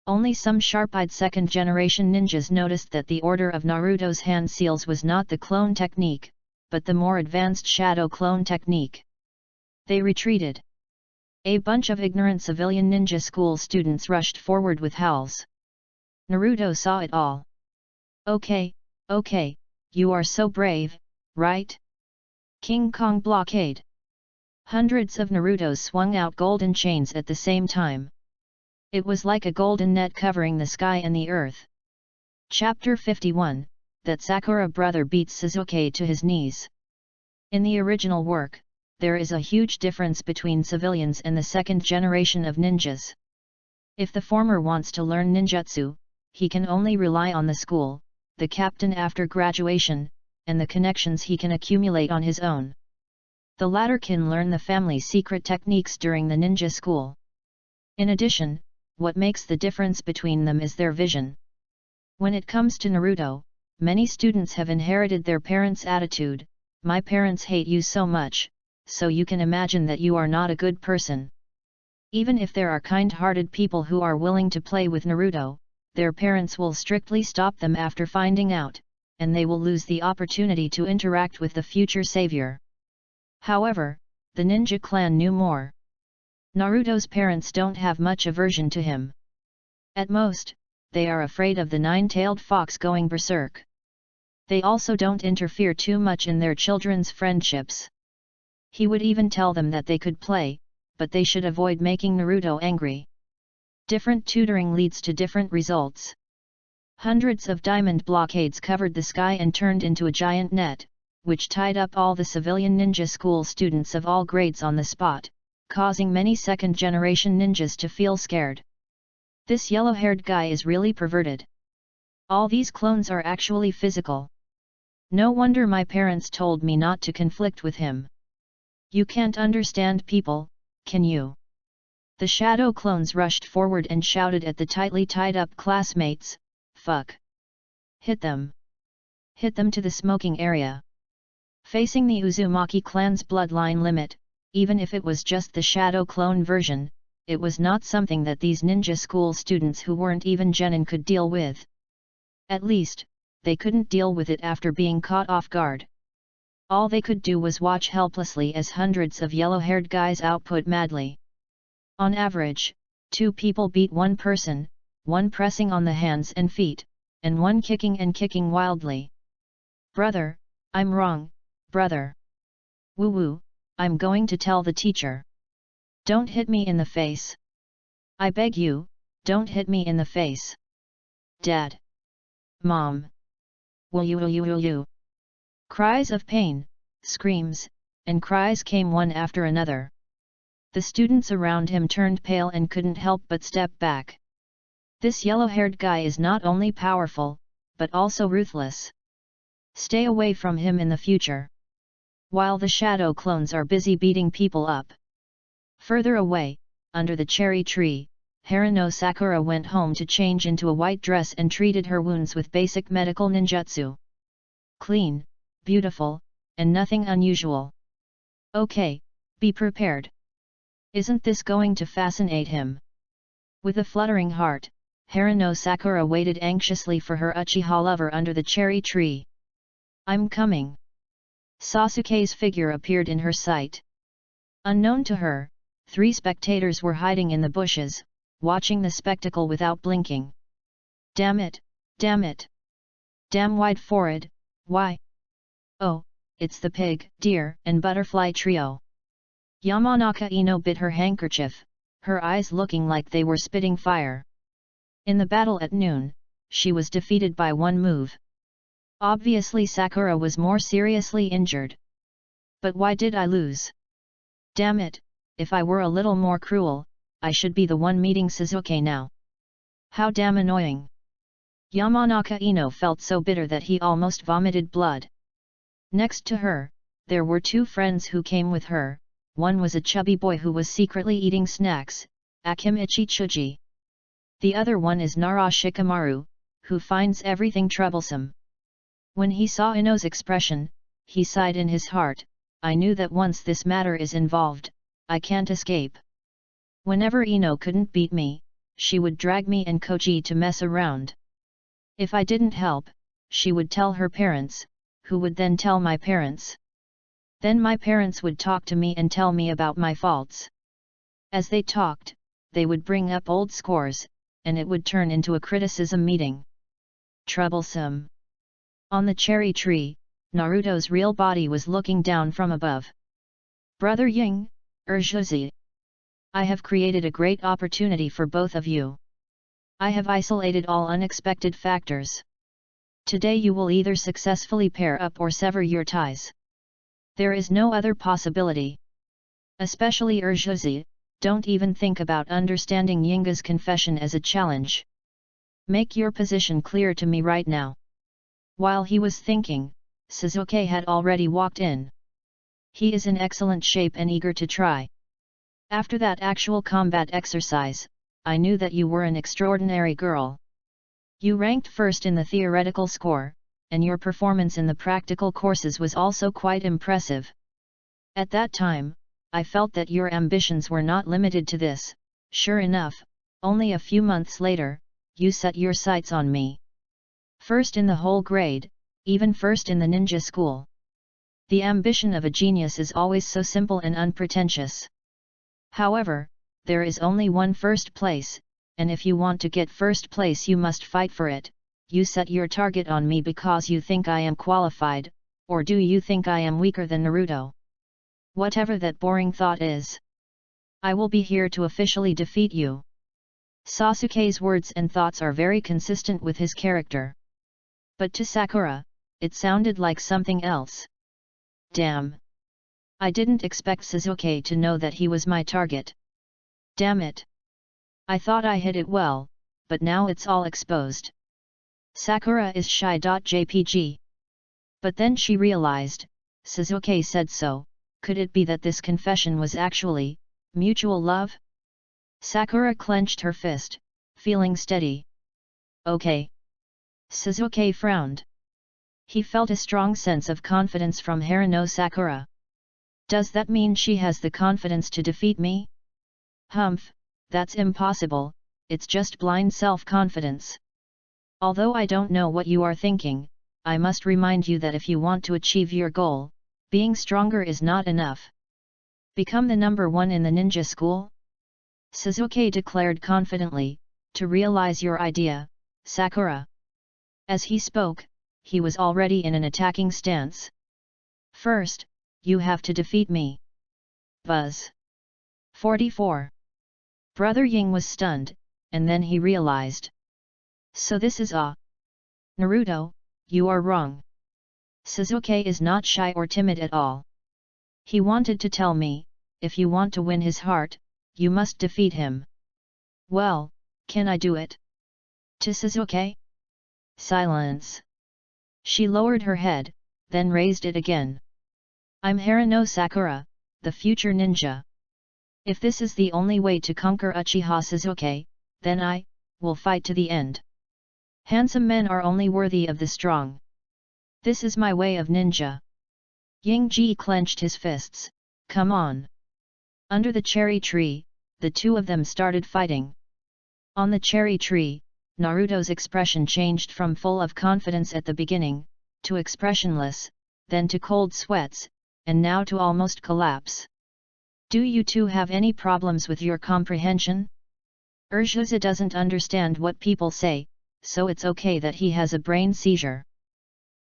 Only some sharp-eyed second-generation ninjas noticed that the order of Naruto's hand seals was not the clone technique, but the more advanced shadow clone technique. They retreated. A bunch of ignorant civilian ninja school students rushed forward with howls. Naruto saw it all. Okay, you are so brave, right? King Kong blockade." Hundreds of Narutos swung out golden chains at the same time. It was like a golden net covering the sky and the earth. Chapter 51, that Sakura brother beats Sasuke to his knees. In the original work, there is a huge difference between civilians and the second generation of ninjas. If the former wants to learn ninjutsu, he can only rely on the school, the captain after graduation, and the connections he can accumulate on his own. The latter can learn the family's secret techniques during the ninja school. In addition, what makes the difference between them is their vision. When it comes to Naruto, many students have inherited their parents' attitude, "My parents hate you so much, so you can imagine that you are not a good person." Even if there are kind-hearted people who are willing to play with Naruto, their parents will strictly stop them after finding out, and they will lose the opportunity to interact with the future savior. However, the ninja clan knew more. Naruto's parents don't have much aversion to him. At most, they are afraid of the nine-tailed fox going berserk. They also don't interfere too much in their children's friendships. He would even tell them that they could play, but they should avoid making Naruto angry. Different tutoring leads to different results. Hundreds of diamond blockades covered the sky and turned into a giant net, which tied up all the civilian ninja school students of all grades on the spot, causing many second-generation ninjas to feel scared. This yellow-haired guy is really perverted. All these clones are actually physical. No wonder my parents told me not to conflict with him. You can't understand people, can you? The shadow clones rushed forward and shouted at the tightly tied-up classmates, "Fuck! Hit them! Hit them to the smoking area!" Facing the Uzumaki clan's bloodline limit, even if it was just the shadow clone version, it was not something that these ninja school students who weren't even genin could deal with. At least, they couldn't deal with it after being caught off guard. All they could do was watch helplessly as hundreds of yellow-haired guys output madly. On average, 2 people beat one person, one pressing on the hands and feet, and one kicking wildly. "Brother, I'm wrong, brother. Woo-woo, I'm going to tell the teacher. Don't hit me in the face. I beg you, don't hit me in the face. Dad. Mom. Will you. Cries of pain, screams, and cries came one after another. The students around him turned pale and couldn't help but step back. This yellow-haired guy is not only powerful, but also ruthless. Stay away from him in the future. While the shadow clones are busy beating people up. Further away, under the cherry tree, Haruno Sakura went home to change into a white dress and treated her wounds with basic medical ninjutsu. Clean, beautiful, and nothing unusual. Okay, be prepared. Isn't this going to fascinate him? With a fluttering heart, Haruno Sakura waited anxiously for her Uchiha lover under the cherry tree. I'm coming. Sasuke's figure appeared in her sight. Unknown to her, 3 spectators were hiding in the bushes, watching the spectacle without blinking. Damn it! Damn wide forehead, why? Oh, it's the pig, deer, and butterfly trio. Yamanaka Ino bit her handkerchief, her eyes looking like they were spitting fire. In the battle at noon, she was defeated by one move. Obviously Sakura was more seriously injured. But why did I lose? Damn it, if I were a little more cruel, I should be the one meeting Sasuke now. How damn annoying. Yamanaka Ino felt so bitter that he almost vomited blood. Next to her, there were two friends who came with her. One was a chubby boy who was secretly eating snacks, Akimichi Chuji. The other one is Nara Shikamaru, who finds everything troublesome. When he saw Ino's expression, he sighed in his heart. I knew that once this matter is involved, I can't escape. Whenever Ino couldn't beat me, she would drag me and Koji to mess around. If I didn't help, she would tell her parents, who would then tell my parents. Then my parents would talk to me and tell me about my faults. As they talked, they would bring up old scores, and it would turn into a criticism meeting. Troublesome. On the cherry tree, Naruto's real body was looking down from above. Brother Ying, Urjuzi. I have created a great opportunity for both of you. I have isolated all unexpected factors. Today you will either successfully pair up or sever your ties. There is no other possibility. Especially Urjuzi, don't even think about understanding Yinga's confession as a challenge. Make your position clear to me right now. While he was thinking, Sasuke had already walked in. He is in excellent shape and eager to try. After that actual combat exercise, I knew that you were an extraordinary girl. You ranked first in the theoretical score, and your performance in the practical courses was also quite impressive. At that time, I felt that your ambitions were not limited to this. Sure enough, only a few months later, you set your sights on me. First in the whole grade, even first in the ninja school. The ambition of a genius is always so simple and unpretentious. However, there is only one first place, and if you want to get first place you must fight for it. You set your target on me because you think I am qualified, or do you think I am weaker than Naruto? Whatever that boring thought is. I will be here to officially defeat you. Sasuke's words and thoughts are very consistent with his character. But to Sakura, it sounded like something else. Damn! I didn't expect Sasuke to know that he was my target. Damn it! I thought I hid it well, but now it's all exposed. Sakura is shy. JPG. But then she realized, Sasuke said so, could it be that this confession was actually mutual love? Sakura clenched her fist, feeling steady. Okay. Sasuke frowned. He felt a strong sense of confidence from Haruno Sakura. Does that mean she has the confidence to defeat me? Humph, that's impossible, it's just blind self-confidence. Although I don't know what you are thinking, I must remind you that if you want to achieve your goal, being stronger is not enough. Become the number one in the ninja school? Sasuke declared confidently, to realize your idea, Sakura. As he spoke, he was already in an attacking stance. First, you have to defeat me. Buzz. 44. Brother Ying was stunned, and then he realized. So this is Naruto, you are wrong. Sasuke is not shy or timid at all. He wanted to tell me, if you want to win his heart, you must defeat him. Well, can I do it? To Sasuke? Silence. She lowered her head, then raised it again. I'm Haruno Sakura, the future ninja. If this is the only way to conquer Uchiha Sasuke, then I will fight to the end. Handsome men are only worthy of the strong. This is my way of ninja. Ying-ji clenched his fists. Come on. Under the cherry tree, the two of them started fighting. On the cherry tree, Naruto's expression changed from full of confidence at the beginning, to expressionless, then to cold sweats, and now to almost collapse. Do you two have any problems with your comprehension? Urjuzi doesn't understand what people say, so it's okay that he has a brain seizure.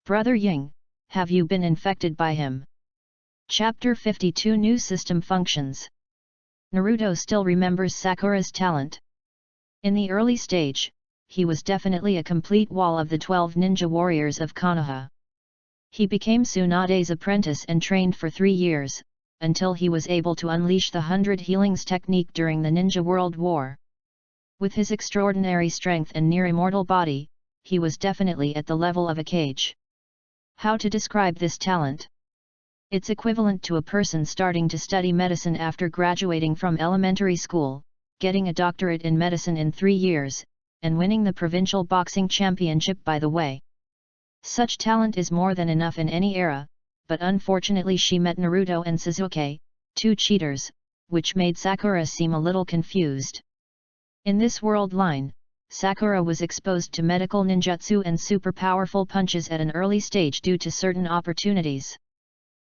Brother Ying, have you been infected by him? Chapter 52 New System Functions. Naruto still remembers Sakura's talent. In the early stage, he was definitely a complete wall of the 12 ninja warriors of Konoha. He became Tsunade's apprentice and trained for 3 years, until he was able to unleash the 100 healings technique during the Ninja World War. With his extraordinary strength and near-immortal body, he was definitely at the level of a cage. How to describe this talent? It's equivalent to a person starting to study medicine after graduating from elementary school, getting a doctorate in medicine in 3 years, and winning the provincial boxing championship by the way. Such talent is more than enough in any era, but unfortunately she met Naruto and Sasuke, 2 cheaters, which made Sakura seem a little confused. In this world line, Sakura was exposed to medical ninjutsu and super powerful punches at an early stage due to certain opportunities.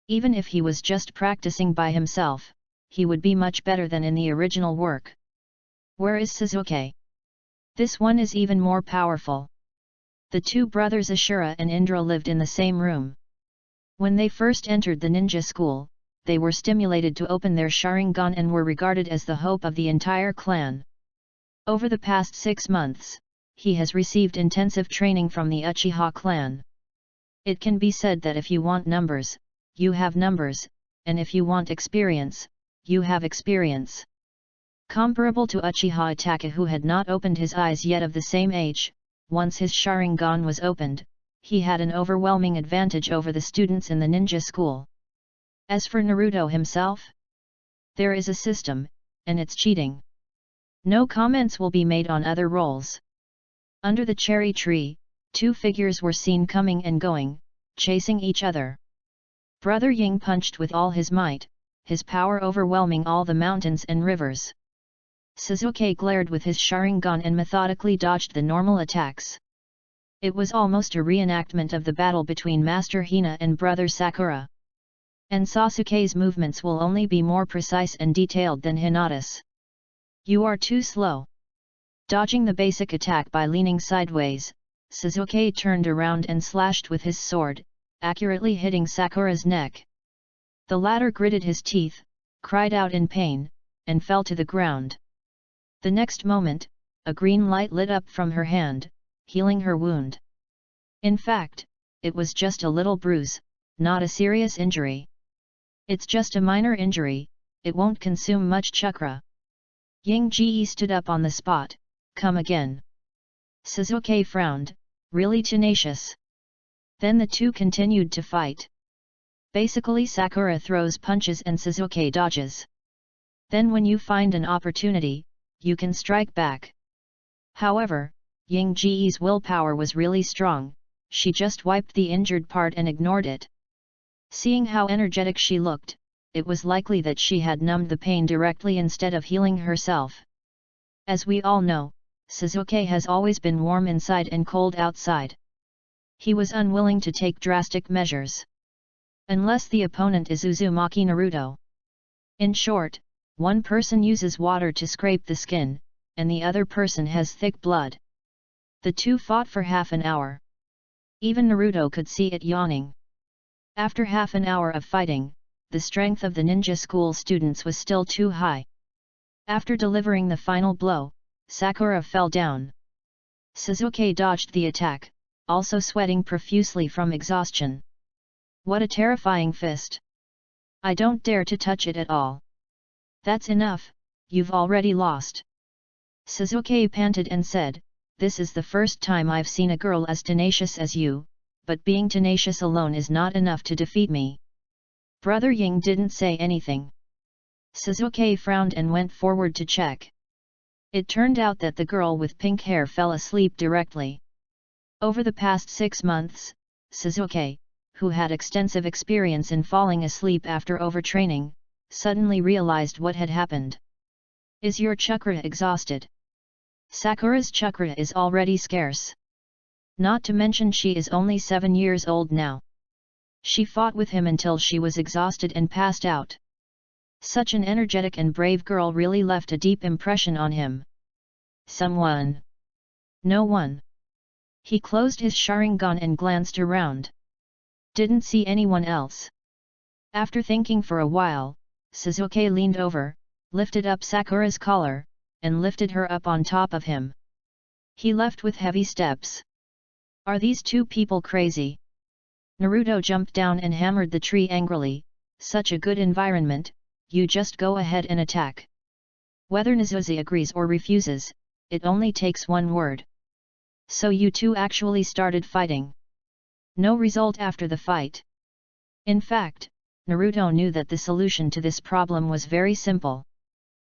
Even if he was just practicing by himself, he would be much better than in the original work. Where is Sasuke? This one is even more powerful. The 2 brothers Ashura and Indra lived in the same room. When they first entered the ninja school, they were stimulated to open their Sharingan and were regarded as the hope of the entire clan. Over the past 6 months, he has received intensive training from the Uchiha clan. It can be said that if you want numbers, you have numbers, and if you want experience, you have experience. Comparable to Uchiha Itachi, who had not opened his eyes yet of the same age, once his Sharingan was opened, he had an overwhelming advantage over the students in the ninja school. As for Naruto himself, there is a system, and it's cheating. No comments will be made on other roles. Under the cherry tree, 2 figures were seen coming and going, chasing each other. Brother Ying punched with all his might, his power overwhelming all the mountains and rivers. Sasuke glared with his Sharingan and methodically dodged the normal attacks. It was almost a reenactment of the battle between Master Hina and Brother Sakura. And Sasuke's movements will only be more precise and detailed than Hinata's. You are too slow. Dodging the basic attack by leaning sideways, Sasuke turned around and slashed with his sword, accurately hitting Sakura's neck. The latter gritted his teeth, cried out in pain, and fell to the ground. The next moment, a green light lit up from her hand, healing her wound. In fact, it was just a little bruise, not a serious injury. It's just a minor injury, it won't consume much chakra. Ying Ji stood up on the spot. Come again. Sasuke frowned, really tenacious. Then the 2 continued to fight. Basically Sakura throws punches and Sasuke dodges. Then when you find an opportunity, you can strike back. However, Ying Ji's willpower was really strong, she just wiped the injured part and ignored it. Seeing how energetic she looked, it was likely that she had numbed the pain directly instead of healing herself. As we all know, Sasuke has always been warm inside and cold outside. He was unwilling to take drastic measures. Unless the opponent is Uzumaki Naruto. In short, one person uses water to scrape the skin, and the other person has thick blood. The 2 fought for half an hour. Even Naruto could see it yawning. After half an hour of fighting, the strength of the ninja school students was still too high. After delivering the final blow, Sakura fell down. Sasuke dodged the attack, also sweating profusely from exhaustion. What a terrifying fist! I don't dare to touch it at all. That's enough, you've already lost. Sasuke panted and said, this is the first time I've seen a girl as tenacious as you, but being tenacious alone is not enough to defeat me. Brother Ying didn't say anything. Sasuke frowned and went forward to check. It turned out that the girl with pink hair fell asleep directly. Over the past 6 months, Sasuke, who had extensive experience in falling asleep after overtraining, suddenly realized what had happened. Is your chakra exhausted? Sakura's chakra is already scarce. Not to mention she is only 7 years old now. She fought with him until she was exhausted and passed out. Such an energetic and brave girl really left a deep impression on him. Someone? No one. He closed his Sharingan and glanced around. Didn't see anyone else. After thinking for a while, Sasuke leaned over, lifted up Sakura's collar, and lifted her up on top of him. He left with heavy steps. Are these 2 people crazy? Naruto jumped down and hammered the tree angrily, such a good environment, you just go ahead and attack. Whether Nizuzi agrees or refuses, it only takes one word. So you two actually started fighting. No result after the fight. In fact, Naruto knew that the solution to this problem was very simple.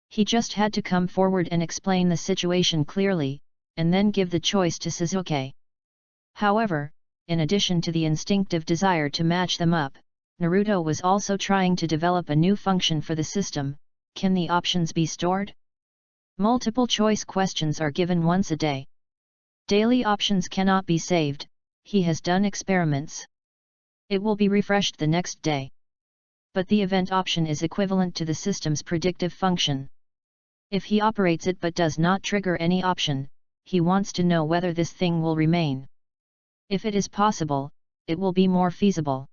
He just had to come forward and explain the situation clearly, and then give the choice to Sasuke. However, in addition to the instinctive desire to match them up, Naruto was also trying to develop a new function for the system. Can the options be stored? Multiple choice questions are given once a day. Daily options cannot be saved. He has done experiments. It will be refreshed the next day. But the event option is equivalent to the system's predictive function. If he operates it but does not trigger any option, he wants to know whether this thing will remain. If it is possible, it will be more feasible.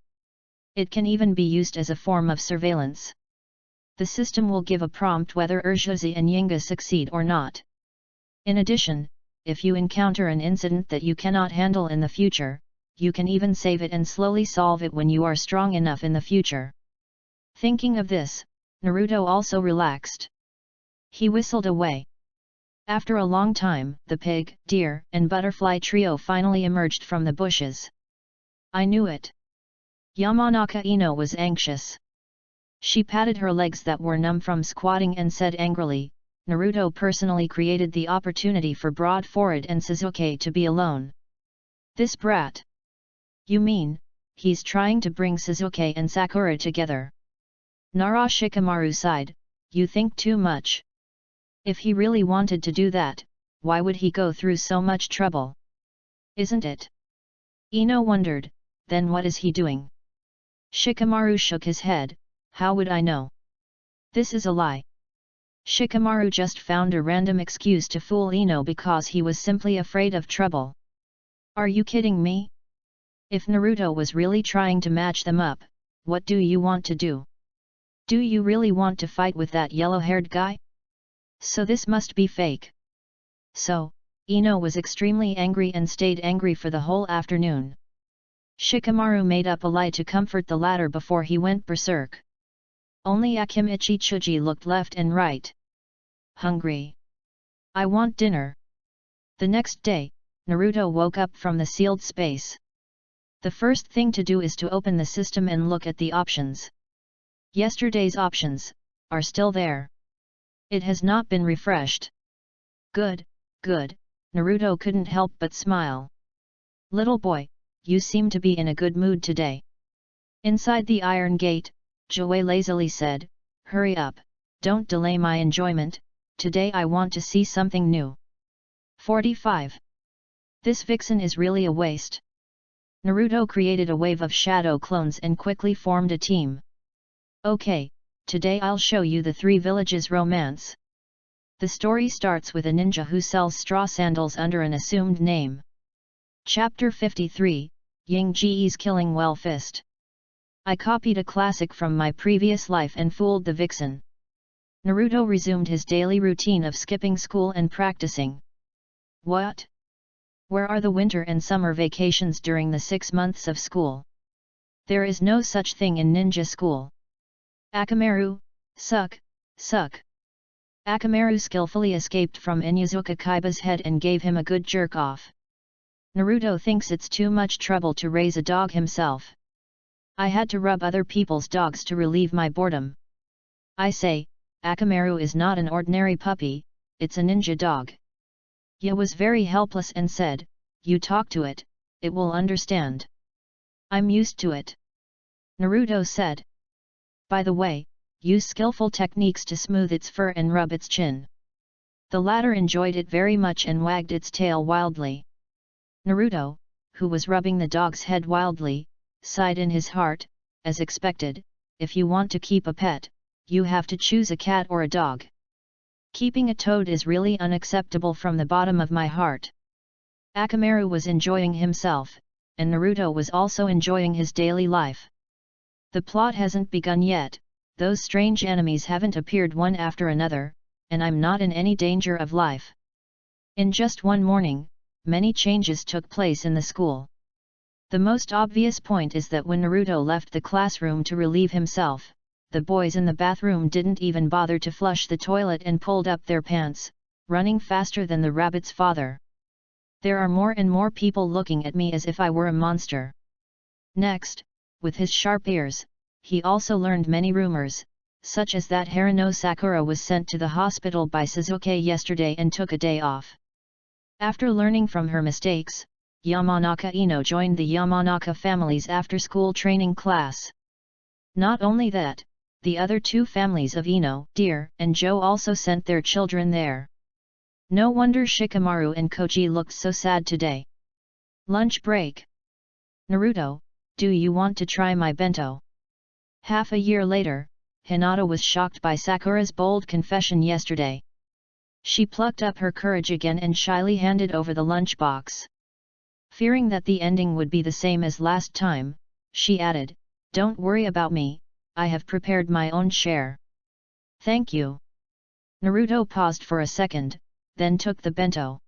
It can even be used as a form of surveillance. The system will give a prompt whether Urjuzi and Yinga succeed or not. In addition, if you encounter an incident that you cannot handle in the future, you can even save it and slowly solve it when you are strong enough in the future. Thinking of this, Naruto also relaxed. He whistled away. After a long time, the pig, deer, and butterfly trio finally emerged from the bushes. I knew it. Yamanaka Ino was anxious. She patted her legs that were numb from squatting and said angrily, Naruto personally created the opportunity for Broad-Forehead and Sasuke to be alone. This brat. You mean, he's trying to bring Sasuke and Sakura together? Nara Shikamaru sighed, you think too much. If he really wanted to do that, why would he go through so much trouble? Isn't it? Ino wondered, then what is he doing? Shikamaru shook his head, how would I know? This is a lie. Shikamaru just found a random excuse to fool Ino because he was simply afraid of trouble. Are you kidding me? If Naruto was really trying to match them up, what do you want to do? Do you really want to fight with that yellow-haired guy? So this must be fake. So, Ino was extremely angry and stayed angry for the whole afternoon. Shikamaru made up a lie to comfort the latter before he went berserk. Only Akimichi Chuji looked left and right. Hungry. I want dinner. The next day, Naruto woke up from the sealed space. The first thing to do is to open the system and look at the options. Yesterday's options are still there. It has not been refreshed. Good, good, Naruto couldn't help but smile. Little boy, you seem to be in a good mood today. Inside the iron gate, Joey lazily said, hurry up, don't delay my enjoyment, today I want to see something new. 45. This vixen is really a waste. Naruto created a wave of shadow clones and quickly formed a team. Okay, today I'll show you the three villages romance. The story starts with a ninja who sells straw sandals under an assumed name. Chapter 53, Ying Ji's Killing Well Fist. I copied a classic from my previous life and fooled the vixen. Naruto resumed his daily routine of skipping school and practicing. What? Where are the winter and summer vacations during the 6 months of school? There is no such thing in ninja school. Akamaru, suck, suck. Akamaru skillfully escaped from Inuzuka Kaiba's head and gave him a good jerk off. Naruto thinks it's too much trouble to raise a dog himself. I had to rub other people's dogs to relieve my boredom. I say, Akamaru is not an ordinary puppy, it's a ninja dog. Ya was very helpless and said, you talk to it, it will understand. I'm used to it. Naruto said. By the way, use skillful techniques to smooth its fur and rub its chin. The latter enjoyed it very much and wagged its tail wildly. Naruto, who was rubbing the dog's head wildly, sighed in his heart, as expected, if you want to keep a pet, you have to choose a cat or a dog. Keeping a toad is really unacceptable from the bottom of my heart. Akamaru was enjoying himself, and Naruto was also enjoying his daily life. The plot hasn't begun yet, those strange enemies haven't appeared one after another, and I'm not in any danger of life. In just one morning, many changes took place in the school. The most obvious point is that when Naruto left the classroom to relieve himself, the boys in the bathroom didn't even bother to flush the toilet and pulled up their pants, running faster than the rabbit's father. There are more and more people looking at me as if I were a monster. Next, with his sharp ears, he also learned many rumors, such as that Haruno Sakura was sent to the hospital by Sasuke yesterday and took a day off. After learning from her mistakes, Yamanaka Ino joined the Yamanaka family's after-school training class. Not only that, the other two families of Ino, Deer, and Joe also sent their children there. No wonder Shikamaru and Koji looked so sad today. Lunch break. Naruto, do you want to try my bento? Half a year later, Hinata was shocked by Sakura's bold confession yesterday. She plucked up her courage again and shyly handed over the lunchbox. Fearing that the ending would be the same as last time, she added, "Don't worry about me, I have prepared my own share." "Thank you." Naruto paused for a second, then took the bento.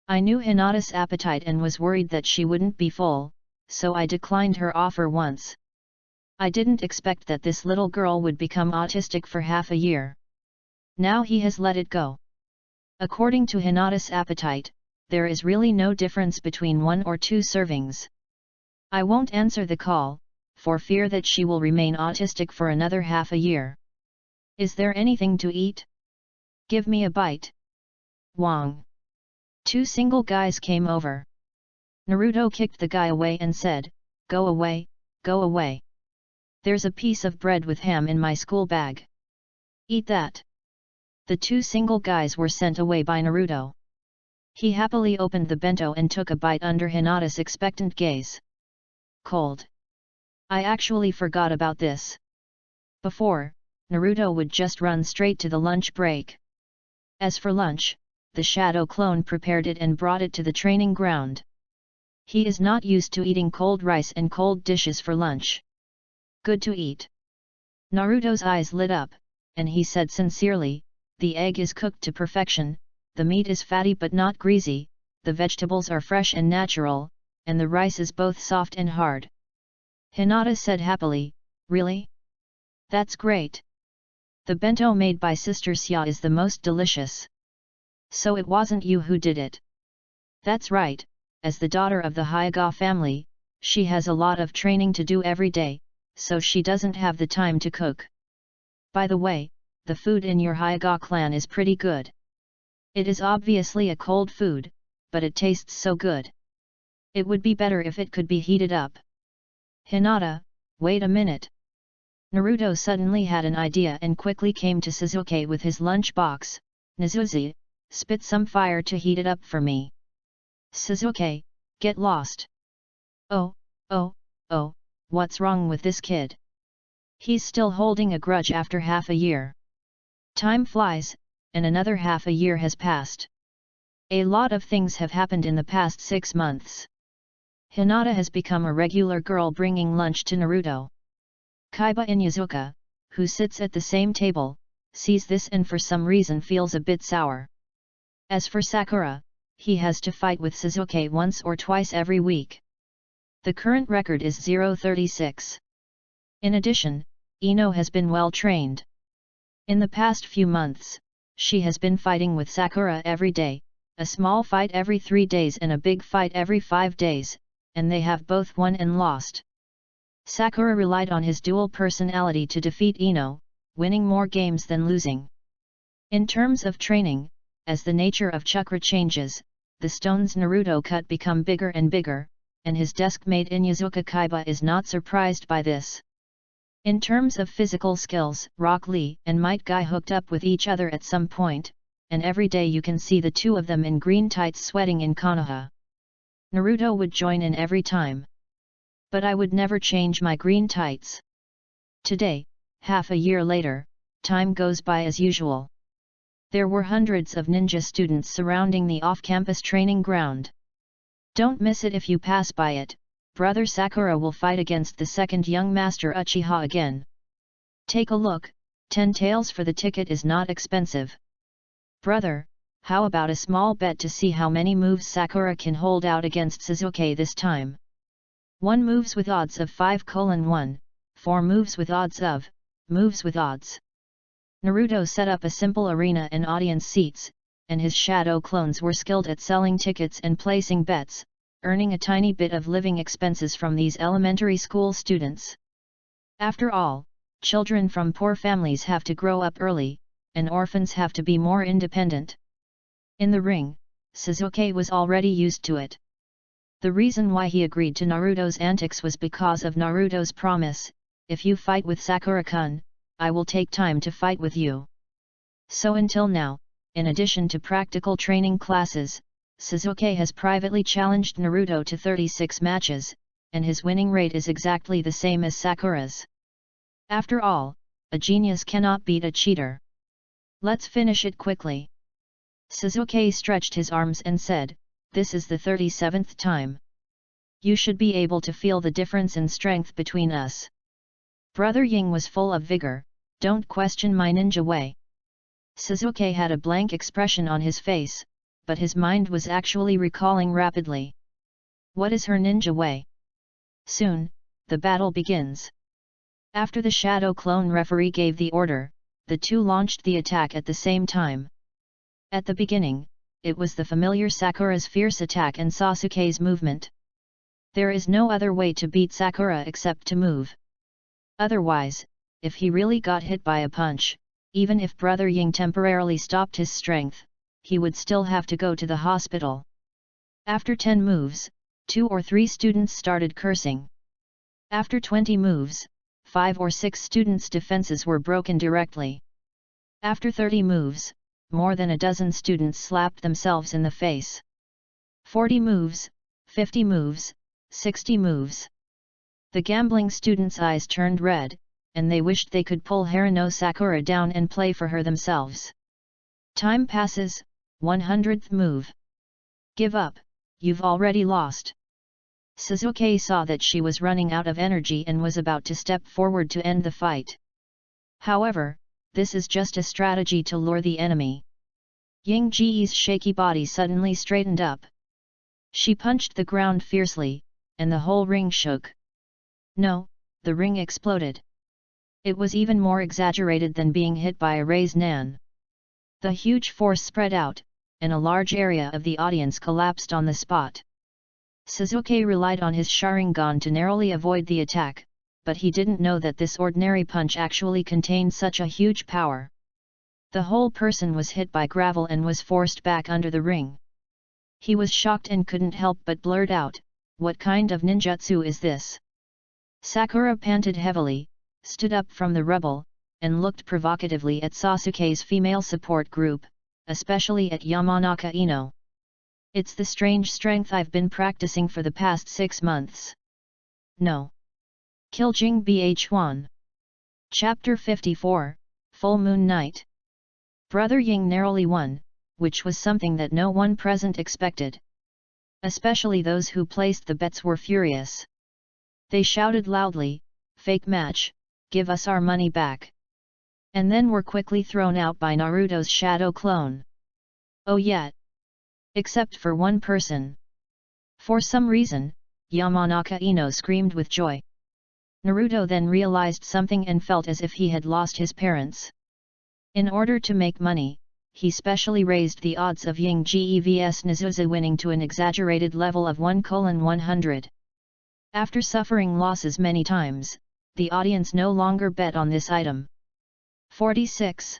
"I knew Hinata's appetite and was worried that she wouldn't be full, so I declined her offer once. I didn't expect that this little girl would become autistic for half a year. Now he has let it go. According to Hinata's appetite, there is really no difference between 1 or 2 servings. I won't answer the call, for fear that she will remain autistic for another half a year. Is there anything to eat? Give me a bite." Wang. 2 single guys came over. Naruto kicked the guy away and said, "Go away, go away. There's a piece of bread with ham in my school bag. Eat that." The 2 single guys were sent away by Naruto. He happily opened the bento and took a bite under Hinata's expectant gaze. Cold. I actually forgot about this. Before, Naruto would just run straight to the lunch break. As for lunch, the shadow clone prepared it and brought it to the training ground. He is not used to eating cold rice and cold dishes for lunch. Good to eat. Naruto's eyes lit up, and he said sincerely, "The egg is cooked to perfection, the meat is fatty but not greasy, the vegetables are fresh and natural, and the rice is both soft and hard." Hinata said happily, "Really? That's great. The bento made by Sister Xia is the most delicious. So it wasn't you who did it?" "That's right, as the daughter of the Hyuga family, she has a lot of training to do every day, so she doesn't have the time to cook. By the way, the food in your Hyuga clan is pretty good. It is obviously a cold food, but it tastes so good. It would be better if it could be heated up." "Hinata, wait a minute." Naruto suddenly had an idea and quickly came to Sasuke with his lunch box. "Nizuzi, spit some fire to heat it up for me." "Sasuke, get lost." Oh, what's wrong with this kid? He's still holding a grudge after half a year. Time flies, and another half a year has passed. A lot of things have happened in the past 6 months. Hinata has become a regular girl bringing lunch to Naruto. Kaiba Inyazuka, who sits at the same table, sees this and for some reason feels a bit sour. As for Sakura, he has to fight with Sasuke once or twice every week. The current record is 0-36. In addition, Ino has been well trained. In the past few months, she has been fighting with Sakura every day, a small fight every 3 days and a big fight every 5 days, and they have both won and lost. Sakura relied on his dual personality to defeat Ino, winning more games than losing. In terms of training, as the nature of chakra changes, the stones Naruto cut become bigger and bigger, and his desk-mate Inyazuka Kaiba is not surprised by this. In terms of physical skills, Rock Lee and Might Guy hooked up with each other at some point, and every day you can see the 2 of them in green tights sweating in Konoha. Naruto would join in every time. But I would never change my green tights. Today, half a year later, time goes by as usual. There were hundreds of ninja students surrounding the off-campus training ground. Don't miss it if you pass by it. Brother Sakura will fight against the second young master Uchiha again. Take a look, 10 taels for the ticket is not expensive. Brother, how about a small bet to see how many moves Sakura can hold out against Sasuke this time? 1 moves with odds of 5:1, 4 moves with odds of, moves with odds. Naruto set up a simple arena and audience seats, and his shadow clones were skilled at selling tickets and placing bets, earning a tiny bit of living expenses from these elementary school students. After all, children from poor families have to grow up early, and orphans have to be more independent. In the ring, Sasuke was already used to it. The reason why he agreed to Naruto's antics was because of Naruto's promise, if you fight with Sakura-kun, I will take time to fight with you. So until now, in addition to practical training classes, Sasuke has privately challenged Naruto to 36 matches, and his winning rate is exactly the same as Sakura's. After all, a genius cannot beat a cheater. Let's finish it quickly. Sasuke stretched his arms and said, this is the 37th time. You should be able to feel the difference in strength between us. Brother Ying was full of vigor, don't question my ninja way. Sasuke had a blank expression on his face, but his mind was actually recalling rapidly. What is her ninja way? Soon, the battle begins. After the shadow clone referee gave the order, the two launched the attack at the same time. At the beginning, it was the familiar Sakura's fierce attack and Sasuke's movement. There is no other way to beat Sakura except to move. Otherwise, if he really got hit by a punch, even if Brother Ying temporarily stopped his strength, he would still have to go to the hospital. After 10 moves, 2 or 3 students started cursing. After 20 moves, 5 or 6 students' defenses were broken directly. After 30 moves, more than a dozen students slapped themselves in the face. 40 moves, 50 moves, 60 moves. The gambling students' eyes turned red, and they wished they could pull Haruno Sakura down and play for her themselves. Time passes, 100th move. Give up, you've already lost. Sasuke saw that she was running out of energy and was about to step forward to end the fight. However, this is just a strategy to lure the enemy. Ying Ji's shaky body suddenly straightened up. She punched the ground fiercely, and the whole ring shook. No, the ring exploded. It was even more exaggerated than being hit by a raised nan. The huge force spread out, and a large area of the audience collapsed on the spot. Sasuke relied on his Sharingan to narrowly avoid the attack, but he didn't know that this ordinary punch actually contained such a huge power. The whole person was hit by gravel and was forced back under the ring. He was shocked and couldn't help but blurt out, "What kind of ninjutsu is this?" Sakura panted heavily, stood up from the rubble, and looked provocatively at Sasuke's female support group, especially at Yamanaka Ino. "It's the strange strength I've been practicing for the past 6 months. No. Kill Jing Bh1. Chapter 54, Full Moon Night. Brother Ying narrowly won, which was something that no one present expected. Especially those who placed the bets were furious. They shouted loudly, "Fake match, give us our money back!" And then were quickly thrown out by Naruto's shadow clone. Oh yeah! Except for one person. For some reason, Yamanaka Ino screamed with joy. Naruto then realized something and felt as if he had lost his parents. In order to make money, he specially raised the odds of Ying Ji vs Nazuza winning to an exaggerated level of 1:100. After suffering losses many times, the audience no longer bet on this item. 46.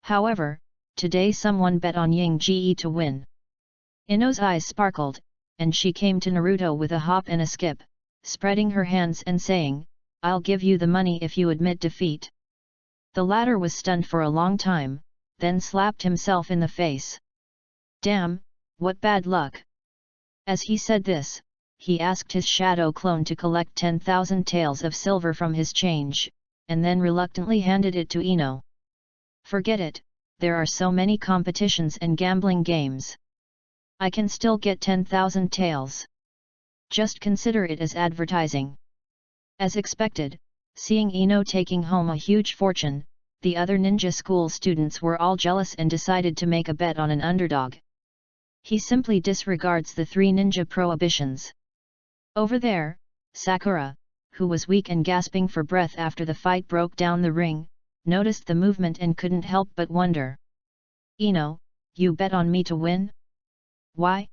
However, today someone bet on Ying Ji to win. Ino's eyes sparkled, and she came to Naruto with a hop and a skip, spreading her hands and saying, "I'll give you the money if you admit defeat." The latter was stunned for a long time, then slapped himself in the face. Damn, what bad luck! As he said this, he asked his shadow clone to collect 10,000 taels of silver from his change, and then reluctantly handed it to Ino. Forget it, there are so many competitions and gambling games. I can still get 10,000 taels. Just consider it as advertising. As expected, seeing Ino taking home a huge fortune, the other ninja school students were all jealous and decided to make a bet on an underdog. He simply disregards the 3 ninja prohibitions. Over there, Sakura, who was weak and gasping for breath after the fight broke down the ring, noticed the movement and couldn't help but wonder. Ino, you bet on me to win? Why?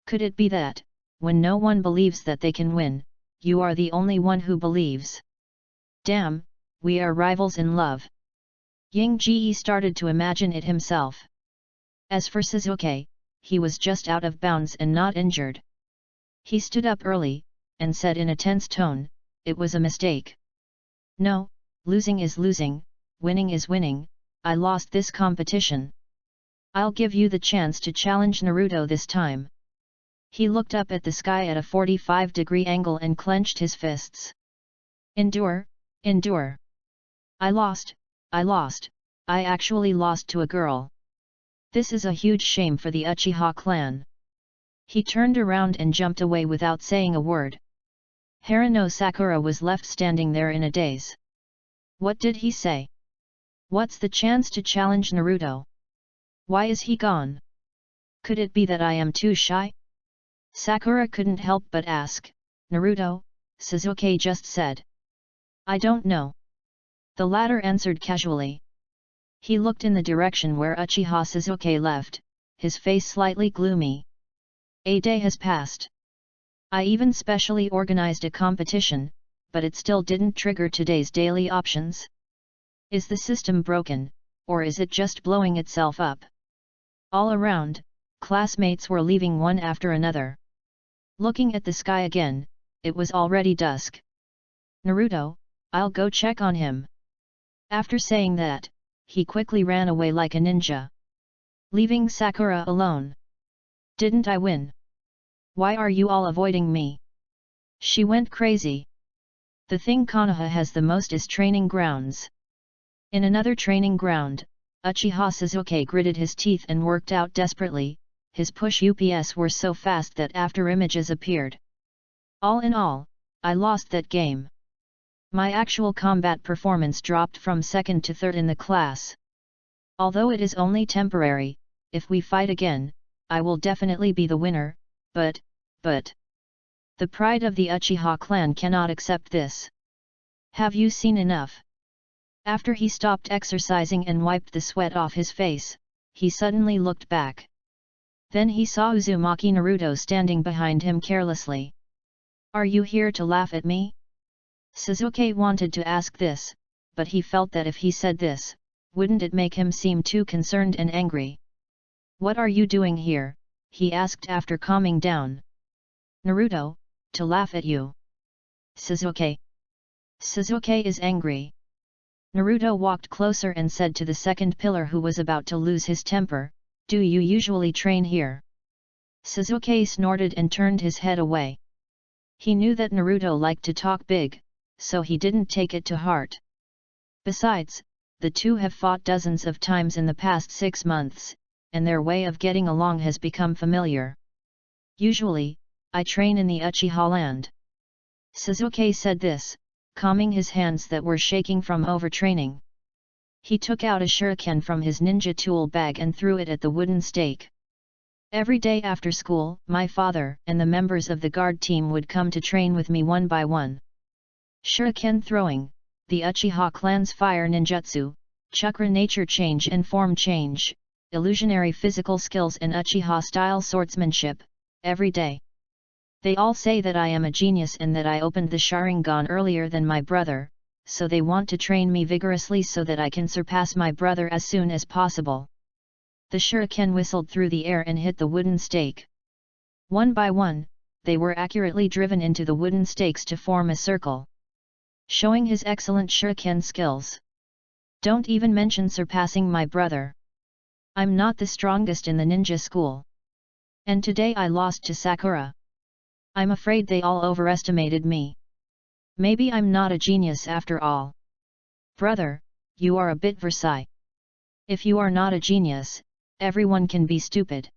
Could it be that, when no one believes that they can win, you are the only one who believes? Damn, we are rivals in love. Ying Ji started to imagine it himself. As for Shizuke, he was just out of bounds and not injured. He stood up early, and said in a tense tone, it was a mistake. No, losing is losing, winning is winning, I lost this competition. I'll give you the chance to challenge Naruto this time. He looked up at the sky at a 45-degree angle and clenched his fists. Endure, endure. I lost, I actually lost to a girl. This is a huge shame for the Uchiha clan. He turned around and jumped away without saying a word. Haruno Sakura was left standing there in a daze. What did he say? What's the chance to challenge Naruto? Why is he gone? Could it be that I am too shy? Sakura couldn't help but ask, Naruto, Shizuke just said. I don't know. The latter answered casually. He looked in the direction where Uchiha Shizuke left, his face slightly gloomy. A day has passed. I even specially organized a competition, but it still didn't trigger today's daily options. Is the system broken, or is it just blowing itself up? All around, classmates were leaving one after another. Looking at the sky again, it was already dusk. Naruto, I'll go check on him. After saying that, he quickly ran away like a ninja, leaving Sakura alone. Didn't I win? Why are you all avoiding me? She went crazy. The thing Konoha has the most is training grounds. In another training ground, Uchiha Shizuke gritted his teeth and worked out desperately. His push UPS were so fast that after images appeared. All in all, I lost that game. My actual combat performance dropped from second to third in the class. Although it is only temporary, if we fight again, I will definitely be the winner, but... The pride of the Uchiha clan cannot accept this. Have you seen enough? After he stopped exercising and wiped the sweat off his face, he suddenly looked back. Then he saw Uzumaki Naruto standing behind him carelessly. Are you here to laugh at me? Shizuke wanted to ask this, but he felt that if he said this, wouldn't it make him seem too concerned and angry? What are you doing here? He asked after calming down. Naruto, to laugh at you. Shizuke. Shizuke is angry. Naruto walked closer and said to the second pillar who was about to lose his temper, do you usually train here? Shizuke snorted and turned his head away. He knew that Naruto liked to talk big, so he didn't take it to heart. Besides, the two have fought dozens of times in the past 6 months, and their way of getting along has become familiar. Usually, I train in the Uchiha land. Shizuke said this, calming his hands that were shaking from overtraining. He took out a shuriken from his ninja tool bag and threw it at the wooden stake. Every day after school, my father and the members of the guard team would come to train with me one by one. Shuriken throwing, the Uchiha clan's fire ninjutsu, chakra nature change and form change, illusionary physical skills and Uchiha-style swordsmanship, every day. They all say that I am a genius and that I opened the Sharingan earlier than my brother, so they want to train me vigorously so that I can surpass my brother as soon as possible. The shuriken whistled through the air and hit the wooden stake. One by one, they were accurately driven into the wooden stakes to form a circle. Showing his excellent shuriken skills. Don't even mention surpassing my brother. I'm not the strongest in the ninja school. And today I lost to Sakura. I'm afraid they all overestimated me. Maybe I'm not a genius after all. Brother, you are a bit Versailles. If you are not a genius, everyone can be stupid.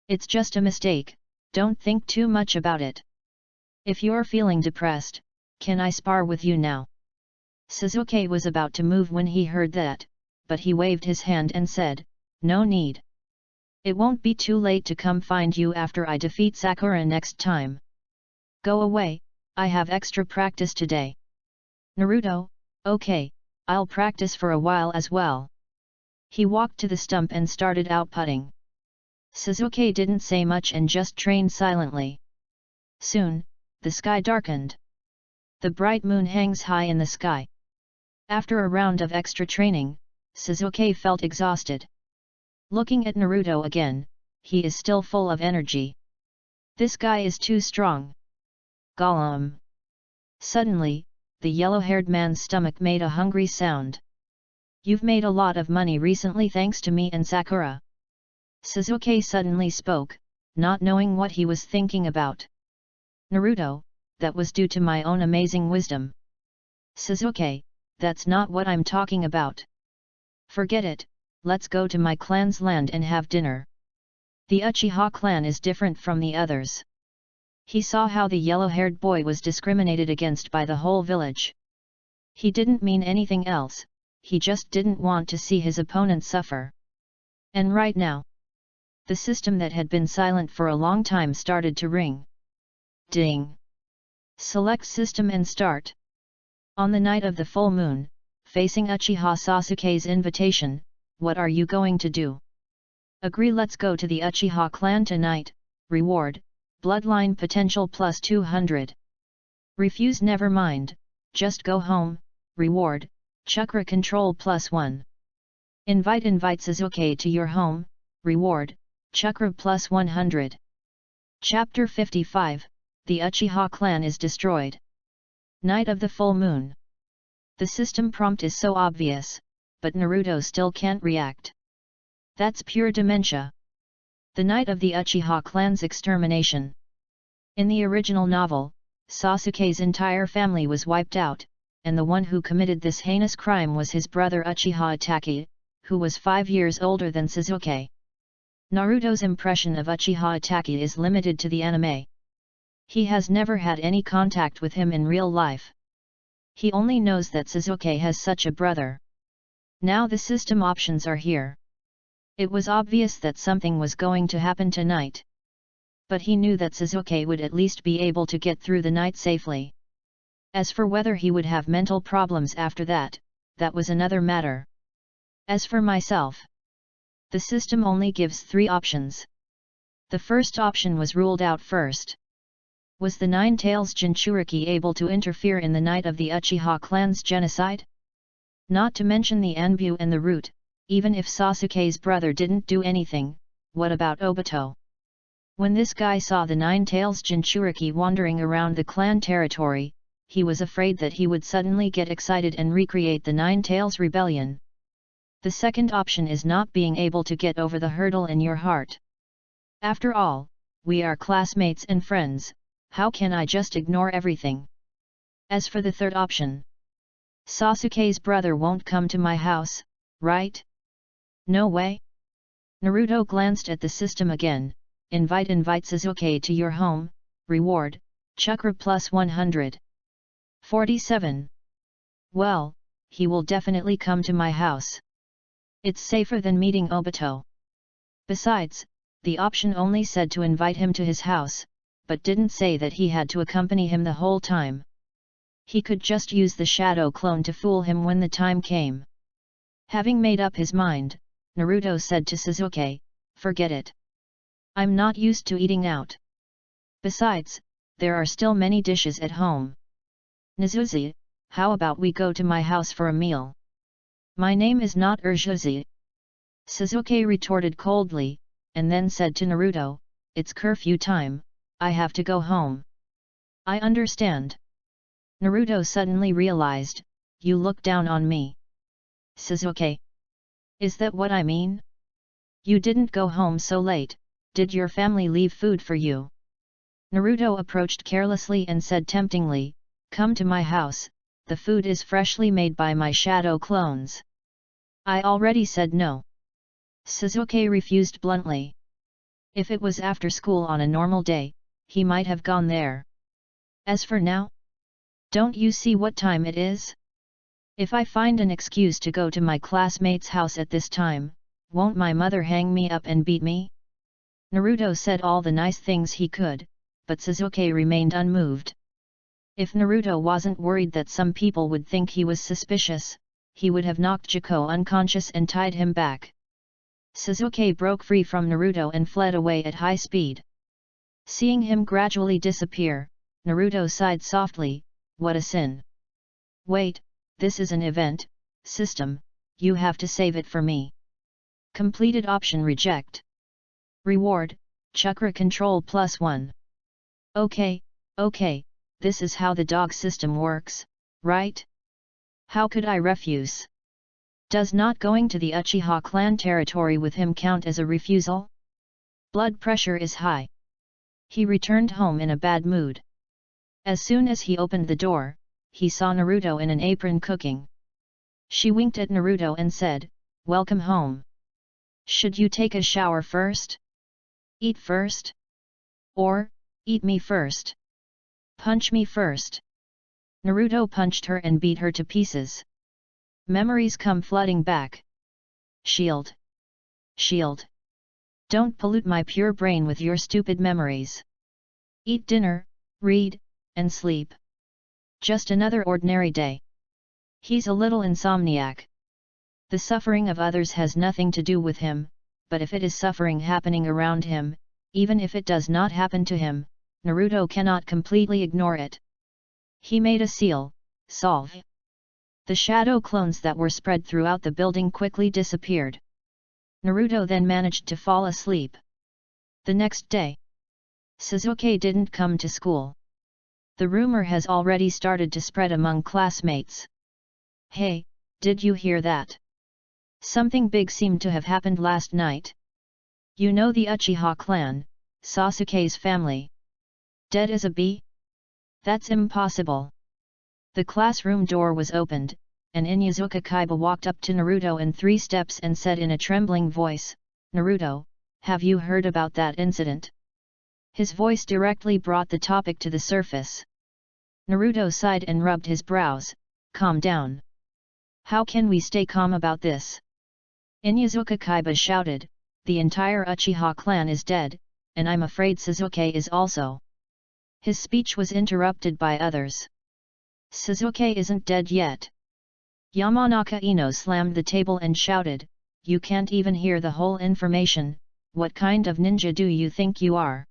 It's just a mistake, don't think too much about it. If you're feeling depressed, can I spar with you now? Shizuke was about to move when he heard that, but he waved his hand and said, no need. It won't be too late to come find you after I defeat Sakura next time. Go away, I have extra practice today. Naruto, okay, I'll practice for a while as well. He walked to the stump and started outputting. Sasuke didn't say much and just trained silently. Soon, the sky darkened. The bright moon hangs high in the sky. After a round of extra training, Sasuke felt exhausted. Looking at Naruto again, he is still full of energy. This guy is too strong. Gollum. Suddenly, the yellow-haired man's stomach made a hungry sound. You've made a lot of money recently thanks to me and Sakura. Sasuke suddenly spoke, not knowing what he was thinking about. Naruto, that was due to my own amazing wisdom. Sasuke, that's not what I'm talking about. Forget it, let's go to my clan's land and have dinner. The Uchiha clan is different from the others. He saw how the yellow-haired boy was discriminated against by the whole village. He didn't mean anything else, he just didn't want to see his opponent suffer. And right now, the system that had been silent for a long time started to ring. Ding! Select system and start. On the night of the full moon, facing Uchiha Sasuke's invitation, what are you going to do? Agree, let's go to the Uchiha clan tonight, reward, bloodline potential plus 200. Refuse, never mind, just go home, reward, chakra control plus 1. Invite Sasuke to your home, reward, chakra plus 100. Chapter 55, The Uchiha clan is destroyed. Night of the full moon. The system prompt is so obvious, but Naruto still can't react. That's pure dementia. The night of the Uchiha clan's extermination. In the original novel, Sasuke's entire family was wiped out, and the one who committed this heinous crime was his brother Uchiha Itachi, who was 5 years older than Sasuke. Naruto's impression of Uchiha Itachi is limited to the anime. He has never had any contact with him in real life. He only knows that Sasuke has such a brother. Now the system options are here. It was obvious that something was going to happen tonight. But he knew that Sasuke would at least be able to get through the night safely. As for whether he would have mental problems after that, that was another matter. As for myself, the system only gives 3 options. The first option was ruled out first. Was the Nine-Tails Jinchuriki able to interfere in the night of the Uchiha clan's genocide? Not to mention the Anbu and the Root, even if Sasuke's brother didn't do anything, what about Obito? When this guy saw the Nine-Tails Jinchuriki wandering around the clan territory, he was afraid that he would suddenly get excited and recreate the Nine-Tails rebellion. The second option is not being able to get over the hurdle in your heart. After all, we are classmates and friends. How can I just ignore everything? As for the third option, Sasuke's brother won't come to my house, right? No way. Naruto glanced at the system again. Invite Sasuke to your home, reward, chakra plus 100. 47. Well, he will definitely come to my house. It's safer than meeting Obito. Besides, the option only said to invite him to his house, but didn't say that he had to accompany him the whole time. He could just use the shadow clone to fool him when the time came. Having made up his mind, Naruto said to Sasuke, forget it. I'm not used to eating out. Besides, there are still many dishes at home. Nizuzi, how about we go to my house for a meal? My name is not Urjuzi. Sasuke retorted coldly, and then said to Naruto, it's curfew time, I have to go home. I understand. Naruto suddenly realized, you look down on me. Sasuke. Is that what I mean? You didn't go home so late, did your family leave food for you? Naruto approached carelessly and said temptingly, come to my house, the food is freshly made by my shadow clones. I already said no. Sasuke refused bluntly. If it was after school on a normal day, he might have gone there. As for now? Don't you see what time it is? If I find an excuse to go to my classmate's house at this time, won't my mother hang me up and beat me? Naruto said all the nice things he could, but Sasuke remained unmoved. If Naruto wasn't worried that some people would think he was suspicious, he would have knocked Jiko unconscious and tied him back. Sasuke broke free from Naruto and fled away at high speed. Seeing him gradually disappear, Naruto sighed softly, "What a sin. Wait, this is an event system, you have to save it for me." Completed option reject. Reward, chakra control +1. Okay, this is how the dog system works, right? How could I refuse? Does not going to the Uchiha clan territory with him count as a refusal? Blood pressure is high. He returned home in a bad mood. As soon as he opened the door, he saw Naruto in an apron cooking. She winked at Naruto and said, "Welcome home. Should you take a shower first? Eat first? Or, eat me first? Punch me first." Naruto punched her and beat her to pieces. Memories come flooding back. Shield. Shield. Don't pollute my pure brain with your stupid memories. Eat dinner, read, and sleep. Just another ordinary day. He's a little insomniac. The suffering of others has nothing to do with him, but if it is suffering happening around him, even if it does not happen to him, Naruto cannot completely ignore it. He made a seal, solve. The shadow clones that were spread throughout the building quickly disappeared. Naruto then managed to fall asleep. The next day, Sasuke didn't come to school. The rumor has already started to spread among classmates. "Hey, did you hear that? Something big seemed to have happened last night. You know the Uchiha clan, Sasuke's family. Dead as a bee? That's impossible." The classroom door was opened, and Inuzuka Kaiba walked up to Naruto in 3 steps and said in a trembling voice, "Naruto, have you heard about that incident?" His voice directly brought the topic to the surface. Naruto sighed and rubbed his brows, "Calm down. How can we stay calm about this?" Inuzuka Kaiba shouted, "The entire Uchiha clan is dead, and I'm afraid Sasuke is also." His speech was interrupted by others. "Sasuke isn't dead yet." Yamanaka Ino slammed the table and shouted, "You can't even hear the whole information, what kind of ninja do you think you are?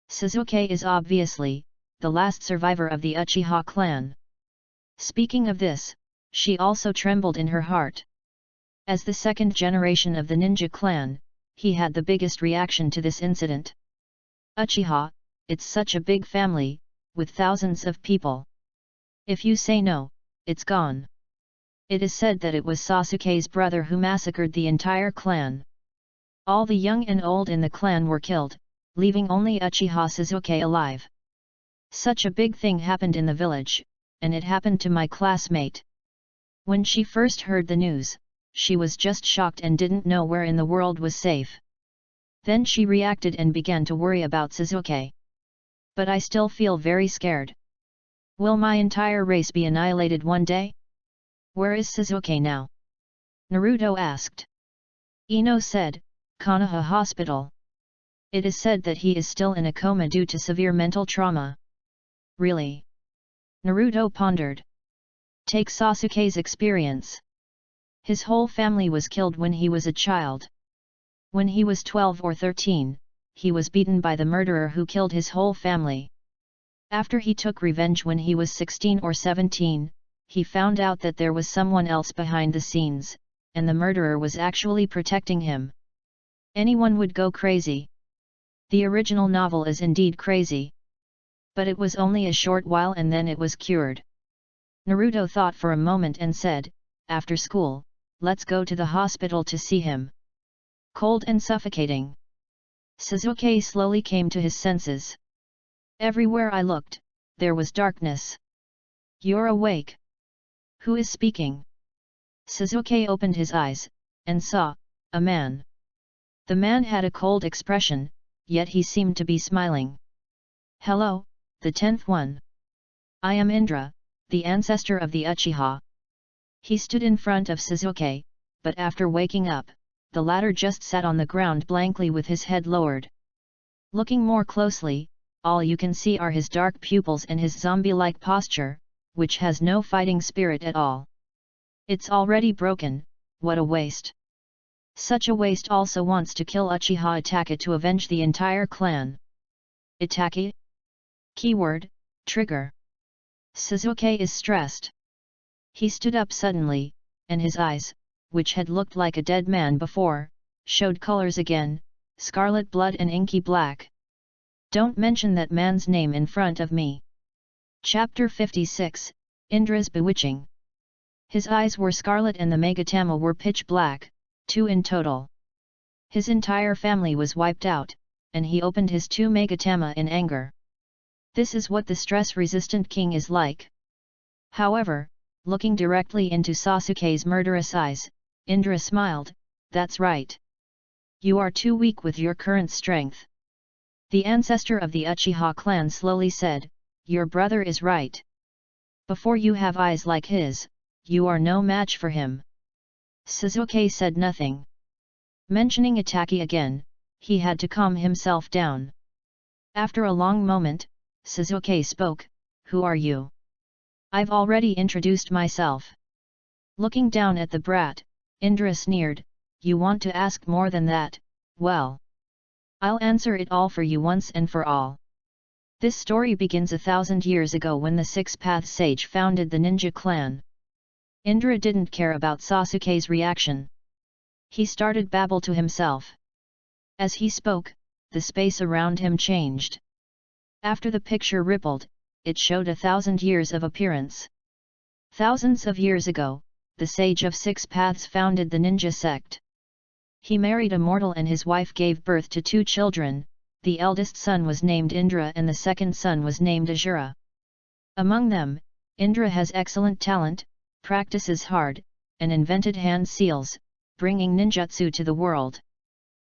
Sasuke is obviously the last survivor of the Uchiha clan." Speaking of this, she also trembled in her heart. As the second generation of the ninja clan, he had the biggest reaction to this incident. Uchiha, it's such a big family, with thousands of people. If you say no, it's gone. It is said that it was Sasuke's brother who massacred the entire clan. All the young and old in the clan were killed, leaving only Uchiha Sasuke alive. Such a big thing happened in the village, and it happened to my classmate. When she first heard the news, she was just shocked and didn't know where in the world was safe. Then she reacted and began to worry about Sasuke. But I still feel very scared. Will my entire race be annihilated one day? Where is Sasuke now? Naruto asked. Ino said, Konoha Hospital. It is said that he is still in a coma due to severe mental trauma. Really? Naruto pondered. Take Sasuke's experience. His whole family was killed when he was a child. When he was 12 or 13, he was beaten by the murderer who killed his whole family. After he took revenge when he was 16 or 17, he found out that there was someone else behind the scenes, and the murderer was actually protecting him. Anyone would go crazy. The original novel is indeed crazy. But it was only a short while and then it was cured. Naruto thought for a moment and said, after school, let's go to the hospital to see him. Cold and suffocating. Sasuke slowly came to his senses. Everywhere I looked, there was darkness. You're awake. Who is speaking? Sasuke opened his eyes, and saw a man. The man had a cold expression, yet he seemed to be smiling. Hello, the 10th one. I am Indra, the ancestor of the Uchiha. He stood in front of Sasuke, but after waking up, the latter just sat on the ground blankly with his head lowered. Looking more closely, all you can see are his dark pupils and his zombie-like posture, which has no fighting spirit at all. It's already broken, what a waste. Such a waste also wants to kill Uchiha Itachi to avenge the entire clan. Itachi? Keyword, trigger. Sasuke is stressed. He stood up suddenly, and his eyes, which had looked like a dead man before, showed colors again, scarlet blood and inky black. Don't mention that man's name in front of me. Chapter 56, Indra's Bewitching. His eyes were scarlet and the Megatama were pitch black, 2 in total. His entire family was wiped out, and he opened his 2 Megatama in anger. This is what the stress-resistant king is like. However, looking directly into Sasuke's murderous eyes, Indra smiled, that's right. You are too weak with your current strength. The ancestor of the Uchiha clan slowly said, your brother is right. Before you have eyes like his, you are no match for him. Sasuke said nothing. Mentioning Itachi again, he had to calm himself down. After a long moment, Sasuke spoke, who are you? I've already introduced myself. Looking down at the brat, Indra sneered, you want to ask more than that, well. I'll answer it all for you once and for all. This story begins 1,000 years ago when the Six Paths Sage founded the ninja clan. Indra didn't care about Sasuke's reaction. He started babble to himself. As he spoke, the space around him changed. After the picture rippled, it showed 1,000 years of appearance. Thousands of years ago, the Sage of Six Paths founded the ninja sect. He married a mortal and his wife gave birth to 2 children, the eldest son was named Indra and the second son was named Ashura. Among them, Indra has excellent talent, practices hard, and invented hand seals, bringing ninjutsu to the world.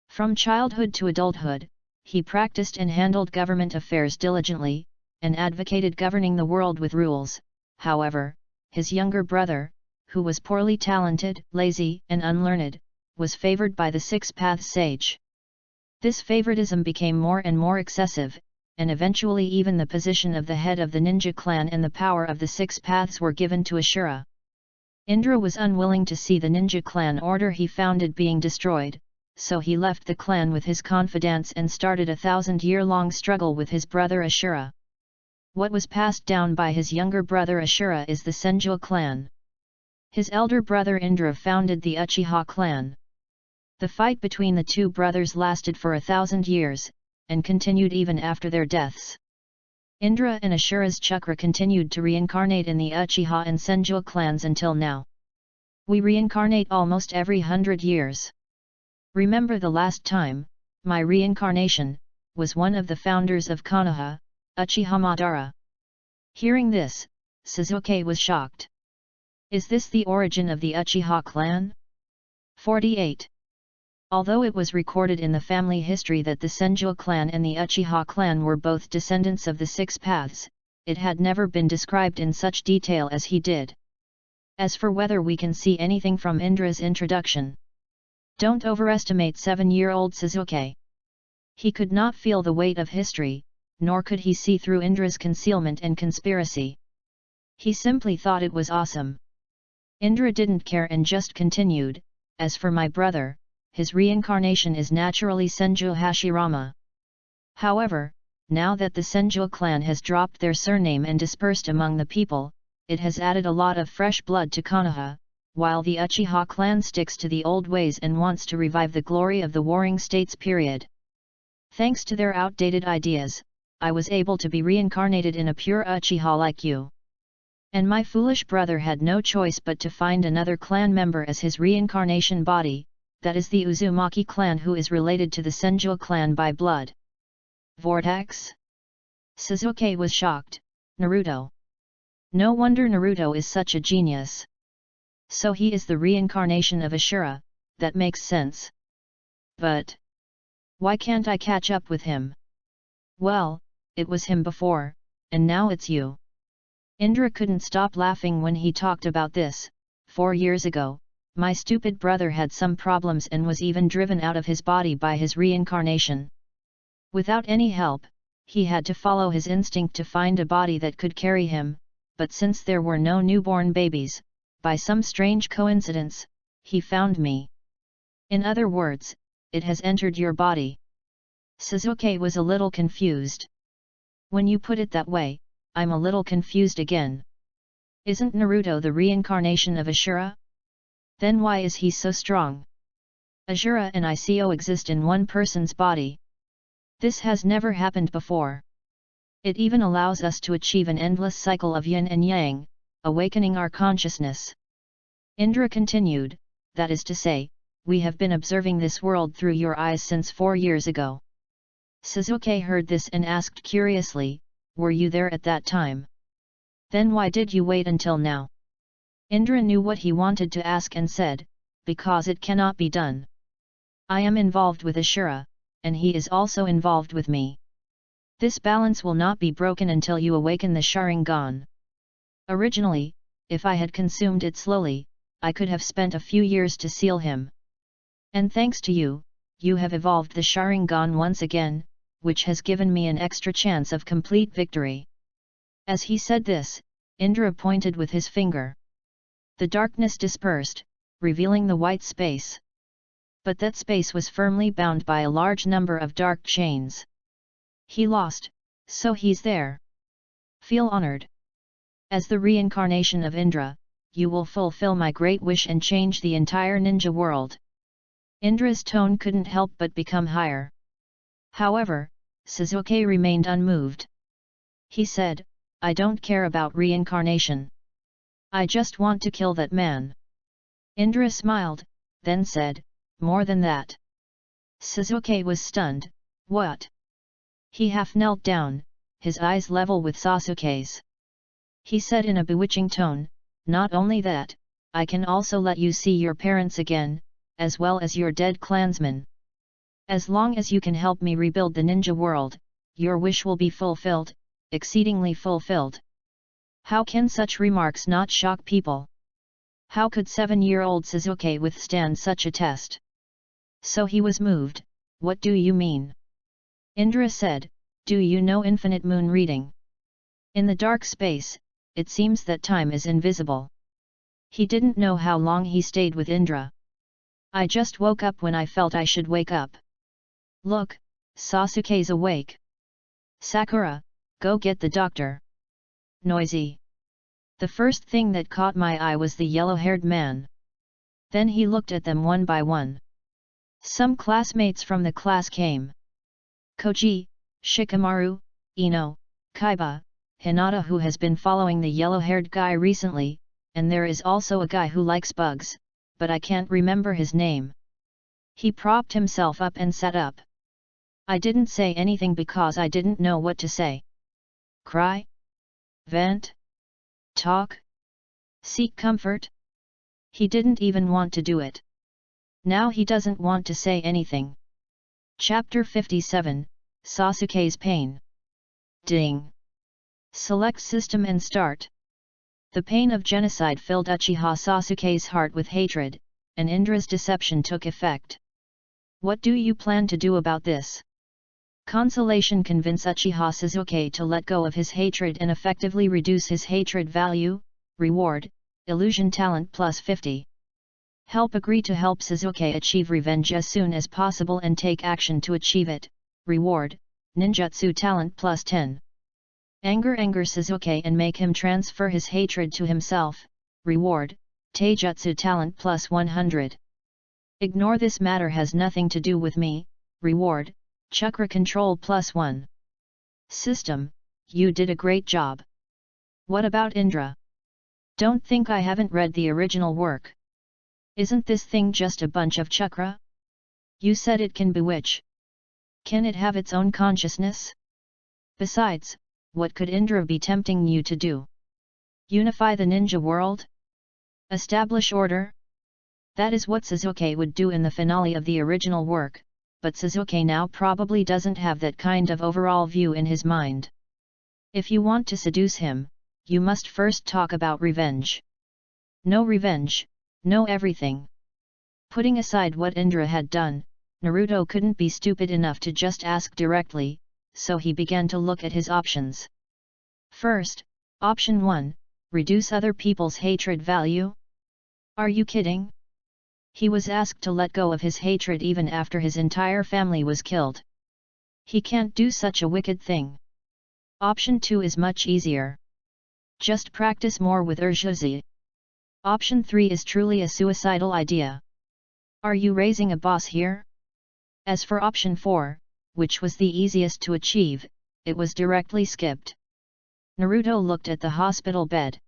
From childhood to adulthood, he practiced and handled government affairs diligently, and advocated governing the world with rules. However, his younger brother, who was poorly talented, lazy, and unlearned, was favored by the Six Paths Sage. This favoritism became more and more excessive, and eventually even the position of the head of the ninja clan and the power of the Six Paths were given to Ashura. Indra was unwilling to see the ninja clan order he founded being destroyed, so he left the clan with his confidants and started a 1,000-year-long struggle with his brother Ashura. What was passed down by his younger brother Ashura is the Senju clan. His elder brother Indra founded the Uchiha clan. The fight between the 2 brothers lasted for 1,000 years, and continued even after their deaths. Indra and Ashura's chakra continued to reincarnate in the Uchiha and Senju clans until now. We reincarnate almost every 100 years. Remember the last time, my reincarnation, was one of the founders of Konoha, Uchiha Madara. Hearing this, Sasuke was shocked. Is this the origin of the Uchiha clan? 48. Although it was recorded in the family history that the Senju clan and the Uchiha clan were both descendants of the Six Paths, it had never been described in such detail as he did. As for whether we can see anything from Indra's introduction, don't overestimate 7-year-old Sasuke. He could not feel the weight of history, nor could he see through Indra's concealment and conspiracy. He simply thought it was awesome. Indra didn't care and just continued, as for my brother, his reincarnation is naturally Senju Hashirama. However, now that the Senju clan has dropped their surname and dispersed among the people, it has added a lot of fresh blood to Konoha, while the Uchiha clan sticks to the old ways and wants to revive the glory of the Warring States period. Thanks to their outdated ideas, I was able to be reincarnated in a pure Uchiha like you. And my foolish brother had no choice but to find another clan member as his reincarnation body, that is the Uzumaki clan who is related to the Senju clan by blood. Vortex? Sasuke was shocked. Naruto. No wonder Naruto is such a genius. So he is the reincarnation of Ashura, that makes sense. But why can't I catch up with him? Well, it was him before, and now it's you. Indra couldn't stop laughing when he talked about this. 4 years ago, my stupid brother had some problems and was even driven out of his body by his reincarnation. Without any help, He had to follow his instinct to find a body that could carry him, but since there were no newborn babies, by some strange coincidence, he found me. In other words, it has entered your body. Sasuke was a little confused. When you put it that way, I'm a little confused again. Isn't Naruto the reincarnation of Ashura? Then why is he so strong? Ashura and Ico exist in one person's body. This has never happened before. It even allows us to achieve an endless cycle of yin and yang, awakening our consciousness. Indra continued, that is to say, we have been observing this world through your eyes since 4 years ago. Sasuke heard this and asked curiously, were you there at that time? Then why did you wait until now? Indra knew what he wanted to ask and said, because it cannot be done. I am involved with Ashura, and he is also involved with me. This balance will not be broken until you awaken the Sharingan. Originally, if I had consumed it slowly, I could have spent a few years to seal him. And thanks to you, you have evolved the Sharingan once again, which has given me an extra chance of complete victory. As he said this, Indra pointed with his finger. The darkness dispersed, revealing the white space. But that space was firmly bound by a large number of dark chains. He lost, so he's there. Feel honored. As the reincarnation of Indra, you will fulfill my great wish and change the entire ninja world. Indra's tone couldn't help but become higher. However, Sasuke remained unmoved. He said, I don't care about reincarnation. I just want to kill that man. Indra smiled, then said, more than that. Sasuke was stunned, what? He half knelt down, his eyes level with Sasuke's. He said in a bewitching tone, not only that, I can also let you see your parents again, as well as your dead clansmen. As long as you can help me rebuild the ninja world, your wish will be fulfilled, exceedingly fulfilled. How can such remarks not shock people? How could 7-year-old Sasuke withstand such a test? So he was moved, what do you mean? Indra said, do you know infinite moon reading? In the dark space, it seems that time is invisible. He didn't know how long he stayed with Indra. I just woke up when I felt I should wake up. Look, Sasuke's awake. Sakura, go get the doctor. Noisy. The first thing that caught my eye was the yellow-haired man. Then he looked at them one by one. Some classmates from the class came. Koji, Shikamaru, Ino, Kaiba, Hinata who has been following the yellow-haired guy recently, and there is also a guy who likes bugs, but I can't remember his name. He propped himself up and sat up. I didn't say anything because I didn't know what to say. Cry? Vent? Talk? Seek comfort? He didn't even want to do it. Now he doesn't want to say anything. Chapter 57, Sasuke's Pain. Ding! Select system and start. The pain of genocide filled Uchiha Sasuke's heart with hatred, and Indra's deception took effect. What do you plan to do about this? Consolation: convince Uchiha Sasuke to let go of his hatred and effectively reduce his hatred value. Reward: Illusion Talent plus 50. Help: agree to help Sasuke achieve revenge as soon as possible and take action to achieve it. Reward: Ninjutsu Talent plus 10. Anger Sasuke and make him transfer his hatred to himself. Reward: Taijutsu Talent plus 100. Ignore this matter has nothing to do with me. Reward: Chakra Control plus 1. System: you did a great job. What about Indra? Don't think I haven't read the original work. Isn't this thing just a bunch of chakra? You said it can bewitch. Can it have its own consciousness? Besides, what could Indra be tempting you to do? Unify the ninja world? Establish order? That is what Sasuke would do in the finale of the original work, but Sasuke now probably doesn't have that kind of overall view in his mind. If you want to seduce him, you must first talk about revenge. No revenge, no everything. Putting aside what Indra had done, Naruto couldn't be stupid enough to just ask directly, so he began to look at his options. First, option 1, reduce other people's hatred value? Are you kidding? He was asked to let go of his hatred even after his entire family was killed. He can't do such a wicked thing. Option 2 is much easier. Just practice more with urgency. Option 3 is truly a suicidal idea. Are you raising a boss here? As for option 4, which was the easiest to achieve, it was directly skipped. Naruto looked at the hospital bed.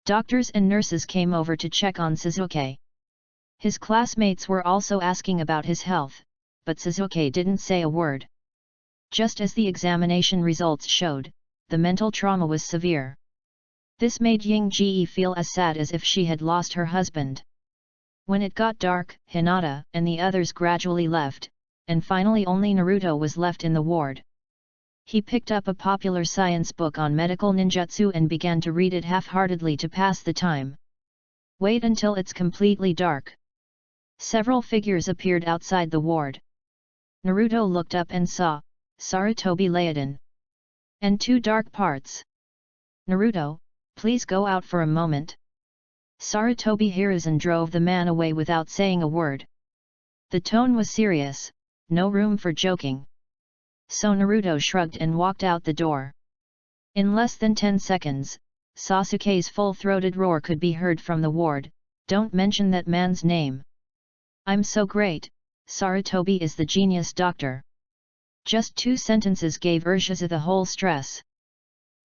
Doctors and nurses came over to check on Sasuke. His classmates were also asking about his health, but Sasuke didn't say a word. Just as the examination results showed, the mental trauma was severe. This made Ying Ji feel as sad as if she had lost her husband. When it got dark, Hinata and the others gradually left, and finally only Naruto was left in the ward. He picked up a popular science book on medical ninjutsu and began to read it half-heartedly to pass the time. Wait until it's completely dark. Several figures appeared outside the ward. Naruto looked up and saw Sarutobi Layden and 2 dark parts. Naruto, please go out for a moment. Sarutobi Hiruzen drove the man away without saying a word. The tone was serious, no room for joking. So Naruto shrugged and walked out the door. In less than 10 seconds, Sasuke's full-throated roar could be heard from the ward, "Don't mention that man's name. I'm so great, Sarutobi is the genius doctor." Just 2 sentences gave Urshiza the whole stress.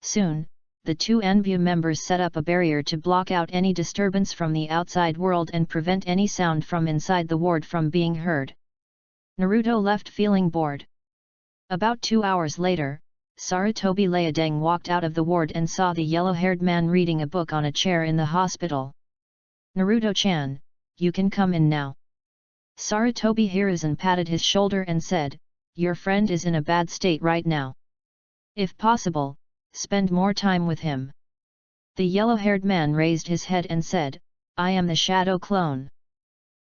Soon, the 2 ANBU members set up a barrier to block out any disturbance from the outside world and prevent any sound from inside the ward from being heard. Naruto left feeling bored. About 2 hours later, Sarutobi Layden walked out of the ward and saw the yellow-haired man reading a book on a chair in the hospital. "Naruto-chan, you can come in now." Sarutobi Hiruzen patted his shoulder and said, "Your friend is in a bad state right now. If possible, spend more time with him." The yellow-haired man raised his head and said, "I am the shadow clone."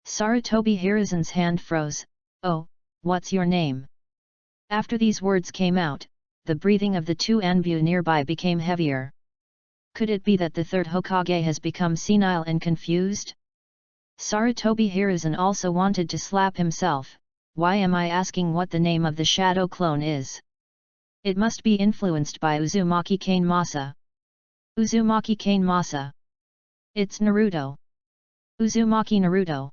Sarutobi Hiruzen's hand froze. "Oh, what's your name?" After these words came out, the breathing of the 2 ANBU nearby became heavier. Could it be that the 3rd Hokage has become senile and confused? Sarutobi Hiruzen also wanted to slap himself. Why am I asking what the name of the shadow clone is? It must be influenced by Uzumaki Kane Masa. Uzumaki Kane Masa. It's Naruto. Uzumaki Naruto.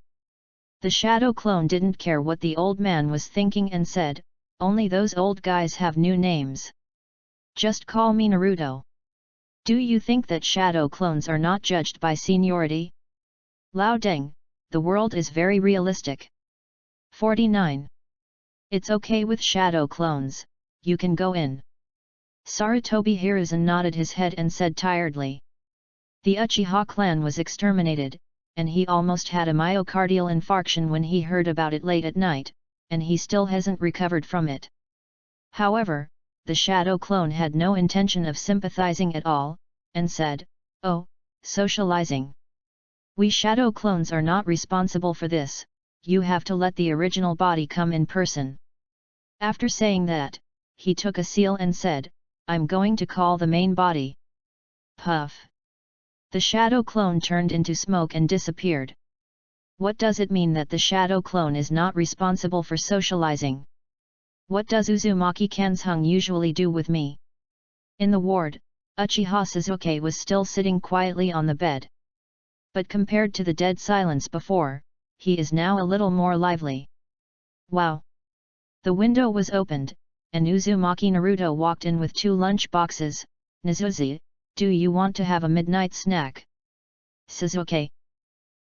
The shadow clone didn't care what the old man was thinking and said, "Only those old guys have new names. Just call me Naruto." Do you think that shadow clones are not judged by seniority? Lao Deng, the world is very realistic. 49. It's okay with shadow clones, you can go in. Sarutobi Hiruzen nodded his head and said tiredly. The Uchiha clan was exterminated, and he almost had a myocardial infarction when he heard about it late at night, and he still hasn't recovered from it. However, the shadow clone had no intention of sympathizing at all, and said, "Oh, socializing. We shadow clones are not responsible for this, you have to let the original body come in person." After saying that, he took a seal and said, "I'm going to call the main body." Puff! The shadow clone turned into smoke and disappeared. What does it mean that the shadow clone is not responsible for socializing? What does Uzumaki Kanzhung usually do with me? In the ward, Uchiha Sasuke was still sitting quietly on the bed. But compared to the dead silence before, he is now a little more lively. Wow! The window was opened, and Uzumaki Naruto walked in with 2 lunch boxes. "Nazuzi, do you want to have a midnight snack?" Sasuke.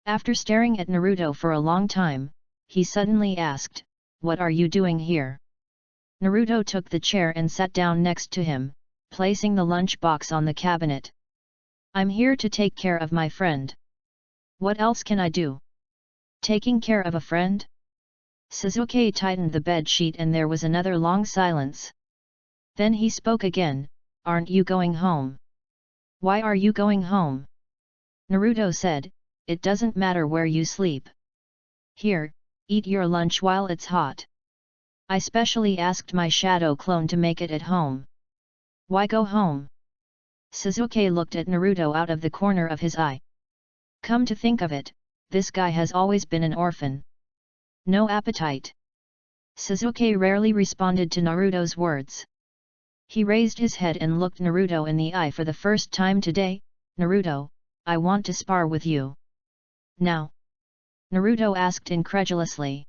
After staring at Naruto for a long time, he suddenly asked, "What are you doing here?" Naruto took the chair and sat down next to him, placing the lunch box on the cabinet. "I'm here to take care of my friend. What else can I do?" "Taking care of a friend?" Sasuke tightened the bed sheet and there was another long silence. Then he spoke again, "Aren't you going home?" "Why are you going home?" Naruto said, "It doesn't matter where you sleep. Here, eat your lunch while it's hot." I specially asked my shadow clone to make it at home. Why go home? Sasuke looked at Naruto out of the corner of his eye. Come to think of it, this guy has always been an orphan. No appetite. Sasuke rarely responded to Naruto's words. He raised his head and looked Naruto in the eye for the first time today. Naruto, I want to spar with you. Now? Naruto asked incredulously.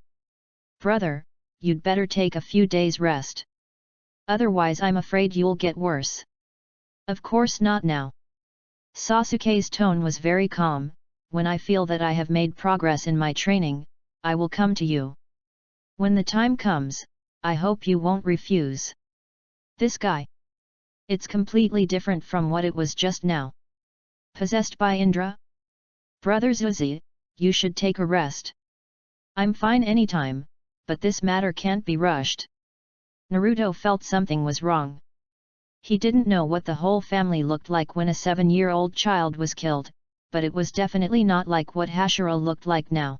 Brother, you'd better take a few days rest. Otherwise I'm afraid you'll get worse. Of course not now. Sasuke's tone was very calm. When I feel that I have made progress in my training, I will come to you. When the time comes, I hope you won't refuse. This guy. It's completely different from what it was just now. Possessed by Indra? Brother Zuzi, you should take a rest. I'm fine anytime, but this matter can't be rushed. Naruto felt something was wrong. He didn't know what the whole family looked like when a 7-year-old child was killed, but it was definitely not like what Hashira looked like now.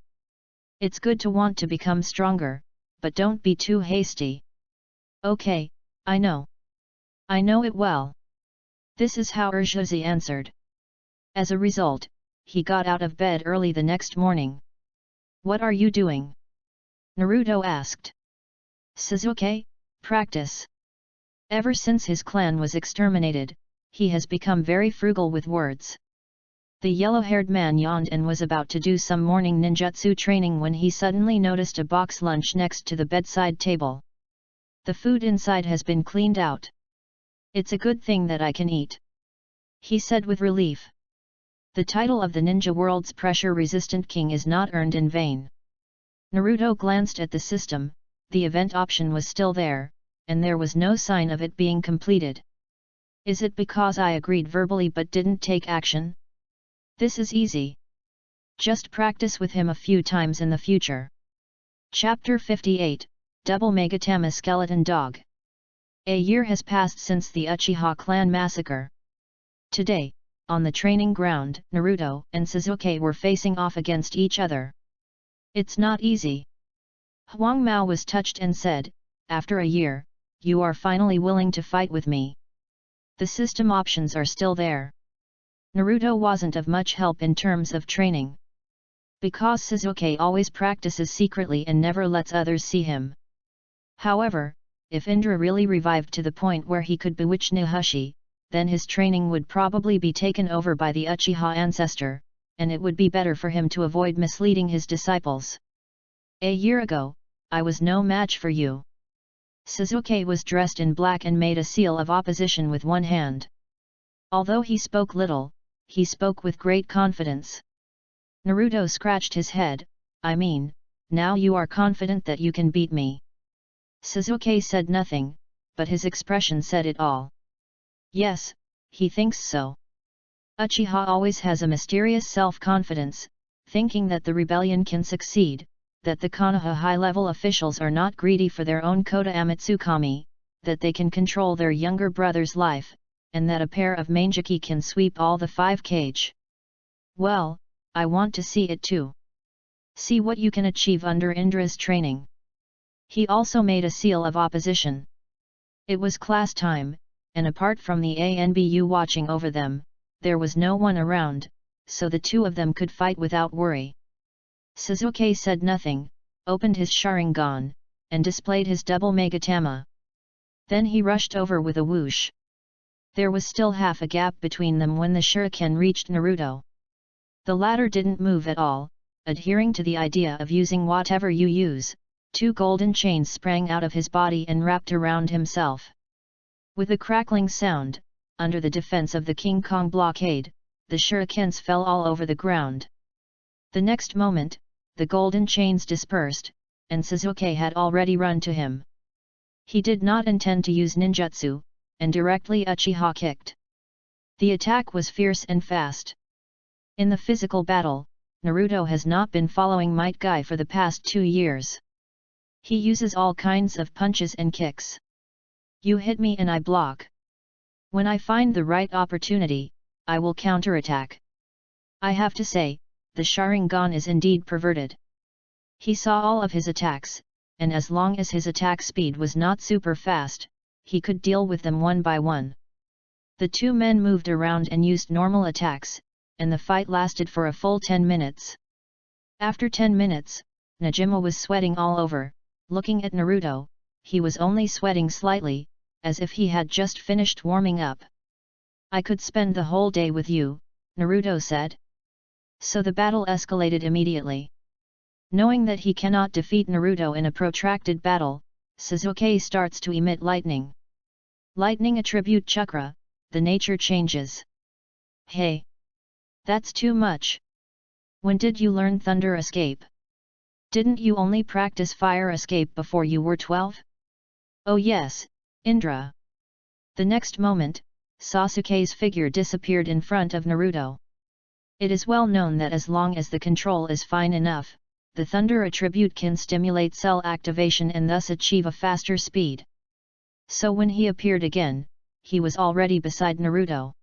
It's good to want to become stronger, but don't be too hasty. Okay, I know. I know it well. This is how Urzuzi answered. As a result, he got out of bed early the next morning. What are you doing? Naruto asked. Sasuke, practice. Ever since his clan was exterminated, he has become very frugal with words. The yellow-haired man yawned and was about to do some morning ninjutsu training when he suddenly noticed a box lunch next to the bedside table. The food inside has been cleaned out. It's a good thing that I can eat, he said with relief. The title of the ninja world's pressure-resistant king is not earned in vain. Naruto glanced at the system. The event option was still there, and there was no sign of it being completed. Is it because I agreed verbally but didn't take action? This is easy. Just practice with him a few times in the future. Chapter 58, Double Megatama Skeleton Dog. A year has passed since the Uchiha clan massacre. Today, on the training ground, Naruto and Sasuke were facing off against each other. It's not easy. Huang Mao was touched and said, after a year, you are finally willing to fight with me. The system options are still there. Naruto wasn't of much help in terms of training. Because Sasuke always practices secretly and never lets others see him. However, if Indra really revived to the point where he could bewitch Nahushi, then his training would probably be taken over by the Uchiha ancestor, and it would be better for him to avoid misleading his disciples. A year ago, I was no match for you. Sasuke was dressed in black and made a seal of opposition with one hand. Although he spoke little, he spoke with great confidence. Naruto scratched his head. I mean, now you are confident that you can beat me. Sasuke said nothing, but his expression said it all. Yes, he thinks so. Uchiha always has a mysterious self-confidence, thinking that the rebellion can succeed, that the Konoha high-level officials are not greedy for their own Kota Amatsukami, that they can control their younger brother's life, and that a pair of Manjiki can sweep all the 5 kage. Well, I want to see it too. See what you can achieve under Indra's training. He also made a seal of opposition. It was class time, and apart from the ANBU watching over them, there was no one around, so the two of them could fight without worry. Sasuke said nothing, opened his Sharingan, and displayed his double Megatama. Then he rushed over with a whoosh. There was still half a gap between them when the shuriken reached Naruto. The latter didn't move at all, adhering to the idea of using whatever you use. 2 golden chains sprang out of his body and wrapped around himself. With a crackling sound, under the defense of the King Kong blockade, the shurikens fell all over the ground. The next moment, the golden chains dispersed, and Sasuke had already run to him. He did not intend to use ninjutsu, and directly Uchiha kicked. The attack was fierce and fast. In the physical battle, Naruto has not been following Might Guy for the past 2 years. He uses all kinds of punches and kicks. You hit me and I block. When I find the right opportunity, I will counterattack. I have to say, the Sharingan is indeed perverted. He saw all of his attacks, and as long as his attack speed was not super fast, he could deal with them one by one. The two men moved around and used normal attacks, and the fight lasted for a full 10 minutes. After 10 minutes, Najima was sweating all over. Looking at Naruto, he was only sweating slightly, as if he had just finished warming up. "I could spend the whole day with you," Naruto said. So the battle escalated immediately. Knowing that he cannot defeat Naruto in a protracted battle, Sasuke starts to emit lightning. Lightning attribute chakra, the nature changes. "Hey! That's too much. When did you learn thunder escape? Didn't you only practice fire escape before you were 12? Oh yes, Indra." The next moment, Sasuke's figure disappeared in front of Naruto. It is well known that as long as the control is fine enough, the thunder attribute can stimulate cell activation and thus achieve a faster speed. So when he appeared again, he was already beside Naruto.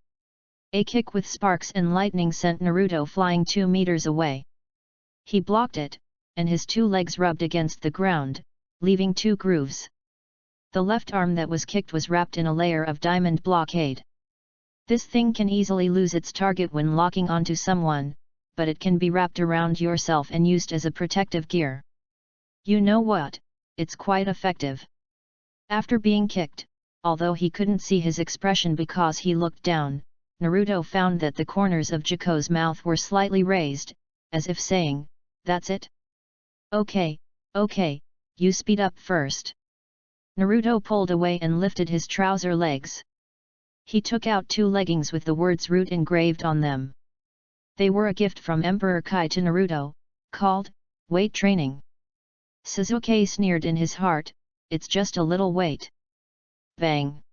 A kick with sparks and lightning sent Naruto flying 2 meters away. He blocked it, and his 2 legs rubbed against the ground, leaving 2 grooves. The left arm that was kicked was wrapped in a layer of diamond blockade. This thing can easily lose its target when locking onto someone, but it can be wrapped around yourself and used as a protective gear. You know what, it's quite effective. After being kicked, although he couldn't see his expression because he looked down, Naruto found that the corners of Jiko's mouth were slightly raised, as if saying, "That's it? Okay, you speed up first." Naruto pulled away and lifted his trouser legs. He took out 2 leggings with the words "Root" engraved on them. They were a gift from Emperor Kai to Naruto, called weight training. Sasuke sneered in his heart, "It's just a little weight." Bang!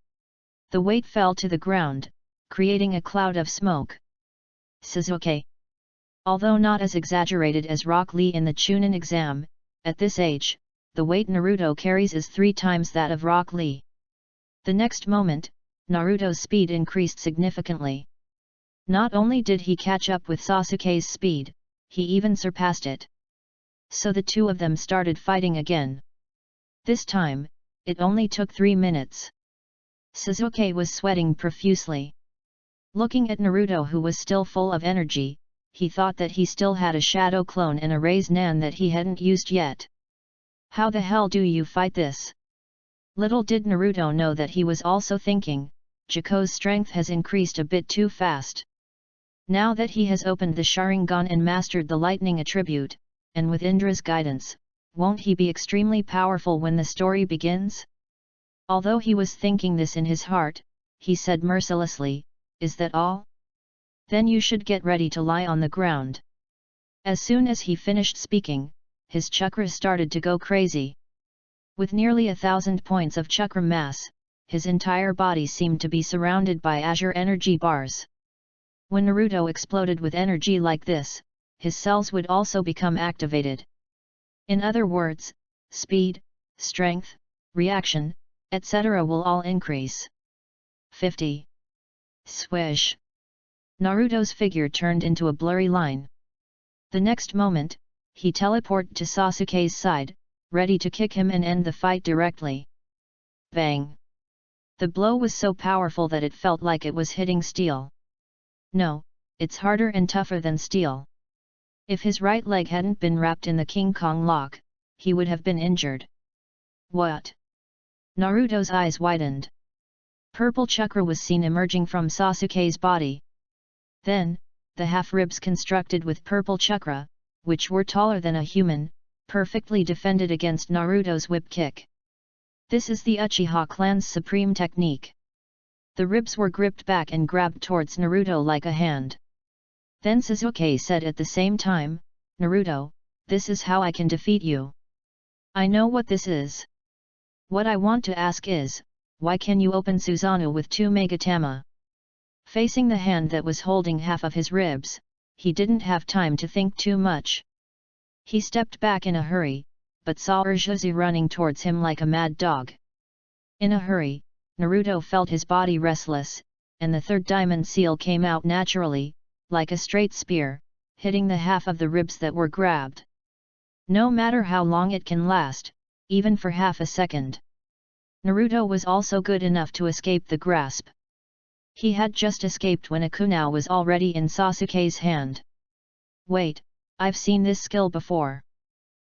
The weight fell to the ground, creating a cloud of smoke. Sasuke. Although not as exaggerated as Rock Lee in the Chunin exam, at this age, the weight Naruto carries is 3 times that of Rock Lee. The next moment, Naruto's speed increased significantly. Not only did he catch up with Sasuke's speed, he even surpassed it. So the 2 of them started fighting again. This time, it only took 3 minutes. Sasuke was sweating profusely. Looking at Naruto, who was still full of energy, he thought that he still had a shadow clone and a raise nan that he hadn't used yet. "How the hell do you fight this?" Little did Naruto know that he was also thinking, Jiko's strength has increased a bit too fast. Now that he has opened the Sharingan and mastered the lightning attribute, and with Indra's guidance, won't he be extremely powerful when the story begins? Although he was thinking this in his heart, he said mercilessly, "Is that all? Then you should get ready to lie on the ground." As soon as he finished speaking, his chakras started to go crazy. With nearly 1,000 points of chakra mass, his entire body seemed to be surrounded by azure energy bars. When Naruto exploded with energy like this, his cells would also become activated. In other words, speed, strength, reaction, etc. will all increase. 50. Swish! Naruto's figure turned into a blurry line. The next moment, he teleported to Sasuke's side, ready to kick him and end the fight directly. Bang! The blow was so powerful that it felt like it was hitting steel. No, it's harder and tougher than steel. If his right leg hadn't been wrapped in the King Kong lock, he would have been injured. What? Naruto's eyes widened. Purple chakra was seen emerging from Sasuke's body. Then, the half-ribs constructed with purple chakra, which were taller than a human, perfectly defended against Naruto's whip kick. This is the Uchiha clan's supreme technique. The ribs were gripped back and grabbed towards Naruto like a hand. Then Sasuke said at the same time, "Naruto, this is how I can defeat you. I know what this is. What I want to ask is, why can you open Susanoo with 2 Megatama?" Facing the hand that was holding half of his ribs, he didn't have time to think too much. He stepped back in a hurry, but saw Urjuzu running towards him like a mad dog. In a hurry, Naruto felt his body restless, and the 3rd diamond seal came out naturally, like a straight spear, hitting the half of the ribs that were grabbed. No matter how long it can last, even for half a second. Naruto was also good enough to escape the grasp. He had just escaped when a kunai was already in Sasuke's hand. Wait, I've seen this skill before.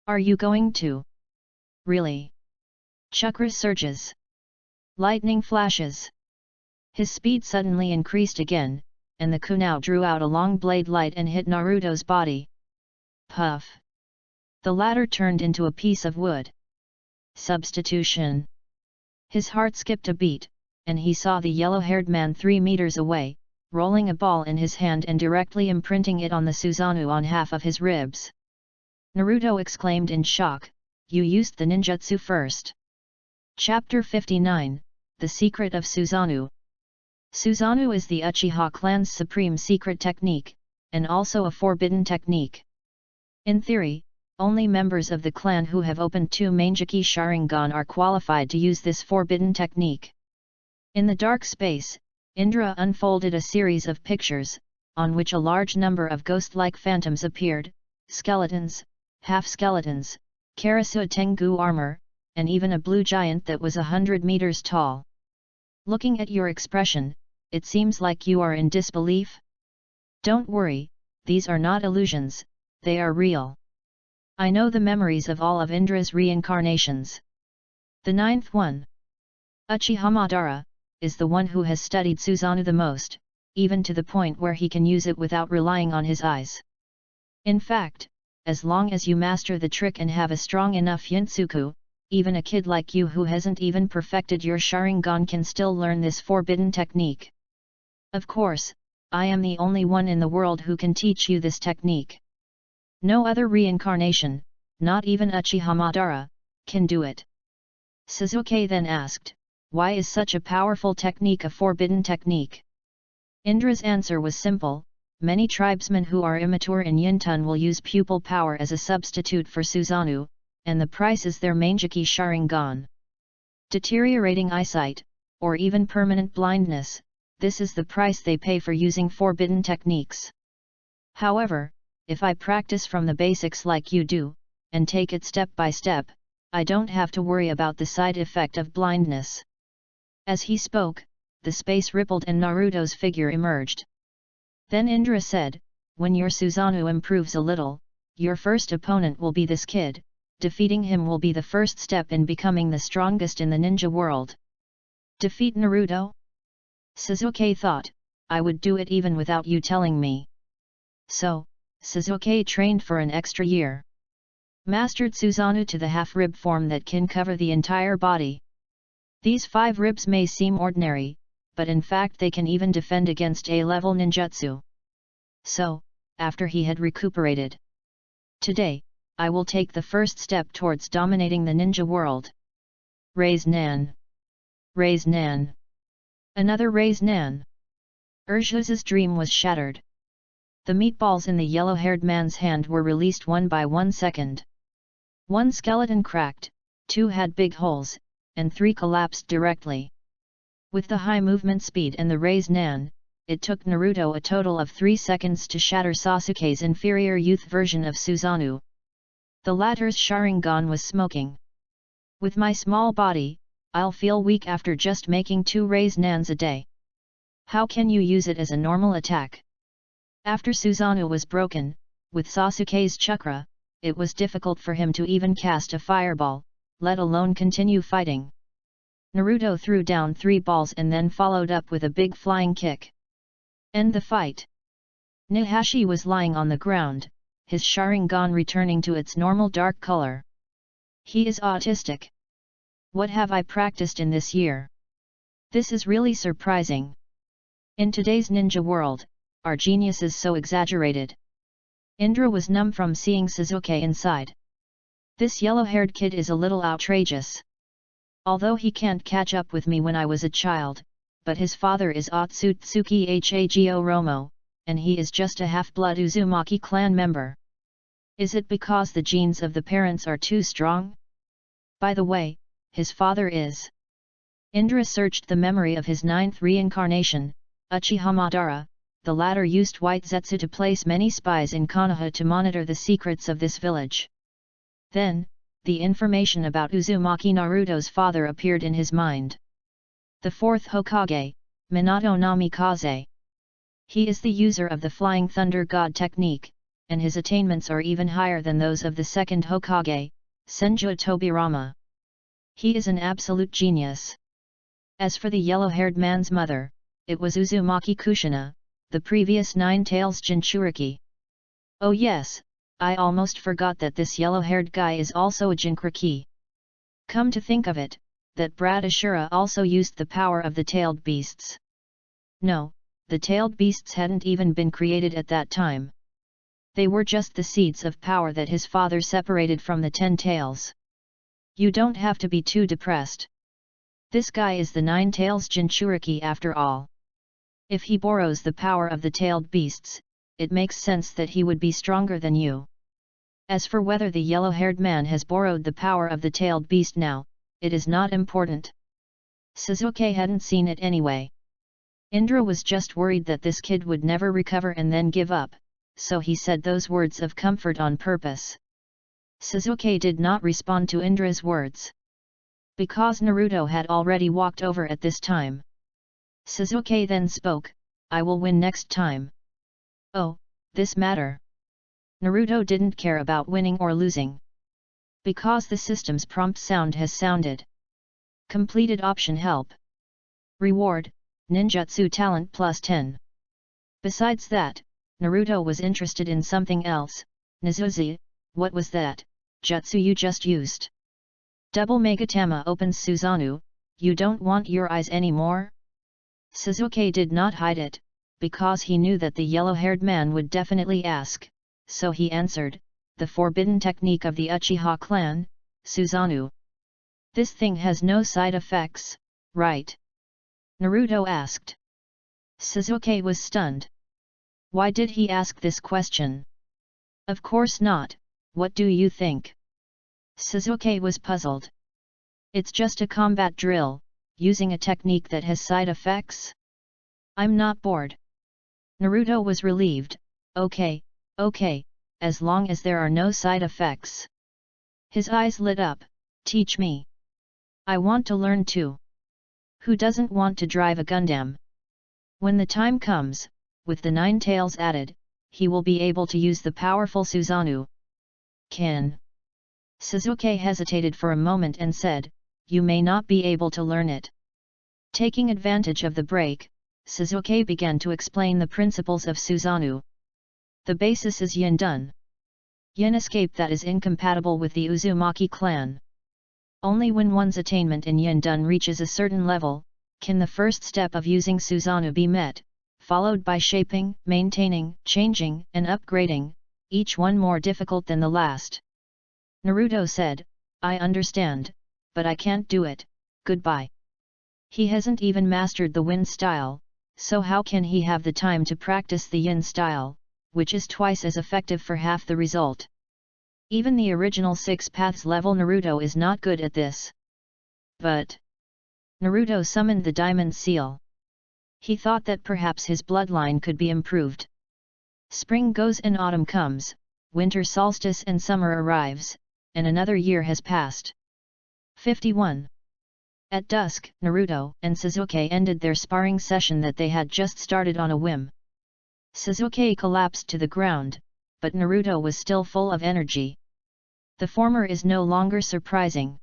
Are you going to? Really? Chakra surges. Lightning flashes. His speed suddenly increased again, and the kunai drew out a long blade light and hit Naruto's body. Puff! The latter turned into a piece of wood. Substitution. His heart skipped a beat, and he saw the yellow-haired man 3 meters away, rolling a ball in his hand and directly imprinting it on the Susanoo on half of his ribs. Naruto exclaimed in shock, "You used the ninjutsu first." Chapter 59, The Secret of Susanoo. Susanoo is the Uchiha clan's supreme secret technique, and also a forbidden technique. In theory, only members of the clan who have opened 2 Manjiki Sharingan are qualified to use this forbidden technique. In the dark space, Indra unfolded a series of pictures, on which a large number of ghost-like phantoms appeared, skeletons, half-skeletons, Karasua Tengu armor, and even a blue giant that was 100 meters tall. Looking at your expression, it seems like you are in disbelief? Don't worry, these are not illusions, they are real. I know the memories of all of Indra's reincarnations. The 9th one, Uchiha Madara, is the one who has studied Susanoo the most, even to the point where he can use it without relying on his eyes. In fact, as long as you master the trick and have a strong enough Yinsuku, even a kid like you who hasn't even perfected your Sharingan can still learn this forbidden technique. Of course, I am the only one in the world who can teach you this technique. No other reincarnation, not even Uchiha Madara, can do it. Sasuke then asked, "Why is such a powerful technique a forbidden technique?" Indra's answer was simple: many tribesmen who are immature in Yintun will use pupil power as a substitute for Susanoo, and the price is their Manjiki Sharingan. Deteriorating eyesight, or even permanent blindness, this is the price they pay for using forbidden techniques. However, if I practice from the basics like you do, and take it step by step, I don't have to worry about the side effect of blindness. As he spoke, the space rippled and Naruto's figure emerged. Then Indra said, "When your Susanoo improves a little, your first opponent will be this kid. Defeating him will be the first step in becoming the strongest in the ninja world." Defeat Naruto? Sasuke thought, I would do it even without you telling me. So, Sasuke trained for an extra year. Mastered Susanoo to the half-rib form that can cover the entire body. These 5 ribs may seem ordinary, but in fact they can even defend against A-level ninjutsu. So, after he had recuperated, "Today, I will take the first step towards dominating the ninja world." Raise Nan! Raise Nan! Another Raise Nan! Urju's dream was shattered. The meatballs in the yellow-haired man's hand were released 1 by 1 second. 1 skeleton cracked, 2 had big holes, and 3 collapsed directly. With the high movement speed and the Raise Nan, it took Naruto a total of 3 seconds to shatter Sasuke's inferior youth version of Susanoo. The latter's Sharingan was smoking. With my small body, I'll feel weak after just making 2 Raise Nans a day. How can you use it as a normal attack? After Susanoo was broken, with Sasuke's chakra, it was difficult for him to even cast a fireball, let alone continue fighting. Naruto threw down 3 balls and then followed up with a big flying kick. End the fight. Nahashi was lying on the ground, his Sharingan returning to its normal dark color. He is autistic. What have I practiced in this year? This is really surprising. In today's ninja world, are geniuses so exaggerated? Indra was numb from seeing Sasuke inside. This yellow-haired kid is a little outrageous. Although he can't catch up with me when I was a child, but his father is Otsutsuki Hago Romo, and he is just a half-blood Uzumaki clan member. Is it because the genes of the parents are too strong? By the way, his father is... Indra searched the memory of his 9th reincarnation, Uchiha Madara. The latter used white Zetsu to place many spies in Konoha to monitor the secrets of this village. Then, the information about Uzumaki Naruto's father appeared in his mind. The fourth Hokage, Minato Namikaze. He is the user of the Flying Thunder God technique, and his attainments are even higher than those of the second Hokage, Senju Tobirama. He is an absolute genius. As for the yellow-haired man's mother, it was Uzumaki Kushina, the previous Nine-Tails Jinchuriki. Oh yes, I almost forgot that this yellow-haired guy is also a Jinchuriki. Come to think of it, that brat Ashura also used the power of the tailed beasts. No, the tailed beasts hadn't even been created at that time. They were just the seeds of power that his father separated from the 10 tails. You don't have to be too depressed. This guy is the Nine-Tails Jinchuriki after all. If he borrows the power of the tailed beasts, it makes sense that he would be stronger than you. As for whether the yellow-haired man has borrowed the power of the tailed beast now, it is not important. Sasuke hadn't seen it anyway. Indra was just worried that this kid would never recover and then give up, so he said those words of comfort on purpose. Sasuke did not respond to Indra's words. Because Naruto had already walked over at this time. Sasuke then spoke, "I will win next time." Oh, this matter. Naruto didn't care about winning or losing. Because the system's prompt sound has sounded. Completed option help. Reward, ninjutsu talent plus 10. Besides that, Naruto was interested in something else. Nizuzi, what was that jutsu you just used? Double Megatama opens Susanoo, you don't want your eyes anymore? Sasuke did not hide it, because he knew that the yellow-haired man would definitely ask, so he answered, the forbidden technique of the Uchiha clan, Susanoo. This thing has no side effects, right? Naruto asked. Sasuke was stunned. Why did he ask this question? Of course not, what do you think? Sasuke was puzzled. It's just a combat drill, using a technique that has side effects? I'm not bored. Naruto was relieved, okay, as long as there are no side effects. His eyes lit up, teach me. I want to learn too. Who doesn't want to drive a Gundam? When the time comes, with the 9 tails added, he will be able to use the powerful Susanoo. Can. Sasuke hesitated for a moment and said, you may not be able to learn it. Taking advantage of the break, Sasuke began to explain the principles of Susanoo. The basis is Yin Dun. Yin escape that is incompatible with the Uzumaki clan. Only when one's attainment in Yin Dun reaches a certain level, can the first step of using Susanoo be met, followed by shaping, maintaining, changing, and upgrading, each one more difficult than the last. Naruto said, I understand, but I can't do it, goodbye. He hasn't even mastered the Wind style, so how can he have the time to practice the Yin style, which is twice as effective for half the result? Even the original 6 paths level Naruto is not good at this. But Naruto summoned the Diamond Seal. He thought that perhaps his bloodline could be improved. Spring goes and autumn comes, winter solstice and summer arrives, and another year has passed. 51. At dusk, Naruto and Sasuke ended their sparring session that they had just started on a whim. Sasuke collapsed to the ground, but Naruto was still full of energy. The former is no longer surprising.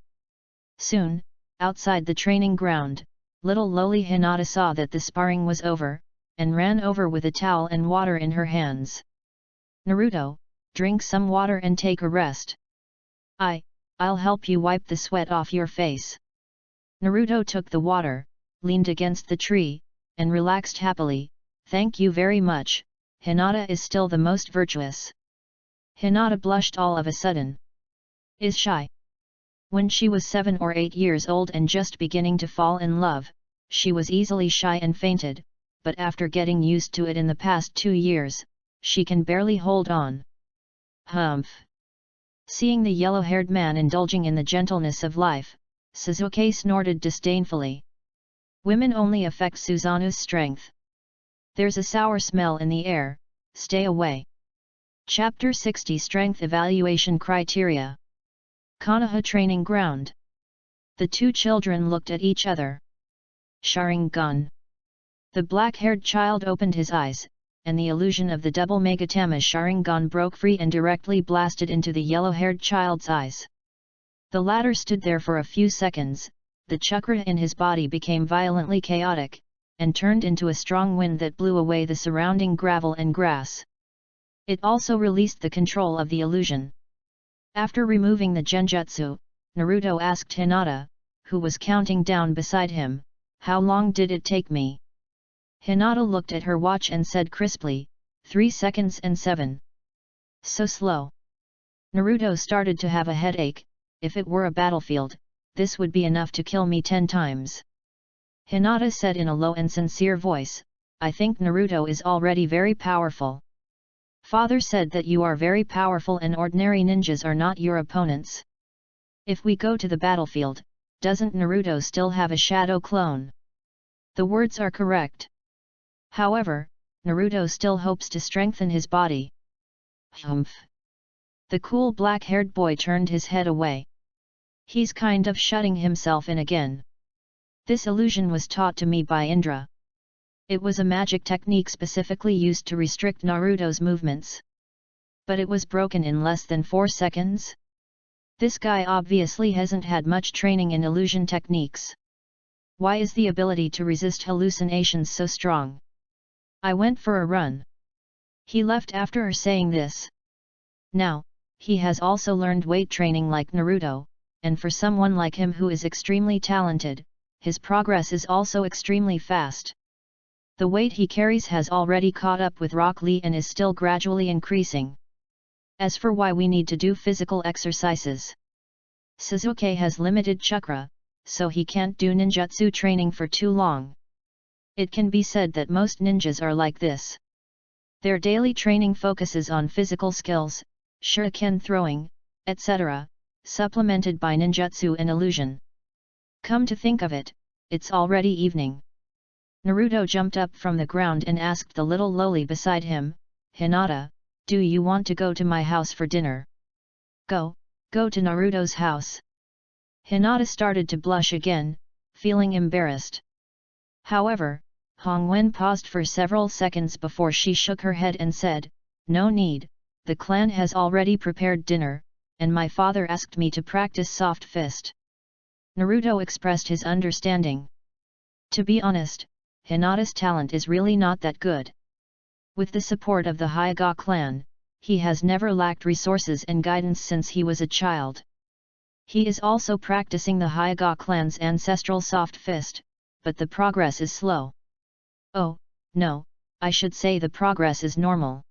Soon, outside the training ground, little lowly Hinata saw that the sparring was over, and ran over with a towel and water in her hands. Naruto, drink some water and take a rest. I'll help you wipe the sweat off your face. Naruto took the water, leaned against the tree, and relaxed happily. Thank you very much, Hinata is still the most virtuous. Hinata blushed all of a sudden. Is shy. When she was 7 or 8 years old and just beginning to fall in love, she was easily shy and fainted, but after getting used to it in the past 2 years, she can barely hold on. Humph. Seeing the yellow-haired man indulging in the gentleness of life, Sasuke snorted disdainfully. Women only affect Susanoo's strength. There's a sour smell in the air, stay away. Chapter 60 Strength Evaluation Criteria. Konoha training ground. The two children looked at each other. Sharingan. The black-haired child opened his eyes, and the illusion of the double Megatama Sharingan broke free and directly blasted into the yellow-haired child's eyes. The latter stood there for a few seconds, the chakra in his body became violently chaotic, and turned into a strong wind that blew away the surrounding gravel and grass. It also released the control of the illusion. After removing the genjutsu, Naruto asked Hinata, who was counting down beside him, "How long did it take me?" Hinata looked at her watch and said crisply, 3 seconds and 7. So slow. Naruto started to have a headache. If it were a battlefield, this would be enough to kill me 10 times. Hinata said in a low and sincere voice, "I think Naruto is already very powerful. Father said that you are very powerful and ordinary ninjas are not your opponents. If we go to the battlefield, doesn't Naruto still have a shadow clone?" The words are correct. However, Naruto still hopes to strengthen his body. Humph. The cool black-haired boy turned his head away. He's kind of shutting himself in again. This illusion was taught to me by Indra. It was a magic technique specifically used to restrict Naruto's movements. But it was broken in less than 4 seconds? This guy obviously hasn't had much training in illusion techniques. Why is the ability to resist hallucinations so strong? I went for a run. He left after saying this. Now, he has also learned weight training like Naruto, and for someone like him who is extremely talented, his progress is also extremely fast. The weight he carries has already caught up with Rock Lee and is still gradually increasing. As for why we need to do physical exercises, Sasuke has limited chakra, so he can't do ninjutsu training for too long. It can be said that most ninjas are like this. Their daily training focuses on physical skills, shuriken throwing, etc., supplemented by ninjutsu and illusion. Come to think of it, it's already evening. Naruto jumped up from the ground and asked the little loli beside him, "Hinata, do you want to go to my house for dinner?" Go to Naruto's house." Hinata started to blush again, feeling embarrassed. However, Hongwen paused for several seconds before she shook her head and said, "No need, the clan has already prepared dinner, and my father asked me to practice soft fist." Naruto expressed his understanding. To be honest, Hinata's talent is really not that good. With the support of the Hyuga clan, he has never lacked resources and guidance since he was a child. He is also practicing the Hyuga clan's ancestral soft fist, but the progress is slow. Oh, no, I should say the progress is normal.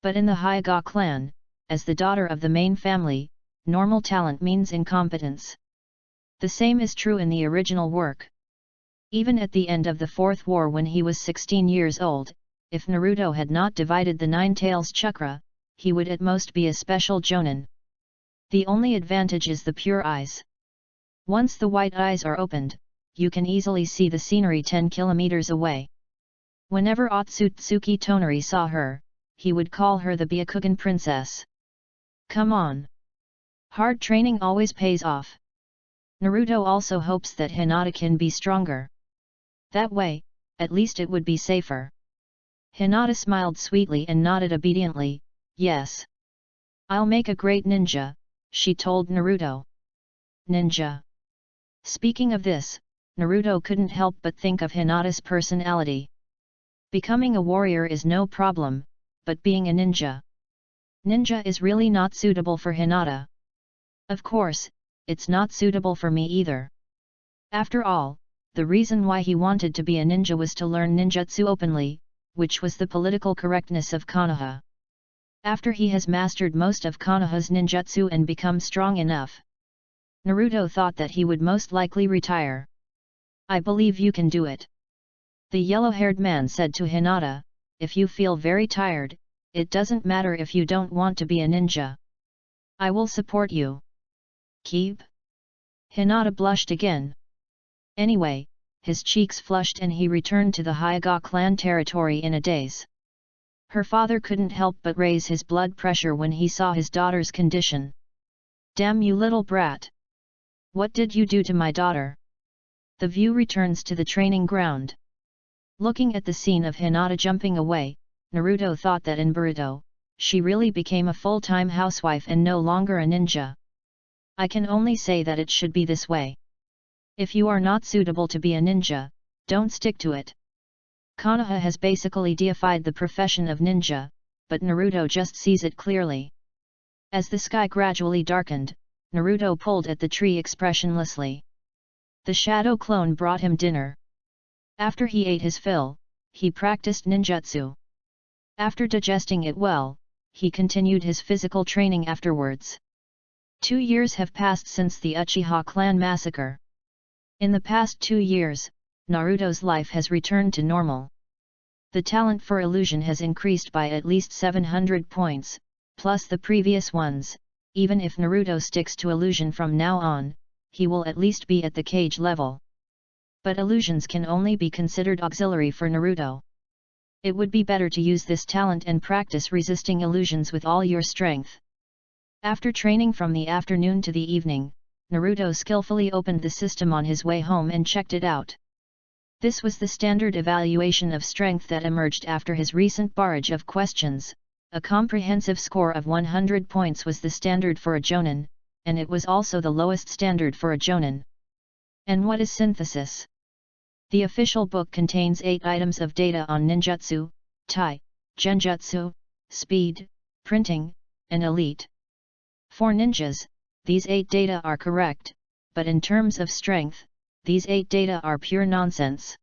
But in the Hyuga clan, as the daughter of the main family, normal talent means incompetence. The same is true in the original work. Even at the end of the Fourth War when he was 16 years old, if Naruto had not divided the Nine Tails chakra, he would at most be a special jonin. The only advantage is the pure eyes. Once the white eyes are opened, you can easily see the scenery 10 kilometers away. Whenever Otsutsuki Tonari saw her, he would call her the Byakugan princess. Come on! Hard training always pays off. Naruto also hopes that Hinata can be stronger. That way, at least it would be safer. Hinata smiled sweetly and nodded obediently, "Yes. I'll make a great ninja," she told Naruto. Ninja. Speaking of this, Naruto couldn't help but think of Hinata's personality. Becoming a warrior is no problem, but being a ninja. Ninja is really not suitable for Hinata. Of course, it's not suitable for me either. After all, the reason why he wanted to be a ninja was to learn ninjutsu openly, which was the political correctness of Konoha. After he has mastered most of Konoha's ninjutsu and become strong enough, Naruto thought that he would most likely retire. "I believe you can do it." The yellow-haired man said to Hinata, "If you feel very tired, it doesn't matter if you don't want to be a ninja. I will support you." Keep? Hinata blushed again. Anyway, his cheeks flushed and he returned to the Hyuga clan territory in a daze. Her father couldn't help but raise his blood pressure when he saw his daughter's condition. Damn you little brat! What did you do to my daughter? The view returns to the training ground. Looking at the scene of Hinata jumping away, Naruto thought that in Boruto, she really became a full-time housewife and no longer a ninja. I can only say that it should be this way. If you are not suitable to be a ninja, don't stick to it. Konoha has basically deified the profession of ninja, but Naruto just sees it clearly. As the sky gradually darkened, Naruto pulled at the tree expressionlessly. The shadow clone brought him dinner. After he ate his fill, he practiced ninjutsu. After digesting it well, he continued his physical training afterwards. 2 years have passed since the Uchiha clan massacre. In the past 2 years, Naruto's life has returned to normal. The talent for illusion has increased by at least 700 points, plus the previous ones. Even if Naruto sticks to illusion from now on, he will at least be at the Kage level. But illusions can only be considered auxiliary for Naruto. It would be better to use this talent and practice resisting illusions with all your strength. After training from the afternoon to the evening, Naruto skillfully opened the system on his way home and checked it out. This was the standard evaluation of strength that emerged after his recent barrage of questions. A comprehensive score of 100 points was the standard for a jonin, and it was also the lowest standard for a jonin. And what is synthesis? The official book contains 8 items of data on ninjutsu, tai, genjutsu, speed, printing, and elite. For ninjas, these 8 data are correct, but in terms of strength, these 8 data are pure nonsense.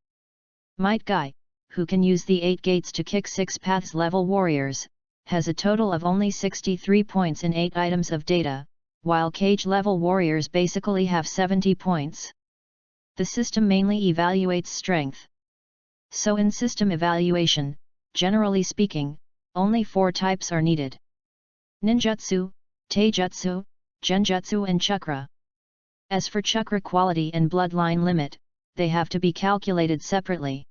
Might Guy, who can use the 8 gates to kick 6 paths level warriors, has a total of only 63 points in 8 items of data, while Kage level warriors basically have 70 points. The system mainly evaluates strength. So in system evaluation, generally speaking, only 4 types are needed: ninjutsu, taijutsu, genjutsu and chakra. As for chakra quality and bloodline limit, they have to be calculated separately.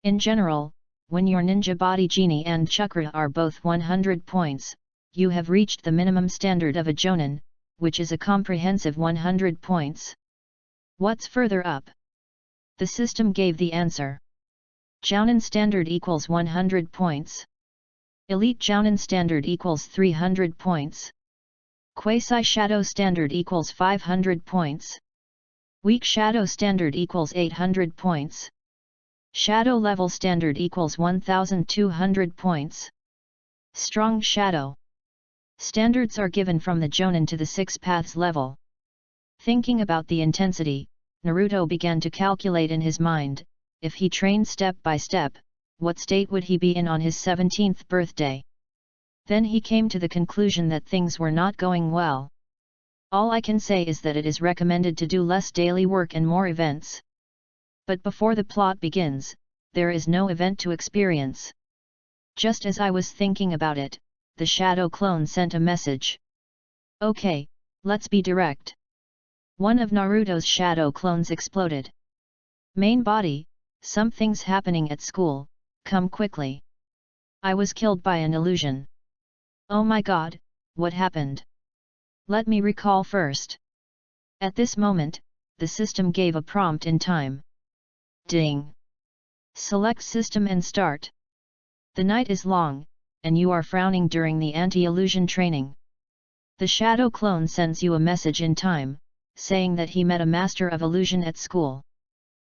In general, when your ninja body genie and chakra are both 100 points, you have reached the minimum standard of a jonin, which is a comprehensive 100 points. What's further up? The system gave the answer. Jounin standard equals 100 points. Elite Jounin standard equals 300 points. Quasi Shadow standard equals 500 points. Weak Shadow standard equals 800 points. Shadow level standard equals 1200 points. Strong Shadow standards are given from the jonin to the 6 paths level. Thinking about the intensity, Naruto began to calculate in his mind, if he trained step by step, what state would he be in on his 17th birthday? Then he came to the conclusion that things were not going well. All I can say is that it is recommended to do less daily work and more events. But before the plot begins, there is no event to experience. Just as I was thinking about it, the shadow clone sent a message. Okay, let's be direct. One of Naruto's shadow clones exploded. Main body, something's happening at school, come quickly. I was killed by an illusion. Oh my god, what happened? Let me recall first. At this moment, the system gave a prompt in time. Ding! Select system and start. The night is long, and you are frowning during the anti-illusion training. The shadow clone sends you a message in time, saying that he met a master of illusion at school.